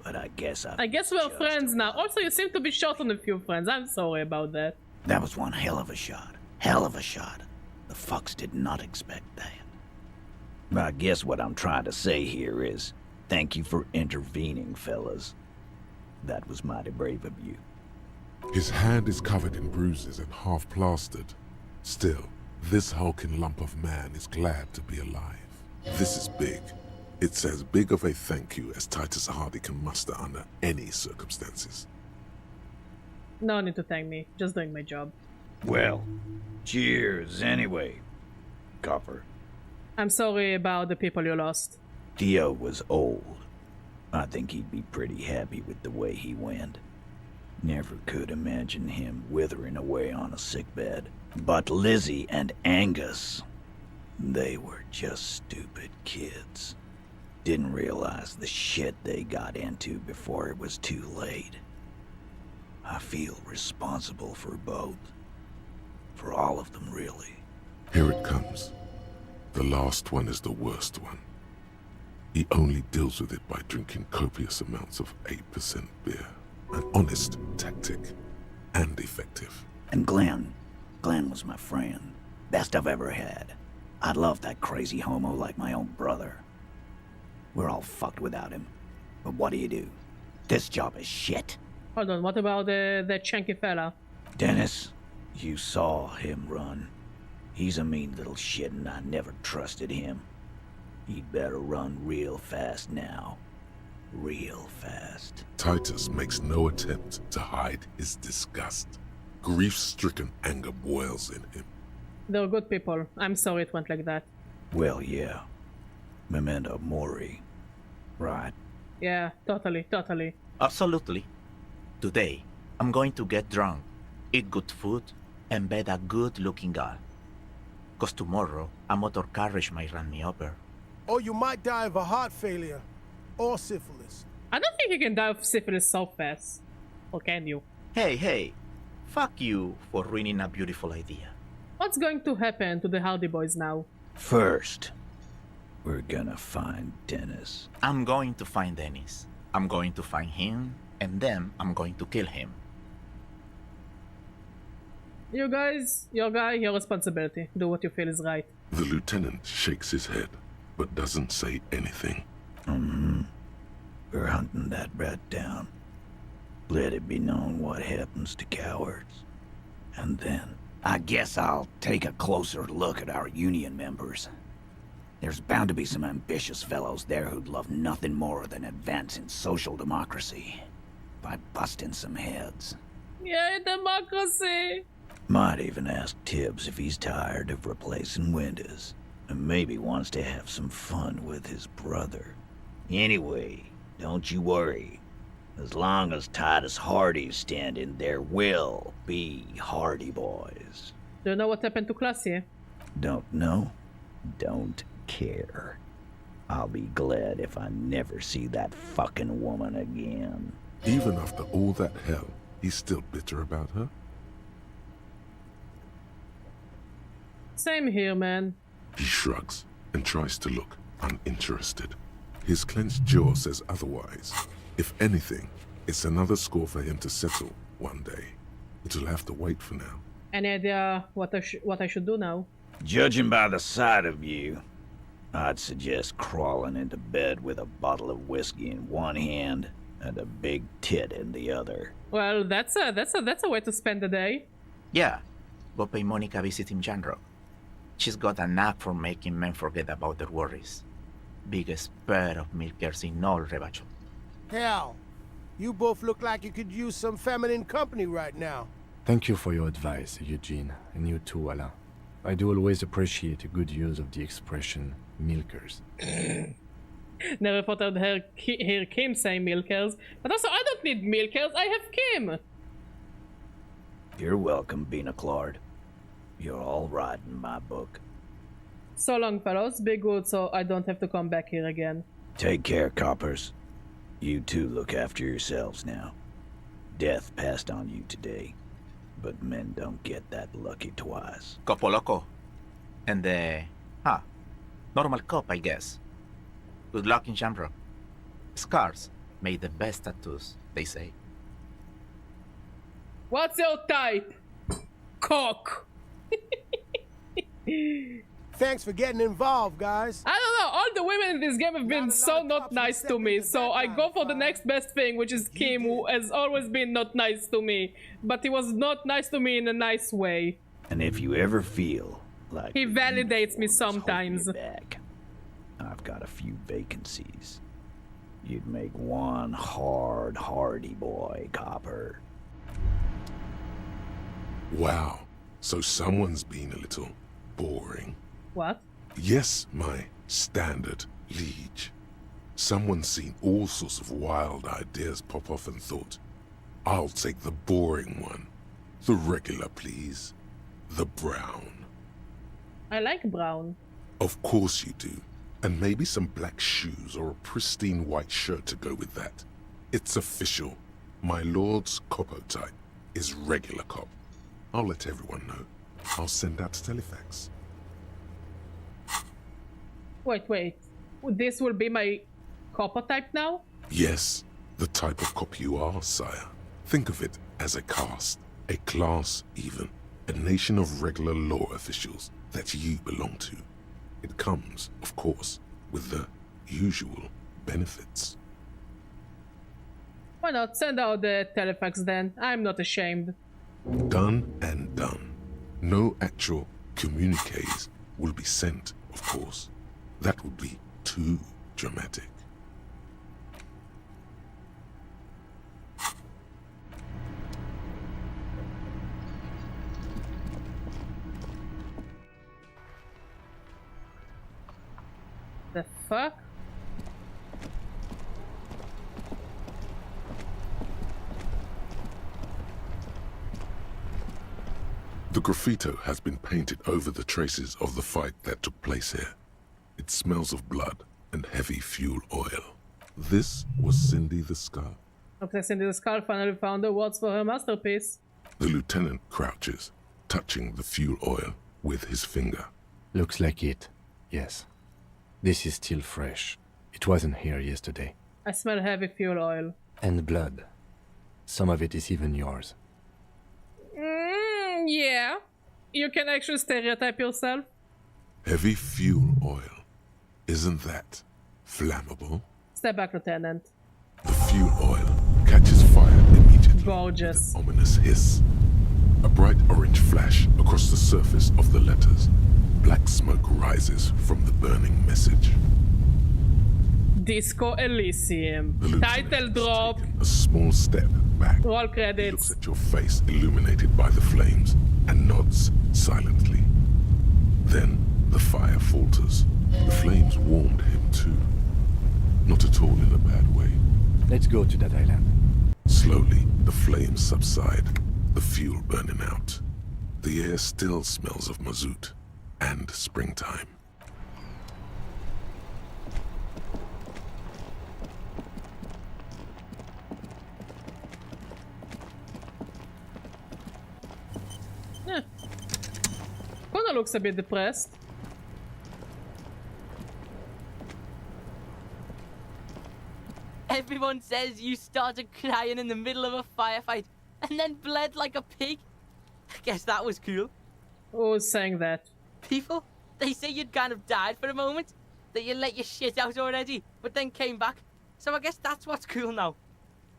But I guess we're friends now. Also, you seem to be short on a few friends. I'm sorry about that. That was one hell of a shot. Hell of a shot. The fucks did not expect that. I guess what I'm trying to say here is, thank you for intervening, fellas. That was mighty brave of you. His hand is covered in bruises and half plastered. Still, this hulking lump of man is glad to be alive. This is big. It's as big of a thank you as Titus Hardy can muster under any circumstances. No need to thank me. Just doing my job. Well, cheers anyway, Copper. I'm sorry about the people you lost. Theo was old. I think he'd be pretty happy with the way he went. Never could imagine him withering away on a sickbed. But Lizzie and Angus, they were just stupid kids. Didn't realize the shit they got into before it was too late. I feel responsible for both. For all of them, really. Here it comes. The last one is the worst one. He only deals with it by drinking copious amounts of 8% beer. An honest tactic, and effective. And Glenn was my friend. Best I've ever had. I'd love that crazy homo like my own brother. We're all fucked without him. But what do you do? This job is shit. Hold on, what about the chunky fella? Dennis, you saw him run. He's a mean little shit and I never trusted him. He'd better run real fast now. Real fast. Titus makes no attempt to hide his disgust. Grief-stricken anger boils in him. They're good people. I'm sorry it went like that. Well, yeah. Memento mori. Right. Yeah, totally. Absolutely. Today, I'm going to get drunk, eat good food, and bed a good-looking girl. 'Cause tomorrow, a motor carriage might run me over. Or you might die of a heart failure. Or syphilis. I don't think you can die of syphilis so fast. Or can you? Hey. Fuck you for ruining a beautiful idea. What's going to happen to the Hardy Boys now? First, we're gonna find Dennis. I'm going to find Dennis. I'm going to find him, and then I'm going to kill him. You guys, your guy, your responsibility. Do what you feel is right. The lieutenant shakes his head, but doesn't say anything. We're hunting that rat down. Let it be known what happens to cowards. And then, I guess I'll take a closer look at our union members. There's bound to be some ambitious fellows there who'd love nothing more than advancing social democracy by busting some heads. Yay, democracy! Might even ask Tibbs if he's tired of replacing Winters, and maybe wants to have some fun with his brother. Anyway, don't you worry. As long as Titus Hardy's standing, there will be Hardy Boys. Do you know what happened to Classy? Don't know? Don't care. I'll be glad if I never see that fucking woman again. Even after all that hell, he's still bitter about her? Same here, man. He shrugs and tries to look uninterested. His clenched jaw says otherwise. If anything, it's another score for him to settle one day. It'll have to wait for now. Any idea what I should do now? Judging by the sight of you, I'd suggest crawling into bed with a bottle of whiskey in one hand and a big tit in the other. Well, that's a way to spend the day. Yeah, go pay Monica visiting Janro. She's got a knack for making men forget about their worries. Biggest pair of milkers in all Rebacho. Hell, you both look like you could use some feminine company right now. Thank you for your advice, Eugene, and you too, Alain. I do always appreciate a good use of the expression milkers. Never thought I'd hear Kim say milkers, but also I don't need milkers, I have Kim! You're welcome, Bina Claude. You're all right in my book. So long, fellows. Be good so I don't have to come back here again. Take care, coppers. You two look after yourselves now. Death passed on you today, but men don't get that lucky twice. Copo Loco. And normal cop, I guess. Good luck in Shamrock. Scars made the best tattoos, they say. What's your type? Cock! Thanks for getting involved, guys. I don't know, all the women in this game have been so not nice to me, so I go for the next best thing, which is Kim, who has always been not nice to me. But he was not nice to me in a nice way. And if you ever feel like He validates me sometimes. back, I've got a few vacancies. You'd make one hardy boy, Copper. Wow, so someone's been a little boring. What? Yes, my standard liege. Someone's seen all sorts of wild ideas pop off and thought, I'll take the boring one. The regular, please. The brown. I like brown. Of course you do. And maybe some black shoes or a pristine white shirt to go with that. It's official. My lord's Copo type is regular cop. I'll let everyone know. I'll send out telefax. Wait. This will be my copper type now? Yes, the type of cop you are, sire. Think of it as a caste, a class even, a nation of regular law officials that you belong to. It comes, of course, with the usual benefits. Why not send out the telefax then? I'm not ashamed. Done and done. No actual communiques will be sent, of course. That would be too dramatic. The fuck? The graffito has been painted over the traces of the fight that took place here. It smells of blood and heavy fuel oil. This was Cindy the Skull. Okay, Cindy the Skull finally found the awards for her masterpiece. The lieutenant crouches, touching the fuel oil with his finger. Looks like it, yes. This is still fresh. It wasn't here yesterday. I smell heavy fuel oil. And blood. Some of it is even yours. Yeah. You can actually stereotype yourself. Heavy fuel oil. Isn't that flammable? Step back, Lieutenant. The fuel oil catches fire immediately. Gorgeous. With an ominous hiss. A bright orange flash across the surface of the letters. Black smoke rises from the burning message. Disco Elysium. Title drop. A small step back. Roll He credits. looks at your face illuminated by the flames and nods silently. Then the fire falters. The flames warmed him too. Not at all in a bad way. Let's go to that island. Slowly, the flames subside, the fuel burning out. The air still smells of mazout and springtime. Connor looks a bit depressed. Everyone says you started crying in the middle of a firefight and then bled like a pig. I guess that was cool. Who's saying that? People, they say you'd kind of died for a moment, that you let your shit out already, but then came back. So I guess that's what's cool now.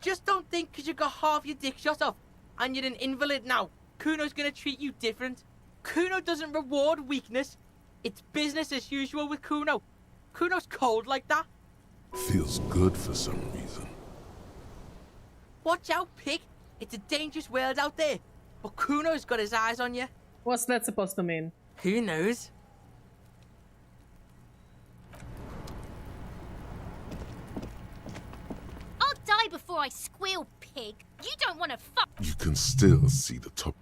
Just don't think because you got half your dick shot off and you're an invalid now, Kuno's gonna treat you different. Kuno doesn't reward weakness. It's business as usual with Kuno. Kuno's cold like that. Feels good for some reason. Watch out, pig. It's a dangerous world out there. But Kuno's got his eyes on you. What's that supposed to mean? Who knows? I'll die before I squeal, pig. You don't want to fuck. You can still see the top.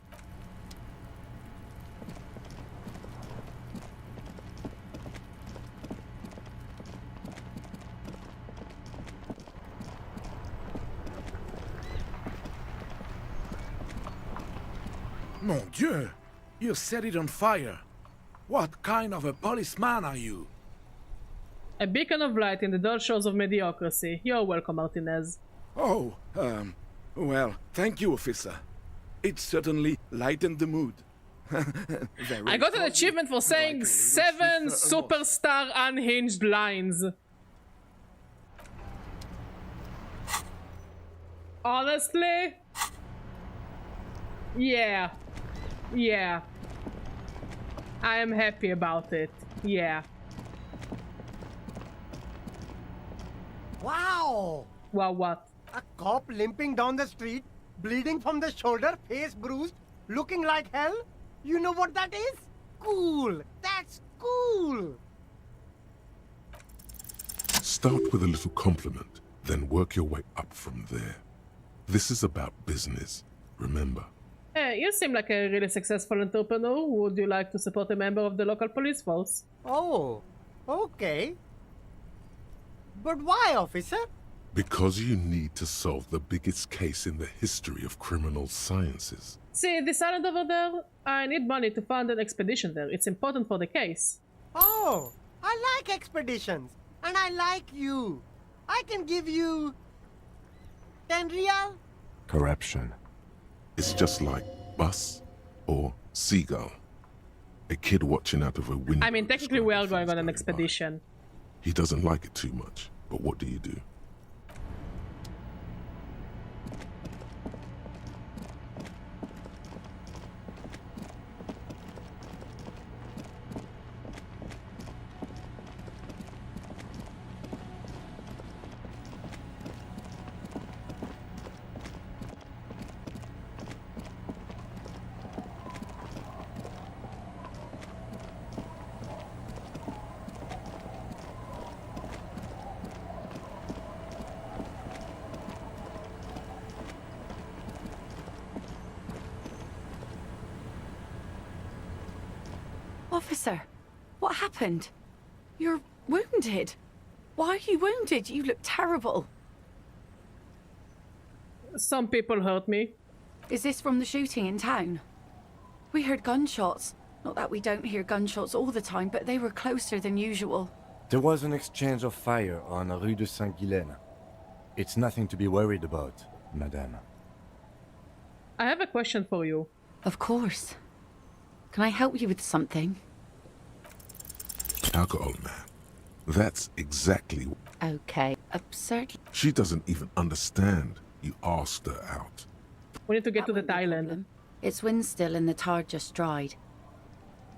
Mon Dieu! You set it on fire. What kind of a policeman are you? A beacon of light in the dull shores of mediocrity. You're welcome, Martinez. Oh, well, thank you, officer. It certainly lightened the mood. I got an achievement for saying 7 superstar unhinged lines. Honestly? Yeah. Yeah. I am happy about it. Yeah. Wow! Wow, what? A cop limping down the street, bleeding from the shoulder, face bruised, looking like hell? You know what that is? Cool! That's cool! Start with a little compliment, then work your way up from there. This is about business, remember. Hey, you seem like a really successful entrepreneur. Would you like to support a member of the local police force? Oh, okay. But why, officer? Because you need to solve the biggest case in the history of criminal sciences. See, this island over there? I need money to fund an expedition there. It's important for the case. Oh, I like expeditions. And I like you. I can give you 10 real? Corruption. It's just like bus or seagull. A kid watching out of a window. I mean, technically we are going on an expedition. He doesn't like it too much, but what do you do? Officer, what happened? You're wounded. Why are you wounded? You look terrible. Some people hurt me. Is this from the shooting in town? We heard gunshots. Not that we don't hear gunshots all the time, but they were closer than usual. There was an exchange of fire on Rue de Saint-Guylaine. It's nothing to be worried about, madame. I have a question for you. Of course. Can I help you with something? Alcohol, man. That's exactly... Okay, absurd. She doesn't even understand. You asked her out. We need to get to the island. It's wind still and the tar just dried.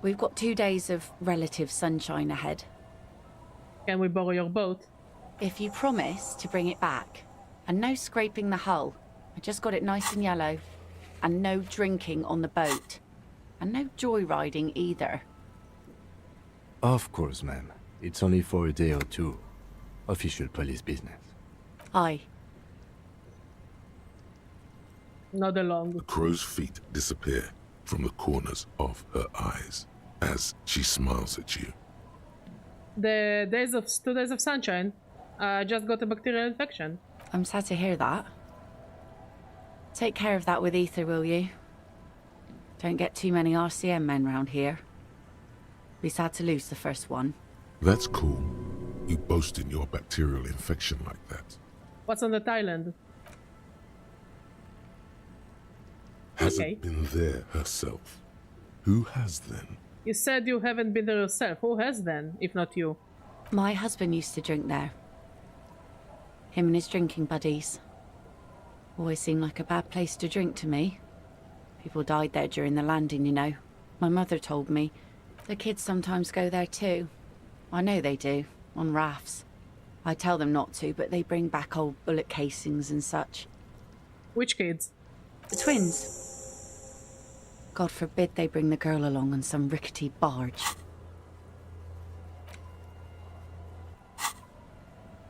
We've got 2 days of relative sunshine ahead. Can we borrow your boat? If you promise to bring it back. And no scraping the hull. I just got it nice and yellow. And no drinking on the boat. And no joyriding either. Of course, ma'am. It's only for a day or two. Official police business. Aye. Not long. The crow's feet disappear from the corners of her eyes as she smiles at you. The 2 days of sunshine. I just got a bacterial infection. I'm sad to hear that. Take care of that with ether, will you? Don't get too many RCM men round here. Be sad to lose the first one. That's cool. You boasting your bacterial infection like that. What's on that island? Hasn't been there herself. Who has then? You said you haven't been there yourself. Who has then, if not you? My husband used to drink there. Him and his drinking buddies. Always seemed like a bad place to drink to me. People died there during the landing, you know. My mother told me. The kids sometimes go there too. I know they do, on rafts. I tell them not to, but they bring back old bullet casings and such. Which kids? The twins. God forbid they bring the girl along on some rickety barge.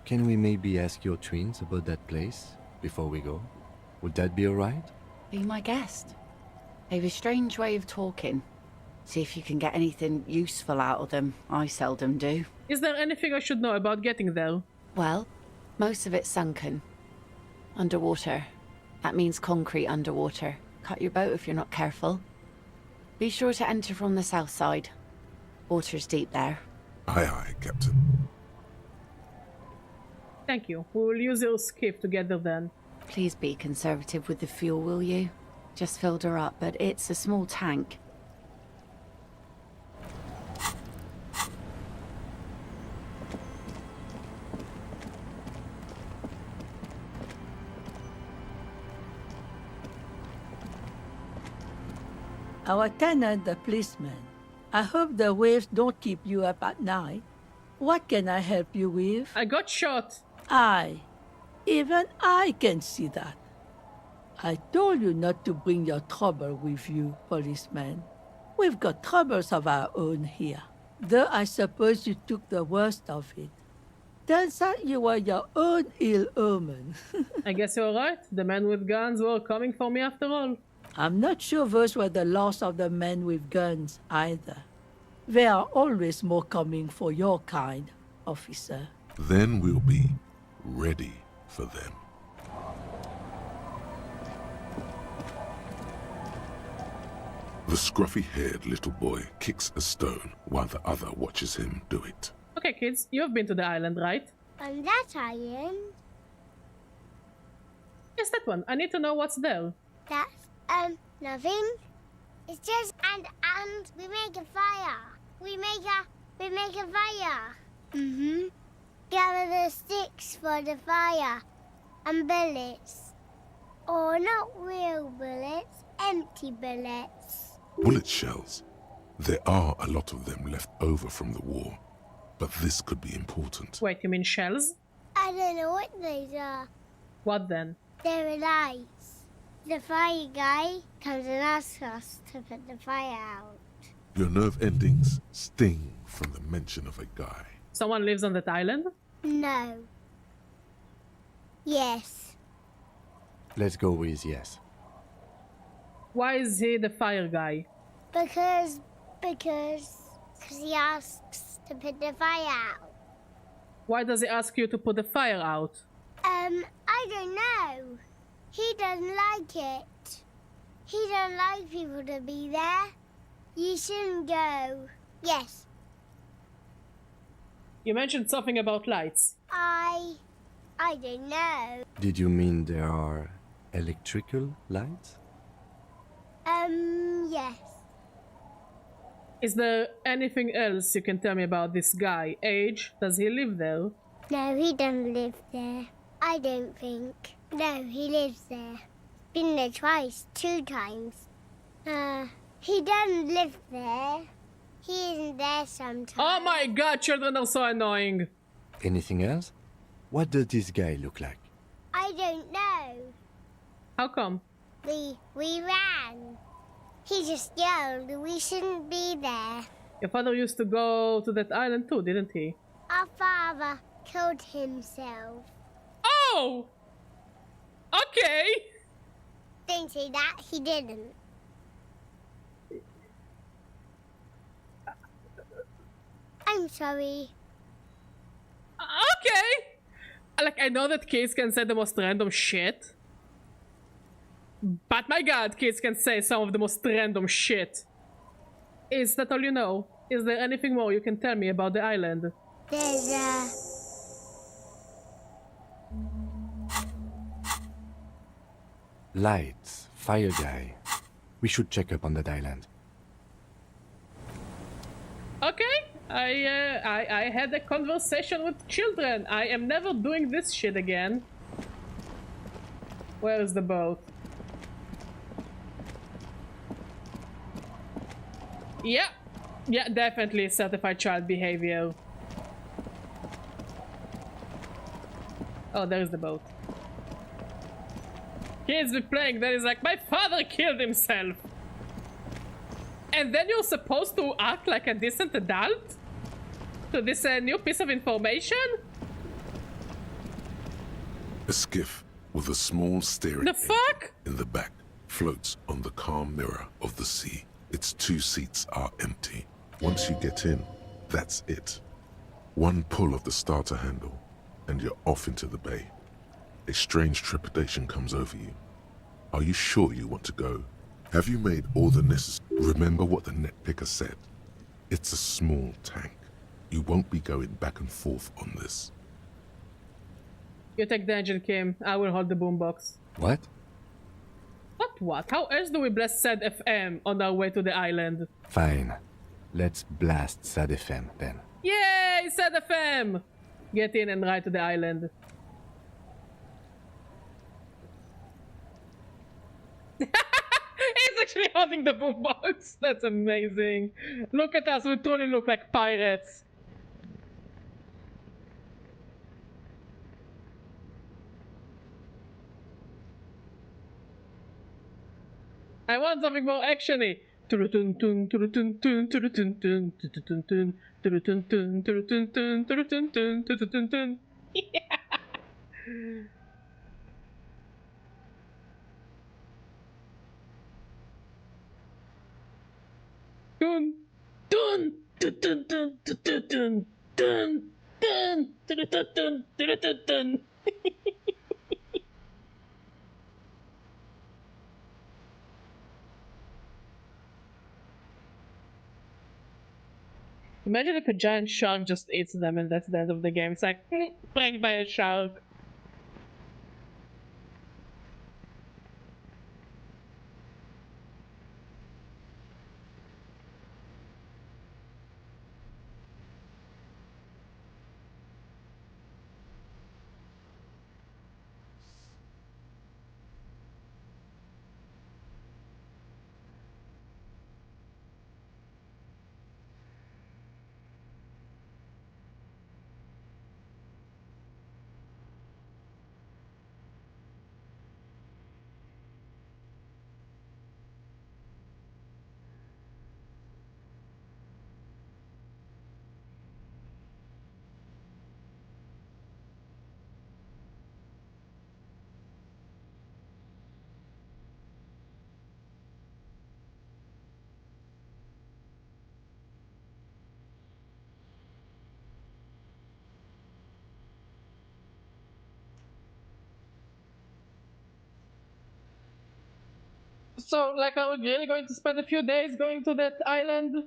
Can we maybe ask your twins about that place before we go? Would that be alright? Be my guest. They've a strange way of talking. See if you can get anything useful out of them. I seldom do. Is there anything I should know about getting there? Well, most of it's sunken. Underwater. That means concrete underwater. Cut your boat if you're not careful. Be sure to enter from the south side. Water's deep there. Aye, aye, Captain. Thank you. We will use your skiff to get there then. Please be conservative with the fuel, will you? Just filled her up, but it's a small tank. Our tenant, the policeman. I hope the waves don't keep you up at night. What can I help you with? I got shot. Even I can see that. I told you not to bring your trouble with you, policeman. We've got troubles of our own here. Though I suppose you took the worst of it. Turns out you were your own ill omen. I guess you're right. The men with guns were coming for me after all. I'm not sure those were the last of the men with guns either. There are always more coming for your kind, officer. Then we'll be ready for them. The scruffy-haired little boy kicks a stone while the other watches him do it. Okay, kids, you've been to the island, right? On that island? Yes, that one. I need to know what's there. That's, nothing. It's just, and we make a fire. We make a fire. Mm-hmm. Gather the sticks for the fire. And bullets. Or not real bullets, empty bullets. Bullet shells. There are a lot of them left over from the war, but this could be important. Wait, you mean shells? I don't know what these are. What then? They're lights. The fire guy comes and asks us to put the fire out. Your nerve endings sting from the mention of a guy. Someone lives on that island? No. Yes. Let's go with yes. Why is he the fire guy? Because he asks to put the fire out. Why does he ask you to put the fire out? I don't know. He doesn't like it. He doesn't like people to be there. You shouldn't go. Yes. You mentioned something about lights. I don't know. Did you mean there are electrical lights? Yes. Is there anything else you can tell me about this guy? Age? Does he live there? No, he doesn't live there. I don't think. No, he lives there. Been there twice, 2 times. He doesn't live there. He isn't there sometimes. Oh my god, children are so annoying. Anything else? What does this guy look like? I don't know. How come? We ran. He just yelled we shouldn't be there. Your father used to go to that island too, didn't he? Our father killed himself. Oh! Okay! Don't say that, he didn't. I'm sorry. Okay! Like, I know that kids can say the most random shit. But my god, kids can say some of the most random shit. Is that all you know? Is there anything more you can tell me about the island? There's Lights, fire guy. We should check up on that island. Okay, I had a conversation with children. I am never doing this shit again. Where is the boat? Yeah, definitely certified child behavior. Oh, there's the boat. Kids be playing that is like, my father killed himself. And then you're supposed to act like a decent adult? To this new piece of information? A skiff with a small steering fuck? in the back floats on the calm mirror of the sea. Its 2 seats are empty. Once you get in, that's it. One pull of the starter handle, and you're off into the bay. A strange trepidation comes over you. Are you sure you want to go? Have you made all the necessary... Remember what the net picker said. It's a small tank. You won't be going back and forth on this. You take the engine, Kim. I will hold the boombox. What? What? How else do we blast SAD FM on our way to the island? Fine. Let's blast SAD FM then. Yay, SAD FM! Get in and ride to the island. He's actually holding the boombox. That's amazing. Look at us. We totally look like pirates. I want something more actiony. Dun dun dun dun dun dun dun dun dun dun dun dun dun. Imagine if a giant shark just eats them and that's the end of the game. It's like, pranked by a shark. So, like, are we really going to spend a few days going to that island?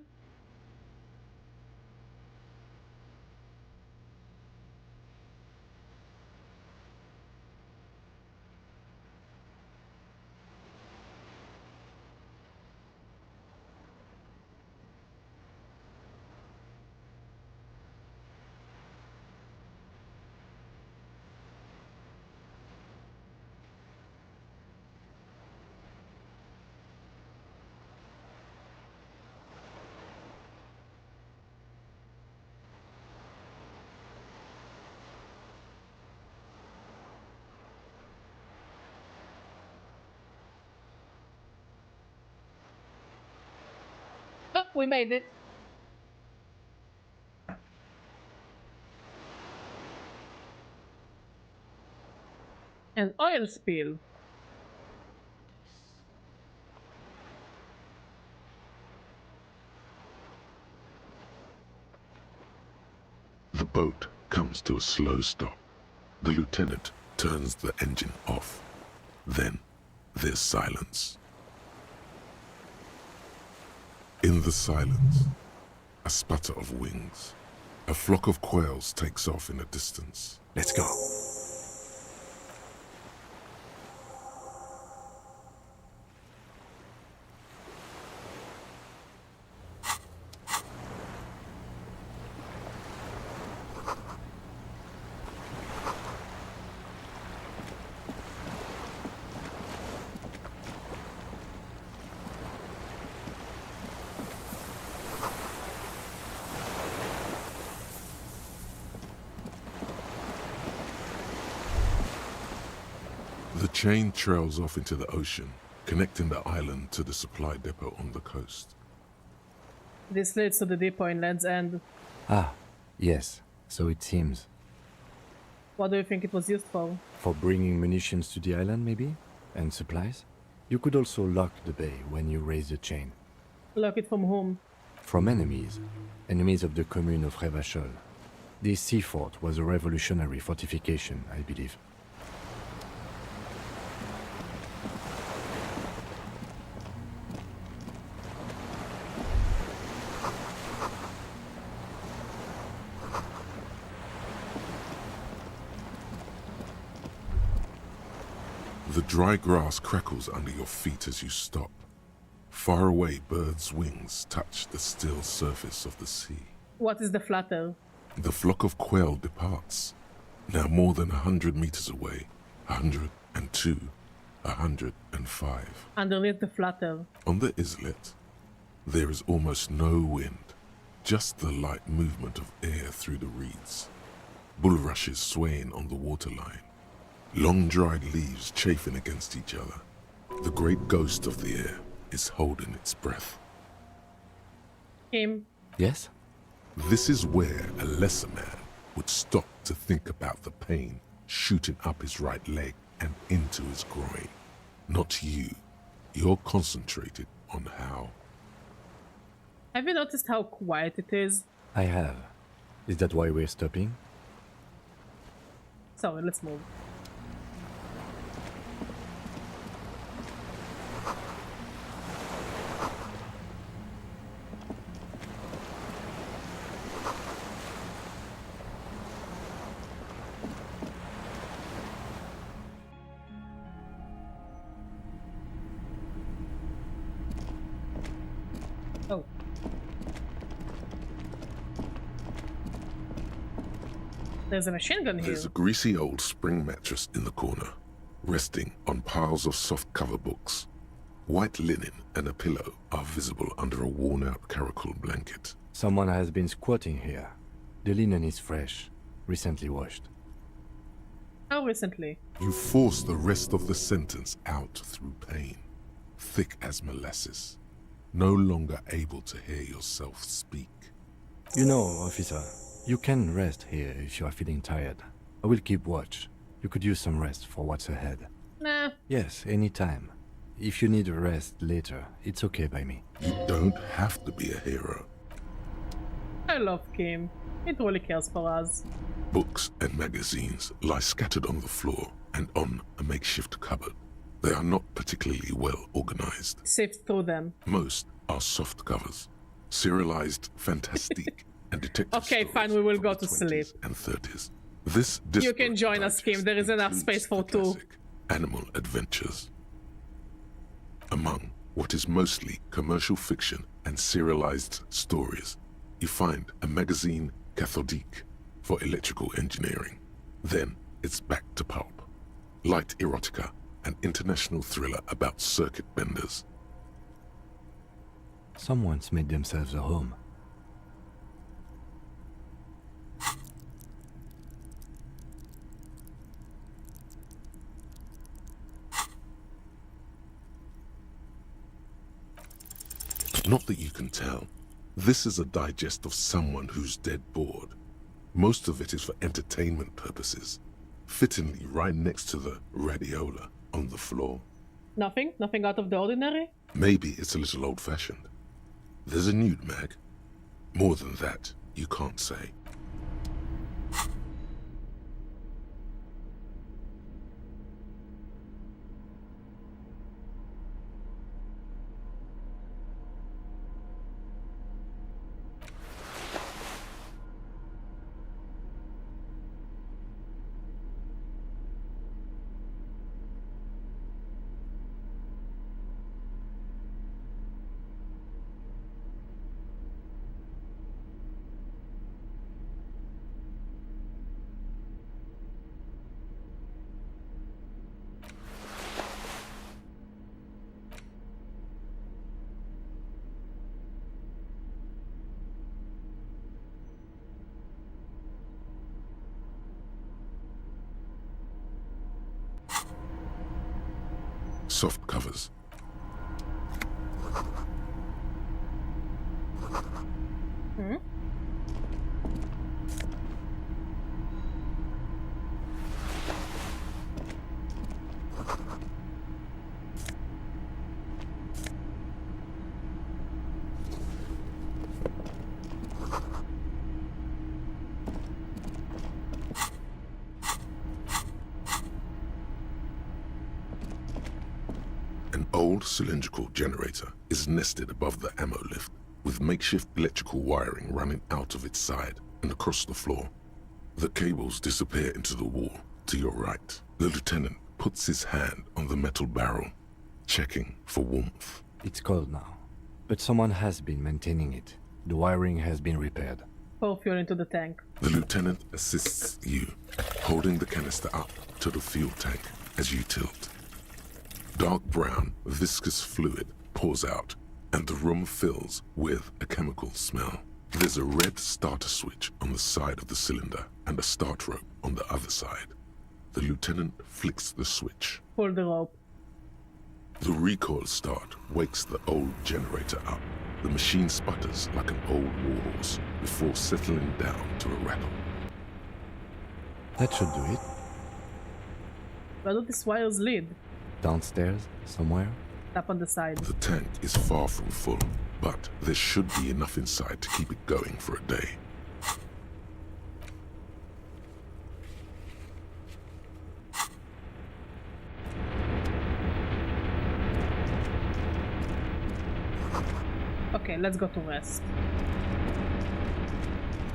Oh, we made it. An oil spill. The boat comes to a slow stop. The lieutenant turns the engine off. Then there's silence. In the silence, a sputter of wings. A flock of quails takes off in the distance. Let's go. The chain trails off into the ocean, connecting the island to the supply depot on the coast. This leads to the depot in Land's End. Ah, yes, so it seems. What do you think it was used for? For bringing munitions to the island, maybe? And supplies? You could also lock the bay when you raise the chain. Lock it from whom? From enemies. Enemies of the commune of Revachol. This sea fort was a revolutionary fortification, I believe. The dry grass crackles under your feet as you stop. Far away, birds' wings touch the still surface of the sea. What is the flutter? The flock of quail departs. Now more than 100 meters away, 102, 105. Underneath the flutter. On the islet, there is almost no wind, just the light movement of air through the reeds. Bulrushes swaying on the waterline. Long dried leaves chafing against each other. The great ghost of the air is holding its breath. Him. Yes? This is where a lesser man would stop to think about the pain shooting up his right leg and into his groin. Not you. You're concentrated on how. Have you noticed how quiet it is? I have. Is that why we're stopping? Sorry, let's move. Oh. There's a machine gun here. There's a greasy old spring mattress in the corner, resting on piles of soft-cover books. White linen and a pillow are visible under a worn-out caracal blanket. Someone has been squatting here. The linen is fresh, recently washed. How recently? You force the rest of the sentence out through pain, thick as molasses, no longer able to hear yourself speak. You know, officer, you can rest here if you are feeling tired. I will keep watch. You could use some rest for what's ahead. Nah. Yes, anytime. If you need a rest later, it's okay by me. You don't have to be a hero. I love Kim. He really cares for us. Books and magazines lie scattered on the floor and on a makeshift cupboard. They are not particularly well organized. Sift through them. Most are soft covers, serialized fantastique and detective Okay, fine, we will go to sleep. and 30s. This You can join us, Kim. There is enough space for two. Animal adventures. Among what is mostly commercial fiction and serialized stories, you find a magazine cathodique for electrical engineering. Then it's back to pulp. Light erotica, an international thriller about circuit benders. Someone's made themselves a home. Not that you can tell. This is a digest of someone who's dead bored. Most of it is for entertainment purposes. Fittingly right next to the radiola on the floor. Nothing? Nothing out of the ordinary? Maybe it's a little old-fashioned. There's a nude mag. More than that, you can't say. Soft covers. Hmm? An old cylindrical generator is nested above the ammo lift, with makeshift electrical wiring running out of its side and across the floor. The cables disappear into the wall to your right. The lieutenant puts his hand on the metal barrel, checking for warmth. It's cold now, but someone has been maintaining it. The wiring has been repaired. Pour fuel into the tank. The lieutenant assists you, holding the canister up to the fuel tank as you tilt. Dark brown, viscous fluid pours out, and the room fills with a chemical smell. There's a red starter switch on the side of the cylinder and a start rope on the other side. The lieutenant flicks the switch. Pull the rope. The recoil start wakes the old generator up. The machine sputters like an old warhorse before settling down to a rattle. That should do it. Where do these wires lead? Downstairs, somewhere? Up on the side. The tank is far from full, but there should be enough inside to keep it going for a day. Okay, let's go to rest.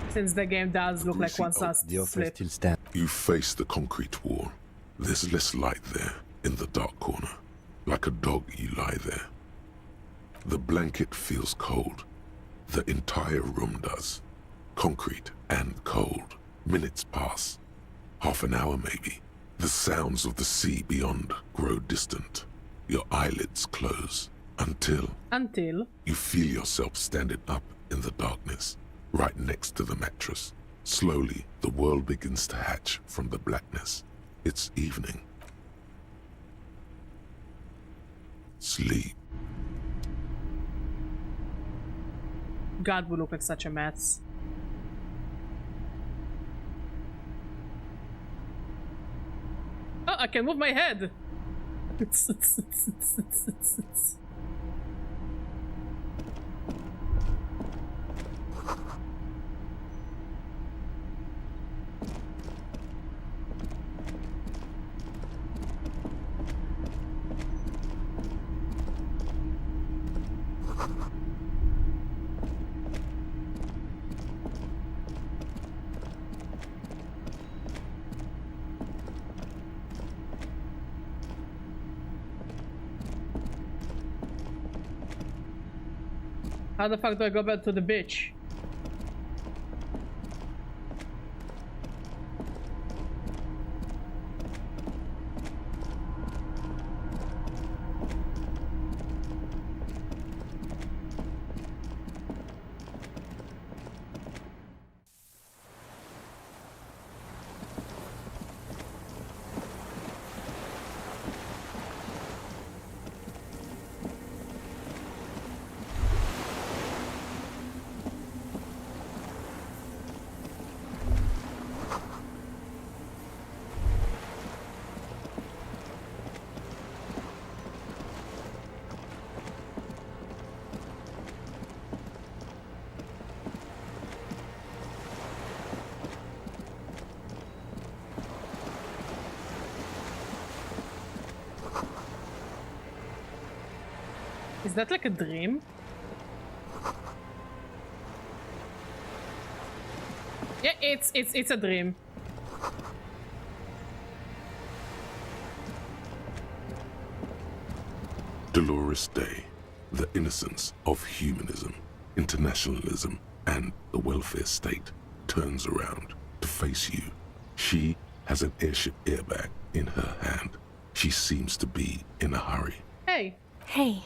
Since the game does look like one last slip. You face the concrete wall. There's less light there, in the dark corner. Like a dog, you lie there. The blanket feels cold. The entire room does. Concrete and cold. Minutes pass. Half an hour, maybe. The sounds of the sea beyond grow distant. Your eyelids close. Until you feel yourself standing up in the darkness, right next to the mattress. Slowly, the world begins to hatch from the blackness. It's evening. Sleep. God, we look like such a mess. Oh, I can move my head! How the fuck do I go back to the beach? Is that like a dream? Yeah, it's a dream. Dolorous Day, the innocence of humanism, internationalism, and the welfare state turns around to face you. She has an airship airbag in her hand. She seems to be in a hurry. Hey. Hey.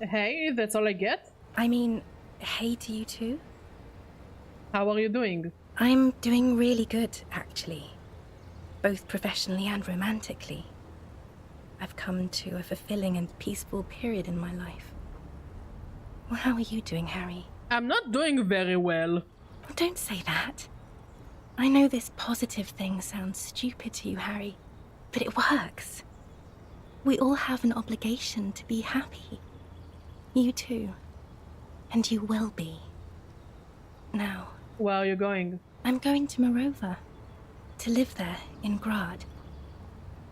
Hey, that's all I get? I mean, hey to you too? How are you doing? I'm doing really good, actually. Both professionally and romantically. I've come to a fulfilling and peaceful period in my life. Well, how are you doing, Harry? I'm not doing very well. Don't say that. I know this positive thing sounds stupid to you, Harry, but it works. We all have an obligation to be happy. You too. And you will be. Now. Where are you going? I'm going to Morova. To live there, in Grad.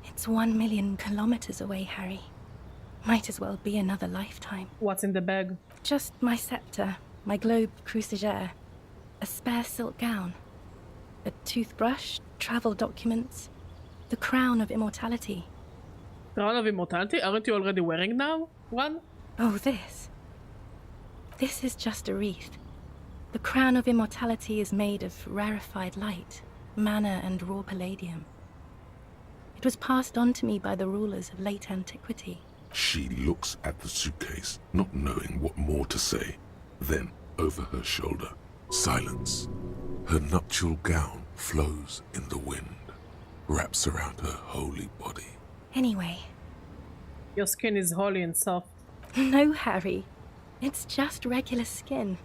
It's 1 million kilometers away, Harry. Might as well be another lifetime. What's in the bag? Just my scepter, my globe cruciger, a spare silk gown, a toothbrush, travel documents, the crown of immortality. Crown of immortality? Aren't you already wearing now one? Oh, this. This is just a wreath. The crown of immortality is made of rarefied light, mana and raw palladium. It was passed on to me by the rulers of late antiquity. She looks at the suitcase, not knowing what more to say. Then, over her shoulder, silence. Her nuptial gown flows in the wind, wraps around her holy body. Anyway. Your skin is holy and soft. No, Harry. It's just regular skin.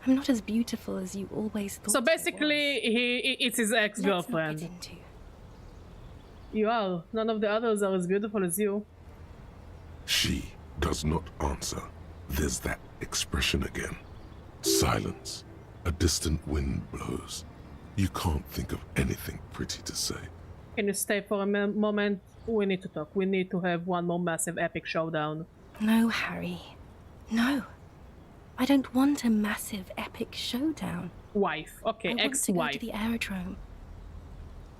I'm not as beautiful as you always thought. So basically, it's his ex-girlfriend. You are. None of the others are as beautiful as you. She does not answer. There's that expression again. Silence. A distant wind blows. You can't think of anything pretty to say. Can you stay for a moment? We need to talk. We need to have one more massive epic showdown. No, Harry. No. I don't want a massive epic showdown. Wife. Okay, ex-wife. I want to go to the aerodrome.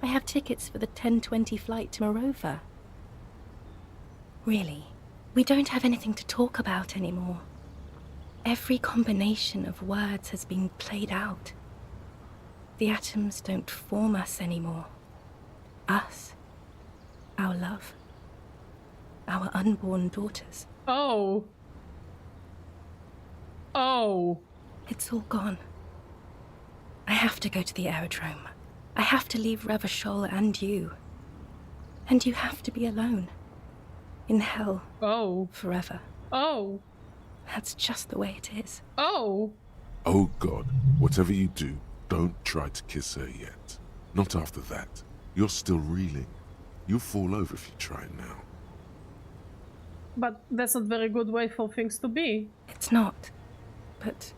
I have tickets for the 10:20 flight to Morova. Really, we don't have anything to talk about anymore. Every combination of words has been played out. The atoms don't form us anymore. Us. Our love. Our unborn daughters. Oh. Oh. It's all gone. I have to go to the aerodrome. I have to leave Ravachol and you. And you have to be alone. In hell. Oh. Forever. Oh. That's just the way it is. Oh. Oh God, whatever you do, don't try to kiss her yet. Not after that. You're still reeling. You'll fall over if you try now. But that's not a very good way for things to be. It's not. But...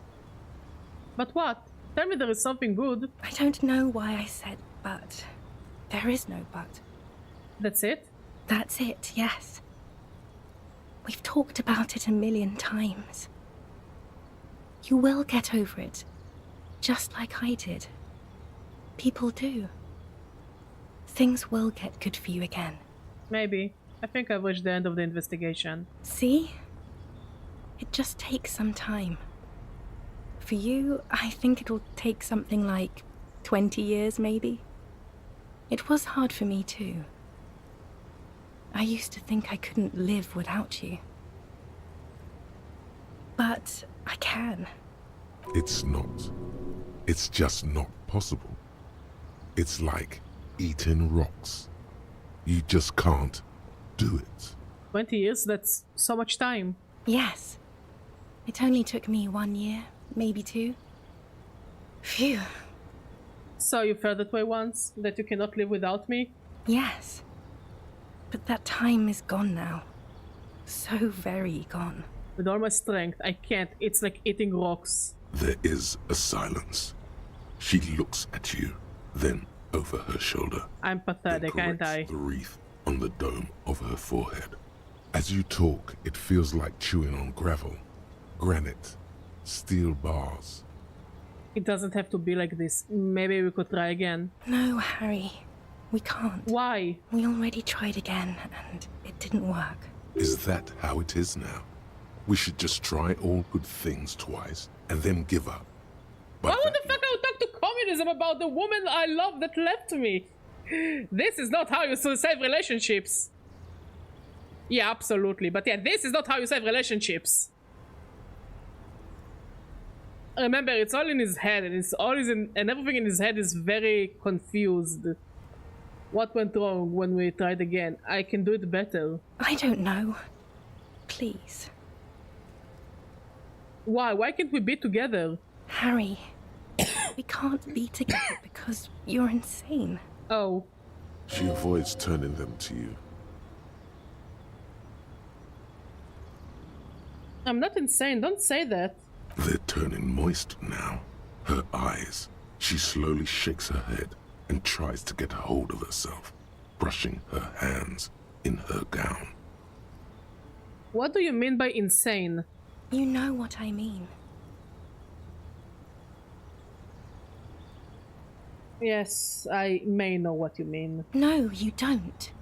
But what? Tell me there is something good. I don't know why I said but. There is no but. That's it? That's it, yes. We've talked about it a million times. You will get over it. Just like I did. People do. Things will get good for you again. Maybe. I think I've reached the end of the investigation. See? It just takes some time. For you, I think it'll take something like 20 years, maybe. It was hard for me, too. I used to think I couldn't live without you. But I can. It's not. It's just not possible. It's like eating rocks. You just can't do it. 20 years? That's so much time. Yes. It only took me 1 year, maybe 2. Phew. So you felt that way once? That you cannot live without me? Yes. But that time is gone now. So very gone. With all my strength, I can't. It's like eating rocks. There is a silence. She looks at you, then over her shoulder. I'm pathetic, ain't I? The wreath on the dome of her forehead. As you talk, it feels like chewing on gravel, granite, steel bars. It doesn't have to be like this. Maybe we could try again. No, Harry. We can't. Why? We already tried again, and it didn't work. Is that how it is now? We should just try all good things twice, and then give up. Why would the fuck I would talk to communism about the woman I love that left me? This is not how you save relationships. Yeah, absolutely. But yeah, this is not how you save relationships. Remember, it's all in his head, and it's always in, and everything in his head is very confused. What went wrong when we tried again? I can do it better. I don't know. Please. Why? Why can't we be together? Harry, we can't be together because you're insane. Oh. She avoids turning them to you. I'm not insane, don't say that. They're turning moist now. Her eyes. She slowly shakes her head and tries to get a hold of herself, brushing her hands in her gown. What do you mean by insane? You know what I mean. Yes, I may know what you mean. No, you don't.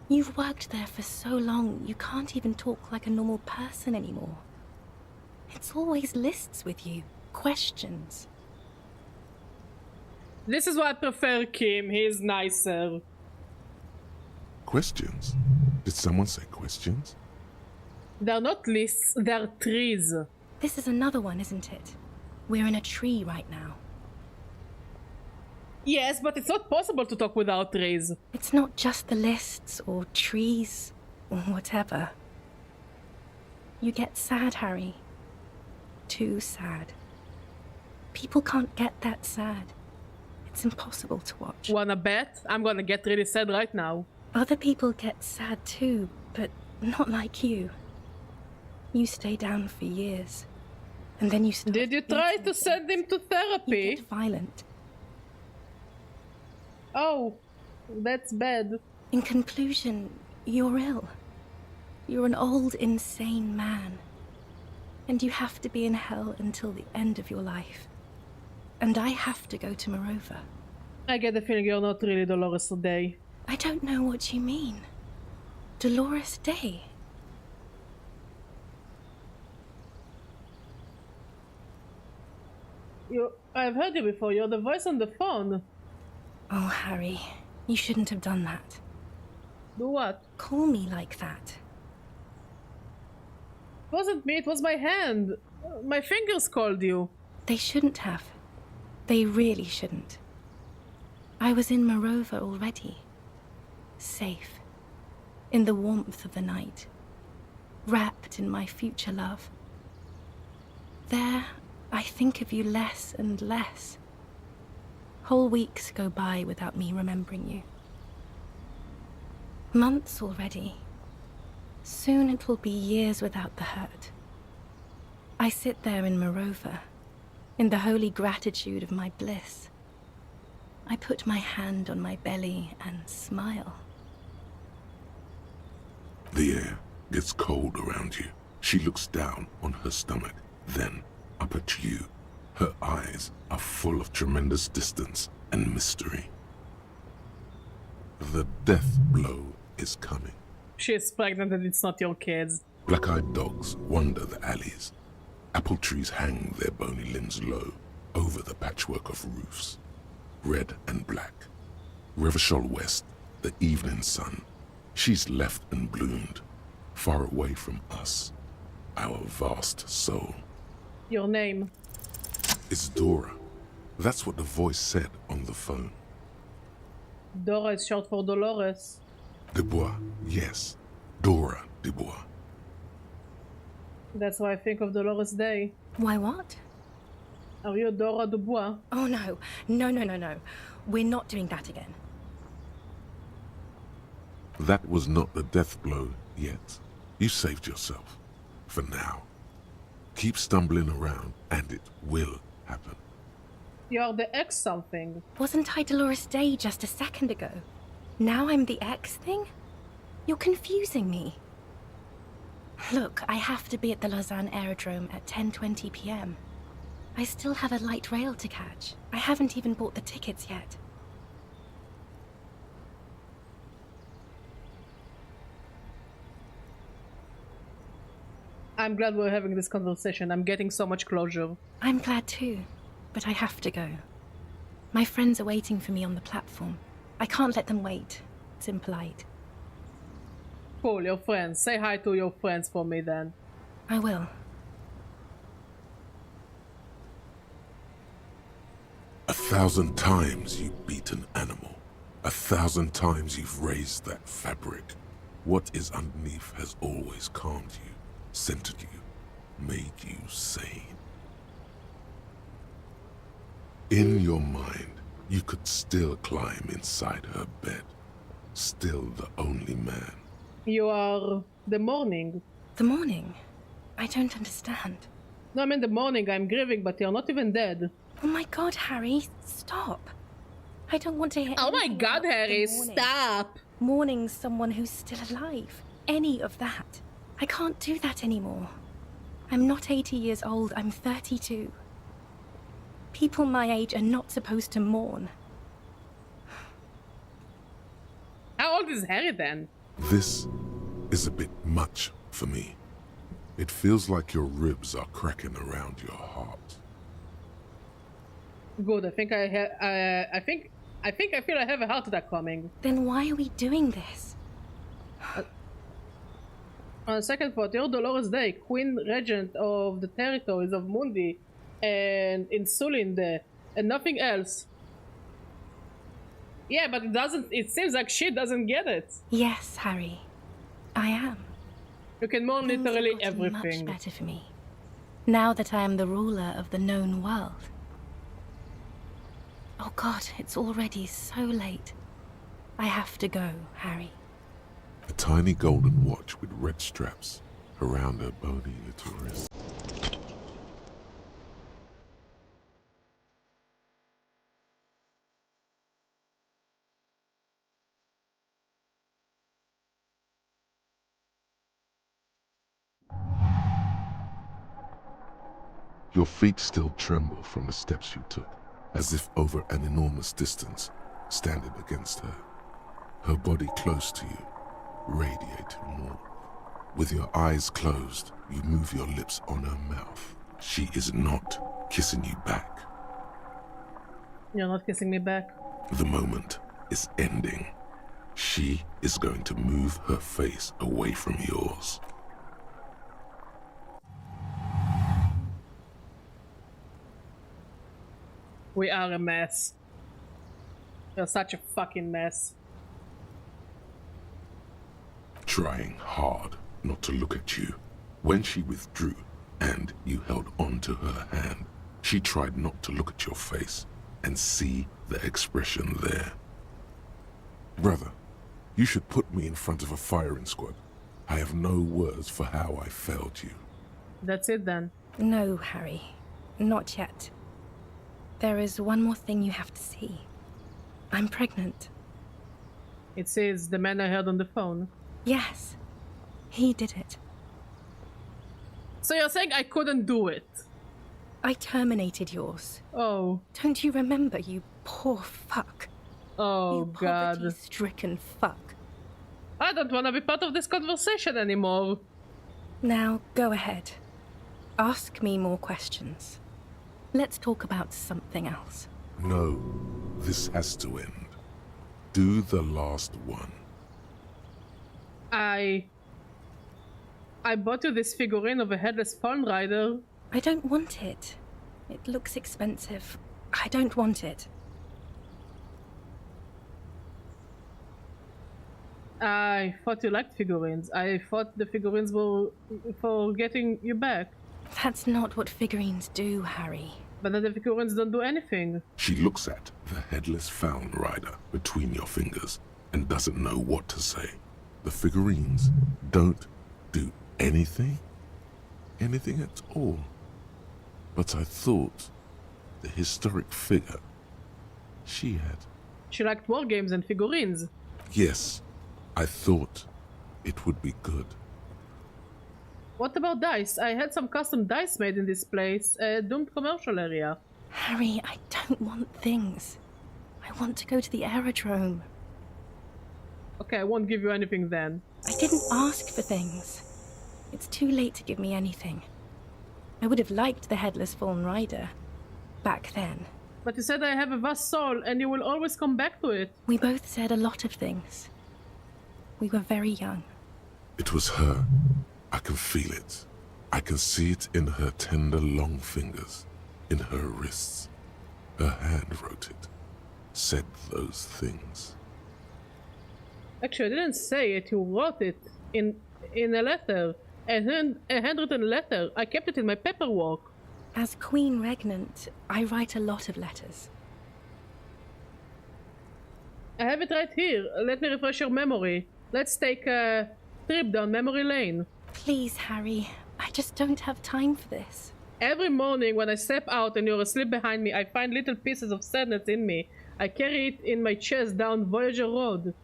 You've worked there for so long, you can't even talk like a normal person anymore. It's always lists with you, questions. This is why I prefer Kim, he's nicer. Questions? Did someone say questions? They're not lists, they're trees. This is another one, isn't it? We're in a tree right now. Yes, but it's not possible to talk without trees. It's not just the lists or trees or whatever. You get sad, Harry. Too sad. People can't get that sad. It's impossible to watch. Wanna bet? I'm gonna get really sad right now. Other people get sad too, but not like you. You stay down for years. And then you start. Did you try to send him to therapy? You get violent. Oh, that's bad. In conclusion, you're ill. You're an old, insane man. And you have to be in hell until the end of your life. And I have to go to Morova. I get the feeling you're not really Dolores Day. I don't know what you mean. Dolores Day? I've heard you before. You're the voice on the phone. Oh, Harry, you shouldn't have done that. Do what? Call me like that. It wasn't me, it was my hand. My fingers called you. They shouldn't have. They really shouldn't. I was in Morova already. Safe. In the warmth of the night. Wrapped in my future love. There, I think of you less and less. Whole weeks go by without me remembering you. Months already. Soon it will be years without the hurt. I sit there in Morova, in the holy gratitude of my bliss. I put my hand on my belly and smile. The air gets cold around you. She looks down on her stomach, then up at you. Her eyes are full of tremendous distance and mystery. The death blow is coming. She is pregnant and it's not your kids. Black-eyed dogs wander the alleys. Apple trees hang their bony limbs low over the patchwork of roofs. Red and black. Revachol West, the evening sun. She's left and bloomed, far away from us, our vast soul. Your name? It's Dora. That's what the voice said on the phone. Dora is short for Dolores. Dubois, yes. Dora Dubois. That's why I think of Dolores Day. Why what? Are you Dora Dubois? Oh no. No. We're not doing that again. That was not the death blow yet. You saved yourself. For now. Keep stumbling around and it will happen. You're the X something. Wasn't I Dolores Day just a second ago? Now I'm the X thing? You're confusing me. Look, I have to be at the Lausanne Aerodrome at 10:20 p.m. I still have a light rail to catch. I haven't even bought the tickets yet. I'm glad we're having this conversation. I'm getting so much closure. I'm glad too, but I have to go. My friends are waiting for me on the platform. I can't let them wait. It's impolite. Cool, your friends. Say hi to your friends for me then. I will. 1,000 times you beat an animal. 1,000 times you've raised that fabric. What is underneath has always calmed you, centered you, made you sane. In your mind, you could still climb inside her bed. Still the only man. You are the morning. The morning? I don't understand. No, I mean the morning. I'm grieving, but you're not even dead. Oh my god, Harry, stop. I don't want to hear Oh my anything god, about Harry, the morning. stop. Mourning someone who's still alive. Any of that. I can't do that anymore. I'm not 80 years old, I'm 32. People my age are not supposed to mourn. How old is Harry then? This is a bit much for me. It feels like your ribs are cracking around your heart. Good. I think I feel I have a heart attack coming. Then why are we doing this? On the second thought, you're Dolores Day, Queen Regent of the territories of Mundi and Insulinde, and nothing else. Yeah, but it seems like she doesn't get it. Yes, Harry. I am. You can mourn Things have literally gotten everything. much better for me. Now that I am the ruler of the known world. Oh God, it's already so late. I have to go, Harry. A tiny golden watch with red straps around her bony little wrist. Your feet still tremble from the steps you took, as if over an enormous distance, standing against her. Her body close to you, radiating warmth. With your eyes closed, you move your lips on her mouth. She is not kissing you back. You're not kissing me back. The moment is ending. She is going to move her face away from yours. We are a mess. We're such a fucking mess. Trying hard not to look at you. When she withdrew and you held on to her hand, she tried not to look at your face and see the expression there. Brother, you should put me in front of a firing squad. I have no words for how I failed you. That's it then. No, Harry. Not yet. There is one more thing you have to see. I'm pregnant. It says the man I heard on the phone. Yes. He did it. So you're saying I couldn't do it? I terminated yours. Oh. Don't you remember, you poor fuck? Oh, you God. poverty-stricken fuck. I don't want to be part of this conversation anymore. Now, go ahead. Ask me more questions. Let's talk about something else. No, this has to end. Do the last one. I bought you this figurine of a headless fallen rider. I don't want it. It looks expensive. I don't want it. I thought you liked figurines. I thought the figurines were for getting you back. That's not what figurines do, Harry. But then the figurines don't do anything. She looks at the headless found rider between your fingers and doesn't know what to say. The figurines don't do anything? Anything at all. But I thought the historic figure she had. She liked war games and figurines. Yes, I thought it would be good. What about dice? I had some custom dice made in this place, a doomed commercial area. Harry, I don't want things. I want to go to the aerodrome. Okay, I won't give you anything then. I didn't ask for things. It's too late to give me anything. I would have liked the headless fallen rider back then. But you said I have a vast soul and you will always come back to it. We both said a lot of things. We were very young. It was her. I can feel it. I can see it in her tender long fingers, in her wrists. Her hand wrote it, said those things. Actually, I didn't say it. You wrote it in a letter. A handwritten letter. I kept it in my paperwork. As Queen Regnant, I write a lot of letters. I have it right here. Let me refresh your memory. Let's take a trip down memory lane. Please, Harry. I just don't have time for this. Every morning when I step out and you're asleep behind me, I find little pieces of sadness in me. I carry it in my chest down Voyager Road.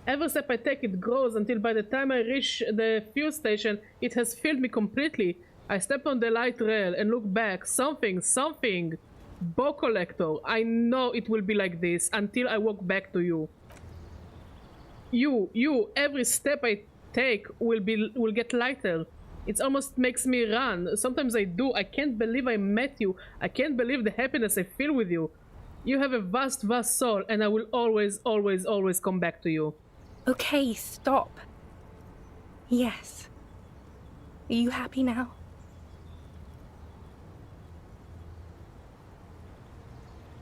Every step I take, it grows until by the time I reach the fuel station, it has filled me completely. I step on the light rail and look back. Something. Bow collector. I know it will be like this until I walk back to you. You. Every step I take will get lighter. It almost makes me run. Sometimes I do. I can't believe I met you. I can't believe the happiness I feel with you. You have a vast soul, and I will always come back to you. Okay, stop. Yes. Are you happy now?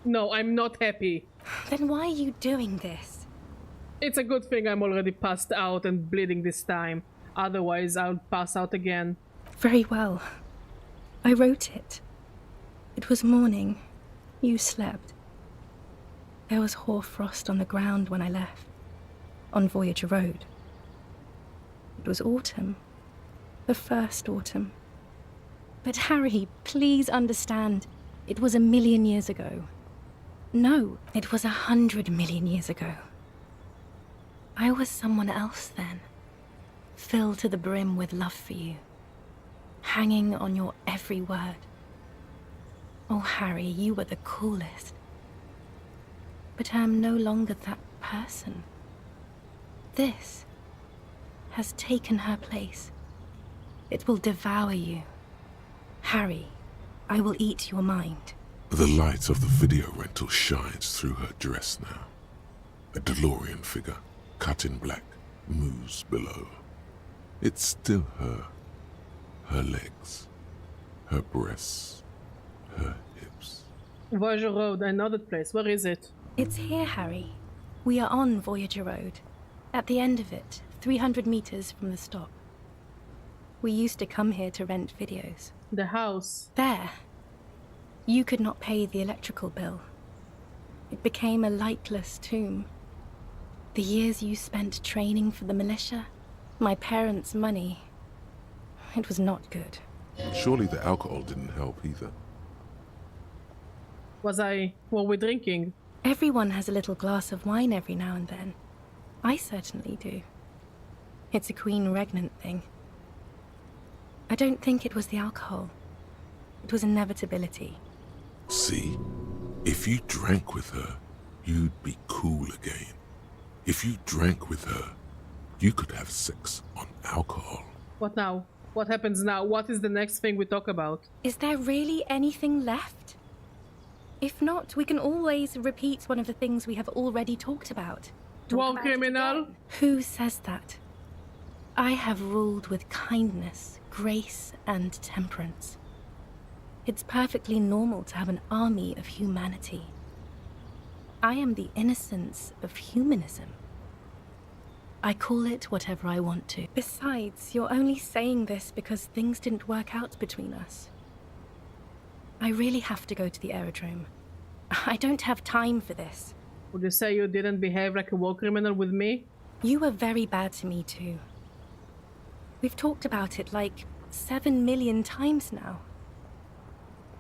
No, I'm not happy. Then why are you doing this? It's a good thing I'm already passed out and bleeding this time. Otherwise, I'll pass out again. Very well. I wrote it. It was morning. You slept. There was hoarfrost on the ground when I left, on Voyager Road. It was autumn. The first autumn. But Harry, please understand, it was 1,000,000 years ago. No, it was 100 million years ago. I was someone else then, filled to the brim with love for you, hanging on your every word. Oh, Harry, you were the coolest. But I am no longer that person. This has taken her place. It will devour you. Harry, I will eat your mind. The light of the video rental shines through her dress now. A DeLorean figure, cut in black, moves below. It's still her. Her legs, her breasts, her hips. Voyager Road, I know that place. Where is it? It's here, Harry. We are on Voyager Road. At the end of it, 300 meters from the stop. We used to come here to rent videos. The house. There. You could not pay the electrical bill. It became a lightless tomb. The years you spent training for the militia, my parents' money, it was not good. Surely the alcohol didn't help either. Were we drinking? Everyone has a little glass of wine every now and then. I certainly do. It's a Queen Regnant thing. I don't think it was the alcohol. It was inevitability. See? If you drank with her, you'd be cool again. If you drank with her, you could have sex on alcohol. What now? What happens now? What is the next thing we talk about? Is there really anything left? If not, we can always repeat one of the things we have already talked about. War criminal? Who says that? I have ruled with kindness, grace, and temperance. It's perfectly normal to have an army of humanity. I am the innocence of humanism. I call it whatever I want to. Besides, you're only saying this because things didn't work out between us. I really have to go to the aerodrome. I don't have time for this. Would you say you didn't behave like a war criminal with me? You were very bad to me too. We've talked about it like 7 million times now.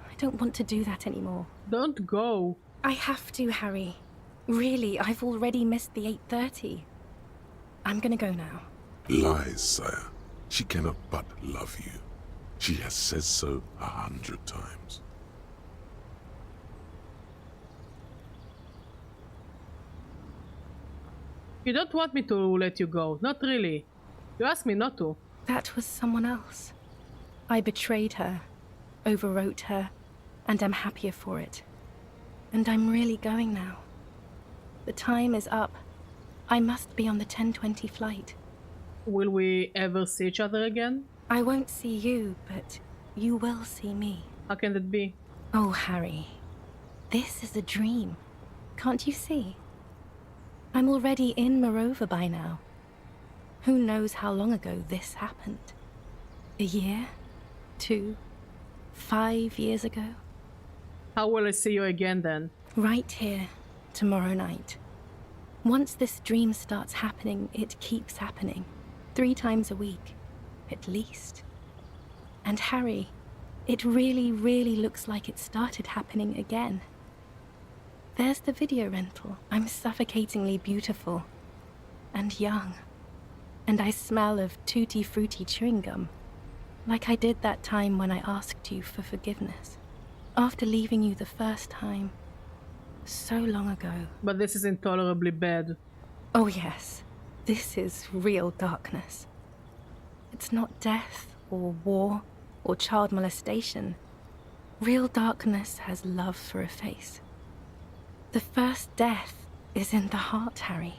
I don't want to do that anymore. Don't go. I have to, Harry. Really, I've already missed the 8:30. I'm gonna go now. Lies, sire. She cannot but love you. She has said so 100 times. You don't want me to let you go. Not really. You asked me not to. That was someone else. I betrayed her, overwrote her, and I'm happier for it. And I'm really going now. The time is up. I must be on the 10:20 flight. Will we ever see each other again? I won't see you, but you will see me. How can that be? Oh, Harry. This is a dream. Can't you see? I'm already in Morova by now. Who knows how long ago this happened? A year? 2? 5 years ago? How will I see you again then? Right here, tomorrow night. Once this dream starts happening, it keeps happening. 3 times a week, at least. And Harry, it really, really looks like it started happening again. There's the video rental. I'm suffocatingly beautiful. And young. And I smell of tutti frutti chewing gum. Like I did that time when I asked you for forgiveness. After leaving you the first time. So long ago. But this is intolerably bad. Oh yes. This is real darkness. It's not death, or war, or child molestation. Real darkness has love for a face. The first death is in the heart, Harry.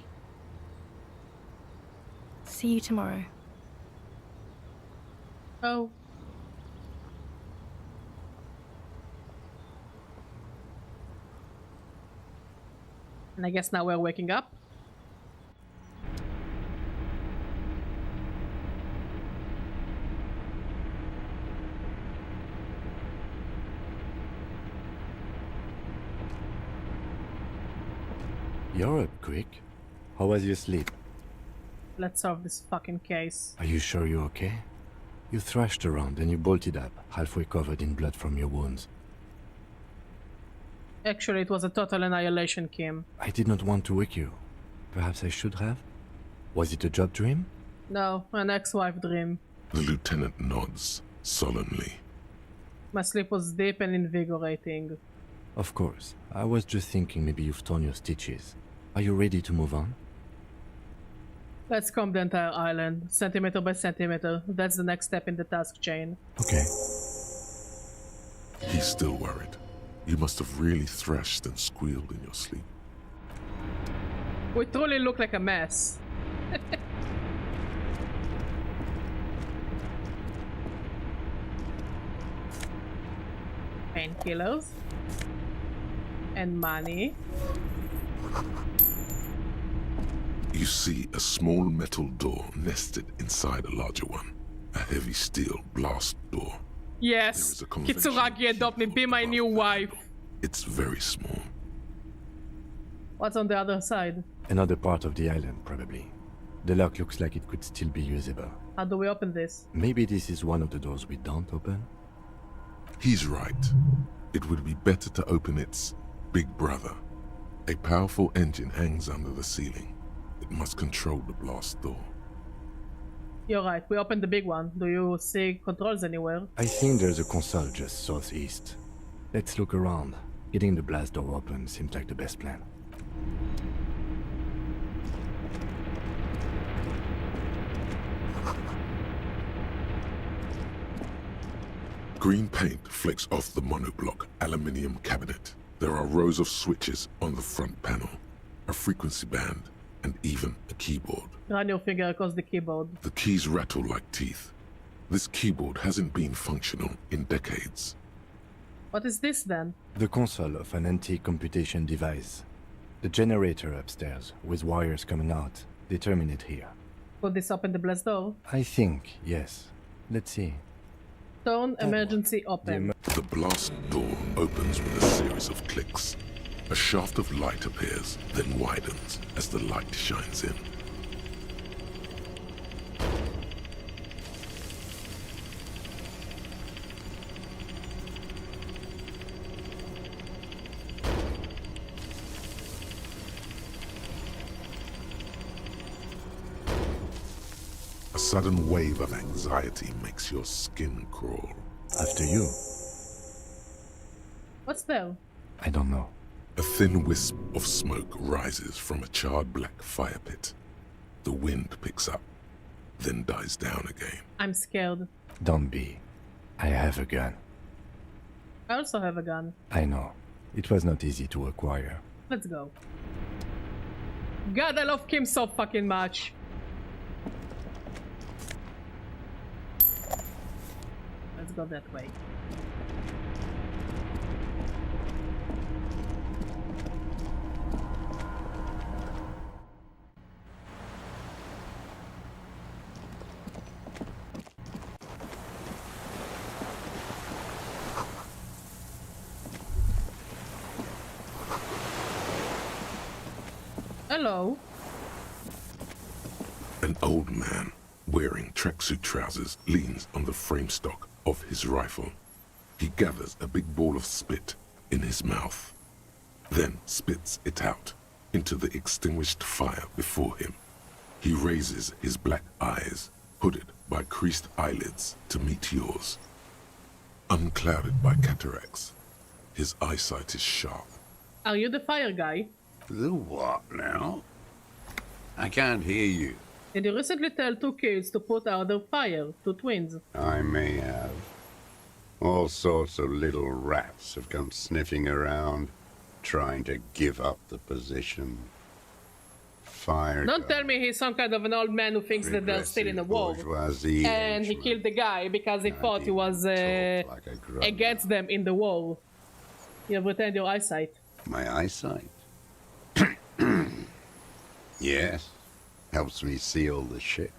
See you tomorrow. Oh. And I guess now we're waking up. You're up quick. How was your sleep? Let's solve this fucking case. Are you sure you're okay? You thrashed around and you bolted up, halfway covered in blood from your wounds. Actually, it was a total annihilation, Kim. I did not want to wake you. Perhaps I should have? Was it a job dream? No, an ex-wife dream. The lieutenant nods solemnly. My sleep was deep and invigorating. Of course. I was just thinking maybe you've torn your stitches. Are you ready to move on? Let's comb the entire island, centimeter by centimeter. That's the next step in the task chain. Okay. He's still worried. You must have really thrashed and squealed in your sleep. We truly look like a mess. Painkillers. And money. You see a small metal door nested inside a larger one. A heavy steel blast door. Yes, Kitsuragi adopt me, be my new wife. It's very small. What's on the other side? Another part of the island, probably. The lock looks like it could still be usable. How do we open this? Maybe this is one of the doors we don't open? He's right. It would be better to open its big brother. A powerful engine hangs under the ceiling. It must control the blast door. You're right, we opened the big one. Do you see controls anywhere? I think there's a console just southeast. Let's look around. Getting the blast door open seems like the best plan. Green paint flecks off the monoblock aluminium cabinet. There are rows of switches on the front panel, a frequency band, and even a keyboard. Run your finger across the keyboard. The keys rattle like teeth. This keyboard hasn't been functional in decades. What is this then? The console of an antique computation device. The generator upstairs, with wires coming out. They terminate here. Could this open the blast door? I think, yes. Let's see. Tone emergency open. The blast door opens with a series of clicks. A shaft of light appears, then widens as the light shines in. A sudden wave of anxiety makes your skin crawl. After you. What's there? I don't know. A thin wisp of smoke rises from a charred black fire pit. The wind picks up, then dies down again. I'm scared. Don't be. I have a gun. I also have a gun. I know. It was not easy to acquire. Let's go. God, I love Kim so fucking much. Let's go that way. Hello. An old man, wearing tracksuit trousers, leans on the frame stock of his rifle. He gathers a big ball of spit in his mouth, then spits it out into the extinguished fire before him. He raises his black eyes, hooded by creased eyelids, to meet yours. Unclouded by cataracts, his eyesight is sharp. Are you the fire guy? The what now? I can't hear you. Did you recently tell two kids to put out the fire, two twins? I may have. All sorts of little rats have come sniffing around, trying to give up the position. fire. Don't tell me he's some kind of an old man who thinks that they're still in the war. Bourgeoisie And he killed the guy because he thought he was against them in the war. You have retained your eyesight. My eyesight? Yes. Helps me see all the shit.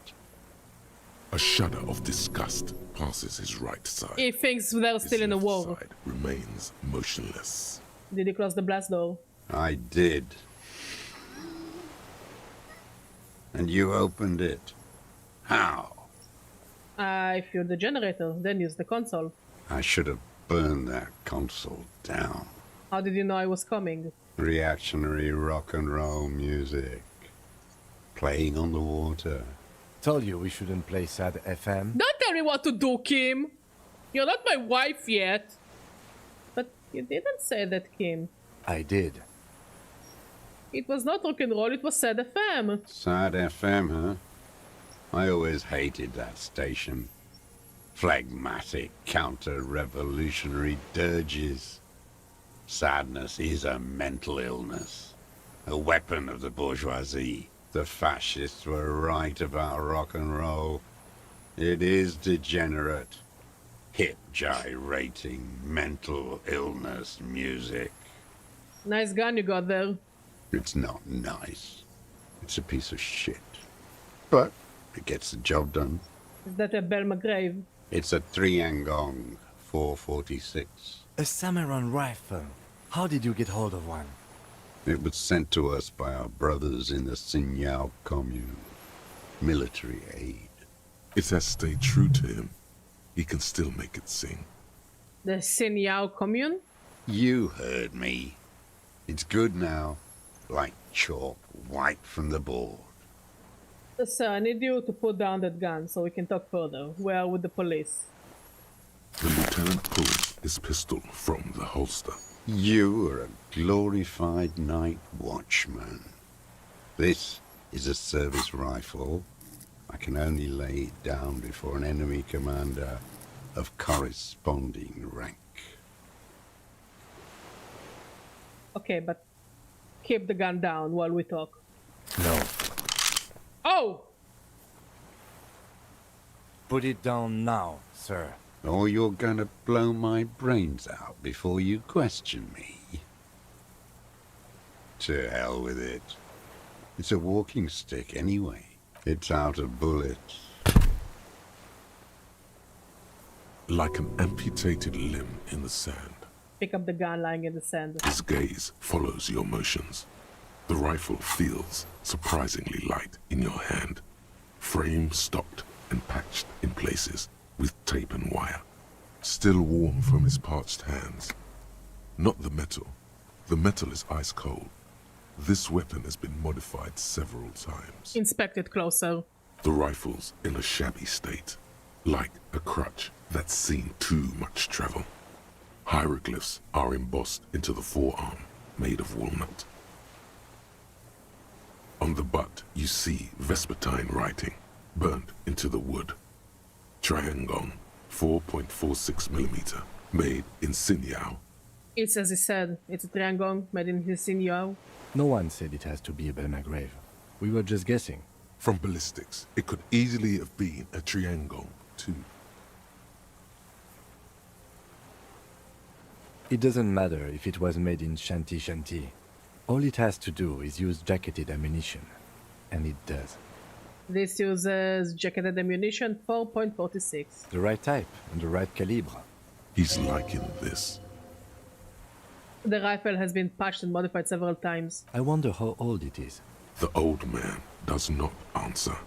A shudder of disgust passes his right side. He thinks they're still in the war. Side remains motionless. Did he close the blast door? I did. And you opened it. How? I fueled the generator, then used the console. I should have burned that console down. How did you know I was coming? Reactionary rock and roll music. Playing on the water. Told you we shouldn't play sad FM. Don't tell me what to do, Kim! You're not my wife yet. But you didn't say that, Kim. I did. It was not rock and roll, it was sad FM. Sad FM, huh? I always hated that station. Phlegmatic, counter-revolutionary dirges. Sadness is a mental illness. A weapon of the bourgeoisie. The fascists were right about rock and roll. It is degenerate. Hip gyrating, mental illness music. Nice gun you got there. It's not nice. It's a piece of shit. But it gets the job done. Is that a Belle McGrave? It's a Triangong 446. A Samaran rifle. How did you get hold of one? It was sent to us by our brothers in the Sinyao commune. Military aid. It has stayed true to him. He can still make it sing. The Sinyao commune? You heard me. It's good now. Like chalk wiped from the board. Sir, I need you to put down that gun so we can talk further. We are with the police. The lieutenant pulls his pistol from the holster. You are a glorified night watchman. This is a service rifle. I can only lay it down before an enemy commander of corresponding rank. Okay, but keep the gun down while we talk. No. Oh! Put it down now, sir. Or you're gonna blow my brains out before you question me. To hell with it. It's a walking stick anyway. It's out of bullets. Like an amputated limb in the sand. Pick up the gun lying in the sand. His gaze follows your motions. The rifle feels surprisingly light in your hand. Frame stocked and patched in places with tape and wire. Still warm from his parched hands. Not the metal. The metal is ice cold. This weapon has been modified several times. Inspect it closer. The rifle's in a shabby state. Like a crutch that's seen too much travel. Hieroglyphs are embossed into the forearm, made of walnut. On the butt, you see Vespertine writing, burnt into the wood. Triangong, 4.46mm, made in Sinyao. It's as he said, it's a Triangong made in Sinyao. No one said it has to be a Belle McGrave. We were just guessing. From ballistics, it could easily have been a Triangong, too. It doesn't matter if it was made in Shanti Shanti. All it has to do is use jacketed ammunition. And it does. This uses jacketed ammunition 4.46. The right type and the right calibre. He's liking this. The rifle has been patched and modified several times. I wonder how old it is. The old man does not answer.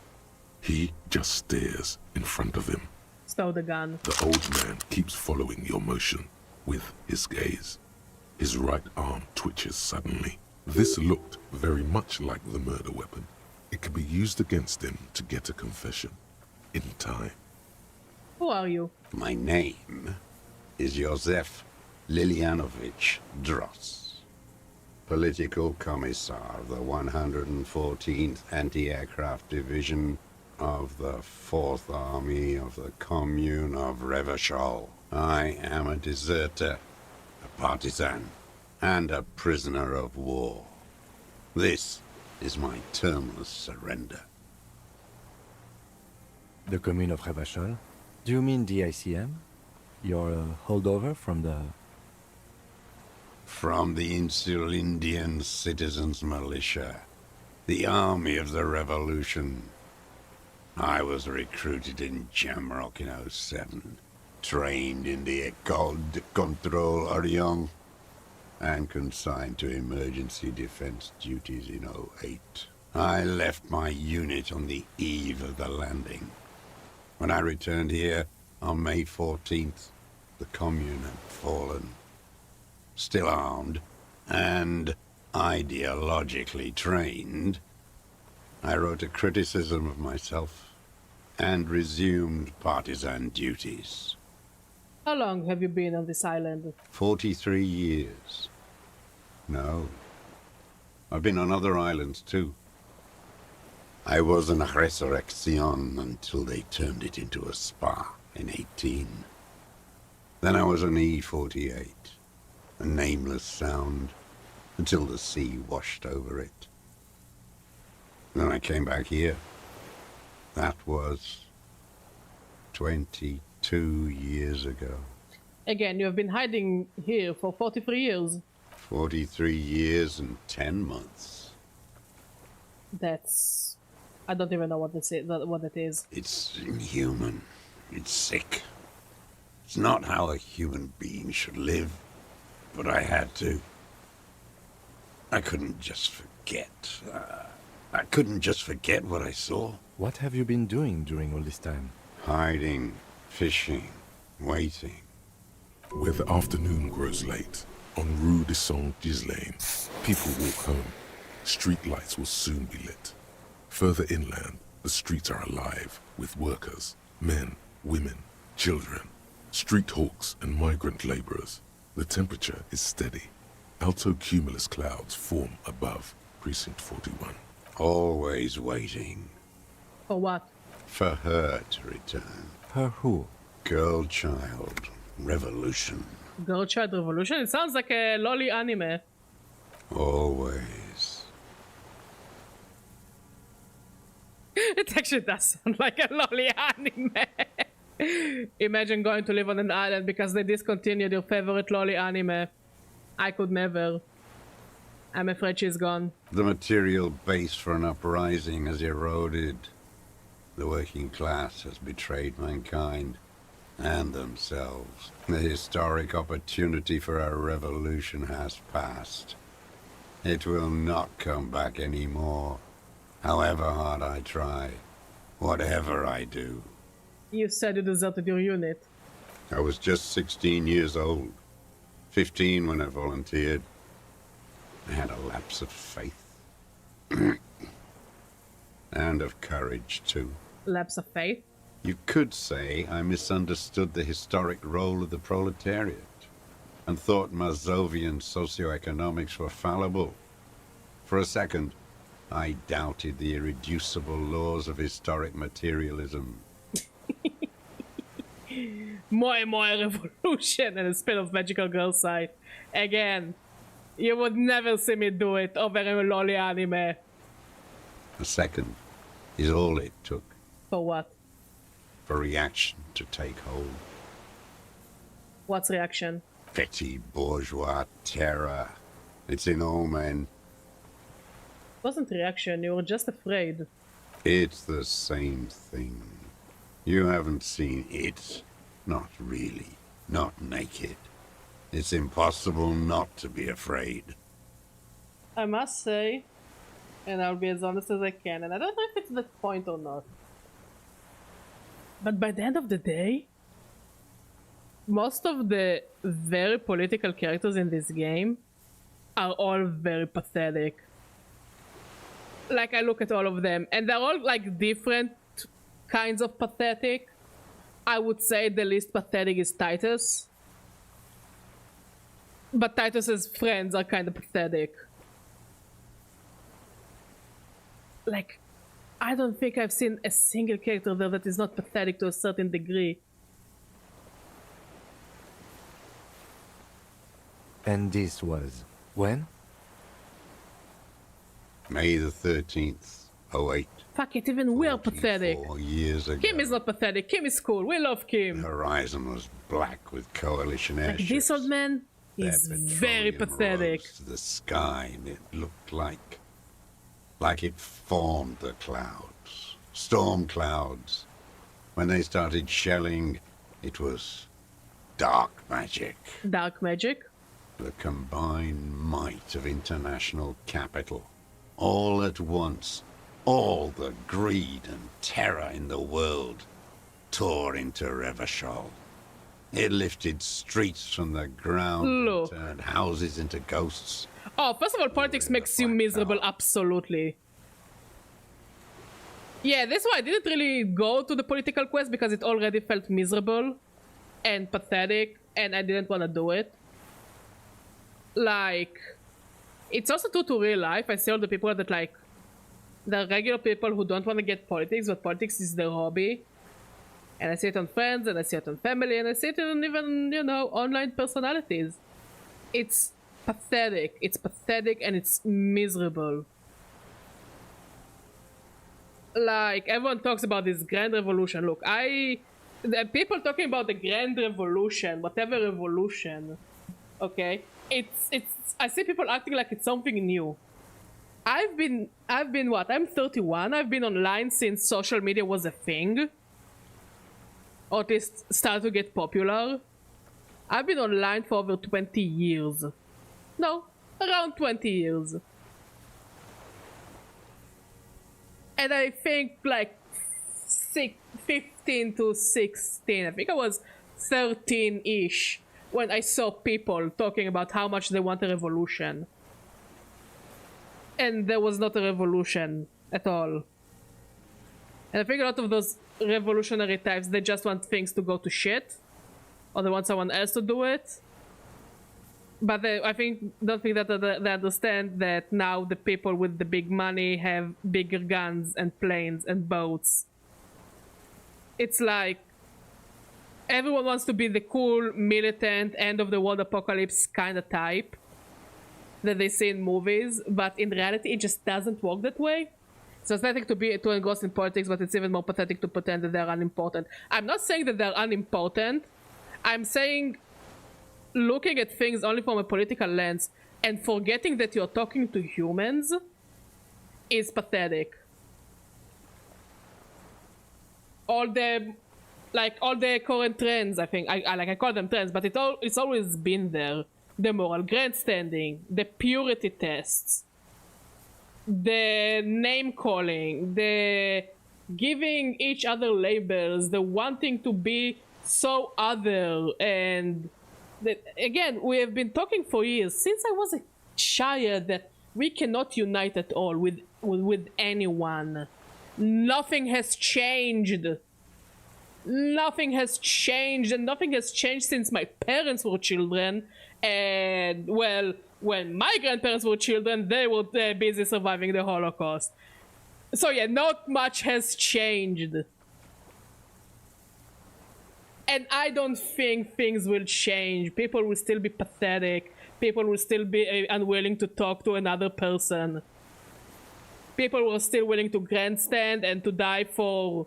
He just stares in front of him. Stow the gun. The old man keeps following your motion with his gaze. His right arm twitches suddenly. This looked very much like the murder weapon. It could be used against him to get a confession. In time. Who are you? My name is Josef Lilianovich Dross. Political Commissar of the 114th Anti-Aircraft Division of the 4th Army of the Commune of Revachol. I am a deserter, a partisan, and a prisoner of war. This is my termless surrender. The commune of Revachol? Do you mean the ICM? Your holdover from the... From the Insular Indian Citizens Militia, the army of the revolution. I was recruited in Jamrock in '07, trained in the École de Contrôle Orient, and consigned to emergency defense duties in '08. I left my unit on the eve of the landing. When I returned here on May 14th, the commune had fallen. Still armed and ideologically trained, I wrote a criticism of myself and resumed partisan duties. How long have you been on this island? 43 years. No. I've been on other islands too. I was an Resurrection until they turned it into a spa in '18. Then I was an E-48, a nameless sound, until the sea washed over it. Then I came back here. That was 22 years ago. Again, you have been hiding here for 43 years. 43 years and 10 months. That's... I don't even know what that is. It's inhuman. It's sick. It's not how a human being should live. But I had to. I couldn't just forget. I couldn't just forget what I saw. What have you been doing during all this time? Hiding, fishing, waiting. Where the afternoon grows late, on Rue de Saint-Ghislain, people walk home. Street lights will soon be lit. Further inland, the streets are alive with workers, men, women, children, street hawks and migrant laborers. The temperature is steady. Alto cumulus clouds form above Precinct 41. Always waiting. For what? For her to return. Her who? Girl child. Revolution. Girl Child Revolution? It sounds like a lolly anime. Always. It actually does sound like a lolly anime. Imagine going to live on an island because they discontinued your favorite lolly anime. I could never. I'm afraid she's gone. The material base for an uprising has eroded. The working class has betrayed mankind and themselves. The historic opportunity for a revolution has passed. It will not come back anymore, however hard I try, whatever I do. You said you deserted your unit. I was just 16 years old. 15 when I volunteered. I had a lapse of faith. And of courage, too. Lapse of faith? You could say I misunderstood the historic role of the proletariat and thought Mazovian socioeconomics were fallible. For a second, I doubted the irreducible laws of historic materialism. More revolution and a spin of Magical Girl side. Again, you would never see me do it over a lolly anime. A second is all it took. For what? For reaction to take hold. What's reaction? Petty bourgeois terror. It's in all men. It wasn't reaction, you were just afraid. It's the same thing. You haven't seen it. Not really. Not naked. It's impossible not to be afraid. I must say, and I'll be as honest as I can, and I don't know if it's the point or not, but by the end of the day, most of the very political characters in this game are all very pathetic. Like, I look at all of them, and they're all like different kinds of pathetic. I would say the least pathetic is Titus. But Titus's friends are kind of pathetic. Like, I don't think I've seen a single character there that is not pathetic to a certain degree. And this was when? May the 13th, 08. Fuck it, even we're pathetic. 4 years ago. Kim is not pathetic. Kim is cool. We love Kim. The horizon was black with coalition Like airships. this old man is very pathetic. Rose to the sky, and it looked like it formed the clouds, storm clouds. When they started shelling, it was dark magic. Dark magic? The combined might of international capital. All at once, all the greed and terror in the world tore into Revachol. It lifted streets from the ground and turned houses into ghosts. Oh, first of all, politics makes you miserable, absolutely. Yeah, that's why I didn't really go to the political quest, because it already felt miserable and pathetic, and I didn't want to do it. Like, it's also true to real life. I see all the people that, like, the regular people who don't want to get politics, but politics is their hobby. And I see it on friends, and I see it on family, and I see it on even, you know, online personalities. It's pathetic. It's pathetic and it's miserable. Like, everyone talks about this grand revolution. Look, the people talking about the grand revolution, whatever revolution, okay? I see people acting like it's something new. I've been what? I'm 31. I've been online since social media was a thing. Or at least started to get popular. I've been online for over 20 years. No, around 20 years. And I think like 15 to 16, I think I was 13-ish when I saw people talking about how much they want a revolution. And there was not a revolution at all. And I think a lot of those revolutionary types, they just want things to go to shit. Or they want someone else to do it. But don't think that they understand that now the people with the big money have bigger guns and planes and boats. It's like everyone wants to be the cool, militant, end of the world apocalypse kind of type that they see in movies, but in reality it just doesn't work that way. So it's pathetic to engross in politics, but it's even more pathetic to pretend that they're unimportant. I'm not saying that they're unimportant. I'm saying looking at things only from a political lens and forgetting that you're talking to humans is pathetic. All the current trends, I think, I call them trends, but it's always been there. The moral grandstanding, the purity tests, the name calling, the giving each other labels, the wanting to be so other, and again, we have been talking for years, since I was a child, that we cannot unite at all with anyone. Nothing has changed. Nothing has changed, and nothing has changed since my parents were children. And, well, when my grandparents were children, they were busy surviving the Holocaust. So yeah, not much has changed. And I don't think things will change. People will still be pathetic. People will still be unwilling to talk to another person. People were still willing to grandstand and to die for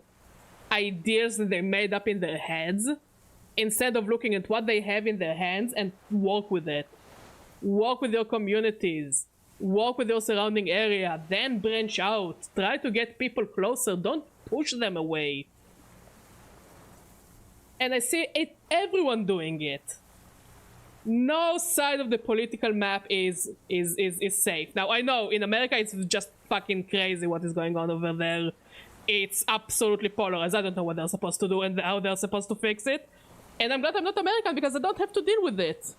ideas that they made up in their heads, instead of looking at what they have in their hands and work with it. Work with your communities. Work with your surrounding area. Then branch out. Try to get people closer. Don't push them away. And I see everyone doing it. No side of the political map is safe. Now, I know in America it's just fucking crazy what is going on over there. It's absolutely polarized. I don't know what they're supposed to do and how they're supposed to fix it. And I'm glad I'm not American, because I don't have to deal with it.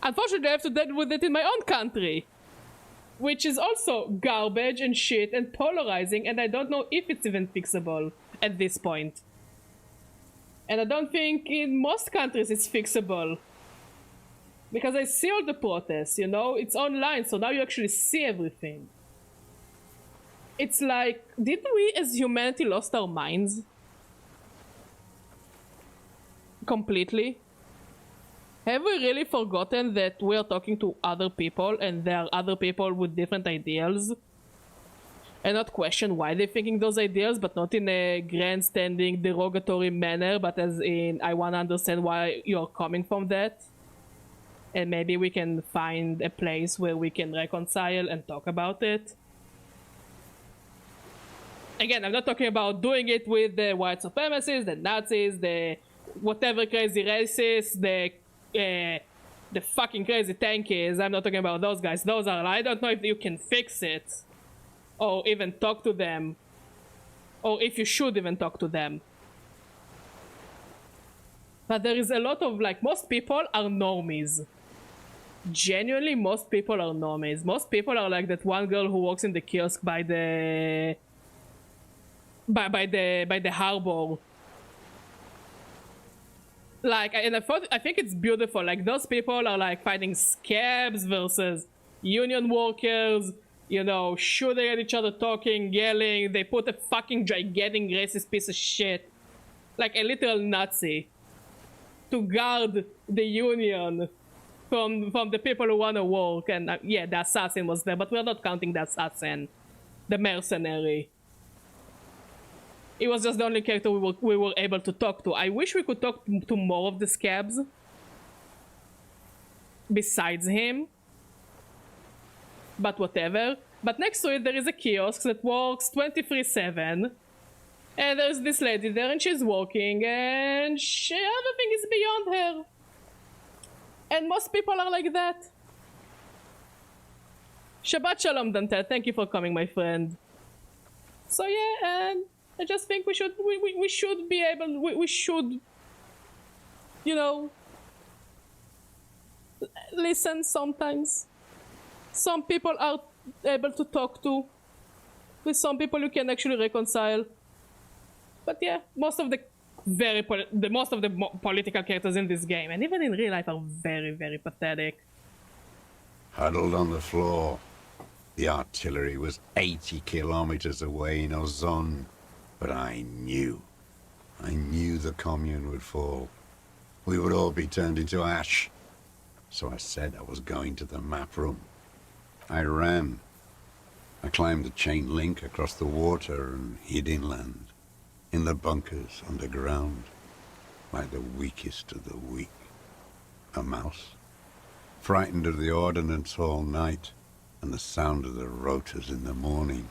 Unfortunately, I have to deal with it in my own country, which is also garbage and shit and polarizing, and I don't know if it's even fixable at this point. And I don't think in most countries it's fixable. Because I see all the protests, you know? It's online, so now you actually see everything. It's like, did we as humanity lost our minds? Completely? Have we really forgotten that we are talking to other people and there are other people with different ideals? And not question why they're thinking those ideas, but not in a grandstanding, derogatory manner, but as in, I want to understand why you're coming from that. And maybe we can find a place where we can reconcile and talk about it. Again, I'm not talking about doing it with the white supremacists, the Nazis, the whatever crazy racists, the fucking crazy tankies. I'm not talking about those guys. Those are, I don't know if you can fix it. Or even talk to them. Or if you should even talk to them. But there is a lot of, like, most people are normies. Genuinely, most people are normies. Most people are like that one girl who walks in the kiosk by the... by the harbor. Like, and I think it's beautiful. Like, those people are like fighting scabs versus union workers, you know, shooting at each other, talking, yelling. They put a fucking gigantic racist piece of shit, like a literal Nazi, to guard the union from the people who want to work. And yeah, the assassin was there, but we're not counting the assassin, the mercenary. It was just the only character we were able to talk to. I wish we could talk to more of the scabs besides him. But whatever. But next to it there is a kiosk that works 24/7. And there's this lady there and she's working and everything is beyond her. And most people are like that. Shabbat Shalom, Dante. Thank you for coming, my friend. So yeah, and I just think we should be able, we should, you know, listen sometimes. Some people are able to talk to. With some people you can actually reconcile. But yeah, most of the political characters in this game, and even in real life, are very, very pathetic. Huddled on the floor. The artillery was 80 kilometers away in Ozon. But I knew the commune would fall. We would all be turned into ash. So I said I was going to the map room. I ran. I climbed the chain link across the water and hid inland. In the bunkers underground. Like the weakest of the weak. A mouse. Frightened of the ordnance all night. And the sound of the rotors in the morning.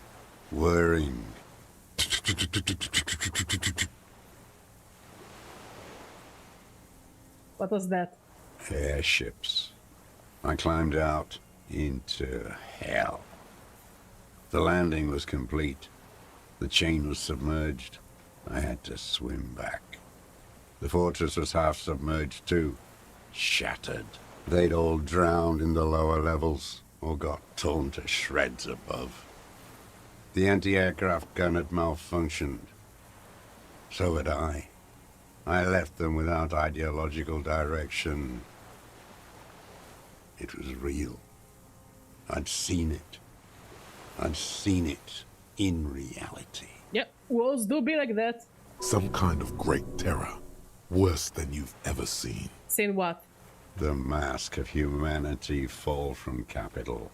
Whirring. What was that? Airships. I climbed out into hell. The landing was complete. The chain was submerged. I had to swim back. The fortress was half submerged too. Shattered. They'd all drowned in the lower levels or got torn to shreds above. The anti-aircraft gun had malfunctioned. So had I. I left them without ideological direction. It was real. I'd seen it. I'd seen it in reality. Yep, wars do be like that. Some kind of great terror. Worse than you've ever seen. Seen what? The mask of humanity fall from capital.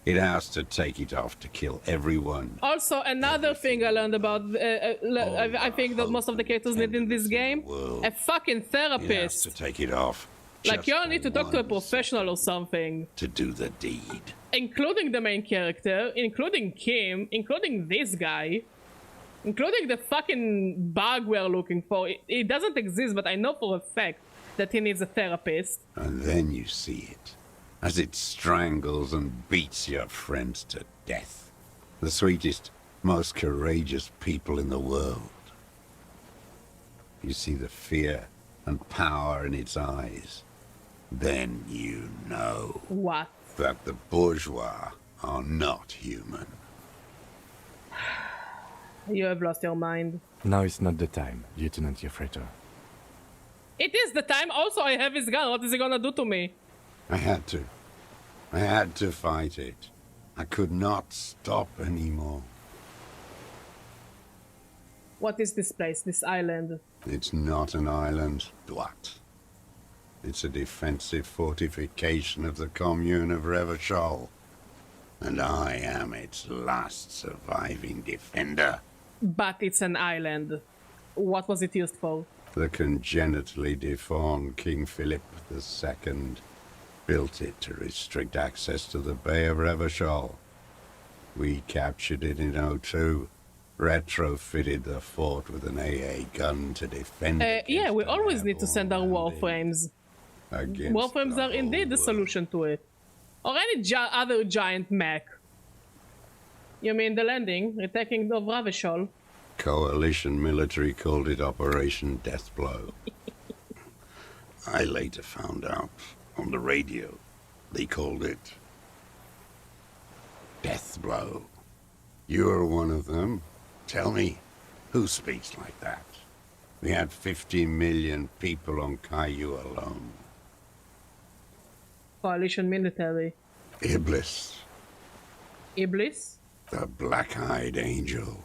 It has to take it off to kill everyone. Also, another thing I learned about, I think that most of the characters need in this game, a fucking therapist. It has to take it off. Like, you don't need to talk to a professional or something. To do the deed. Including the main character, including Kim, including this guy, including the fucking bug we're looking for. It doesn't exist, but I know for a fact that he needs a therapist. And then you see it. As it strangles and beats your friends to death. The sweetest, most courageous people in the world. You see the fear and power in its eyes. Then you know. What? That the bourgeois are not human. You have lost your mind. Now is not the time, Lieutenant Yofreto. It is the time. Also, I have his gun. What is he gonna do to me? I had to. I had to fight it. I could not stop anymore. What is this place, this island? It's not an island, Dwat. It's a defensive fortification of the commune of Revachol. And I am its last surviving defender. But it's an island. What was it used for? The congenitally deformed King Philip II built it to restrict access to the Bay of Revachol. We captured it in '02, retrofitted the fort with an AA gun to defend it. Yeah, we always need to send our warframes. Warframes are indeed the solution to it. Or any other giant mech. You mean the landing, attacking of Ravishol? Coalition military called it Operation Deathblow. I later found out on the radio they called it Deathblow. You're one of them. Tell me, who speaks like that? We had 50 million people on Caillou alone. Coalition military. Iblis. Iblis? The black-eyed angel.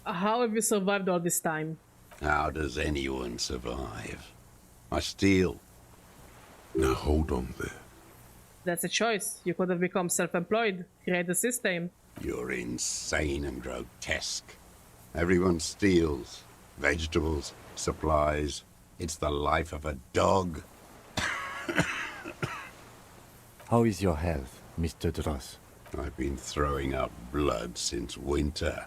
How have you survived all this time? How does anyone survive? I steal. Now hold on there. That's a choice. You could have become self-employed, create a system. You're insane and grotesque. Everyone steals. Vegetables, supplies. It's the life of a dog. How is your health, Mr. Dross? I've been throwing up blood since winter.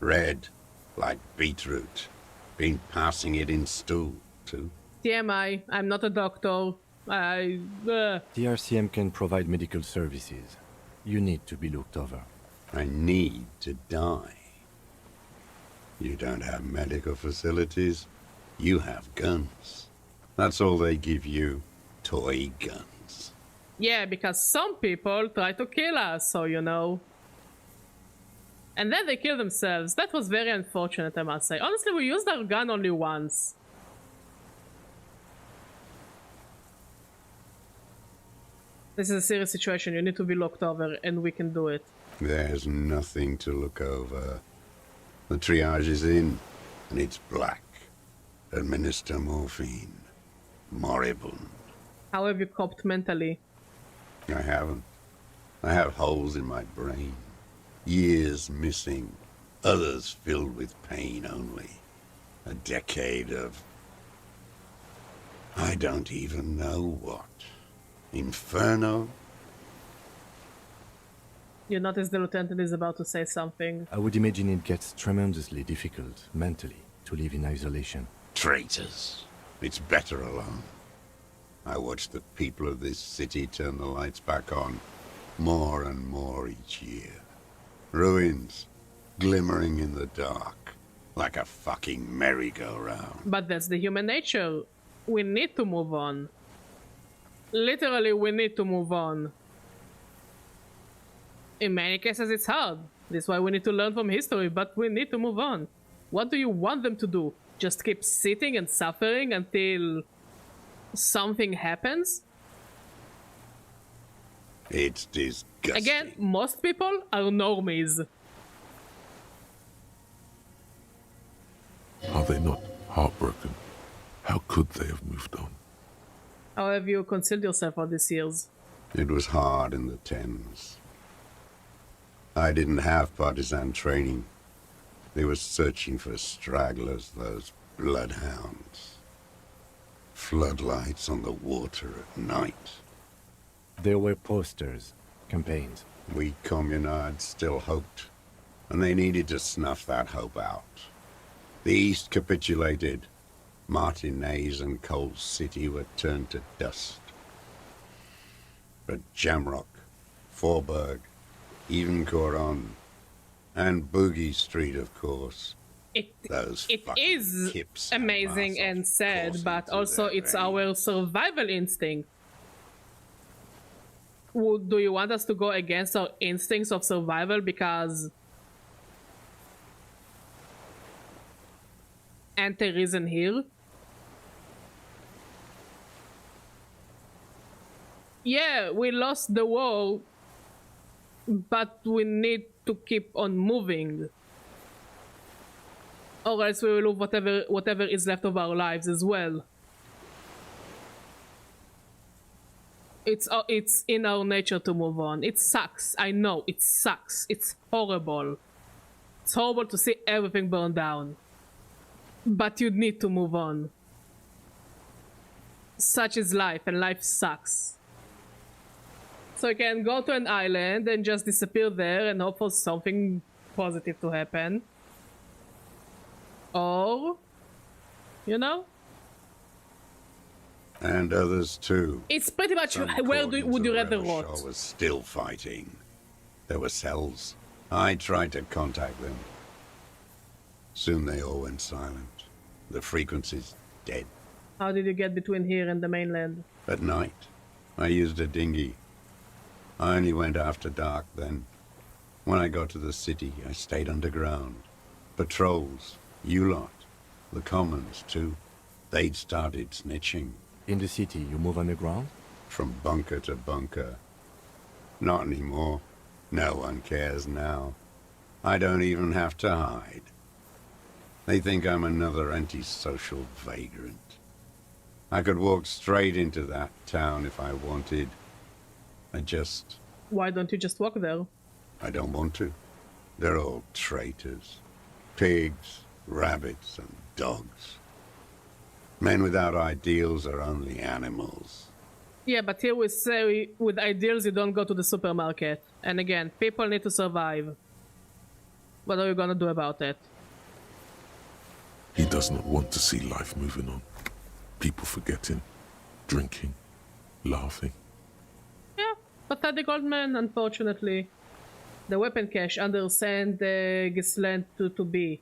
Red, like beetroot. Been passing it in stool, too. TMI, I'm not a doctor. The RCM can provide medical services. You need to be looked over. I need to die. You don't have medical facilities. You have guns. That's all they give you. Toy guns. Yeah, because some people try to kill us, so you know. And then they kill themselves. That was very unfortunate, I must say. Honestly, we used our gun only once. This is a serious situation. You need to be looked over, and we can do it. There's nothing to look over. The triage is in, and it's black. Administer morphine. Moribund. How have you coped mentally? I haven't. I have holes in my brain. Years missing. Others filled with pain only. A decade of... I don't even know what. Inferno? You notice the lieutenant is about to say something. I would imagine it gets tremendously difficult, mentally, to live in isolation. Traitors. It's better alone. I watch the people of this city turn the lights back on, more and more each year. Ruins, glimmering in the dark, like a fucking merry-go-round. But that's the human nature. We need to move on. Literally, we need to move on. In many cases, it's hard. That's why we need to learn from history, but we need to move on. What do you want them to do? Just keep sitting and suffering until something happens? It's disgusting. Again, most people are normies. Are they not heartbroken? How could they have moved on? How have you concealed yourself all these years? It was hard in the Thames. I didn't have partisan training. They were searching for stragglers, those bloodhounds. Floodlights on the water at night. There were posters, campaigns. We communards still hoped, and they needed to snuff that hope out. The East capitulated. Martinez and Cold City were turned to dust. But Jamrock, Forburg, even Coron, and Boogie Street, of course. It is amazing and sad, but also it's our survival instinct. Do you want us to go against our instincts of survival because Enter isn't here? Yeah, we lost the war, but we need to keep on moving. Or else we will lose whatever is left of our lives as well. It's in our nature to move on. It sucks. I know, it sucks. It's horrible. It's horrible to see everything burn down. But you need to move on. Such is life, and life sucks. So you can go to an island and just disappear there and hope for something positive to happen. Or, you know? And others too. It's pretty much where would you rather rot? I was still fighting. There were cells. I tried to contact them. Soon they all went silent. The frequency's dead. How did you get between here and the mainland? At night, I used a dinghy. I only went after dark then. When I got to the city, I stayed underground. Patrols, you lot, the commons too. They'd started snitching. In the city, you move underground? From bunker to bunker. Not anymore. No one cares now. I don't even have to hide. They think I'm another antisocial vagrant. I could walk straight into that town if I wanted. Why don't you just walk there? I don't want to. They're all traitors. Pigs, rabbits, and dogs. Men without ideals are only animals. Yeah, but here we say with ideals you don't go to the supermarket. And again, people need to survive. What are you gonna do about it? He does not want to see life moving on. People forgetting, drinking, laughing. Yeah, pathetic old man, unfortunately. The weapon cache under Sand Gisland to be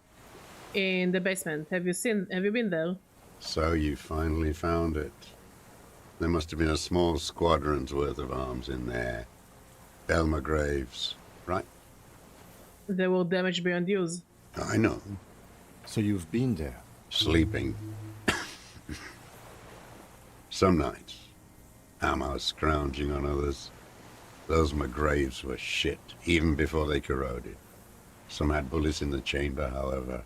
in the basement. Have you been there? So you finally found it. There must have been a small squadron's worth of arms in there. Elmer Graves, right? They were damaged beyond use. I know. So you've been there? Sleeping. Some nights. Ammo scrounging on others. Those McGraves were shit, even before they corroded. Some had bullets in the chamber, however.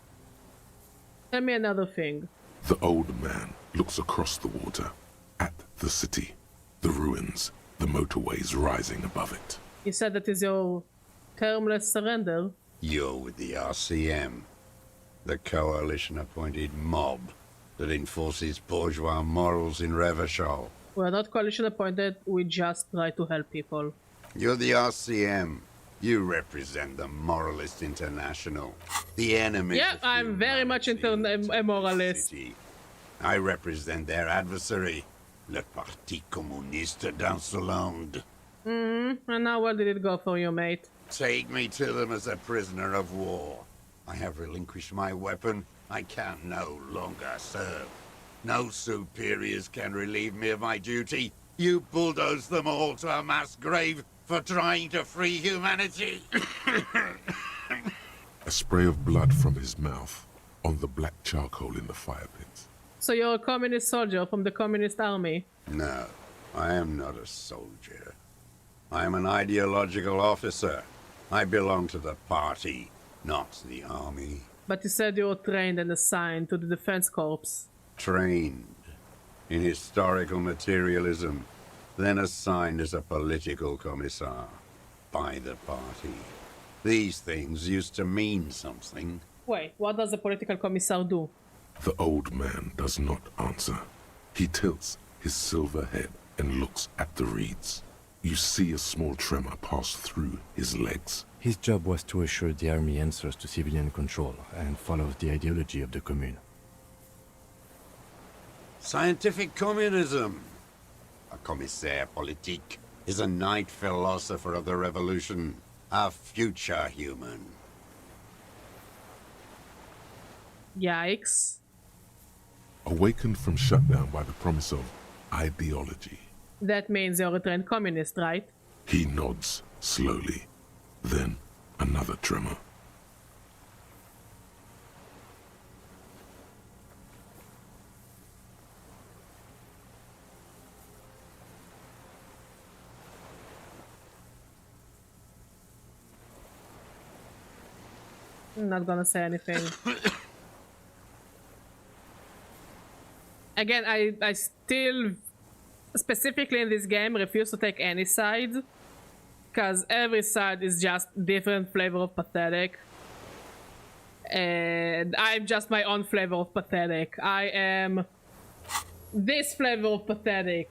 Tell me another thing. The old man looks across the water, at the city, the ruins, the motorways rising above it. You said that is your termless surrender. You're with the RCM, the coalition-appointed mob that enforces bourgeois morals in Revachol. We're not coalition appointed, we just try to help people. You're the RCM. You represent the Moralist International, the enemy. Yeah, I'm very much into a moralist. I represent their adversary, le Parti Communiste d'Insolande. And how well did it go for you, mate? Take me to them as a prisoner of war. I have relinquished my weapon. I can no longer serve. No superiors can relieve me of my duty. You bulldoze them all to a mass grave for trying to free humanity. A spray of blood from his mouth on the black charcoal in the fire pit. So you're a communist soldier from the communist army? No, I am not a soldier. I am an ideological officer. I belong to the party, not the army. But you said you were trained and assigned to the defense corps. Trained in historical materialism, then assigned as a political commissar by the party. These things used to mean something. Wait, what does the political commissar do? The old man does not answer. He tilts his silver head and looks at the reeds. You see a small tremor pass through his legs. His job was to assure the army answers to civilian control and follows the ideology of the commune. Scientific communism. A commissaire politique is a night philosopher of the revolution, a future human. Yikes. Awakened from shutdown by the promise of ideology. That means you're a trained communist, right? He nods slowly. Then another tremor. I'm not gonna say anything. Again, I still, specifically in this game, refuse to take any side. Because every side is just different flavor of pathetic. And I'm just my own flavor of pathetic. I am this flavor of pathetic.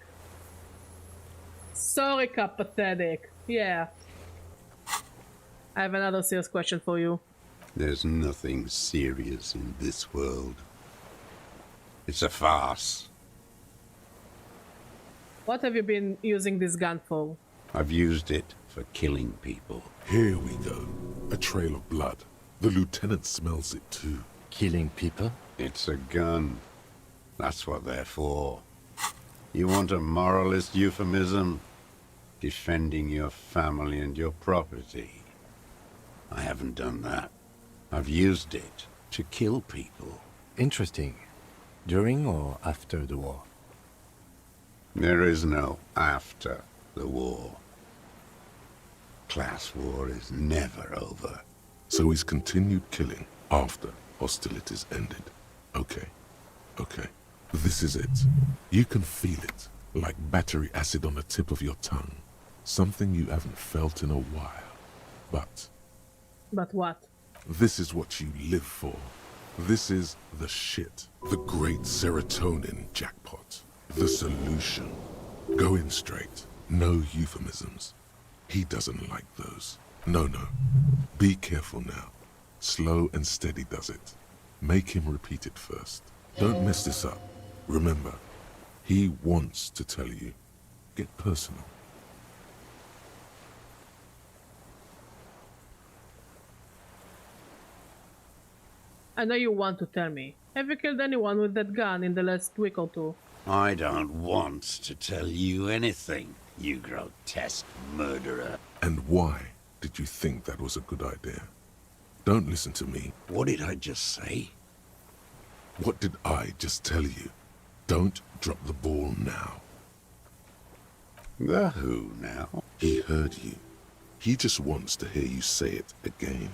Sorika pathetic. Yeah. I have another serious question for you. There's nothing serious in this world. It's a farce. What have you been using this gun for? I've used it for killing people. Here we go. A trail of blood. The lieutenant smells it too. Killing people? It's a gun. That's what they're for. You want a moralist euphemism? Defending your family and your property. I haven't done that. I've used it to kill people. Interesting. During or after the war? There is no after the war. Class war is never over. So he's continued killing after hostilities ended. Okay. This is it. You can feel it, like battery acid on the tip of your tongue. Something you haven't felt in a while. But what? This is what you live for. This is the shit. The great serotonin jackpot. The solution. Go in straight. No euphemisms. He doesn't like those. No. Be careful now. Slow and steady does it. Make him repeat it first. Don't mess this up. Remember, he wants to tell you. Get personal. I know you want to tell me. Have you killed anyone with that gun in the last week or two? I don't want to tell you anything, you grotesque murderer. And why did you think that was a good idea? Don't listen to me. What did I just say? What did I just tell you? Don't drop the ball now. The who now? He heard you. He just wants to hear you say it again.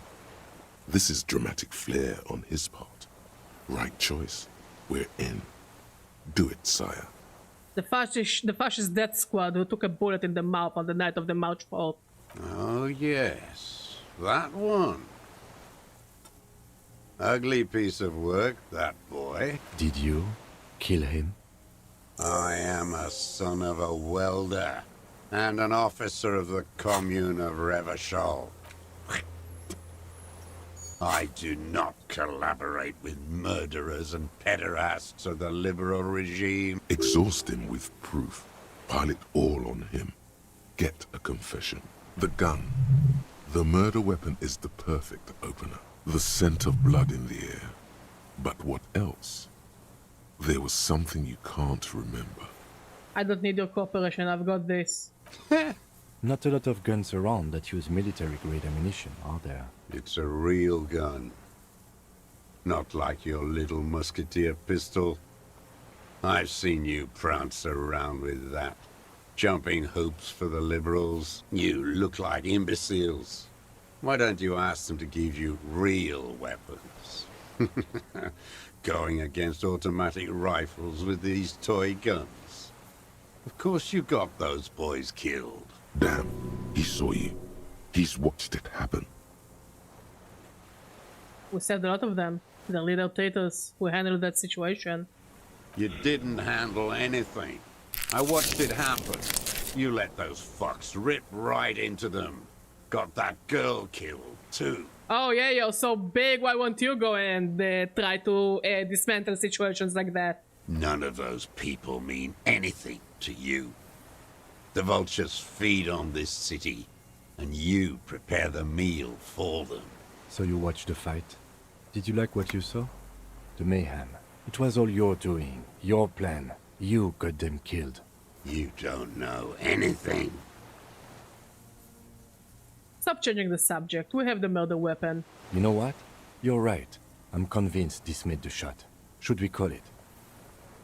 This is dramatic flair on his part. Right choice. We're in. Do it, sire. The fascist death squad who took a bullet in the mouth on the night of the March 4th. Oh yes, that one. Ugly piece of work, that boy. Did you kill him? I am a son of a welder and an officer of the commune of Revachol. I do not collaborate with murderers and pederasts of the liberal regime. Exhaust him with proof. Pile it all on him. Get a confession. The gun. The murder weapon is the perfect opener. The scent of blood in the air. But what else? There was something you can't remember. I don't need your cooperation, I've got this. Not a lot of guns around that use military-grade ammunition, are there? It's a real gun. Not like your little musketeer pistol. I've seen you prance around with that. Jumping hoops for the liberals. You look like imbeciles. Why don't you ask them to give you real weapons? Going against automatic rifles with these toy guns. Of course you got those boys killed. Damn, he saw you. He's watched it happen. We saved a lot of them. The little taters who handled that situation. You didn't handle anything. I watched it happen. You let those fucks rip right into them. Got that girl killed, too. Oh yeah, you're so big, why won't you go and try to dismantle situations like that? None of those people mean anything to you. The vultures feed on this city, and you prepare the meal for them. So you watched the fight? Did you like what you saw? The mayhem. It was all your doing, your plan. You got them killed. You don't know anything. Stop changing the subject. We have the murder weapon. You know what? You're right. I'm convinced this made the shot. Should we call it?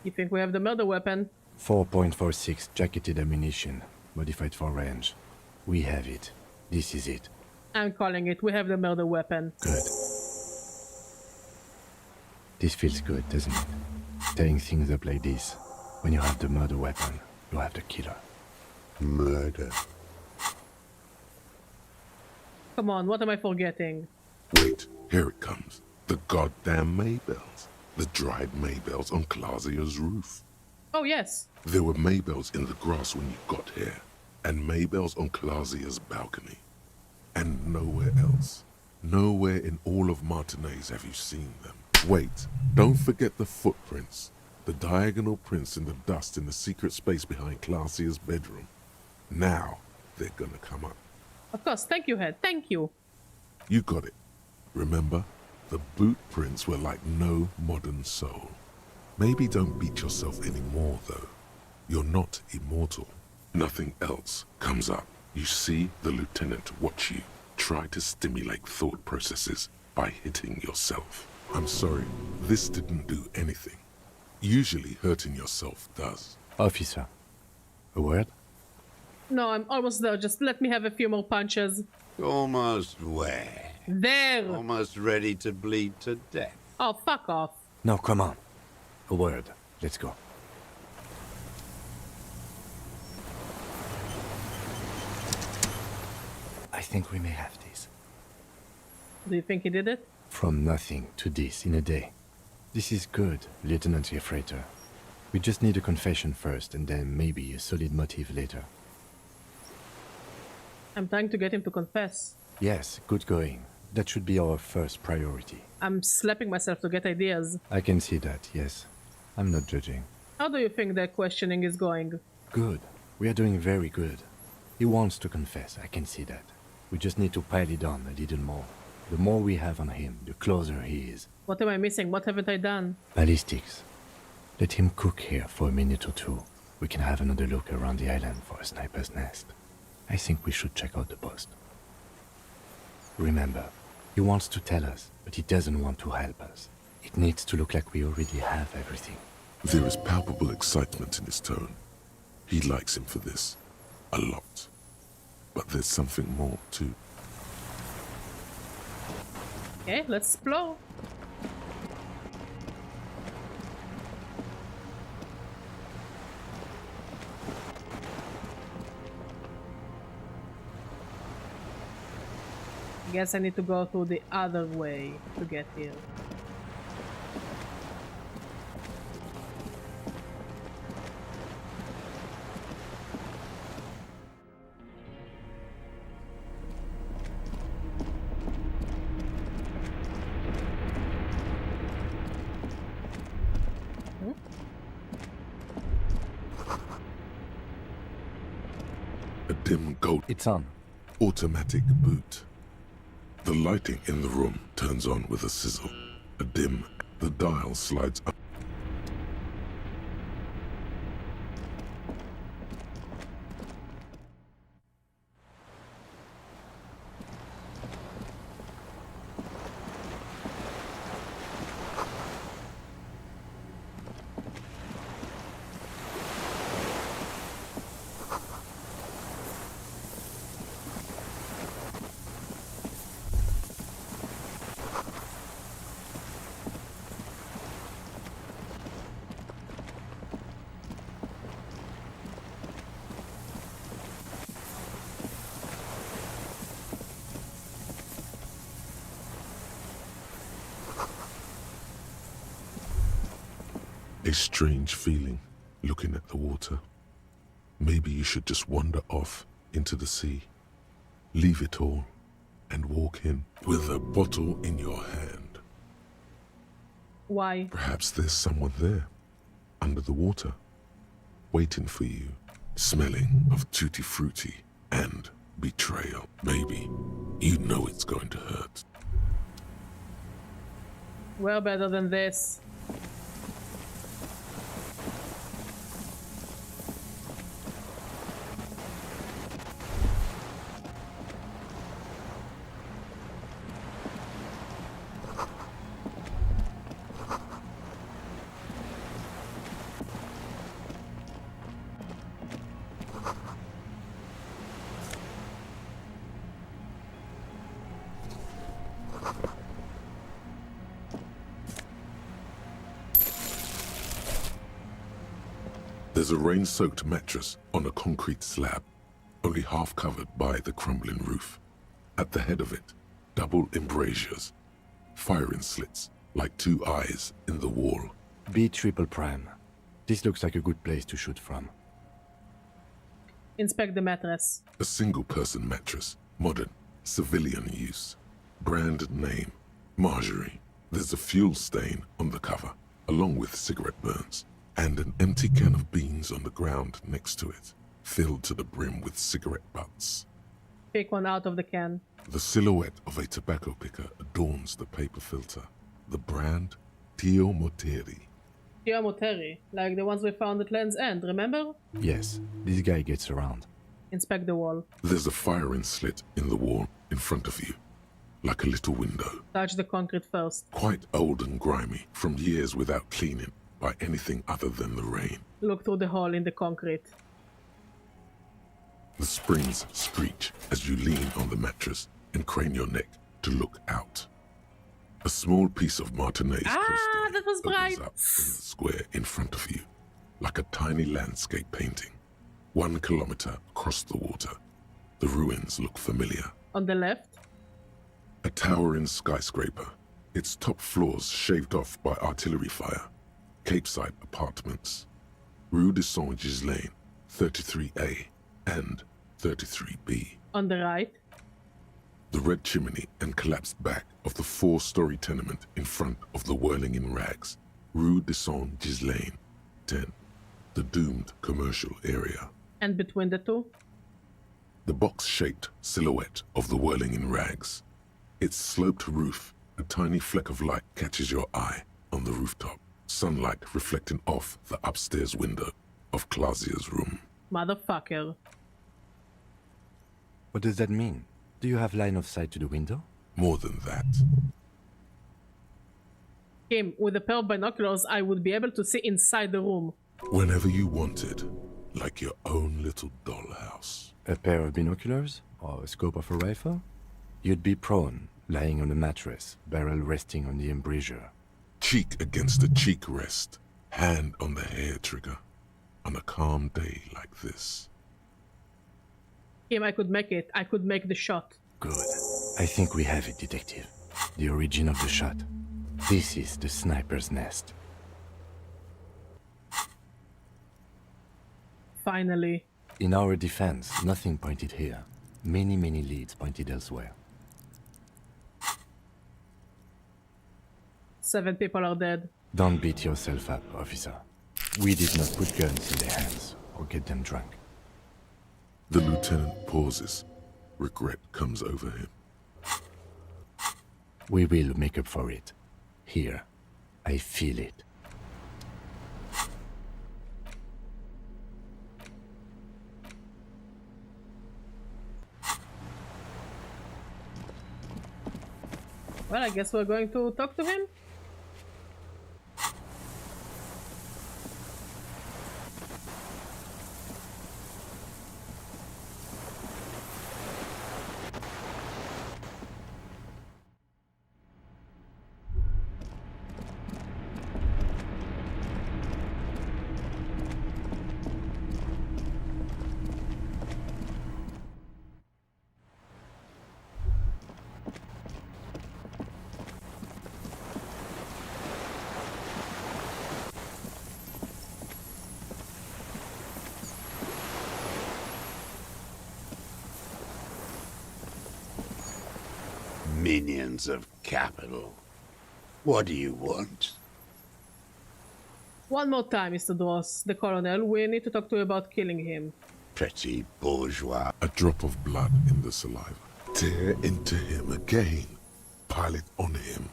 You think we have the murder weapon? 4.46 jacketed ammunition, modified for range. We have it. This is it. I'm calling it. We have the murder weapon. Good. This feels good, doesn't it? Tearing things up like this. When you have the murder weapon, you have the killer. Murder. Come on, what am I forgetting? Wait, here it comes. The goddamn Maybells. The dried Maybells on Clausia's roof. Oh, yes. There were Maybells in the grass when you got here, and Maybells on Clausia's balcony. And nowhere else. Nowhere in all of Martinez have you seen them. Wait, don't forget the footprints. The diagonal prints in the dust in the secret space behind Clausia's bedroom. Now, they're gonna come up. Of course, thank you, Head, thank you. You got it. Remember? The boot prints were like no modern soul. Maybe don't beat yourself anymore, though. You're not immortal. Nothing else comes up. You see the lieutenant watch you. Try to stimulate thought processes by hitting yourself. I'm sorry, this didn't do anything. Usually hurting yourself does. Officer, a word? No, I'm almost there. Just let me have a few more punches. Almost where? There! Almost ready to bleed to death. Oh, fuck off. No, come on. A word. Let's go. I think we may have this. Do you think he did it? From nothing to this in a day. This is good, Lieutenant Gefreiter. We just need a confession first, and then maybe a solid motive later. I'm trying to get him to confess. Yes, good going. That should be our first priority. I'm slapping myself to get ideas. I can see that, yes. I'm not judging. How do you think their questioning is going? Good. We are doing very good. He wants to confess, I can see that. We just need to pile it on a little more. The more we have on him, the closer he is. What am I missing? What haven't I done? Ballistics. Let him cook here for a minute or two. We can have another look around the island for a sniper's nest. I think we should check out the post. Remember, he wants to tell us, but he doesn't want to help us. It needs to look like we already have everything. There is palpable excitement in his tone. He likes him for this. A lot. But there's something more, too. Okay, let's explore. I guess I need to go through the other way to get here. A dim gold. It's on. Automatic boot. The lighting in the room turns on with a sizzle. A dim. The dial slides up. A strange feeling, looking at the water. Maybe you should just wander off into the sea. Leave it all and walk in with a bottle in your hand. Why? Perhaps there's someone there, under the water, waiting for you, smelling of tutti frutti and betrayal. Maybe you know it's going to hurt. Well, better than this. There's a rain-soaked mattress on a concrete slab, only half covered by the crumbling roof. At the head of it, double embrasures, firing slits like two eyes in the wall. B triple prime. This looks like a good place to shoot from. Inspect the mattress. A single-person mattress, modern, civilian use. Brand name, Marjorie. There's a fuel stain on the cover, along with cigarette burns, and an empty can of beans on the ground next to it, filled to the brim with cigarette butts. Pick one out of the can. The silhouette of a tobacco picker adorns the paper filter. The brand, Tio Moteri. Tio Moteri, like the ones we found at Land's End, remember? Yes, this guy gets around. Inspect the wall. There's a firing slit in the wall in front of you, like a little window. Touch the concrete first. Quite old and grimy, from years without cleaning by anything other than the rain. Look through the hole in the concrete. The springs screech as you lean on the mattress and crane your neck to look out. A small piece of Martinez crystal that was bright. opens up in the square in front of you, like a tiny landscape painting. 1 kilometer across the water. The ruins look familiar. On the left? A towering skyscraper, its top floors shaved off by artillery fire. Capeside apartments. Rue de Saint-Ghislain, 33A and 33B. On the right? The red chimney and collapsed back of the 4-story tenement in front of the whirling in rags. Rue de Saint-Ghislain, 10. The doomed commercial area. And between the two? The box-shaped silhouette of the whirling in rags. Its sloped roof, a tiny fleck of light catches your eye on the rooftop. Sunlight reflecting off the upstairs window of Clausia's room. Motherfucker. What does that mean? Do you have line of sight to the window? More than that. Kim, with a pair of binoculars, I would be able to see inside the room. Whenever you wanted, like your own little dollhouse. A pair of binoculars? Or a scope of a rifle? You'd be prone, lying on a mattress, barrel resting on the embrasure. Cheek against a cheek rest, hand on the hair trigger, on a calm day like this. Kim, I could make it. I could make the shot. Good. I think we have it, Detective. The origin of the shot. This is the sniper's nest. Finally. In our defense, nothing pointed here. Many leads pointed elsewhere. 7 people are dead. Don't beat yourself up, officer. We did not put guns in their hands or get them drunk. The lieutenant pauses. Regret comes over him. We will make up for it. Here. I feel it. Well, I guess we're going to talk to him. Minions of capital. What do you want? One more time, Mr. Dross, the colonel. We need to talk to you about killing him. Petit bourgeois. A drop of blood in the saliva. Tear into him again. Pile it on him.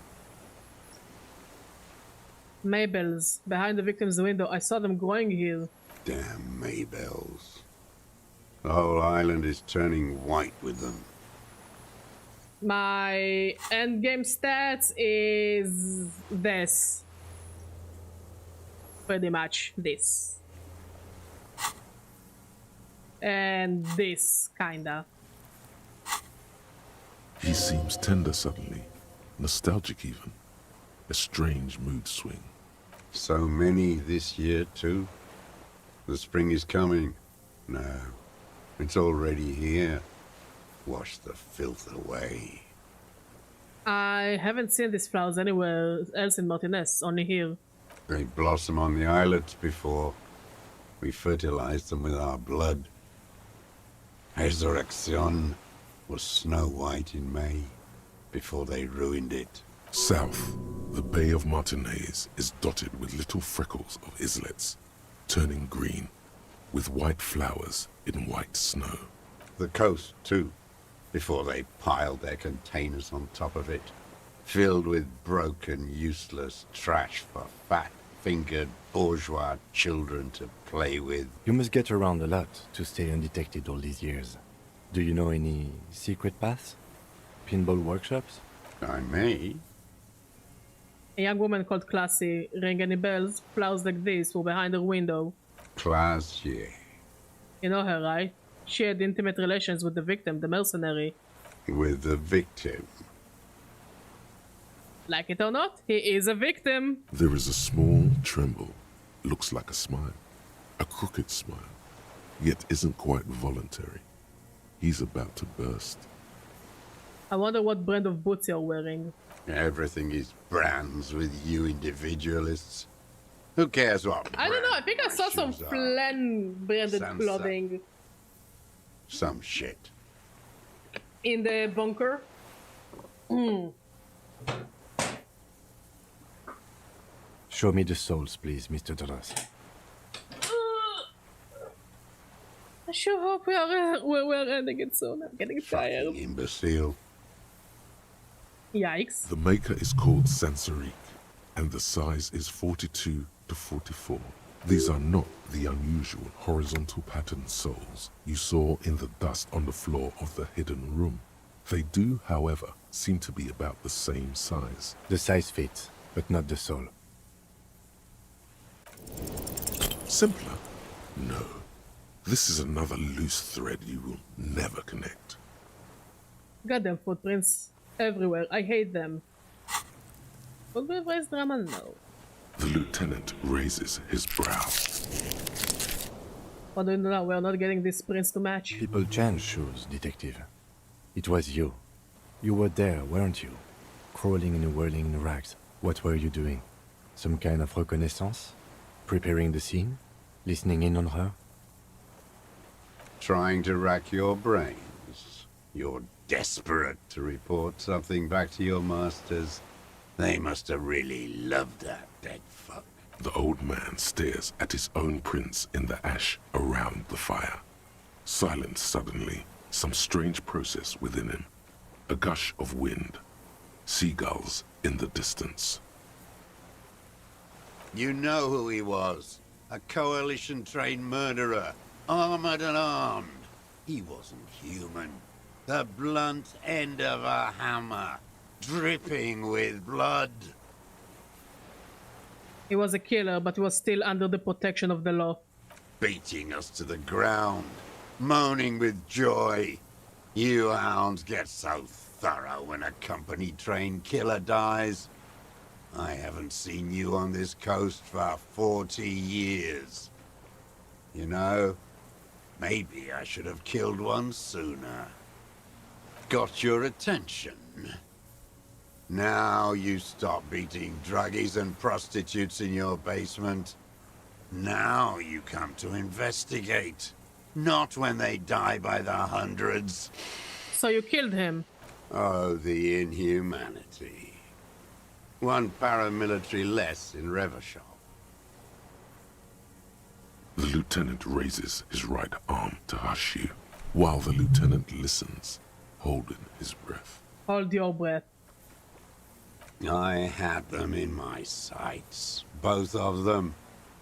Mabel's. Behind the victim's window. I saw them growing here. Damn Maybells. The whole island is turning white with them. My endgame stats is this. Pretty much this. And this, kinda. He seems tender suddenly. Nostalgic even. A strange mood swing. So many this year too? The spring is coming. No, it's already here. Wash the filth away. I haven't seen these flowers anywhere else in Martinez, only here. They blossom on the islets before. We fertilized them with our blood. Resurrection was snow white in May, before they ruined it. South, the Bay of Martinez is dotted with little freckles of islets, turning green, with white flowers in white snow. The coast, too, before they piled their containers on top of it, filled with broken, useless trash for fat-fingered bourgeois children to play with. You must get around a lot to stay undetected all these years. Do you know any secret paths? Pinball workshops? I may. A young woman called Classy. Ring any bells? Flowers like this were behind her window. Classy. You know her, right? She had intimate relations with the victim, the mercenary. With the victim? Like it or not, he is a victim. There is a small tremble, looks like a smile, a crooked smile, yet isn't quite voluntary. He's about to burst. I wonder what brand of boots you're wearing. Everything is brands with you individualists. Who cares what I don't know, I think I saw some shoes are? Flan branded Sansa. clothing Some shit. in the bunker. Show me the souls, please, Mr. Doras. I sure hope we're ending it soon. I'm getting tired. Imbecile. Yikes. The maker is called Sansarique, and the size is 42 to 44. These are not the unusual horizontal patterned souls you saw in the dust on the floor of the hidden room. They do, however, seem to be about the same size. The size fits, but not the soul. Simpler? No. This is another loose thread you will never connect. Goddamn footprints everywhere. I hate them. Would we raise drama? No. The lieutenant raises his brow. What do you know? We're not getting these prints to match. People change shoes, detective. It was you. You were there, weren't you? Crawling and whirling in rags. What were you doing? Some kind of reconnaissance? Preparing the scene? Listening in on her? Trying to rack your brains. You're desperate to report something back to your masters. They must have really loved that dead fuck. The old man stares at his own prints in the ash around the fire. Silent suddenly, some strange process within him. A gush of wind. Seagulls in the distance. You know who he was. A coalition-trained murderer. Armored and armed. He wasn't human. The blunt end of a hammer. Dripping with blood. He was a killer, but he was still under the protection of the law. Beating us to the ground. Moaning with joy. You hounds get so thorough when a company-trained killer dies. I haven't seen you on this coast for 40 years. You know, maybe I should have killed one sooner. Got your attention. Now you stop beating druggies and prostitutes in your basement. Now you come to investigate. Not when they die by the hundreds. So you killed him? Oh, the inhumanity. One paramilitary less in Revachol. The lieutenant raises his right arm to hush you, while the lieutenant listens, holding his breath. Hold your breath. I had them in my sights. Both of them.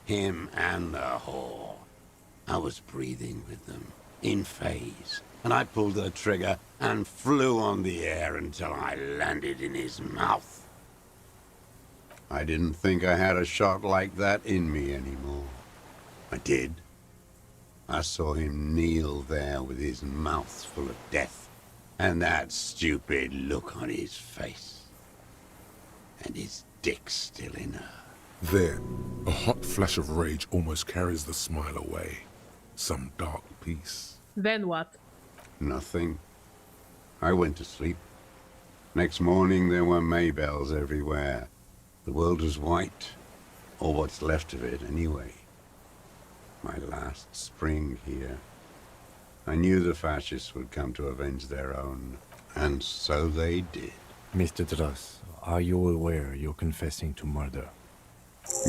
Him and the whore. I was breathing with them, in phase, and I pulled the trigger and flew on the air until I landed in his mouth. I didn't think I had a shot like that in me anymore. I did. I saw him kneel there with his mouth full of death, and that stupid look on his face. And his dick still in her. There, a hot flash of rage almost carries the smile away. Some dark peace. Then what? Nothing. I went to sleep. Next morning there were Maybells everywhere. The world was white, or what's left of it anyway. My last spring here. I knew the fascists would come to avenge their own, and so they did. Mr. Dross, are you aware you're confessing to murder?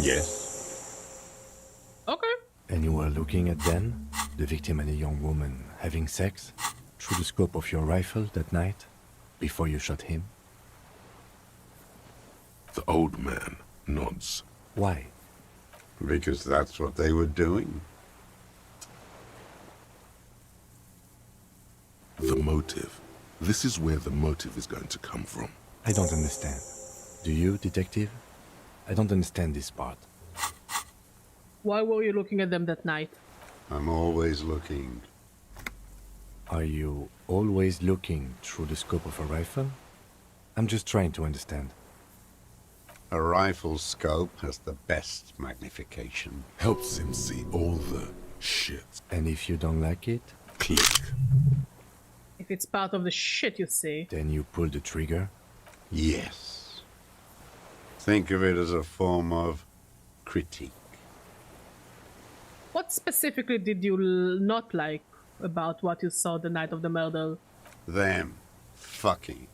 Yes. Okay. And you were looking at Dan, the victim and a young woman, having sex through the scope of your rifle that night, before you shot him? The old man nods. Why? Because that's what they were doing. The motive. This is where the motive is going to come from. I don't understand. Do you, detective? I don't understand this part. Why were you looking at them that night? I'm always looking. Are you always looking through the scope of a rifle? I'm just trying to understand. A rifle scope has the best magnification. Helps him see all the shit. And if you don't like it? Click. If it's part of the shit you see. Then you pull the trigger? Yes. Think of it as a form of critique. What specifically did you not like about what you saw the night of the murder? Them. Fucking.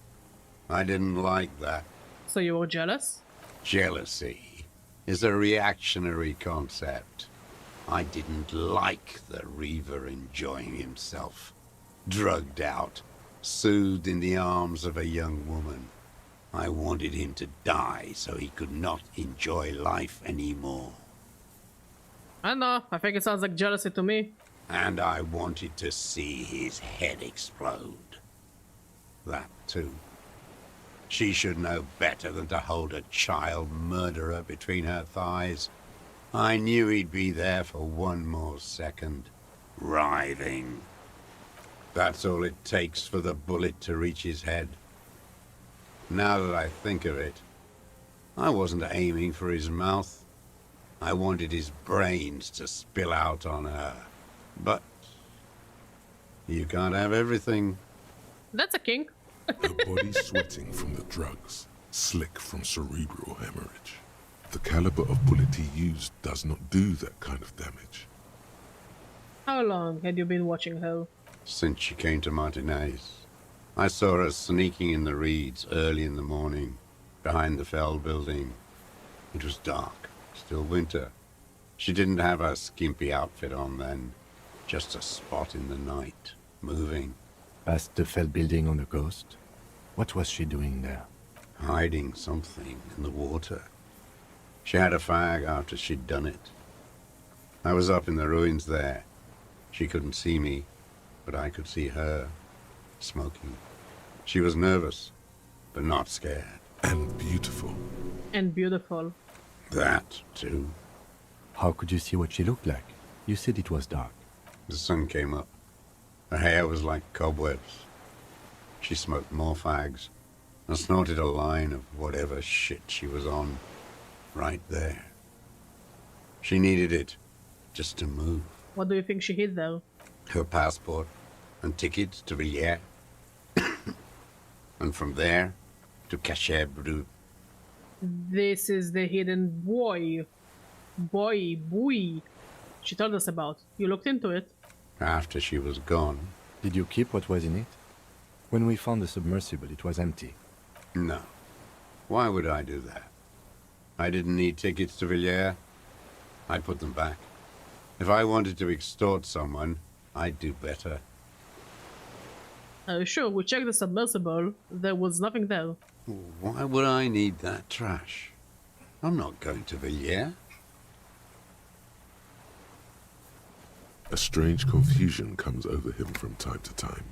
I didn't like that. So you were jealous? Jealousy is a reactionary concept. I didn't like the Reaver enjoying himself. Drugged out, soothed in the arms of a young woman. I wanted him to die so he could not enjoy life anymore. I don't know. I think it sounds like jealousy to me. And I wanted to see his head explode. That too. She should know better than to hold a child murderer between her thighs. I knew he'd be there for one more second. Writhing. That's all it takes for the bullet to reach his head. Now that I think of it, I wasn't aiming for his mouth. I wanted his brains to spill out on her. But you can't have everything. That's a kink. Her body sweating from the drugs, slick from cerebral hemorrhage. The caliber of bullet he used does not do that kind of damage. How long had you been watching her? Since she came to Martinez. I saw her sneaking in the reeds early in the morning, behind the Fell building. It was dark, still winter. She didn't have her skimpy outfit on then, just a spot in the night, moving. Past the Fell building on the coast? What was she doing there? Hiding something in the water. She had a fag after she'd done it. I was up in the ruins there. She couldn't see me, but I could see her, smoking. She was nervous, but not scared. And beautiful. And beautiful. That, too. How could you see what she looked like? You said it was dark. The sun came up. Her hair was like cobwebs. She smoked more fags and snorted a line of whatever shit she was on, right there. She needed it just to move. What do you think she hid there? Her passport and tickets to Villiers. And from there to Cachet Brut. This is the hidden boy she told us about. You looked into it. After she was gone. Did you keep what was in it? When we found the submersible, it was empty. No. Why would I do that? I didn't need tickets to Villiers. I'd put them back. If I wanted to extort someone, I'd do better. Sure, we checked the submersible. There was nothing there. Why would I need that trash? I'm not going to Villiers. A strange confusion comes over him from time to time.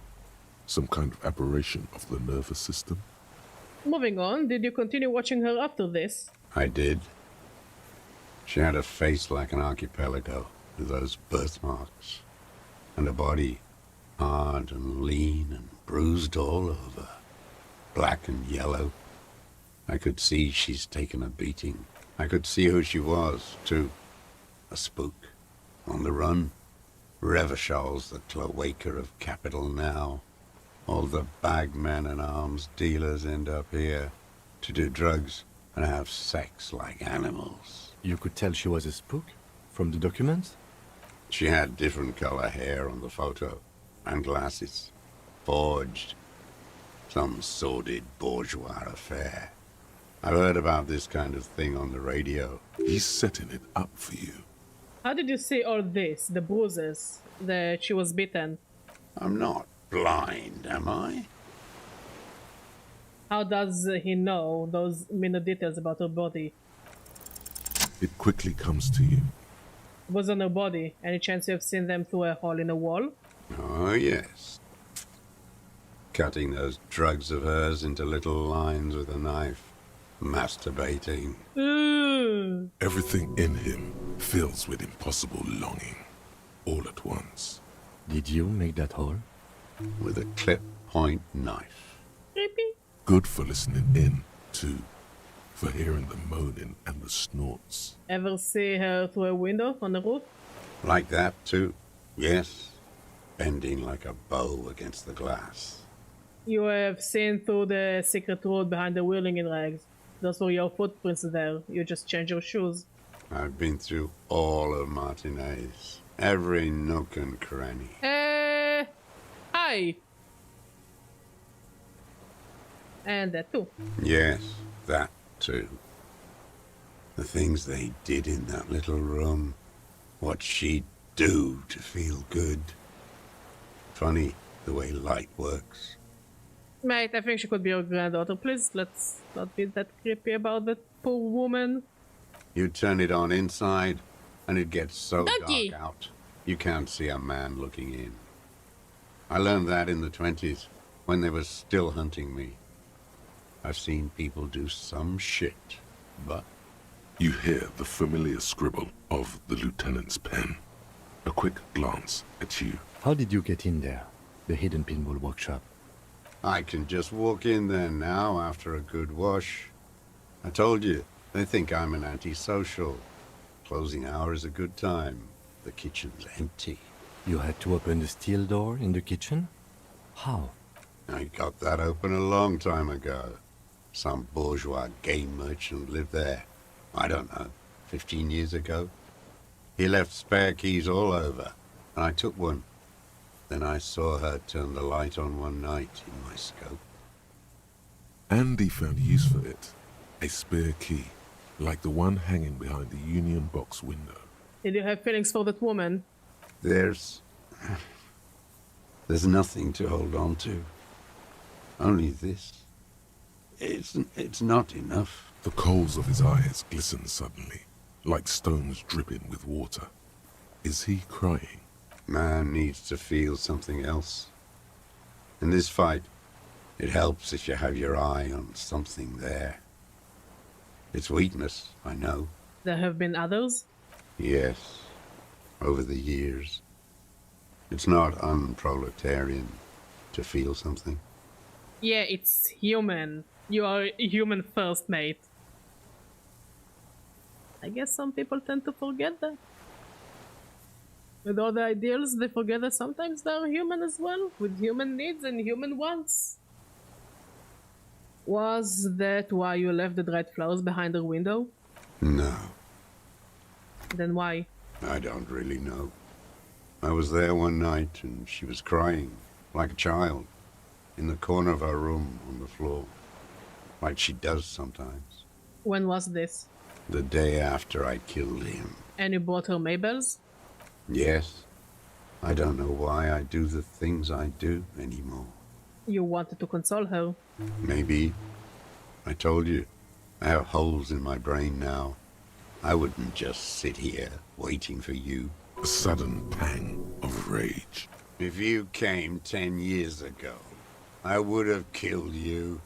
Some kind of aberration of the nervous system. Moving on, did you continue watching her after this? I did. She had a face like an archipelago, with those birthmarks. And a body, hard and lean and bruised all over. Black and yellow. I could see she's taken a beating. I could see who she was, too. A spook. On the run. Revishal's the cloaca of capital now. All the bagmen and arms dealers end up here to do drugs and have sex like animals. You could tell she was a spook? From the documents? She had different color hair on the photo. And glasses. Forged. Some sordid bourgeois affair. I've heard about this kind of thing on the radio. He's setting it up for you. How did you see all this? The bruises, that she was bitten. I'm not blind, am I? How does he know those minute details about her body? It quickly comes to you. It was on her body. Any chance you have seen them through a hole in a wall? Oh, yes. Cutting those drugs of hers into little lines with a knife. Masturbating. Everything in him fills with impossible longing, all at once. Did you make that hole? With a clip-point knife. Creepy. Good for listening in, too. For hearing the moaning and the snorts. Ever see her through a window on the roof? Like that, too. Yes. Bending like a bow against the glass. You have seen through the secret road behind the wheeling in rags. Those were your footprints there. You just changed your shoes. I've been through all of Martinez. Every nook and cranny. Hi. And that too. Yes, that too. The things they did in that little room. What she'd do to feel good. Funny the way light works. Mate, I think she could be your granddaughter. Please, let's not be that creepy about that poor woman. You turn it on inside, and it gets so Doggy. dark out, you can't see a man looking in. I learned that in the 20s, when they were still hunting me. I've seen people do some shit, but... You hear the familiar scribble of the lieutenant's pen. A quick glance at you. How did you get in there? The hidden pinball workshop. I can just walk in there now after a good wash. I told you, they think I'm an antisocial. Closing hour is a good time. The kitchen's empty. You had to open the steel door in the kitchen? How? I got that open a long time ago. Some bourgeois game merchant lived there. I don't know, 15 years ago. He left spare keys all over, and I took one. Then I saw her turn the light on one night in my scope. Andy found use for it. A spare key, like the one hanging behind the Union Box window. Did you have feelings for that woman? There's nothing to hold on to. Only this. It's not enough. The coals of his eyes glisten suddenly, like stones dripping with water. Is he crying? Man needs to feel something else. In this fight, it helps if you have your eye on something there. It's weakness, I know. There have been others? Yes, over the years. It's not unproletarian to feel something. Yeah, it's human. You are human first, mate. I guess some people tend to forget that. With all the ideals, they forget that sometimes they're human as well, with human needs and human wants. Was that why you left the dried flowers behind her window? No, Then why? I don't really know. I was there one night and she was crying, like a child, in the corner of her room on the floor, like she does sometimes. When was this? The day after I killed him. And you bought her Mabel's? Yes. I don't know why I do the things I do anymore. You wanted to console her. Maybe. I told you, I have holes in my brain now. I wouldn't just sit here waiting for you. A sudden pang of rage. If you came 10 years ago, I would have killed you.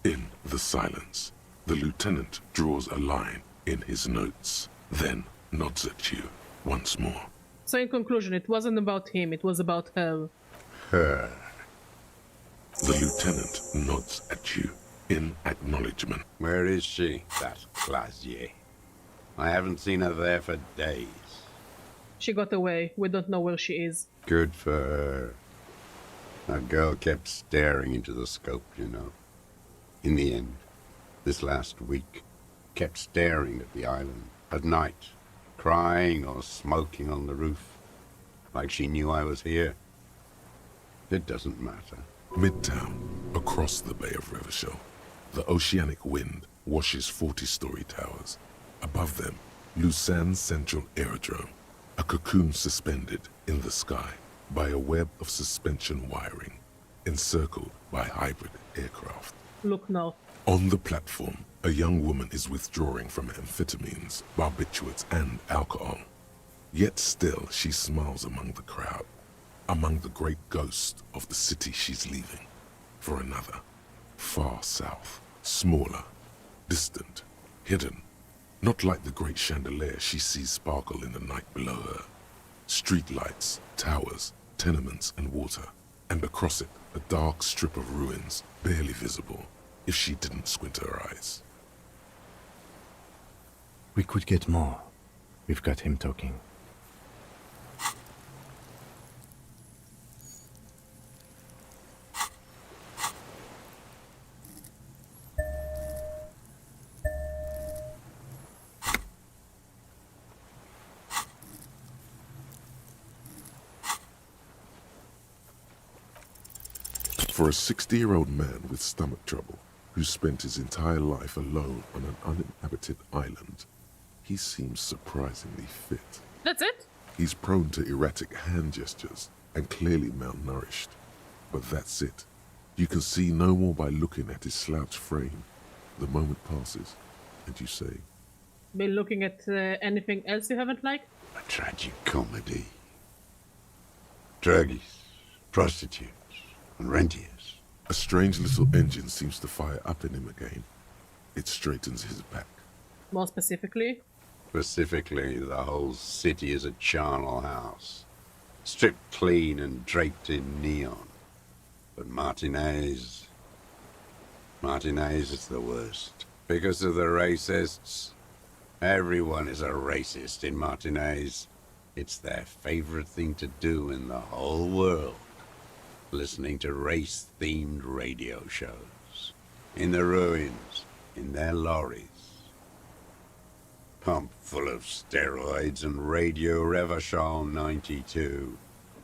In the silence, the lieutenant draws a line in his notes, then nods at you once more. So in conclusion, it wasn't about him, it was about her. Her. The lieutenant nods at you. in acknowledgement. Where is she, that Clasier? I haven't seen her there for days. She got away. We don't know where she is. Good for her. That girl kept staring into the scope, you know. In the end, this last week, kept staring at the island at night, crying or smoking on the roof, like she knew I was here. It doesn't matter. Midtown, across the Bay of Revachol, the oceanic wind washes 40-story towers. Above them, Lucerne Central Aerodrome, a cocoon suspended in the sky by a web of suspension wiring, encircled by hybrid aircraft. Look now. On the platform, a young woman is withdrawing from amphetamines, barbiturates, and alcohol. Yet still she smiles among the crowd, among the great ghosts of the city she's leaving, for another, far south, smaller, distant, hidden, not like the great chandelier she sees sparkle in the night below her. Streetlights, towers, tenements, and water, and across it, a dark strip of ruins, barely visible, if she didn't squint her eyes. We could get more. We've got him talking. For a 60-year-old man with stomach trouble, who spent his entire life alone on an uninhabited island, he seems surprisingly fit. That's it? He's prone to erratic hand gestures and clearly malnourished. But that's it. You can see no more by looking at his slouched frame. The moment passes, and you say, Been looking at anything else you haven't liked? A tragic comedy. Druggies, prostitutes, and rentiers. A strange little engine seems to fire up in him again. It straightens his back. More specifically? Specifically, the whole city is a charnel house, stripped clean and draped in neon. But Martinez is the worst. Because of the racists. Everyone is a racist in Martinez. It's their favorite thing to do in the whole world. Listening to race-themed radio shows. In the ruins, in their lorries. Pumped full of steroids and Radio Revachol 92.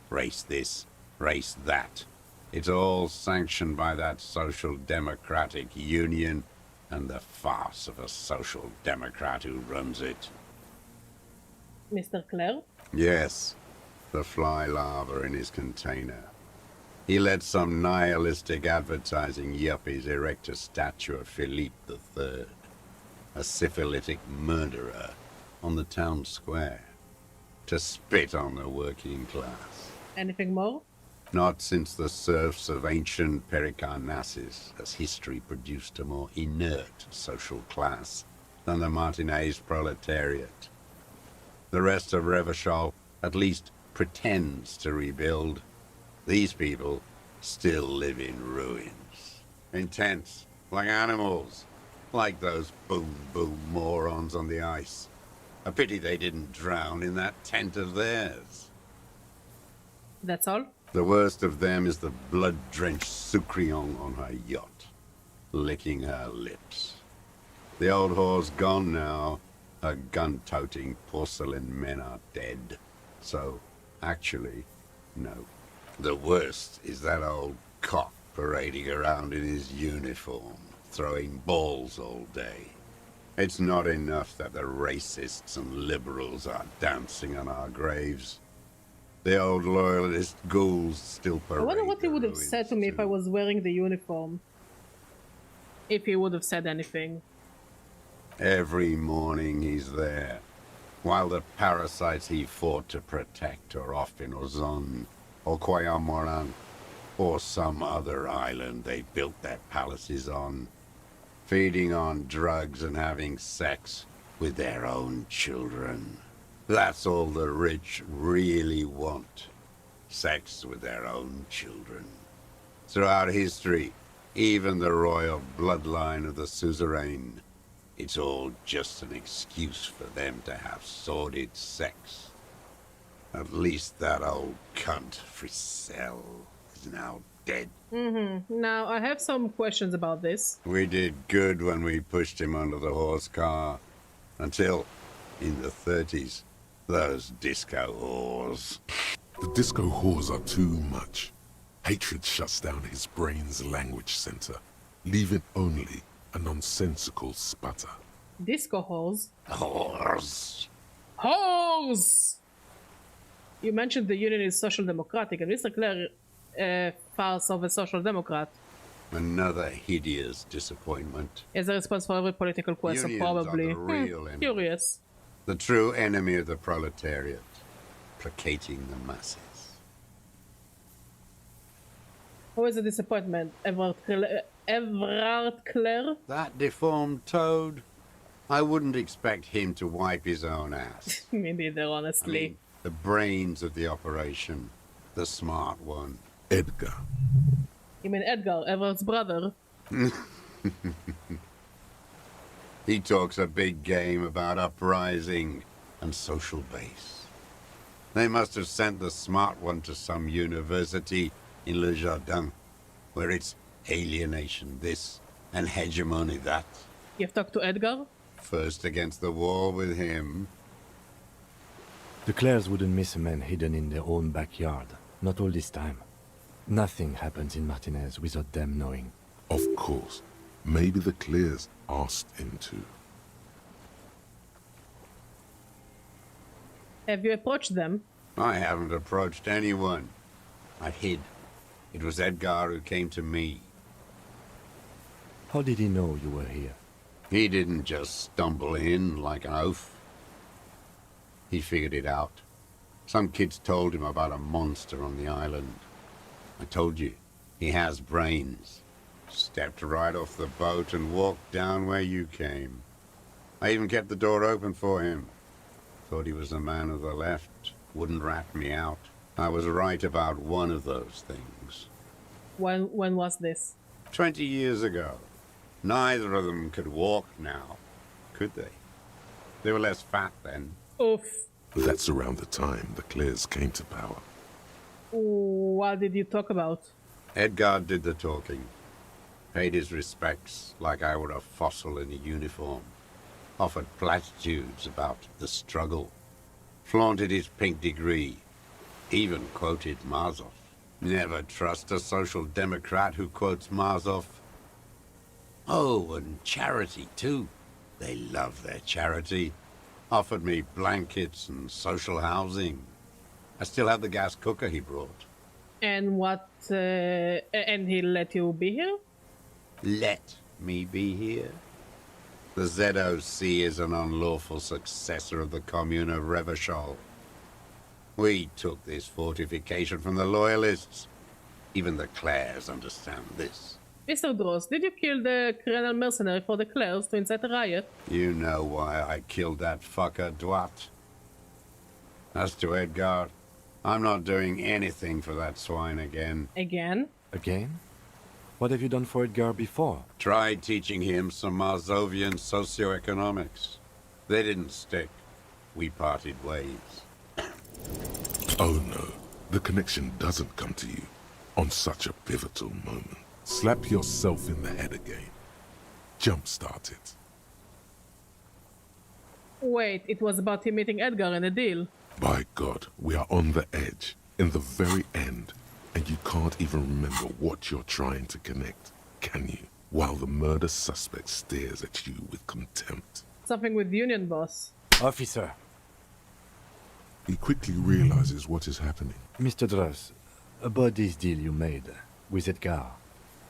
Race this, race that. It's all sanctioned by that Social Democratic Union and the farce of a Social Democrat who runs it. Mr. Claire? Yes, the fly larva in his container. He let some nihilistic advertising yuppies erect a statue of Philippe III, a syphilitic murderer, on the town square, to spit on the working class. Anything more? Not since the serfs of ancient Pericarnassus has history produced a more inert social class than the Martinez proletariat. The rest of Revachol at least pretends to rebuild. These people still live in ruins. In tents, like animals. Like those boom-boom morons on the ice. A pity they didn't drown in that tent of theirs. That's all? The worst of them is the blood-drenched Sucrion on her yacht, licking her lips. The old whore's gone now. Her gun-toting porcelain men are dead. So, actually, no. The worst is that old cock parading around in his uniform, throwing balls all day. It's not enough that the racists and liberals are dancing on our graves. The old loyalist ghouls still parade. I wonder what he would have said to me if I was wearing the uniform. If he would have said anything. Every morning he's there, while the parasites he fought to protect are off in Ozon, or Quayamoran, or some other island they built their palaces on, feeding on drugs and having sex with their own children. That's all the rich really want. Sex with their own children. Throughout history, even the royal bloodline of the suzerain. It's all just an excuse for them to have sordid sex. At least that old cunt, Frisell, is now dead. Now, I have some questions about this. We did good when we pushed him under the horse car. Until, in the 30s, those disco whores. The disco whores are too much. Hatred shuts down his brain's language center, leaving only a nonsensical sputter. Disco halls. Whores. Whores! You mentioned the Union is social democratic, and Mr. Clare farce of a social democrat. Another hideous disappointment. Is a response for every political question, Unions are probably. the real enemy. Curious. The true enemy of the proletariat, placating the masses. Who is a disappointment? Everard Clare? That deformed toad? I wouldn't expect him to wipe his own ass. Me neither, honestly. I mean, the brains of the operation, the smart one. Edgar. You mean Edgar, Everard's brother? He talks a big game about uprising and social base. They must have sent the smart one to some university in Le Jardin, where it's alienation this and hegemony that. You've talked to Edgar? First against the wall with him. The Clares wouldn't miss a man hidden in their own backyard. Not all this time. Nothing happens in Martinez without them knowing. Of course. Maybe the Clears asked him to. Have you approached them? I haven't approached anyone. I hid. It was Edgar who came to me. How did he know you were here? He didn't just stumble in like an oaf. He figured it out. Some kids told him about a monster on the island. I told you, he has brains. Stepped right off the boat and walked down where you came. I even kept the door open for him. Thought he was a man of the left. Wouldn't rat me out. I was right about one of those things. When was this? 20 years ago. Neither of them could walk now, could they? They were less fat then. Oof. That's around the time the Clears came to power. What did you talk about? Edgar did the talking. Paid his respects like I were a fossil in a uniform. Offered platitudes about the struggle. Flaunted his pink degree. Even quoted Marzov. Never trust a social democrat who quotes Marzov. Oh, and charity, too. They love their charity. Offered me blankets and social housing. I still have the gas cooker he brought. And what, and he let you be here? Let me be here? The ZOC is an unlawful successor of the Commune of Revachol. We took this fortification from the Loyalists. Even the Clares understand this. Mr. Dross, did you kill the criminal mercenary for the Clares to incite a riot? You know why I killed that fucker, Dwat. As to Edgar, I'm not doing anything for that swine again. Again? Again? What have you done for Edgar before? Tried teaching him some Marzovian socioeconomics. They didn't stick. We parted ways. Oh no, the connection doesn't come to you on such a pivotal moment. Slap yourself in the head again. Jumpstart it. Wait, it was about him meeting Edgar and a deal. By God, we are on the edge, in the very end, and you can't even remember what you're trying to connect, can you? While the murder suspect stares at you with contempt. Something with Union boss. Officer. He quickly realizes what is happening. Mr. Dross, about this deal you made with Edgar.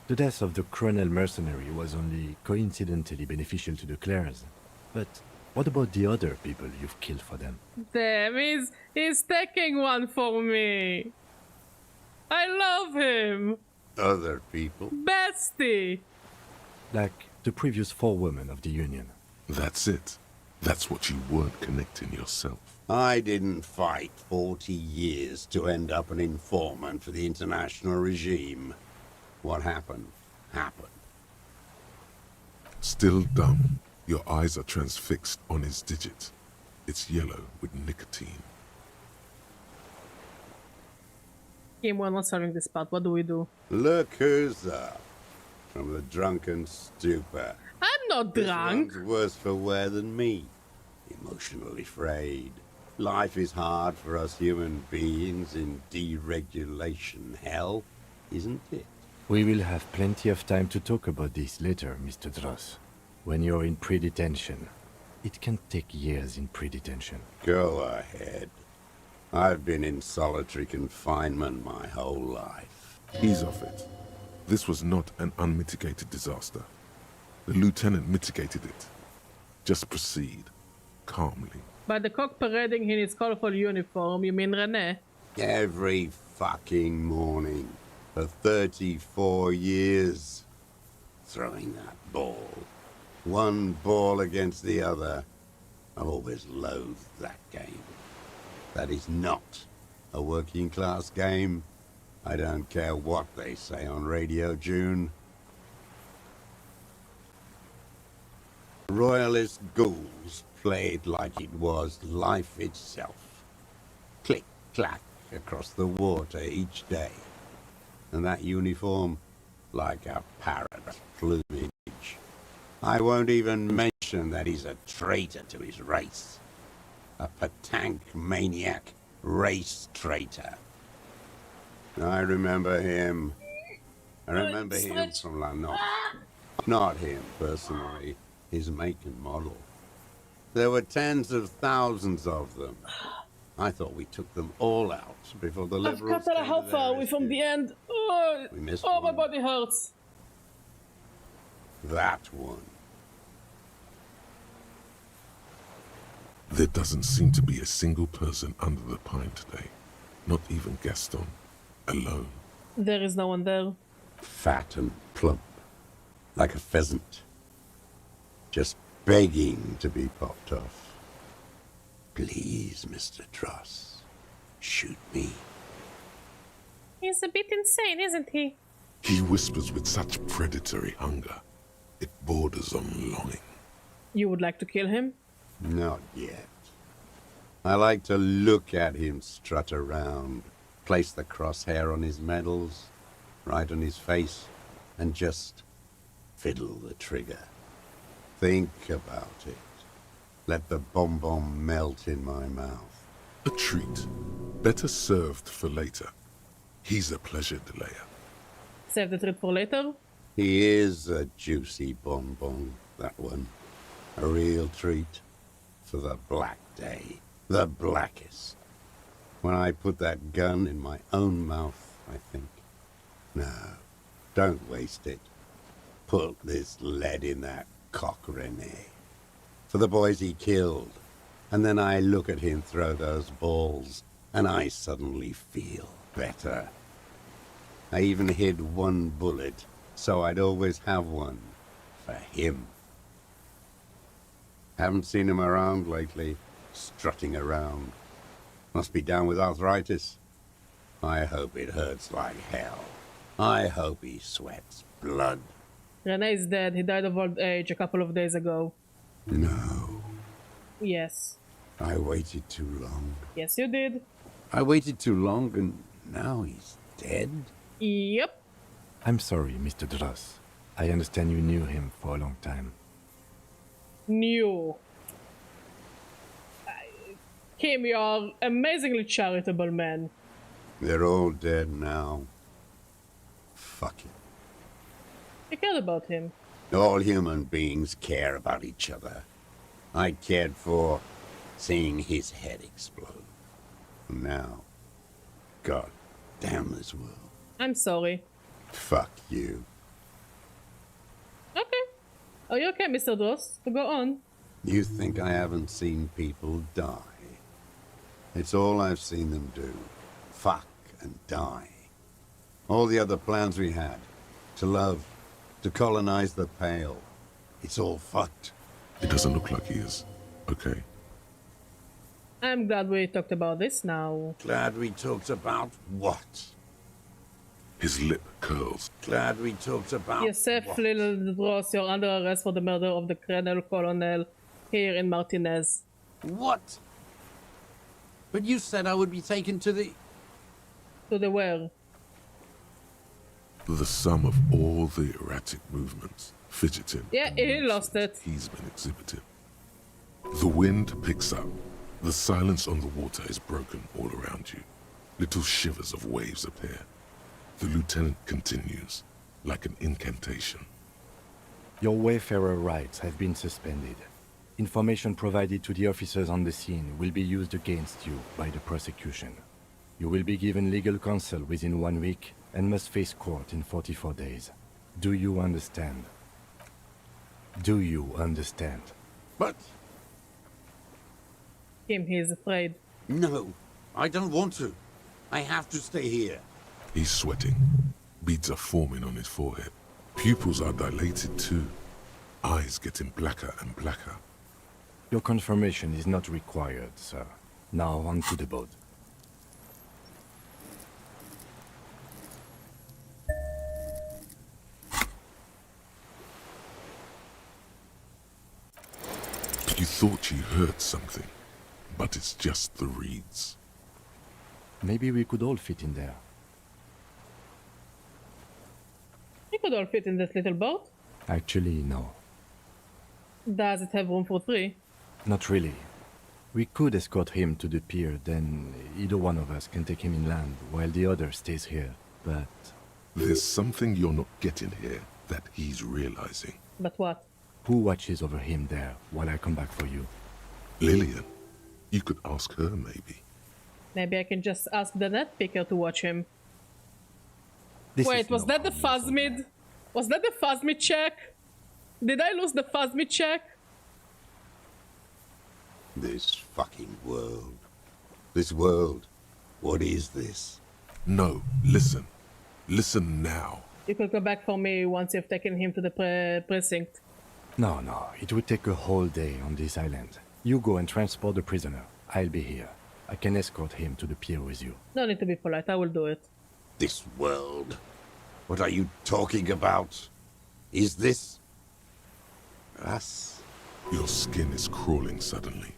The death of the colonel mercenary was only coincidentally beneficial to the Clares. But what about the other people you've killed for them? Damn, he's taking one for me. I love him. Other people? Bestie. Like the previous 4 women of the Union. That's it. That's what you weren't connecting yourself. I didn't fight 40 years to end up an informant for the international regime. What happened? happened. Still dumb, your eyes are transfixed on his digit. It's yellow with nicotine. Game 1 not solving this part. What do we do? Look who's up from the drunken stupor. I'm not drunk. This one's worse for wear than me. Emotionally frayed. Life is hard for us human beings in deregulation hell, isn't it? We will have plenty of time to talk about this later, Mr. Dross. When you're in pre-detention. It can take years in pre-detention. Go ahead. I've been in solitary confinement my whole life. Ease off it. This was not an unmitigated disaster. The lieutenant mitigated it. Just proceed, calmly. By the cock parading in his colorful uniform, you mean René? Every fucking morning for 34 years. Throwing that ball. One ball against the other. I've always loathed that game. That is not a working class game. I don't care what they say on Radio June. Royalist ghouls played like it was life itself. Click, clack across the water each day. And that uniform, like a parrot's plumage. I won't even mention that he's a traitor to his race. A petank maniac race traitor. I remember him. I remember him from La Notte. Not him, personally. His make and model. There were tens of thousands of them. I thought we took them all out before the Liberals I've cut how far away from the end. Oh, we missed my one. body hurts. That one. There doesn't seem to be a single person under the pine today. Not even Gaston. Alone. There is no one there. Fat and plump. Like a pheasant. Just begging to be popped off. Please, Mr. Dross. Shoot me. He's a bit insane, isn't he? He whispers with such predatory hunger. It borders on longing. You would like to kill him? Not yet. I like to look at him strut around, place the crosshair on his medals, right on his face, and just fiddle the trigger. Think about it. Let the bomb melt in my mouth. A treat. Better served for later. He's a pleasure delayer. Save the treat for later? He is a juicy bonbon, that one. A real treat for the black day. The blackest. When I put that gun in my own mouth, I think. No, don't waste it. Put this lead in that cock, René. For the boys he killed. And then I look at him throw those balls, and I suddenly feel better. I even hid one bullet, so I'd always have one. For him. Haven't seen him around lately. Strutting around. Must be down with arthritis. I hope it hurts like hell. I hope he sweats blood. René is dead. He died of old age a couple of days ago. No. Yes. I waited too long. Yes, you did. I waited too long and now he's dead? Yep. I'm sorry, Mr. Dross. I understand you knew him for a long time. Knew. Kim, you are amazingly charitable man. They're all dead now. Fuck it. You cared about him. All human beings care about each other. I cared for seeing his head explode. Now, God damn this world. I'm sorry. Fuck you. Okay. Are you okay, Mr. Dross? Go on. You think I haven't seen people die? It's all I've seen them do. Fuck and die. All the other plans we had. To love. To colonize the Pale. It's all fucked. It doesn't look like he is. Okay. I'm glad we talked about this now. Glad we talked about what? His lip curls. Glad we talked about Yosef Little Bros, you're under arrest for the murder of the Colonel here in Martinez. What? But you said I would be taken to the... To the where? The sum of all the erratic movements, fidgeting. Yeah, he lost it. He's been exhibiting. The wind picks up. The silence on the water is broken all around you. Little shivers of waves appear. The lieutenant continues, like an incantation. Your Wayfarer rights have been suspended. Information provided to the officers on the scene will be used against you by the prosecution. You will be given legal counsel within 1 week and must face court in 44 days. Do you understand? Do you understand? But... He is afraid. No, I don't want to. I have to stay here. He's sweating. Beads are forming on his forehead. Pupils are dilated too. Eyes getting blacker and blacker. Your confirmation is not required, sir. Now on to the boat. You thought you heard something, but it's just the reeds. Maybe we could all fit in there. We could all fit in this little boat. Actually, no. Does it have room for 3? Not really. We could escort him to the pier, then either one of us can take him inland while the other stays here, but... There's something you're not getting here that he's realizing. But what? Who watches over him there while I come back for you? Lillian. You could ask her, maybe. Maybe I can just ask the net picker to watch him. This Wait, was that the Phasmid? Was that the Phasmid check? Did I lose the Phasmid check? This fucking world. This world. What is this? No, listen. Listen now. You could go back for me once you've taken him to the precinct. No, it would take a whole day on this island. You go and transport the prisoner. I'll be here. I can escort him to the pier with you. No need to be polite, I will do it. This world? What are you talking about? Is this... us? Your skin is crawling suddenly.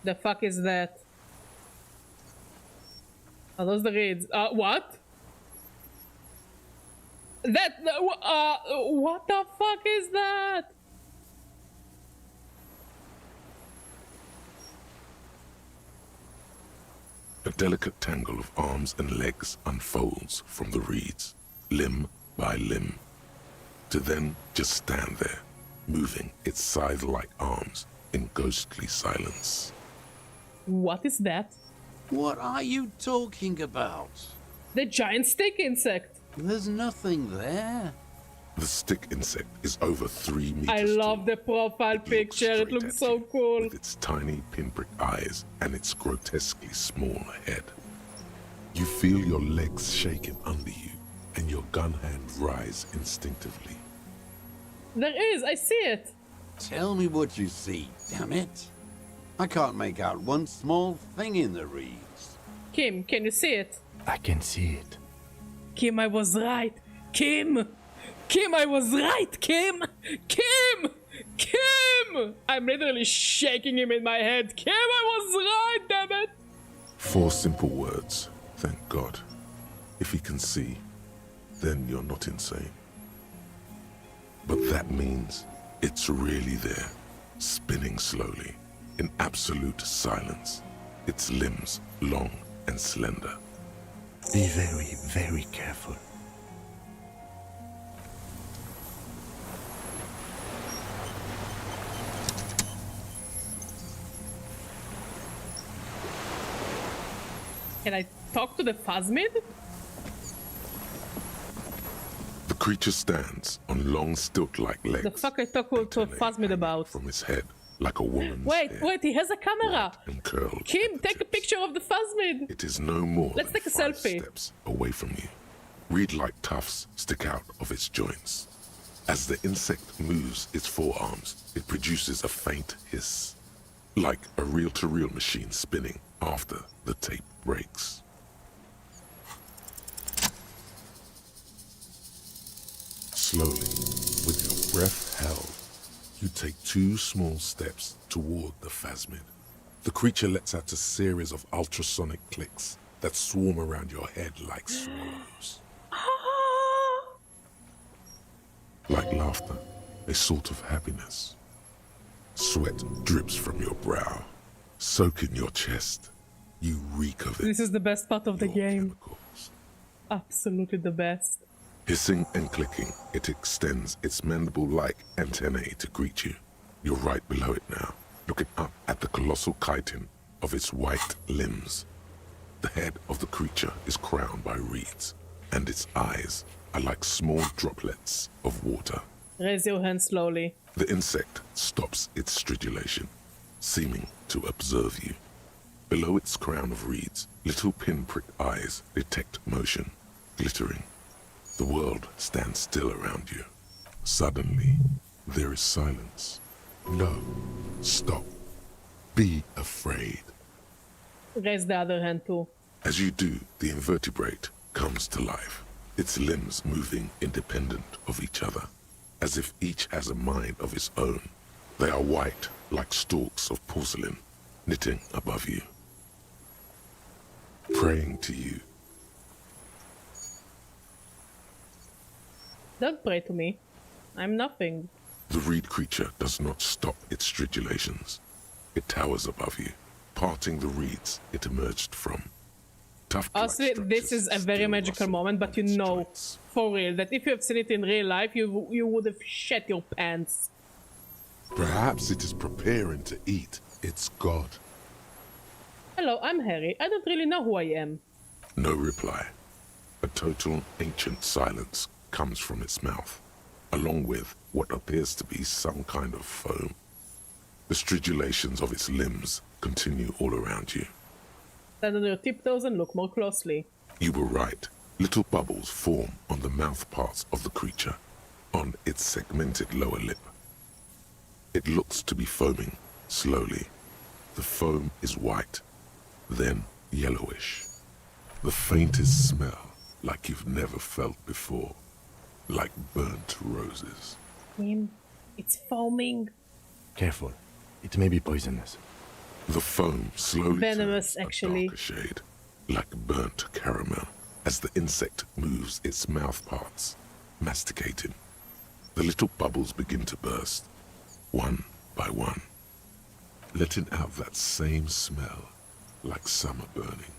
The fuck is that? Are those the reeds? What? What the fuck is that? A delicate tangle of arms and legs unfolds from the reeds, limb by limb, to then just stand there, moving its scythe-like arms in ghostly silence. What is that? What are you talking about? The giant stick insect. There's nothing there. The stick insect is over 3 meters I love the profile picture, it looks so cool. with its tiny pinprick eyes and its grotesquely small head. You feel your legs shaking under you and your gun hand rise instinctively. There is, I see it. Tell me what you see, damn it. I can't make out one small thing in the reeds. Kim, can you see it? I can see it. Kim, I was right. Kim! Kim, I was right! Kim! Kim! Kim! I'm literally shaking him in my head. Kim, I was right, damn it! 4 simple words, thank God. If he can see, then you're not insane. But that means it's really there, spinning slowly, in absolute silence, its limbs long and slender. Be very, very careful. Can I talk to the Phasmid? The creature stands on long stilt-like legs. The fuck I talk to a Phasmid about? From his head, like a woman's Wait, hair, wait, he has a camera! and curled. Kim, take a picture of the Phasmid! It is no more Let's than take a 5 selfie. steps away from you. Reed-like tufts stick out of its joints. As the insect moves its forearms, it produces a faint hiss. like a reel-to-reel machine spinning after the tape breaks. Slowly, with your breath held, you take 2 small steps toward the phasmid. The creature lets out a series of ultrasonic clicks that swarm around your head like swallows. Like laughter, a sort of happiness. Sweat drips from your brow, soaking your chest. You reek of it. This is the best part of the game. Absolutely the best. Hissing and clicking, it extends its mandible-like antennae to greet you. You're right below it now, looking up at the colossal chitin of its white limbs. The head of the creature is crowned by reeds, and its eyes are like small droplets of water. Raise your hand slowly. The insect stops its stridulation, seeming to observe you. Below its crown of reeds, little pinprick eyes detect motion, glittering. The world stands still around you. Suddenly, there is silence. No, stop. Be afraid. Raise the other hand too. As you do, the invertebrate comes to life, its limbs moving independent of each other, as if each has a mind of its own. They are white, like stalks of porcelain, knitting above you, praying to you. Don't pray to me. I'm nothing. The reed creature does not stop its stridulations. It towers above you, parting the reeds it emerged from. Honestly, this is a very magical moment, but you know, for real, that if you have seen it in real life, you would have shat your pants. Perhaps it is preparing to eat its god. Hello, I'm Harry. I don't really know who I am. No reply. A total ancient silence comes from its mouth, along with what appears to be some kind of foam. The stridulations of its limbs continue all around you. Stand on your tiptoes and look more closely. You were right. Little bubbles form on the mouth parts of the creature, on its segmented lower lip. It looks to be foaming, slowly. The foam is white, then yellowish. The faintest smell like you've never felt before, like burnt roses. It's foaming. Careful, it may be poisonous. The foam slowly Venomous, turns actually. a darker shade, like burnt caramel, as the insect moves its mouth parts, masticating. The little bubbles begin to burst, one by one, letting out that same smell, like summer burning.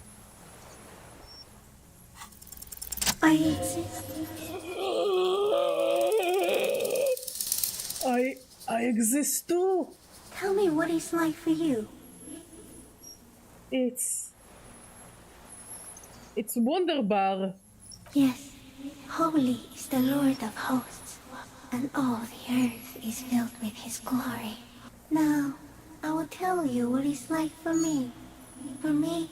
I exist. I exist too. Tell me what it's like for you. It's wonderbar. Yes, holy is the Lord of hosts, and all the earth is filled with his glory. Now, I will tell you what it's like for me. For me,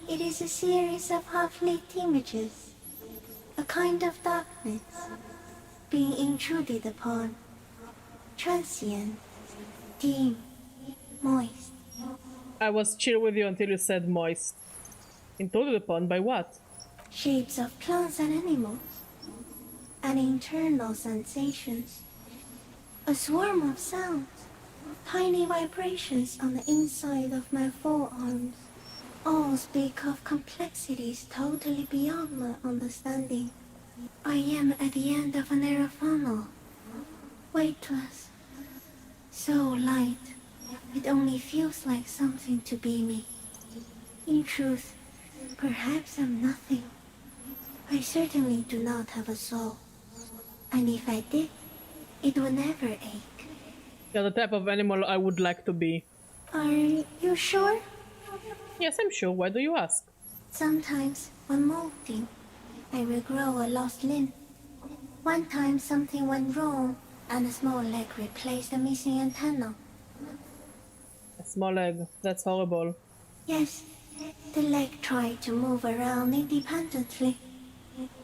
it is a series of half-lit images, a kind of darkness, being intruded upon, transient, dim, moist. I was chill with you until you said moist. Intruded upon by what? Shapes of plants and animals, and internal sensations. A swarm of sounds, tiny vibrations on the inside of my forearms. All speak of complexities totally beyond my understanding. I am at the end of a narrow funnel, weightless, so light, it only feels like something to be me. In truth, perhaps I'm nothing. I certainly do not have a soul. And if I did, it would never ache. You're the type of animal I would like to be. Are you sure? Yes, I'm sure. Why do you ask? Sometimes, when molting, I will grow a lost limb. One time something went wrong, and a small leg replaced a missing antenna. A small leg. That's horrible. Yes, the leg tried to move around independently,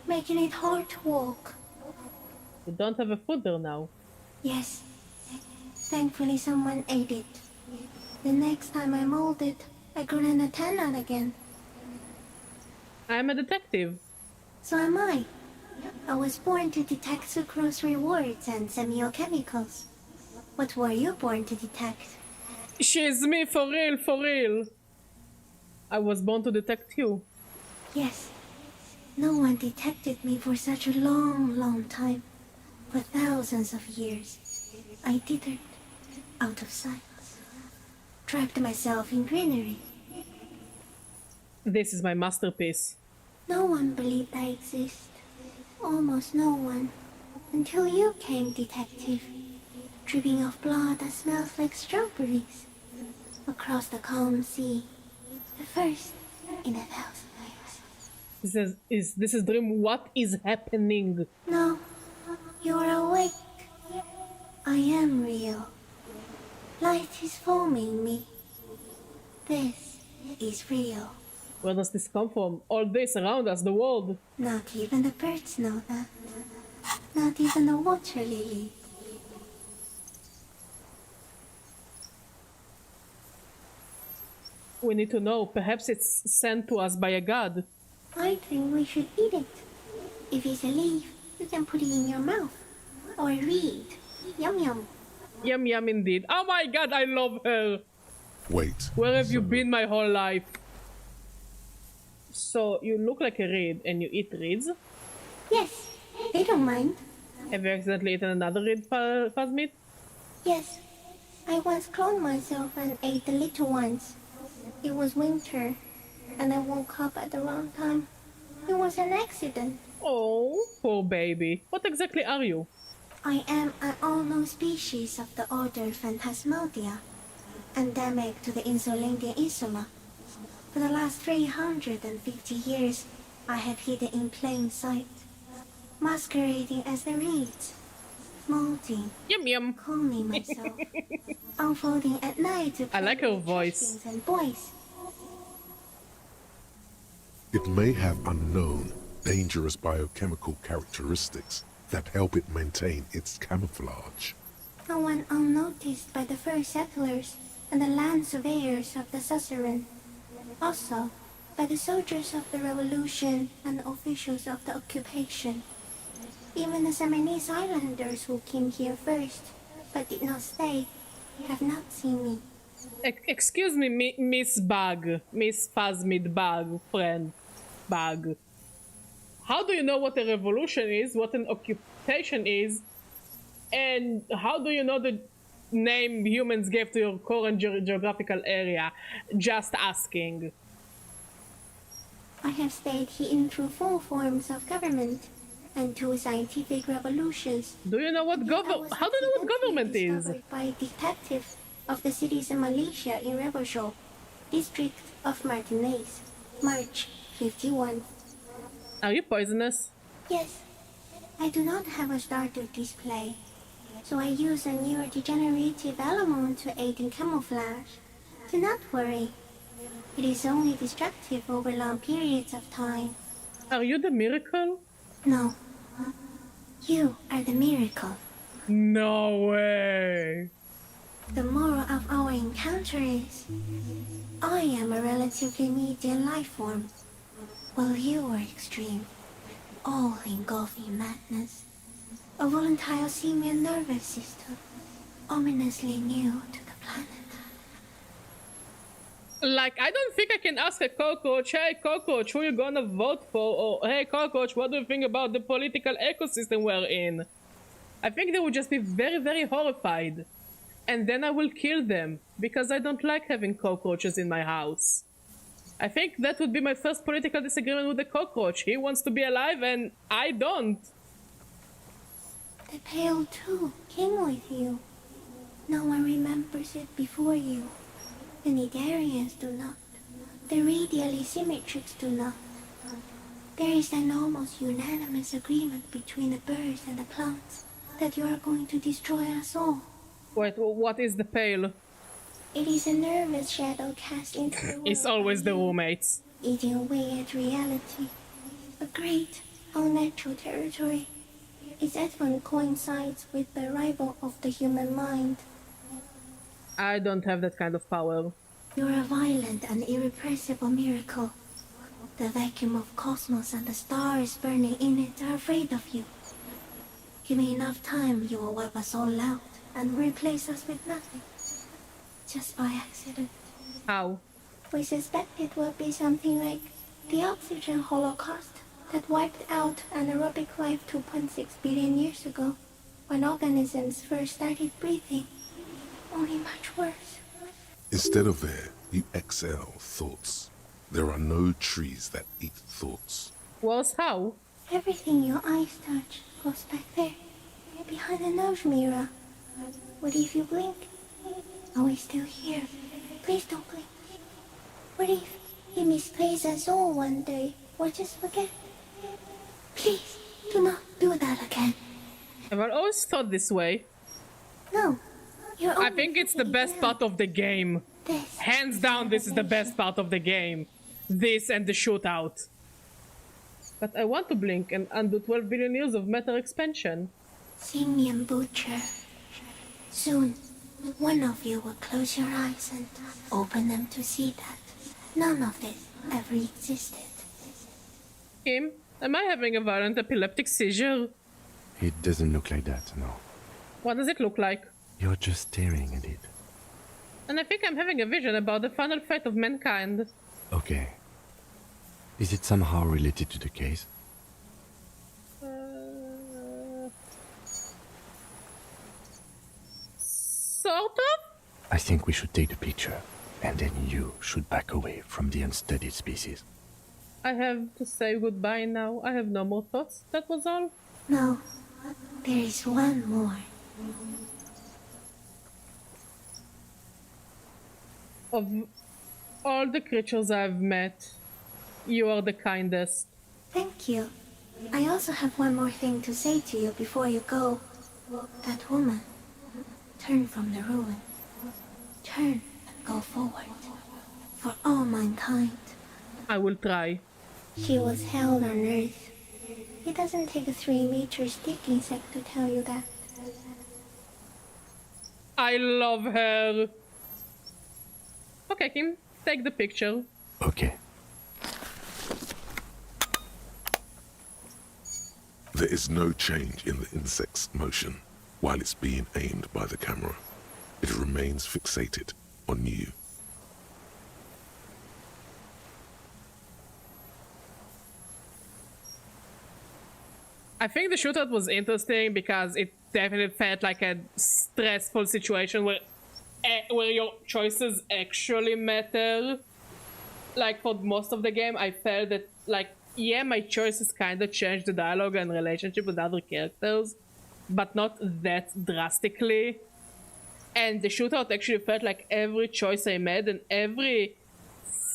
making it hard to walk. You don't have a foot there now. Yes, thankfully someone ate it. The next time I molded, I grew an antenna again. I'm a detective. So am I. I was born to detect sucrose rewards and semiochemicals. What were you born to detect? She's me, for real, for real. I was born to detect you. Yes. No one detected me for such a long time. For thousands of years. I dithered, out of sight. Trapped myself in greenery. This is my masterpiece. No one believed I exist. Almost no one. Until you came, detective. Dripping of blood that smells like strawberries. Across the calm sea. The first in 1,000 years. This is dream. What is happening? No. You're awake. I am real. Light is forming me. This is real. Where does this come from? All this around us, the world. Not even the birds know that. Not even the water lily. We need to know. Perhaps it's sent to us by a god. I think we should eat it. If it's a leaf, you can put it in your mouth. Or read. Yum yum. Yum yum indeed. Oh my god, I love her. Wait. Where have you been my whole life? So, you look like a reed and you eat reeds? Yes, they don't mind. Have you accidentally eaten another reed, Phasmid? Yes. I once cloned myself and ate the little ones. It was winter, and I woke up at the wrong time. It was an accident. Oh, poor baby. What exactly are you? I am an unknown species of the order Phantasmadia, endemic to the Insulandian Insula. For the last 350 years, I have hidden in plain sight, masquerading as the reeds, molding, yum yum, cloning myself, unfolding at night to I like her voice. And boys. It may have unknown, dangerous biochemical characteristics that help it maintain its camouflage. No one unnoticed by the first settlers and the land surveyors of the suzerain. Also, by the soldiers of the revolution and officials of the occupation. Even the Seminese islanders who came here first, but did not stay, have not seen me. Excuse me, Miss Bug. Miss Phasmid Bug, friend. Bug. How do you know what a revolution is, what an occupation is, and how do you know the name humans gave to your current geographical area? Just asking. I have stayed hidden through 4 forms of government and 2 scientific revolutions. Do you know what how do you know what government is? By a detective of the citizen militia in Rebelshaw, district of Martinez, March 51. Are you poisonous? Yes. I do not have a starter display, so I use a neurodegenerative element to aid in camouflage. Do not worry. It is only destructive over long periods of time. Are you the miracle? No. You are the miracle. No way. The moral of our encounter is, I am a relatively medium life form, while you are extreme, all-engulfing madness. A volatile simian nervous system, ominously new to the planet. Like, I don't think I can ask a cockroach, hey cockroach, who you gonna vote for? Or hey cockroach, what do you think about the political ecosystem we're in? I think they would just be very, very horrified. And then I will kill them, because I don't like having cockroaches in my house. I think that would be my first political disagreement with the cockroach. He wants to be alive and I don't. The Pale too came with you. No one remembers it before you. The Nidarians do not. The radially symmetrics do not. There is an almost unanimous agreement between the birds and the plants that you are going to destroy us all. Wait, what is the Pale? It is a nervous shadow cast into the world. It's always the roommates. Eating away at reality. A great, unnatural territory. Its advent coincides with the arrival of the human mind. I don't have that kind of power. You're a violent and irrepressible miracle. The vacuum of cosmos and the stars burning in it are afraid of you. Give me enough time, you will wipe us all out and replace us with nothing. Just by accident. How? We suspect it will be something like the oxygen holocaust that wiped out anaerobic life 2.6 billion years ago, when organisms first started breathing. Only much worse. Instead of air, you exhale thoughts. There are no trees that eat thoughts. Worse how? Everything your eyes touch goes back there, behind the nose mirror. What if you blink? Are we still here? Please don't blink. What if he misplaces us all one day? Or just forget? Please, do not do that again. I've always thought this way. No. I think it's the best part of the game. Hands down, this is the best part of the game. This and the shootout. But I want to blink and undo 12 billion years of matter expansion. Simian Butcher. Soon, one of you will close your eyes and open them to see that none of this ever existed. Kim, am I having a violent epileptic seizure? It doesn't look like that, no. What does it look like? You're just staring at it. And I think I'm having a vision about the final fate of mankind. Okay. Is it somehow related to the case? Sort of? I think we should take the picture, and then you should back away from the unstudied species. I have to say goodbye now. I have no more thoughts. That was all. No, there is one more. Of all the creatures I've met, you are the kindest. Thank you. I also have one more thing to say to you before you go. That woman. Turn from the ruin. Turn and go forward. For all mankind. I will try. She was held on Earth. It doesn't take a 3-meter stick insect to tell you that. I love her. Okay, Kim, take the picture. Okay. There is no change in the insect's motion while it's being aimed by the camera. It remains fixated on you. I think the shootout was interesting because it definitely felt like a stressful situation where your choices actually matter. Like for most of the game, I felt that like, yeah, my choices kind of changed the dialogue and relationship with other characters, but not that drastically. And the shootout actually felt like every choice I made and every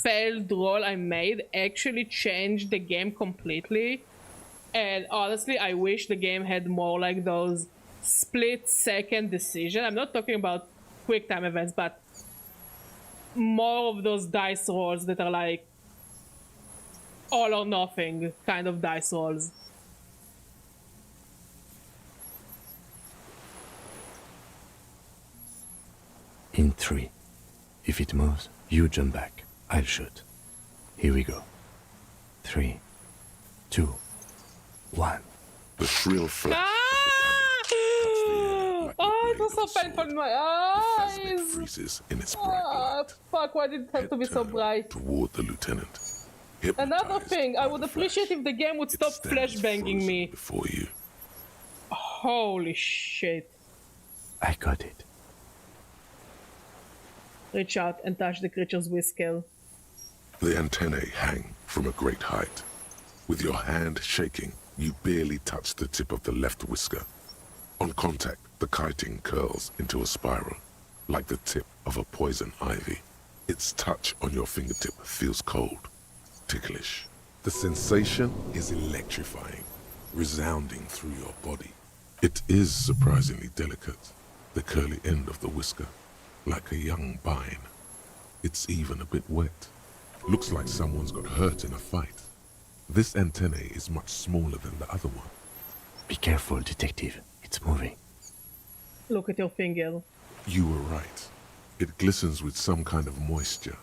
failed roll I made actually changed the game completely. And honestly, I wish the game had more like those split-second decisions. I'm not talking about quick time events, but more of those dice rolls that are like all or nothing kind of dice rolls. In 3. If it moves, you jump back. I'll shoot. Here we go. 3, 2, 1. The shrill flash. Oh, it was so painful in my eyes. Freezes in its bright light. Fuck, why did it have to be so bright? Toward the lieutenant. Another thing, I would appreciate if the game would stop flashbanging me. Before you. Holy shit. I got it. Reach out and touch the creature's whisker. The antennae hang from a great height. With your hand shaking, you barely touch the tip of the left whisker. On contact, the chitin curls into a spiral, like the tip of a poison ivy. Its touch on your fingertip feels cold, ticklish. The sensation is electrifying, resounding through your body. It is surprisingly delicate, the curly end of the whisker, like a young vine. It's even a bit wet. Looks like someone's got hurt in a fight. This antennae is much smaller than the other one. Be careful, detective. It's moving. Look at your finger. You were right. It glistens with some kind of moisture.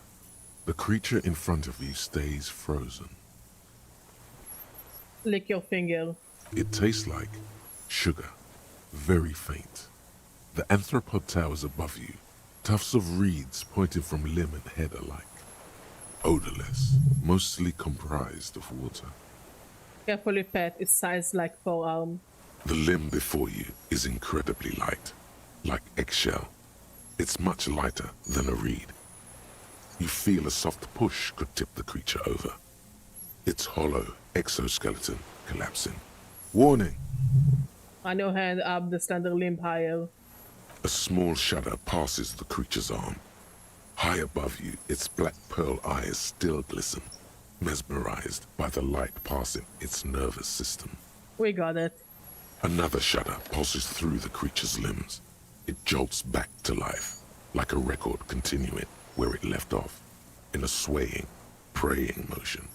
The creature in front of you stays frozen. Lick your finger. It tastes like sugar, very faint. The anthropod towers above you, tufts of reeds pointing from limb and head alike. Odorless, mostly comprised of water. Carefully pet, its size like forearm. The limb before you is incredibly light, like eggshell. It's much lighter than a reed. You feel a soft push could tip the creature over. Its hollow exoskeleton collapsing. Warning! Run your hand up the slender limb higher. A small shudder passes the creature's arm. High above you, its black pearl eyes still glisten, mesmerized by the light passing its nervous system. We got it. Another shudder pulses through the creature's limbs. It jolts back to life, like a record continuing where it left off, in a swaying, praying motion.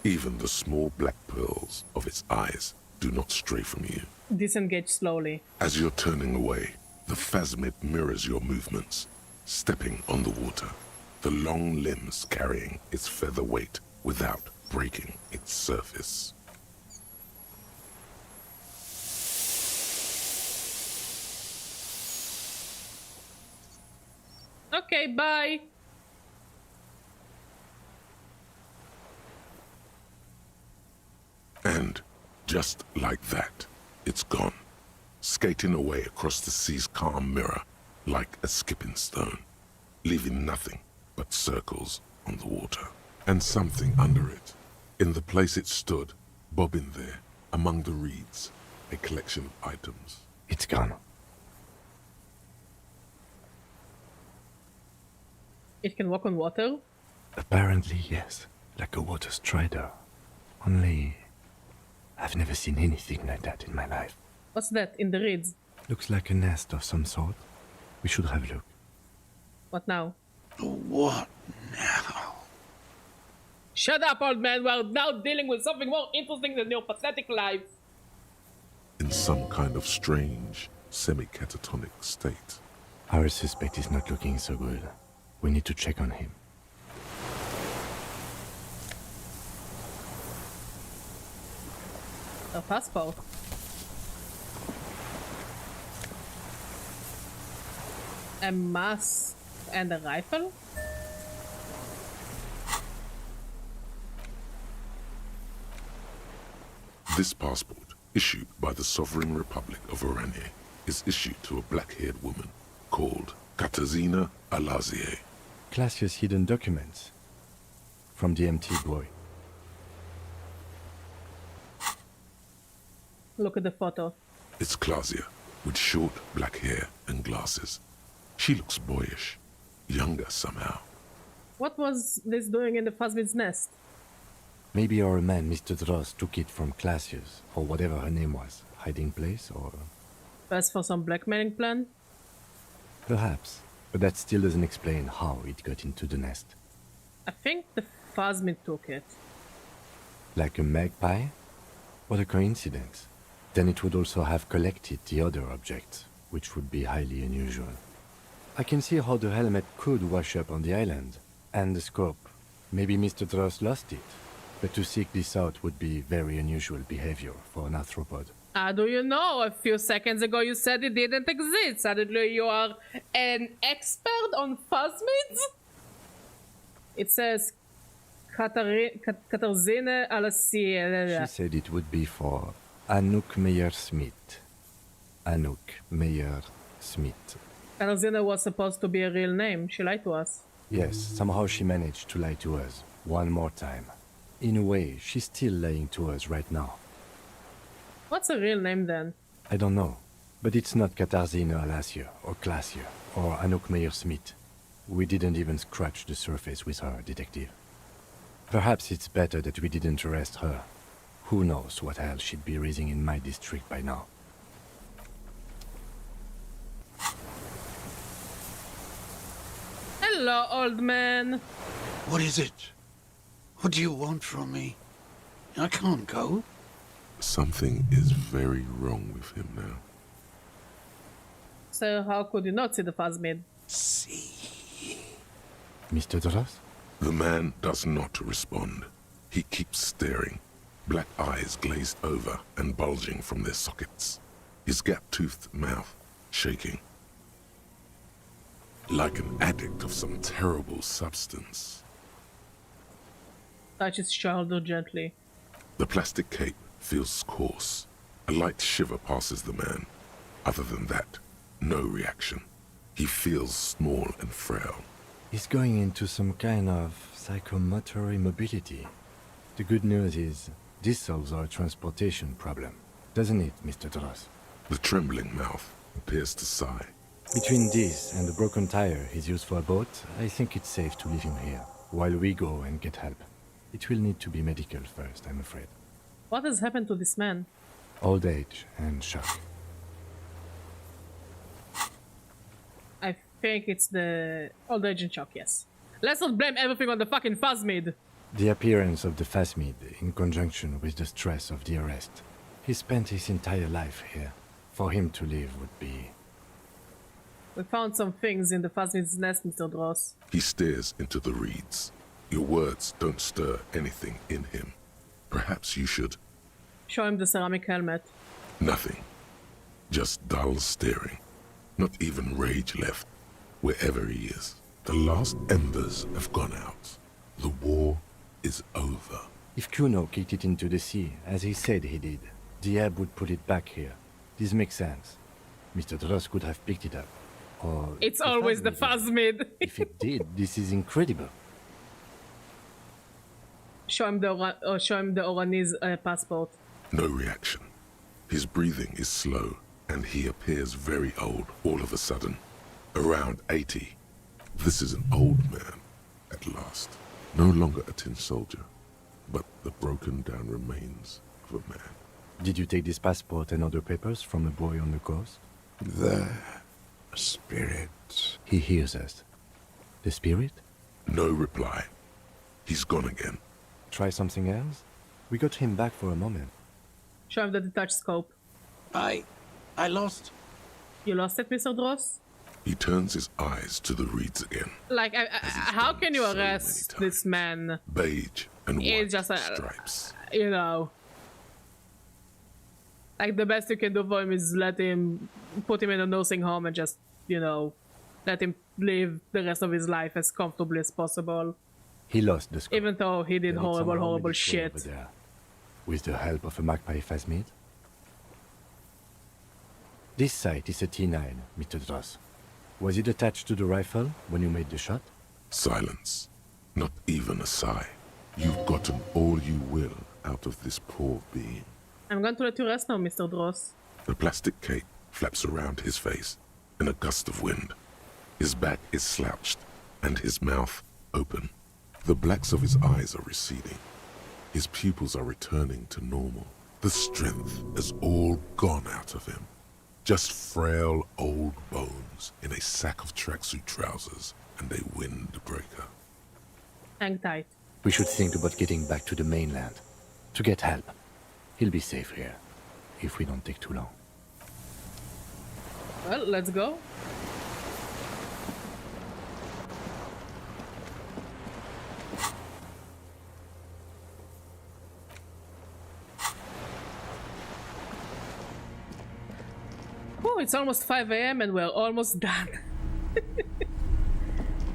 Even the small black pearls of its eyes do not stray from you. Disengage slowly. As you're turning away, the phasmid mirrors your movements, stepping on the water, the long limbs carrying its feather weight without breaking its surface. Okay, bye. And just like that, it's gone, skating away across the sea's calm mirror like a skipping stone, leaving nothing but circles on the water. And something under it, in the place it stood, bobbing there, among the reeds, a collection of items. It's gone. It can walk on water? Apparently, yes. Like a water strider. Only, I've never seen anything like that in my life. What's that in the reeds? Looks like a nest of some sort. We should have a look. What now? What now? Shut up, old man. We're now dealing with something more interesting than your pathetic life. In some kind of strange, semi-catatonic state. Our suspect is not looking so good. We need to check on him. A passport. A mask and a rifle? This passport, issued by the Sovereign Republic of Oranje, is issued to a black-haired woman called Katarzyna Alazie. Classia's hidden documents. From the empty boy. Look at the photo. It's Klasia, with short black hair and glasses. She looks boyish, younger somehow. What was this doing in the phasmid's nest? Maybe our man, Mr. Dross, took it from Classia's, or whatever her name was. Hiding place, or... Best for some blackmailing plan? Perhaps. But that still doesn't explain how it got into the nest. I think the phasmid took it. Like a magpie? What a coincidence. Then it would also have collected the other objects, which would be highly unusual. I can see how the helmet could wash up on the island. And the scope. Maybe Mr. Dross lost it. But to seek this out would be very unusual behavior for an arthropod. How do you know? A few seconds ago you said it didn't exist. Suddenly you are an expert on phasmids? It says Katarzyna Alazie. She said it would be for Anouk Meyer-Smith. Anouk Meyer-Smith. Katarzyna was supposed to be a real name. She lied to us. Yes, somehow she managed to lie to us. One more time. In a way, she's still lying to us right now. What's a real name then? I don't know. But it's not Katarzyna Alazie, or Klasia, or Anouk Meyer-Smith. We didn't even scratch the surface with her, detective. Perhaps it's better that we didn't arrest her. Who knows what hell she'd be raising in my district by now. Hello, old man. What is it? What do you want from me? I can't go. Something is very wrong with him now. So how could you not see the phasmid? See? Mr. Dross? The man does not respond. He keeps staring, black eyes glazed over and bulging from their sockets, his gap-toothed mouth shaking. Like an addict of some terrible substance. Touch his shoulder gently. The plastic cape feels coarse. A light shiver passes the man. Other than that, no reaction. He feels small and frail. He's going into some kind of psychomotor immobility. The good news is, this solves our transportation problem. Doesn't it, Mr. Dross? The trembling mouth appears to sigh. Between this and the broken tire he's used for a boat, I think it's safe to leave him here, while we go and get help. It will need to be medical first, I'm afraid. What has happened to this man? Old age and shock. I think it's the old age and shock, yes. Let's not blame everything on the fucking Phasmid. The appearance of the Phasmid, in conjunction with the stress of the arrest. He spent his entire life here. For him to leave would be... We found some things in the Phasmid's nest, Mr. Dross. He stares into the reeds. Your words don't stir anything in him. Perhaps you should... Show him the ceramic helmet. Nothing. Just dull staring. Not even rage left, wherever he is. The last embers have gone out. The war is over. If Kuno kicked it into the sea, as he said he did, the ebb would put it back here. This makes sense. Mr. Dross could have picked it up. Or it's always the Phasmid. If it did, this is incredible. Show him the Oranese passport. No reaction. His breathing is slow, and he appears very old all of a sudden. Around 80. This is an old man, at last. No longer a tin soldier, but the broken down remains of a man. Did you take this passport and other papers from a boy on the coast? The spirit. He hears us. The spirit? No reply. He's gone again. Try something else? We got him back for a moment. Show him the detached scope. I lost. You lost it, Mr. Dross? He turns his eyes to the reeds again. Like, how can you arrest this man? Beige and white just stripes. You know. Like, the best you can do for him is put him in a nursing home and just, you know, let him live the rest of his life as comfortably as possible. He lost the scope. Even though he did horrible shit. With the help of a magpie Phasmid. This sight is a T9, Mr. Dross. Was it attached to the rifle when you made the shot? Silence. Not even a sigh. You've gotten all you will out of this poor being. I'm going to let you rest now, Mr. Dross. The plastic cape flaps around his face in a gust of wind. His back is slouched and his mouth open. The blacks of his eyes are receding. His pupils are returning to normal. The strength has all gone out of him. Just frail old bones in a sack of tracksuit trousers and a windbreaker. Hang tight. We should think about getting back to the mainland. To get help. He'll be safe here. If we don't take too long. Well, let's go. Oh, it's almost 5 AM and we're almost done.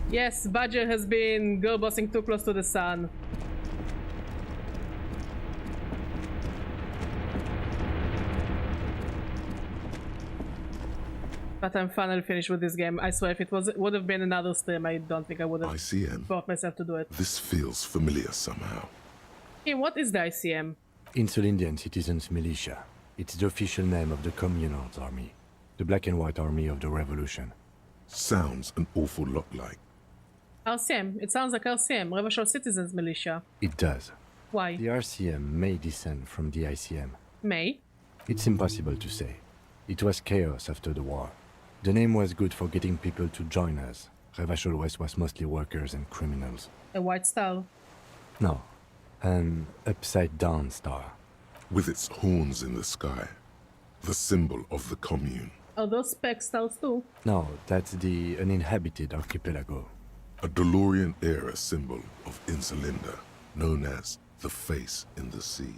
Yes, Badger has been girl bossing too close to the sun. But I'm finally finished with this game. I swear, if it would have been another stream, I don't think I would have brought myself to do it. This feels familiar somehow. Hey, what is the ICM? Insul Indian Citizens Militia. It's the official name of the Communards Army. The black and white army of the revolution. Sounds an awful lot like. RCM. It sounds like RCM, Revolutionary Citizens Militia. It does. Why? The RCM may descend from the ICM. May? It's impossible to say. It was chaos after the war. The name was good for getting people to join us. Revachol West was mostly workers and criminals. A white star? No. An upside-down star. With its horns in the sky. The symbol of the commune. Are those spec stars too? No, that's the uninhabited archipelago. A DeLorean-era symbol of Insulinda, known as the face in the sea.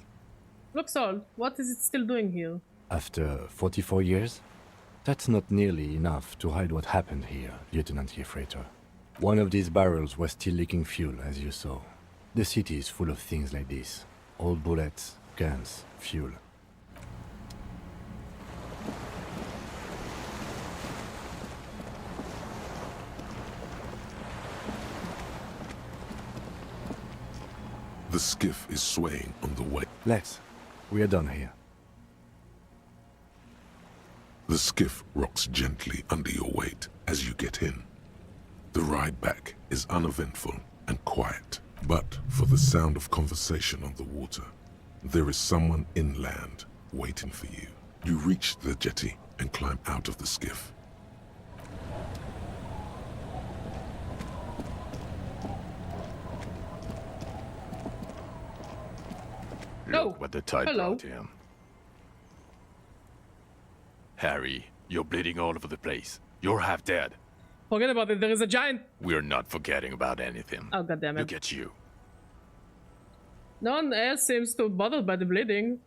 Looks old. What is it still doing here? After 44 years? That's not nearly enough to hide what happened here, Lieutenant Freighter. One of these barrels was still leaking fuel, as you saw. The city is full of things like this. Old bullets, guns, fuel. The skiff is swaying on the way. Let's. We are done here. The skiff rocks gently under your weight as you get in. The ride back is uneventful and quiet, but for the sound of conversation on the water, there is someone inland waiting for you. You reach the jetty and climb out of the skiff. Look what the tide Hello. brought him. Harry, you're bleeding all over the place. You're half dead. Forget about it. There is a giant. We're not forgetting about anything. Oh, goddammit. Look at you. No one else seems too bothered by the bleeding.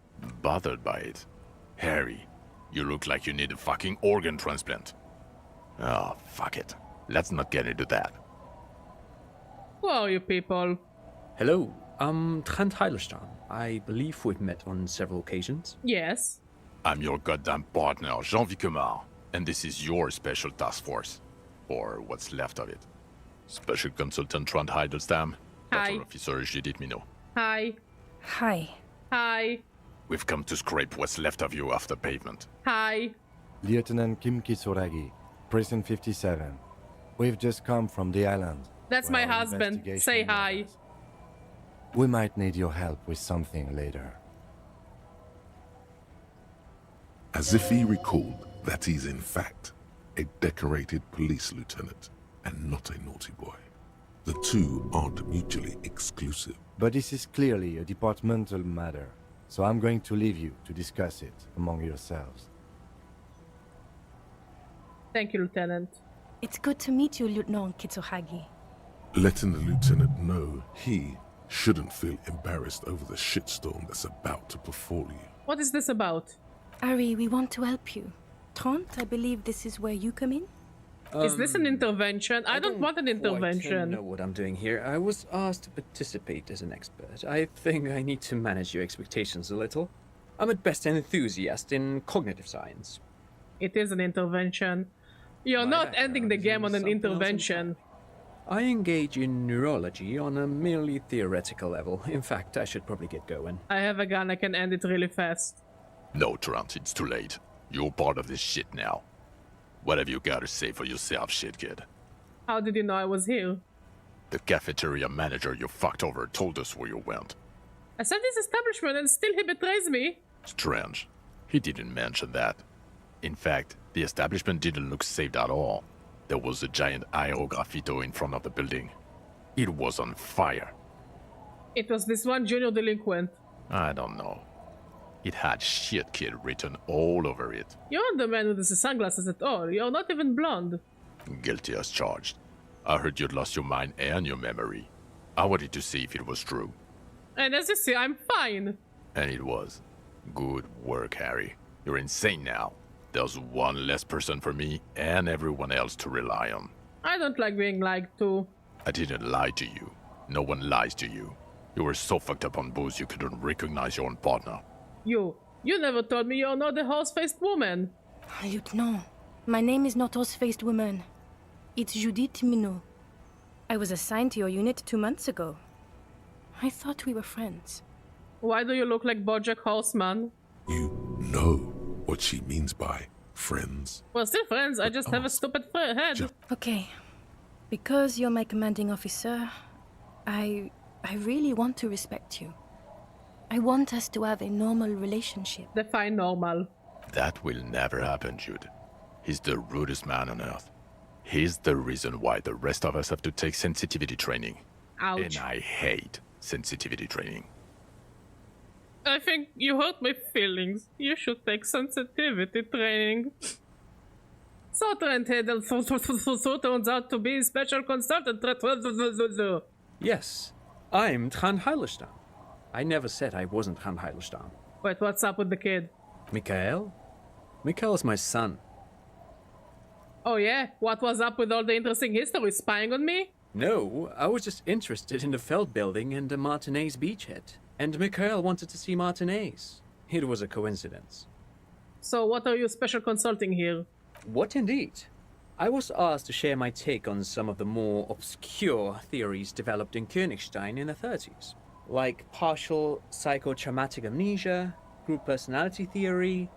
Bothered by it. Harry, you look like you need a fucking organ transplant. Oh, fuck it. Let's not get into that. Who are you people? Hello, I'm Trent Heilerstein. I believe we've met on several occasions. Yes. I'm your goddamn partner, Jean Vicomar, and this is your special task force. Or what's left of it. Special Consultant Trent Heidelstam, Hi. Patrol Officer Judith Minot. Hi. Hi. Hi. We've come to scrape what's left of you off the pavement. Hi. Lieutenant Kim Kisuragi, Prison 57. We've just come from the island. That's where my our husband. investigation Say hi. was. We might need your help with something later. As if he recalled that he's in fact a decorated police lieutenant and not a naughty boy. The two aren't mutually exclusive. But this is clearly a departmental matter, so I'm going to leave you to discuss it among yourselves. Thank you, Lieutenant. It's good to meet you, Lieutenant Kitsuhagi. Letting the lieutenant know he shouldn't feel embarrassed over the shitstorm that's about to befall you. What is this about? Ari, we want to help you. Trent, I believe this is where you come in? Is this an intervention? I don't want an I intervention. know what I'm doing here. I was asked to participate as an expert. I think I need to manage your expectations a little. I'm at best an enthusiast in cognitive science. It is an intervention. You're not ending the game on an intervention. I engage in neurology on a merely theoretical level. In fact, I should probably get going. I have a gun. I can end it really fast. No, Trent, it's too late. You're part of this shit now. What have you got to say for yourself, shit kid? How did you know I was here? The cafeteria manager you fucked over told us where you went. I said this establishment and still he betrays me. Strange. He didn't mention that. In fact, the establishment didn't look safe at all. There was a giant aerograffito in front of the building. It was on fire. It was this one junior delinquent. I don't know. It had shit kid written all over it. You're not the man with the sunglasses at all. You're not even blonde. Guilty as charged. I heard you'd lost your mind and your memory. I wanted to see if it was true. And as you see, I'm fine. And it was. Good work, Harry. You're insane now. There's one less person for me and everyone else to rely on. I don't like being lied to. I didn't lie to you. No one lies to you. You were so fucked up on booze you couldn't recognize your own partner. You never told me you're not a horse-faced woman. Lieutenant, my name is not Horse-Faced Woman. It's Judith Minot. I was assigned to your unit 2 months ago. I thought we were friends. Why do you look like BoJack Horseman? You know what she means by friends. We're still friends, I just have a stupid head. Okay. Because you're my commanding officer, I really want to respect you. I want us to have a normal relationship. Define normal. That will never happen, Jude. He's the rudest man on earth. He's the reason why the rest of us have to take sensitivity training. Ouch. And I hate sensitivity training. I think you hurt my feelings. You should take sensitivity training. So turns out to be special consultant. Yes, I'm Trond Heilestam. I never said I wasn't Trond Heilestam. Wait, what's up with the kid? Mikael? Mikael's my son. Oh yeah? What was up with all the interesting history spying on me? No, I was just interested in the Feld building and the Martinez beachhead. And Mikael wanted to see Martinez. It was a coincidence. So what are you special consulting here? What indeed? I was asked to share my take on some of the more obscure theories developed in Königstein in the 30s. Like partial psychotraumatic amnesia, group personality theory.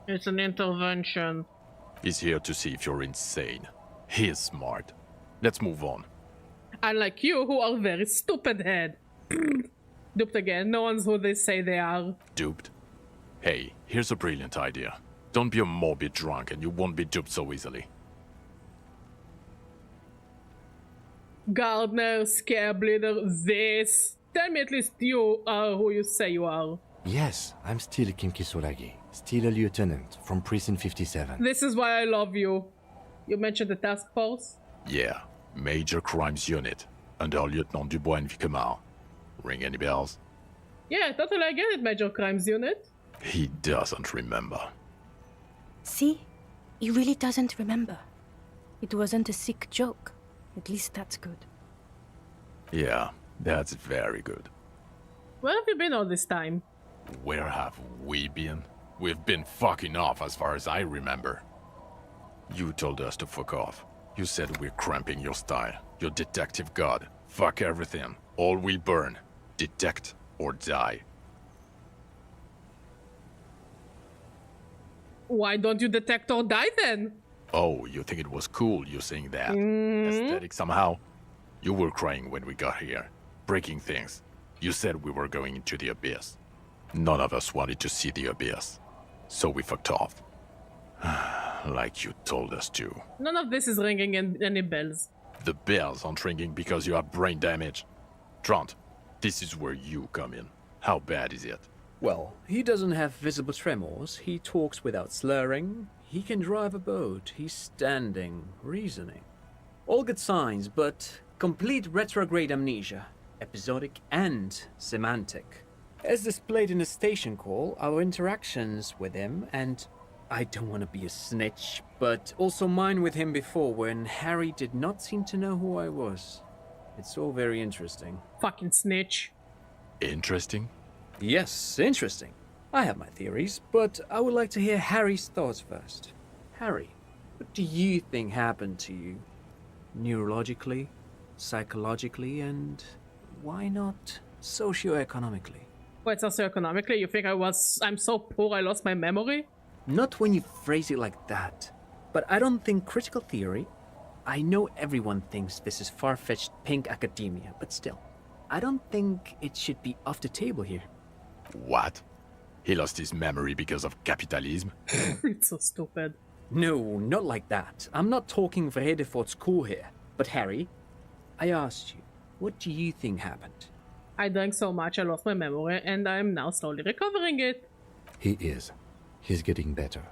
It's an intervention. He's here to see if you're insane. He is smart. Let's move on. Unlike you, who are very stupid head. Duped again. No one's who they say they are. Duped? Hey, here's a brilliant idea. Don't be a morbid drunk and you won't be duped so easily. Gardener, scare bleeder, this. Tell me at least you are who you say you are. Yes, I'm still Kimki Solagi, still a lieutenant from Precinct 57. This is why I love you. You mentioned the task force? Yeah, Major Crimes Unit, under Lieutenant Dubois and Vicomar. Ring any bells? Yeah, totally I get it, Major Crimes Unit. He doesn't remember. See? He really doesn't remember. It wasn't a sick joke. At least that's good. Yeah, that's very good. Where have you been all this time? Where have we been? We've been fucking off as far as I remember. You told us to fuck off. You said we're cramping your style. Your detective god. Fuck everything. All will burn. Detect or die. Why don't you detect or die then? Oh, you think it was cool you saying that? Aesthetic somehow? You were crying when we got here. Breaking things. You said we were going into the abyss. None of us wanted to see the abyss. So we fucked off. Like you told us to. None of this is ringing any bells. The bells aren't ringing because you have brain damage. Trant, this is where you come in. How bad is it? Well, he doesn't have visible tremors, he talks without slurring, he can drive a boat, he's standing, reasoning. All good signs, but complete retrograde amnesia, episodic and semantic. As displayed in the station call, our interactions with him, and I don't want to be a snitch, but also mine with him before when Harry did not seem to know who I was. It's all very interesting. Fucking snitch. Interesting? Yes, interesting. I have my theories, but I would like to hear Harry's thoughts first. Harry, what do you think happened to you? Neurologically, psychologically, and why not socioeconomically? Wait, socioeconomically? You think I'm so poor I lost my memory? Not when you phrase it like that. But I don't think critical theory... I know everyone thinks this is far-fetched pink academia, but still. I don't think it should be off the table here. What? He lost his memory because of capitalism? It's so stupid. No, not like that. I'm not talking for Hedefort's cool here. But Harry, I asked you, what do you think happened? I drank so much I lost my memory, and I'm now slowly recovering it. He is. He's getting better.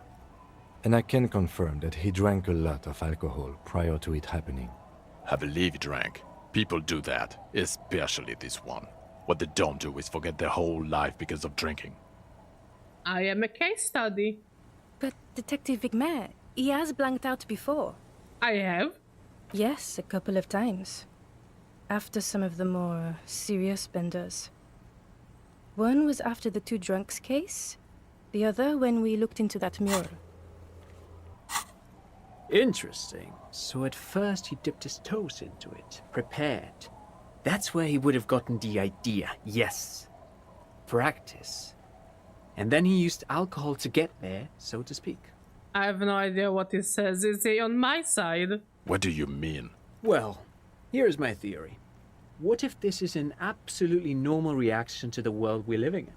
And I can confirm that he drank a lot of alcohol prior to it happening. I believe he drank. People do that, especially this one. What they don't do is forget their whole life because of drinking. I am a case study. But Detective Vigmer, he has blanked out before. I have? Yes, a couple of times. After some of the more serious benders. One was after the two drunks case, the other when we looked into that mural. Interesting. So at first he dipped his toes into it, prepared. That's where he would have gotten the idea, yes. Practice. And then he used alcohol to get there, so to speak. I have no idea what he says. Is he on my side? What do you mean? Well, here's my theory. What if this is an absolutely normal reaction to the world we're living in?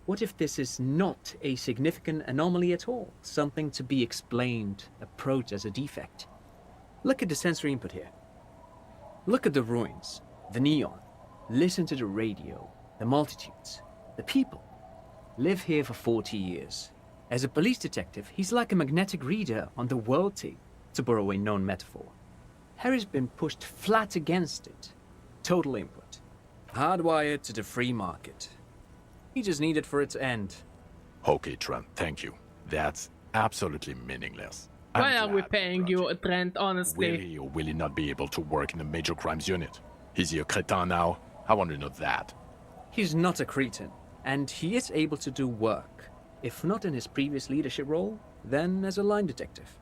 What if this is not a significant anomaly at all? Something to be explained, approached as a defect? Look at the sensory input here. Look at the ruins, the neon. Listen to the radio, the multitudes, the people. Live here for 40 years. As a police detective, he's like a magnetic reader on the world team, to borrow a known metaphor. Harry's been pushed flat against it. Total input. Hardwired to the free market. He just needed for it to end. Okay, Trent, thank you. That's absolutely meaningless. Why are we paying you, Trent, honestly? Will he or will he not be able to work in the major crimes unit? Is he a cretin now? I want to know that. He's not a cretin, and he is able to do work. If not in his previous leadership role, then as a line detective.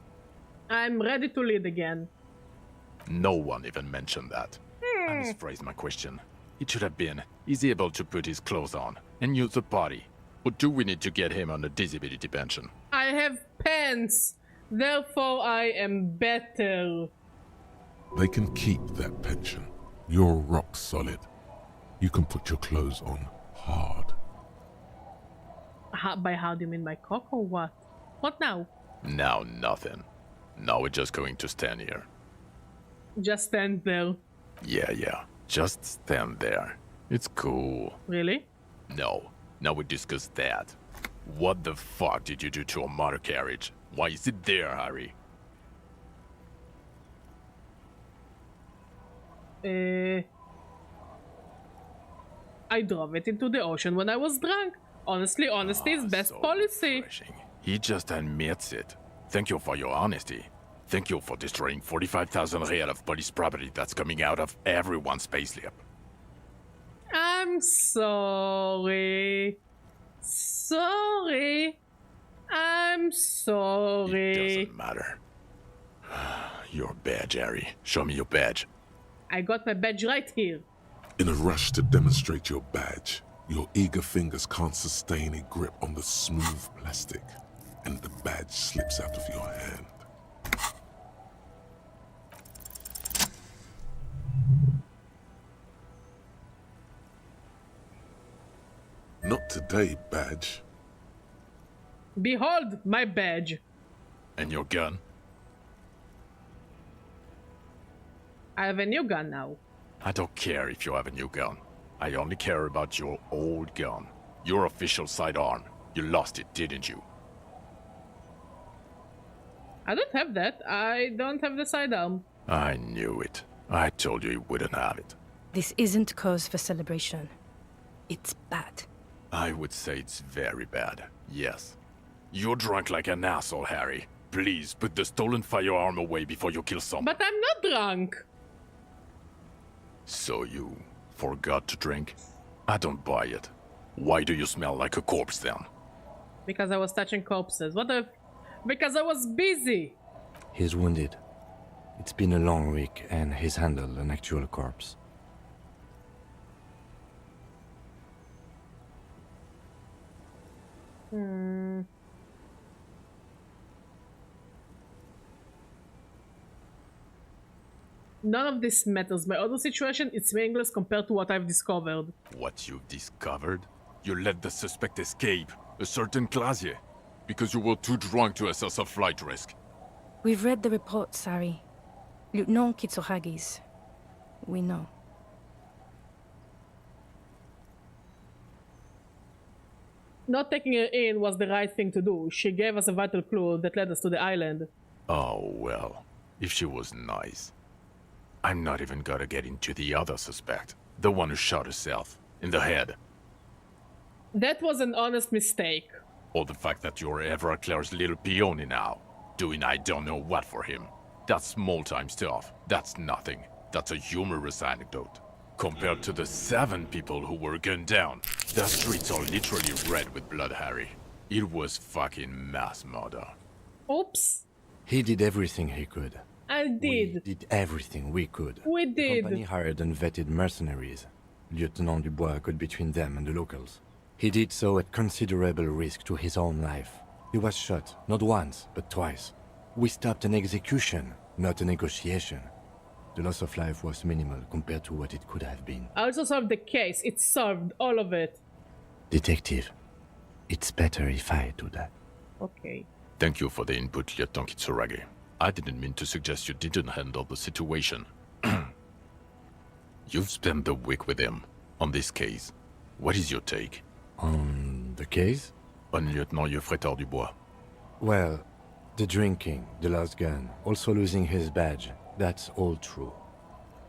I'm ready to lead again. No one even mentioned that. I misphrased my question. It should have been, is he able to put his clothes on and use the body? Or do we need to get him on a disability pension? I have pants, therefore I am better. They can keep that pension. You're rock solid. You can put your clothes on hard. By how do you mean by cock or what? What now? Now nothing. Now we're just going to stand here. Just stand there. Yeah. Just stand there. It's cool. Really? No. Now we discuss that. What the fuck did you do to a motor carriage? Why is it there, Harry? I drove it into the ocean when I was drunk. Honestly, honesty is best policy. Refreshing. He just admits it. Thank you for your honesty. Thank you for destroying 45,000 real of police property that's coming out of everyone's payslip. I'm sorry. I'm sorry. It doesn't matter. Your badge, Harry. Show me your badge. I got my badge right here. In a rush to demonstrate your badge, your eager fingers can't sustain a grip on the smooth plastic, and the badge slips out of your hand. Not today, badge. Behold my badge. And your gun? I have a new gun now. I don't care if you have a new gun. I only care about your old gun. Your official sidearm. You lost it, didn't you? I don't have that. I don't have the sidearm. I knew it. I told you you wouldn't have it. This isn't cause for celebration. It's bad. I would say it's very bad, yes. You're drunk like an asshole, Harry. Please put the stolen firearm away before you kill someone. But I'm not drunk. So you forgot to drink? I don't buy it. Why do you smell like a corpse then? Because I was touching corpses. What the... Because I was busy. He's wounded. It's been a long week and he's handled an actual corpse. None of this matters. My other situation is meaningless compared to what I've discovered. What you've discovered? You let the suspect escape, a certain Clasier, because you were too drunk to assess a flight risk. We've read the report, Sari. Lieutenant Kitsuhagi's. We know. Not taking her in was the right thing to do. She gave us a vital clue that led us to the island. Oh, well, if she was nice. I'm not even gonna get into the other suspect, the one who shot herself, in the head. That was an honest mistake. Or the fact that you're Everclare's little peony now, doing I don't know what for him. That's small-time stuff. That's nothing. That's a humorous anecdote. Compared to the 7 people who were gunned down, the streets are literally red with blood, Harry. It was fucking mass murder. Oops. He did everything he could. I did. We did everything we could. We The did. company hired unvetted mercenaries. Lieutenant Dubois got between them and the locals. He did so at considerable risk to his own life. He was shot, not once, but twice. We stopped an execution, not a negotiation. The loss of life was minimal compared to what it could have been. I also solved the case. It solved all of it. Detective, it's better if I do that. Okay. Thank you for the input, Lieutenant Kitsuragi. I didn't mean to suggest you didn't handle the situation. You've spent the week with him on this case. What is your take? On the case? Un lieutenant Yofretor Dubois. Well, the drinking, the lost gun, also losing his badge, that's all true.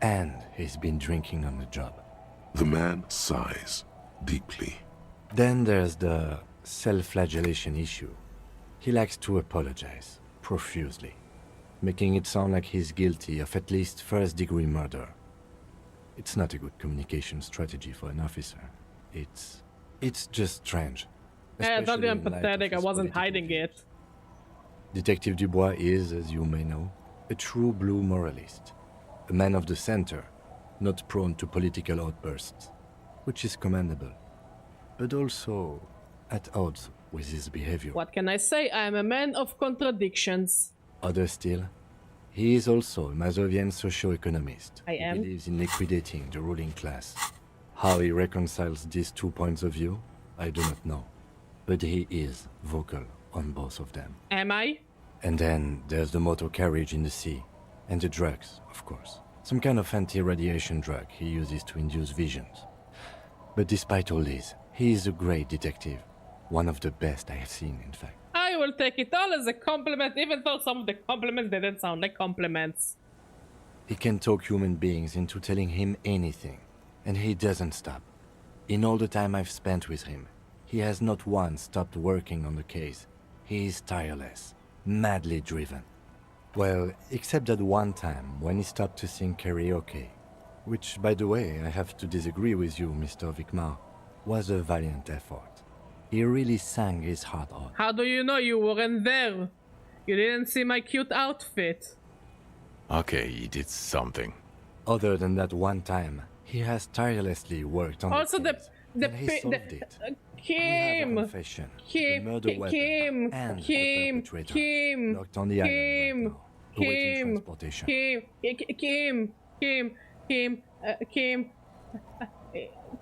And he's been drinking on the job. The man sighs deeply. Then there's the self-flagellation issue. He likes to apologize, profusely, making it sound like he's guilty of at least first-degree murder. It's not a good communication strategy for an officer. It's just strange. I thought especially I'm in light of pathetic, I his wasn't political hiding views. it. Detective Dubois is, as you may know, a true blue moralist. A man of the center, not prone to political outbursts, which is commendable, but also at odds with his behavior. What can I say? I am a man of contradictions. Other still, he is also a Mazovian socio-economist. I am. He believes in liquidating the ruling class. How he reconciles these 2 points of view, I do not know. But he is vocal on both of them. Am I? And then there's the motor carriage in the sea. And the drugs, of course. Some kind of anti-radiation drug he uses to induce visions. But despite all this, he is a great detective. One of the best I have seen, in fact. I will take it all as a compliment, even though some of the compliments didn't sound like compliments. He can talk human beings into telling him anything, and he doesn't stop. In all the time I've spent with him, he has not once stopped working on the case. He is tireless, madly driven. Well, except that one time when he stopped to sing karaoke, which, by the way, I have to disagree with you, Mr. Vicmar, was a valiant effort. He really sang his heart out. How do you know you weren't there? You didn't see my cute outfit. Okay, he did something. Other than that one time, he has tirelessly worked on Also, the case, and he solved it. Kim, Confession, the Kim, murder weapon, Kim, and the Kim, perpetrator Kim, locked on the island right Kim, now, awaiting Kim, transportation. Kim.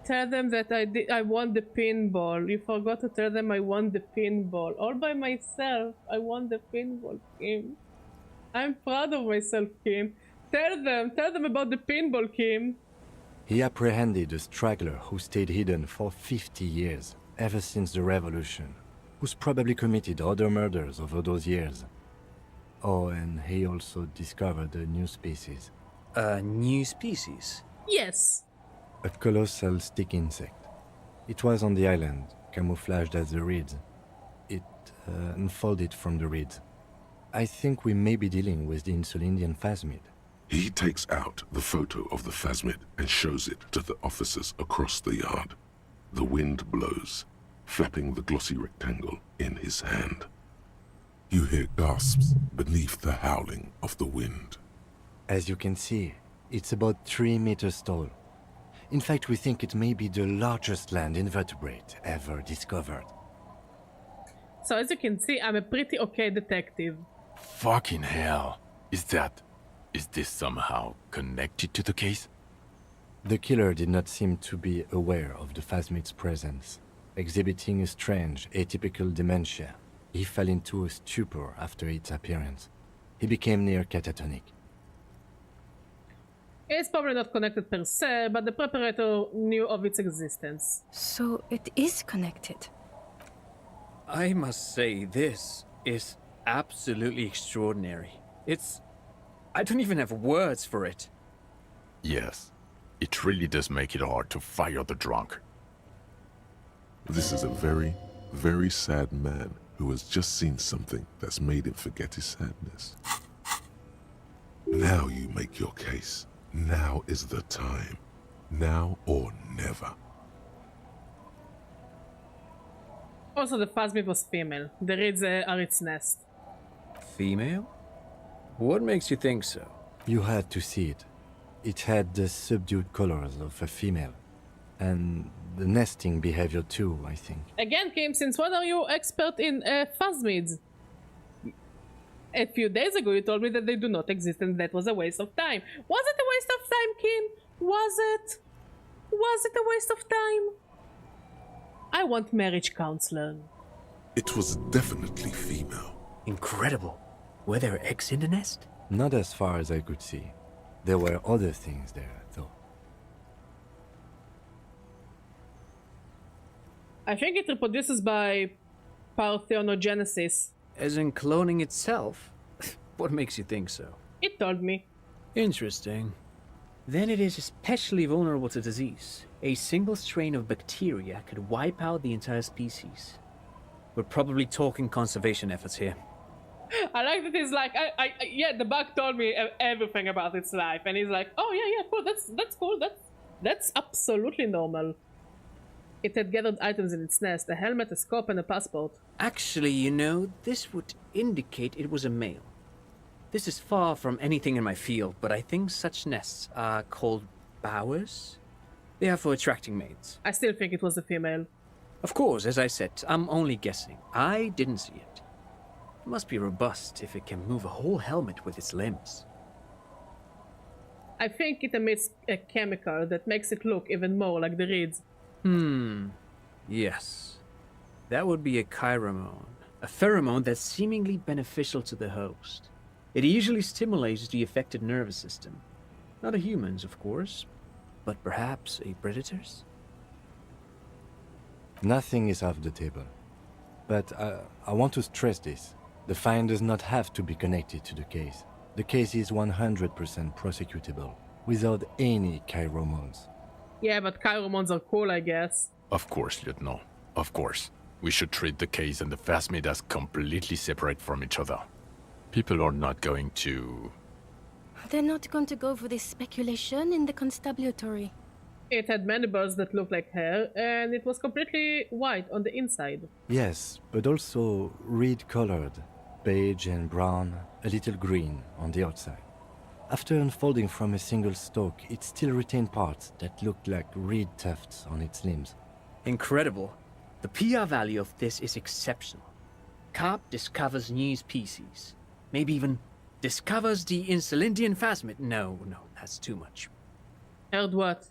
Tell them that I won the pinball. You forgot to tell them I won the pinball. All by myself, I won the pinball, Kim. I'm proud of myself, Kim. Tell them about the pinball, Kim. He apprehended a straggler who stayed hidden for 50 years, ever since the revolution, who's probably committed other murders over those years. Oh, and he also discovered a new species. A new species? Yes. A colossal stick insect. It was on the island, camouflaged as the reeds. It unfolded from the reeds. I think we may be dealing with the Insulindian phasmid. He takes out the photo of the phasmid and shows it to the officers across the yard. The wind blows, flapping the glossy rectangle in his hand. You hear gasps beneath the howling of the wind. As you can see, it's about 3 meters tall. In fact, we think it may be the largest land invertebrate ever discovered. So as you can see, I'm a pretty okay detective. Fucking hell. Is this somehow connected to the case? The killer did not seem to be aware of the phasmid's presence. Exhibiting a strange, atypical dementia, he fell into a stupor after its appearance. He became near catatonic. It's probably not connected per se, but the preparator knew of its existence. So it is connected. I must say, this is absolutely extraordinary. I don't even have words for it. Yes, it really does make it hard to fire the drunk. This is a very, very sad man who has just seen something that's made him forget his sadness. Now you make your case. Now is the time. Now or never. Also, the phasmid was female. The reeds are its nest. Female? What makes you think so? You had to see it. It had the subdued colors of a female. And the nesting behavior too, I think. Again, Kim, since when are you expert in phasmids? A few days ago you told me that they do not exist and that was a waste of time. Was it a waste of time, Kim? Was it? Was it a waste of time? I want marriage counselor. It was definitely female. Incredible. Were there eggs in the nest? Not as far as I could see. There were other things there, though. I think it reproduces by parthenogenesis. As in cloning itself? What makes you think so? It told me. Interesting. Then it is especially vulnerable to disease. A single strain of bacteria could wipe out the entire species. We're probably talking conservation efforts here. I like that he's like, yeah, the bug told me everything about its life, and he's like, oh yeah, cool, that's cool, that's absolutely normal. It had gathered items in its nest, a helmet, a scope, and a passport. Actually, you know, this would indicate it was a male. This is far from anything in my field, but I think such nests are called bowers. They are for attracting mates. I still think it was a female. Of course, as I said, I'm only guessing. I didn't see it. It must be robust if it can move a whole helmet with its limbs. I think it emits a chemical that makes it look even more like the reeds. Yes. That would be a pheromone. A pheromone that's seemingly beneficial to the host. It usually stimulates the affected nervous system. Not a human's, of course, but perhaps a predator's? Nothing is off the table. But I want to stress this. The find does not have to be connected to the case. The case is 100% prosecutable, without any chiromones. Yeah, but chiromones are cool, I guess. Of course, Lieutenant. Of course. We should treat the case and the phasmid as completely separate from each other. People are not going to... They're not going to go for this speculation in the constabulary. It had mandibles that looked like hair, and it was completely white on the inside. Yes, but also reed-colored, beige and brown, a little green on the outside. After unfolding from a single stalk, it still retained parts that looked like reed tufts on its limbs. Incredible. The PR value of this is exceptional. Carp discovers new species. Maybe even discovers the Insulindian phasmid. No, that's too much. Heard what?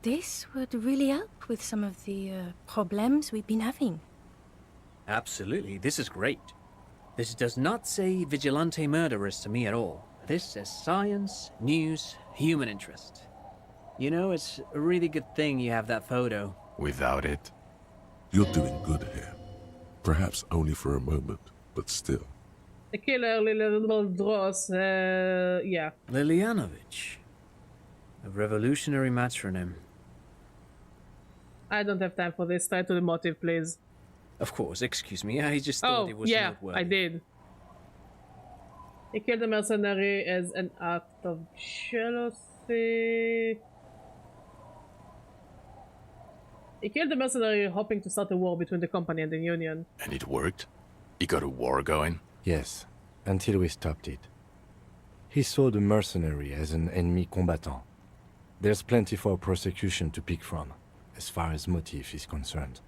This would really help with some of the problems we've been having. Absolutely, this is great. This does not say vigilante murderers to me at all. This says science, news, human interest. You know, it's a really good thing you have that photo. Without it... You're doing good here. Perhaps only for a moment, but still. The killer, little Dross, yeah. Lilianovich. A revolutionary matronym. I don't have time for this. Try to the motive, please. Of course, excuse me. I just thought it was noteworthy. I did. He killed a mercenary as an act of jealousy. He killed the mercenary hoping to start a war between the company and the Union. And it worked? He got a war going? Yes, until we stopped it. He saw the mercenary as an ennemi combattant. There's plenty for prosecution to pick from, as far as motive is concerned.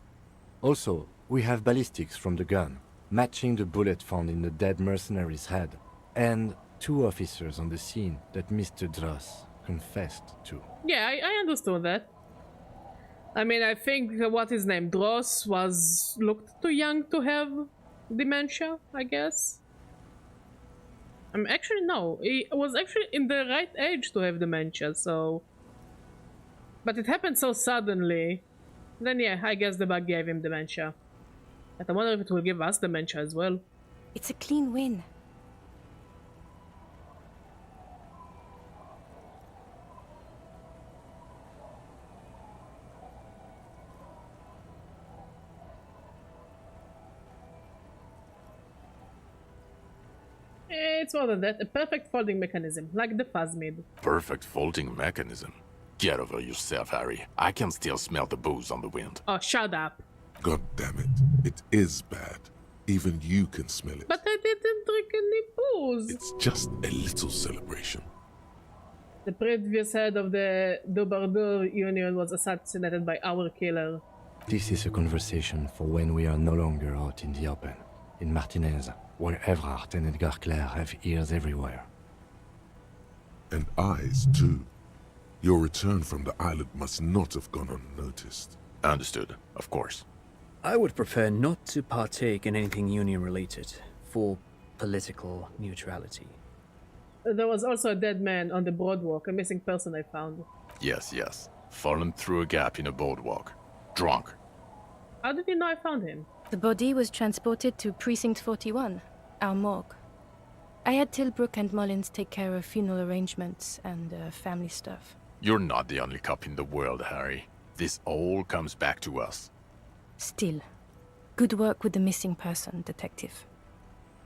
Also, we have ballistics from the gun, matching the bullet found in the dead mercenary's head, and 2 officers on the scene that Mr. Dross confessed to. Yeah, I understood that. I mean, I think what his name, Dross, looked too young to have dementia, I guess. Actually, no. He was actually in the right age to have dementia, so... But it happened so suddenly. Then yeah, I guess the bug gave him dementia. But I wonder if it will give us dementia as well. It's a clean win. It's more than that, a perfect folding mechanism, like the phasmid. Perfect folding mechanism? Get over yourself, Harry. I can still smell the booze on the wind. Oh, shut up. God damn it. It is bad. Even you can smell it. But I didn't drink any booze. It's just a little celebration. The previous head of the Dobardur Union was assassinated by our killer. This is a conversation for when we are no longer out in the open. In Martinez, where Evrard and Edgar Clare have ears everywhere. And eyes, too. Your return from the island must not have gone unnoticed. Understood, of course. I would prefer not to partake in anything Union-related, for political neutrality. There was also a dead man on the boardwalk, a missing person I found. Yes. Fallen through a gap in a boardwalk. Drunk. How did you know I found him? The body was transported to Precinct 41, our morgue. I had Tilbrook and Mullins take care of funeral arrangements and family stuff. You're not the only cop in the world, Harry. This all comes back to us. Still, good work with the missing person, Detective.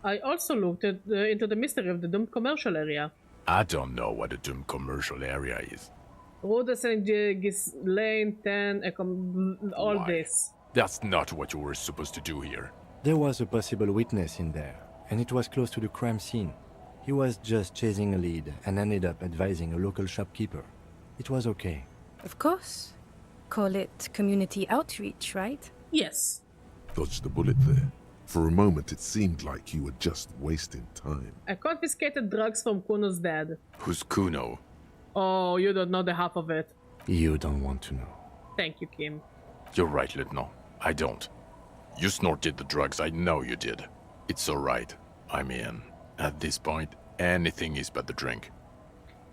I also looked into the mystery of the doomed commercial area. I don't know what a doomed commercial area is. Rue de Saint-Gis, Lane 10, all Why? this. That's not what you were supposed to do here. There was a possible witness in there, and it was close to the crime scene. He was just chasing a lead and ended up advising a local shopkeeper. It was okay. Of course. Call it community outreach, right? Yes. Dodged the bullet there. For a moment, it seemed like you were just wasting time. I confiscated drugs from Kuno's dad. Who's Kuno? Oh, you don't know the half of it. You don't want to know. Thank you, Kim. You're right, Lieutenant. I don't. You snorted the drugs, I know you did. It's alright. I'm in. At this point, anything is but the drink.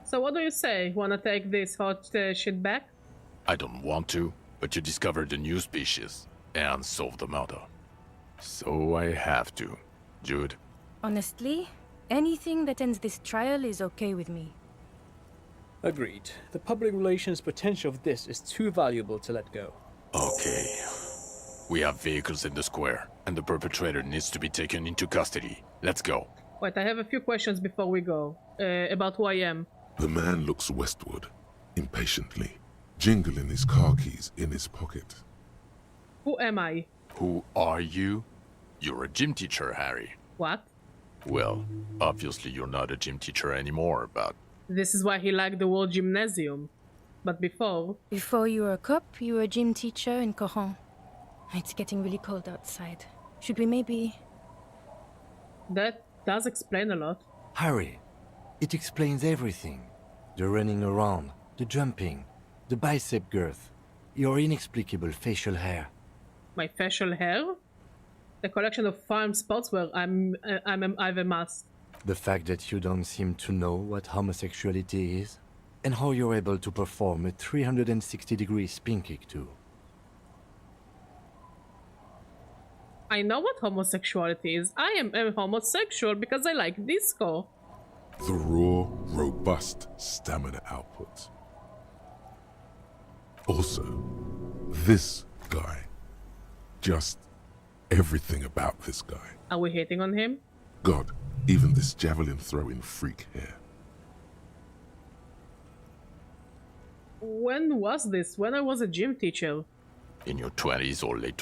So what do you say? Wanna take this hot shit back? I don't want to, but you discovered a new species and solved the murder. So I have to. Jude? Honestly, anything that ends this trial is okay with me. Agreed. The public relations potential of this is too valuable to let go. Okay. We have vehicles in the square, and the perpetrator needs to be taken into custody. Let's go. Wait, I have a few questions before we go. About who I am. The man looks westward, impatiently, jingling his car keys in his pocket. Who am I? Who are you? You're a gym teacher, Harry. What? Well, obviously you're not a gym teacher anymore, but... This is why he liked the word gymnasium. But before... Before you were a cop, you were a gym teacher in Coron. It's getting really cold outside. Should we maybe... That does explain a lot. Harry, it explains everything. The running around, the jumping, the bicep girth, your inexplicable facial hair. My facial hair? The collection of farm sportswear I've amassed. The fact that you don't seem to know what homosexuality is, and how you're able to perform a 360-degree spin kick too. I know what homosexuality is. I am a homosexual because I like disco. The raw, robust stamina output. Also, this guy. Just everything about this guy. Are we hating on him? God, even this javelin throwing freak hair. When was this? When I was a gym teacher? In your 20s or late